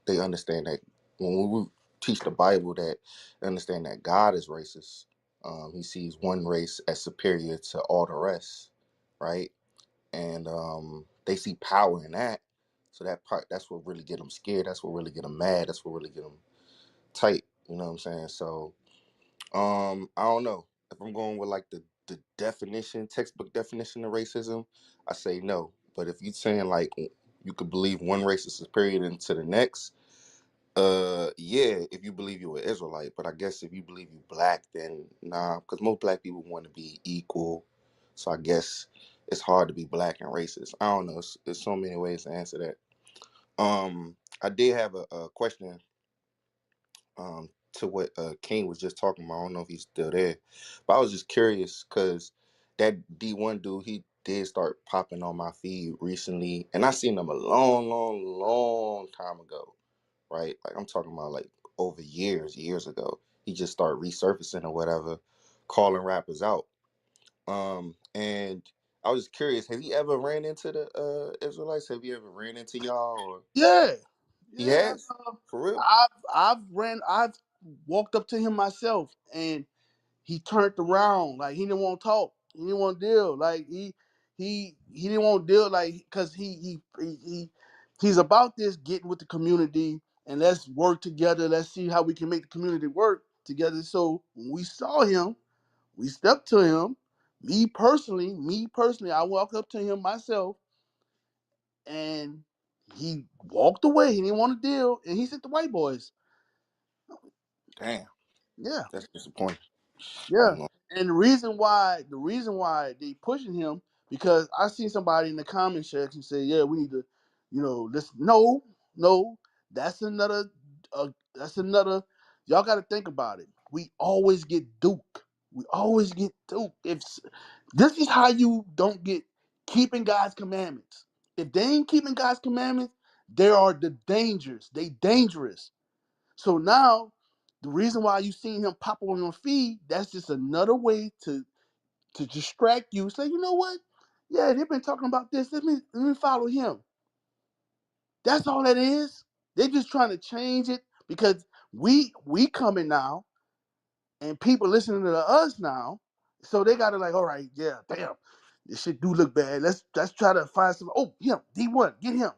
they understand that when we teach the Bible, that they understand that God is racist. He sees one race as superior to all the rest, right? And they see power in that. So that's what really get them scared. That's what really get them mad. That's what really get them tight. You know what I'm saying? So I don't know. If I'm going with like the definition, textbook definition of racism, I say no. But if you're saying like you could believe one race is superior to the next, yeah, if you believe you're an Israelite. But I guess if you believe you black, then nah, because most black people want to be equal. So I guess it's hard to be black and racist. I don't know. There's so many ways to answer that. I did have a question to what King was just talking about. I don't know if he's still there, but I was just curious because that D1 dude, he did start popping on my feed recently, and I seen him a long, long, long time ago, right? Like I'm talking about like over years ago. He just started resurfacing or whatever, calling rappers out. And I was just curious, have you ever ran into the Israelites? Have you ever ran into y'all? Or Yeah, he yeah. has? For real? I've walked up to him myself, and he turned around like he didn't want to talk. He didn't want to deal. Like he didn't want to deal. Like because he's about this getting with the community and let's work together. Let's see how we can make the community work together. So when we saw him, we stepped to him. Me personally, I walked up to him myself, and he walked away. He didn't want to deal, and he said the white boys. Damn, Yeah. that's disappointing. Yeah, You know, and the reason why they pushing him because I seen somebody in the comment section say, "Yeah, we need to, this." No, no, that's another. That's another. Y'all got to think about it. We always get Duke. We always get Duke. This is how you don't get keeping God's commandments. If they ain't keeping God's commandments, there are the dangers. They dangerous. So now, the reason why you seen him pop on your feed, that's just another way to distract you. Say, you know what? Yeah, they've been talking about this. Let me follow him. That's all that is. They're just trying to change it because we coming now and people listening to us now. So they gotta like, all right, yeah, damn, this shit do look bad. Let's try to find some. Oh, him, D1, get him.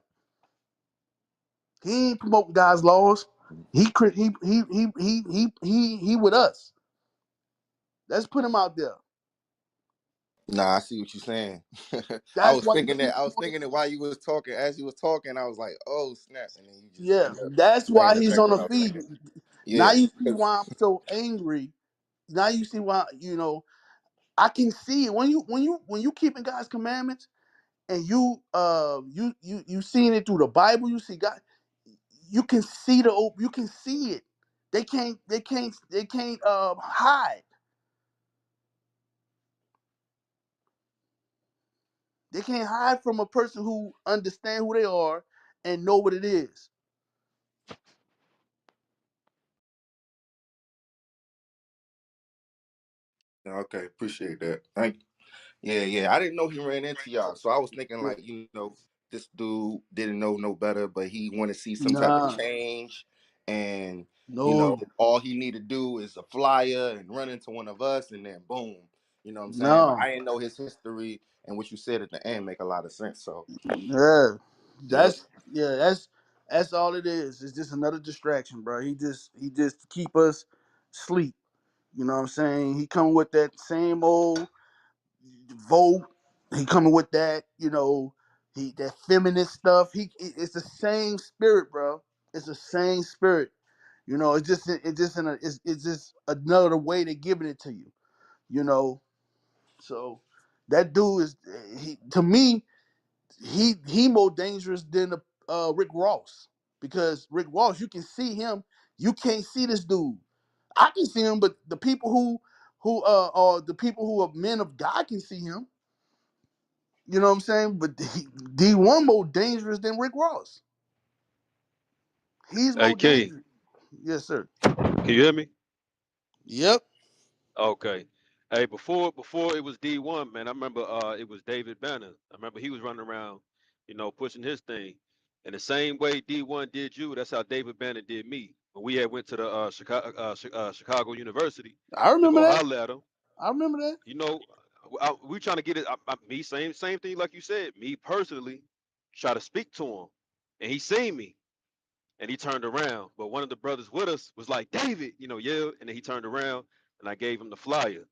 He ain't promoting God's laws. He with us. Let's put him out there. Nah, I see what you're saying. I That's was why you thinking see that. I was him on the thinking that feed. while you was talking, as you was talking, I was like, "Oh snap!" And then you just Yeah, end up that's saying why he's exactly on what the I was feed. thinking. Now Yeah, you see 'cause- why I'm so angry. Now you see why, I can see it when you keeping God's commandments, and you seeing it through the Bible. You see God. You can see you can see it. They can't hide. They can't hide from a person who understand who they are and know what it is. okay, appreciate that. Thank you. Yeah, yeah. I didn't know he ran into y'all, so I was thinking like, this dude didn't know no better, but he want to see some type of Nah, change, and no, all he need to do is a flyer and run into one of us, and then boom. You know what I'm saying? But no. I didn't know his history, and what you said at the end make a lot of sense. So, Yeah, yep. that's all it is. It's just another distraction, bro. He just keep us sleep. You know what I'm saying? He coming with that same old vote. He coming with that, that feminist stuff. It's the same spirit, bro. It's the same spirit. It's just another way to giving it to you. You know, so that dude is he to me. He more dangerous than Rick Ross, because Rick Ross, you can see him. You can't see this dude. I can see him, but the people who are the people who are men of God can see him. You know what I'm saying? But D1 more dangerous than Rick Ross. He's Hey, more King, dangerous. Yes, sir. can you hear me? Yep. Okay. Hey, before it was D1, man, I remember it was David Banner. I remember he was running around, pushing his thing. And the same way D1 did you, that's how David Banner did me. When we had went to the Chicago University I to remember go that. holler at him, I remember that. you know, we trying to get it. Me, same thing like you said. Me personally, try to speak to him, and he seen me, and he turned around. But one of the brothers with us was like, David, yeah. And then he turned around, and I gave him the flyer,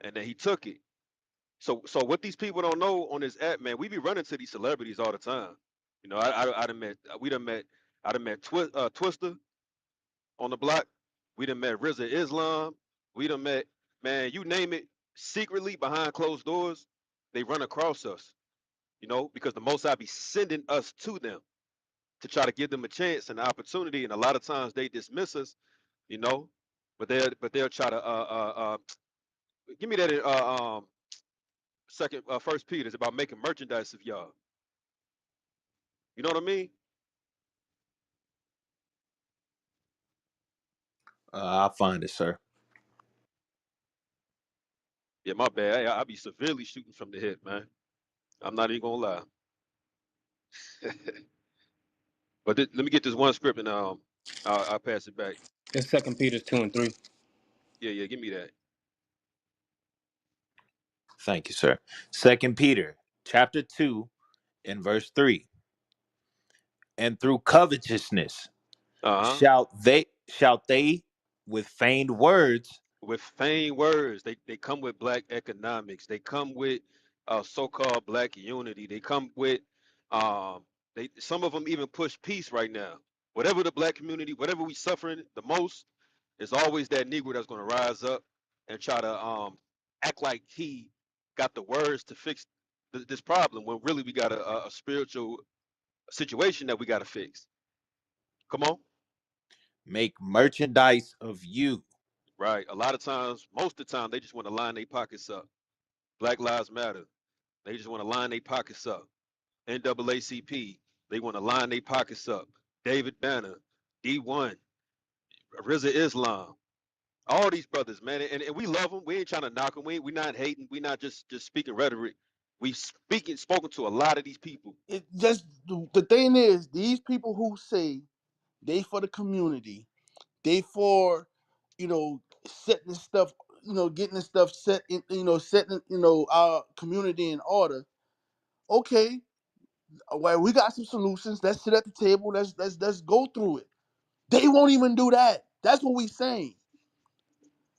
and then he took it. So what these people don't know on this app, man, we be running to these celebrities all the time. I done met, I done met Twister on the block. We done met RZA Islam. We done met, man, you name it, secretly behind closed doors. They run across us, because the Most High be sending us to them to try to give them a chance and an opportunity. And a lot of times they dismiss us, you know, but they'll try to give me that second First Peter. It's about making merchandise of y'all. You know what I mean? I'll find it, sir. Yeah, my bad. I be severely shooting from the hip, man. I'm not even gonna lie. But let me get this one script and I'll pass it back. It's Second Peter 2 and 3. Yeah, yeah, give me that. Thank you, sir. Second Peter chapter 2 and verse 3. And through covetousness Uh huh. shall they with feigned words With feigned words, they come with black economics. They come with so-called black unity. They come with they some of them even push peace right now. Whatever the black community, whatever we suffering the most, it's always that Negro that's going to rise up and try to act like he got the words to fix this problem when really we got a spiritual situation that we got to fix. Come on. make merchandise of you. Right. A lot of times, most of the time, they just want to line their pockets up. Black Lives Matter. They just want to line their pockets up. NAACP. They want to line their pockets up. David Banner, D1, RZA Islam. All these brothers, man, and we love them. We ain't trying to knock them. We not hating. We not just speaking rhetoric. We spoken to a lot of these people. It just the thing is, these people who say they for the community, they for, setting stuff, getting this stuff set in, setting, our community in order. Okay, well, we got some solutions. Let's sit at the table. Let's go through it. They won't even do that. That's what we saying.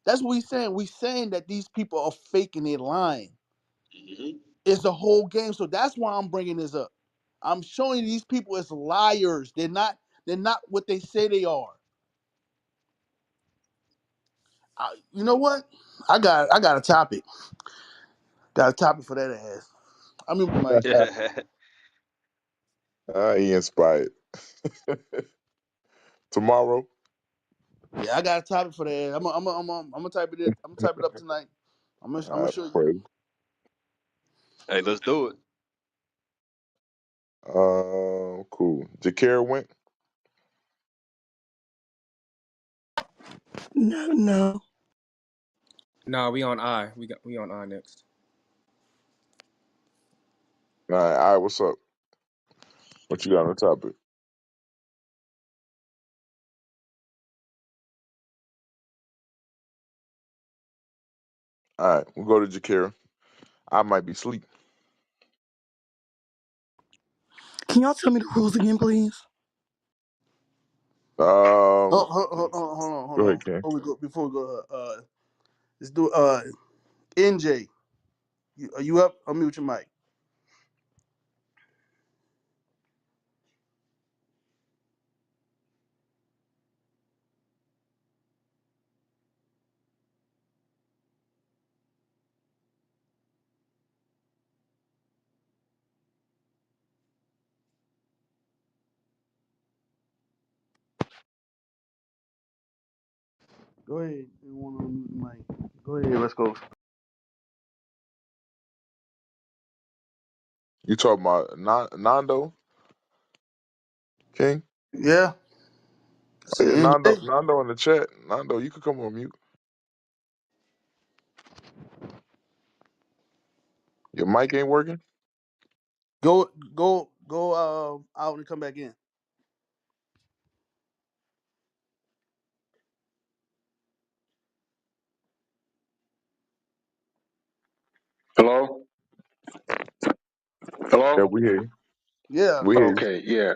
That's what we saying. We saying that these people are faking, they lying. Hmm. It's a whole game. So that's why I'm bringing this up. I'm showing these people as liars. They're not. They're not what they say they are. You know what? I got a topic. Got a topic for that ass. I mean, Mike. He inspired. Tomorrow. Yeah, I got a topic for that ass. I'm gonna type it. I'm gonna type it up tonight. I'm gonna show you. Pray. Hey, let's do it. Cool. Jakara went. No, no. Nah, we on I. We on I next. All right. What's up? What you got on the topic? All right. We'll go to Jakara. I might be asleep. Can y'all tell me the rules again, please? Oh, Um. hold Go on. ahead, Ken. Before we go, let's do NJ. Are you up? Unmute your mic. Go ahead. You want to unmute the mic? Go ahead. Let's go. You talking about Nando King? Yeah. I Oh said yeah, Nando. NJ. Nando in the chat. Nando, you could come on mute. Your mic ain't working. Go out and come back in. Hello? Yeah, Hello? we hear you. Yeah. We hear you. Okay, yeah.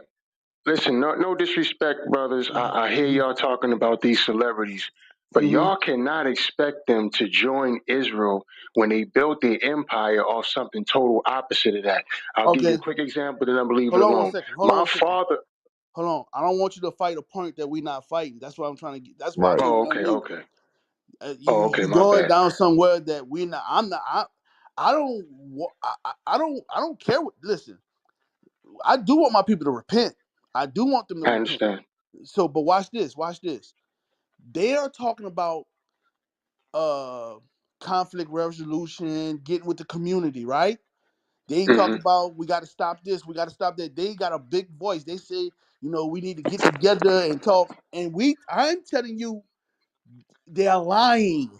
Listen, no disrespect, brothers. I hear Mm-hmm. y'all talking about these celebrities, but Mm-hmm. y'all cannot expect them to join Israel when they built their empire off something total opposite of that. I'll give you Okay. a quick example, then I'll leave it Hold on one alone. second. Hold on My one second. father. Hold on. I don't want you to fight a point that we're not fighting. That's what I'm trying to get. That's why I Right. gave you Oh, okay, unmute. okay. You Oh, okay, you my going bad. down somewhere that we're not. I'm not. I don't. I don't care what. Listen, I do want my people to repent. I do want them to I repent. understand. So, but watch this. Watch this. They are talking about uh conflict resolution, getting with the community, right? They talk Mm-hmm. about we got to stop this, we got to stop that. They got a big voice. They say, we need to get together and talk. And I'm telling you, they're lying.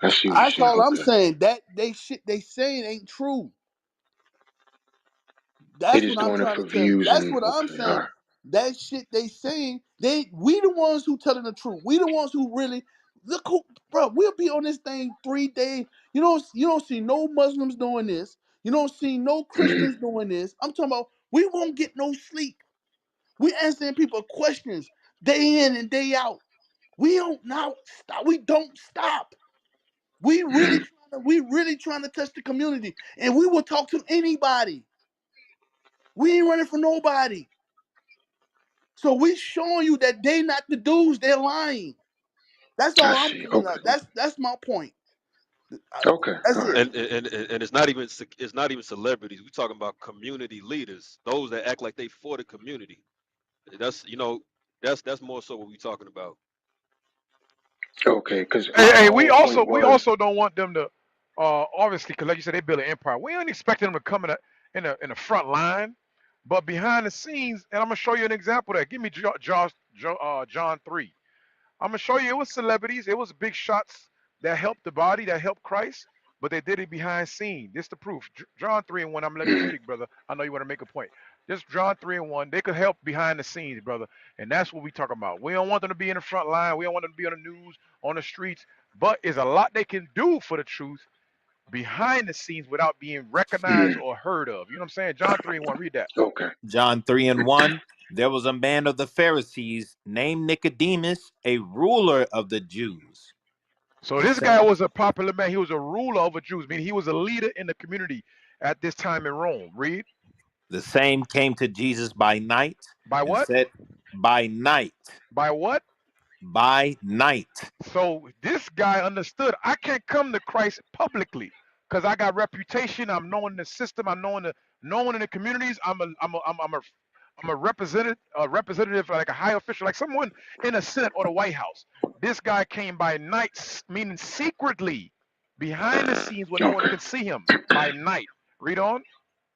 I see what you're That's saying. all I'm Okay. saying. That shit they saying ain't true. They That's what just I'm doing it trying to for tell you. views That's and what I'm okay, all saying. right. That shit they saying, we the ones who telling the truth. We the ones who really look who, bro. We'll be on this thing 3 days. You don't see no Muslims doing this. You don't see no Mm-hmm. Christians doing this. I'm talking about we won't get no sleep. We answering people questions day in and day out. We don't now stop. We don't stop. Mm-hmm. We really trying to touch the community, and we will talk to anybody. We ain't running for nobody. So we showing you that they not the dudes. They're lying. That's I all I'm see. bringing Okay. up. That's my point. Okay. That's All right. it. And it's not even celebrities. We talking about community leaders, those that act like they for the community. That's more so what we talking about. Okay. Because my Hey, we whole also point we was also don't want them to, obviously, because like you said, they build an empire. We ain't expecting them to come in the front line, but behind the scenes. And I'm gonna show you an example of that. Give me John 3. I'm gonna show you it was celebrities, it was big shots that helped the body, that helped Christ, but they did it behind scene. This the proof. John 3:1. I'm gonna let you mhm. speak, brother. I know you want to make a point. Just John 3:1. They could help behind the scenes, brother, and that's what we talking about. We don't want them to be in the front line. We don't want them to be on the news, on the streets. But there's a lot they can do for the truth behind the scenes without being recognized or heard of. You know what I'm saying? John 3:1. Read that. Okay. John 3 and 1. There was a man of the Pharisees named Nicodemus, a ruler of the Jews. So And this said, guy was a popular man. He was a ruler over Jews, meaning he was a leader in the community at this time in Rome. Read. the same came to Jesus by night By and what? said, by night, By what? by night, So this guy understood I can't come to Christ publicly because I got reputation. I'm known in the system. I'm known in the communities. I'm a representative, like a high official, like someone in the Senate or the White House. This guy came by night, meaning secretly, behind the scenes where no one Okay. could see him by night. Read on.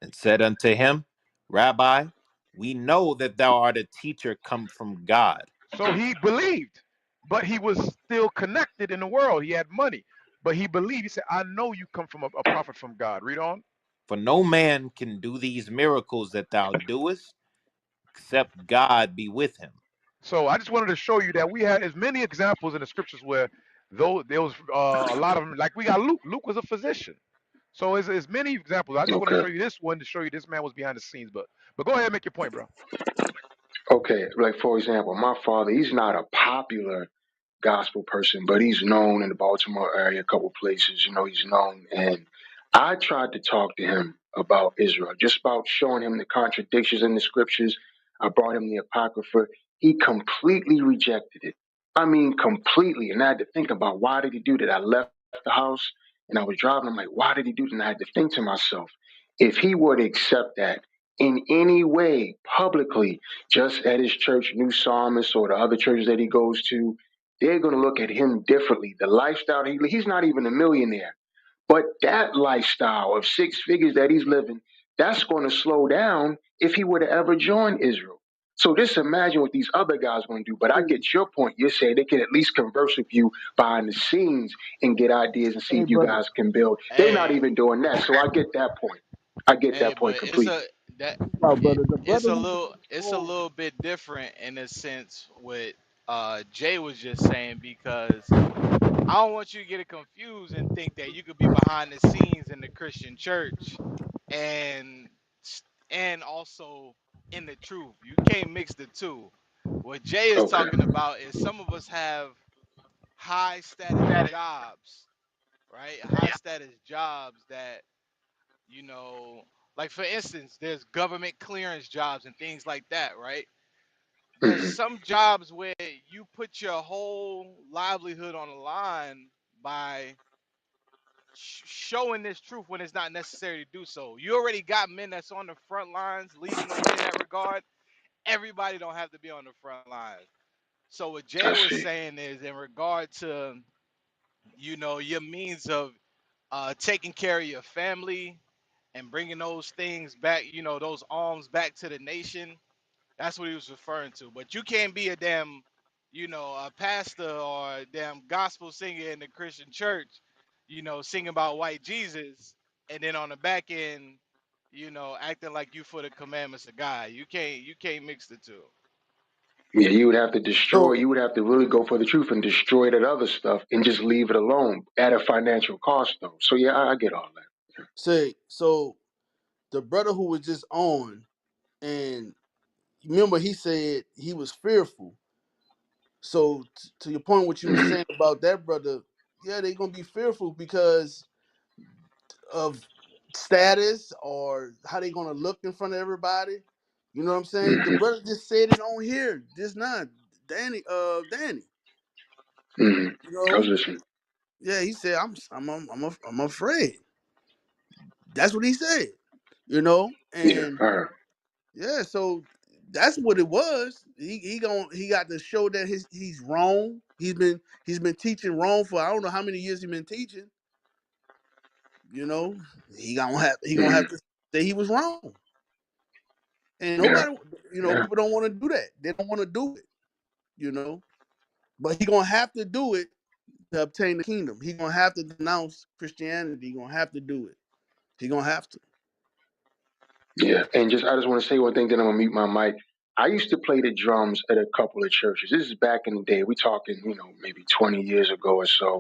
and said unto him, Rabbi, we know that thou art a teacher come from God. So he believed, but he was still connected in the world. He had money, but he believed. He said, I know you come from a prophet from God. Read on. For no man can do these miracles that thou doest, except God be with him. So I just wanted to show you that we had as many examples in the scriptures where though there was a lot of them, like we got Luke. Luke was a physician. So it's many examples. I just want to Okay. show you this one to show you this man was behind the scenes. But go ahead and make your point, bro. Okay. Like for example, my father, he's not a popular gospel person, but he's known in the Baltimore area, a couple places. He's known. And I tried to talk to him about Israel, just about showing him the contradictions in the scriptures. I brought him the Apocrypha. He completely rejected it. I mean, completely. And I had to think about why did he do that? I left the house and I was driving. I'm like, why did he do that? And I had to think to myself, if he were to accept that in any way publicly, just at his church, New Psalmist, or the other churches that he goes to, they're going to look at him differently. The lifestyle he's not even a millionaire, but that lifestyle of six figures that he's living, that's going to slow down if he were to ever join Israel. So just imagine what these other guys going to do. But I get your point. You're saying they can at least converse with you behind the scenes and get ideas and see Hey, if you brother. guys can build. They're not Hey, even doing that. So I get that point. I get hey, that but point completely. that Oh, it, brother. The it's brother a who was little it's a on. little bit different in a sense what Jay was just saying because I don't want you to get it confused and think that you could be behind the scenes in the Christian church and and also in the truth. You can't mix the two. What Jay is Okay. talking about is some of us have high status jobs, right? High status jobs that, you know, like for instance, there's government clearance jobs and things like that, right? There's Hmm. some jobs where you put your whole livelihood on the line by showing this truth when it's not necessary to do so. You already got men that's on the front lines leading the way in that regard. Everybody don't have to be on the front lines. So what Jay I was see. saying is in regard to, you know, your means of taking care of your family and bringing those things back, you know, those alms back to the nation. That's what he was referring to. But you can't be a damn, you know, a pastor or a damn gospel singer in the Christian church, you know, singing about white Jesus, and then on the back end, you know, acting like you for the commandments of God. You can't mix the two. Yeah, you would have to destroy, So, you would have to really go for the truth and destroy that other stuff and just leave it alone at a financial cost, though. So, yeah, I get all that. so the brother who was just on, and remember he said he was fearful. So to your point, what you were Hmm. saying about that brother, yeah, they're gonna be fearful because of status or how they gonna look in front of everybody. You know what I'm saying? The Hmm. brother just said it on here, just not Danny. Hmm. You I was know, listening. yeah, he said I'm afraid. That's what he said. You know, Yeah, and all right. yeah, so that's what it was. He got to show that he's wrong. He's been teaching wrong for I don't know how many years he's been teaching. You know, he gonna have Hmm. to say he was wrong. And Yeah, nobody, yeah, people don't want to do that. They don't want to do it. You know, but he gonna have to do it to obtain the kingdom. He gonna have to denounce Christianity. He gonna have to do it. He gonna have to. yeah. And I just want to say one thing, then I'm going to mute my mic. I used to play the drums at a couple of churches. This is back in the day. We talking, maybe 20 years ago or so.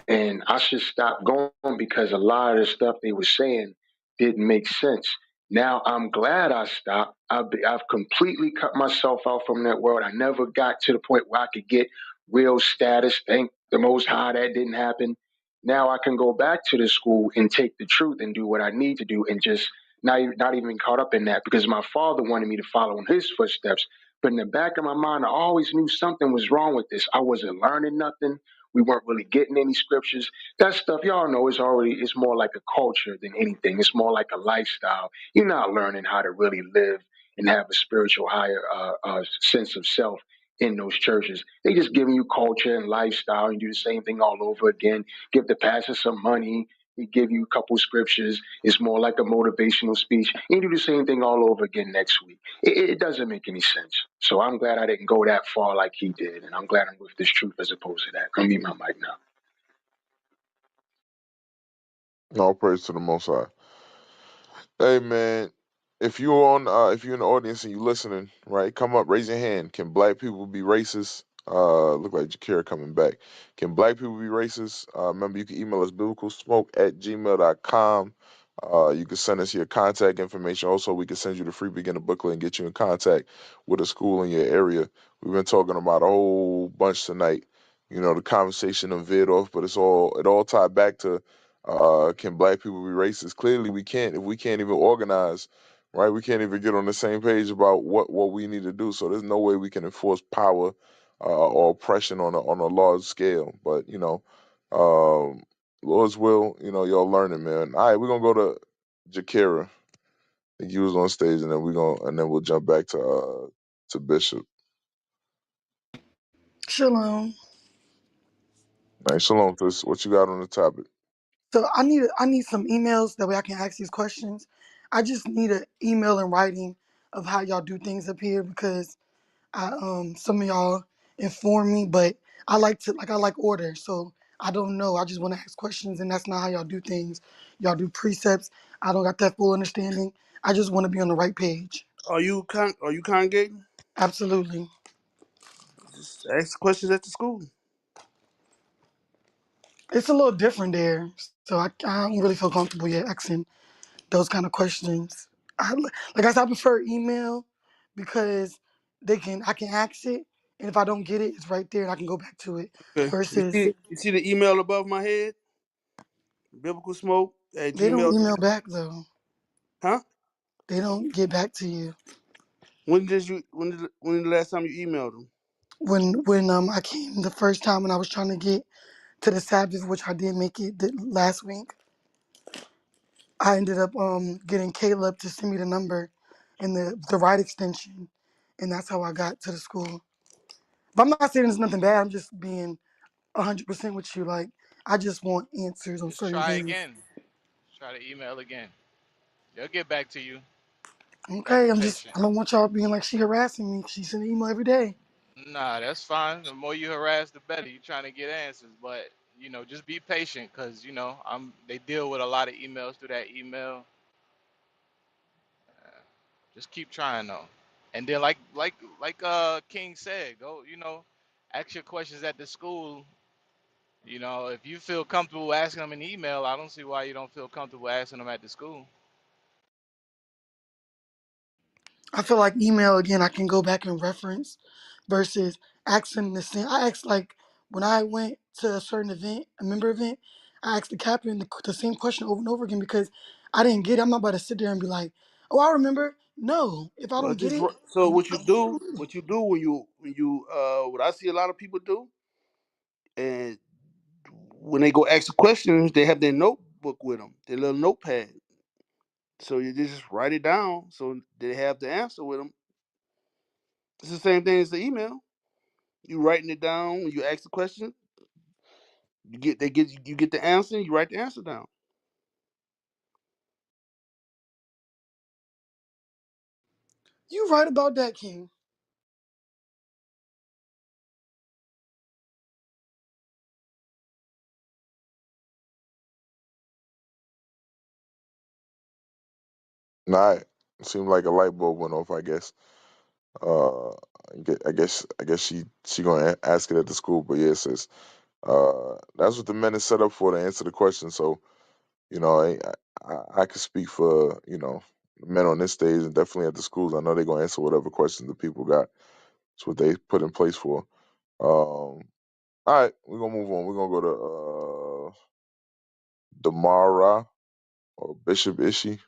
And I should stop going because a lot of the stuff they were saying didn't make sense. Now I'm glad I stopped. I've completely cut myself out from that world. I never got to the point where I could get real status. Thank the Most High that didn't happen. Now I can go back to the school and take the truth and do what I need to do and just not even caught up in that because my father wanted me to follow in his footsteps. But in the back of my mind, I always knew something was wrong with this. I wasn't learning nothing. We weren't really getting any scriptures. That stuff, y'all know, it's more like a culture than anything. It's more like a lifestyle. You're not learning how to really live and have a spiritual higher sense of self in those churches. They just giving you culture and lifestyle and do the same thing all over again. Give the pastor some money. He give you a couple scriptures. It's more like a motivational speech. And you do the same thing all over again next week. It doesn't make any sense. So I'm glad I didn't go that far like he did. And I'm glad I'm with this truth as opposed to that. Come meet my mic now. All praise to the Most High. Hey man, if you're in the audience and you listening, right, come up, raise your hand. Can black people be racist? Look like Jakira coming back. Can black people be racist? Remember you can email us biblicalsmoke@gmail.com. You can send us your contact information. Also, we can send you the free beginner booklet and get you in contact with a school in your area. We've been talking about a whole bunch tonight. You know, the conversation of veered off, but it all tied back to can black people be racist? Clearly, we can't if we can't even organize, right? We can't even get on the same page about what we need to do. So there's no way we can enforce power or oppression on a large scale. But Lord's will, y'all learning, man. All right, we're gonna go to Jakira. I think he was on stage, and then we'll jump back to Bishop. Shalom. All right, shalom. Sis. What you got on the topic? So I need some emails that way I can ask these questions. I just need an email in writing of how y'all do things up here because some of y'all inform me, but I like order. So I don't know. I just want to ask questions and that's not how y'all do things. Y'all do precepts. I don't got that full understanding. I just want to be on the right page. Are you congregating? Absolutely. Just ask questions at the school. It's a little different there. So I don't really feel comfortable yet asking those kind of questions. Like I said, I prefer email because I can ask it, and if I don't get it, it's right there, and I can go back to it. Okay. Versus You see the email above my head? BiblicalSmoke at they don't Gmail. email back though. Huh? They don't get back to you. When the last time you emailed them? When I came the first time when I was trying to get to the Sabbath, which I did make it last week, I ended up getting Caleb to send me the number and the right extension, and that's how I got to the school. But I'm not saying it's nothing bad. I'm just being 100% with you. Like, I just want answers on Just certain try things. again. Try to email again. They'll get back to you. Gotta Okay, be patient. I don't want y'all being like she harassing me. She send an email every day. Nah, that's fine. The more you harass, the better. You trying to get answers, but just be patient, cause they deal with a lot of emails through that email. Uh, just keep trying though, and then like King said, go ask your questions at the school. If you feel comfortable asking them in email, I don't see why you don't feel comfortable asking them at the school. I feel like email again, I can go back and reference versus asking the same. I asked like when I went to a certain event, a member event, I asked the captain the same question over and over again because I didn't get it. I'm not about to sit there and be like, oh, I remember. No, if I Well, don't get just it, so I'm what you do, what I see a lot of people do, and when they go ask the questions, they have their notebook with them, their little notepad. So you just write it down, so they have the answer with them. It's the same thing as the email. You writing it down when you ask the question, you get the answer, you write the answer down. you right about that, King. Nah, it seemed like a light bulb went off. I guess. Uh, I guess she gonna ask it at the school. But yeah, sis, that's what the men is set up for to answer the question. So I could speak for the men on this stage and definitely at the schools. I know they're gonna answer whatever questions the people got. It's what they put in place for. All right, we're gonna move on. We're gonna go to Damara or Bishop Ishi.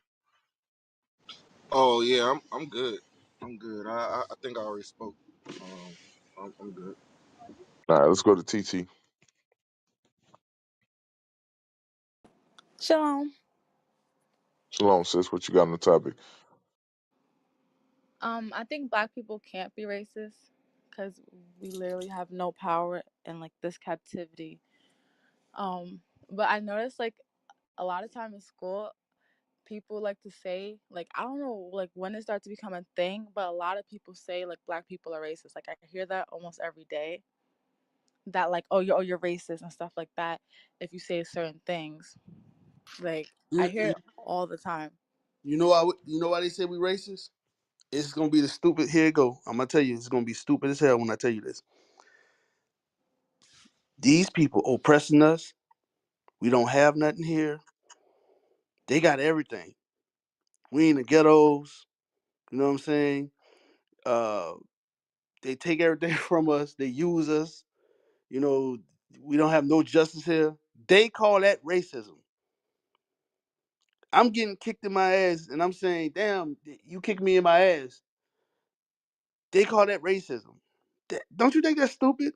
Oh yeah, I'm good. I'm good. I think I already spoke. I'm good. All right, let's go to TT. Shalom. Shalom, sis. What you got on the topic? I think black people can't be racist because we literally have no power in like this captivity. But I noticed like a lot of time in school, people like to say like I don't know like when it starts to become a thing, but a lot of people say like black people are racist. Like I hear that almost every day. That like you're racist and stuff like that if you say certain things. Like I You, hear you, it all the time. you know why? You know why they say we racist? It's gonna be the stupid. Here you go. I'm gonna tell you, it's gonna be stupid as hell when I tell you this. These people oppressing us. We don't have nothing here. They got everything. We in the ghettos. You know what I'm saying? Uh, they take everything from us. They use us. You know, we don't have no justice here. They call that racism. I'm getting kicked in my ass, and I'm saying, "Damn, you kicked me in my ass." They call that racism. Don't you think that's stupid?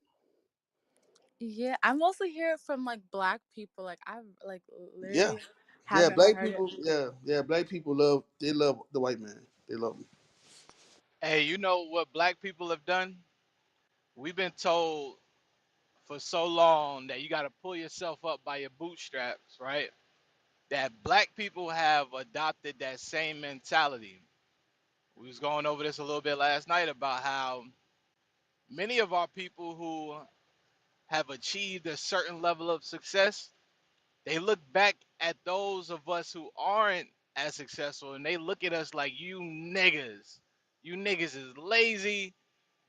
Yeah, I mostly hear it from like black people. Like I like Yeah, literally yeah. haven't Black heard it. people, yeah, yeah. Black people love. They love the white man. They love him. Hey, you know what black people have done? We've been told for so long that you got to pull yourself up by your bootstraps, right? That black people have adopted that same mentality. We was going over this a little bit last night about how many of our people who have achieved a certain level of success, they look back at those of us who aren't as successful and they look at us like you niggas. You niggas is lazy.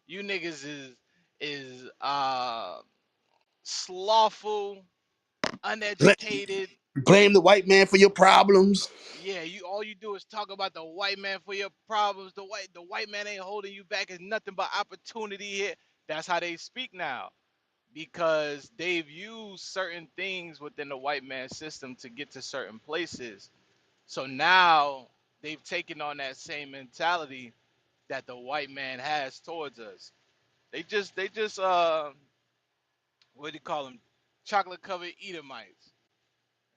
You niggas is slothful, Bla- uneducated. Blame the white man for your problems. Yeah, you all you do is talk about the white man for your problems. The white man ain't holding you back. It's nothing but opportunity here. That's how they speak now because they've used certain things within the white man system to get to certain places. So now they've taken on that same mentality that the white man has towards us. They just what do you call them? Chocolate covered Edomites,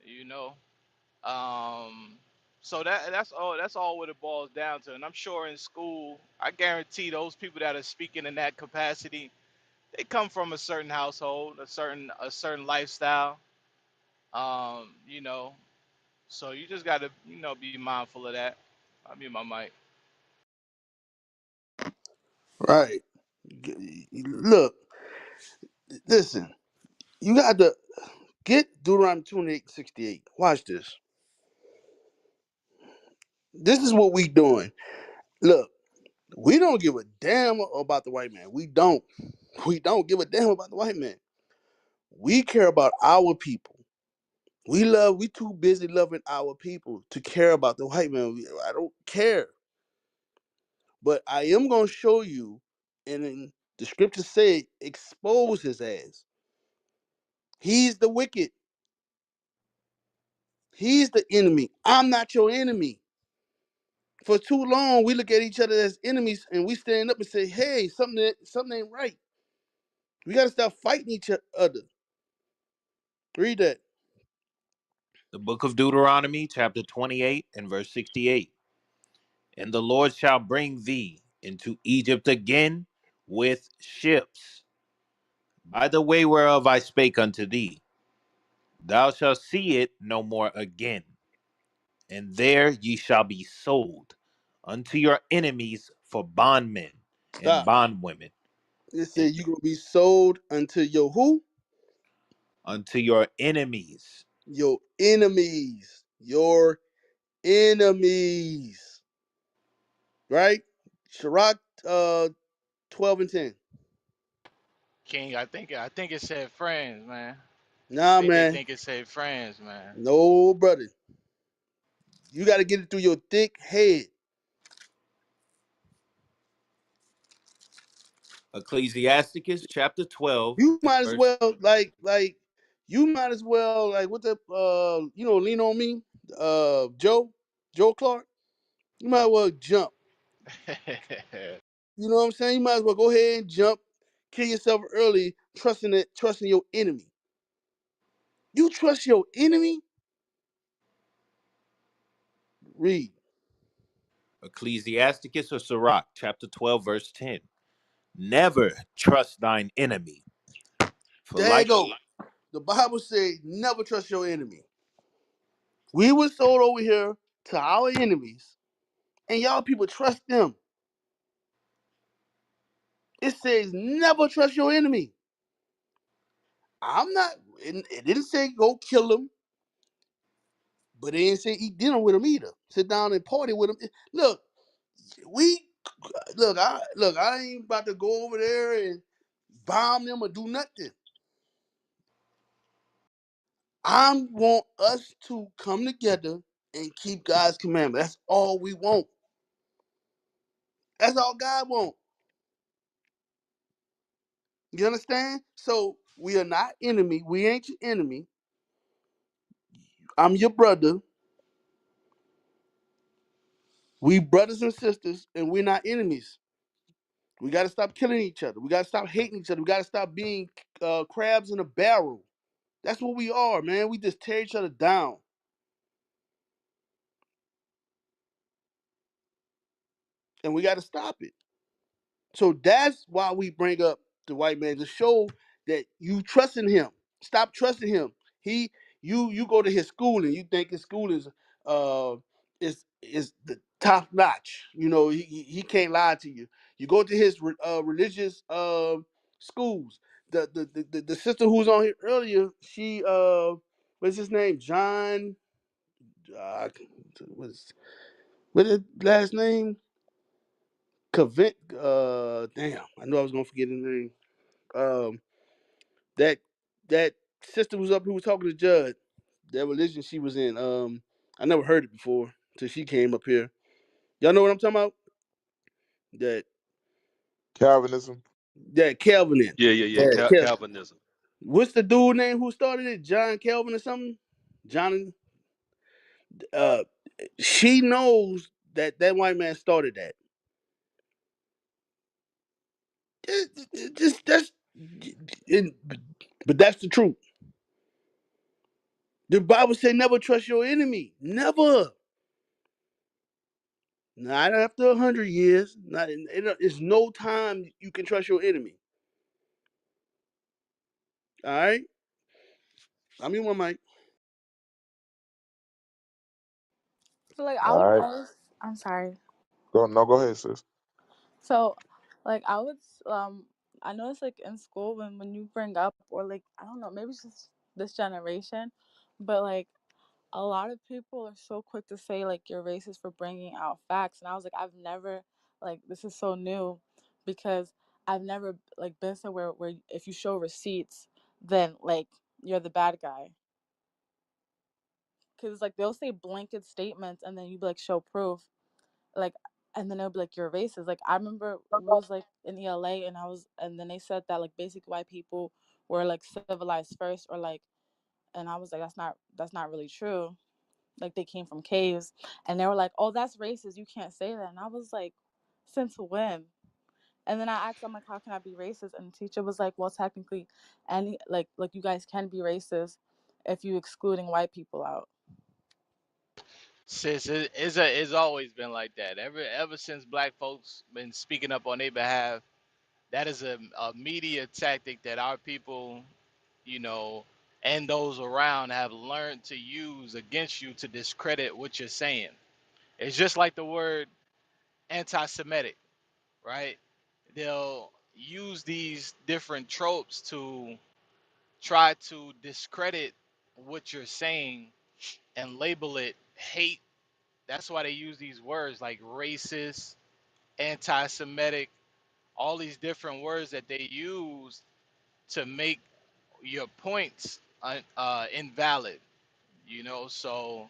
you know. Um, so that's all what it boils down to. And I'm sure in school, I guarantee those people that are speaking in that capacity, they come from a certain household, a certain lifestyle. You know, so you just gotta, be mindful of that. I mean my mic. Right. Look, listen. You got to get Deuteronomy 28:68. Watch this. This is what we doing. Look, we don't give a damn about the white man. We don't. We don't give a damn about the white man. We care about our people. We too busy loving our people to care about the white man. I don't care. But I am gonna show you, and then the scriptures say, expose his ass. He's the wicked. He's the enemy. I'm not your enemy. For too long, we look at each other as enemies, and we stand up and say, "Hey, something ain't right. We gotta stop fighting each other." Read that. The book of Deuteronomy, chapter 28 and verse 68. And the Lord shall bring thee into Egypt again with ships, by the way whereof I spake unto thee. Thou shalt see it no more again. And there ye shall be sold unto your enemies for bondmen and Stop. bondwomen, It and says you're gonna be sold unto your who? unto your enemies. Your enemies. Your enemies. Right? Sirach 12:10. King, I think it said friends, man. I Nah, think they man. think it said friends, man. No, brother. You gotta get it through your thick head. Ecclesiasticus chapter 12, You might as verse. well you might as well like what the lean on me, Joe Clark. You might as well jump. You know what I'm saying? You might as well go ahead and jump, kill yourself early, trusting your enemy. You trust your enemy? Read. Ecclesiasticus or Sirach chapter 12, verse 10. Never trust thine enemy. For There you like go. The Bible says never trust your enemy. We were sold over here to our enemies, and y'all people trust them. It says never trust your enemy. I'm not. It didn't say go kill them, but it didn't say eat dinner with them either. Sit down and party with them. Look, we look. I ain't about to go over there and bomb them or do nothing. I want us to come together and keep God's commandment. That's all we want. That's all God wants. You understand? So we are not enemy. We ain't your enemy. I'm your brother. We brothers and sisters, and we're not enemies. We got to stop killing each other. We got to stop hating each other. We got to stop being crabs in a barrel. That's what we are, man. We just tear each other down, and we got to stop it. So that's why we bring up the white man to show that you trust in him. Stop trusting him. He, you go to his school and you think his school uh is the top notch. You know he can't lie to you. You go to his religious schools. The sister who was on here earlier, she what's his name? John. What's his last name? Cavent. Damn, I knew I was gonna forget his name. Um, that that sister was up who was talking to Judge. That religion she was in. I never heard it before till she came up here. Y'all know what I'm talking about? That Calvinism. that Calvin in. Yeah. Calvinism. What's the dude name who started it? John Calvin or something? John. Uh, she knows that that white man started that. Just that's, it, but that's the truth. The Bible said never trust your enemy. Never. Not after 100 years. It's no time you can trust your enemy. All right. I mean, one mic. So like All right. I'm sorry. Go no. Go ahead, sis. So like I noticed like in school when you bring up, or like I don't know, maybe it's just this generation, but like a lot of people are so quick to say like you're racist for bringing out facts, and I was like, I've never, like, this is so new, because I've never like been somewhere where if you show receipts, then like you're the bad guy. Because like they'll say blanket statements and then you be like show proof, like, and then they'll be like you're racist. Like I remember we was like in ELA, and then they said that like basically white people were like civilized first, or like, and I was like that's not really true. Like they came from caves, and they were like, oh, that's racist, you can't say that. And I was like, since when? And then I asked, I'm like, how can I be racist? And the teacher was like, well, technically any like you guys can be racist if you excluding white people out. Sis, it's always been like that. Ever since black folks been speaking up on their behalf, that is a media tactic that our people, you know, and those around have learned to use against you to discredit what you're saying. It's just like the word anti-Semitic, right? They'll use these different tropes to try to discredit what you're saying and label it hate. That's why they use these words like racist, anti-Semitic, all these different words that they use to make your points invalid. So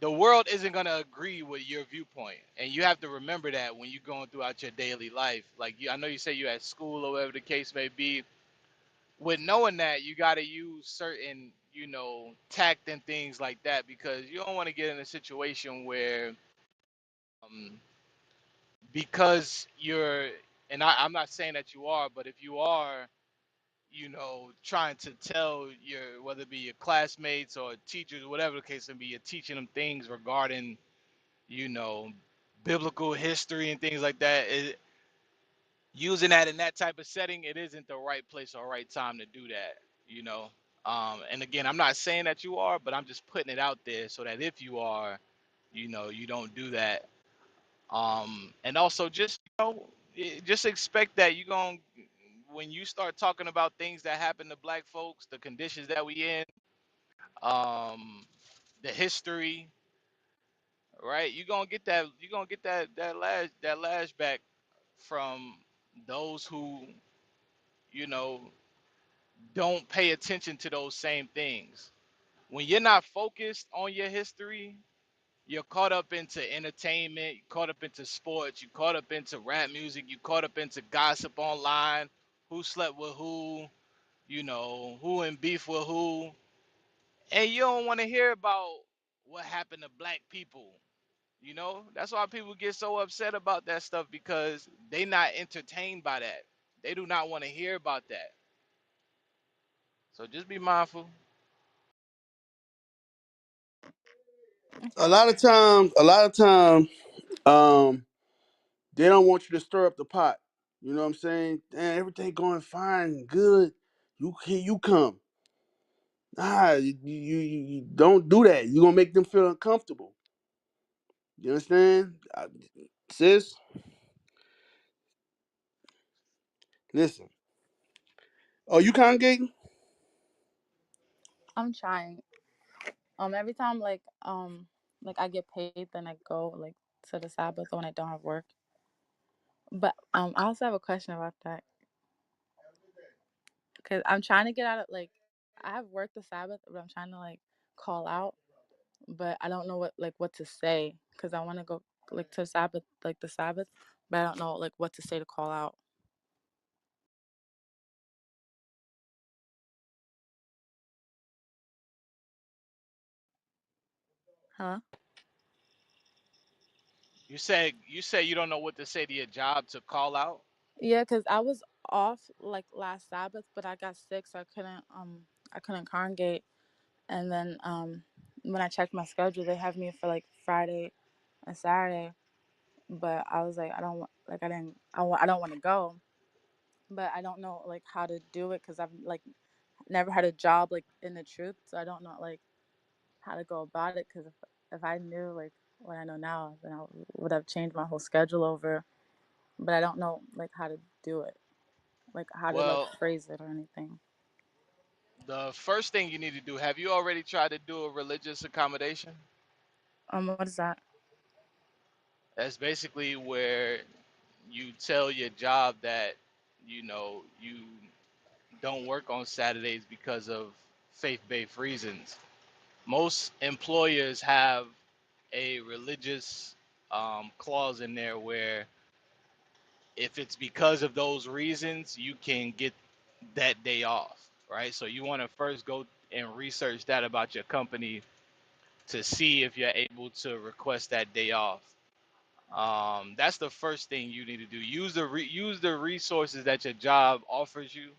the world isn't gonna agree with your viewpoint, and you have to remember that when you're going throughout your daily life. Like I know you say you're at school or whatever the case may be. With knowing that, you got to use certain, tact and things like that, because you don't want to get in a situation where, um, because you're, and I'm not saying that you are, but if you are, trying to tell your, whether it be your classmates or teachers, whatever the case may be, you're teaching them things regarding, you know, biblical history and things like that. Using that in that type of setting, it isn't the right place or right time to do that, you know. And again, I'm not saying that you are, but I'm just putting it out there so that if you are, you don't do that. And also just, just expect that you're going to, when you start talking about things that happen to black folks, the conditions that we in, um, the history, right? You're gonna get that lash back from those who, you know, don't pay attention to those same things. When you're not focused on your history, you're caught up into entertainment, you're caught up into sports, you're caught up into rap music, you're caught up into gossip online, who slept with who, who in beef with who. And you don't want to hear about what happened to black people. That's why people get so upset about that stuff, because they not entertained by that. They do not want to hear about that. So just be mindful. A Okay. lot of times, um, they don't want you to stir up the pot. You know what I'm saying? Damn, everything going fine, good. Here you come. Nah, you don't do that. You're gonna make them feel uncomfortable. You understand? Sis, listen. Oh, you congregating? I'm trying. Every time like I get paid, then I go like to the Sabbath when I don't have work. But I also have a question about that because I'm trying to get out of like I have worked the Sabbath, but I'm trying to like call out, but I don't know what to say because I want to go like to Sabbath like the Sabbath, but I don't know like what to say to call out. Huh? You say you don't know what to say to your job to call out. Yeah, because I was off like last Sabbath, but I got sick, so I couldn't congregate. And then when I checked my schedule, they have me for like Friday and Saturday. But I was like, I don't want like I don't want to go. But I don't know like how to do it because I've like never had a job like in the truth, so I don't know like how to go about it. Because if I knew like what I know now, then I would have changed my whole schedule over. But I don't know like how to do it, like how to like Well, phrase it or anything. the first thing you need to do, have you already tried to do a religious accommodation? What is that? That's basically where you tell your job that, you don't work on Saturdays because of faith-based reasons. Most employers have a religious clause in there where if it's because of those reasons, you can get that day off, right? So you want to first go and research that about your company to see if you're able to request that day off. That's the first thing you need to do. Use the resources that your job offers you,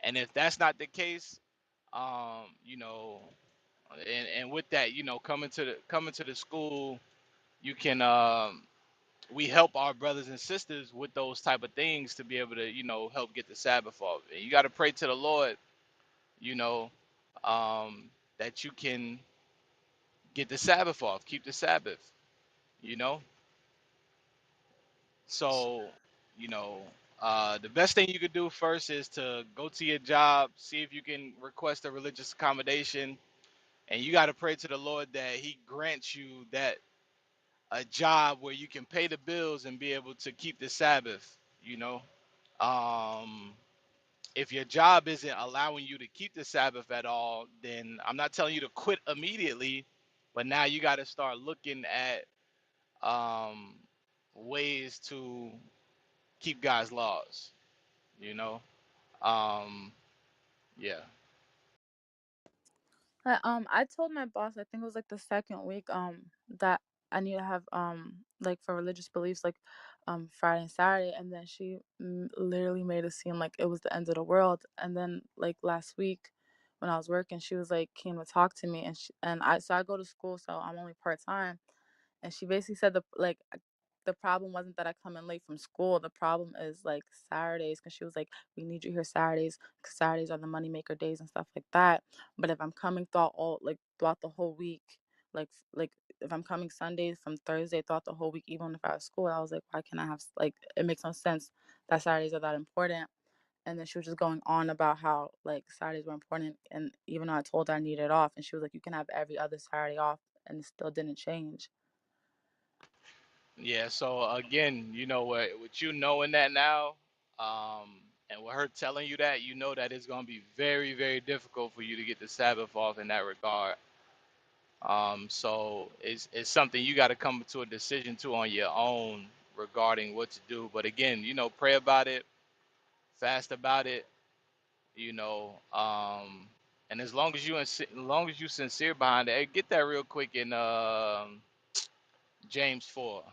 and if that's not the case, um, you know, and with that, coming to the school, you can we help our brothers and sisters with those type of things to be able to help get the Sabbath off. And you got to pray to the Lord, you know, that you can get the Sabbath off, keep the Sabbath, you know. So, you know, the best thing you could do first is to go to your job, see if you can request a religious accommodation, and you got to pray to the Lord that He grants you that a job where you can pay the bills and be able to keep the Sabbath. You know, um, if your job isn't allowing you to keep the Sabbath at all, then I'm not telling you to quit immediately, But now you got to start looking at um, ways to keep God's laws. You know, um, yeah. I told my boss, I think it was like the second week, that I need to have like for religious beliefs like Friday and Saturday, and then she literally made it seem like it was the end of the world. And then like last week when I was working, she was like came to talk to me, and I go to school, so I'm only part time, and she basically said the problem wasn't that I come in late from school. The problem is like Saturdays, because she was like, we need you here Saturdays because Saturdays are the moneymaker days and stuff like that. But if I'm coming throughout the whole week, like if I'm coming Sundays from Thursday throughout the whole week, even if I was school, I was like, why can't I have like it makes no sense that Saturdays are that important. And then she was just going on about how like Saturdays were important, and even though I told her I needed it off, and she was like, you can have every other Saturday off, and it still didn't change. Yeah, so again, you know what with you knowing that now, and with her telling you that, you know that it's gonna be very, very difficult for you to get the Sabbath off in that regard. So it's something you got to come to a decision to on your own regarding what to do. But again, you know, pray about it, fast about it, you know, and as long as you sincere behind it, hey, get that real quick in James 4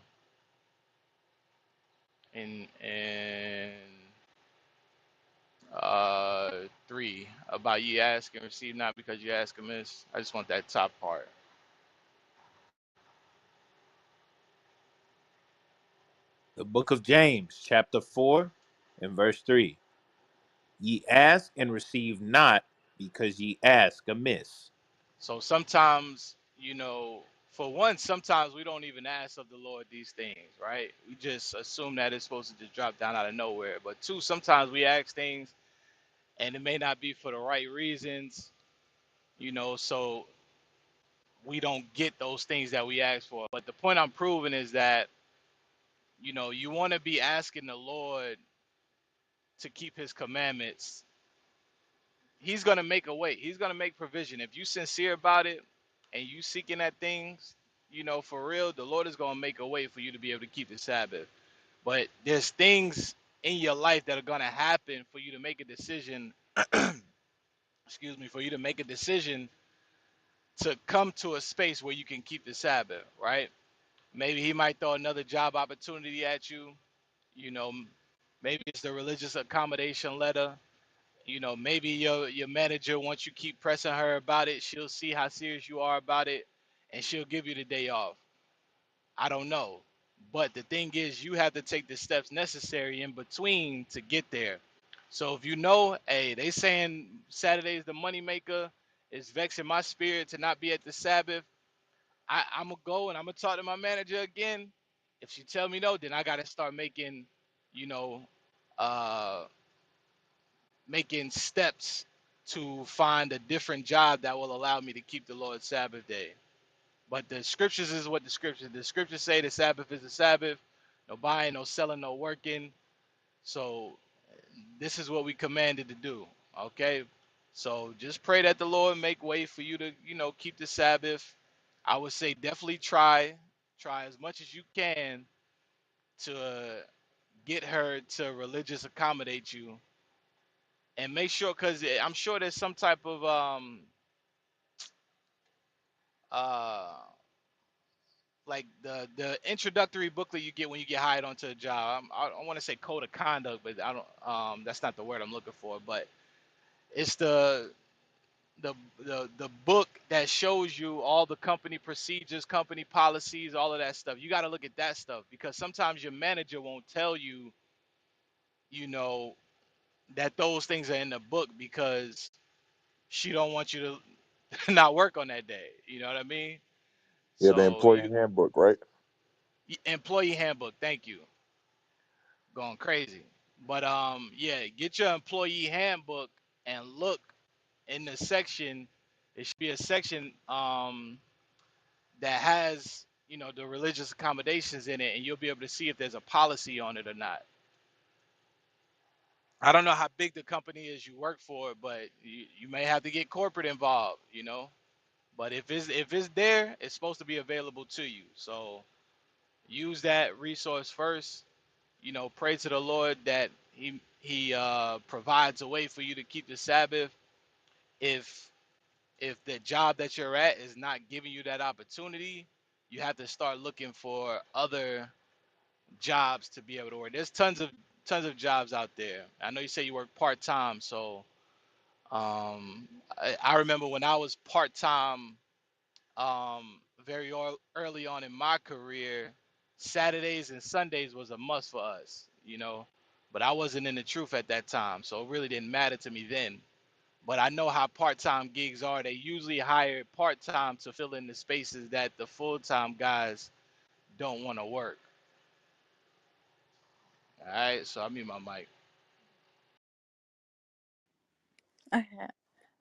in 3 about ye ask and receive not because you ask amiss. I just want that top part. The book of James, chapter 4, and verse 3. Ye ask and receive not, because ye ask amiss. So sometimes, you know, for one, sometimes we don't even ask of the Lord these things, right? We just assume that it's supposed to just drop down out of nowhere. But two, sometimes we ask things and it may not be for the right reasons, you know, so we don't get those things that we ask for. But the point I'm proving is that, you know, you want to be asking the Lord to keep his commandments. He's going to make a way. He's going to make provision. If you sincere about it and you seeking at things, you know, for real, the Lord is going to make a way for you to be able to keep the Sabbath. But there's things in your life that are going to happen for you to make a decision, excuse me, for you to make a decision to come to a space where you can keep the Sabbath, right? Maybe he might throw another job opportunity at you. You know, maybe it's the religious accommodation letter. You know, maybe your manager, once you keep pressing her about it, she'll see how serious you are about it, and she'll give you the day off. I don't know, but the thing is, you have to take the steps necessary in between to get there. So if you know, hey, they saying Saturday's the money maker, it's vexing my spirit to not be at the Sabbath. I'm gonna go and I'm gonna talk to my manager again. If she tell me no, then I gotta start making, you know, uh, making steps to find a different job that will allow me to keep the Lord's Sabbath day. But the scriptures is what the scriptures say the Sabbath is the Sabbath. No buying, no selling, no working. So this is what we commanded to do. Okay. So just pray that the Lord make way for you to, you know, keep the Sabbath. I would say definitely try as much as you can to get her to religious accommodate you and make sure because I'm sure there's some type of uh like the introductory booklet you get when you get hired onto a job. I want to say code of conduct, but I don't that's not the word I'm looking for, but it's the the book that shows you all the company procedures, company policies, all of that stuff. You got to look at that stuff because sometimes your manager won't tell you, you know, that those things are in the book because she don't want you to not work on that day. You know what I mean? Yeah, the So employee you handbook, right? employee handbook. Thank you. Going crazy. But yeah, get your employee handbook and look in the section. It should be a section that has, you know, the religious accommodations in it, and you'll be able to see if there's a policy on it or not. I don't know how big the company is you work for, but you may have to get corporate involved, you know. But if it's there, it's supposed to be available to you. So use that resource first. Pray to the Lord that he provides a way for you to keep the Sabbath. If the job that you're at is not giving you that opportunity, you have to start looking for other jobs to be able to work. There's tons of jobs out there. I know you say you work part time, so I remember when I was part time, very early on in my career, Saturdays and Sundays was a must for us. But I wasn't in the truth at that time, so it really didn't matter to me then. But I know how part-time gigs are. They usually hire part-time to fill in the spaces that the full-time guys don't want to work. All right, so I mean my mic. Okay.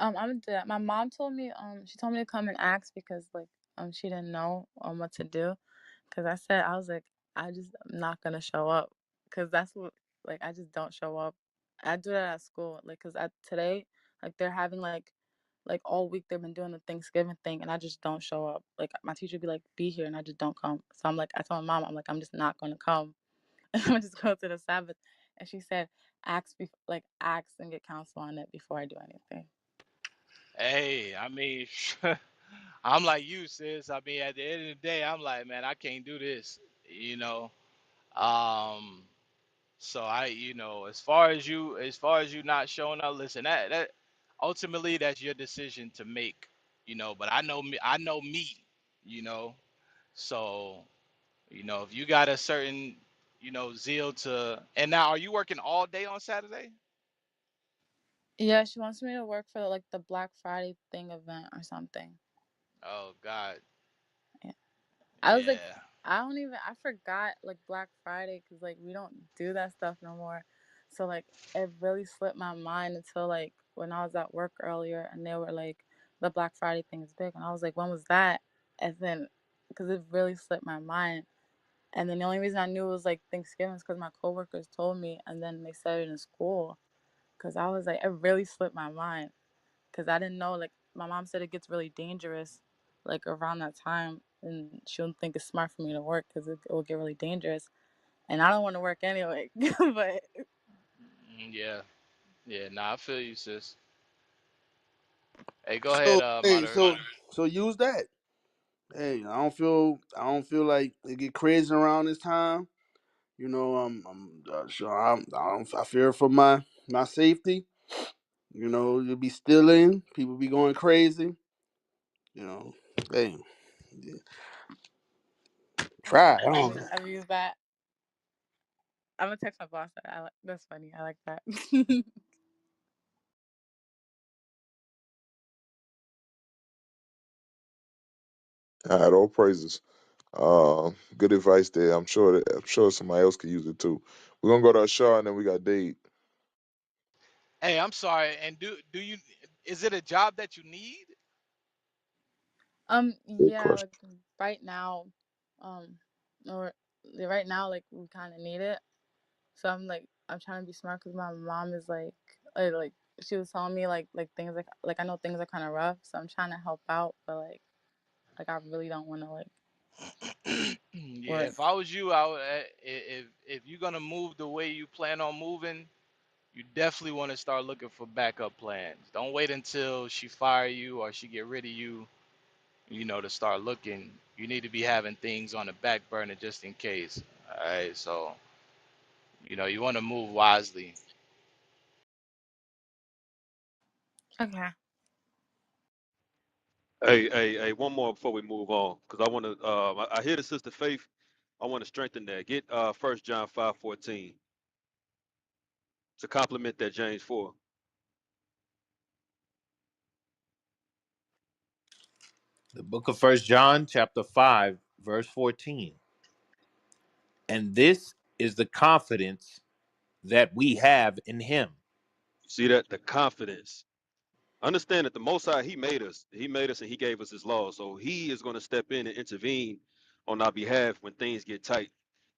I'm gonna do that. My mom told me, she told me to come and ask because like she didn't know what to do. Cause I said I was like I'm not gonna show up. Cause that's what like I just don't show up. I do that at school. Like cause at today like they're having like all week they've been doing the Thanksgiving thing and I just don't show up. Like my teacher would be like be here and I just don't come. So I'm like I told my mom I'm like I'm just not gonna come. I'm gonna just go to the Sabbath. And she said ask and get counsel on it before I do anything. Hey, I mean, I'm like you, sis. I mean, at the end of the day, I'm like, man, I can't do this. You know. Um. So as far as you not showing up, listen, that ultimately that's your decision to make. But I know me. I know me. You know. So if you got a certain, zeal to, and now are you working all day on Saturday? Yeah, she wants me to work for like the Black Friday thing event or something. Oh God, Yeah. I was like, yeah. I forgot like Black Friday because like we don't do that stuff no more. So like it really slipped my mind until like when I was at work earlier and they were like, the Black Friday thing is big. And I was like, when was that? And then, because it really slipped my mind. And then the only reason I knew it was like Thanksgiving is because my coworkers told me and then they said it in school. Because I was like, it really slipped my mind. Because I didn't know, like, my mom said it gets really dangerous, like, around that time. And she don't think it's smart for me to work because it will get really dangerous. And I don't want to work anyway. But Yeah, yeah. Nah, I feel you, sis. Hey, go ahead, So hey, moderator. so use that. Hey, I don't feel like it get crazy around this time. I'm sure I fear for my safety. You'll be stealing, people be going crazy. You know, hey, try. I don't know. I've used that. I'm gonna text my boss. That's funny. I like that. All right, all praises. Good advice there. I'm sure somebody else could use it too. We're gonna go to Ashar and then we got Dade. Hey, I'm sorry. And do you? Is it a job that you need? Good yeah, question. like right now, um, or right now, like we kind of need it. So I'm trying to be smart because my mom is like she was telling me like things like I know things are kind of rough, so I'm trying to help out, but like I really don't want to like Yeah. work. If I was you, I would. If you're gonna move the way you plan on moving, you definitely want to start looking for backup plans. Don't wait until she fire you or she get rid of you. To start looking. You need to be having things on the back burner just in case. All right. So you want to move wisely. Okay. Hey, one more before we move on, because I want to. I hear the sister Faith. I want to strengthen that. Get 1 John 5:14 to complement that James 4. The book of First John, chapter 5, verse 14. And this is the confidence that we have in him. You see that? The confidence. Understand that the Most High, He made us. He made us and He gave us His law. So He is going to step in and intervene on our behalf when things get tight.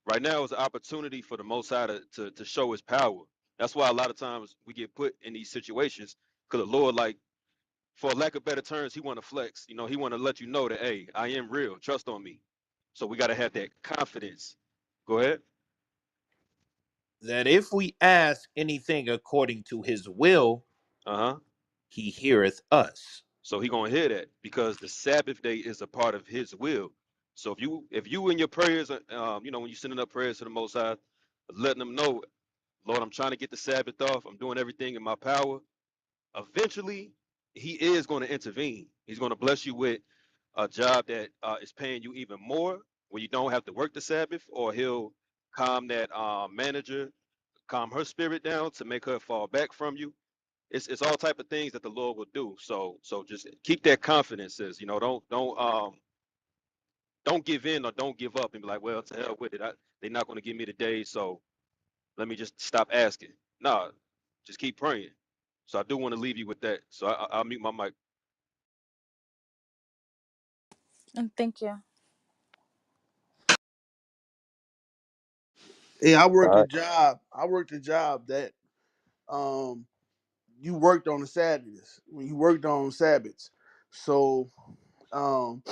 Right now is an opportunity for the Most High to show His power. That's why a lot of times we get put in these situations because the Lord, like, For lack of better terms, he want to flex. You know, he want to let you know that, hey, I am real. Trust on me. So we got to have that confidence. Go ahead. That if we ask anything according to his will, Uh huh. he heareth us. So he gonna hear that because the Sabbath day is a part of His will. So if you in your prayers, you know, when you sending up prayers to the Most High, letting them know, Lord, I'm trying to get the Sabbath off. I'm doing everything in my power. Eventually, He is going to intervene. He's going to bless you with a job that is paying you even more, where you don't have to work the Sabbath, or He'll calm that manager, calm her spirit down to make her fall back from you. It's all type of things that the Lord will do. So just keep that confidence, sis. You know, don't give in or don't give up and be like, well, to hell with it. They're not going to give me the day, so let me just stop asking. No, just keep praying. So I do want to leave you with that. So I'll mute my mic. And thank you. Hey, I All worked a right. job. I worked a job that um you worked on the Saturdays when you worked on Sabbaths. So um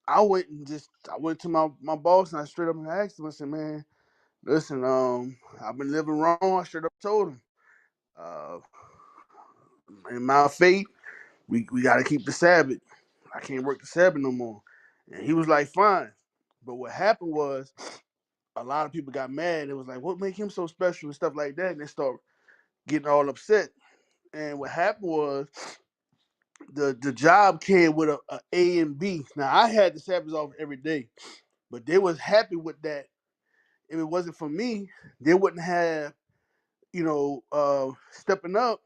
I went to my boss and I straight up and asked him. I said, man, listen, I've been living wrong. I straight up told him. Uh, in my faith, we got to keep the Sabbath. I can't work the Sabbath no more. And he was like, fine. But what happened was a lot of people got mad. It was like, what make him so special and stuff like that. And they start getting all upset. And what happened was the job came with a and B. Now I had the Sabbath off every day, but they was happy with that. If it wasn't for me, they wouldn't have, stepping up.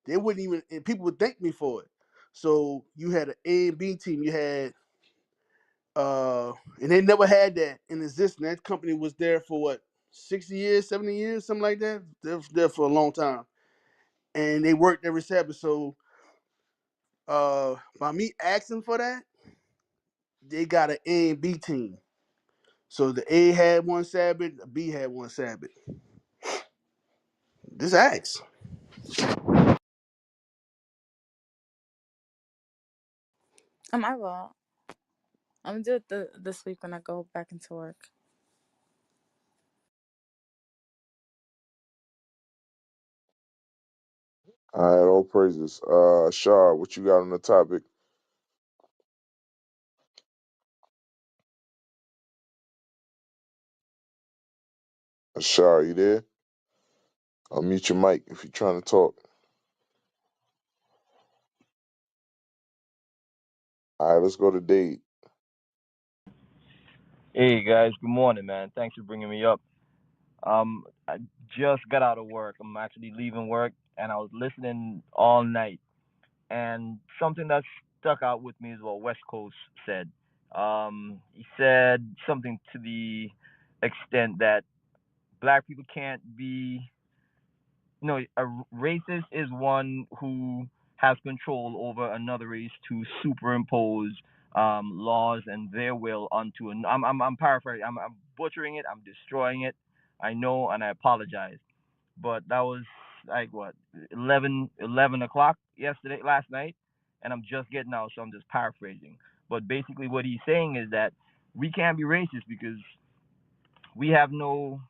They wouldn't even, and people would thank me for it. So you had an A and B team. You had, and they never had that in existence. That company was there for what, 60 years, 70 years, something like that. They was there for a long time, and they worked every Sabbath. So, by me asking for that, they got an A and B team. So the A had one Sabbath, the B had one Sabbath. Just ask. I will. I'm gonna do it this week when I go back into work. All right, all praises. Shar, what you got on the topic? Shar, you there? Unmute your mic if you're trying to talk. All right, let's go to Dade. Hey guys, good morning, man. Thanks for bringing me up. I just got out of work. I'm actually leaving work, and I was listening all night. And something that stuck out with me is what West Coast said. He said something to the extent that black people can't be, a racist is one who has control over another race to superimpose laws and their will onto an. I'm paraphrasing. I'm butchering it. I'm destroying it. I know, and I apologize. But that was like what 11 o'clock last night, and I'm just getting out, so I'm just paraphrasing. But basically, what he's saying is that we can't be racist because we have no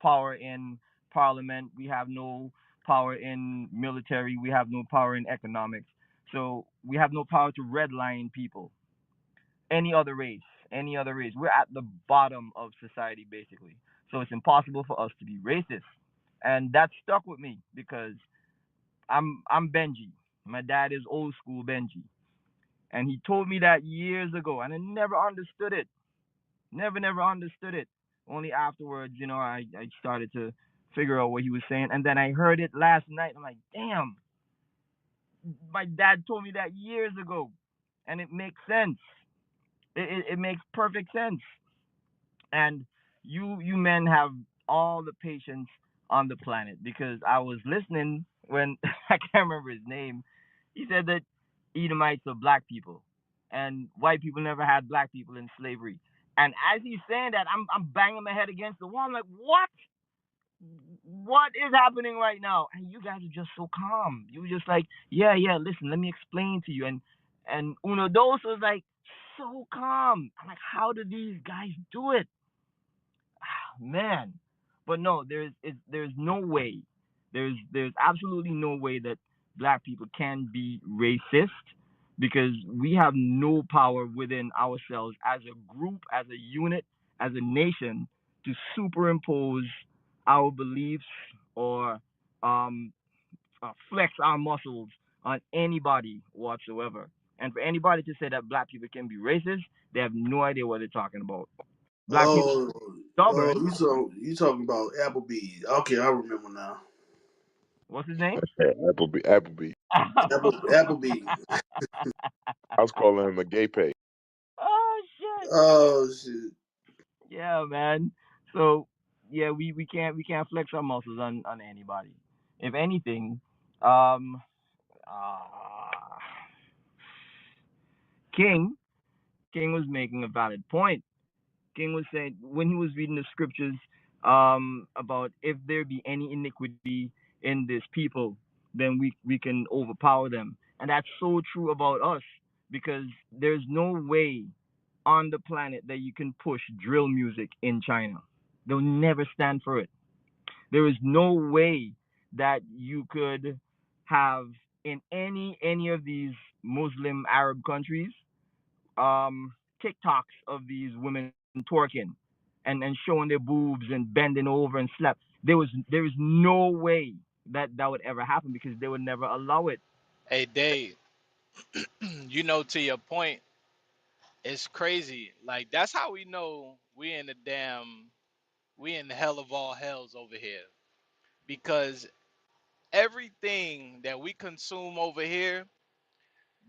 power in parliament. We have no power in military. We have no power in economics. So we have no power to redline people. Any other race. We're at the bottom of society basically. So it's impossible for us to be racist. And that stuck with me because I'm Benji. My dad is old school Benji. And he told me that years ago and I never understood it. Never understood it. Only afterwards, I started to figure out what he was saying. And then I heard it last night. I'm like, damn, my dad told me that years ago. And it makes sense. It makes perfect sense. And you men have all the patience on the planet because I was listening when I can't remember his name. He said that Edomites are black people, and white people never had black people in slavery. And as he's saying that, I'm banging my head against the wall. I'm like, what? what is happening right now? And you guys are just so calm. You were just like, yeah, yeah, listen, let me explain to you. And Uno Dos was like so calm. I'm like, how do these guys do it? Man. But no, there's no way. There's absolutely no way that black people can be racist because we have no power within ourselves as a group, as a unit, as a nation to superimpose our beliefs or um, flex our muscles on anybody whatsoever. And for anybody to say that black people can be racist, they have no idea what they're talking about. Black people Oh, stubborn. you talking about Applebee's? Okay, I remember now. What's his name? Hey, Applebee. Applebee's. I was calling him a gay pay. Oh shit. Oh shit. Yeah, man. So yeah, we can't flex our muscles on anybody. If anything, um, uh, King King was making a valid point. King was saying when he was reading the scriptures about if there be any iniquity in this people, then we can overpower them. And that's so true about us because there's no way on the planet that you can push drill music in China. They'll never stand for it. There is no way that you could have in any of these Muslim Arab countries um TikToks of these women twerking and showing their boobs and bending over and slap. There is no way that that would ever happen because they would never allow it. Hey, Dave, to your point, it's crazy. Like, that's how we know we in the hell of all hells over here. Because everything that we consume over here,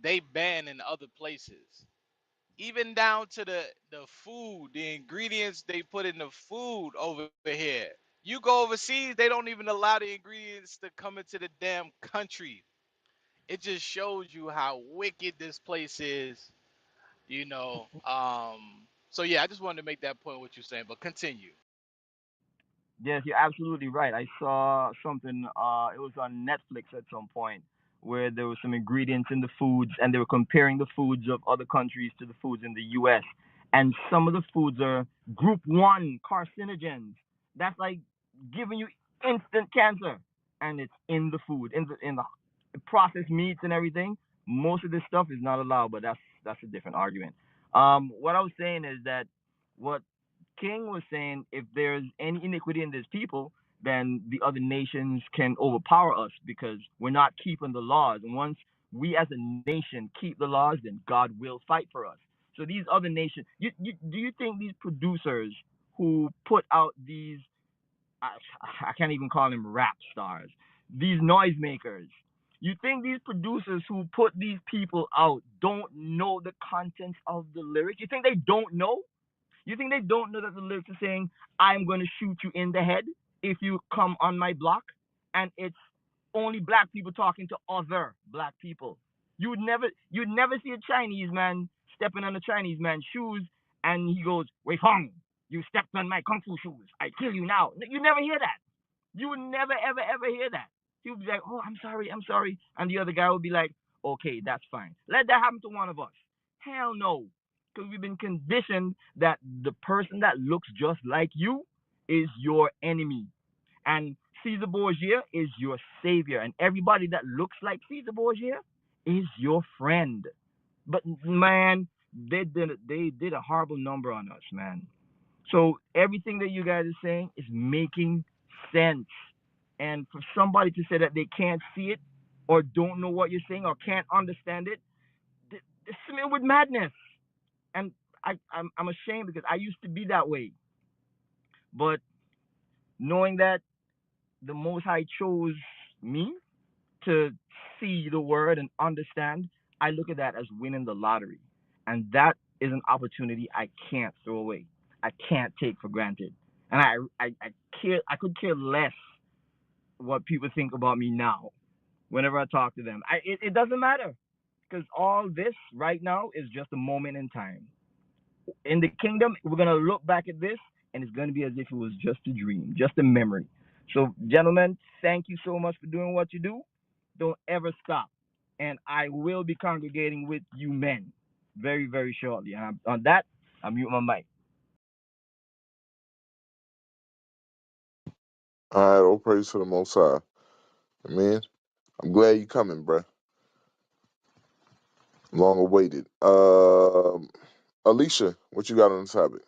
they ban in other places. Even down to the food, the ingredients they put in the food over here. You go overseas, they don't even allow the ingredients to come into the damn country. It just shows you how wicked this place is, you know. So yeah, I just wanted to make that point what you're saying, but continue. Yes, you're absolutely right. I saw something. It was on Netflix at some point where there were some ingredients in the foods, and they were comparing the foods of other countries to the foods in the U.S. And some of the foods are Group One carcinogens. That's like giving you instant cancer, and it's in the food, in the processed meats and everything. Most of this stuff is not allowed, but that's a different argument. What I was saying is that what King was saying if there's any iniquity in this people, then the other nations can overpower us because we're not keeping the laws. And once we as a nation keep the laws, then God will fight for us. So these other nations, do you think these producers who put out these, I, I can't even call them rap stars, these noisemakers, you think these producers who put these people out don't know the contents of the lyrics? You think they don't know? You think they don't know that the lyrics are saying, I'm going to shoot you in the head if you come on my block? And it's only black people talking to other black people. You'd never see a Chinese man stepping on a Chinese man's shoes and he goes, Wei Feng, you stepped on my kung fu shoes. I kill you now. You never hear that. You would never, ever, ever hear that. He would be like, oh, I'm sorry, I'm sorry. And the other guy would be like, okay, that's fine. Let that happen to one of us. Hell no. Because we've been conditioned that the person that looks just like you is your enemy. And Caesar Borgia is your savior. And everybody that looks like Caesar Borgia is your friend. But man, they did a horrible number on us, man. So everything that you guys are saying is making sense. And for somebody to say that they can't see it or don't know what you're saying or can't understand it, it's smeared with madness. And I'm ashamed because I used to be that way. But knowing that the Most High chose me to see the word and understand, I look at that as winning the lottery. And that is an opportunity I can't throw away. I can't take for granted. And I could care less what people think about me now whenever I talk to them. It doesn't matter because all this right now is just a moment in time. In the kingdom, we're going to look back at this and it's going to be as if it was just a dream, just a memory. So, gentlemen, thank you so much for doing what you do. Don't ever stop. And I will be congregating with you men very, very shortly. And on that, I mute my mic. All right, all praise to the Most High. Man, I'm glad you coming, bruh. Long awaited. Alicia, what you got on the topic?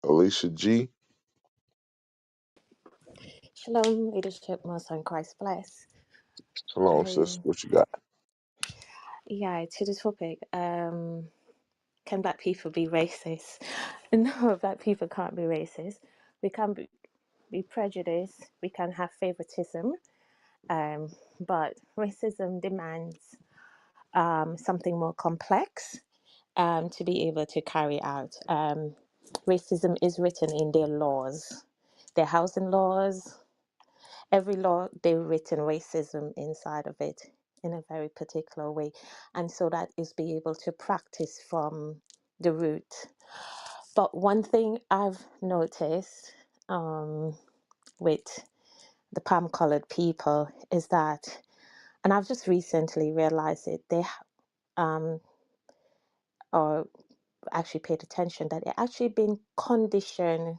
Alicia G. Shalom, leadership, most on Christ bless. Shalom, sis. Um, What you got? yeah, to the topic. Can black people be racist? No, black people can't be racist. We can be prejudiced. We can have favoritism. But racism demands something more complex to be able to carry out. Racism is written in their laws, their housing laws. Every law they've written racism inside of it in a very particular way, and so that is be able to practice from the root. But one thing I've noticed with the palm colored people is that, and I've just recently realized it, they or actually paid attention that they actually been conditioned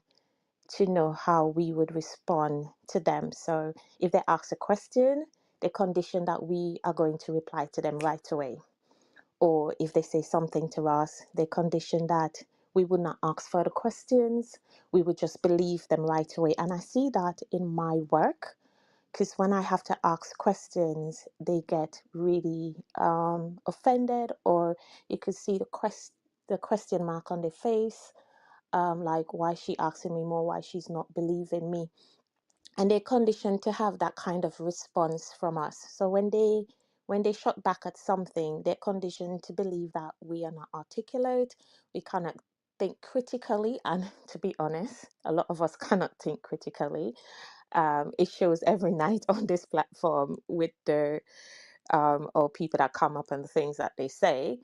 to know how we would respond to them. So if they ask a question, they condition that we are going to reply to them right away. Or if they say something to us, they condition that we would not ask further questions. We would just believe them right away. And I see that in my work because when I have to ask questions, they get really offended, or you could see the question mark on their face, like why is she asking me more, why she's not believing me, and they're conditioned to have that kind of response from us. So when they shot back at something, they're conditioned to believe that we are not articulate, we cannot think critically, and to be honest, a lot of us cannot think critically. It shows every night on this platform with the or people that come up and the things that they say.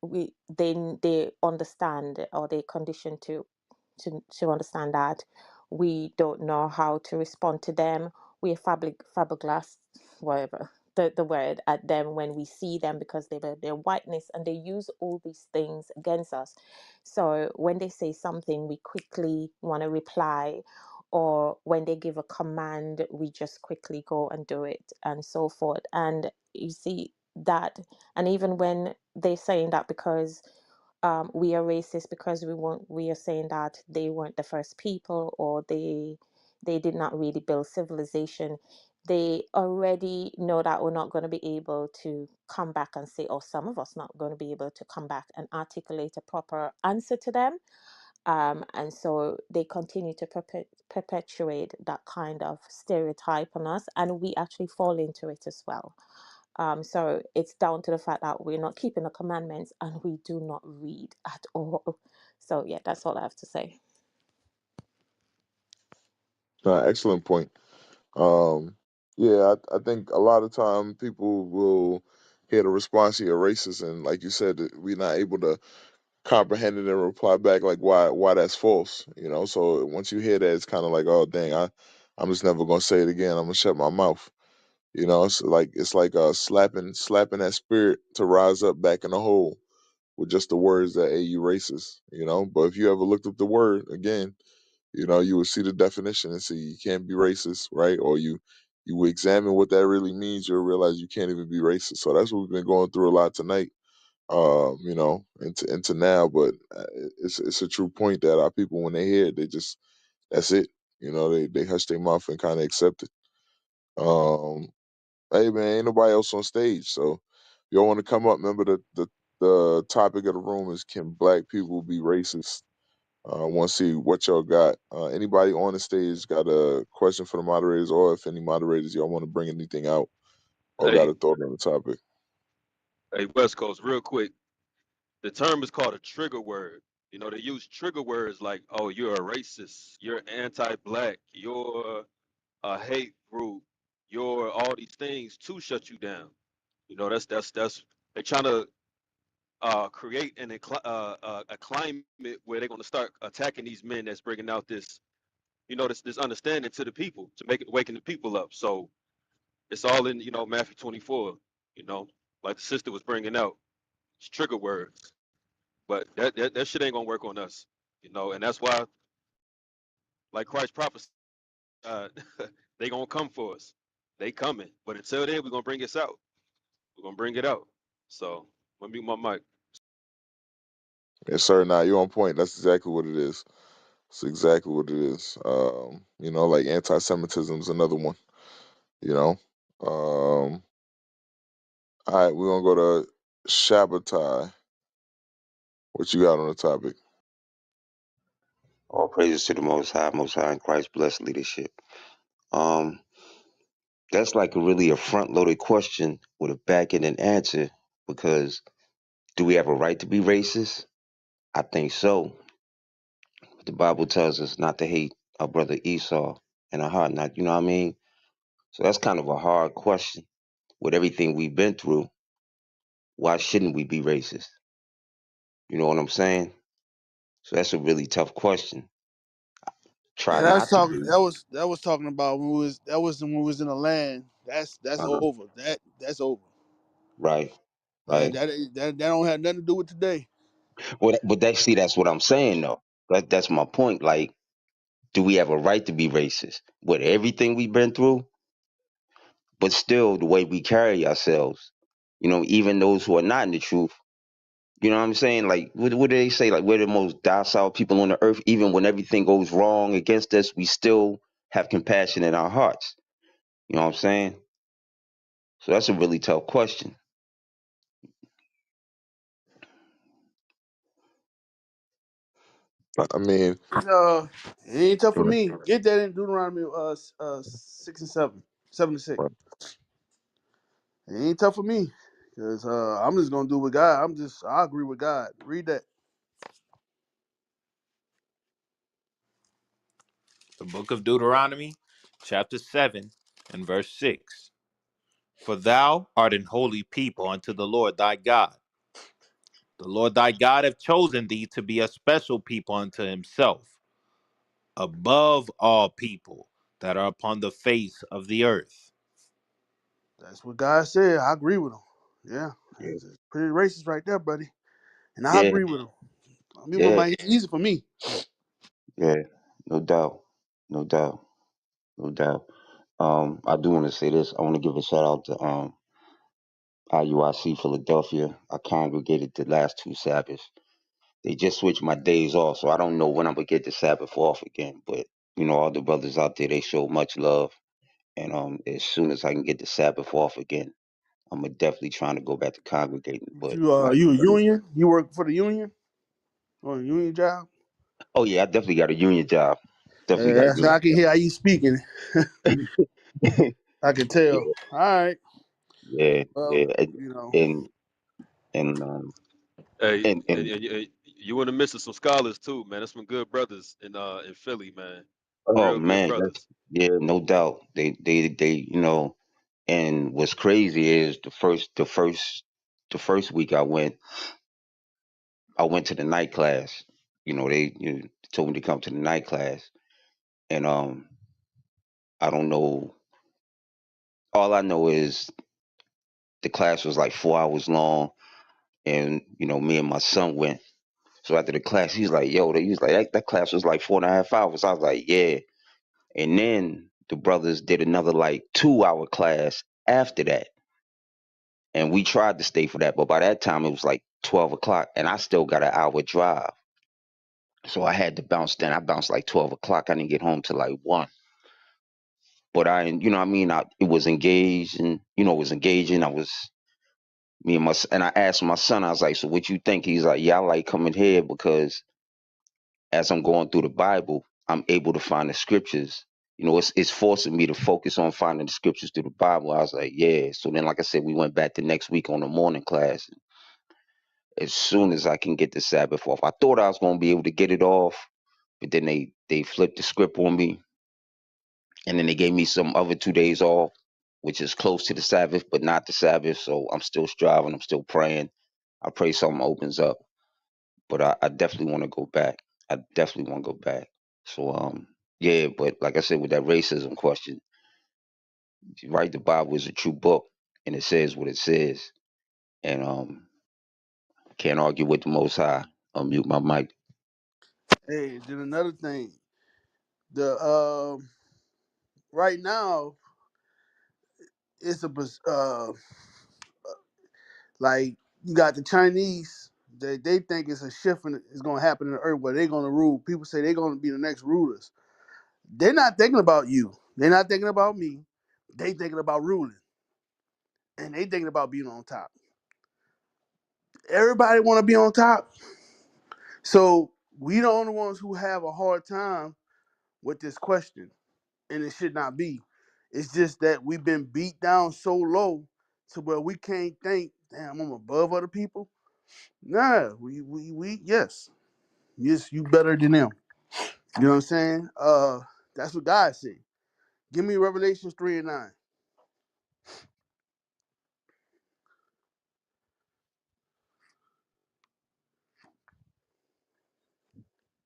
We they understand, or they condition to understand that we don't know how to respond to them. We are fabulous, whatever the word, at them when we see them, because they their whiteness, and they use all these things against us. So when they say something, we quickly want to reply, or when they give a command, we just quickly go and do it, and so forth. And you see that, and even when they're saying that because we are racist because we are saying that they weren't the first people, or they did not really build civilization. They already know that we're not going to be able to come back and say, or some of us not going to be able to come back and articulate a proper answer to them. And so they continue to perpetuate that kind of stereotype on us, and we actually fall into it as well. So it's down to the fact that we're not keeping the commandments, and we do not read at all. So yeah, that's all I have to say. Excellent point. Um, yeah, I think a lot of time people will hear the response here racist, and like you said, that we're not able to comprehend it and reply back like why that's false. So once you hear that, it's kind of like, oh dang, I'm just never gonna say it again. I'm gonna shut my mouth. It's like slapping that spirit to rise up back in the hole with just the words that, hey, you racist. But if you ever looked up the word again, you would see the definition and see you can't be racist, right? Or you would examine what that really means. You'll realize you can't even be racist. So that's what we've been going through a lot tonight. Into now, but it's a true point that our people, when they hear it, they just, that's it. They hush their mouth and kind of accept it. Um, Hey man, ain't nobody else on stage, so if y'all want to come up, remember the topic of the room is, can black people be racist? I want to see what y'all got. Anybody on the stage got a question for the moderators, or if any moderators y'all want to bring anything out or got Hey, a thought on the topic? hey, West Coast, real quick. The term is called a trigger word. You know, they use trigger words like, "Oh, you're a racist. You're anti-black. You're a hate group. You're all these things to shut you down." You know, that's they're trying to create a climate where they're going to start attacking these men that's bringing out this, this understanding to the people, to make it waking the people up. So it's all in, Matthew 24, you know, like the sister was bringing out. It's trigger words, but that shit ain't gonna work on us, and that's why, like Christ prophesied, they gonna come for us. They coming, but until then, we're gonna bring this out. We're gonna bring it out. So let me mute my mic. Yes, sir. Now you're on point. That's exactly what it is. It's exactly what it is. Like anti-Semitism is another one. You know. All right, we're gonna go to Shabbatai. What you got on the topic? All praises to the Most High in Christ blessed leadership. Um, that's like really a front loaded question with a back end and answer because do we have a right to be racist? I think so. The Bible tells us not to hate our brother Esau in our heart, not, you know what I mean? So that's kind of a hard question. With everything we've been through, why shouldn't we be racist? You know what I'm saying? So that's a really tough question. Try Yeah, that's not to talking. be. That was talking about when we was in the land. That's Uh-huh. over. That's over. Right, That right. that that don't have nothing to do with today. But that's what I'm saying though. That's my point. Like, do we have a right to be racist with everything we've been through? But still, the way we carry ourselves, even those who are not in the truth, you know what I'm saying? Like, what do they say? Like, we're the most docile people on the earth. Even when everything goes wrong against us, we still have compassion in our hearts. You know what I'm saying? So that's a really tough question. I mean, Uh, it ain't tough for right, me. Get that in Deuteronomy 6 and 7, 7 and 6. It ain't tough for me because I'm just gonna do with God. I agree with God. Read that. The book of Deuteronomy, chapter 7, and verse 6. For thou art an holy people unto the Lord thy God. The Lord thy God hath chosen thee to be a special people unto himself, above all people that are upon the face of the earth. That's what God said. I agree with him. Yeah, Yeah, it's pretty racist right there, buddy. And I yeah, agree with him. I mean, yeah, it's easy for me. yeah. No doubt, no doubt, no doubt. I do want to say this. I want to give a shout out to IUIC Philadelphia. I congregated the last two Sabbaths. They just switched my days off, so I don't know when I'm gonna get the Sabbath off again. But all the brothers out there, they show much love, and as soon as I can get the Sabbath off again, I'm gonna definitely trying to go back to congregating. But like, You a union? You work for the union or a union job? oh yeah, I definitely got a union job. Definitely got a Yeah, so union I can hear how you speaking. job. I can tell. Yeah, All right. yeah, Well, yeah, you know, and and um Hey, and, and you in the midst of some scholars too, man. There's some good brothers in Philly, man. oh Real good man, that's brothers. yeah, no doubt. They. And what's crazy is the first week I went to the night class. They told me to come to the night class, and I don't know. All I know is the class was like 4 hours long, and me and my son went. So after the class, he's like, "Yo," he's like, "That class was like 4.5 hours." I was like, "Yeah." And then the brothers did another like 2 hour class after that. And we tried to stay for that, but by that time it was like 12 o'clock and I still got an hour drive. So I had to bounce then. I bounced like 12 o'clock. I didn't get home till like 1. But what I mean, it was engaged and, it was engaging. Me and and I asked my son, I was like, so what you think? He's like, yeah, I like coming here because as I'm going through the Bible, I'm able to find the scriptures. It's forcing me to focus on finding the scriptures through the Bible. I was like, yeah. So then, like I said, we went back the next week on the morning class. As soon as I can get the Sabbath off, I thought I was going to be able to get it off, but then they flipped the script on me, and then they gave me some other 2 days off, which is close to the Sabbath, but not the Sabbath. So I'm still striving. I'm still praying. I pray something opens up, but I definitely want to go back. I definitely want to go back. So yeah, but like I said with that racism question, right? The Bible is a true book, and it says what it says, and can't argue with the Most High. I'll mute my mic. Hey, then another thing, the right now it's a like you got the Chinese. They think it's a shift is going to happen in the earth where they're going to rule. People say they're going to be the next rulers. They're not thinking about you. They're not thinking about me. They thinking about ruling, and they thinking about being on top. Everybody want to be on top, so we the only ones who have a hard time with this question, and it should not be. It's just that we've been beat down so low to where we can't think, damn, I'm above other people. Nah, we yes, you better than them. You know what I'm saying? That's what God said. Give me Revelations 3 and 9.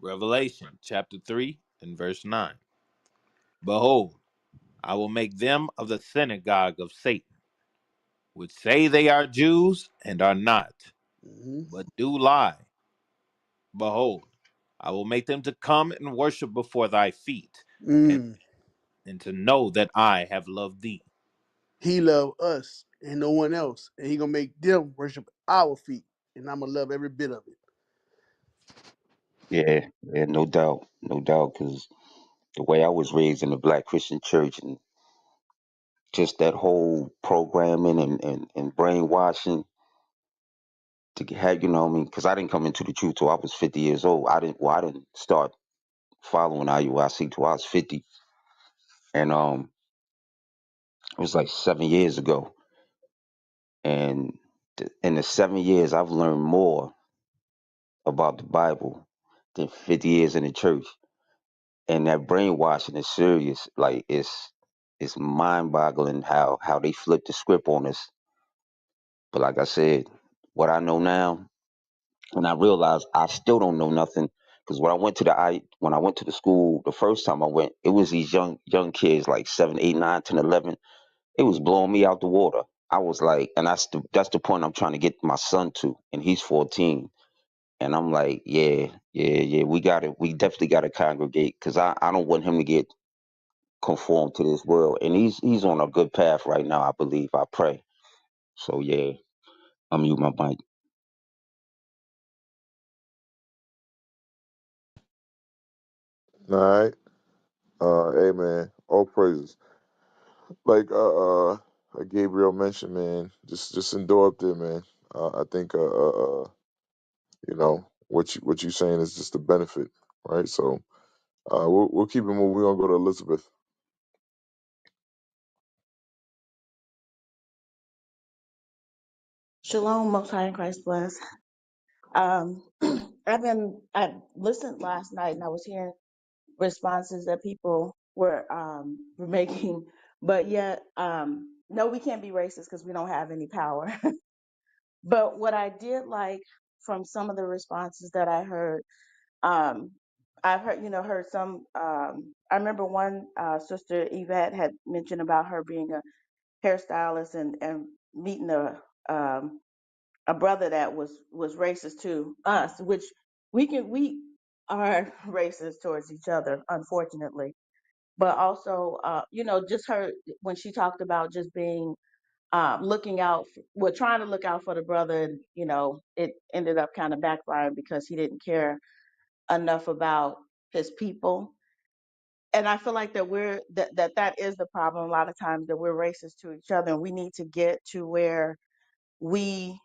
Revelation chapter 3 and verse 9. Behold, I will make them of the synagogue of Satan, which say they are Jews and are not, Mm-hmm. but do lie. Behold, I will make them to come and worship before thy feet, and, Mm. and to know that I have loved thee. He loved us and no one else, and he gonna make them worship our feet, and I'm gonna love every bit of it. Yeah, yeah, no doubt, no doubt, because the way I was raised in the Black Christian church and just that whole programming and brainwashing to have, you know what I mean? Because I didn't come into the truth till I was 50 years old. I didn't start following IUIC till I was 50. And it was like 7 years ago. And in the 7 years, I've learned more about the Bible than 50 years in the church. And that brainwashing is serious. Like it's mind boggling how they flip the script on us. But like I said, what I know now, and I realized I still don't know nothing because when I went to the school the first time I went, it was these young kids like 7, 8, 9, 10, 11. It was blowing me out the water. I was like, and that's the point I'm trying to get my son to, and he's 14. And I'm like, yeah, yeah, yeah, we definitely gotta congregate because I don't want him to get conformed to this world, and he's on a good path right now. I believe, I pray. So yeah, I'm mute my mic. All right. Amen. All praises. Like Gabriel mentioned, man. Just endure up there, man. I think you know what you saying is just a benefit, right? So we'll keep it moving. We're gonna go to Elizabeth. Shalom, Most High in Christ bless. Um, I listened last night and I was hearing responses that people were making, but yet, no, we can't be racist because we don't have any power. But what I did like from some of the responses that I heard, um, I've heard, heard some, I remember one, sister Yvette had mentioned about her being a hairstylist and meeting um, a brother that was racist to us, which we are racist towards each other, unfortunately. But also, just her when she talked about just being looking out, well, trying to look out for the brother, and it ended up kind of backfiring because he didn't care enough about his people. And I feel like that that is the problem a lot of times, that we're racist to each other, and we need to get to where we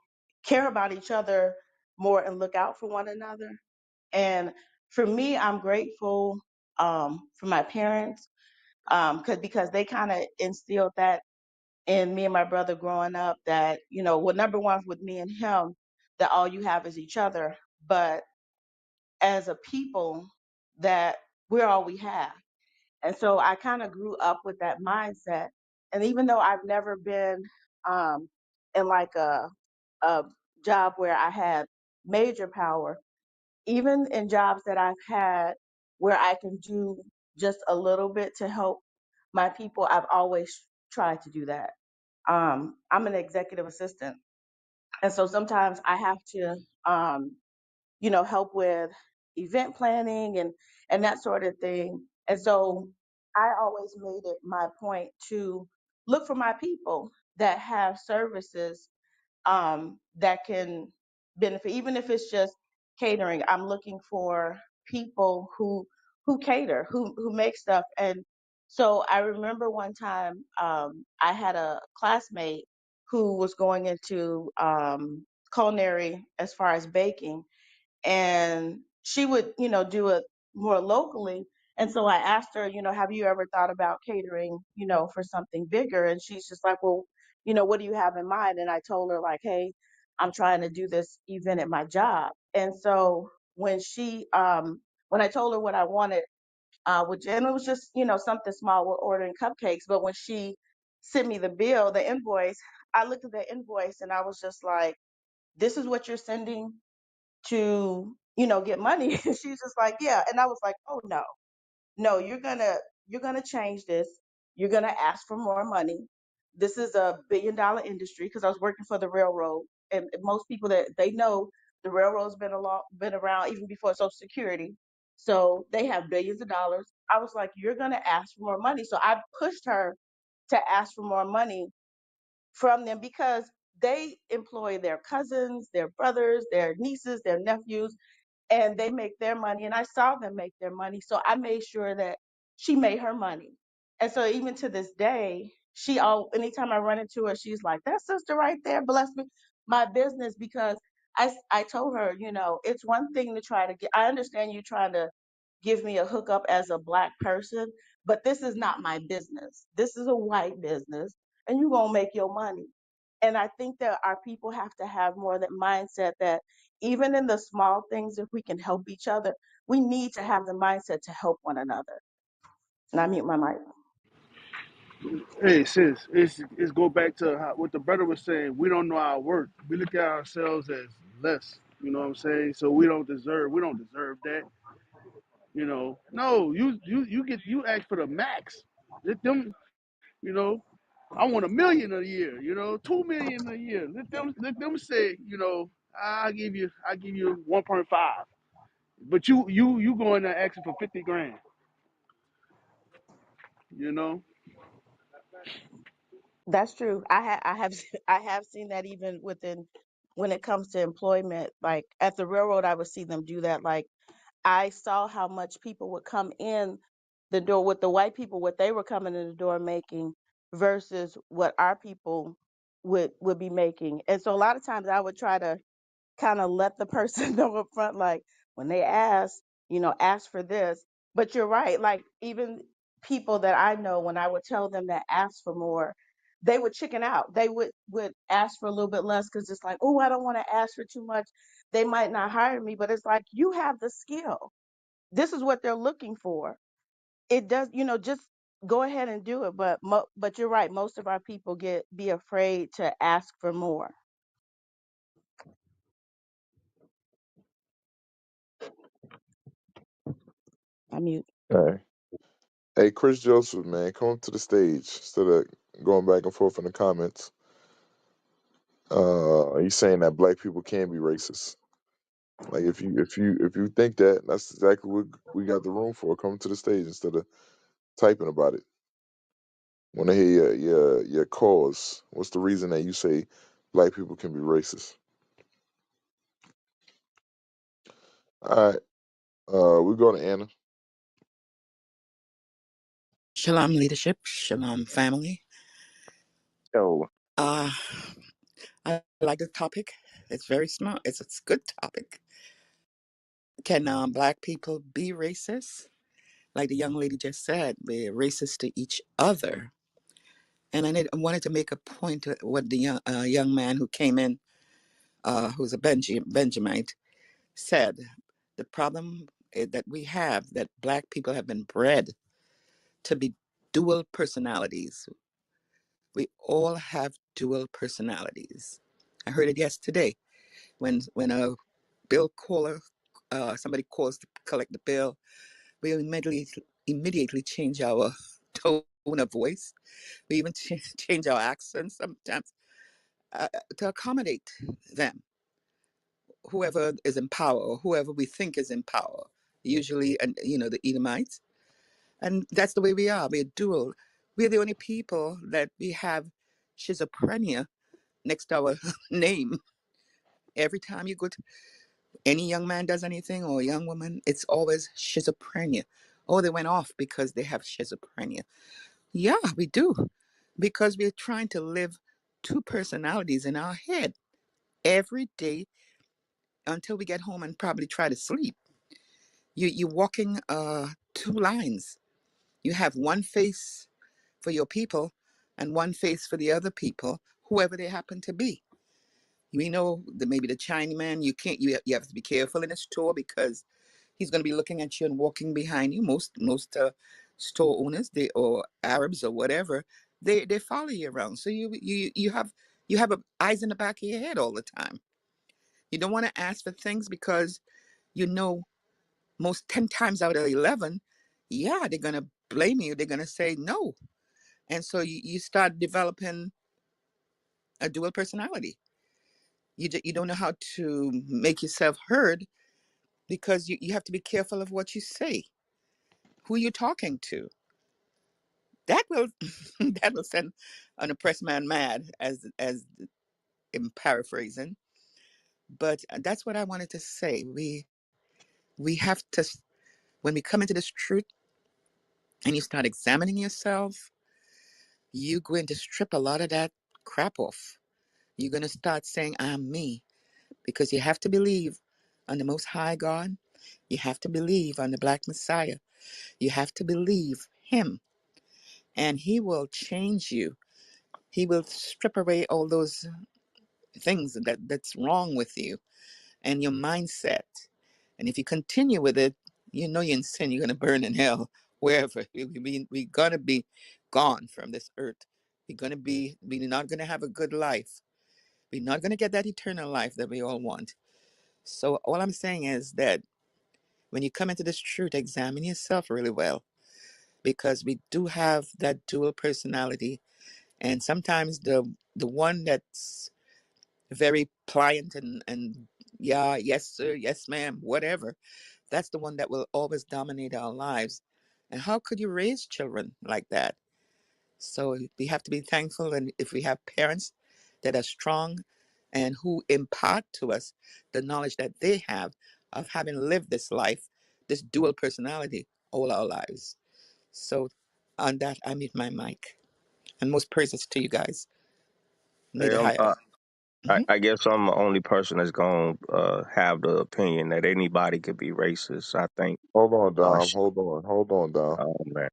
care about each other more and look out for one another. And for me, I'm grateful for my parents, because they kind of instilled that in me and my brother growing up, that, well, number one, with me and him, that all you have is each other. But as a people, that we're all we have. And so I kind of grew up with that mindset. And even though I've never been in like a job where I had major power, even in jobs that I've had where I can do just a little bit to help my people, I've always tried to do that. I'm an executive assistant, and so sometimes I have to, um, help with event planning and that sort of thing. And so I always made it my point to look for my people that have services that can benefit, even if it's just catering. I'm looking for people who cater, who make stuff. And so I remember one time I had a classmate who was going into culinary as far as baking, and she would, do it more locally. And so I asked her, have you ever thought about catering, for something bigger? And she's just like, well, what do you have in mind? And I told her like, hey, I'm trying to do this event at my job. And so when I told her what I wanted, and it was just, something small, we're ordering cupcakes. But when she sent me the bill, the invoice, I looked at the invoice and I was just like, this is what you're sending to, get money. And she's just like, yeah. And I was like, oh no, no, you're gonna change this. You're gonna ask for more money. This is a $1 billion industry, because I was working for the railroad, and most people that they know, the railroad's been around even before Social Security. So they have billions of dollars. I was like, you're gonna ask for more money. So I pushed her to ask for more money from them, because they employ their cousins, their brothers, their nieces, their nephews, and they make their money. And I saw them make their money. So I made sure that she made her money. And so even to this day, anytime I run into her, she's like, that sister right there, bless me, my business. Because I told her, it's one thing to try to get, I understand you trying to give me a hookup as a Black person, but this is not my business. This is a white business, and you're going to make your money. And I think that our people have to have more of that mindset, that even in the small things, if we can help each other, we need to have the mindset to help one another. And I mute my mic. Hey sis, it's go back to what the brother was saying. We don't know our worth. We look at ourselves as less. You know what I'm saying? So we don't deserve that. No, you ask for the max. Let them, you know, I want 1 million a year. 2 million a year. Let them say, I give you 1.5. But you going there asking for 50 grand. You know. That's true. I have I have seen that even within, when it comes to employment. Like at the railroad, I would see them do that. Like I saw how much people would come in the door with the white people, what they were coming in the door making versus what our people would be making. And so a lot of times I would try to kind of let the person know up front, like when they ask, ask for this. But you're right. Like even people that I know, when I would tell them to ask for more, they would chicken out. They would ask for a little bit less, because it's like, oh, I don't want to ask for too much. They might not hire me. But it's like, you have the skill. This is what they're looking for. It does, just go ahead and do it. But you're right. Most of our people be afraid to ask for more. I mute. All right. Hey, Chris Joseph, man, come up to the stage instead of going back and forth in the comments. He's saying that black people can be racist. Like if you think that, that's exactly what we got the room for. Come to the stage instead of typing about it. Want to hear your cause. What's the reason that you say black people can be racist? All right. We go to Anna. Shalom, leadership. Shalom, family. Yo. Uh, I like the topic. It's very smart. It's a good topic. Can black people be racist? Like the young lady just said, we're racist to each other. And I wanted to make a point to what the young man who came in, who's a Benjamite, said. The problem that we have, that black people have been bred to be dual personalities. We all have dual personalities. I heard it yesterday. When a bill caller, somebody calls to collect the bill, we immediately change our tone of voice. We even change our accent sometimes to accommodate them, whoever is in power or whoever we think is in power. Usually, and the Edomites, and that's the way we are. We're dual. We're the only people that we have schizophrenia next to our name. Every time you go to any young man does anything or a young woman, it's always schizophrenia. Oh, they went off because they have schizophrenia. Yeah, we do. Because we're trying to live two personalities in our head every day until we get home and probably try to sleep. You're walking two lines. You have one face for your people and one face for the other people, whoever they happen to be. We know that maybe the Chinaman, you have to be careful in a store because he's going to be looking at you and walking behind you. Most store owners, they or Arabs or whatever, they follow you around. So you have eyes in the back of your head all the time. You don't want to ask for things because you know most 10 times out of 11, yeah, they're going to blame you. They're going to say no. And so you start developing a dual personality. You don't know how to make yourself heard because you have to be careful of what you say, who you're talking to. That will that will send an oppressed man mad, as in paraphrasing. But that's what I wanted to say. We have to, when we come into this truth and you start examining yourself, you're going to strip a lot of that crap off. You're going to start saying, I'm me, because you have to believe on the Most High God. You have to believe on the Black Messiah. You have to believe Him, and He will change you. He will strip away all those things that's wrong with you and your mindset. And if you continue with it, you know you're in sin. You're going to burn in hell wherever. We're going to be gone from this earth. We're not going to have a good life. We're not going to get that eternal life that we all want. So all I'm saying is that when you come into this truth, examine yourself really well, because we do have that dual personality. And sometimes the one that's very pliant and yeah, yes sir, yes ma'am, whatever, that's the one that will always dominate our lives. And how could you raise children like that? So we have to be thankful, and if we have parents that are strong and who impart to us the knowledge that they have of having lived this life, this dual personality all our lives. So on that, I mute my mic, and most praises to you guys. May Hey, the higher. Mhm. I guess I'm the only person that's gonna have the opinion that anybody could be racist. I think. Hold on, Uh, Dom. sh- Hold on, Dom. man,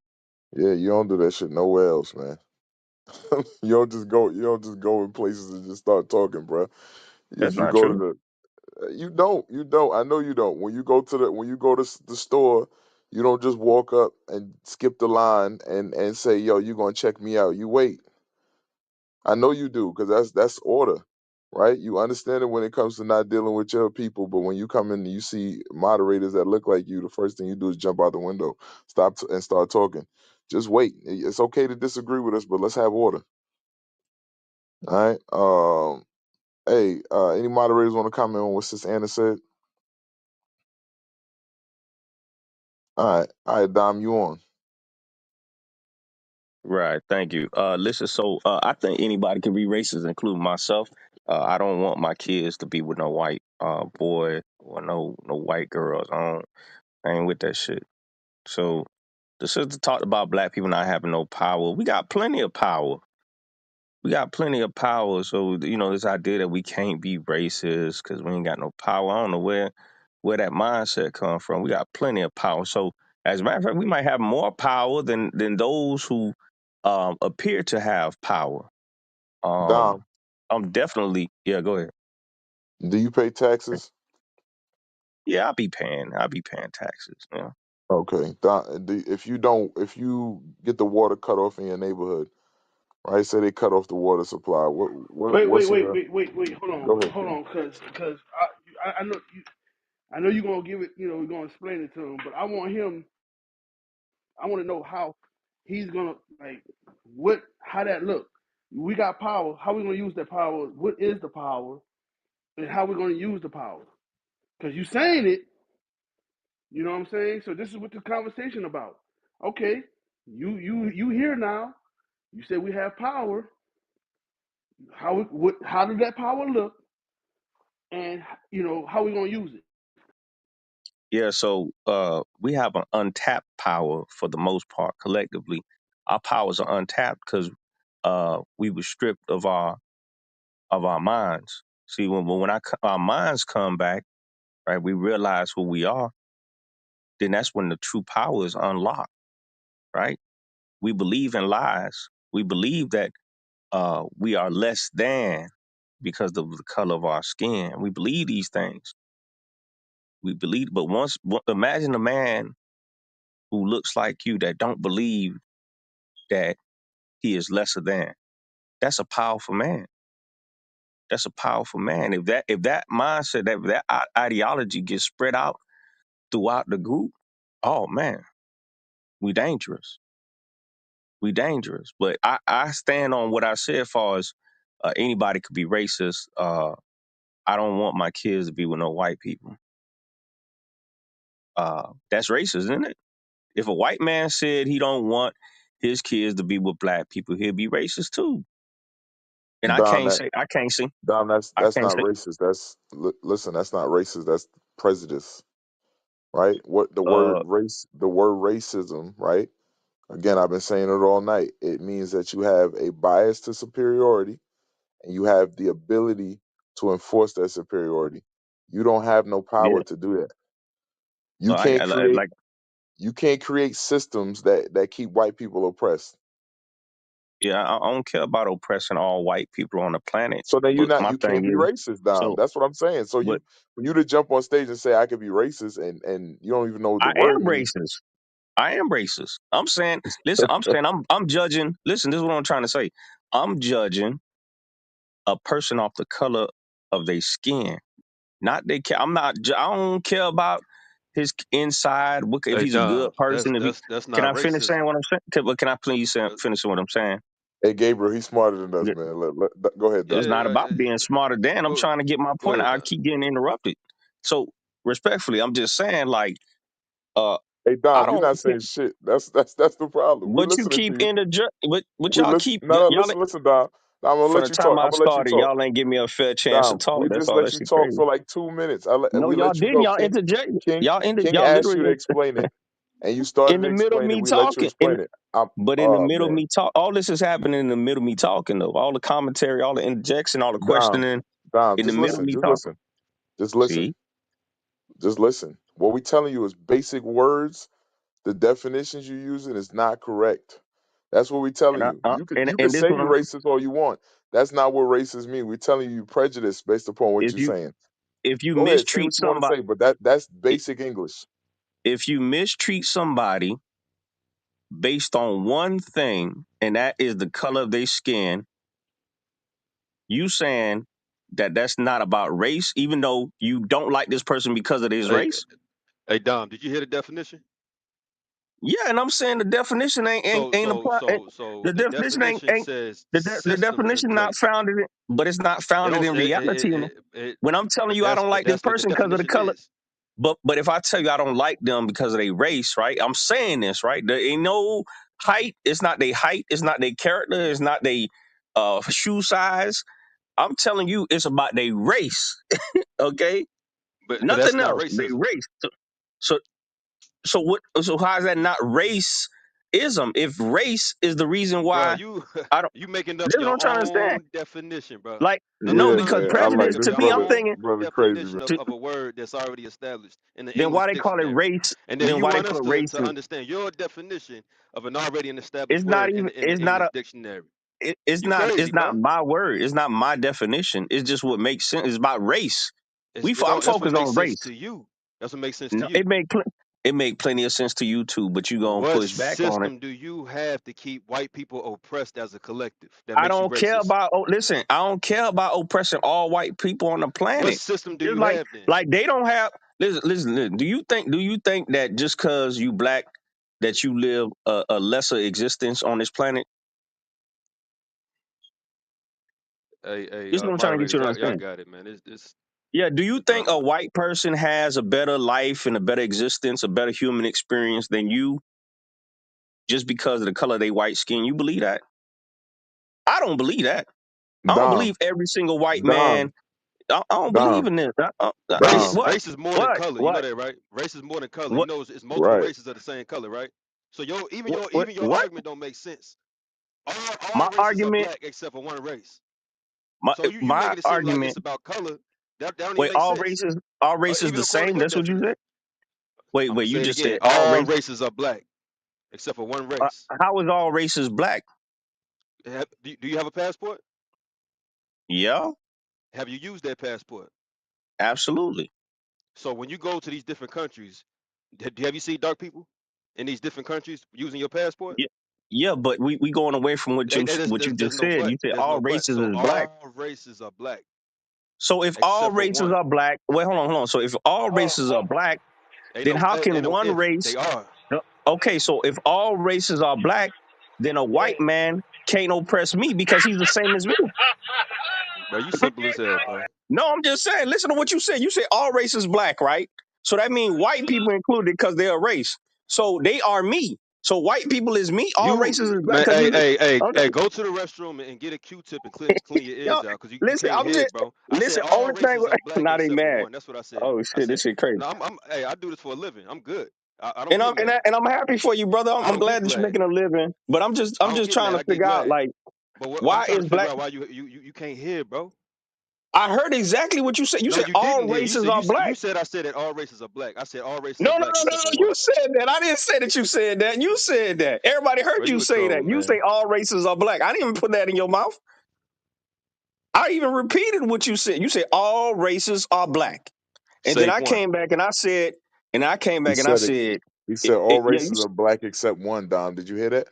Yeah, you don't do that shit nowhere else, man. You don't just go in places and just start talking, bro. that's If you not go to true. you don't. I know you don't. When you go to the store, you don't just walk up and skip the line and say, "Yo, you gonna check me out?" You wait. I know you do, because that's order, right? You understand it when it comes to not dealing with your people, but when you come in and you see moderators that look like you, the first thing you do is jump out the window, and start talking. Just wait. It's okay to disagree with us, but let's have order. All right. Hey, any moderators want to comment on what Sis Anna said? All right, Dom, you on? Right. Thank you. Listen. So, I think anybody can be racist, including myself. I don't want my kids to be with no white boy or no white girls. I ain't with that shit. So, the sister talked about black people not having no power. We got plenty of power. We got plenty of power. So, this idea that we can't be racist because we ain't got no power. I don't know where that mindset come from. We got plenty of power. So, as a matter of fact, we might have more power than those who appear to have power. Um, Dom, I'm definitely, yeah. Go ahead. do you pay taxes? Yeah, I'll be paying taxes. Yeah. Okay. Dom, if you get the water cut off in your neighborhood, right? Say they cut off the water supply. Wait, wait, What's wait, your? wait, wait, wait. Go ahead, Hold King. on, cause I know you. I know you're gonna give it. You know, you're gonna explain it to him. But I want him. I want to know how he's gonna like what how that look. We got power. How we gonna use that power? What is the power? And how we gonna use the power? Because you saying it, you know what I'm saying? So this is what the conversation about. Okay, you here now. You said we have power. How does that power look? And you know, how we gonna use it? Yeah, so we have an untapped power for the most part collectively. Our powers are untapped because we were stripped of our minds. See, our minds come back, right? We realize who we are. Then that's when the true power is unlocked, right? We believe in lies. We believe that we are less than because of the color of our skin. We believe these things. We believe, but imagine a man who looks like you that don't believe that he is lesser than. That's a powerful man. That's a powerful man. If that mindset, that ideology gets spread out throughout the group, oh man, we dangerous. We dangerous. But I stand on what I said as far as anybody could be racist. I don't want my kids to be with no white people. That's racist, isn't it? If a white man said he don't want his kids to be with black people, he'll be racist too. And Don, I that's can't not say, racist. Listen, that's not racist. That's prejudice, right? What uh, the word racism, right? Again, I've been saying it all night. It means that you have a bias to superiority and you have the ability to enforce that superiority. You don't have no yeah. power to do that. You No, can't create like, you can't create systems that keep white people oppressed. yeah, I don't care about oppressing all white people on the planet. So then But my you thing can't be is, racist, Dom. so, That's what I'm saying. So but for you to jump on stage and say I could be racist and you don't even know what the I word am means. racist. I am racist. I'm saying, listen, I'm judging. Listen, this is what I'm trying to say. I'm judging a person off the color of their skin, not they. I'm not. I don't care about his inside. If Hey he's a good Dom, person. If he, that's can not I finish saying racism. what I'm saying? Can I please Uh, finish what I'm saying? Hey Gabriel, he's smarter than us, Yeah. man. Go ahead, It's Dom. yeah, not about being smarter than. I'm go trying to get my go point. ahead, I Dom. keep getting interrupted. So respectfully, I'm just saying, like, uh, Hey I Dom, you're don't. not saying shit. That's the problem. We But you listening to keep you. interject. But We y'all listen. keep No, no, y'all. listen, Dom. I'm gonna From let the you time talk. I I'm gonna let you started, talk. y'all ain't give me a fair chance to Dom, talk. we That's just all. let That you shit talk crazy. for like 2 minutes. No, We y'all let you didn't. go. Y'all interject. King Y'all asked you to literally explain it, and you in started to the middle of explain it. me We let you talking. explain it. But in the Oh middle of man, me talk, all this is happening in the middle of me talking though. All the commentary, all the interjection, all the Dom, questioning Dom, in the just middle of listen, me just talking. listen, just listen, See, just listen. What we telling you is basic words. The definitions you're using is not correct. That's what we're and telling you. You can and this say what you're I'm. racist all you want. That's not what racist means. We're telling you you're prejudiced based upon what If you're you saying. if you Go ahead, say mistreat what you want to somebody, say, but that's basic English. if you mistreat somebody based on one thing, and that is the color of their skin, you saying that that's not about race, even though you don't like this person because of his Hey, race. hey Dom, did you hear the definition? Yeah, and I'm saying the definition So ain't so apply. so so The the definition definition ain't says the systems in definition not place. founded in, but it's not It founded don't. in reality. And when I'm telling But you I don't like this that's what the person because of the definition color, is. but if I tell you I don't like them because of their race, right? I'm saying this, right? There ain't no height. It's not their height. It's not their character. It's not their shoe size. I'm telling you, it's about their race. Okay, But that's nothing not else. They racism, race. So so what? So how is that not race? Ism? If race is the reason bro. why You I don't. you making up This is what your I'm trying to understand. own definition, bro. Like I'm no, Yeah, telling because man. you, I you like prejudice make up this to your me, I'm brother. own thinking. Brother crazy, man. definition To, of a word that's already established in the then English why they call it dictionary, race? and then Then you why they want us put to, race? to understand your definition of an already established It's not word in even. the It's not English a. dictionary. It's You not. crazy, It's not bro. my word. It's not my definition. It's just what makes sense. It's about race. It I'm don't. That's what focused makes on sense race. to you. That's what makes sense to No, it you. made clear. It make plenty of sense to you too, but you gonna What push back on it. system do you have to keep white people oppressed as a collective that I makes you don't care racist? about. Oh, listen, I don't care about oppressing all white people on the What planet. system do Just you have then? like they don't have. Listen. Do you think that just because you black that you live a lesser existence on this planet? Hey, This is what I'm trying to get you moderators, to y'all understand. got it, man. It's Yeah. Do you think a uh, white person has a better life and a better existence, a better human experience than you just because of the color of their white skin? You believe that? I don't believe that. I don't Dom, believe every single white man. Dom, I don't believe Dom, in this. race. Dom. What? Race is more than What? color. You know What? that, right? Race is more than color. You What? know, it's multiple Right. races of the same color, right? So What? even your What? argument don't make sense. All My races are argument. black except for one race. My So you my making it seem like argument. it's about color. That don't even Wait, make sense. all races Even the according to same. your That's what you said. definition. Wait, I'm gonna wait. You say it just again. said all All race. races are black except for one race. How is all races black? Do you have a passport? Yeah, Have you used that passport? absolutely. So when you go to these different countries, have you seen dark people in these different countries using your passport? Yeah, yeah. But we going away from what you There's just no said. but. You said There's all no but. races So is black. all races are black So if all except for races one. are black, wait, hold on. So if all races are black, Ain't then no, how can ain't no one if race? they are. Okay, so if all races are black, then a white man can't oppress me because he's the same as me. Bro, you simple as hell, bro. No, I'm just saying. Listen to what you said. You said all races black, right? So that means white people included because they're a race. So they are me. So white people is me. All You races is black man, because we. hey, I'm hey, just, go to the restroom and get a Q-tip and clean your yo, ears out, cause you listen. can't I'm hear just it, bro. I said listen. all Only thing. races are black Now they except for mad. one. That's what I said. Oh I shit, said this shit crazy. no. Hey, I do this for a living. I'm good. I don't And get I'm and, mad. I'm happy for you, brother. I'm, I I'm don't get glad that you're glad. making a living. But I I'm don't just get trying mad. to I get figure out glad. like But what I'm why trying is to figure black. out why you can't hear, bro. I heard exactly what you said. You No, said you all didn't hear. races are black. You said I said that all races are black. I said all races No, are no, black no, no, except no. for one. You said that. I didn't say that you said that. You said that. Everybody Bro, heard you you a say troll, that. You say man. all races are black. I didn't even put that in your mouth. I even repeated what you said. You said all races are black. And then Save I one. came back and I said, He said it. He said all yeah, races are black except one. Dom, did you hear that?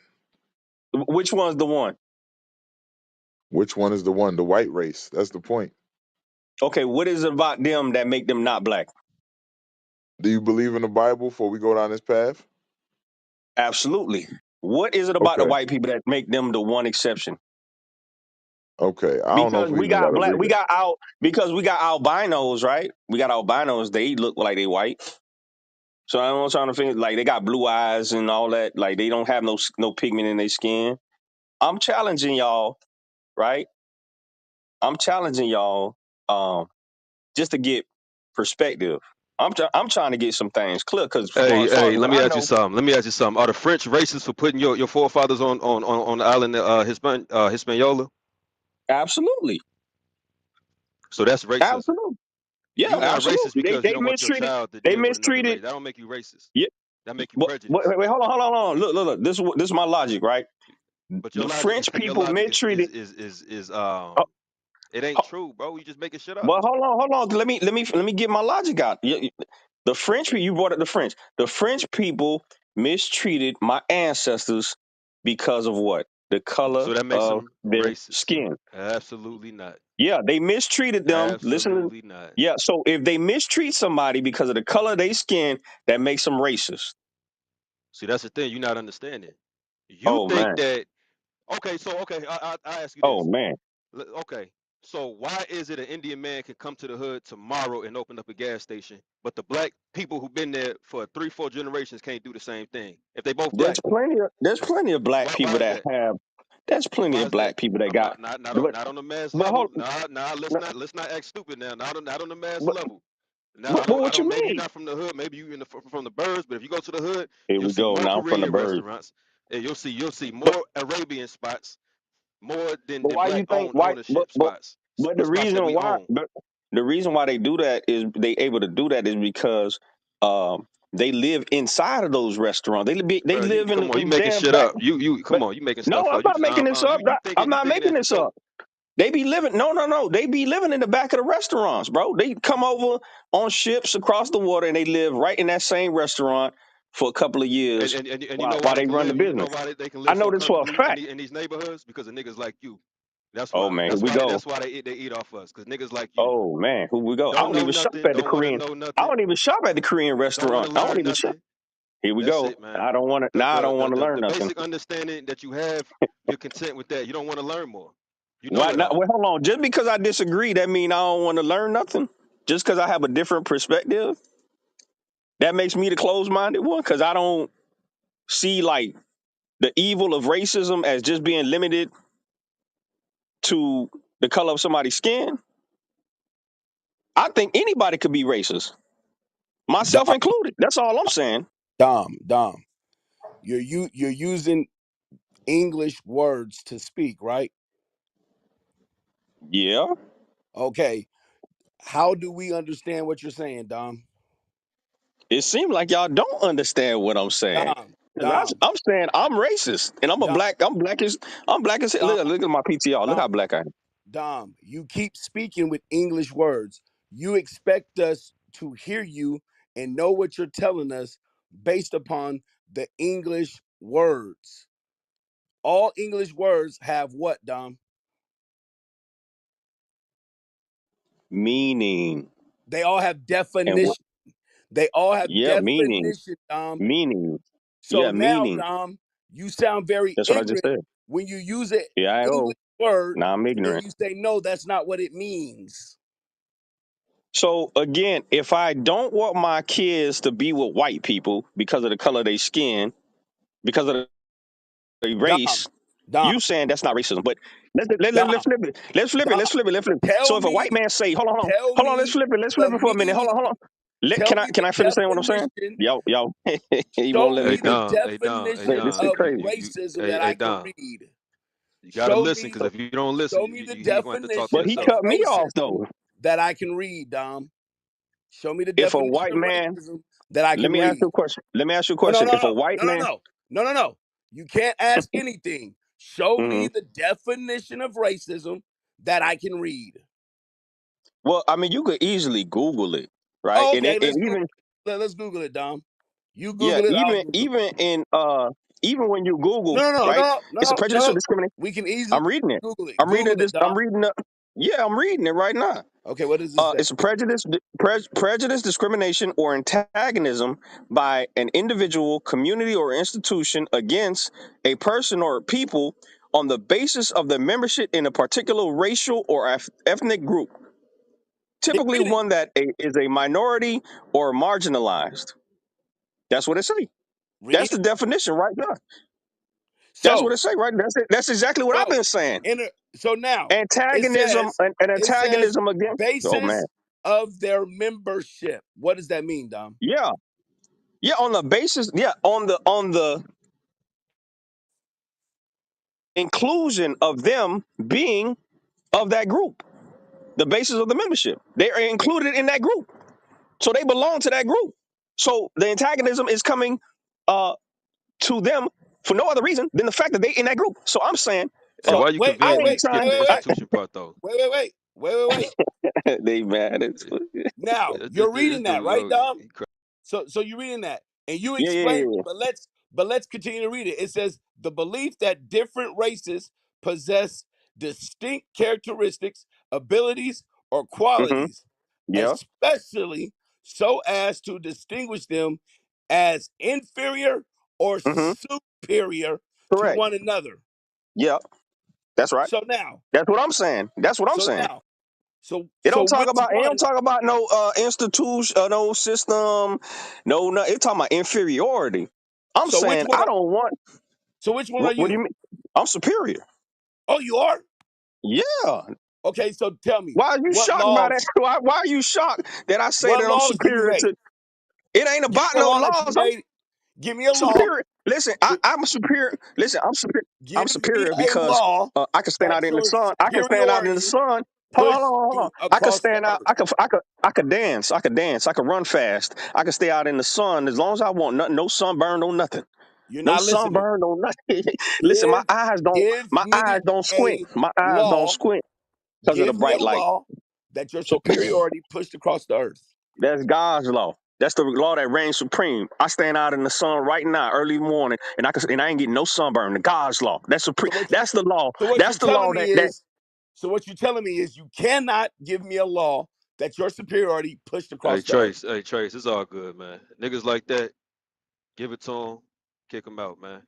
which one's the one? Which one is the one? The white race. That's the point. Okay, what is it about them that make them not black? Do you believe in the Bible before we go down this path? Absolutely. What is it about the Okay. white people that make them the one exception? Okay. I don't know Because if we we even got got to black, read it. because we got albinos, right? We got albinos. They look like they white. So I'm trying to figure, like they got blue eyes and all that. Like they don't have no pigment in their skin. I'm challenging y'all, right? I'm challenging y'all, just to get perspective. I'm trying to get some things clear because as far as Let what me I ask you know, something. Let me ask you something. Are the French racist for putting your forefathers on the island Hispaniola? absolutely, So that's racism. absolutely, yeah, You not racist absolutely. because you They don't want your mistreated. child to They deal with another mistreated. race. That don't make you racist. Yeah. That make you But prejudiced. wait, hold on. Look. This is my logic, right? But The French your people logic mistreated. is Uh, it ain't true, bro. You just making shit up. but hold on. Let me get my logic out. The French people. You brought up the French. The French people mistreated my ancestors because of what? The color So that makes of them their racist. skin. Absolutely not. Yeah, they mistreated them. Listen. Absolutely not. Yeah. So if they mistreat somebody because of the color of their skin, that makes them racist. See, that's the thing you're not understanding. You Oh think man. that okay, I ask you Oh this. man. Okay, so why is it an Indian man can come to the hood tomorrow and open up a gas station, but the black people who've been there for 3, 4 generations can't do the same thing if they both black? There's plenty of black people Why is that that? have. There's plenty Why of is that? black people that I'm got. But not on the mass but level. hold. Nah, let's not act stupid now. Not on the mass But, level. Now but I what you don't maybe you're mean? not from the hood, maybe you from the burbs, but if you go to the hood, Here you'll we see go. more Now I'm from the Korean birds. restaurants, and you'll see But more Arabian spots, more but than why you black think owned why? ownership spots, But the spots that reason we why. own. But the reason why they do that is they able to do that is because they live inside of those restaurants. They Bro, live in come on, you the making damn shit back. up. You come But on, you making no, stuff I'm up. not making this up. You I'm not thinking making that this up. They be living no. They be living in the back of the restaurants, bro. They come over on ships across the water and they live right in that same restaurant for a couple of And years you know why while they they can run the live? You know business. why they can I live know so this for a comfortably fact. in these neighborhoods? Because of niggas like you. That's Oh why. man, here That's we why they. go. That's why they eat off us. Because niggas like you Oh man, here we go. I don't don't know even shop nothing. at the Don't want to Korean. know I nothing. don't even shop at the Korean Don't want restaurant. to I don't learn even shop. nothing. Here we That's go. it, man. I don't want to. The Now I the don't the want to the, learn the nothing. basic understanding that you have, you're content with that. You don't want to learn more. You know Why it not? all. Well, hold on. Just because I disagree, that mean I don't want to learn nothing. Just because I have a different perspective, that makes me the closed-minded one. Because I don't see like the evil of racism as just being limited to the color of somebody's skin. I think anybody could be racist, myself Dom, included. That's all I'm saying. Dom. You're using English words to speak, right? Yeah, Okay. How do we understand what you're saying, Dom? it seems like y'all don't understand what I'm saying. Dom, 'Cause Dom, I'm saying I'm racist, and I'm a Dom, black. I'm black as I'm black as. Dom, Look at my PTR. Look Dom, how black I am. Dom. You keep speaking with English words. You expect us to hear you and know what you're telling us based upon the English words. All English words have what, Dom? Meaning They all have and what? definition. They all have Yeah, meaning, definition, Dom. meaning. So Yeah, now, meaning. Dom, you sound very That's what I just ignorant said. when you use an Yeah, I English oh. word Now I'm and then ignorant. you say, no, that's not what it means. So again, if I don't want my kids to be with white people because of the color of their skin, because of the Dom, race, Dom, you saying that's not racism. But let's Dom, flip it. Let's flip it. Dom, Let's flip it. Let's flip it. So tell if a me, white man say, tell hold on, let's me flip it. Let's the flip it for a minute. meaning. Hold on. Tell me Can the I finish saying what I'm saying? definition. Y'all, he won't Show let Hey me me the finish. Don. Hey Don. Hey definition This Don. is of crazy. racism that Hey I can Don. read. You gotta Show listen, because me, if you don't listen, show me the he gonna have to talk to definition But he of yourself. cut me off racism though. that I can read, Dom. Show me the If a definition white of man, racism that I let can me ask you read. a question. Let me ask you a No, no, question. no, If a no, white no, no, man, no, no, no, no. You can't ask anything. Show hmm me the definition of racism that I can read. well, I mean, you could easily Google it, right? Oh, And okay, let's Google. even Let's Google it, Dom. You yeah, Google it. I'll Google it. even in even when you No, Google, no, no, right? no, no, It's a no, no, prejudice or no. discrimination. We can easily I'm reading it. Google it. Google it, I'm Dom. reading the. Yeah, I'm reading it right now. Okay, what does it say? It's a prejudice, discrimination, or antagonism by an individual, community, or institution against a person or people on the basis of their membership in a particular racial or ethnic group, Keep typically reading. one that is a minority or marginalized. That's what it say. Read That's it. the definition right there. That's what So, it say right there. That's it. That's exactly what I've so, been saying. so now Antagonism, an it says antagonism against. Oh man, basis of their membership. What does that mean, Dom? yeah. Yeah, on the basis, yeah, on the inclusion of them being of that group, the basis of the membership. They are included in that group. So they belong to that group. So the antagonism is coming uh to them for no other reason than the fact that they in that group. So I'm saying, Hey, So why you wait, wait, I conveniently wait, ain't wait, trying skip the wait, wait, institution part though? wait. they mad. Now This, you're this reading that, dude, right, yo, Dom? So you're reading that, and you explain, Yeah. but let's continue to read it. It says the belief that different races possess distinct characteristics, abilities, or Hmm. qualities, Yeah. especially so as to distinguish them as inferior or Hmm. superior to Correct. one another. Yeah. That's right. So now, That's what I'm saying. That's what I'm so saying. now, so It so don't talk which about. It don't one? talk about no institution, no system, no. It talking about inferiority. I'm So which saying one? I don't want. So which one are What do you you? mean? I'm superior. Oh, you are. Yeah. Okay, so tell me Why are you what shocked by that? laws Why are you shocked that I say what that I'm laws do you superior make? to? It ain't Give about me a no law that you laws. I'm made. Give me a law. superior. Listen, I'm superior. Listen, I'm superior. I'm Give me superior a because law I can stand that out in the shows sun. I can stand out in the superiority sun. pushed Hold on. you I can across the stand out. earth. I could dance. I could dance. I could run fast. I can stay out in the sun as long as I want. Nothing, no sunburn, no nothing. You're No not listening. sunburn, no nothing. Listen, Give give my eyes me don't squint. a My eyes don't law. squint. because of the Give me a bright light. law that your So superiority pushed across the earth. that's God's law. That's the law that reigns supreme. I stand out in the sun right now, early morning, and I ain't getting no sunburn. The God's law. That's supreme. So what you That's the law. so what you're That's the telling law me that is so what you're telling me is you cannot give me a law that your superiority pushed across the earth. Hey Trace, it's all good, man. Niggas like that, give it to them, kick them out, man.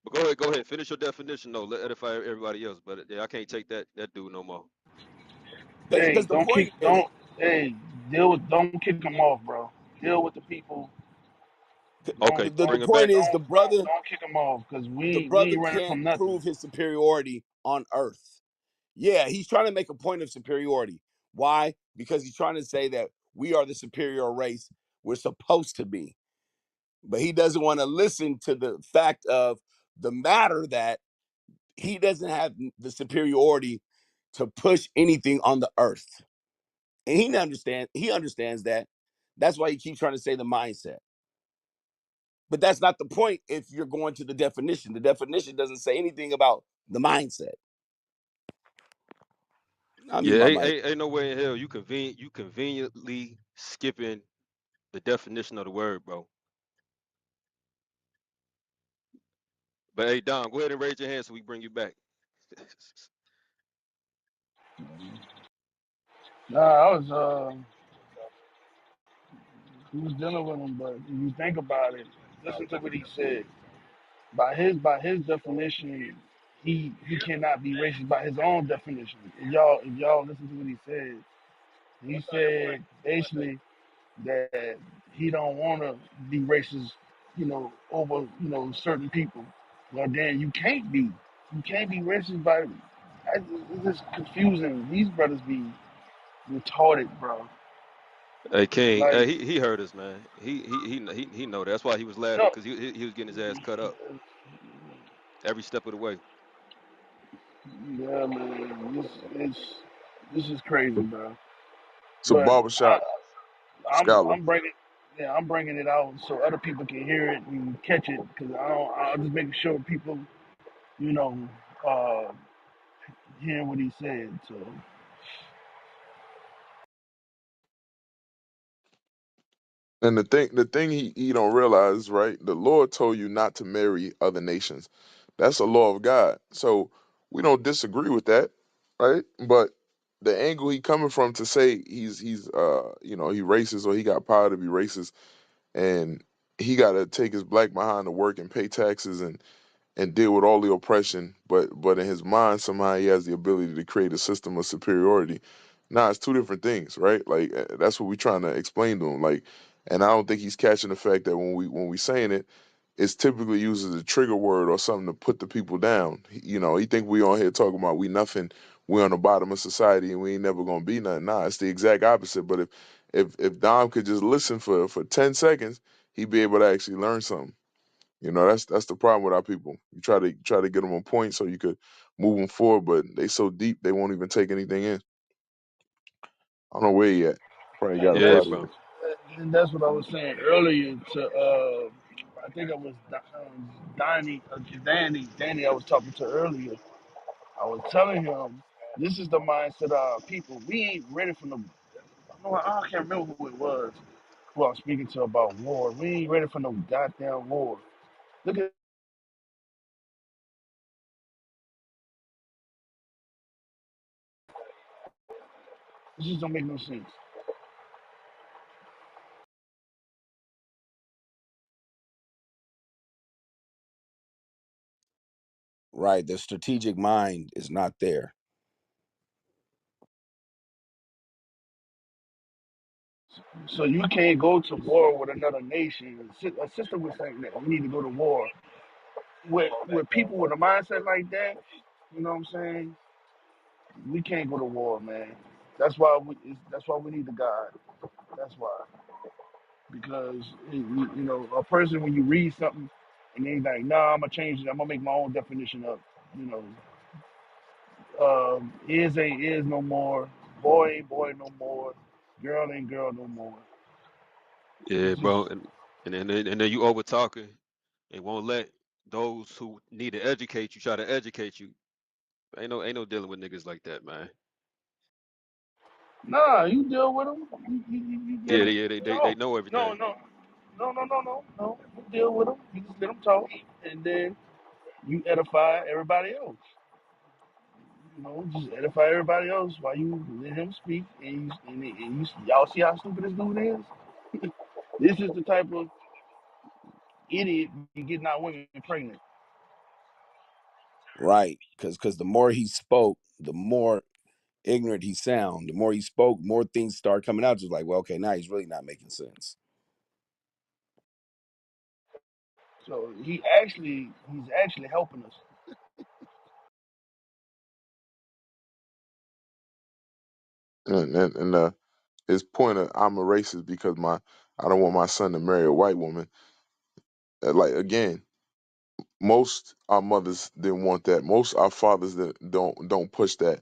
But go ahead, finish your definition though. Let edify everybody else. But yeah, I can't take that dude no more. Hey, Because the point is hey, deal with, don't kick them off, bro. Deal with the people. Okay, the bring it point back. is Don't kick them off, because the we brother ain't running can't from nothing. prove his superiority on earth. Yeah, he's trying to make a point of superiority. Why? Because he's trying to say that we are the superior race. We're supposed to be. But he doesn't want to listen to the fact of the matter that he doesn't have the superiority to push anything on the earth. And he understands that. That's why he keeps trying to say the mindset. But that's not the point if you're going to the definition. The definition doesn't say anything about the mindset. I mean Yeah, my mic. ain't no way in hell you conveniently skipping the definition of the word, bro. But hey, Dom, go ahead and raise your hand so we bring you back. Nah, I was he was dealing with him, but if you think about it, listen to what he said. By his definition, he cannot be racist by his own definition. If y'all listen to what he said basically that he don't want to be racist, over certain people. Well, then you can't be racist by. It's just confusing. These brothers be retarded, bro. Hey King, Like he heard us, man. He know that. That's why he was laughing no, because he was getting his ass cut up every step of the way. yeah, man. This is crazy, bro. It's a But barbershop scholar. I'm bringing it out so other people can hear it and catch it because I'm just making sure people, you know, uh, hearing what he said. So And the thing he don't realize, right? The Lord told you not to marry other nations. That's a law of God. So we don't disagree with that, right? But the angle he coming from to say he's he racist or he got power to be racist and he got to take his black behind to work and pay taxes and deal with all the oppression, but in his mind somehow he has the ability to create a system of superiority. Nah, it's two different things, right? Like that's what we're trying to explain to him. Like, and I don't think he's catching the fact that when we saying it, it's typically used as a trigger word or something to put the people down. He think we on here talking about we nothing, we on the bottom of society and we ain't never gonna be nothing. Nah, it's the exact opposite. But if Dom could just listen for 10 seconds, he'd be able to actually learn something. That's the problem with our people. You try to get them on point so you could move them forward, but they so deep they won't even take anything in. I don't know where he at. Probably got and up Yeah, out that's of here. bro. and that's what I was saying earlier to I think it was Danny I was talking to earlier. I was telling him this is the mindset of our people. We ain't ready for no. I can't remember who it was who I was speaking to about war. We ain't ready for no goddamn war. Look at this. Just don't make no sense. Right, the strategic mind is not there. So you can't go to war with another nation. A sister was saying that we need to go to war with people with a mindset like that. You know what I'm saying? We can't go to war, man. That's why we need the God. That's why, because a person when you read something and then like, nah, I'm gonna change it. I'm gonna make my own definition of, you know, is ain't is no more, boy ain't boy no more, girl ain't girl no more. Yeah, It's just bro. And then you over talking and won't let those who need to educate you try to educate you. Ain't no dealing with niggas like that, man. Nah, you deal with them. You get Yeah, them. they No, know no, everything. no, no. You deal with them. You just let them talk, and then you edify everybody else. You know, just edify everybody else while you let him speak, y'all see how stupid this dude is. This is the type of idiot you getting out women pregnant. Right? Because the more he spoke, the more ignorant he sound. The more he spoke, more things start coming out. Just like, well, okay, now he's really not making sense. So he's actually helping us. And his point of I'm a racist because I don't want my son to marry a white woman. Like again, most our mothers didn't want that. Most our fathers that don't push that.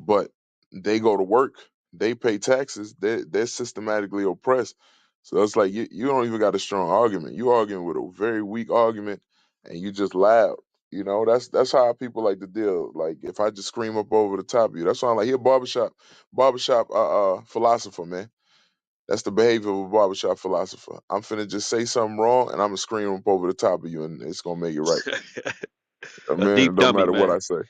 But they go to work, they pay taxes, they're systematically oppressed. So it's like you don't even got a strong argument. You arguing with a very weak argument, and you just loud. You know, that's how people like to deal. Like if I just scream up over the top of you, that's why I'm like, here, barbershop philosopher, man. That's the behavior of a barbershop philosopher. I'm finna just say something wrong, and I'm gonna scream up over the top of you, and it's gonna make it right. I A mean, deep no dummy, matter what man. I say.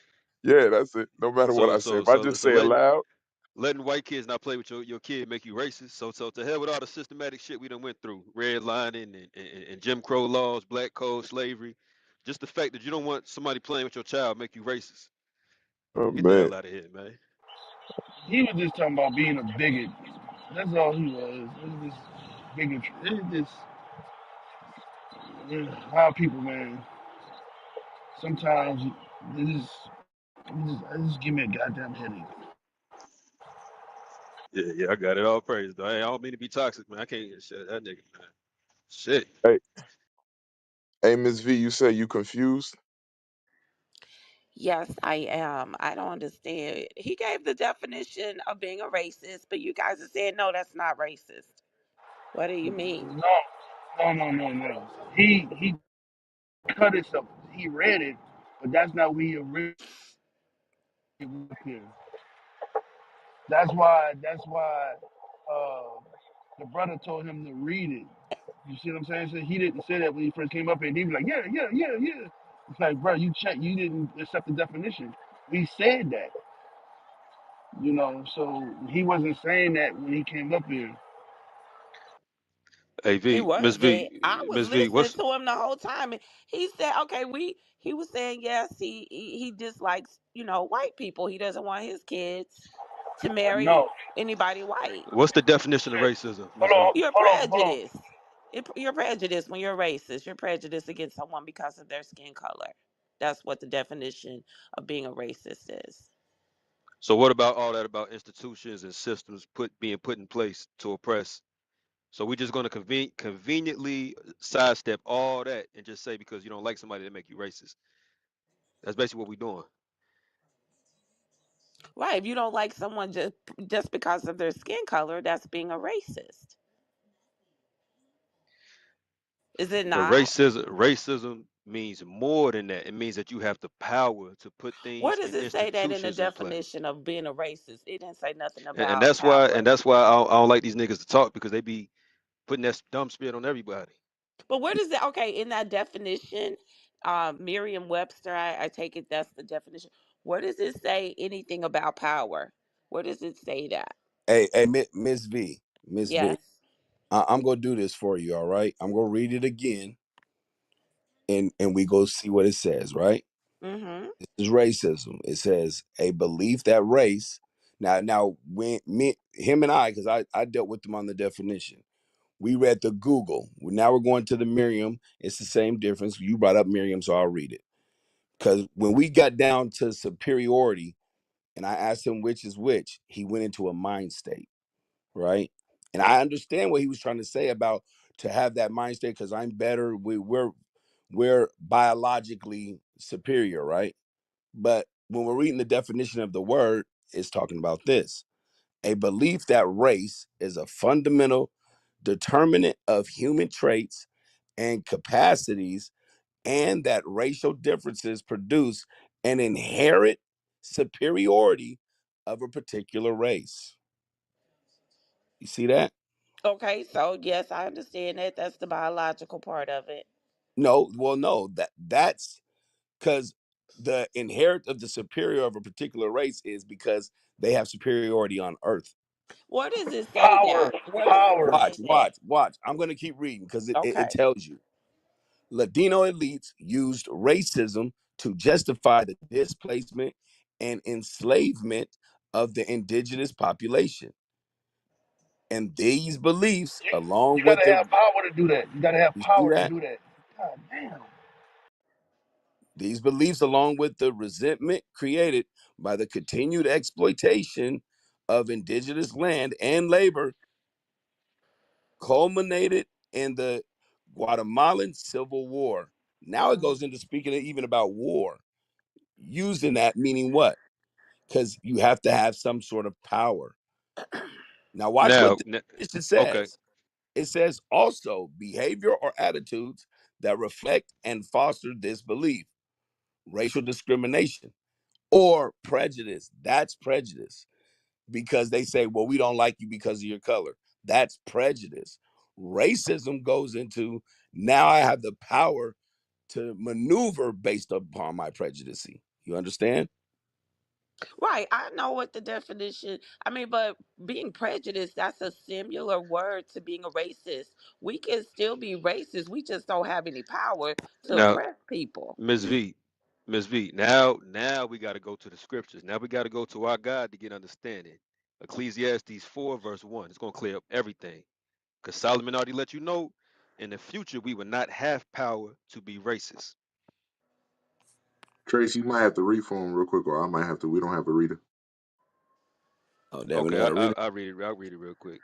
Yeah, that's it. No matter what So I say. so If I so just so say it letting loud. letting white kids not play with your kid make you racist. So to hell with all the systematic shit we done went through, redlining and Jim Crow laws, black code, slavery. Just the fact that you don't want somebody playing with your child make you racist. Oh Get the man. hell out of here, man. He was just talking about being a bigot. That's all he was. It was just bigotry. It's how people, man. Sometimes it just give me a goddamn headache. Yeah, I got it all praised. Though. Hey, I don't mean to be toxic, man. I can't get shit that nigga, man. Shit. Hey, hey, Miss V, you say you confused? Yes, I am. I don't understand. He gave the definition of being a racist, but you guys are saying, no, that's not racist. What do you mean? No. He cut himself. He read it, but that's not what he originally wrote here. That's why uh, the brother told him to read it. You see what I'm saying? So he didn't say that when he first came up here. And he was like, yeah. It's like, bro, you check. You didn't accept the definition. We said that, you know. So he wasn't saying that when he came up here. Hey He V, Miss wasn't. I V, was Miss V, listening what's to him the whole time, and he said, "Okay, He was saying yes, he dislikes white people. He doesn't want his kids to marry No, anybody white. what's the definition of racism, Miss V? You're hold on. prejudiced. You're prejudiced when you're racist. You're prejudiced against someone because of their skin color. That's what the definition of being a racist is. So what about all that about institutions and systems being put in place to oppress? So we're just going to conveniently sidestep all that and just say because you don't like somebody that make you racist. That's basically what we're doing. Right? If you don't like someone just because of their skin color, that's being a racist. Is it But not? racism means more than that. It means that you have the power to put Where things does and it say that in the institutions in play. definition of being a racist? It didn't say nothing And about that's why power. and that's why I don't like these niggas to talk because they be putting that dumb spit on everybody. But where does it? Okay, in that definition, Merriam-Webster, I take it that's the definition. Where does it say anything about power? Where does it say that? Hey, Miss V, Miss V, Yes. I'm gonna do this for you. All right, I'm gonna read it again, and we go see what it says. Right, Mm-hmm. this is racism. It says a belief that race. Now, when him and I, because I dealt with them on the definition. We read the Google. Now we're going to the Merriam. It's the same difference. You brought up Merriam, so I'll read it. Because when we got down to superiority, and I asked him which is which, he went into a mind state, right? And I understand what he was trying to say about to have that mind state because I'm better. We're biologically superior, right? But when we're reading the definition of the word, it's talking about this: a belief that race is a fundamental determinant of human traits and capacities, and that racial differences produce an inherent superiority of a particular race. You see that? Okay, so yes, I understand that. That's the biological part of it. No, well, no, that's because the inherit of the superior of a particular race is because they have superiority on earth. Where does it say Power, that? Where does it power. say Watch, that? watch, watch. I'm going to keep reading because it Okay. tells you. Latino elites used racism to justify the displacement and enslavement of the indigenous population. And these beliefs, You along with gotta the, have power to do that. You gotta have you see power to that? do that. God damn. These beliefs, along with the resentment created by the continued exploitation of indigenous land and labor, culminated in the Guatemalan Civil War. Now it goes into speaking even about war, using that meaning what? Because you have to have some sort of power. Now, watch what Now, the definition okay. says. It says also behavior or attitudes that reflect and foster this belief, racial discrimination or prejudice. That's prejudice because they say, well, we don't like you because of your color. That's prejudice. Racism goes into now I have the power to maneuver based upon my prejudice. You understand? Right. I know what the definition. I mean, but being prejudiced, that's a similar word to being a racist. We can still be racist. We just don't have any power to Now, oppress people. Ms. V, Ms. V. Now we got to go to the scriptures. Now we got to go to our God to get understanding. Ecclesiastes 4 verse 1. It's gonna clear up everything. Because Solomon already let you know, in the future we will not have power to be racist. Trace, you might have to read for him real quick, or I might have to. We don't have a reader. Oh, damn, we don't Okay, got to read it. I'll read it. I'll read it real quick.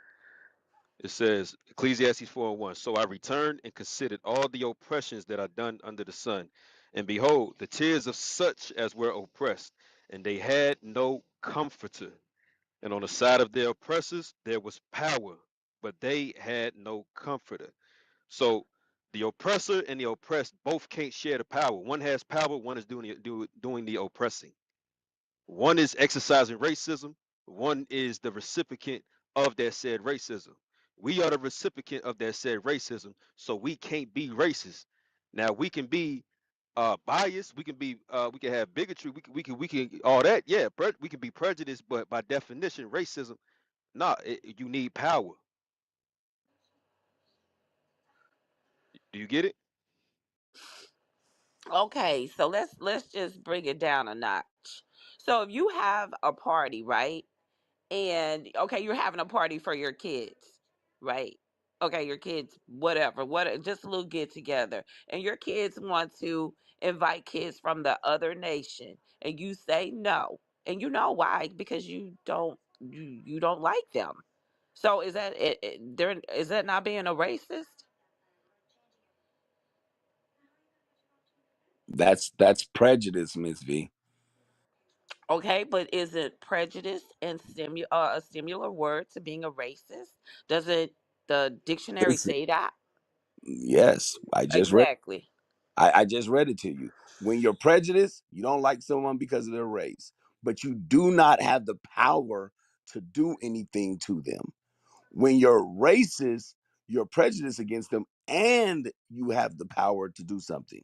It says, Ecclesiastes 4 and 1. So I returned and considered all the oppressions that are done under the sun. And behold, the tears of such as were oppressed, and they had no comforter. And on the side of their oppressors there was power, but they had no comforter. So the oppressor and the oppressed both can't share the power. One has power, one is doing the oppressing. One is exercising racism, one is the recipient of that said racism. We are the recipient of that said racism, so we can't be racist. Now we can be biased, we can have bigotry, we can all that, yeah, we can be prejudiced, but by definition, racism, nah, you need power. Do you get it? Okay, so let's just bring it down a notch. So if you have a party, right? And okay, you're having a party for your kids, right? Okay, your kids, whatever, what, just a little get together, and your kids want to invite kids from the other nation, and you say no, and you know why? Because you don't like them. So is that there? Is that not being a racist? That's prejudice, Miss V. Okay, but is it prejudice and a similar word to being a racist? Doesn't the dictionary Listen, say that? yes, Exactly. I just read it to you. When you're prejudiced, you don't like someone because of their race, but you do not have the power to do anything to them. When you're racist, you're prejudiced against them and you have the power to do something.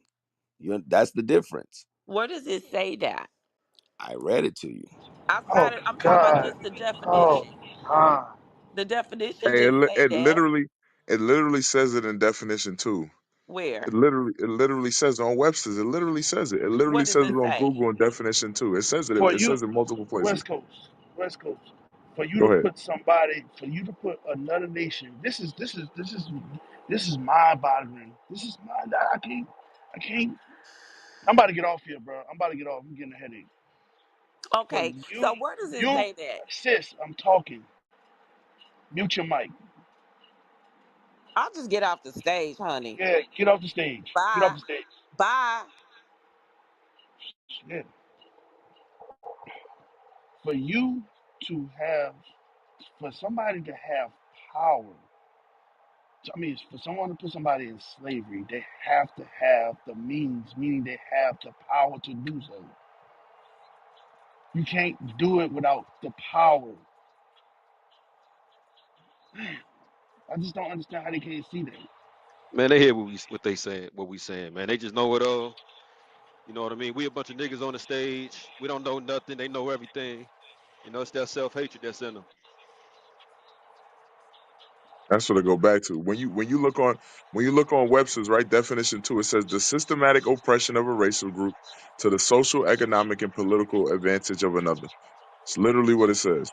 That's the difference. Where does it say that? I read it to you. Oh Outside of, I'm talking about God. just the Oh definition. God. The definition Hey, just say that. it literally says it in definition too. Where? It literally says it on Webster's. It literally says it. It literally What does says it it on say? Google in definition too. It says it. For It you, says it multiple places. West Coast, West Coast. For you Go to ahead. put somebody, for you to put another nation. This is mind boggling. This is mind. I can't. I'm about to get off here, bro. I'm about to get off. I'm getting a headache. For Okay, so where does it you, say that? sis, I'm talking. Mute your mic. I'll just get off the stage, honey. Yeah, get off the stage. Get off Bye. the stage. Bye. Yeah. For you to have, for somebody to have power, I mean, for someone to put somebody in slavery, they have to have the means, meaning they have the power to do so. You can't do it without the power. I just don't understand how they can't see that. Man, they hear what they saying, what we saying, man. They just know it all. You know what I mean? We a bunch of niggas on the stage. We don't know nothing. They know everything. You know, it's that self hatred that's in them. That's what I go back to. When you look on Webster's right definition too, it says the systematic oppression of a racial group to the social, economic, and political advantage of another. It's literally what it says.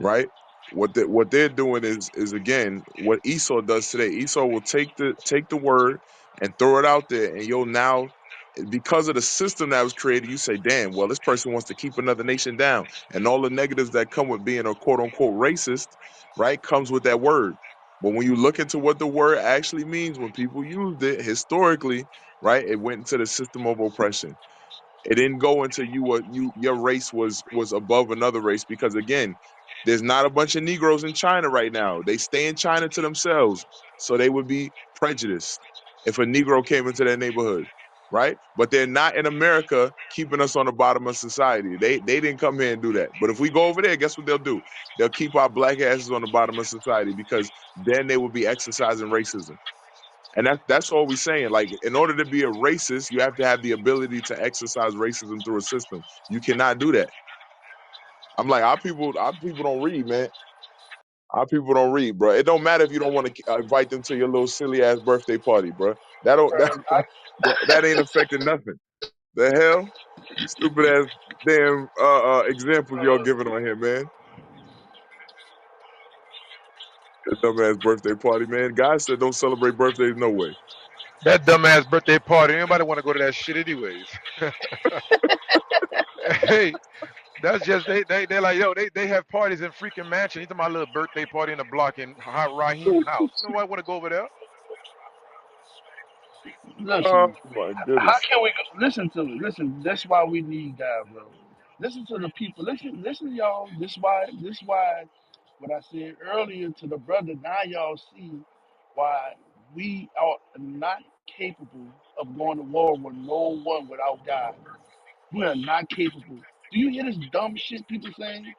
Right? What they're doing is again what Esau does today. Esau will take the word and throw it out there, and you'll now, because of the system that was created, you say, "Damn, well, this person wants to keep another nation down," and all the negatives that come with being a quote unquote racist, right, comes with that word. But when you look into what the word actually means, when people used it historically, right, it went into the system of oppression. It didn't go into your race was above another race because again, there's not a bunch of Negroes in China right now. They stay in China to themselves, so they would be prejudiced if a Negro came into their neighborhood, right? But they're not in America keeping us on the bottom of society. They didn't come here and do that. But if we go over there, guess what they'll do? They'll keep our black asses on the bottom of society because then they will be exercising racism. And that's all we're saying. Like, in order to be a racist, you have to have the ability to exercise racism through a system. You cannot do that. I'm like, our people don't read, man. Our people don't read, bro. It don't matter if you don't want to invite them to your little silly ass birthday party, bro. That don't that I, that ain't affecting nothing. The hell, stupid ass damn examples y'all giving on here, man. That dumbass birthday party, man. God said don't celebrate birthdays no way. That dumbass birthday party. Anybody want to go to that shit anyways? Hey, that's just they're like, yo, they have parties in freaking mansion. He's my little birthday party in the block in Raheem house. Nobody want to go over there. Oh listen. my How goodness. can we listen to it? Listen, that's why we need God, bro. Listen to the people. Listen, y'all. This why what I said earlier to the brother. Now y'all see why we are not capable of going to war with no one without God. We are not capable. Do you hear this dumb shit people saying?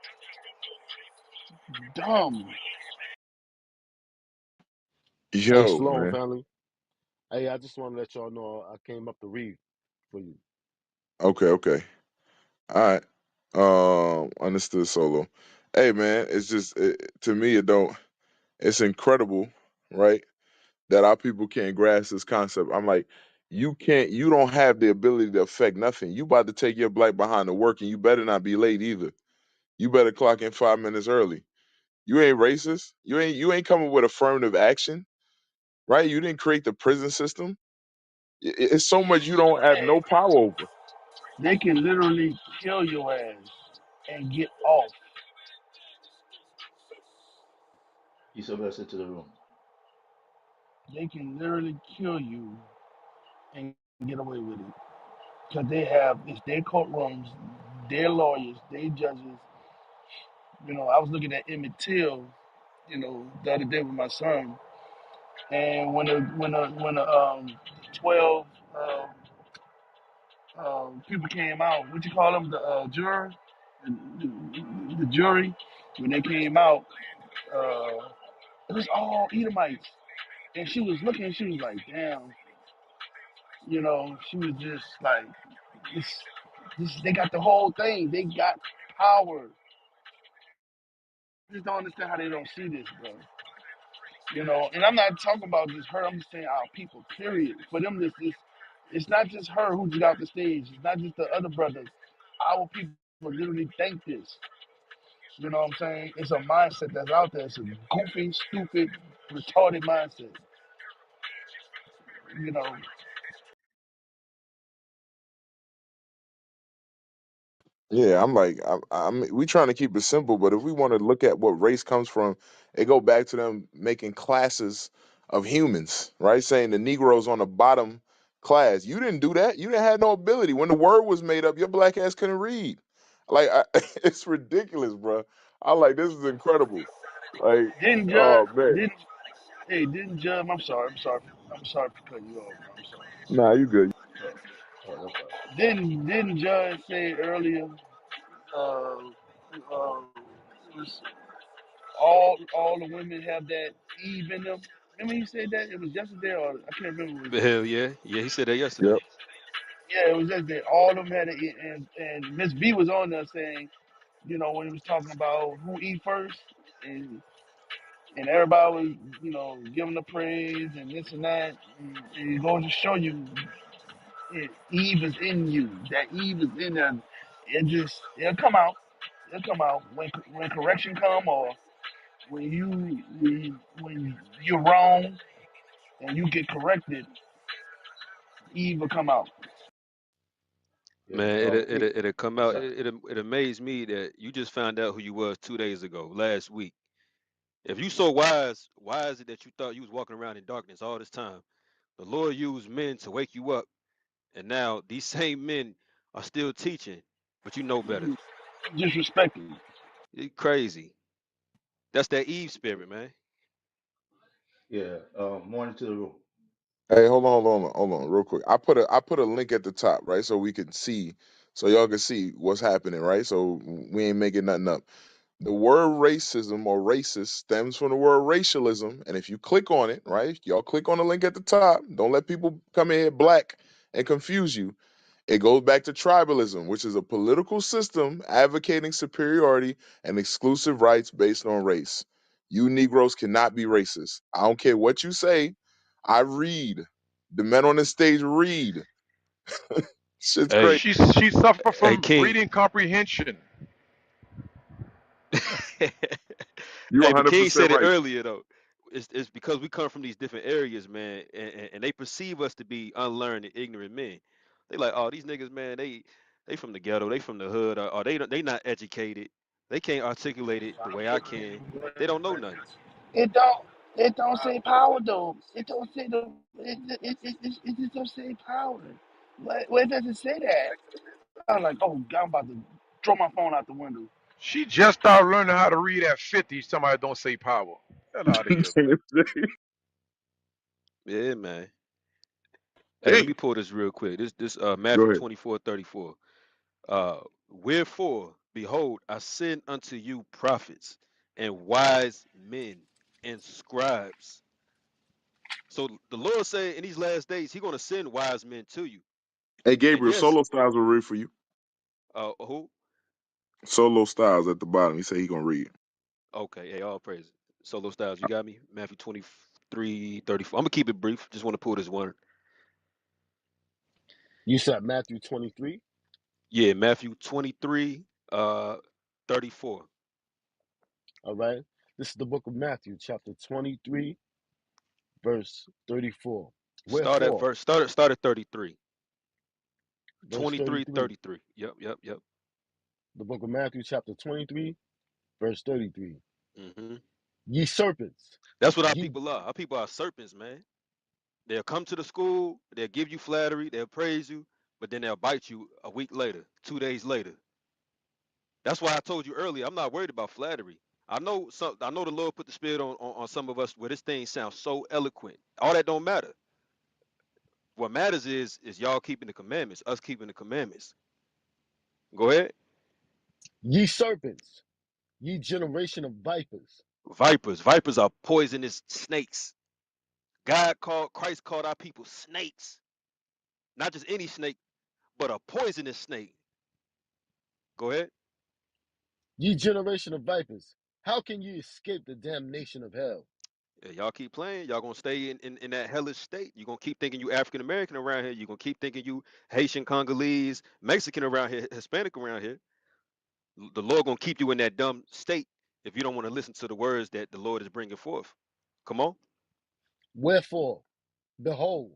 Dumb. Hey, Yo, Shalom, man. family. Hey, I just want to let y'all know I came up to read for you. Okay. All right. Understood solo. Hey man, it's just to me it don't. It's incredible, right? That our people can't grasp this concept. I'm like, you can't. You don't have the ability to affect nothing. You about to take your black behind to work, and you better not be late either. You better clock in 5 minutes early. You ain't racist. You ain't coming with affirmative action, right? You didn't create the prison system. It's so much you don't have no power over. They can literally kill your ass and get off. Peace and blessings to the room. They can literally kill you and get away with it. Because they have, it's their courtrooms, their lawyers, their judges. You know, I was looking at Emmett Till, you know, the other day with my son. And when the 12 people came out, what you call them, the juror, the jury, when they came out, uh, it was all Edomites. And she was looking, she was like, damn, you know, she was just like, it's, they got the whole thing. They got power. I just don't understand how they don't see this, bro. You know, and I'm not talking about just her. I'm just saying our people, period. For them, this it's not just her who got out the stage. It's not just the other brothers. Our people literally think this. You know what I'm saying? It's a mindset that's out there. It's a goofy, stupid, retarded mindset. You know, Yeah, I'm like, we trying to keep it simple, but if we want to look at what race comes from, it go back to them making classes of humans, right? Saying the Negroes on the bottom class. You didn't do that. You didn't have no ability. When the word was made up, your black ass couldn't read. Like, it's ridiculous, bro. I like this is incredible. Like, didn't judge, oh man, didn't hey, didn't judge. I'm sorry for cutting you off. Bro. I'm sorry. nah, you good. Oh, no problem. Didn't Judge say earlier? Uh, uh, it was all the women have that Eve in them. Remember he said that? It was yesterday, or I can't remember what it was. Hell yeah, yeah. He said that yesterday. Yep. Yeah, it was yesterday. All of them had it, and Miss B was on there saying, you know, when he was talking about who eat first, and everybody was, you know, giving the praise and this and that, and it goes to show you, Eve is in you. That Eve is in them. It'll come out. It'll come out when correction come, or when you're wrong and you get corrected. Eve will come out. Yeah. Man, Quick. it'll come I'm out. sorry. It amazed me that you just found out who you was 2 days ago, last week. If you so wise, why is it that you thought you was walking around in darkness all this time? The Lord used men to wake you up, and now these same men are still teaching, but you know better. Disrespected. You crazy. That's that Eve spirit, man. Yeah. Morning to the room. Hey, hold on, real quick. I put a link at the top, right, so we can see, so y'all can see what's happening, right? So we ain't making nothing up. The word racism or racist stems from the word racialism, and if you click on it, right, y'all click on the link at the top. Don't let people come in here black and confuse you. It goes back to tribalism, which is a political system advocating superiority and exclusive rights based on race. You Negroes cannot be racist. I don't care what you say. I read. The men on the stage read. Shit's Hey, crazy. She suffer hey, from King. reading comprehension. You Hey, but 100% King said it right. earlier though. It's because we come from these different areas, man, and they perceive us to be unlearned and ignorant men. They like, oh, these niggas, man, they from the ghetto, they from the hood, or they not educated. They can't articulate it the way I can. They don't know nothing. It don't. It don't say power though. It don't say the. It just don't say power. Where does it say that? I'm like, oh, I'm about to throw my phone out the window. She just started learning how to read at 50. Somebody don't say power. Hell out of here, man. Yeah, man. Hey, let Hey, me pull this real quick. This go Matthew ahead. 24:34. Wherefore, behold, I send unto you prophets and wise men and scribes. So the Lord said in these last days, He's gonna send wise men to you. Hey, And Gabriel, yes, Solo Styles will read for you. who? Solo Styles at the bottom. He said he gonna read. Okay, hey, all praise. Solo Styles, you got me? Matthew 23:34. I'm gonna keep it brief. Just want to pull this one. You said Matthew 23. Yeah, Matthew 23, 34. All right. This is the book of Matthew, chapter 23, verse 34. Wherefore, Start at 33. verse 23, 33. 33. Yep, yep, yep. The book of Matthew, chapter 23, verse 33. Hmm. Ye serpents, That's what our ye people are. Our people are serpents, man. They'll come to the school, they'll give you flattery, they'll praise you, but then they'll bite you a week later, 2 days later. That's why I told you earlier, I'm not worried about flattery. I know the Lord put the spirit on some of us where this thing sounds so eloquent. All that don't matter. What matters is y'all keeping the commandments, us keeping the commandments. Go ahead. ye serpents, ye generation of vipers. Vipers are poisonous snakes. Christ called our people snakes. Not just any snake, but a poisonous snake. Go ahead. Ye generation of vipers, how can ye escape the damnation of hell? Yeah, y'all keep playing, y'all gonna stay in that hellish state. You're gonna keep thinking you African American around here. You're gonna keep thinking you Haitian, Congolese, Mexican around here, Hispanic around here. The Lord gonna keep you in that dumb state if you don't want to listen to the words that the Lord is bringing forth. Come on. Wherefore, behold,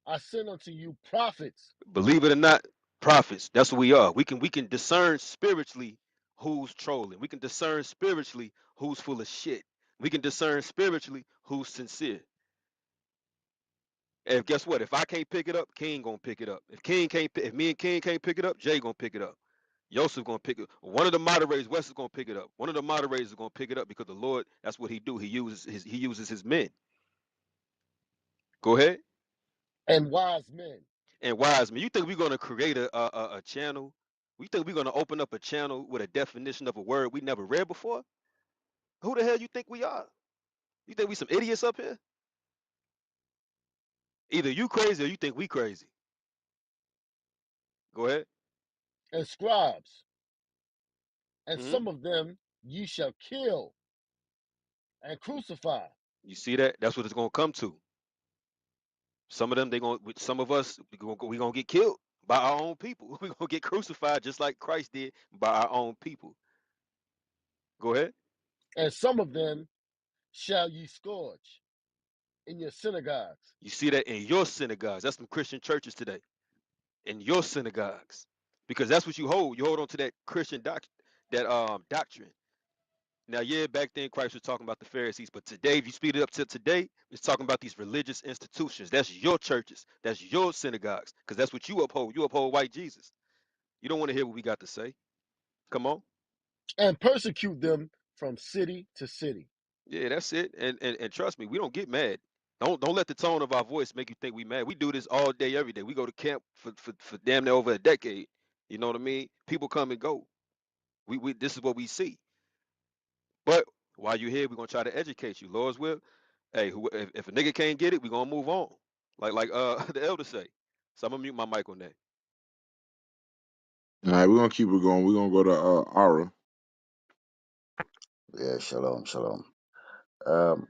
I send unto you prophets. Believe it or not, prophets, that's what we are. We can discern spiritually who's trolling. We can discern spiritually who's full of shit. We can discern spiritually who's sincere. And guess what? If I can't pick it up, King gonna pick it up. If me and King can't pick it up, Jay gonna pick it up. Yosef gonna pick it. One of the moderators, Wes is gonna pick it up. One of the moderators is gonna pick it up because the Lord, that's what He do. He uses His men. Go ahead. And wise men. And wise men. You think we're gonna create a channel? We think we're gonna open up a channel with a definition of a word we never read before? Who the hell you think we are? You think we some idiots up here? Either you crazy or you think we crazy. Go ahead. and scribes, and Hmm. some of them ye shall kill and crucify. You see that? That's what it's gonna come to. Some of them, some of us, we gonna get killed by our own people. We gonna get crucified just like Christ did by our own people. Go ahead. And some of them shall ye scourge in your synagogues, You see that in your synagogues. That's some Christian churches today. In your synagogues, because that's what you hold. You hold on to that Christian doctrine. Now, yeah, back then Christ was talking about the Pharisees, but today, if you speed it up to today, it's talking about these religious institutions. That's your churches. That's your synagogues, because that's what you uphold. You uphold white Jesus. You don't want to hear what we got to say. Come on. and persecute them from city to city. Yeah, that's it. And trust me, we don't get mad. Don't let the tone of our voice make you think we mad. We do this all day, every day. We go to camp for damn near over a decade. You know what I mean? People come and go. We this is what we see. But while you're here, we're gonna try to educate you. Lord's will. Hey, if a nigga can't get it, we're gonna move on. Like the elder say. So I'm gonna mute my mic on that. All right, we're gonna keep it going. We're gonna go to Ara. Yeah, shalom, shalom.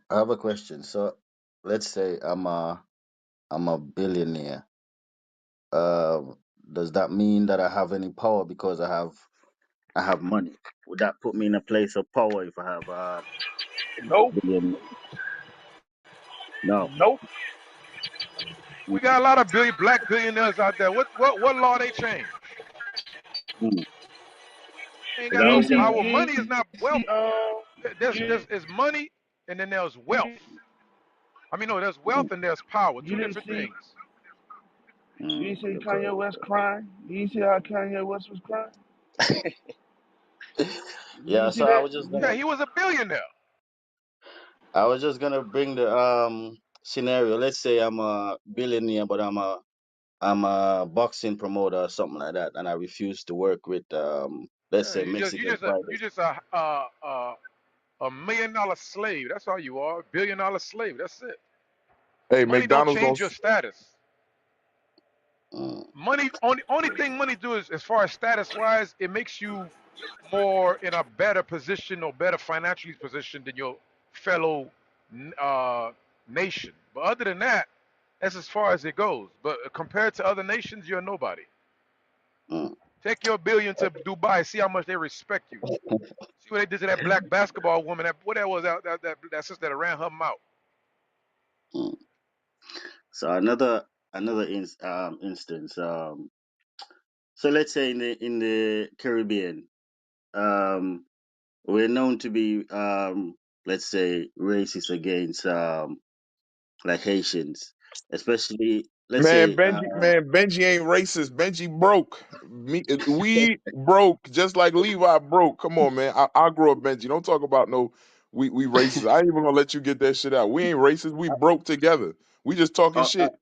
I have a question. So, let's say I'm a billionaire. Does that mean that I have any power because I have money? Would that put me in a place of power if I have Nope, billion? No. nope. Mm, We got a lot of black billionaires out there. What law they change? Mm. Ain't Because got I You no was ain't see, gonna. power. Money is not wealth. you There's is money and then there's wealth. you I mean, no, there's Mm, wealth and there's power. you Two didn't different see, things. you didn't see you're Kanye correct. West crying. You didn't see how Kanye West was crying. You Yeah. didn't see So that. Yeah, he was a billionaire. I was just gonna bring the scenario. Let's say I'm a billionaire, but I'm a boxing promoter or something like that, and I refuse to work with let's Yeah, say you Mexican just you fighters. just a $1 million slave. That's all you are. $1 billion slave. That's it. Hey, Money don't McDonald's gonna. change your status. Mm, Money only thing money do is as far as status wise, it makes you more in a better position or better financially position than your fellow uh, nation. But other than that, that's as far as it goes. But compared to other nations, you're nobody. mm. Take your billion to Dubai, see how much they respect you. See what they did to that black basketball woman. What that was that sister that ran her mouth. Mm. So another instance. So let's say in the Caribbean, um, we're known to be let's say racist against like Haitians, especially let's Man, say Benji ain't racist. Benji broke. We broke just like Levi broke. Come on, man. I grew up Benji. Don't talk about no we racist. I ain't even gonna let you get that shit out. We ain't racist. We broke together. We just talking uh, uh, shit.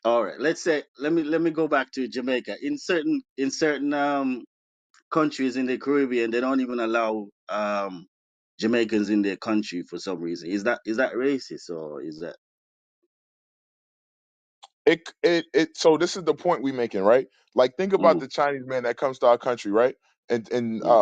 all right. Let's say let me go back to Jamaica. In certain countries in the Caribbean, they don't even allow Jamaicans in their country for some reason. Is that racist or is that? It so this is the point we making, right? Like think about Mm, the Chinese man that comes to our country, right? And mm,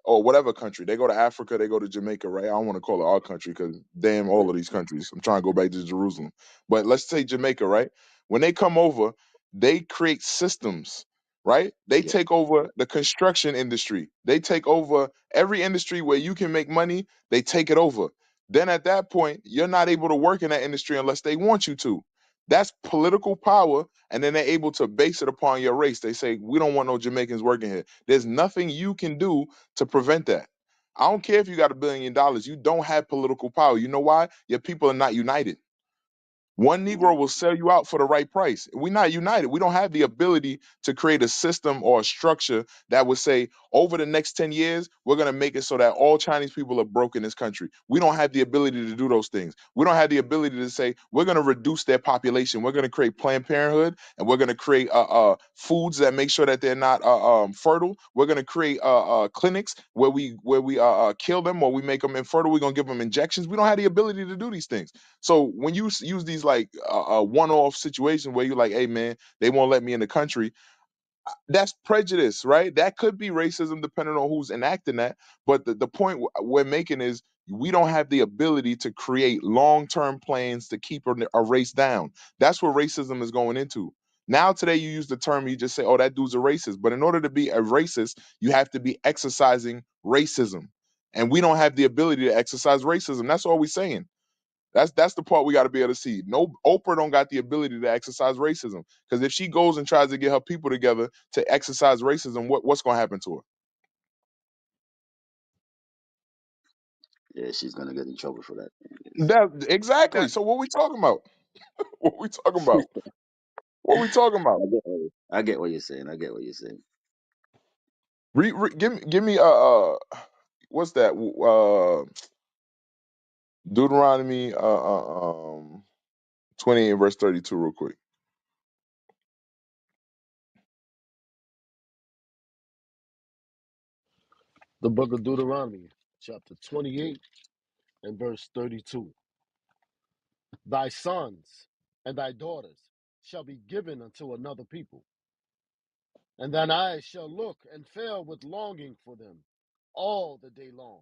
or whatever country. They go to Africa, they go to Jamaica, right? I don't want to call it our country because damn all right. of these countries. I'm trying to go back to Jerusalem. But let's say Jamaica, right? When they come over, they create systems, right? They Yeah. take over the construction industry. They take over every industry where you can make money, they take it over. Then at that point, you're not able to work in that industry unless they want you to. That's political power, and then they're able to base it upon your race. They say, we don't want no Jamaicans working here. There's nothing you can do to prevent that. I don't care if you got $1 billion. You don't have political power. You know why? Your people are not united. One Negro will sell you out for the right price. We're not united. We don't have the ability to create a system or a structure that would say, over the next 10 years, we're going to make it so that all Chinese people are broke in this country. We don't have the ability to do those things. We don't have the ability to say, we're going to reduce their population. We're going to create Planned Parenthood, and we're going to create foods that make sure that they're not fertile. We're going to create clinics where we kill them or we make them infertile. We're going to give them injections. We don't have the ability to do these things. So when you use these like one-off situations where you're like, hey man, they won't let me in the country, that's prejudice, right? That could be racism depending on who's enacting that. But the point we're making is we don't have the ability to create long-term plans to keep a race down. That's what racism is going into. Now today you use the term, you just say, oh, that dude's a racist. But in order to be a racist, you have to be exercising racism. And we don't have the ability to exercise racism. That's all we're saying. That's the part we got to be able to see. No, Oprah don't got the ability to exercise racism because if she goes and tries to get her people together to exercise racism, what's going to happen to her? Yeah, she's gonna get in trouble for that. Yes. That exactly. That So what we talking about? What we talking about? What we talking about? I get what you're saying. I get what you're saying. Give me what's that? Deuteronomy 28 verse 32 real quick. The book of Deuteronomy, chapter 28 and verse 32. Thy sons and thy daughters shall be given unto another people, and thine eyes shall look and fail with longing for them all the day long,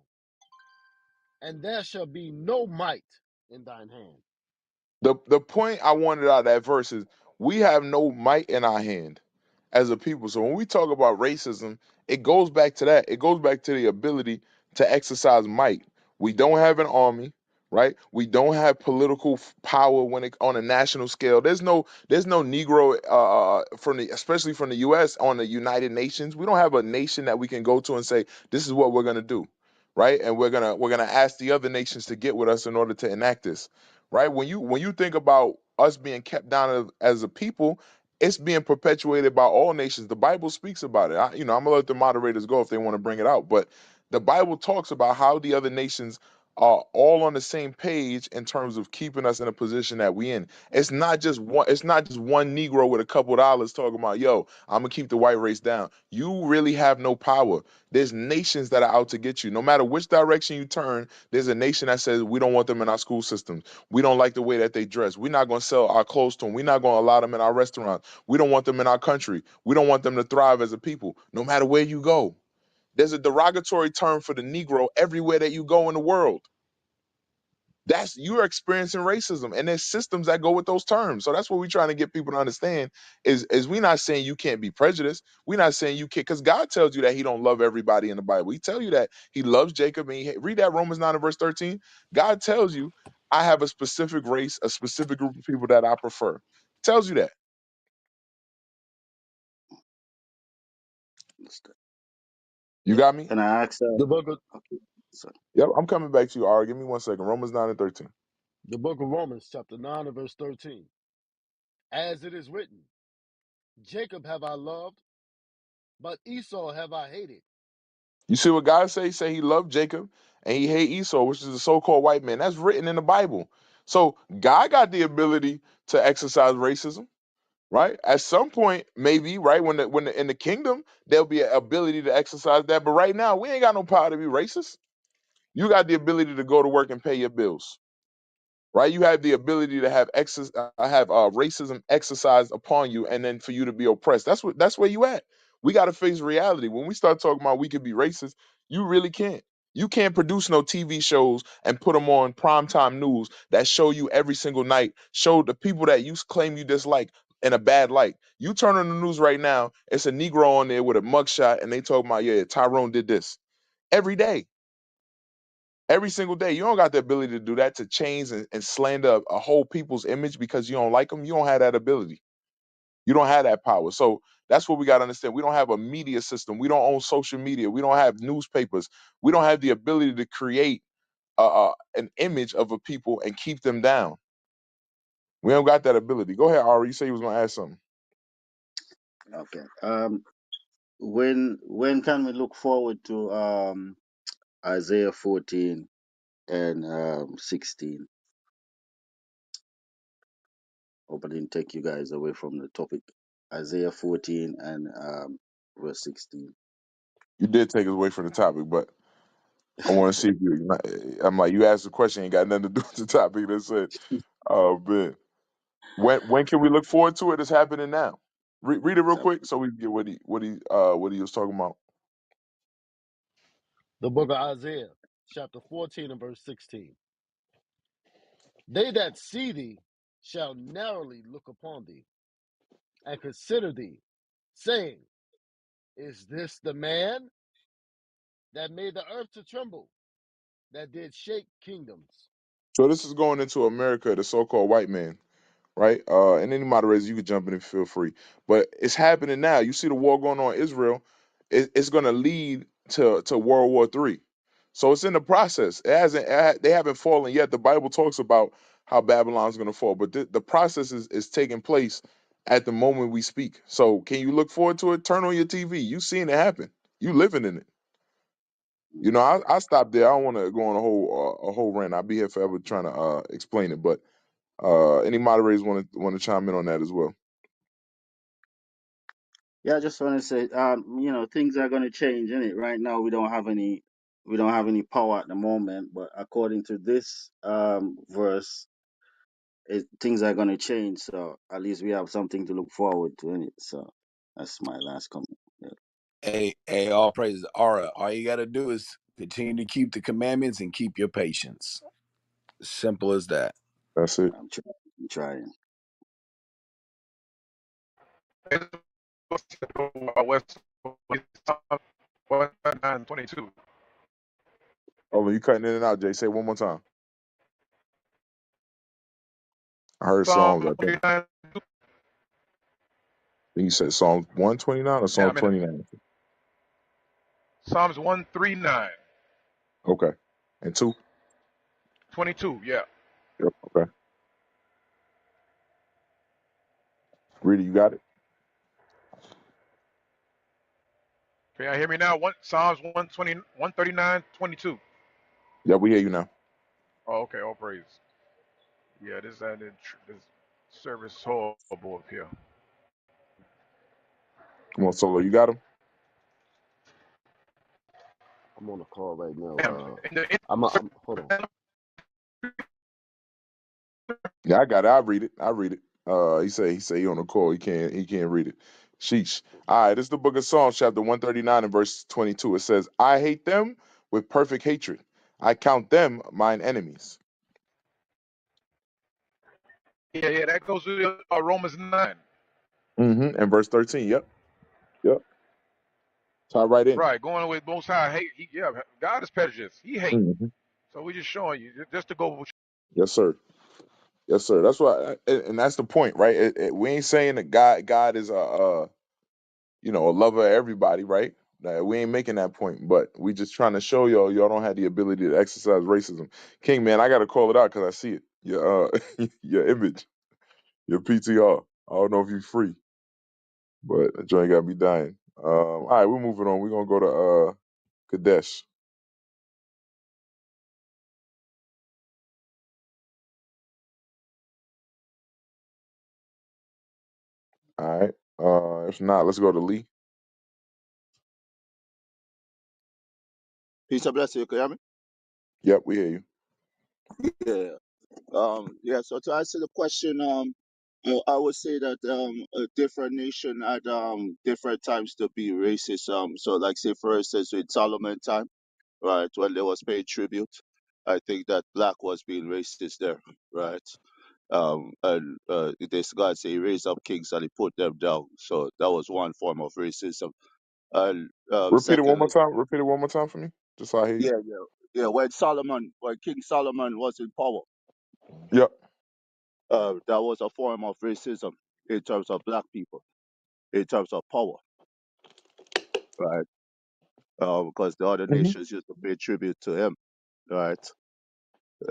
and there shall be no might in thine hand. The point I wanted out of that verse is we have no might in our hand as a people. So when we talk about racism, it goes back to that. It goes back to the ability to exercise might. We don't have an army, right? We don't have political power when it on a national scale. There's no Negro from the especially from the U.S. on the United Nations. We don't have a nation that we can go to and say this is what we're gonna do, right? And we're gonna ask the other nations to get with us in order to enact this, right? When you think about us being kept down as a people, it's being perpetuated by all nations. The Bible speaks about it. I'm gonna let the moderators go if they want to bring it out, but the Bible talks about how the other nations are all on the same page in terms of keeping us in a position that we in. It's not just one. It's not just one Negro with a couple dollars talking about, "Yo, I'm gonna keep the white race down." You really have no power. There's nations that are out to get you. No matter which direction you turn, there's a nation that says we don't want them in our school systems. We don't like the way that they dress. We're not going to sell our clothes to them. We're not going to allow them in our restaurants. We don't want them in our country. We don't want them to thrive as a people, no matter where you go. There's a derogatory term for the Negro everywhere that you go in the world. That's you're experiencing racism, and there's systems that go with those terms. So that's what we're trying to get people to understand is we're not saying you can't be prejudiced. We're not saying you can't, because God tells you that He don't love everybody in the Bible. He tell you that He loves Jacob, and read that Romans 9 and verse 13. God tells you, I have a specific race, a specific group of people that I prefer. Tells you that. Understood. You got me? Can I ask? The book of Okay. So, Yep. I'm coming back to you, Ari. Give me 1 second. Romans 9 and 13. the book of Romans, chapter 9 and verse 13. As it is written, Jacob have I loved, but Esau have I hated. You see what God say? He say He loved Jacob and He hate Esau, which is the so-called white man. That's written in the Bible. So God got the ability to exercise racism, right? At some point, maybe, right, when in the kingdom, there'll be an ability to exercise that. But right now, we ain't got no power to be racist. You got the ability to go to work and pay your bills, right? You have the ability to have racism exercised upon you, and then for you to be oppressed. That's where you at. We got to face reality. When we start talking about we could be racist, you really can't. You can't produce no TV shows and put them on primetime news that show you every single night, show the people that you claim you dislike in a bad light. You turn on the news right now, it's a Negro on there with a mugshot, and they talk about, yeah, Tyrone did this every day. Every single day. You don't got the ability to do that, to change and slander a whole people's image because you don't like them. You don't have that ability. You don't have that power. So that's what we got to understand. We don't have a media system. We don't own social media. We don't have newspapers. We don't have the ability to create an image of a people and keep them down. We don't got that ability. Go ahead, Ari. You say you was gonna ask something. Okay. When can we look forward to Isaiah 14 and 16? Hope I didn't take you guys away from the topic. Isaiah 14 and verse 16. You did take us away from the topic, but I want to see if you. I'm like, you asked a question, ain't got nothing to do with the topic. That's it. Oh man, when can we look forward to it? It's happening now. Read it real quick so we can get what he was talking about. The book of Isaiah, chapter 14 and verse 16. They that see thee shall narrowly look upon thee and consider thee, saying, is this the man that made the earth to tremble, that did shake kingdoms? So this is going into America, the so-called white man, right? And any moderators, you could jump in and feel free. But it's happening now. You see the war going on in Israel. It's going to lead to World War III. So it's in the process. It hasn't. They haven't fallen yet. The Bible talks about how Babylon's going to fall, but the process is taking place at the moment we speak. So can you look forward to it? Turn on your TV. You seeing it happen. You living in it. You know, I stopped there. I don't want to go on a whole rant. I'll be here forever trying to explain it. But any moderators want to chime in on that as well? Yeah, I just want to say, things are going to change, innit? Right now, we don't have any power at the moment, but according to this verse, things are going to change. So at least we have something to look forward to, innit? So that's my last comment. Yeah, Hey, all praises. All you got to do is continue to keep the commandments and keep your patience. Simple as that. That's it. I'm trying. I'm trying. West 1:22. Oh, you cutting in and out, Jay. Say it one more time. I heard Psalm Psalms. I think. 139. Then you said Psalms 129 or Yeah, Psalm I'm in it. 29. Psalms 139, Okay, and two. 22. Yeah. Yep. Okay. Reader, you got it. Can y'all hear me now? Psalms 120, 139, 22. Yeah, we hear you now. Oh, okay. All praise. Yeah, this service is horrible up here. Come on, Solo. You got him. I'm on a call right now. Damn. Hold on. Yeah, I got it. I read it. I read it. He on the call. He can't read it. Sheesh. All right, this is the book of Psalms, chapter 139 and verse 22. It says, I hate them with perfect hatred. I count them mine enemies. Yeah, that goes with Romans 9. And verse 13. Yep. Tie right in. Right, going with Most High hate. Yeah, God is prejudiced. He hate. hmm So we're just showing you, just to go with. Yes, sir. Yes, sir. That's why, and that's the point, right? We ain't saying that God is a lover of everybody, right? We ain't making that point, but we just trying to show y'all don't have the ability to exercise racism. King, man, I got to call it out because I see it. Your your image, your PTR. I don't know if you're free, but that joint got me dying. All right, we're moving on. We're gonna go to Kadesh. All right. If not, let's go to Lee. Peace and blessing. You can hear me? Yep, we hear you. Yeah. Yeah. So to answer the question, I would say that a different nation had different times to be racist. So like say for instance with Solomon time, right, when they was paying tribute, I think that black was being racist there, right? And this God say he raised up kings and he put them down. So that was one form of racism. And Repeat it one more secondly, time. Repeat it one more time for me, just so I hear you. yeah, when King Solomon was in power. Yep. That was a form of racism in terms of black people, in terms of power, right? Because the other hmm nations used to pay tribute to him, right?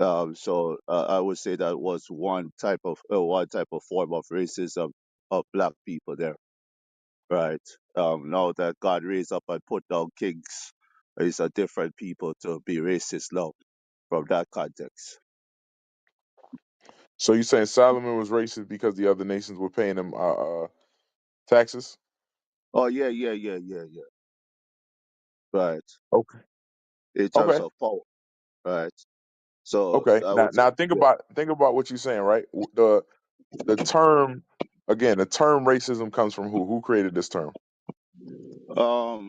I would say that was one type of form of racism of black people there, right? Now that God raised up and put down kings, it's a different people to be racist now from that context. So you saying Solomon was racist because the other nations were paying him taxes? Oh yeah, yeah, yeah, yeah, yeah. Right. Okay. In terms Okay. of power, right? So Okay. I Now would say, now yeah. think about what you're saying, right? The term again, the term racism comes from who? Who created this term?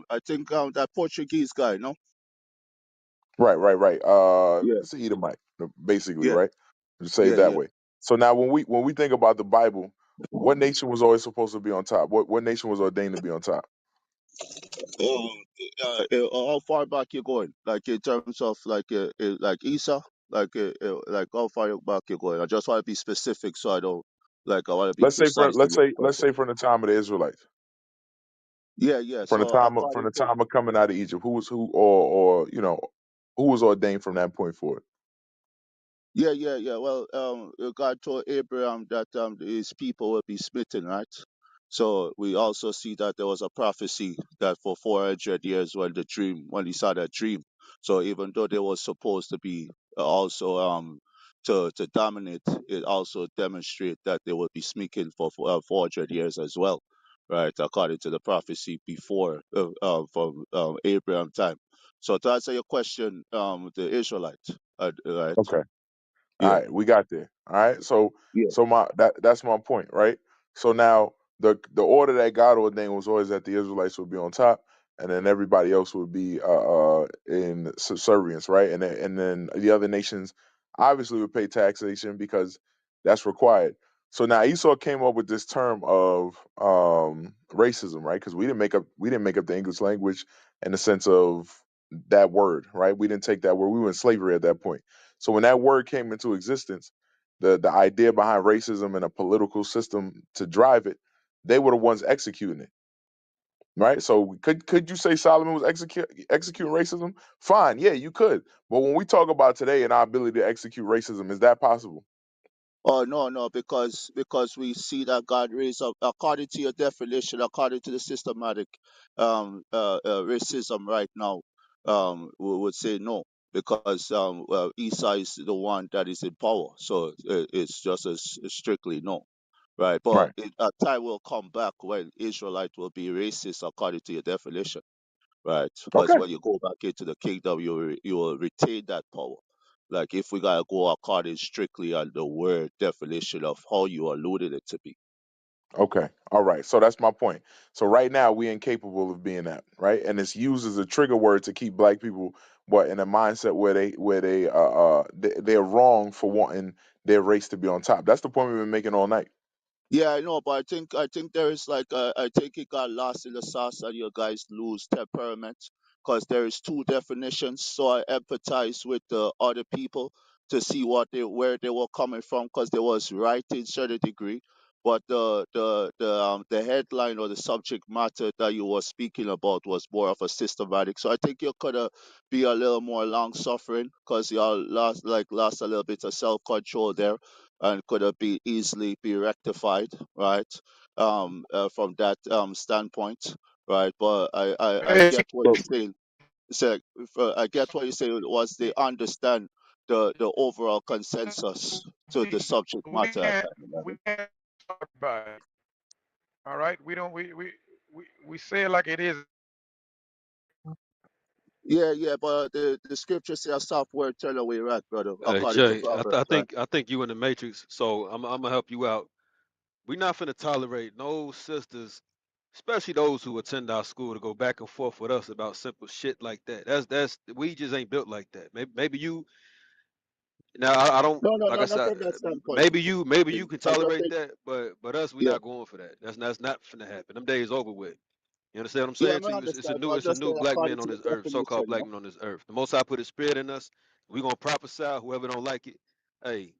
I think that Portuguese guy, no? Right, right, right. Yeah, It's an Edomite, basically, yeah, right? Just say it yeah, that yeah. way. So now, when we think about the Bible, what nation was always supposed to be on top? What nation was ordained to be on top? Um, how far back you going? Like in terms of like Isa, like how far back you going? I just want to be specific, so I don't I want to be precise in your Let's question. say from the time of the Israelites, Yeah, yeah. from the So from according the to time of coming out of Egypt, who was who, or who was ordained from that point forward? yeah, yeah, yeah. Well, God told Abraham that his people will be smitten, right? So we also see that there was a prophecy that for 400 years when he saw that dream. So even though they were supposed to be also to dominate, it also demonstrate that they would be smitten for 400 years as well, right? According to the prophecy before from Abraham time. So to answer your question, the Israelite, right? Okay. All Yeah. right, we got there. All right, so Yeah. that's my point, right? So now the order that God ordained was always that the Israelites would be on top, and then everybody else would be in subservience, right? And then the other nations obviously would pay taxation because that's required. So now Esau came up with this term of racism, right? Because we didn't make up the English language in the sense of that word, right? We didn't take that word. We were in slavery at that point. So when that word came into existence, the idea behind racism and a political system to drive it, they were the ones executing it, right? So could you say Solomon was executing racism? Fine, yeah, you could. But when we talk about today and our ability to execute racism, is that possible? Oh no, no, because we see that God raised up according to your definition, according to the systematic racism right now. We would say no because Esau is the one that is in power, so it's just as strictly no, right? But Right. a time will come back when Israelite will be racist according to your definition, right? Because Okay. when you go back into the kingdom, you will retain that power. Like if we gotta go according strictly on the word definition of how you alluded it to be. Okay. All right. So that's my point. So right now we incapable of being that, right? And it's used as a trigger word to keep black people what in a mindset where they're wrong for wanting their race to be on top. That's the point we've been making all night. Yeah, I know, but I think there is I think it got lost in the sauce and you guys lose temperament because there is two definitions. So I empathize with the other people to see where they were coming from because they was right in certain degree, but the headline or the subject matter that you were speaking about was more of a systematic. So I think you could be a little more long suffering because y'all lost a little bit of self control there and could have be easily be rectified, right? From that standpoint, right? But I Hey, get what So you're saying. So I get what you're saying was they understand the overall consensus to the subject we matter at can't hand. we Right? can't talk about it. All right, we don't we say it like it is. Yeah, yeah, but the scripture says a soft word turn away wrath, brother, Hey according to Jay, Proverbs, right? I think you in the matrix, so I'm gonna help you out. We're not finna tolerate no sisters, especially those who attend our school, to go back and forth with us about simple shit like that. That's we just ain't built like that. Maybe you now I don't No, no, like no, I not said. from that standpoint. Maybe you can I just tolerate think, that, but us we yeah, not going for that. That's not finna happen. Them days over with. You understand what I'm yeah, saying I to you? understand, but I It's a just say new black according man to on the this earth, so-called definition, black no? man on this earth. The Most High put His Spirit in us. We gonna prophesy. Whoever don't like it, hey,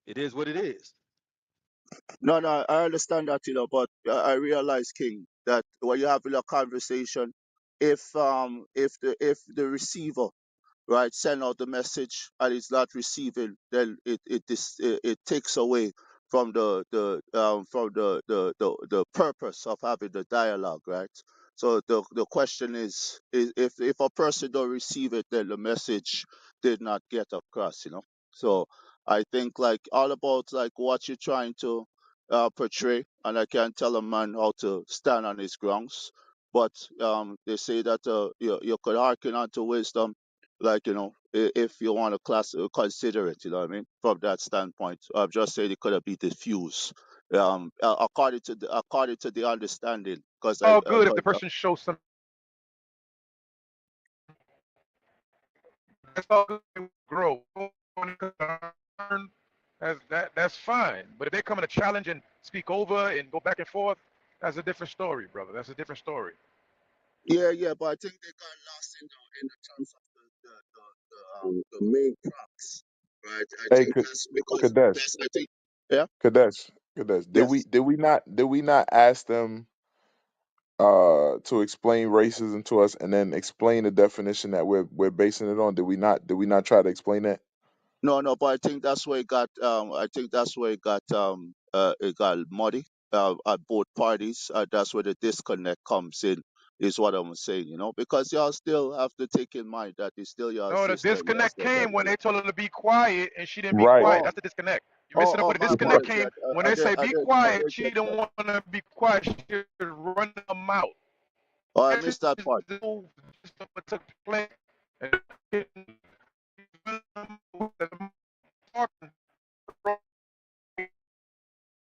it is what it is. No, no, I understand that, but I realize, King, that when you're having a conversation, if the receiver, right, send out the message and it's not receiving, then it takes away from the purpose of having the dialogue, right? So the question is if a person don't receive it, then the message did not get across, you know. So I think like all about like what you're trying to portray, and I can tell a man how to stand on his grounds. But they say that you could hearken unto wisdom, like you know, if you want to consider it, you know what I mean, from that standpoint. I've just said it could have been diffused, according to the understanding, because All good if the person shows some. That's all good. Grow. That's fine. But if they come in a challenge and speak over and go back and forth, that's a different story, brother. That's a different story. yeah, but I think they got lost in the terms of the main props, right? I Hey, think that's because Kadesh, that's I think yeah Kadesh. yes. Did we not ask them to explain racism to us and then explain the definition that we're basing it on? Did we not try to explain that? No, but I think that's where it got. I think that's where it got muddy at both parties. That's where the disconnect comes in. Is what I'm saying, you know, because y'all still have to take in mind that it's still your No, the system. Y'all disconnect still got came when to. they told her to be quiet and she didn't be Right. quiet. Oh, That's the disconnect. You're missing the point. The my disconnect apologies. came when they say be I quiet. did She get don't that. want to be quiet. She was running her mouth. Oh, I This missed that is part. what took place. And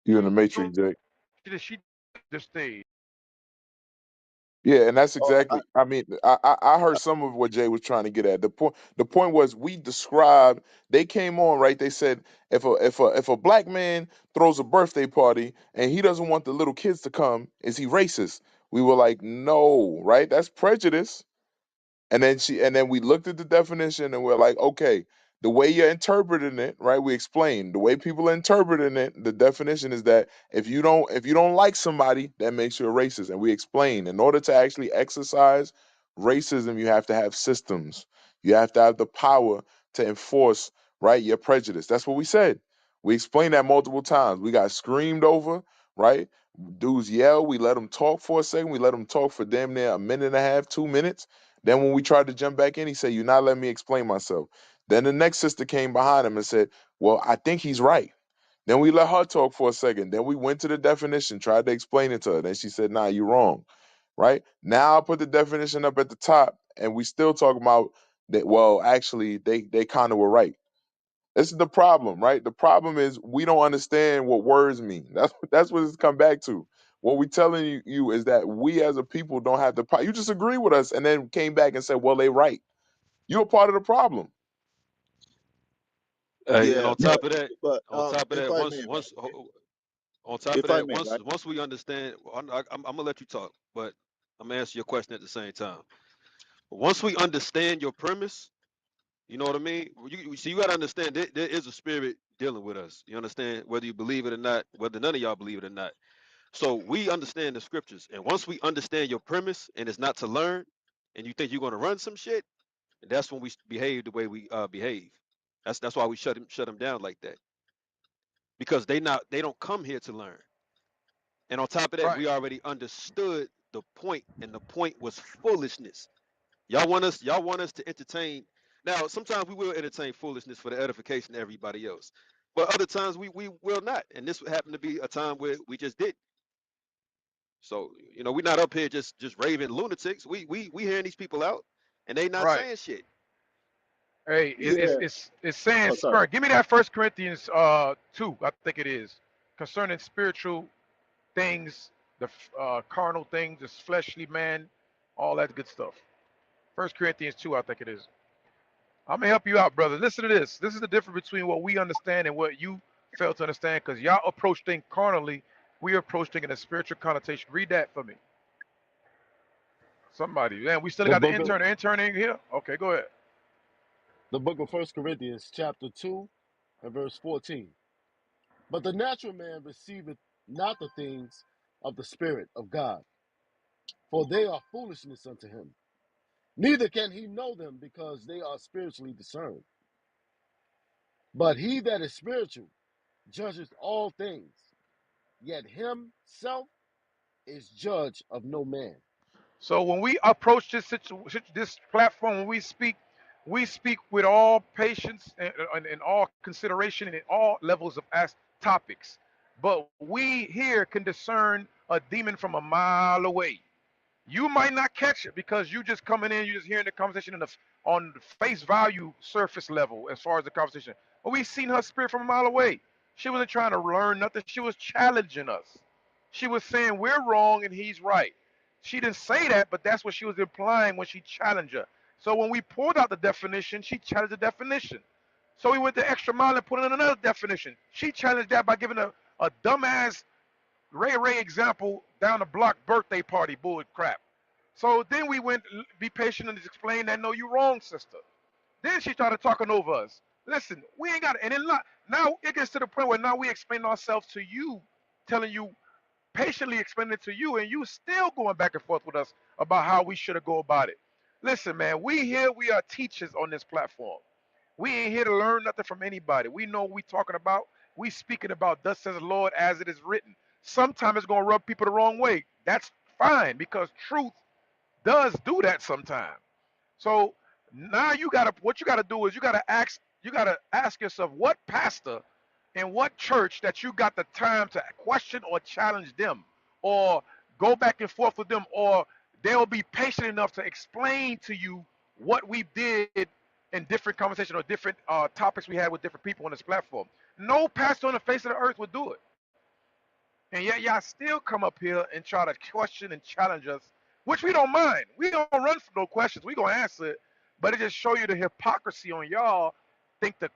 You in the matrix, Jake. she just stayed. Yeah, and that's Oh, exactly. I mean, I heard some of what Jay was trying to get at. The point was we described. They came on right. They said if a black man throws a birthday party and he doesn't want the little kids to come, is he racist? We were like, no, right? That's prejudice. And then we looked at the definition and we're like, okay, the way you're interpreting it, right? We explained the way people are interpreting it. The definition is that if you don't like somebody, that makes you a racist. And we explained in order to actually exercise racism, you have to have systems. You have to have the power to enforce, right, your prejudice. That's what we said. We explained that multiple times. We got screamed over, right? Dudes yell. We let them talk for a second. We let them talk for damn near a minute and a half, 2 minutes. Then when we tried to jump back in, he said, "You're not letting me explain myself." Then the next sister came behind him and said, "Well, I think he's right." Then we let her talk for a second. Then we went to the definition, tried to explain it to her. Then she said, "Nah, you're wrong." Right? Now I put the definition up at the top, and we still talking about that. Well, actually, they kind of were right. This is the problem, right? The problem is we don't understand what words mean. That's what it's come back to. What we telling you is that we as a people don't have the power. You just agree with us and then came back and said, "Well, they right." You're a part of the problem. And yeah, on top of that, but on top of if that, I may, on top of if I that, may, right? once we understand, I'm gonna let you talk, but I'm gonna answer your question at the same time. Once we understand your premise, you know what I mean. You gotta understand there is a spirit dealing with us. You understand, whether you believe it or not, whether none of y'all believe it or not. So we understand the scriptures, and once we understand your premise, and it's not to learn, and you think you're gonna run some shit, that's when we behave the way we behave. That's why we shut them down like that, because they don't come here to learn. And on top of that, Right. we already understood the point, and the point was foolishness. Y'all want us to entertain. Now, sometimes we will entertain foolishness for the edification of everybody else, but other times we will not. And this happened to be a time where we just did. So we're not up here just raving lunatics. We hearing these people out, and they not Right. saying shit. Hey, Yeah. it's saying Oh, sorry. spirit. Give me that First Corinthians 2, I think it is, concerning spiritual things, the carnal things, this fleshly man, all that good stuff. First Corinthians 2, I think it is. I'm gonna help you out, brother. Listen to this. This is the difference between what we understand and what you fail to understand, because y'all approach things carnally. We approach things in a spiritual connotation. Read that for me. Somebody. Man, we still The got the book of intern. The intern in here? Okay, go ahead. First Corinthians, chapter 2 and verse 14. But the natural man receiveth not the things of the Spirit of God, for they are foolishness unto him. Neither can he know them because they are spiritually discerned. But he that is spiritual judges all things, yet himself is judge of no man. So when we approach this platform, when we speak with all patience and all consideration and in all levels of topics. But we here can discern a demon from a mile away. You might not catch it because you just coming in, you just hearing the conversation on the face value surface level as far as the conversation. But we seen her spirit from a mile away. She wasn't trying to learn nothing. She was challenging us. She was saying we're wrong and he's right. She didn't say that, but that's what she was implying when she challenged her. So when we pulled out the definition, she challenged the definition. So we went the extra mile and put in another definition. She challenged that by giving a dumbass Ray example down the block birthday party bull crap. So then we went, be patient and explain that no, you're wrong, sister. Then she started talking over us. Listen, we ain't got it. And then now it gets to the point where now we explain ourselves to you, telling you, patiently explaining it to you, and you still going back and forth with us about how we should have go about it. Listen, man, we are teachers on this platform. We ain't here to learn nothing from anybody. We know what we talking about. We speaking about thus says the Lord as it is written. Sometimes it's gonna rub people the wrong way. That's fine because truth does do that sometimes. So now what you gotta do is you gotta ask yourself what pastor and what church that you got the time to question or challenge them or go back and forth with them or they'll be patient enough to explain to you what we did in different conversations or different topics we had with different people on this platform. No pastor on the face of the earth would do it. And yet y'all still come up here and try to question and challenge us, which we don't mind. We don't run from no questions. We gonna answer it. But it just show you the hypocrisy on y'all think to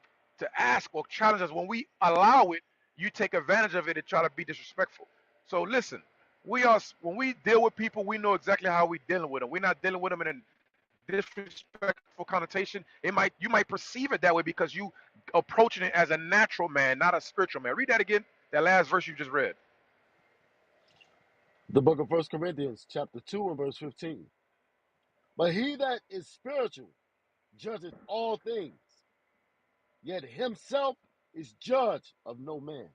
ask or challenge us. When we allow it, you take advantage of it and try to be disrespectful. So listen, when we deal with people, we know exactly how we dealing with them. We're not dealing with them in a disrespectful connotation. You might perceive it that way because you approaching it as a natural man, not a spiritual man. Read that again. That last verse you just read. The book of First Corinthians, chapter 2, and verse 15. But he that is spiritual judgeth all things, yet himself is judge of no man.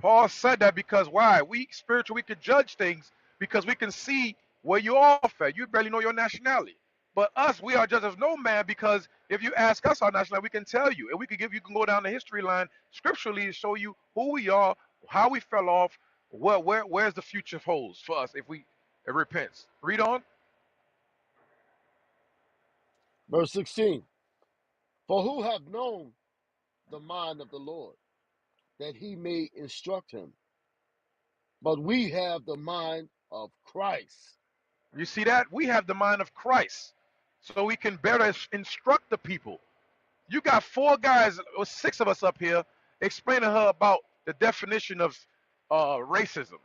Paul said that because why? We spiritual, we can judge things because we can see where you're off at. You barely know your nationality. But us, we are judges of no man because if you ask us our nationality, we can tell you. And you can go down the history line scripturally and show you who we are, how we fell off, where's the future holds for us if we repent. Read on. Verse 16. For who have known the mind of the Lord, that he may instruct him? But we have the mind of Christ. You see that? We have the mind of Christ. So we can better instruct the people. You got four guys or six of us up here explaining to her about the definition of racism.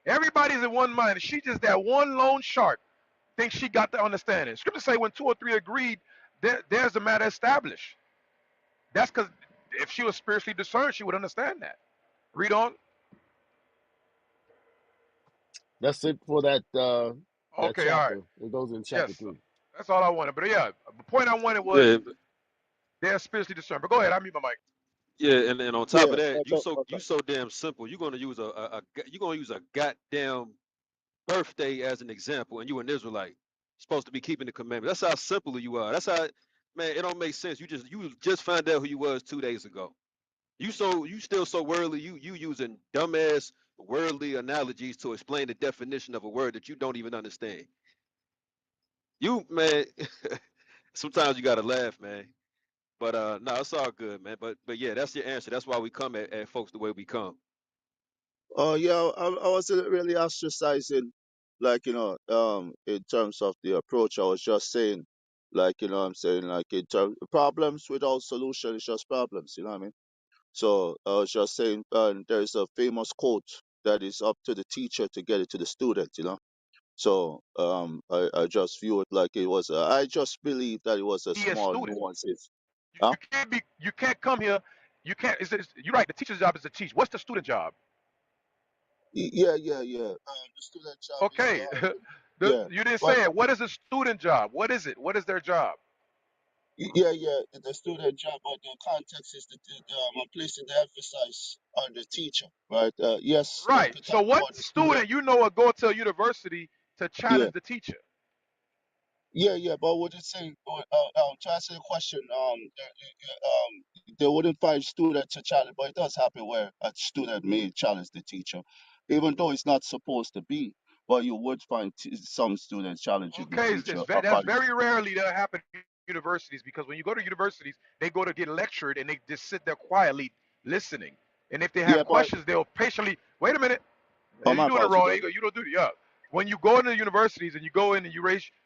Everybody's in one mind. She just that one lone shark thinks she got the understanding. Scripture say when two or three agreed, there's the matter established. That's because if she was spiritually discerned, she would understand that. Read on. That's it for that Okay, all right. chapter. It goes in chapter Yes, 3. that's all I wanted. But yeah, the point I wanted was Yeah, they're spiritually discerned. But go ahead, I mute my mic. yeah, and on top Yeah. of that, Okay, you okay. so damn simple. You're gonna use a goddamn birthday as an example, and you an Israelite, supposed to be keeping the commandments. That's how simple you are. That's how, man. It don't make sense. You just found out who you was 2 days ago. You still so worldly. You using dumbass worldly analogies to explain the definition of a word that you don't even understand. You man, sometimes you gotta laugh, man. But no, it's all good, man. But yeah, that's your answer. That's why we come at folks the way we come. Oh yeah, I wasn't really ostracizing, like in terms of the approach. I was just saying, like I'm saying, like in terms problems without solution is just problems. You know what I mean? So I was just saying, there's a famous quote that is up to the teacher to get it to the student. So I just view it like it was. I just believe that it was a Be a small student. nuances. You, Huh? you can't be. You can't come here. You can't. You're right. The teacher's job is to teach. What's the student job? Yeah, yeah, yeah. The student job is to Okay. argue. Yeah, You didn't but say it. What is a student job? What is it? What is their job? yeah, the student job, but the context is I'm placing the emphasis on the teacher, right? Yes, we Right. could So talk what about the student. student would go to a university to Yeah, challenge the teacher? yeah, but what you saying? To answer the question, they wouldn't find student to challenge, but it does happen where a student may challenge the teacher, even though it's not supposed to be. But you would find some students challenging the Okay, teacher that's according. very rarely that happen in universities because when you go to universities, they go to get lectured and they just sit there quietly listening. And if they Yeah, have but questions, they'll patiently wait a minute. oh, You're my doing it apology, wrong. brother. You don't do the yeah. When you go into universities and you go in and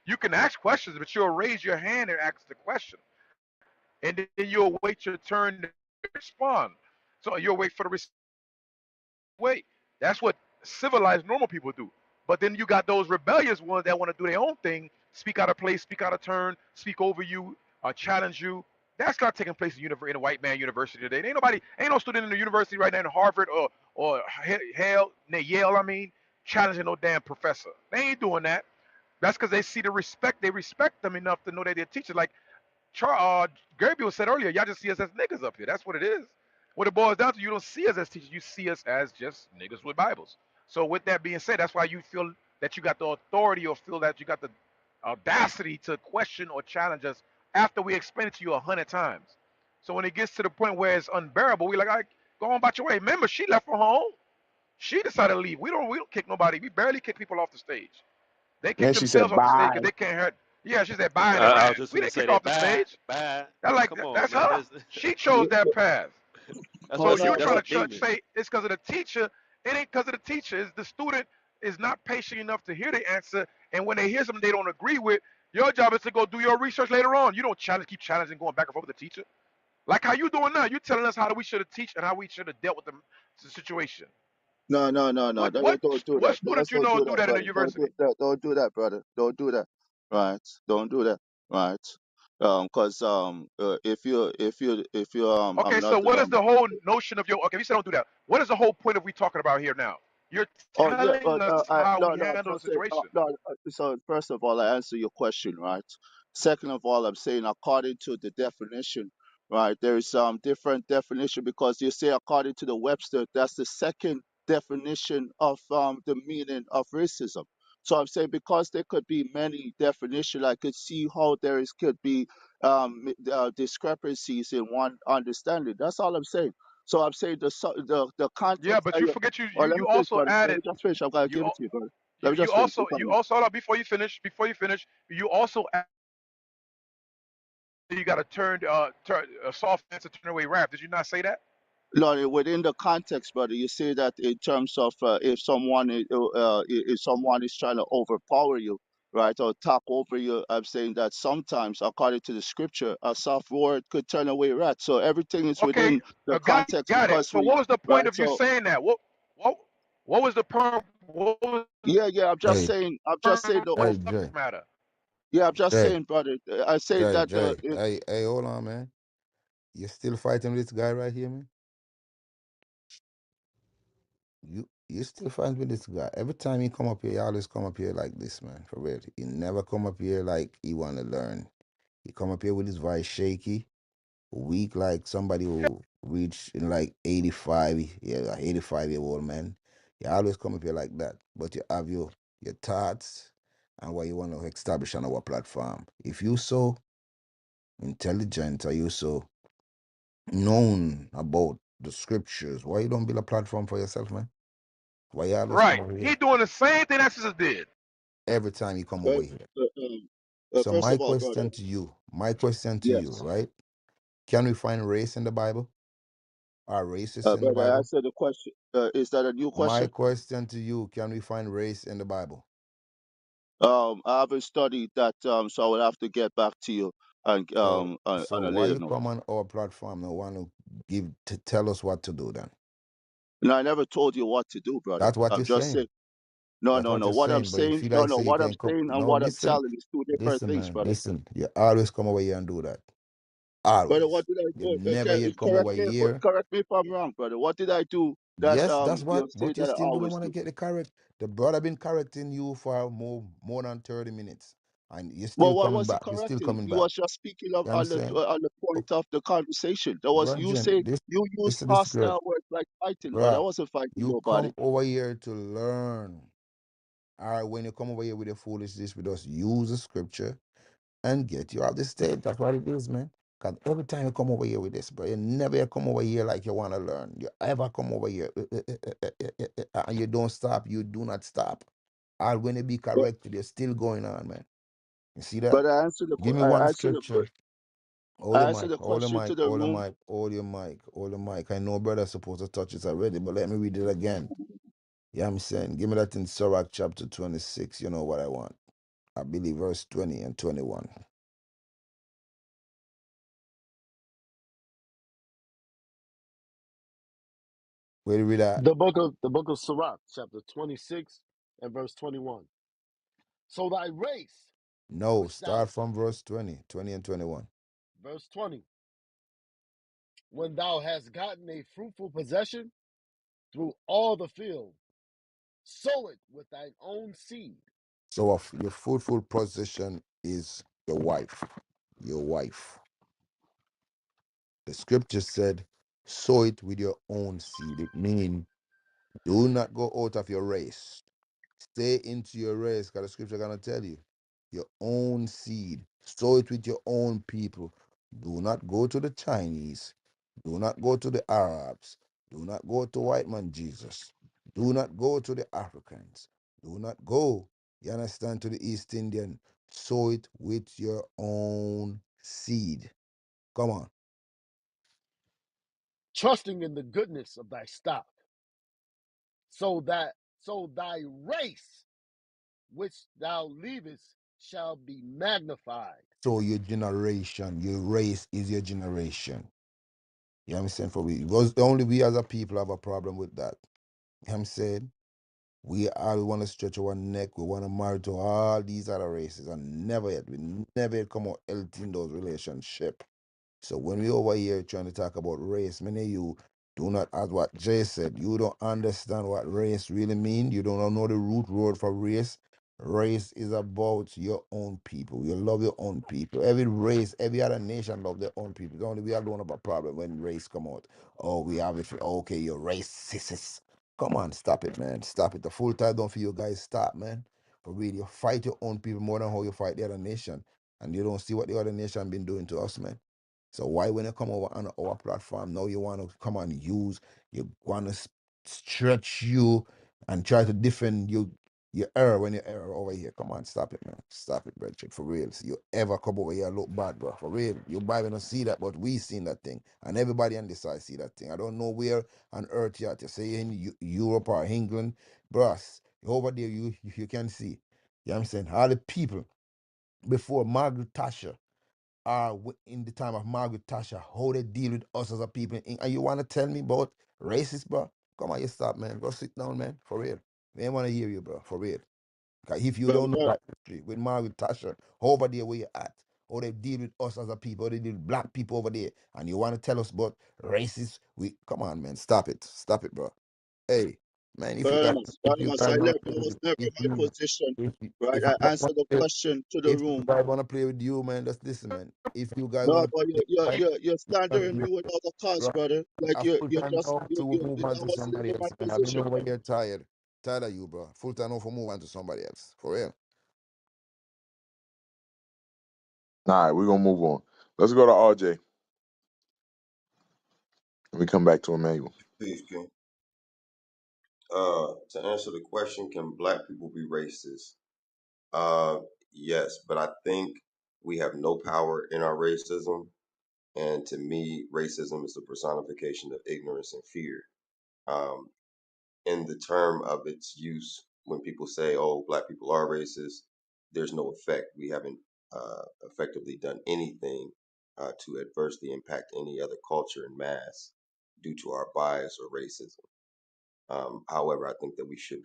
you can ask questions, but you'll raise your hand and ask the question, and then you'll wait your turn to respond. So you'll wait for the wait. That's what civilized normal people do. But then you got those rebellious ones that want to do their own thing, speak out of place, speak out of turn, speak over you, challenge you. That's not taking place in a white man university today. Ain't no student in the university right now in Harvard or Yale. I mean, challenging no damn professor. They ain't doing that. That's because they see the respect. They respect them enough to know that they're teachers. Like Gabriel said earlier, y'all just see us as niggas up here. That's what it is. What it boils down to, you don't see us as teachers. You see us as just niggas with Bibles. So with that being said, that's why you feel that you got the authority or feel that you got the audacity to question or challenge us after we explain it to you 100 times. So when it gets to the point where it's unbearable, we like, all right, go on about your way. Remember, she left for home. She decided to leave. We don't kick nobody. We barely kick people off the stage. They kick And she said, themselves off the stage because "Bye." they can't hurt. Yeah, she said bye and it I was ran. just We gonna didn't say kick her off that. the Bye, stage. bye. Like Come on, that's man. her. She chose that path. That's So Hold you're on, trying that's to a hold, demon. say it's because of the teacher. It ain't because of the teacher. It's the student is not patient enough to hear the answer, and when they hear something they don't agree with, your job is to go do your research later on. You don't keep challenging, going back and forth with the teacher. Like how you doing now? You're telling us how we should have teach and how we should have dealt with the situation. no. What what Don't do what that. student Don't do do that, that in the brother. Don't do university? that. Don't do that, brother. Don't do that. Right? Don't do that. Right? Because if you I'm Okay, not so what is the whole notion of your? Okay, we said don't do that. What is the whole point of we talking about here now? You're Oh yeah, telling us how we no. handle the Just say situation. so. First of all, I answer your question, right? Second of all, I'm saying according to the definition, right? There is different definition because you say according to the Webster, that's the second definition of the meaning of racism. So I'm saying because there could be many definitions, I could see how could be discrepancies in one understanding. That's all I'm saying. So I'm saying the Yeah, context. but you forget Oh, let me you finish, also brother. Let added me just finish. I'm gonna you give it to you, brother. Let me just finish. also hold on before you finish you also added you got to turn a soft answer turn away rap. Did you not say that? No, within the context, brother, you say that in terms of if someone is trying to overpower you, right, or talk over you, I'm saying that sometimes, according to the scripture, a soft word could turn away wrath. So everything is Okay, within the context got it. because So what was the point right. of you So saying that? What was the point? What was yeah. I'm just Hey, saying. I'm just saying. the hey, Jay, subject matter? Yeah, I'm just Jay, saying, brother. I say Jay, that Jay. Hey, hold on, man. You still fighting with this guy right here, man? You still fighting with this guy. Every time he come up here, he always come up here like this, man. For real. He never come up here like he wanna learn. He come up here with his voice shaky, weak like somebody who reached in like 85, yeah, like 85-year-old man. You always come up here like that. But you have your thoughts and what you want to establish on our platform. If you so intelligent or you so known about the scriptures, why you don't build a platform for yourself, man? Why you always come Right. over He here doing the same thing that Jesus did. every time you come uh, over here? So first of all, brother. my question to you, Yes, right? Can we find race in the Bible? Are racists in the brother. I Bible? answered the question. Is that a new My question? question to you, can we find race in the Bible? I haven't studied that, so I will have to get back to you and So on a why later you note. come on our platform and want to tell us what to do then? No, I never told you what to do, brother. That's what I'm you're just saying. saying. No, That's no, what no. you're What I'm saying. But you saying, feel like say you what I'm can come. saying and No, what I'm listen, telling is two different listen, things, man. brother. Listen. You always come over here and do that. Brother, Always. what did I You do? never yet come Correct over me, here. correct me if I'm wrong, brother. What did I do? That Yes, that's you what. say But you that I still don't always want to do. get the correct. The brother been correcting you for more than 30 minutes, and you're Well, still what coming was he back. You're still correcting? coming He back. was just speaking of You understand, on the oh, point of the conversation. That was you Brethren? say This you use listen to the script, hostile words like fighting, but I bruh. wasn't fighting You nobody. come over here to learn. All right, when you come over here with the foolishness with us, use the scripture and get you out the state. That's what it is, man. Because every time you come over here with this, bro, you never come over here like you want to learn. You ever come over here and you don't stop, you do not stop. And when you be But corrected, you're still going on, man. You see that? but Give me one I answered scripture. Hold the I answered mic, the hold the question to mic, the hold the room. mic, hold your mic, hold the mic. I know brother's supposed to touch it already, but let me read it again. Yeah, I'm saying, give me that in Sirach chapter 26. You know what I want. I believe verse 20 and 21. Where do we read that? The book of Sirach, chapter 26 and verse 21. So thy race, No, which thou start from verse 20, 20 and 21. verse 20, when thou hast gotten a fruitful possession through all the field, sow it with thine own seed. So your fruitful possession is your wife. Your wife. The scripture said, sow it with your own seed. It means do not go out of your race. Stay into your race, because the scripture gonna tell you your own seed. Sow it with your own people. Do not go to the Chinese. Do not go to the Arabs. Do not go to white man Jesus. Do not go to the Africans. Do not go, you understand, to the East Indian. Sow it with your own seed. Come on. Trusting in the goodness of thy stock, so thy race which thou leavest shall be magnified. So your generation, your race is your generation. You know what I'm saying? For we, because only we as a people have a problem with that. You know what I'm saying? We all want to stretch our neck. We want to marry to all these other races, and we never yet come out healthy in those relationships. So when we over here trying to talk about race, many of you do not, as what Jay said, you don't understand what race really mean. You don't know the root word for race. Race is about your own people. You love your own people. Every race, every other nation love their own people. It's only we are the one have a problem when race come out. Oh, we have it. Okay, you're racist. Come on, stop it, man. Stop it. The full time don't for you guys. Stop, man. For real, you fight your own people more than how you fight the other nation, and you don't see what the other nation been doing to us, man. So why when you come over on our platform now you want to come and use, you want to stretch you and try to defend your error when you error over here. Come on, stop it, man. Stop it, bro. For real. So you ever come over here look bad, bro. For real. You probably don't see that, but we seen that thing. And everybody on this side see that thing. I don't know where on earth you are to say in Europe or England. Bro, over there you can see. You know what I'm saying? All the people before Margaret Thatcher in the time of Margaret Thatcher, how they deal with us as a people. And you want to tell me about racist, bro? Come on, you stop, man. Go sit down, man. For real. We ain't want to hear you, bro. For real. 'Cause if you But don't know that history with Margaret Thatcher, over there where you at, how they deal with us as a people, how they deal with black people over there, and you want to tell us about racist? We come on, man. Stop it. Stop it, bro. Hey, man, if you Ernest, guys wanna play that was with never if my you position. if Right? you I guys wanna answered the play question to the if you room. guys wanna play with you, man, just listen, man. If you guys No, wanna but play fight, you're because slandering me without a cause, right, brother. Like a full you time just now to move on I to wasn't somebody in my else, man. I've been position. over here tired. Tired of you, bro. Full time now for move on to somebody else. For real. All right, we're gonna move on. Let's go to RJ. And we come back to Emmanuel. Peace, King. To answer the question, can black people be racist? Uh, yes, but I think we have no power in our racism. And to me, racism is the personification of ignorance and fear. Um, in the term of its use, when people say, oh, black people are racist, there's no effect. We haven't effectively done anything to adversely impact any other culture in mass due to our bias or racism. However, I think that we should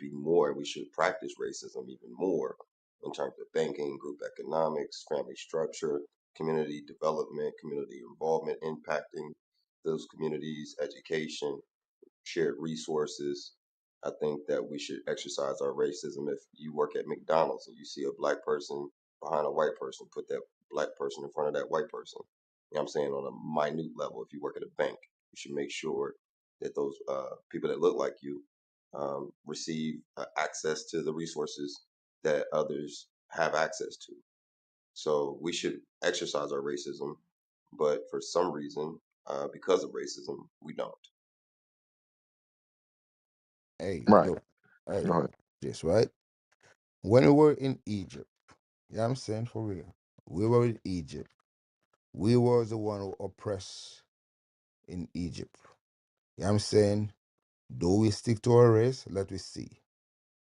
practice racism even more in terms of banking, group economics, family structure, community development, community involvement, impacting those communities, education, shared resources. I think that we should exercise our racism. If you work at McDonald's and you see a black person behind a white person, put that black person in front of that white person. You know what I'm saying? On a minute level, if you work at a bank, you should make sure that those people that look like you receive access to the resources that others have access to. So we should exercise our racism, but for some reason, because of racism, we don't. Hey, Right. look, Go hey, ahead. this right. When we were in Egypt, yeah, I'm saying for real. We were in Egypt. We were the one who oppressed in Egypt. Yeah, I'm saying, do we stick to our race? Let we see.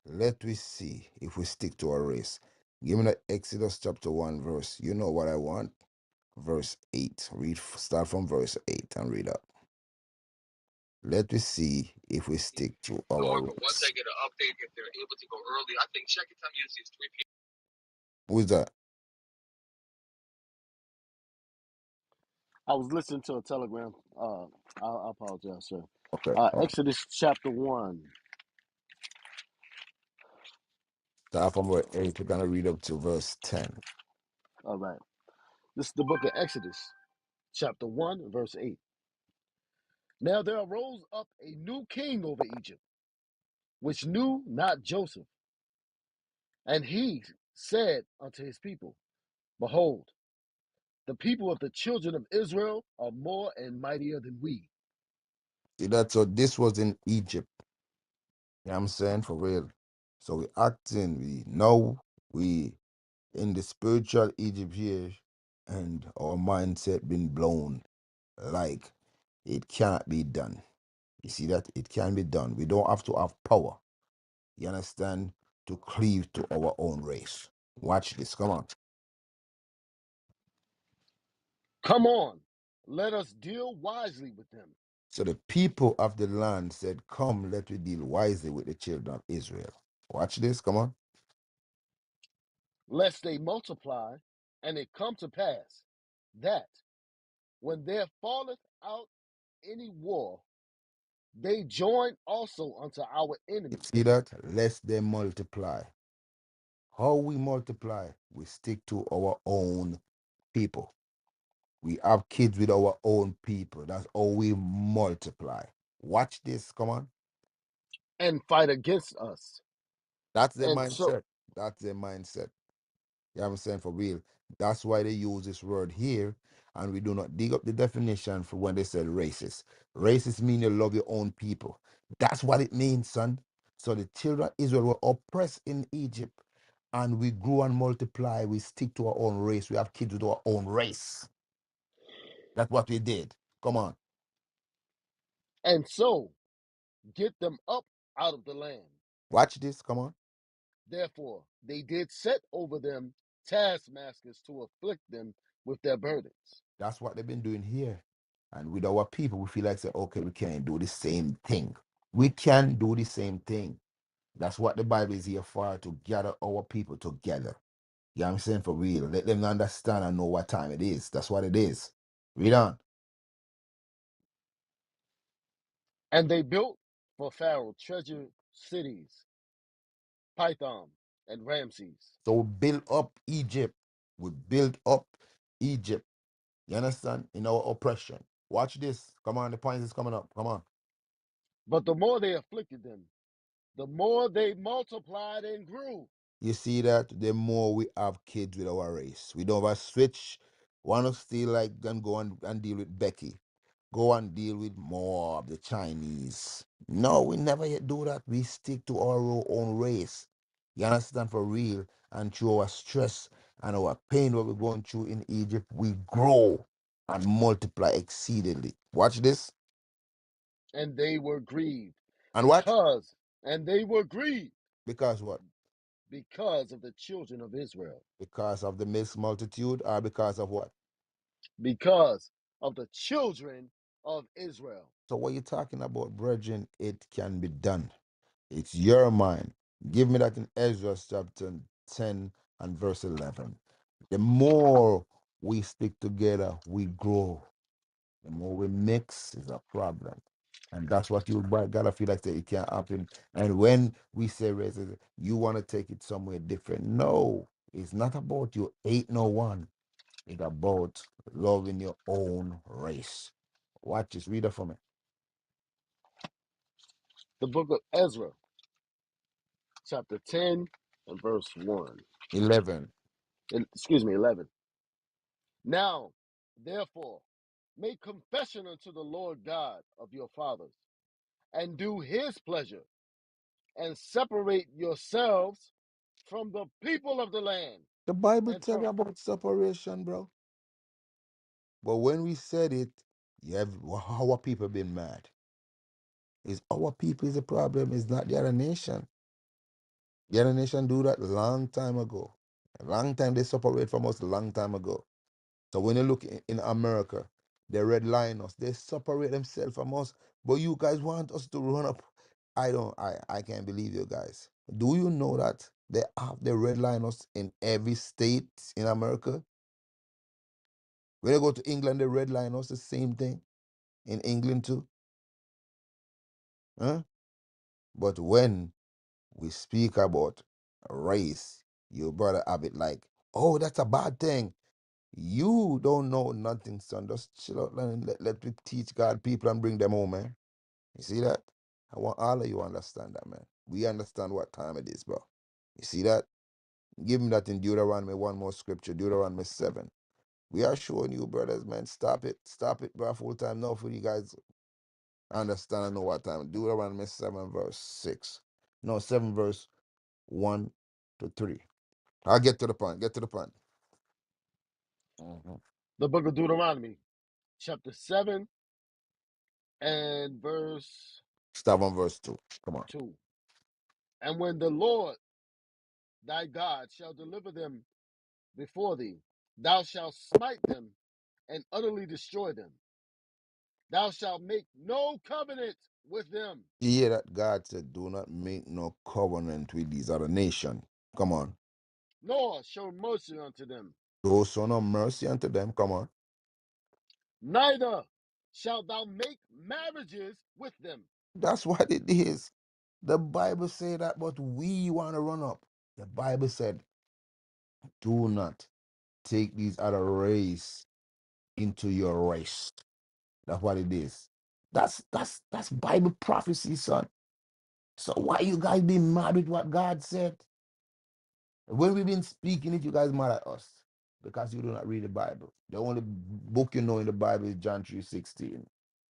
Let we see if we stick to our race. Give me the Exodus chapter 1 verse. You know what I want? Verse 8. Start from verse 8 and read up. Let me see if we stick to our race. Who's that? I was listening to a telegram. I apologize, sir. Okay. All right. Exodus chapter 1. Start from verse 8. We're gonna read up to verse 10. All right. This is the book of Exodus, chapter 1, verse 8. Now there arose up a new king over Egypt, which knew not Joseph. And he said unto his people, Behold, the people of the children of Israel are more and mightier than we. See that? So this was in Egypt. You know what I'm saying? For real. So we acting, we know we in the spiritual Egypt here, and our mindset been blown. Like it can't be done. You see that? It can be done. We don't have to have power. You understand? To cleave to our own race. Watch this. Come on. Come on, let us deal wisely with them, So the people of the land said, Come, let we deal wisely with the children of Israel. Watch this. Come on. lest they multiply, and it come to pass that when there falleth out any war, they join also unto our You enemies, see that? Lest they multiply. How we multiply? We stick to our own people. We have kids with our own people. That's how we multiply. Watch this. Come on. and fight against us. That's their And so, mindset. That's their mindset. You know what I'm saying? For real. That's why they use this word here, and we do not dig up the definition for when they said racist. Racist mean you love your own people. That's what it means, son. So the children of Israel were oppressed in Egypt, and we grew and multiply. We stick to our own race. We have kids with our own race. That's what we did. Come on. and so get them up out of the land. Watch this. Come on. Therefore, they did set over them taskmasters to afflict them with their burdens. That's what they've been doing here. And with our people, we feel like, say, okay, we can't do the same thing. We can do the same thing. That's what the Bible is here for, to gather our people together. You know what I'm saying? For real. Let them understand and know what time it is. That's what it is. Read on. And they built for Pharaoh treasure cities, Pithom and Ramses. So we build up Egypt. We build up Egypt. You understand? In our oppression. Watch this. Come on, the point is coming up. Come on. But the more they afflicted them, the more they multiplied and grew. You see that? The more we have kids with our race. We don't have a switch. One of still like then go and deal with Becky. Go and deal with more of the Chinese. No, we never yet do that. We stick to our own race. You understand? For real. And through our stress and our pain, what we're going through in Egypt, we grow and multiply exceedingly. Watch this. And they were grieved And what? because, and they were grieved Because what? because of the children of Israel, Because of the mixed multitude, or because of what? because of the children of Israel. So what you talking about, brethren, it can be done. It's your mind. Give me that in Ezra chapter 10 and verse 11. The more we stick together, we grow. The more we mix is a problem. And that's what you gotta feel like that it can't happen. And when we say racism, you want to take it somewhere different. No, it's not about you ain't no one. It's about loving your own race. Watch this. Read it for me. The book of Ezra, chapter 10 and verse 1. 11. Excuse me, 11. Now, therefore, make confession unto the Lord God of your fathers, and do his pleasure, and separate yourselves from the people of the land, The Bible and tell from you about separation, bro. But when we said it, you have our people been mad. It's our people is the problem. It's not the other nation. The other nation do that long time ago. A long time they separate from us. A long time ago. So when you look in America, they red line us. They separate themselves from us. But you guys want us to run up. I can't believe you guys. Do you know that they red line us in every state in America? When you go to England, they red line us the same thing in England too. Huh? But when we speak about race, you brother have it like, oh, that's a bad thing. You don't know nothing, son. Just chill out and let me teach God people and bring them home, man. You see that? I want all of you to understand that, man. We understand what time it is, bro. You see that? Give me that in Deuteronomy, one more scripture, Deuteronomy 7. We are showing you, brothers, man. Stop it. Stop it, bro. Full time now for you guys understand and know what time. Deuteronomy 7, verse 6. No, 7, verse 1 to 3. I'll get to the point. Get to the point. Mhm. the book of Deuteronomy, chapter 7 and verse Start on verse 2. Come on. 2. And when the Lord thy God shall deliver them before thee, thou shalt smite them and utterly destroy them. Thou shalt make no covenant with them, You hear that God said, do not make no covenant with these other nation. Come on. nor show mercy unto them. Show son of mercy unto them. Come on. Neither shalt thou make marriages with them. That's what it is. The Bible say that, but we want to run up. The Bible said, do not take these other race into your race. That's what it is. That's Bible prophecy, son. So why you guys be mad with what God said? When we've been speaking it, you guys mad at us because you do not read the Bible. The only book you know in the Bible is John 3:16,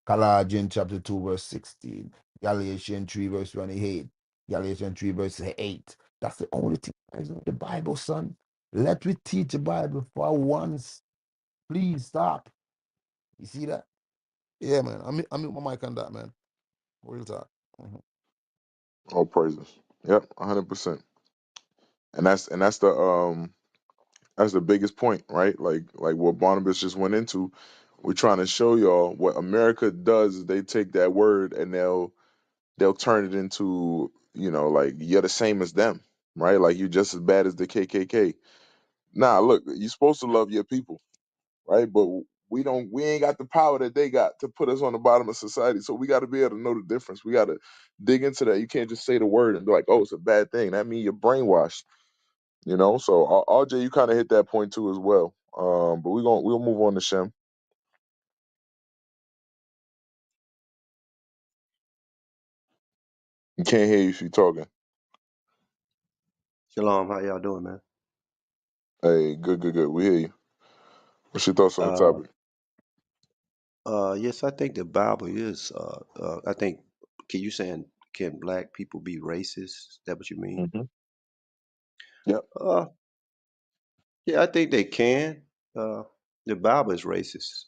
Colossians chapter 2, verse 16, Galatians 3, verse 28, Galatians 3, verse 8. That's the only thing you guys know in the Bible, son. Let me teach the Bible for once. Please stop. You see that? Yeah, man. I'm my mic on that, man. Real talk. Mhm. All praises. Yep, 100%. And that's the biggest point, right? Like what Barnabas just went into. We're trying to show y'all what America does is they take that word and they'll turn it into, like you're the same as them, right? Like you're just as bad as the KKK. Nah, look, you're supposed to love your people, right? But we ain't got the power that they got to put us on the bottom of society. So we got to be able to know the difference. We got to dig into that. You can't just say the word and be like, oh, it's a bad thing. That means you're brainwashed, So RJ, you kind of hit that point too as well. But we'll move on to Shem. You can't hear you if you're talking. Shalom, how y'all doing, man? Hey, good, good, good. We hear you. What's your thoughts on the Uh, topic? yes, I think the Bible is. I think. Can you saying can black people be racist? Is that what you mean? Hmm. Yep. Uh, yeah, I think they can. The Bible is racist.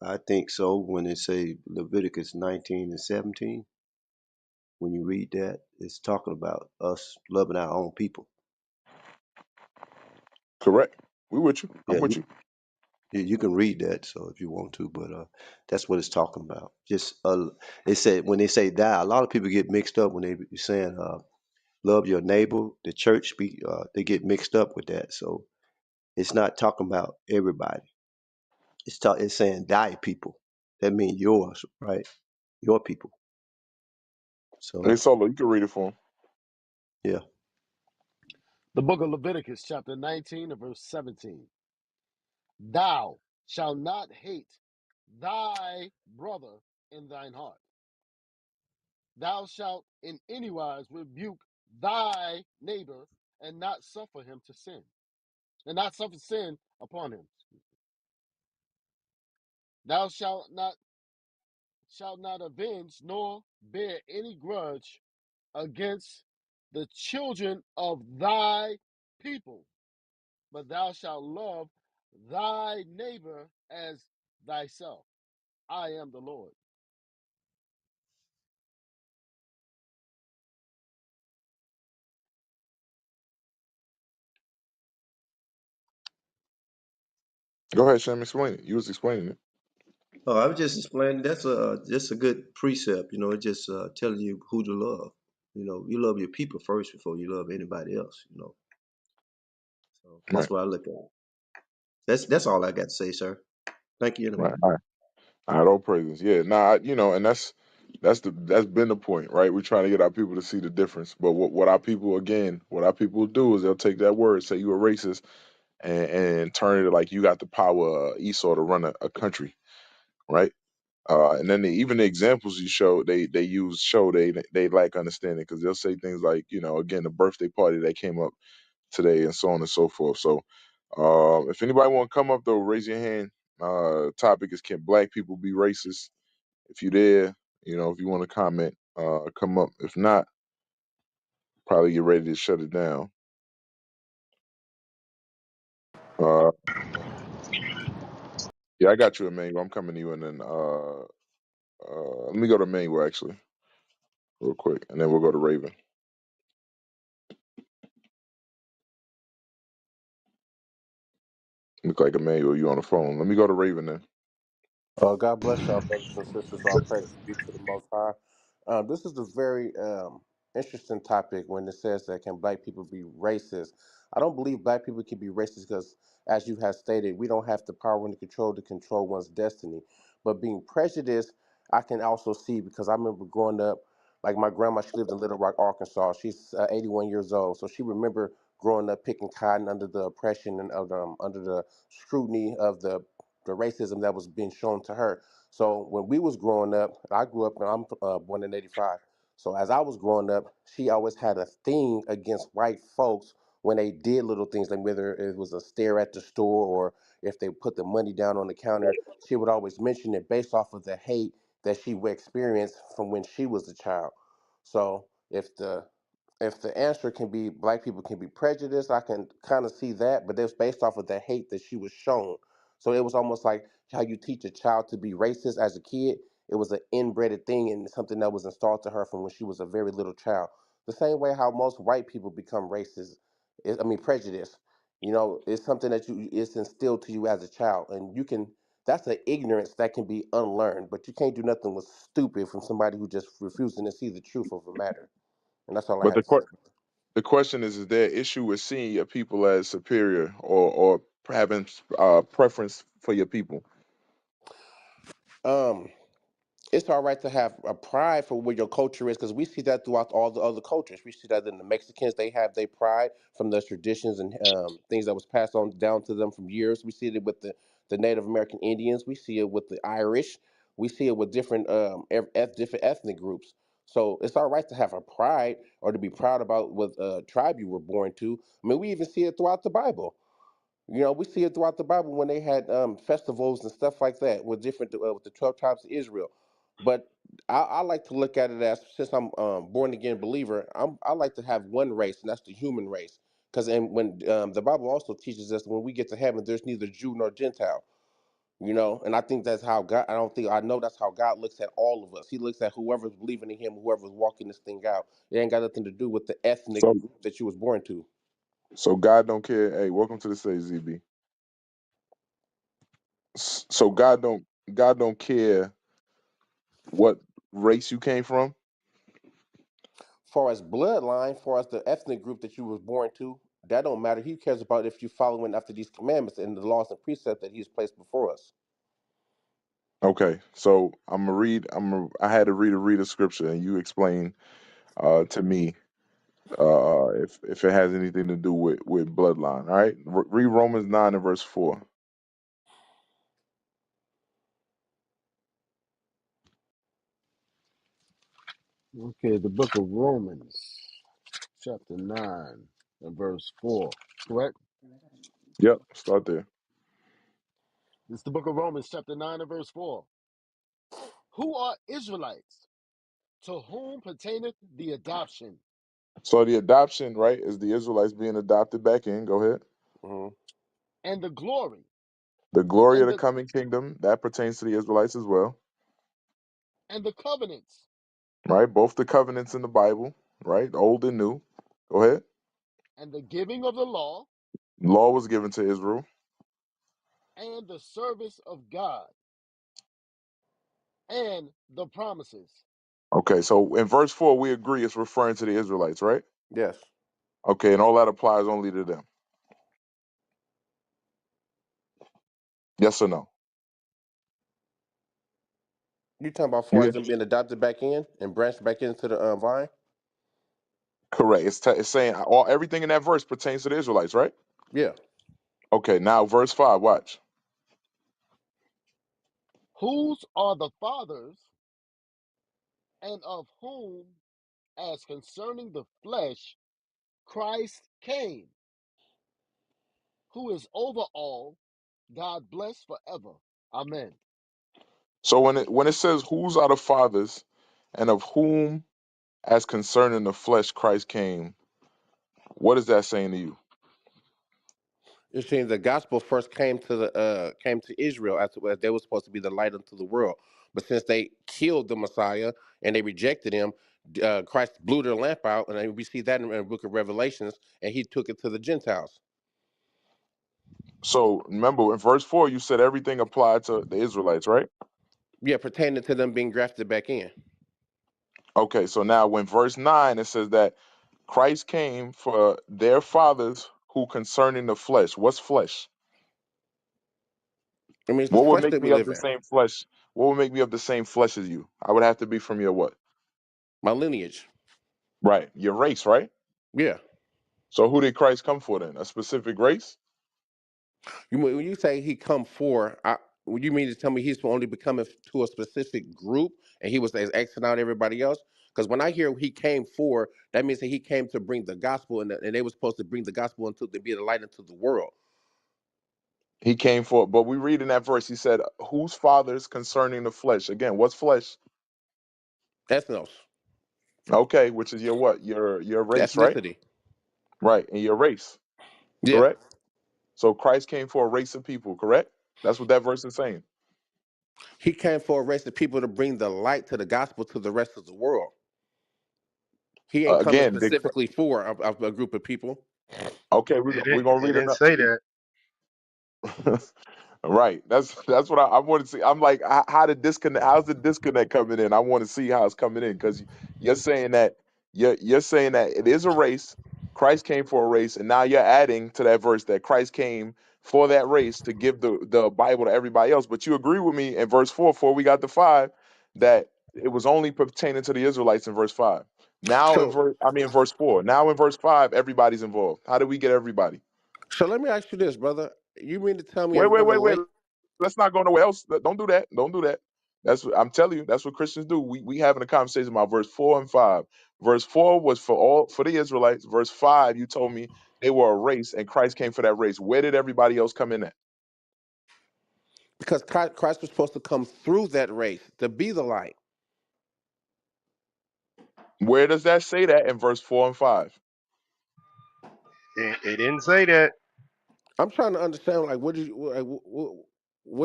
I think so. When it say Leviticus 19 and 17, when you read that, it's talking about us loving our own people. Correct. We with you. I'm Yeah, with you. you can read that. So if you want to, but that's what it's talking about. Just it said when they say die, a lot of people get mixed up when they be saying love your neighbor. The church be they get mixed up with that. So it's not talking about everybody. It's saying die people. That means yours, right? Your people. Hey, So Solo, you can read it for him. yeah. The book of Leviticus, chapter 19 and verse 17. Thou shalt not hate thy brother in thine heart. Thou shalt in any wise rebuke thy neighbor and not suffer him to sin, and not suffer sin upon him. Thou shalt not avenge nor bear any grudge against the children of thy people, but thou shalt love thy neighbor as thyself. I am the Lord. Go ahead, Shem. Explain it. You was explaining it. Oh, I was just explaining. That's a good precept. You know, it just telling you who to love. You know, you love your people first before you love anybody else. You know, so that's Right, what I look at. That's all I got to say, sir. Thank you anyway. right. All right, all praises. Yeah, nah, and that's been the point, right? We're trying to get our people to see the difference. But what our people do is they'll take that word, say you a racist, and turn it like you got the power of Esau to run a country, right? And then even the examples you show, they use show they lack understanding because they'll say things like, again, the birthday party that came up today and so on and so forth. So, if anybody want to come up though, raise your hand. Topic is, can black people be racist? If you there, if you want to comment, come up. If not, probably get ready to shut it down. Uh, yeah, I got you, Emmanuel. I'm coming to you, and then let me go to Emmanuel actually, real quick, and then we'll go to Raven. Look like Emmanuel, you on the phone. Let me go to Raven then. God bless y'all, brothers and sisters. All praise be to the Most High. This is a very interesting topic when it says that can black people be racist. I don't believe black people can be racist because, as you have stated, we don't have the power and the control to control one's destiny. But being prejudiced, I can also see because I remember growing up, like my grandma, she lived in Little Rock, Arkansas. She's 81 years old, so she remember growing up picking cotton under the oppression and under the scrutiny of the racism that was being shown to her. So when we was growing up, I grew up, and I'm born in '85. So as I was growing up, she always had a thing against white folks when they did little things, like whether it was a stare at the store or if they put the money down on the counter. She would always mention it based off of the hate that she would experience from when she was a child. So if the answer can be black people can be prejudiced, I can kind of see that, but it's based off of the hate that she was shown. So it was almost like how you teach a child to be racist as a kid. It was an inbred thing and something that was installed to her from when she was a very little child. The same way how most white people become racist, prejudiced. It's something that it's instilled to you as a child, and you can. That's an ignorance that can be unlearned, but you can't do nothing with stupid from somebody who just refusing to see the truth of a matter. And that's all I But have to say. the question is there issue with seeing your people as superior or having preference for your people? Um, it's all right to have a pride for where your culture is because we see that throughout all the other cultures. We see that in the Mexicans; they have their pride from the traditions and things that was passed on down to them from years. We see it with the Native American Indians. We see it with the Irish. We see it with different different ethnic groups. So it's all right to have a pride or to be proud about what tribe you were born to. I mean, we even see it throughout the Bible. We see it throughout the Bible when they had festivals and stuff like that with different with the 12 tribes of Israel. But I like to look at it as since I'm born again believer, I like to have one race, and that's the human race. Because when the Bible also teaches us when we get to heaven, there's neither Jew nor Gentile. And I think that's how God. I know that's how God looks at all of us. He looks at whoever's believing in Him, whoever's walking this thing out. It ain't got nothing to do with the ethnic So group that you was born to. so God don't care. Hey, welcome to the stage, ZB. So God don't care what race you came from. Far as bloodline, far as the ethnic group that you was born to, that don't matter. He cares about if you following after these commandments and the laws and precepts that He's placed before us. Okay, so I'm gonna read. I had to read a scripture, and you explain to me if it has anything to do with bloodline. All right, read Romans 9 and verse 4. Okay, the book of Romans, chapter 9 and verse 4. Correct? Yep, start there. It's the book of Romans, chapter 9 and verse 4. Who are Israelites? To whom pertaineth the adoption So the adoption, right, is the Israelites being adopted back in. Go ahead. Hmm. and the glory The glory of and the the coming kingdom that pertains to the Israelites as well, covenants right? Both the covenants in the Bible, right, old and new. Go ahead. and the giving of the law Law was given to Israel. and the service of God and the promises. Okay, so in verse 4, we agree it's referring to the Israelites, right? Yes. Okay, and all that applies only to them. Yes or no? You talking about far You as them being adopted back in and branched back into the vine? correct. It's saying everything in that verse pertains to the Israelites, right? Yeah. Okay, now verse 5, watch. Whose are the fathers, and of whom, as concerning the flesh, Christ came, who is over all, God bless forever. Amen. So when it says whose are the fathers and of whom as concerning the flesh Christ came, what is that saying to you? It seems the gospel first came to Israel as they were supposed to be the light unto the world. But since they killed the Messiah and they rejected him, Christ blew their lamp out, and we see that in the book of Revelations, and he took it to the Gentiles. So remember in verse 4 you said everything applied to the Israelites, right? Yeah, pertaining to them being grafted back in. Okay, so now when verse 9 it says that Christ came for their fathers who concerning the flesh. What's flesh? I mean, it's this What would flesh make that we me of live the in. same flesh? What would make me of the same flesh as you? I would have to be from your what? My lineage. Right. Your race, right? Yeah. So who did Christ come for then? A specific race? When you say he come for, would you mean to tell me he's only becoming to a specific group and he was Xing out everybody else? Because when I hear he came for, that means that he came to bring the gospel, and they were supposed to bring the gospel into to be the light into the world. He came for, but we read in that verse, he said, whose fathers concerning the flesh? Again, what's flesh? Ethnos, Okay, which is your what? Your race, right? ethnicity. Right, and your race, Yeah, correct? So Christ came for a race of people, correct? That's what that verse is saying. he came for a race of people to bring the light to the gospel to the rest of the world. He ain't coming Again, specifically for a group of people. okay, we're gonna It read didn't say another. that. Right. That's what I want to see. I'm like, how the disconnect? How's the disconnect coming in? I want to see how it's coming in because you're saying that you're saying that it is a race. Christ came for a race, and now you're adding to that verse that Christ came for that race to give the Bible to everybody else. But you agree with me in verse 4, before we got to 5, that it was only pertaining to the Israelites in verse 5. Now in So, verse, I mean in verse 4. Now in verse 5, everybody's involved. How do we get everybody? so let me ask you this, brother. You mean to tell me Wait, in wait, wait, wait. Revelation? Let's not go nowhere else. Don't do that. Don't do that. I'm telling you, that's what Christians do. We having a conversation about verse 4 and 5. Verse 4 was for the Israelites. Verse 5, you told me they were a race and Christ came for that race. Where did everybody else come in at? Because Christ was supposed to come through that race to be the light. Where does that say that in verse 4 and 5? It didn't say that. I'm trying to understand, like, what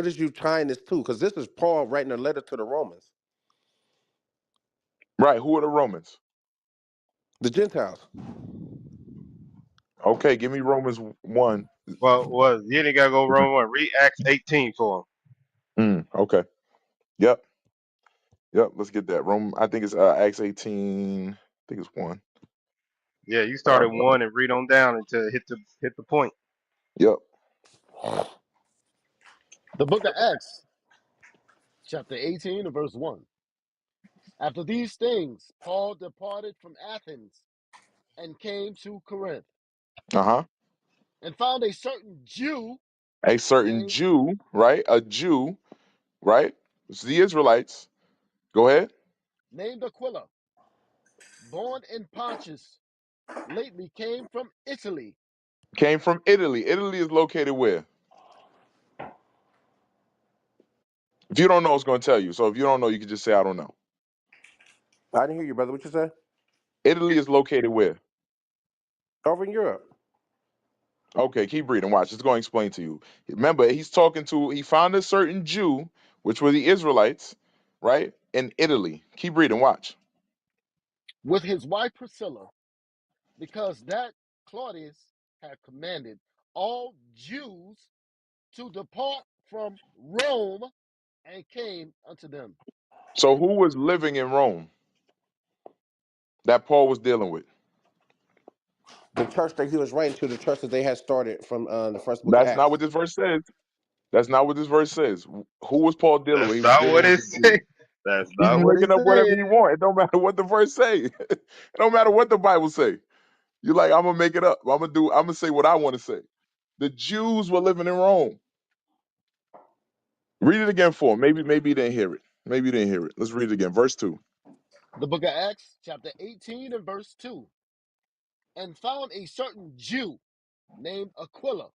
is you tying this to? Because this is Paul writing a letter to the Romans, Right. Who are the Romans? the Gentiles. Okay, give me Romans 1. Well, you didn't gotta go wrong one. Read Acts 18 for him. Okay. Yep. Yep. Let's get that. I think it's Acts 18. I think it's 1. Yeah, you start Uh, at one and read on down until hit the point. yep. The book of Acts, chapter 18 and verse 1. After these things, Paul departed from Athens and came to Corinth, Uh-huh. and found a certain Jew A certain named Jew, right? A Jew, right? It's the Israelites. Go ahead. Aquila, born in Pontus, lately came from Italy. Came from Italy. Italy is located where? If you don't know, it's going to tell you. So if you don't know, you can just say, I don't know. I didn't hear you, brother. What you say? Italy is located where? Over in Europe. Okay, keep reading. Watch. It's going to explain to you. Remember, he found a certain Jew, which were the Israelites, right? In Italy. Keep reading. Watch. With his wife Priscilla, because that Claudius had commanded all Jews to depart from Rome, and came unto them. So who was living in Rome that Paul was dealing with? The church that he was writing to, the church that they had started from the first book of That's not Acts. what this verse says. That's not what this verse says. Who was Paul dealing with? That's He was not dealing what with it the Jews. say. That's He be not what it making up whatever said. he want. It don't matter what the verse say. It don't matter what the Bible say. You like, I'm gonna make it up. I'm gonna say what I want to say. The Jews were living in Rome. Read it again for him. Maybe you didn't hear it. Maybe you didn't hear it. Let's read it again. Verse 2. The book of Acts, chapter 18 and verse 2. And found a certain Jew named Aquila,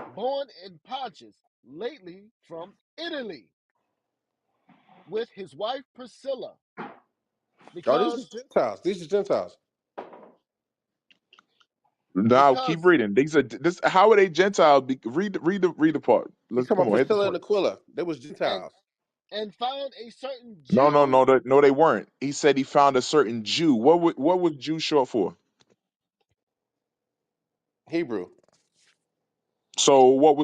born in Pontus, lately from Italy, with his wife Priscilla, Oh, these are because Gentiles. These are Gentiles. Now keep because reading. These are this. How are they Gentiles? Read the part. He's Let's talking come about on. Hit the Priscilla and part. Aquila. They was and Gentiles. found a certain No, no, Jew. no, no. They weren't. He said he found a certain Jew. What was Jew short for? Hebrew. So what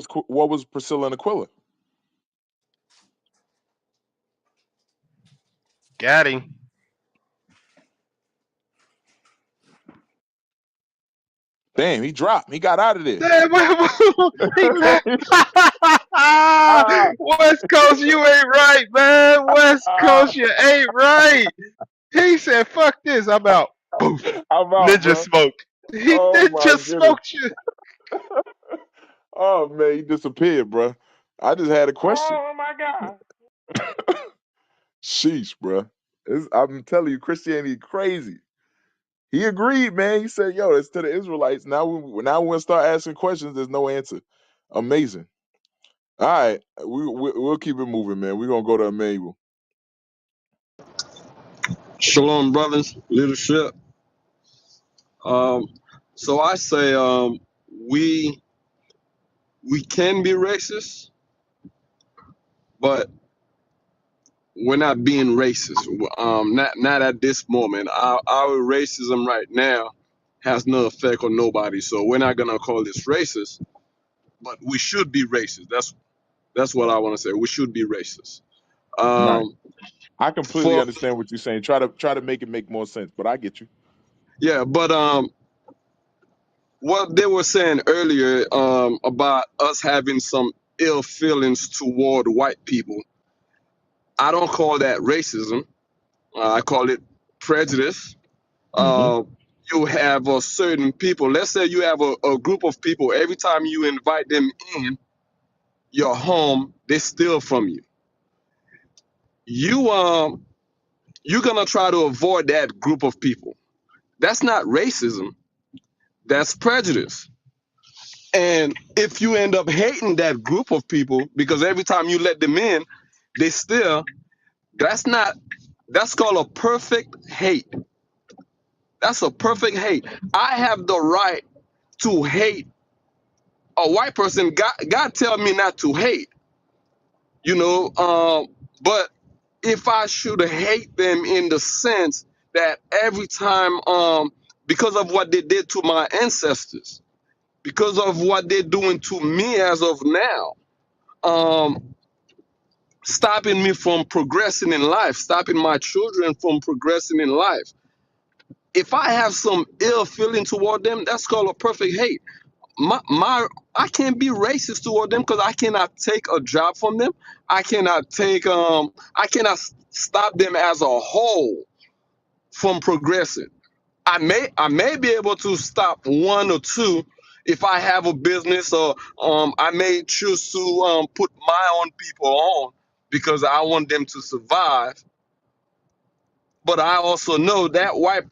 was Priscilla and Aquila? Got him. Damn, he dropped. He got out of there. Damn, he left. Ah, West Coast, you ain't right, man. West ah, Coast, you ain't right. He said, "Fuck this, I'm out." Poof. I'm out, Ninja bro. smoke. He Oh my ninja goodness. smoked you. Oh man, he disappeared, bro. I just had a question. Oh my God. Sheesh, bro. I'm telling you, Christianity crazy. He agreed, man. He said, "Yo, it's to the Israelites." Now we're gonna start asking questions. There's no answer. Amazing. All right, we'll keep it moving, man. We're gonna go to Emmanuel. Shalom, brothers, leadership. Um, so I say we we can be racist, but we're not being racist. Not at this moment. Our racism right now has no effect on nobody. So we're not gonna call this racist, but we should be racist. That's what I want to say. We should be racist. Right. Um, I completely for understand what you're saying. Try to make it make more sense, but I get you. yeah, but what they were saying earlier about us having some ill feelings toward white people, I don't call that racism. I call it prejudice. Hmm. Uh, you have a certain people. Let's say you have a group of people. Every time you invite them in your home, they steal from you. You you're gonna try to avoid that group of people. That's not racism. That's prejudice. And if you end up hating that group of people because every time you let them in, they steal, that's not, that's called a perfect hate. That's a perfect hate. I have the right to hate a white person. God tell me not to hate, you know. But if I should hate them in the sense that every time, because of what they did to my ancestors, because of what they're doing to me as of now, stopping me from progressing in life, stopping my children from progressing in life. If I have some ill feeling toward them, that's called a perfect hate. my I can't be racist toward them because I cannot take a job from them. I cannot stop them as a whole from progressing. I may be able to stop one or two if I have a business, or I may choose to put my own people on because I want them to survive. But I also know that white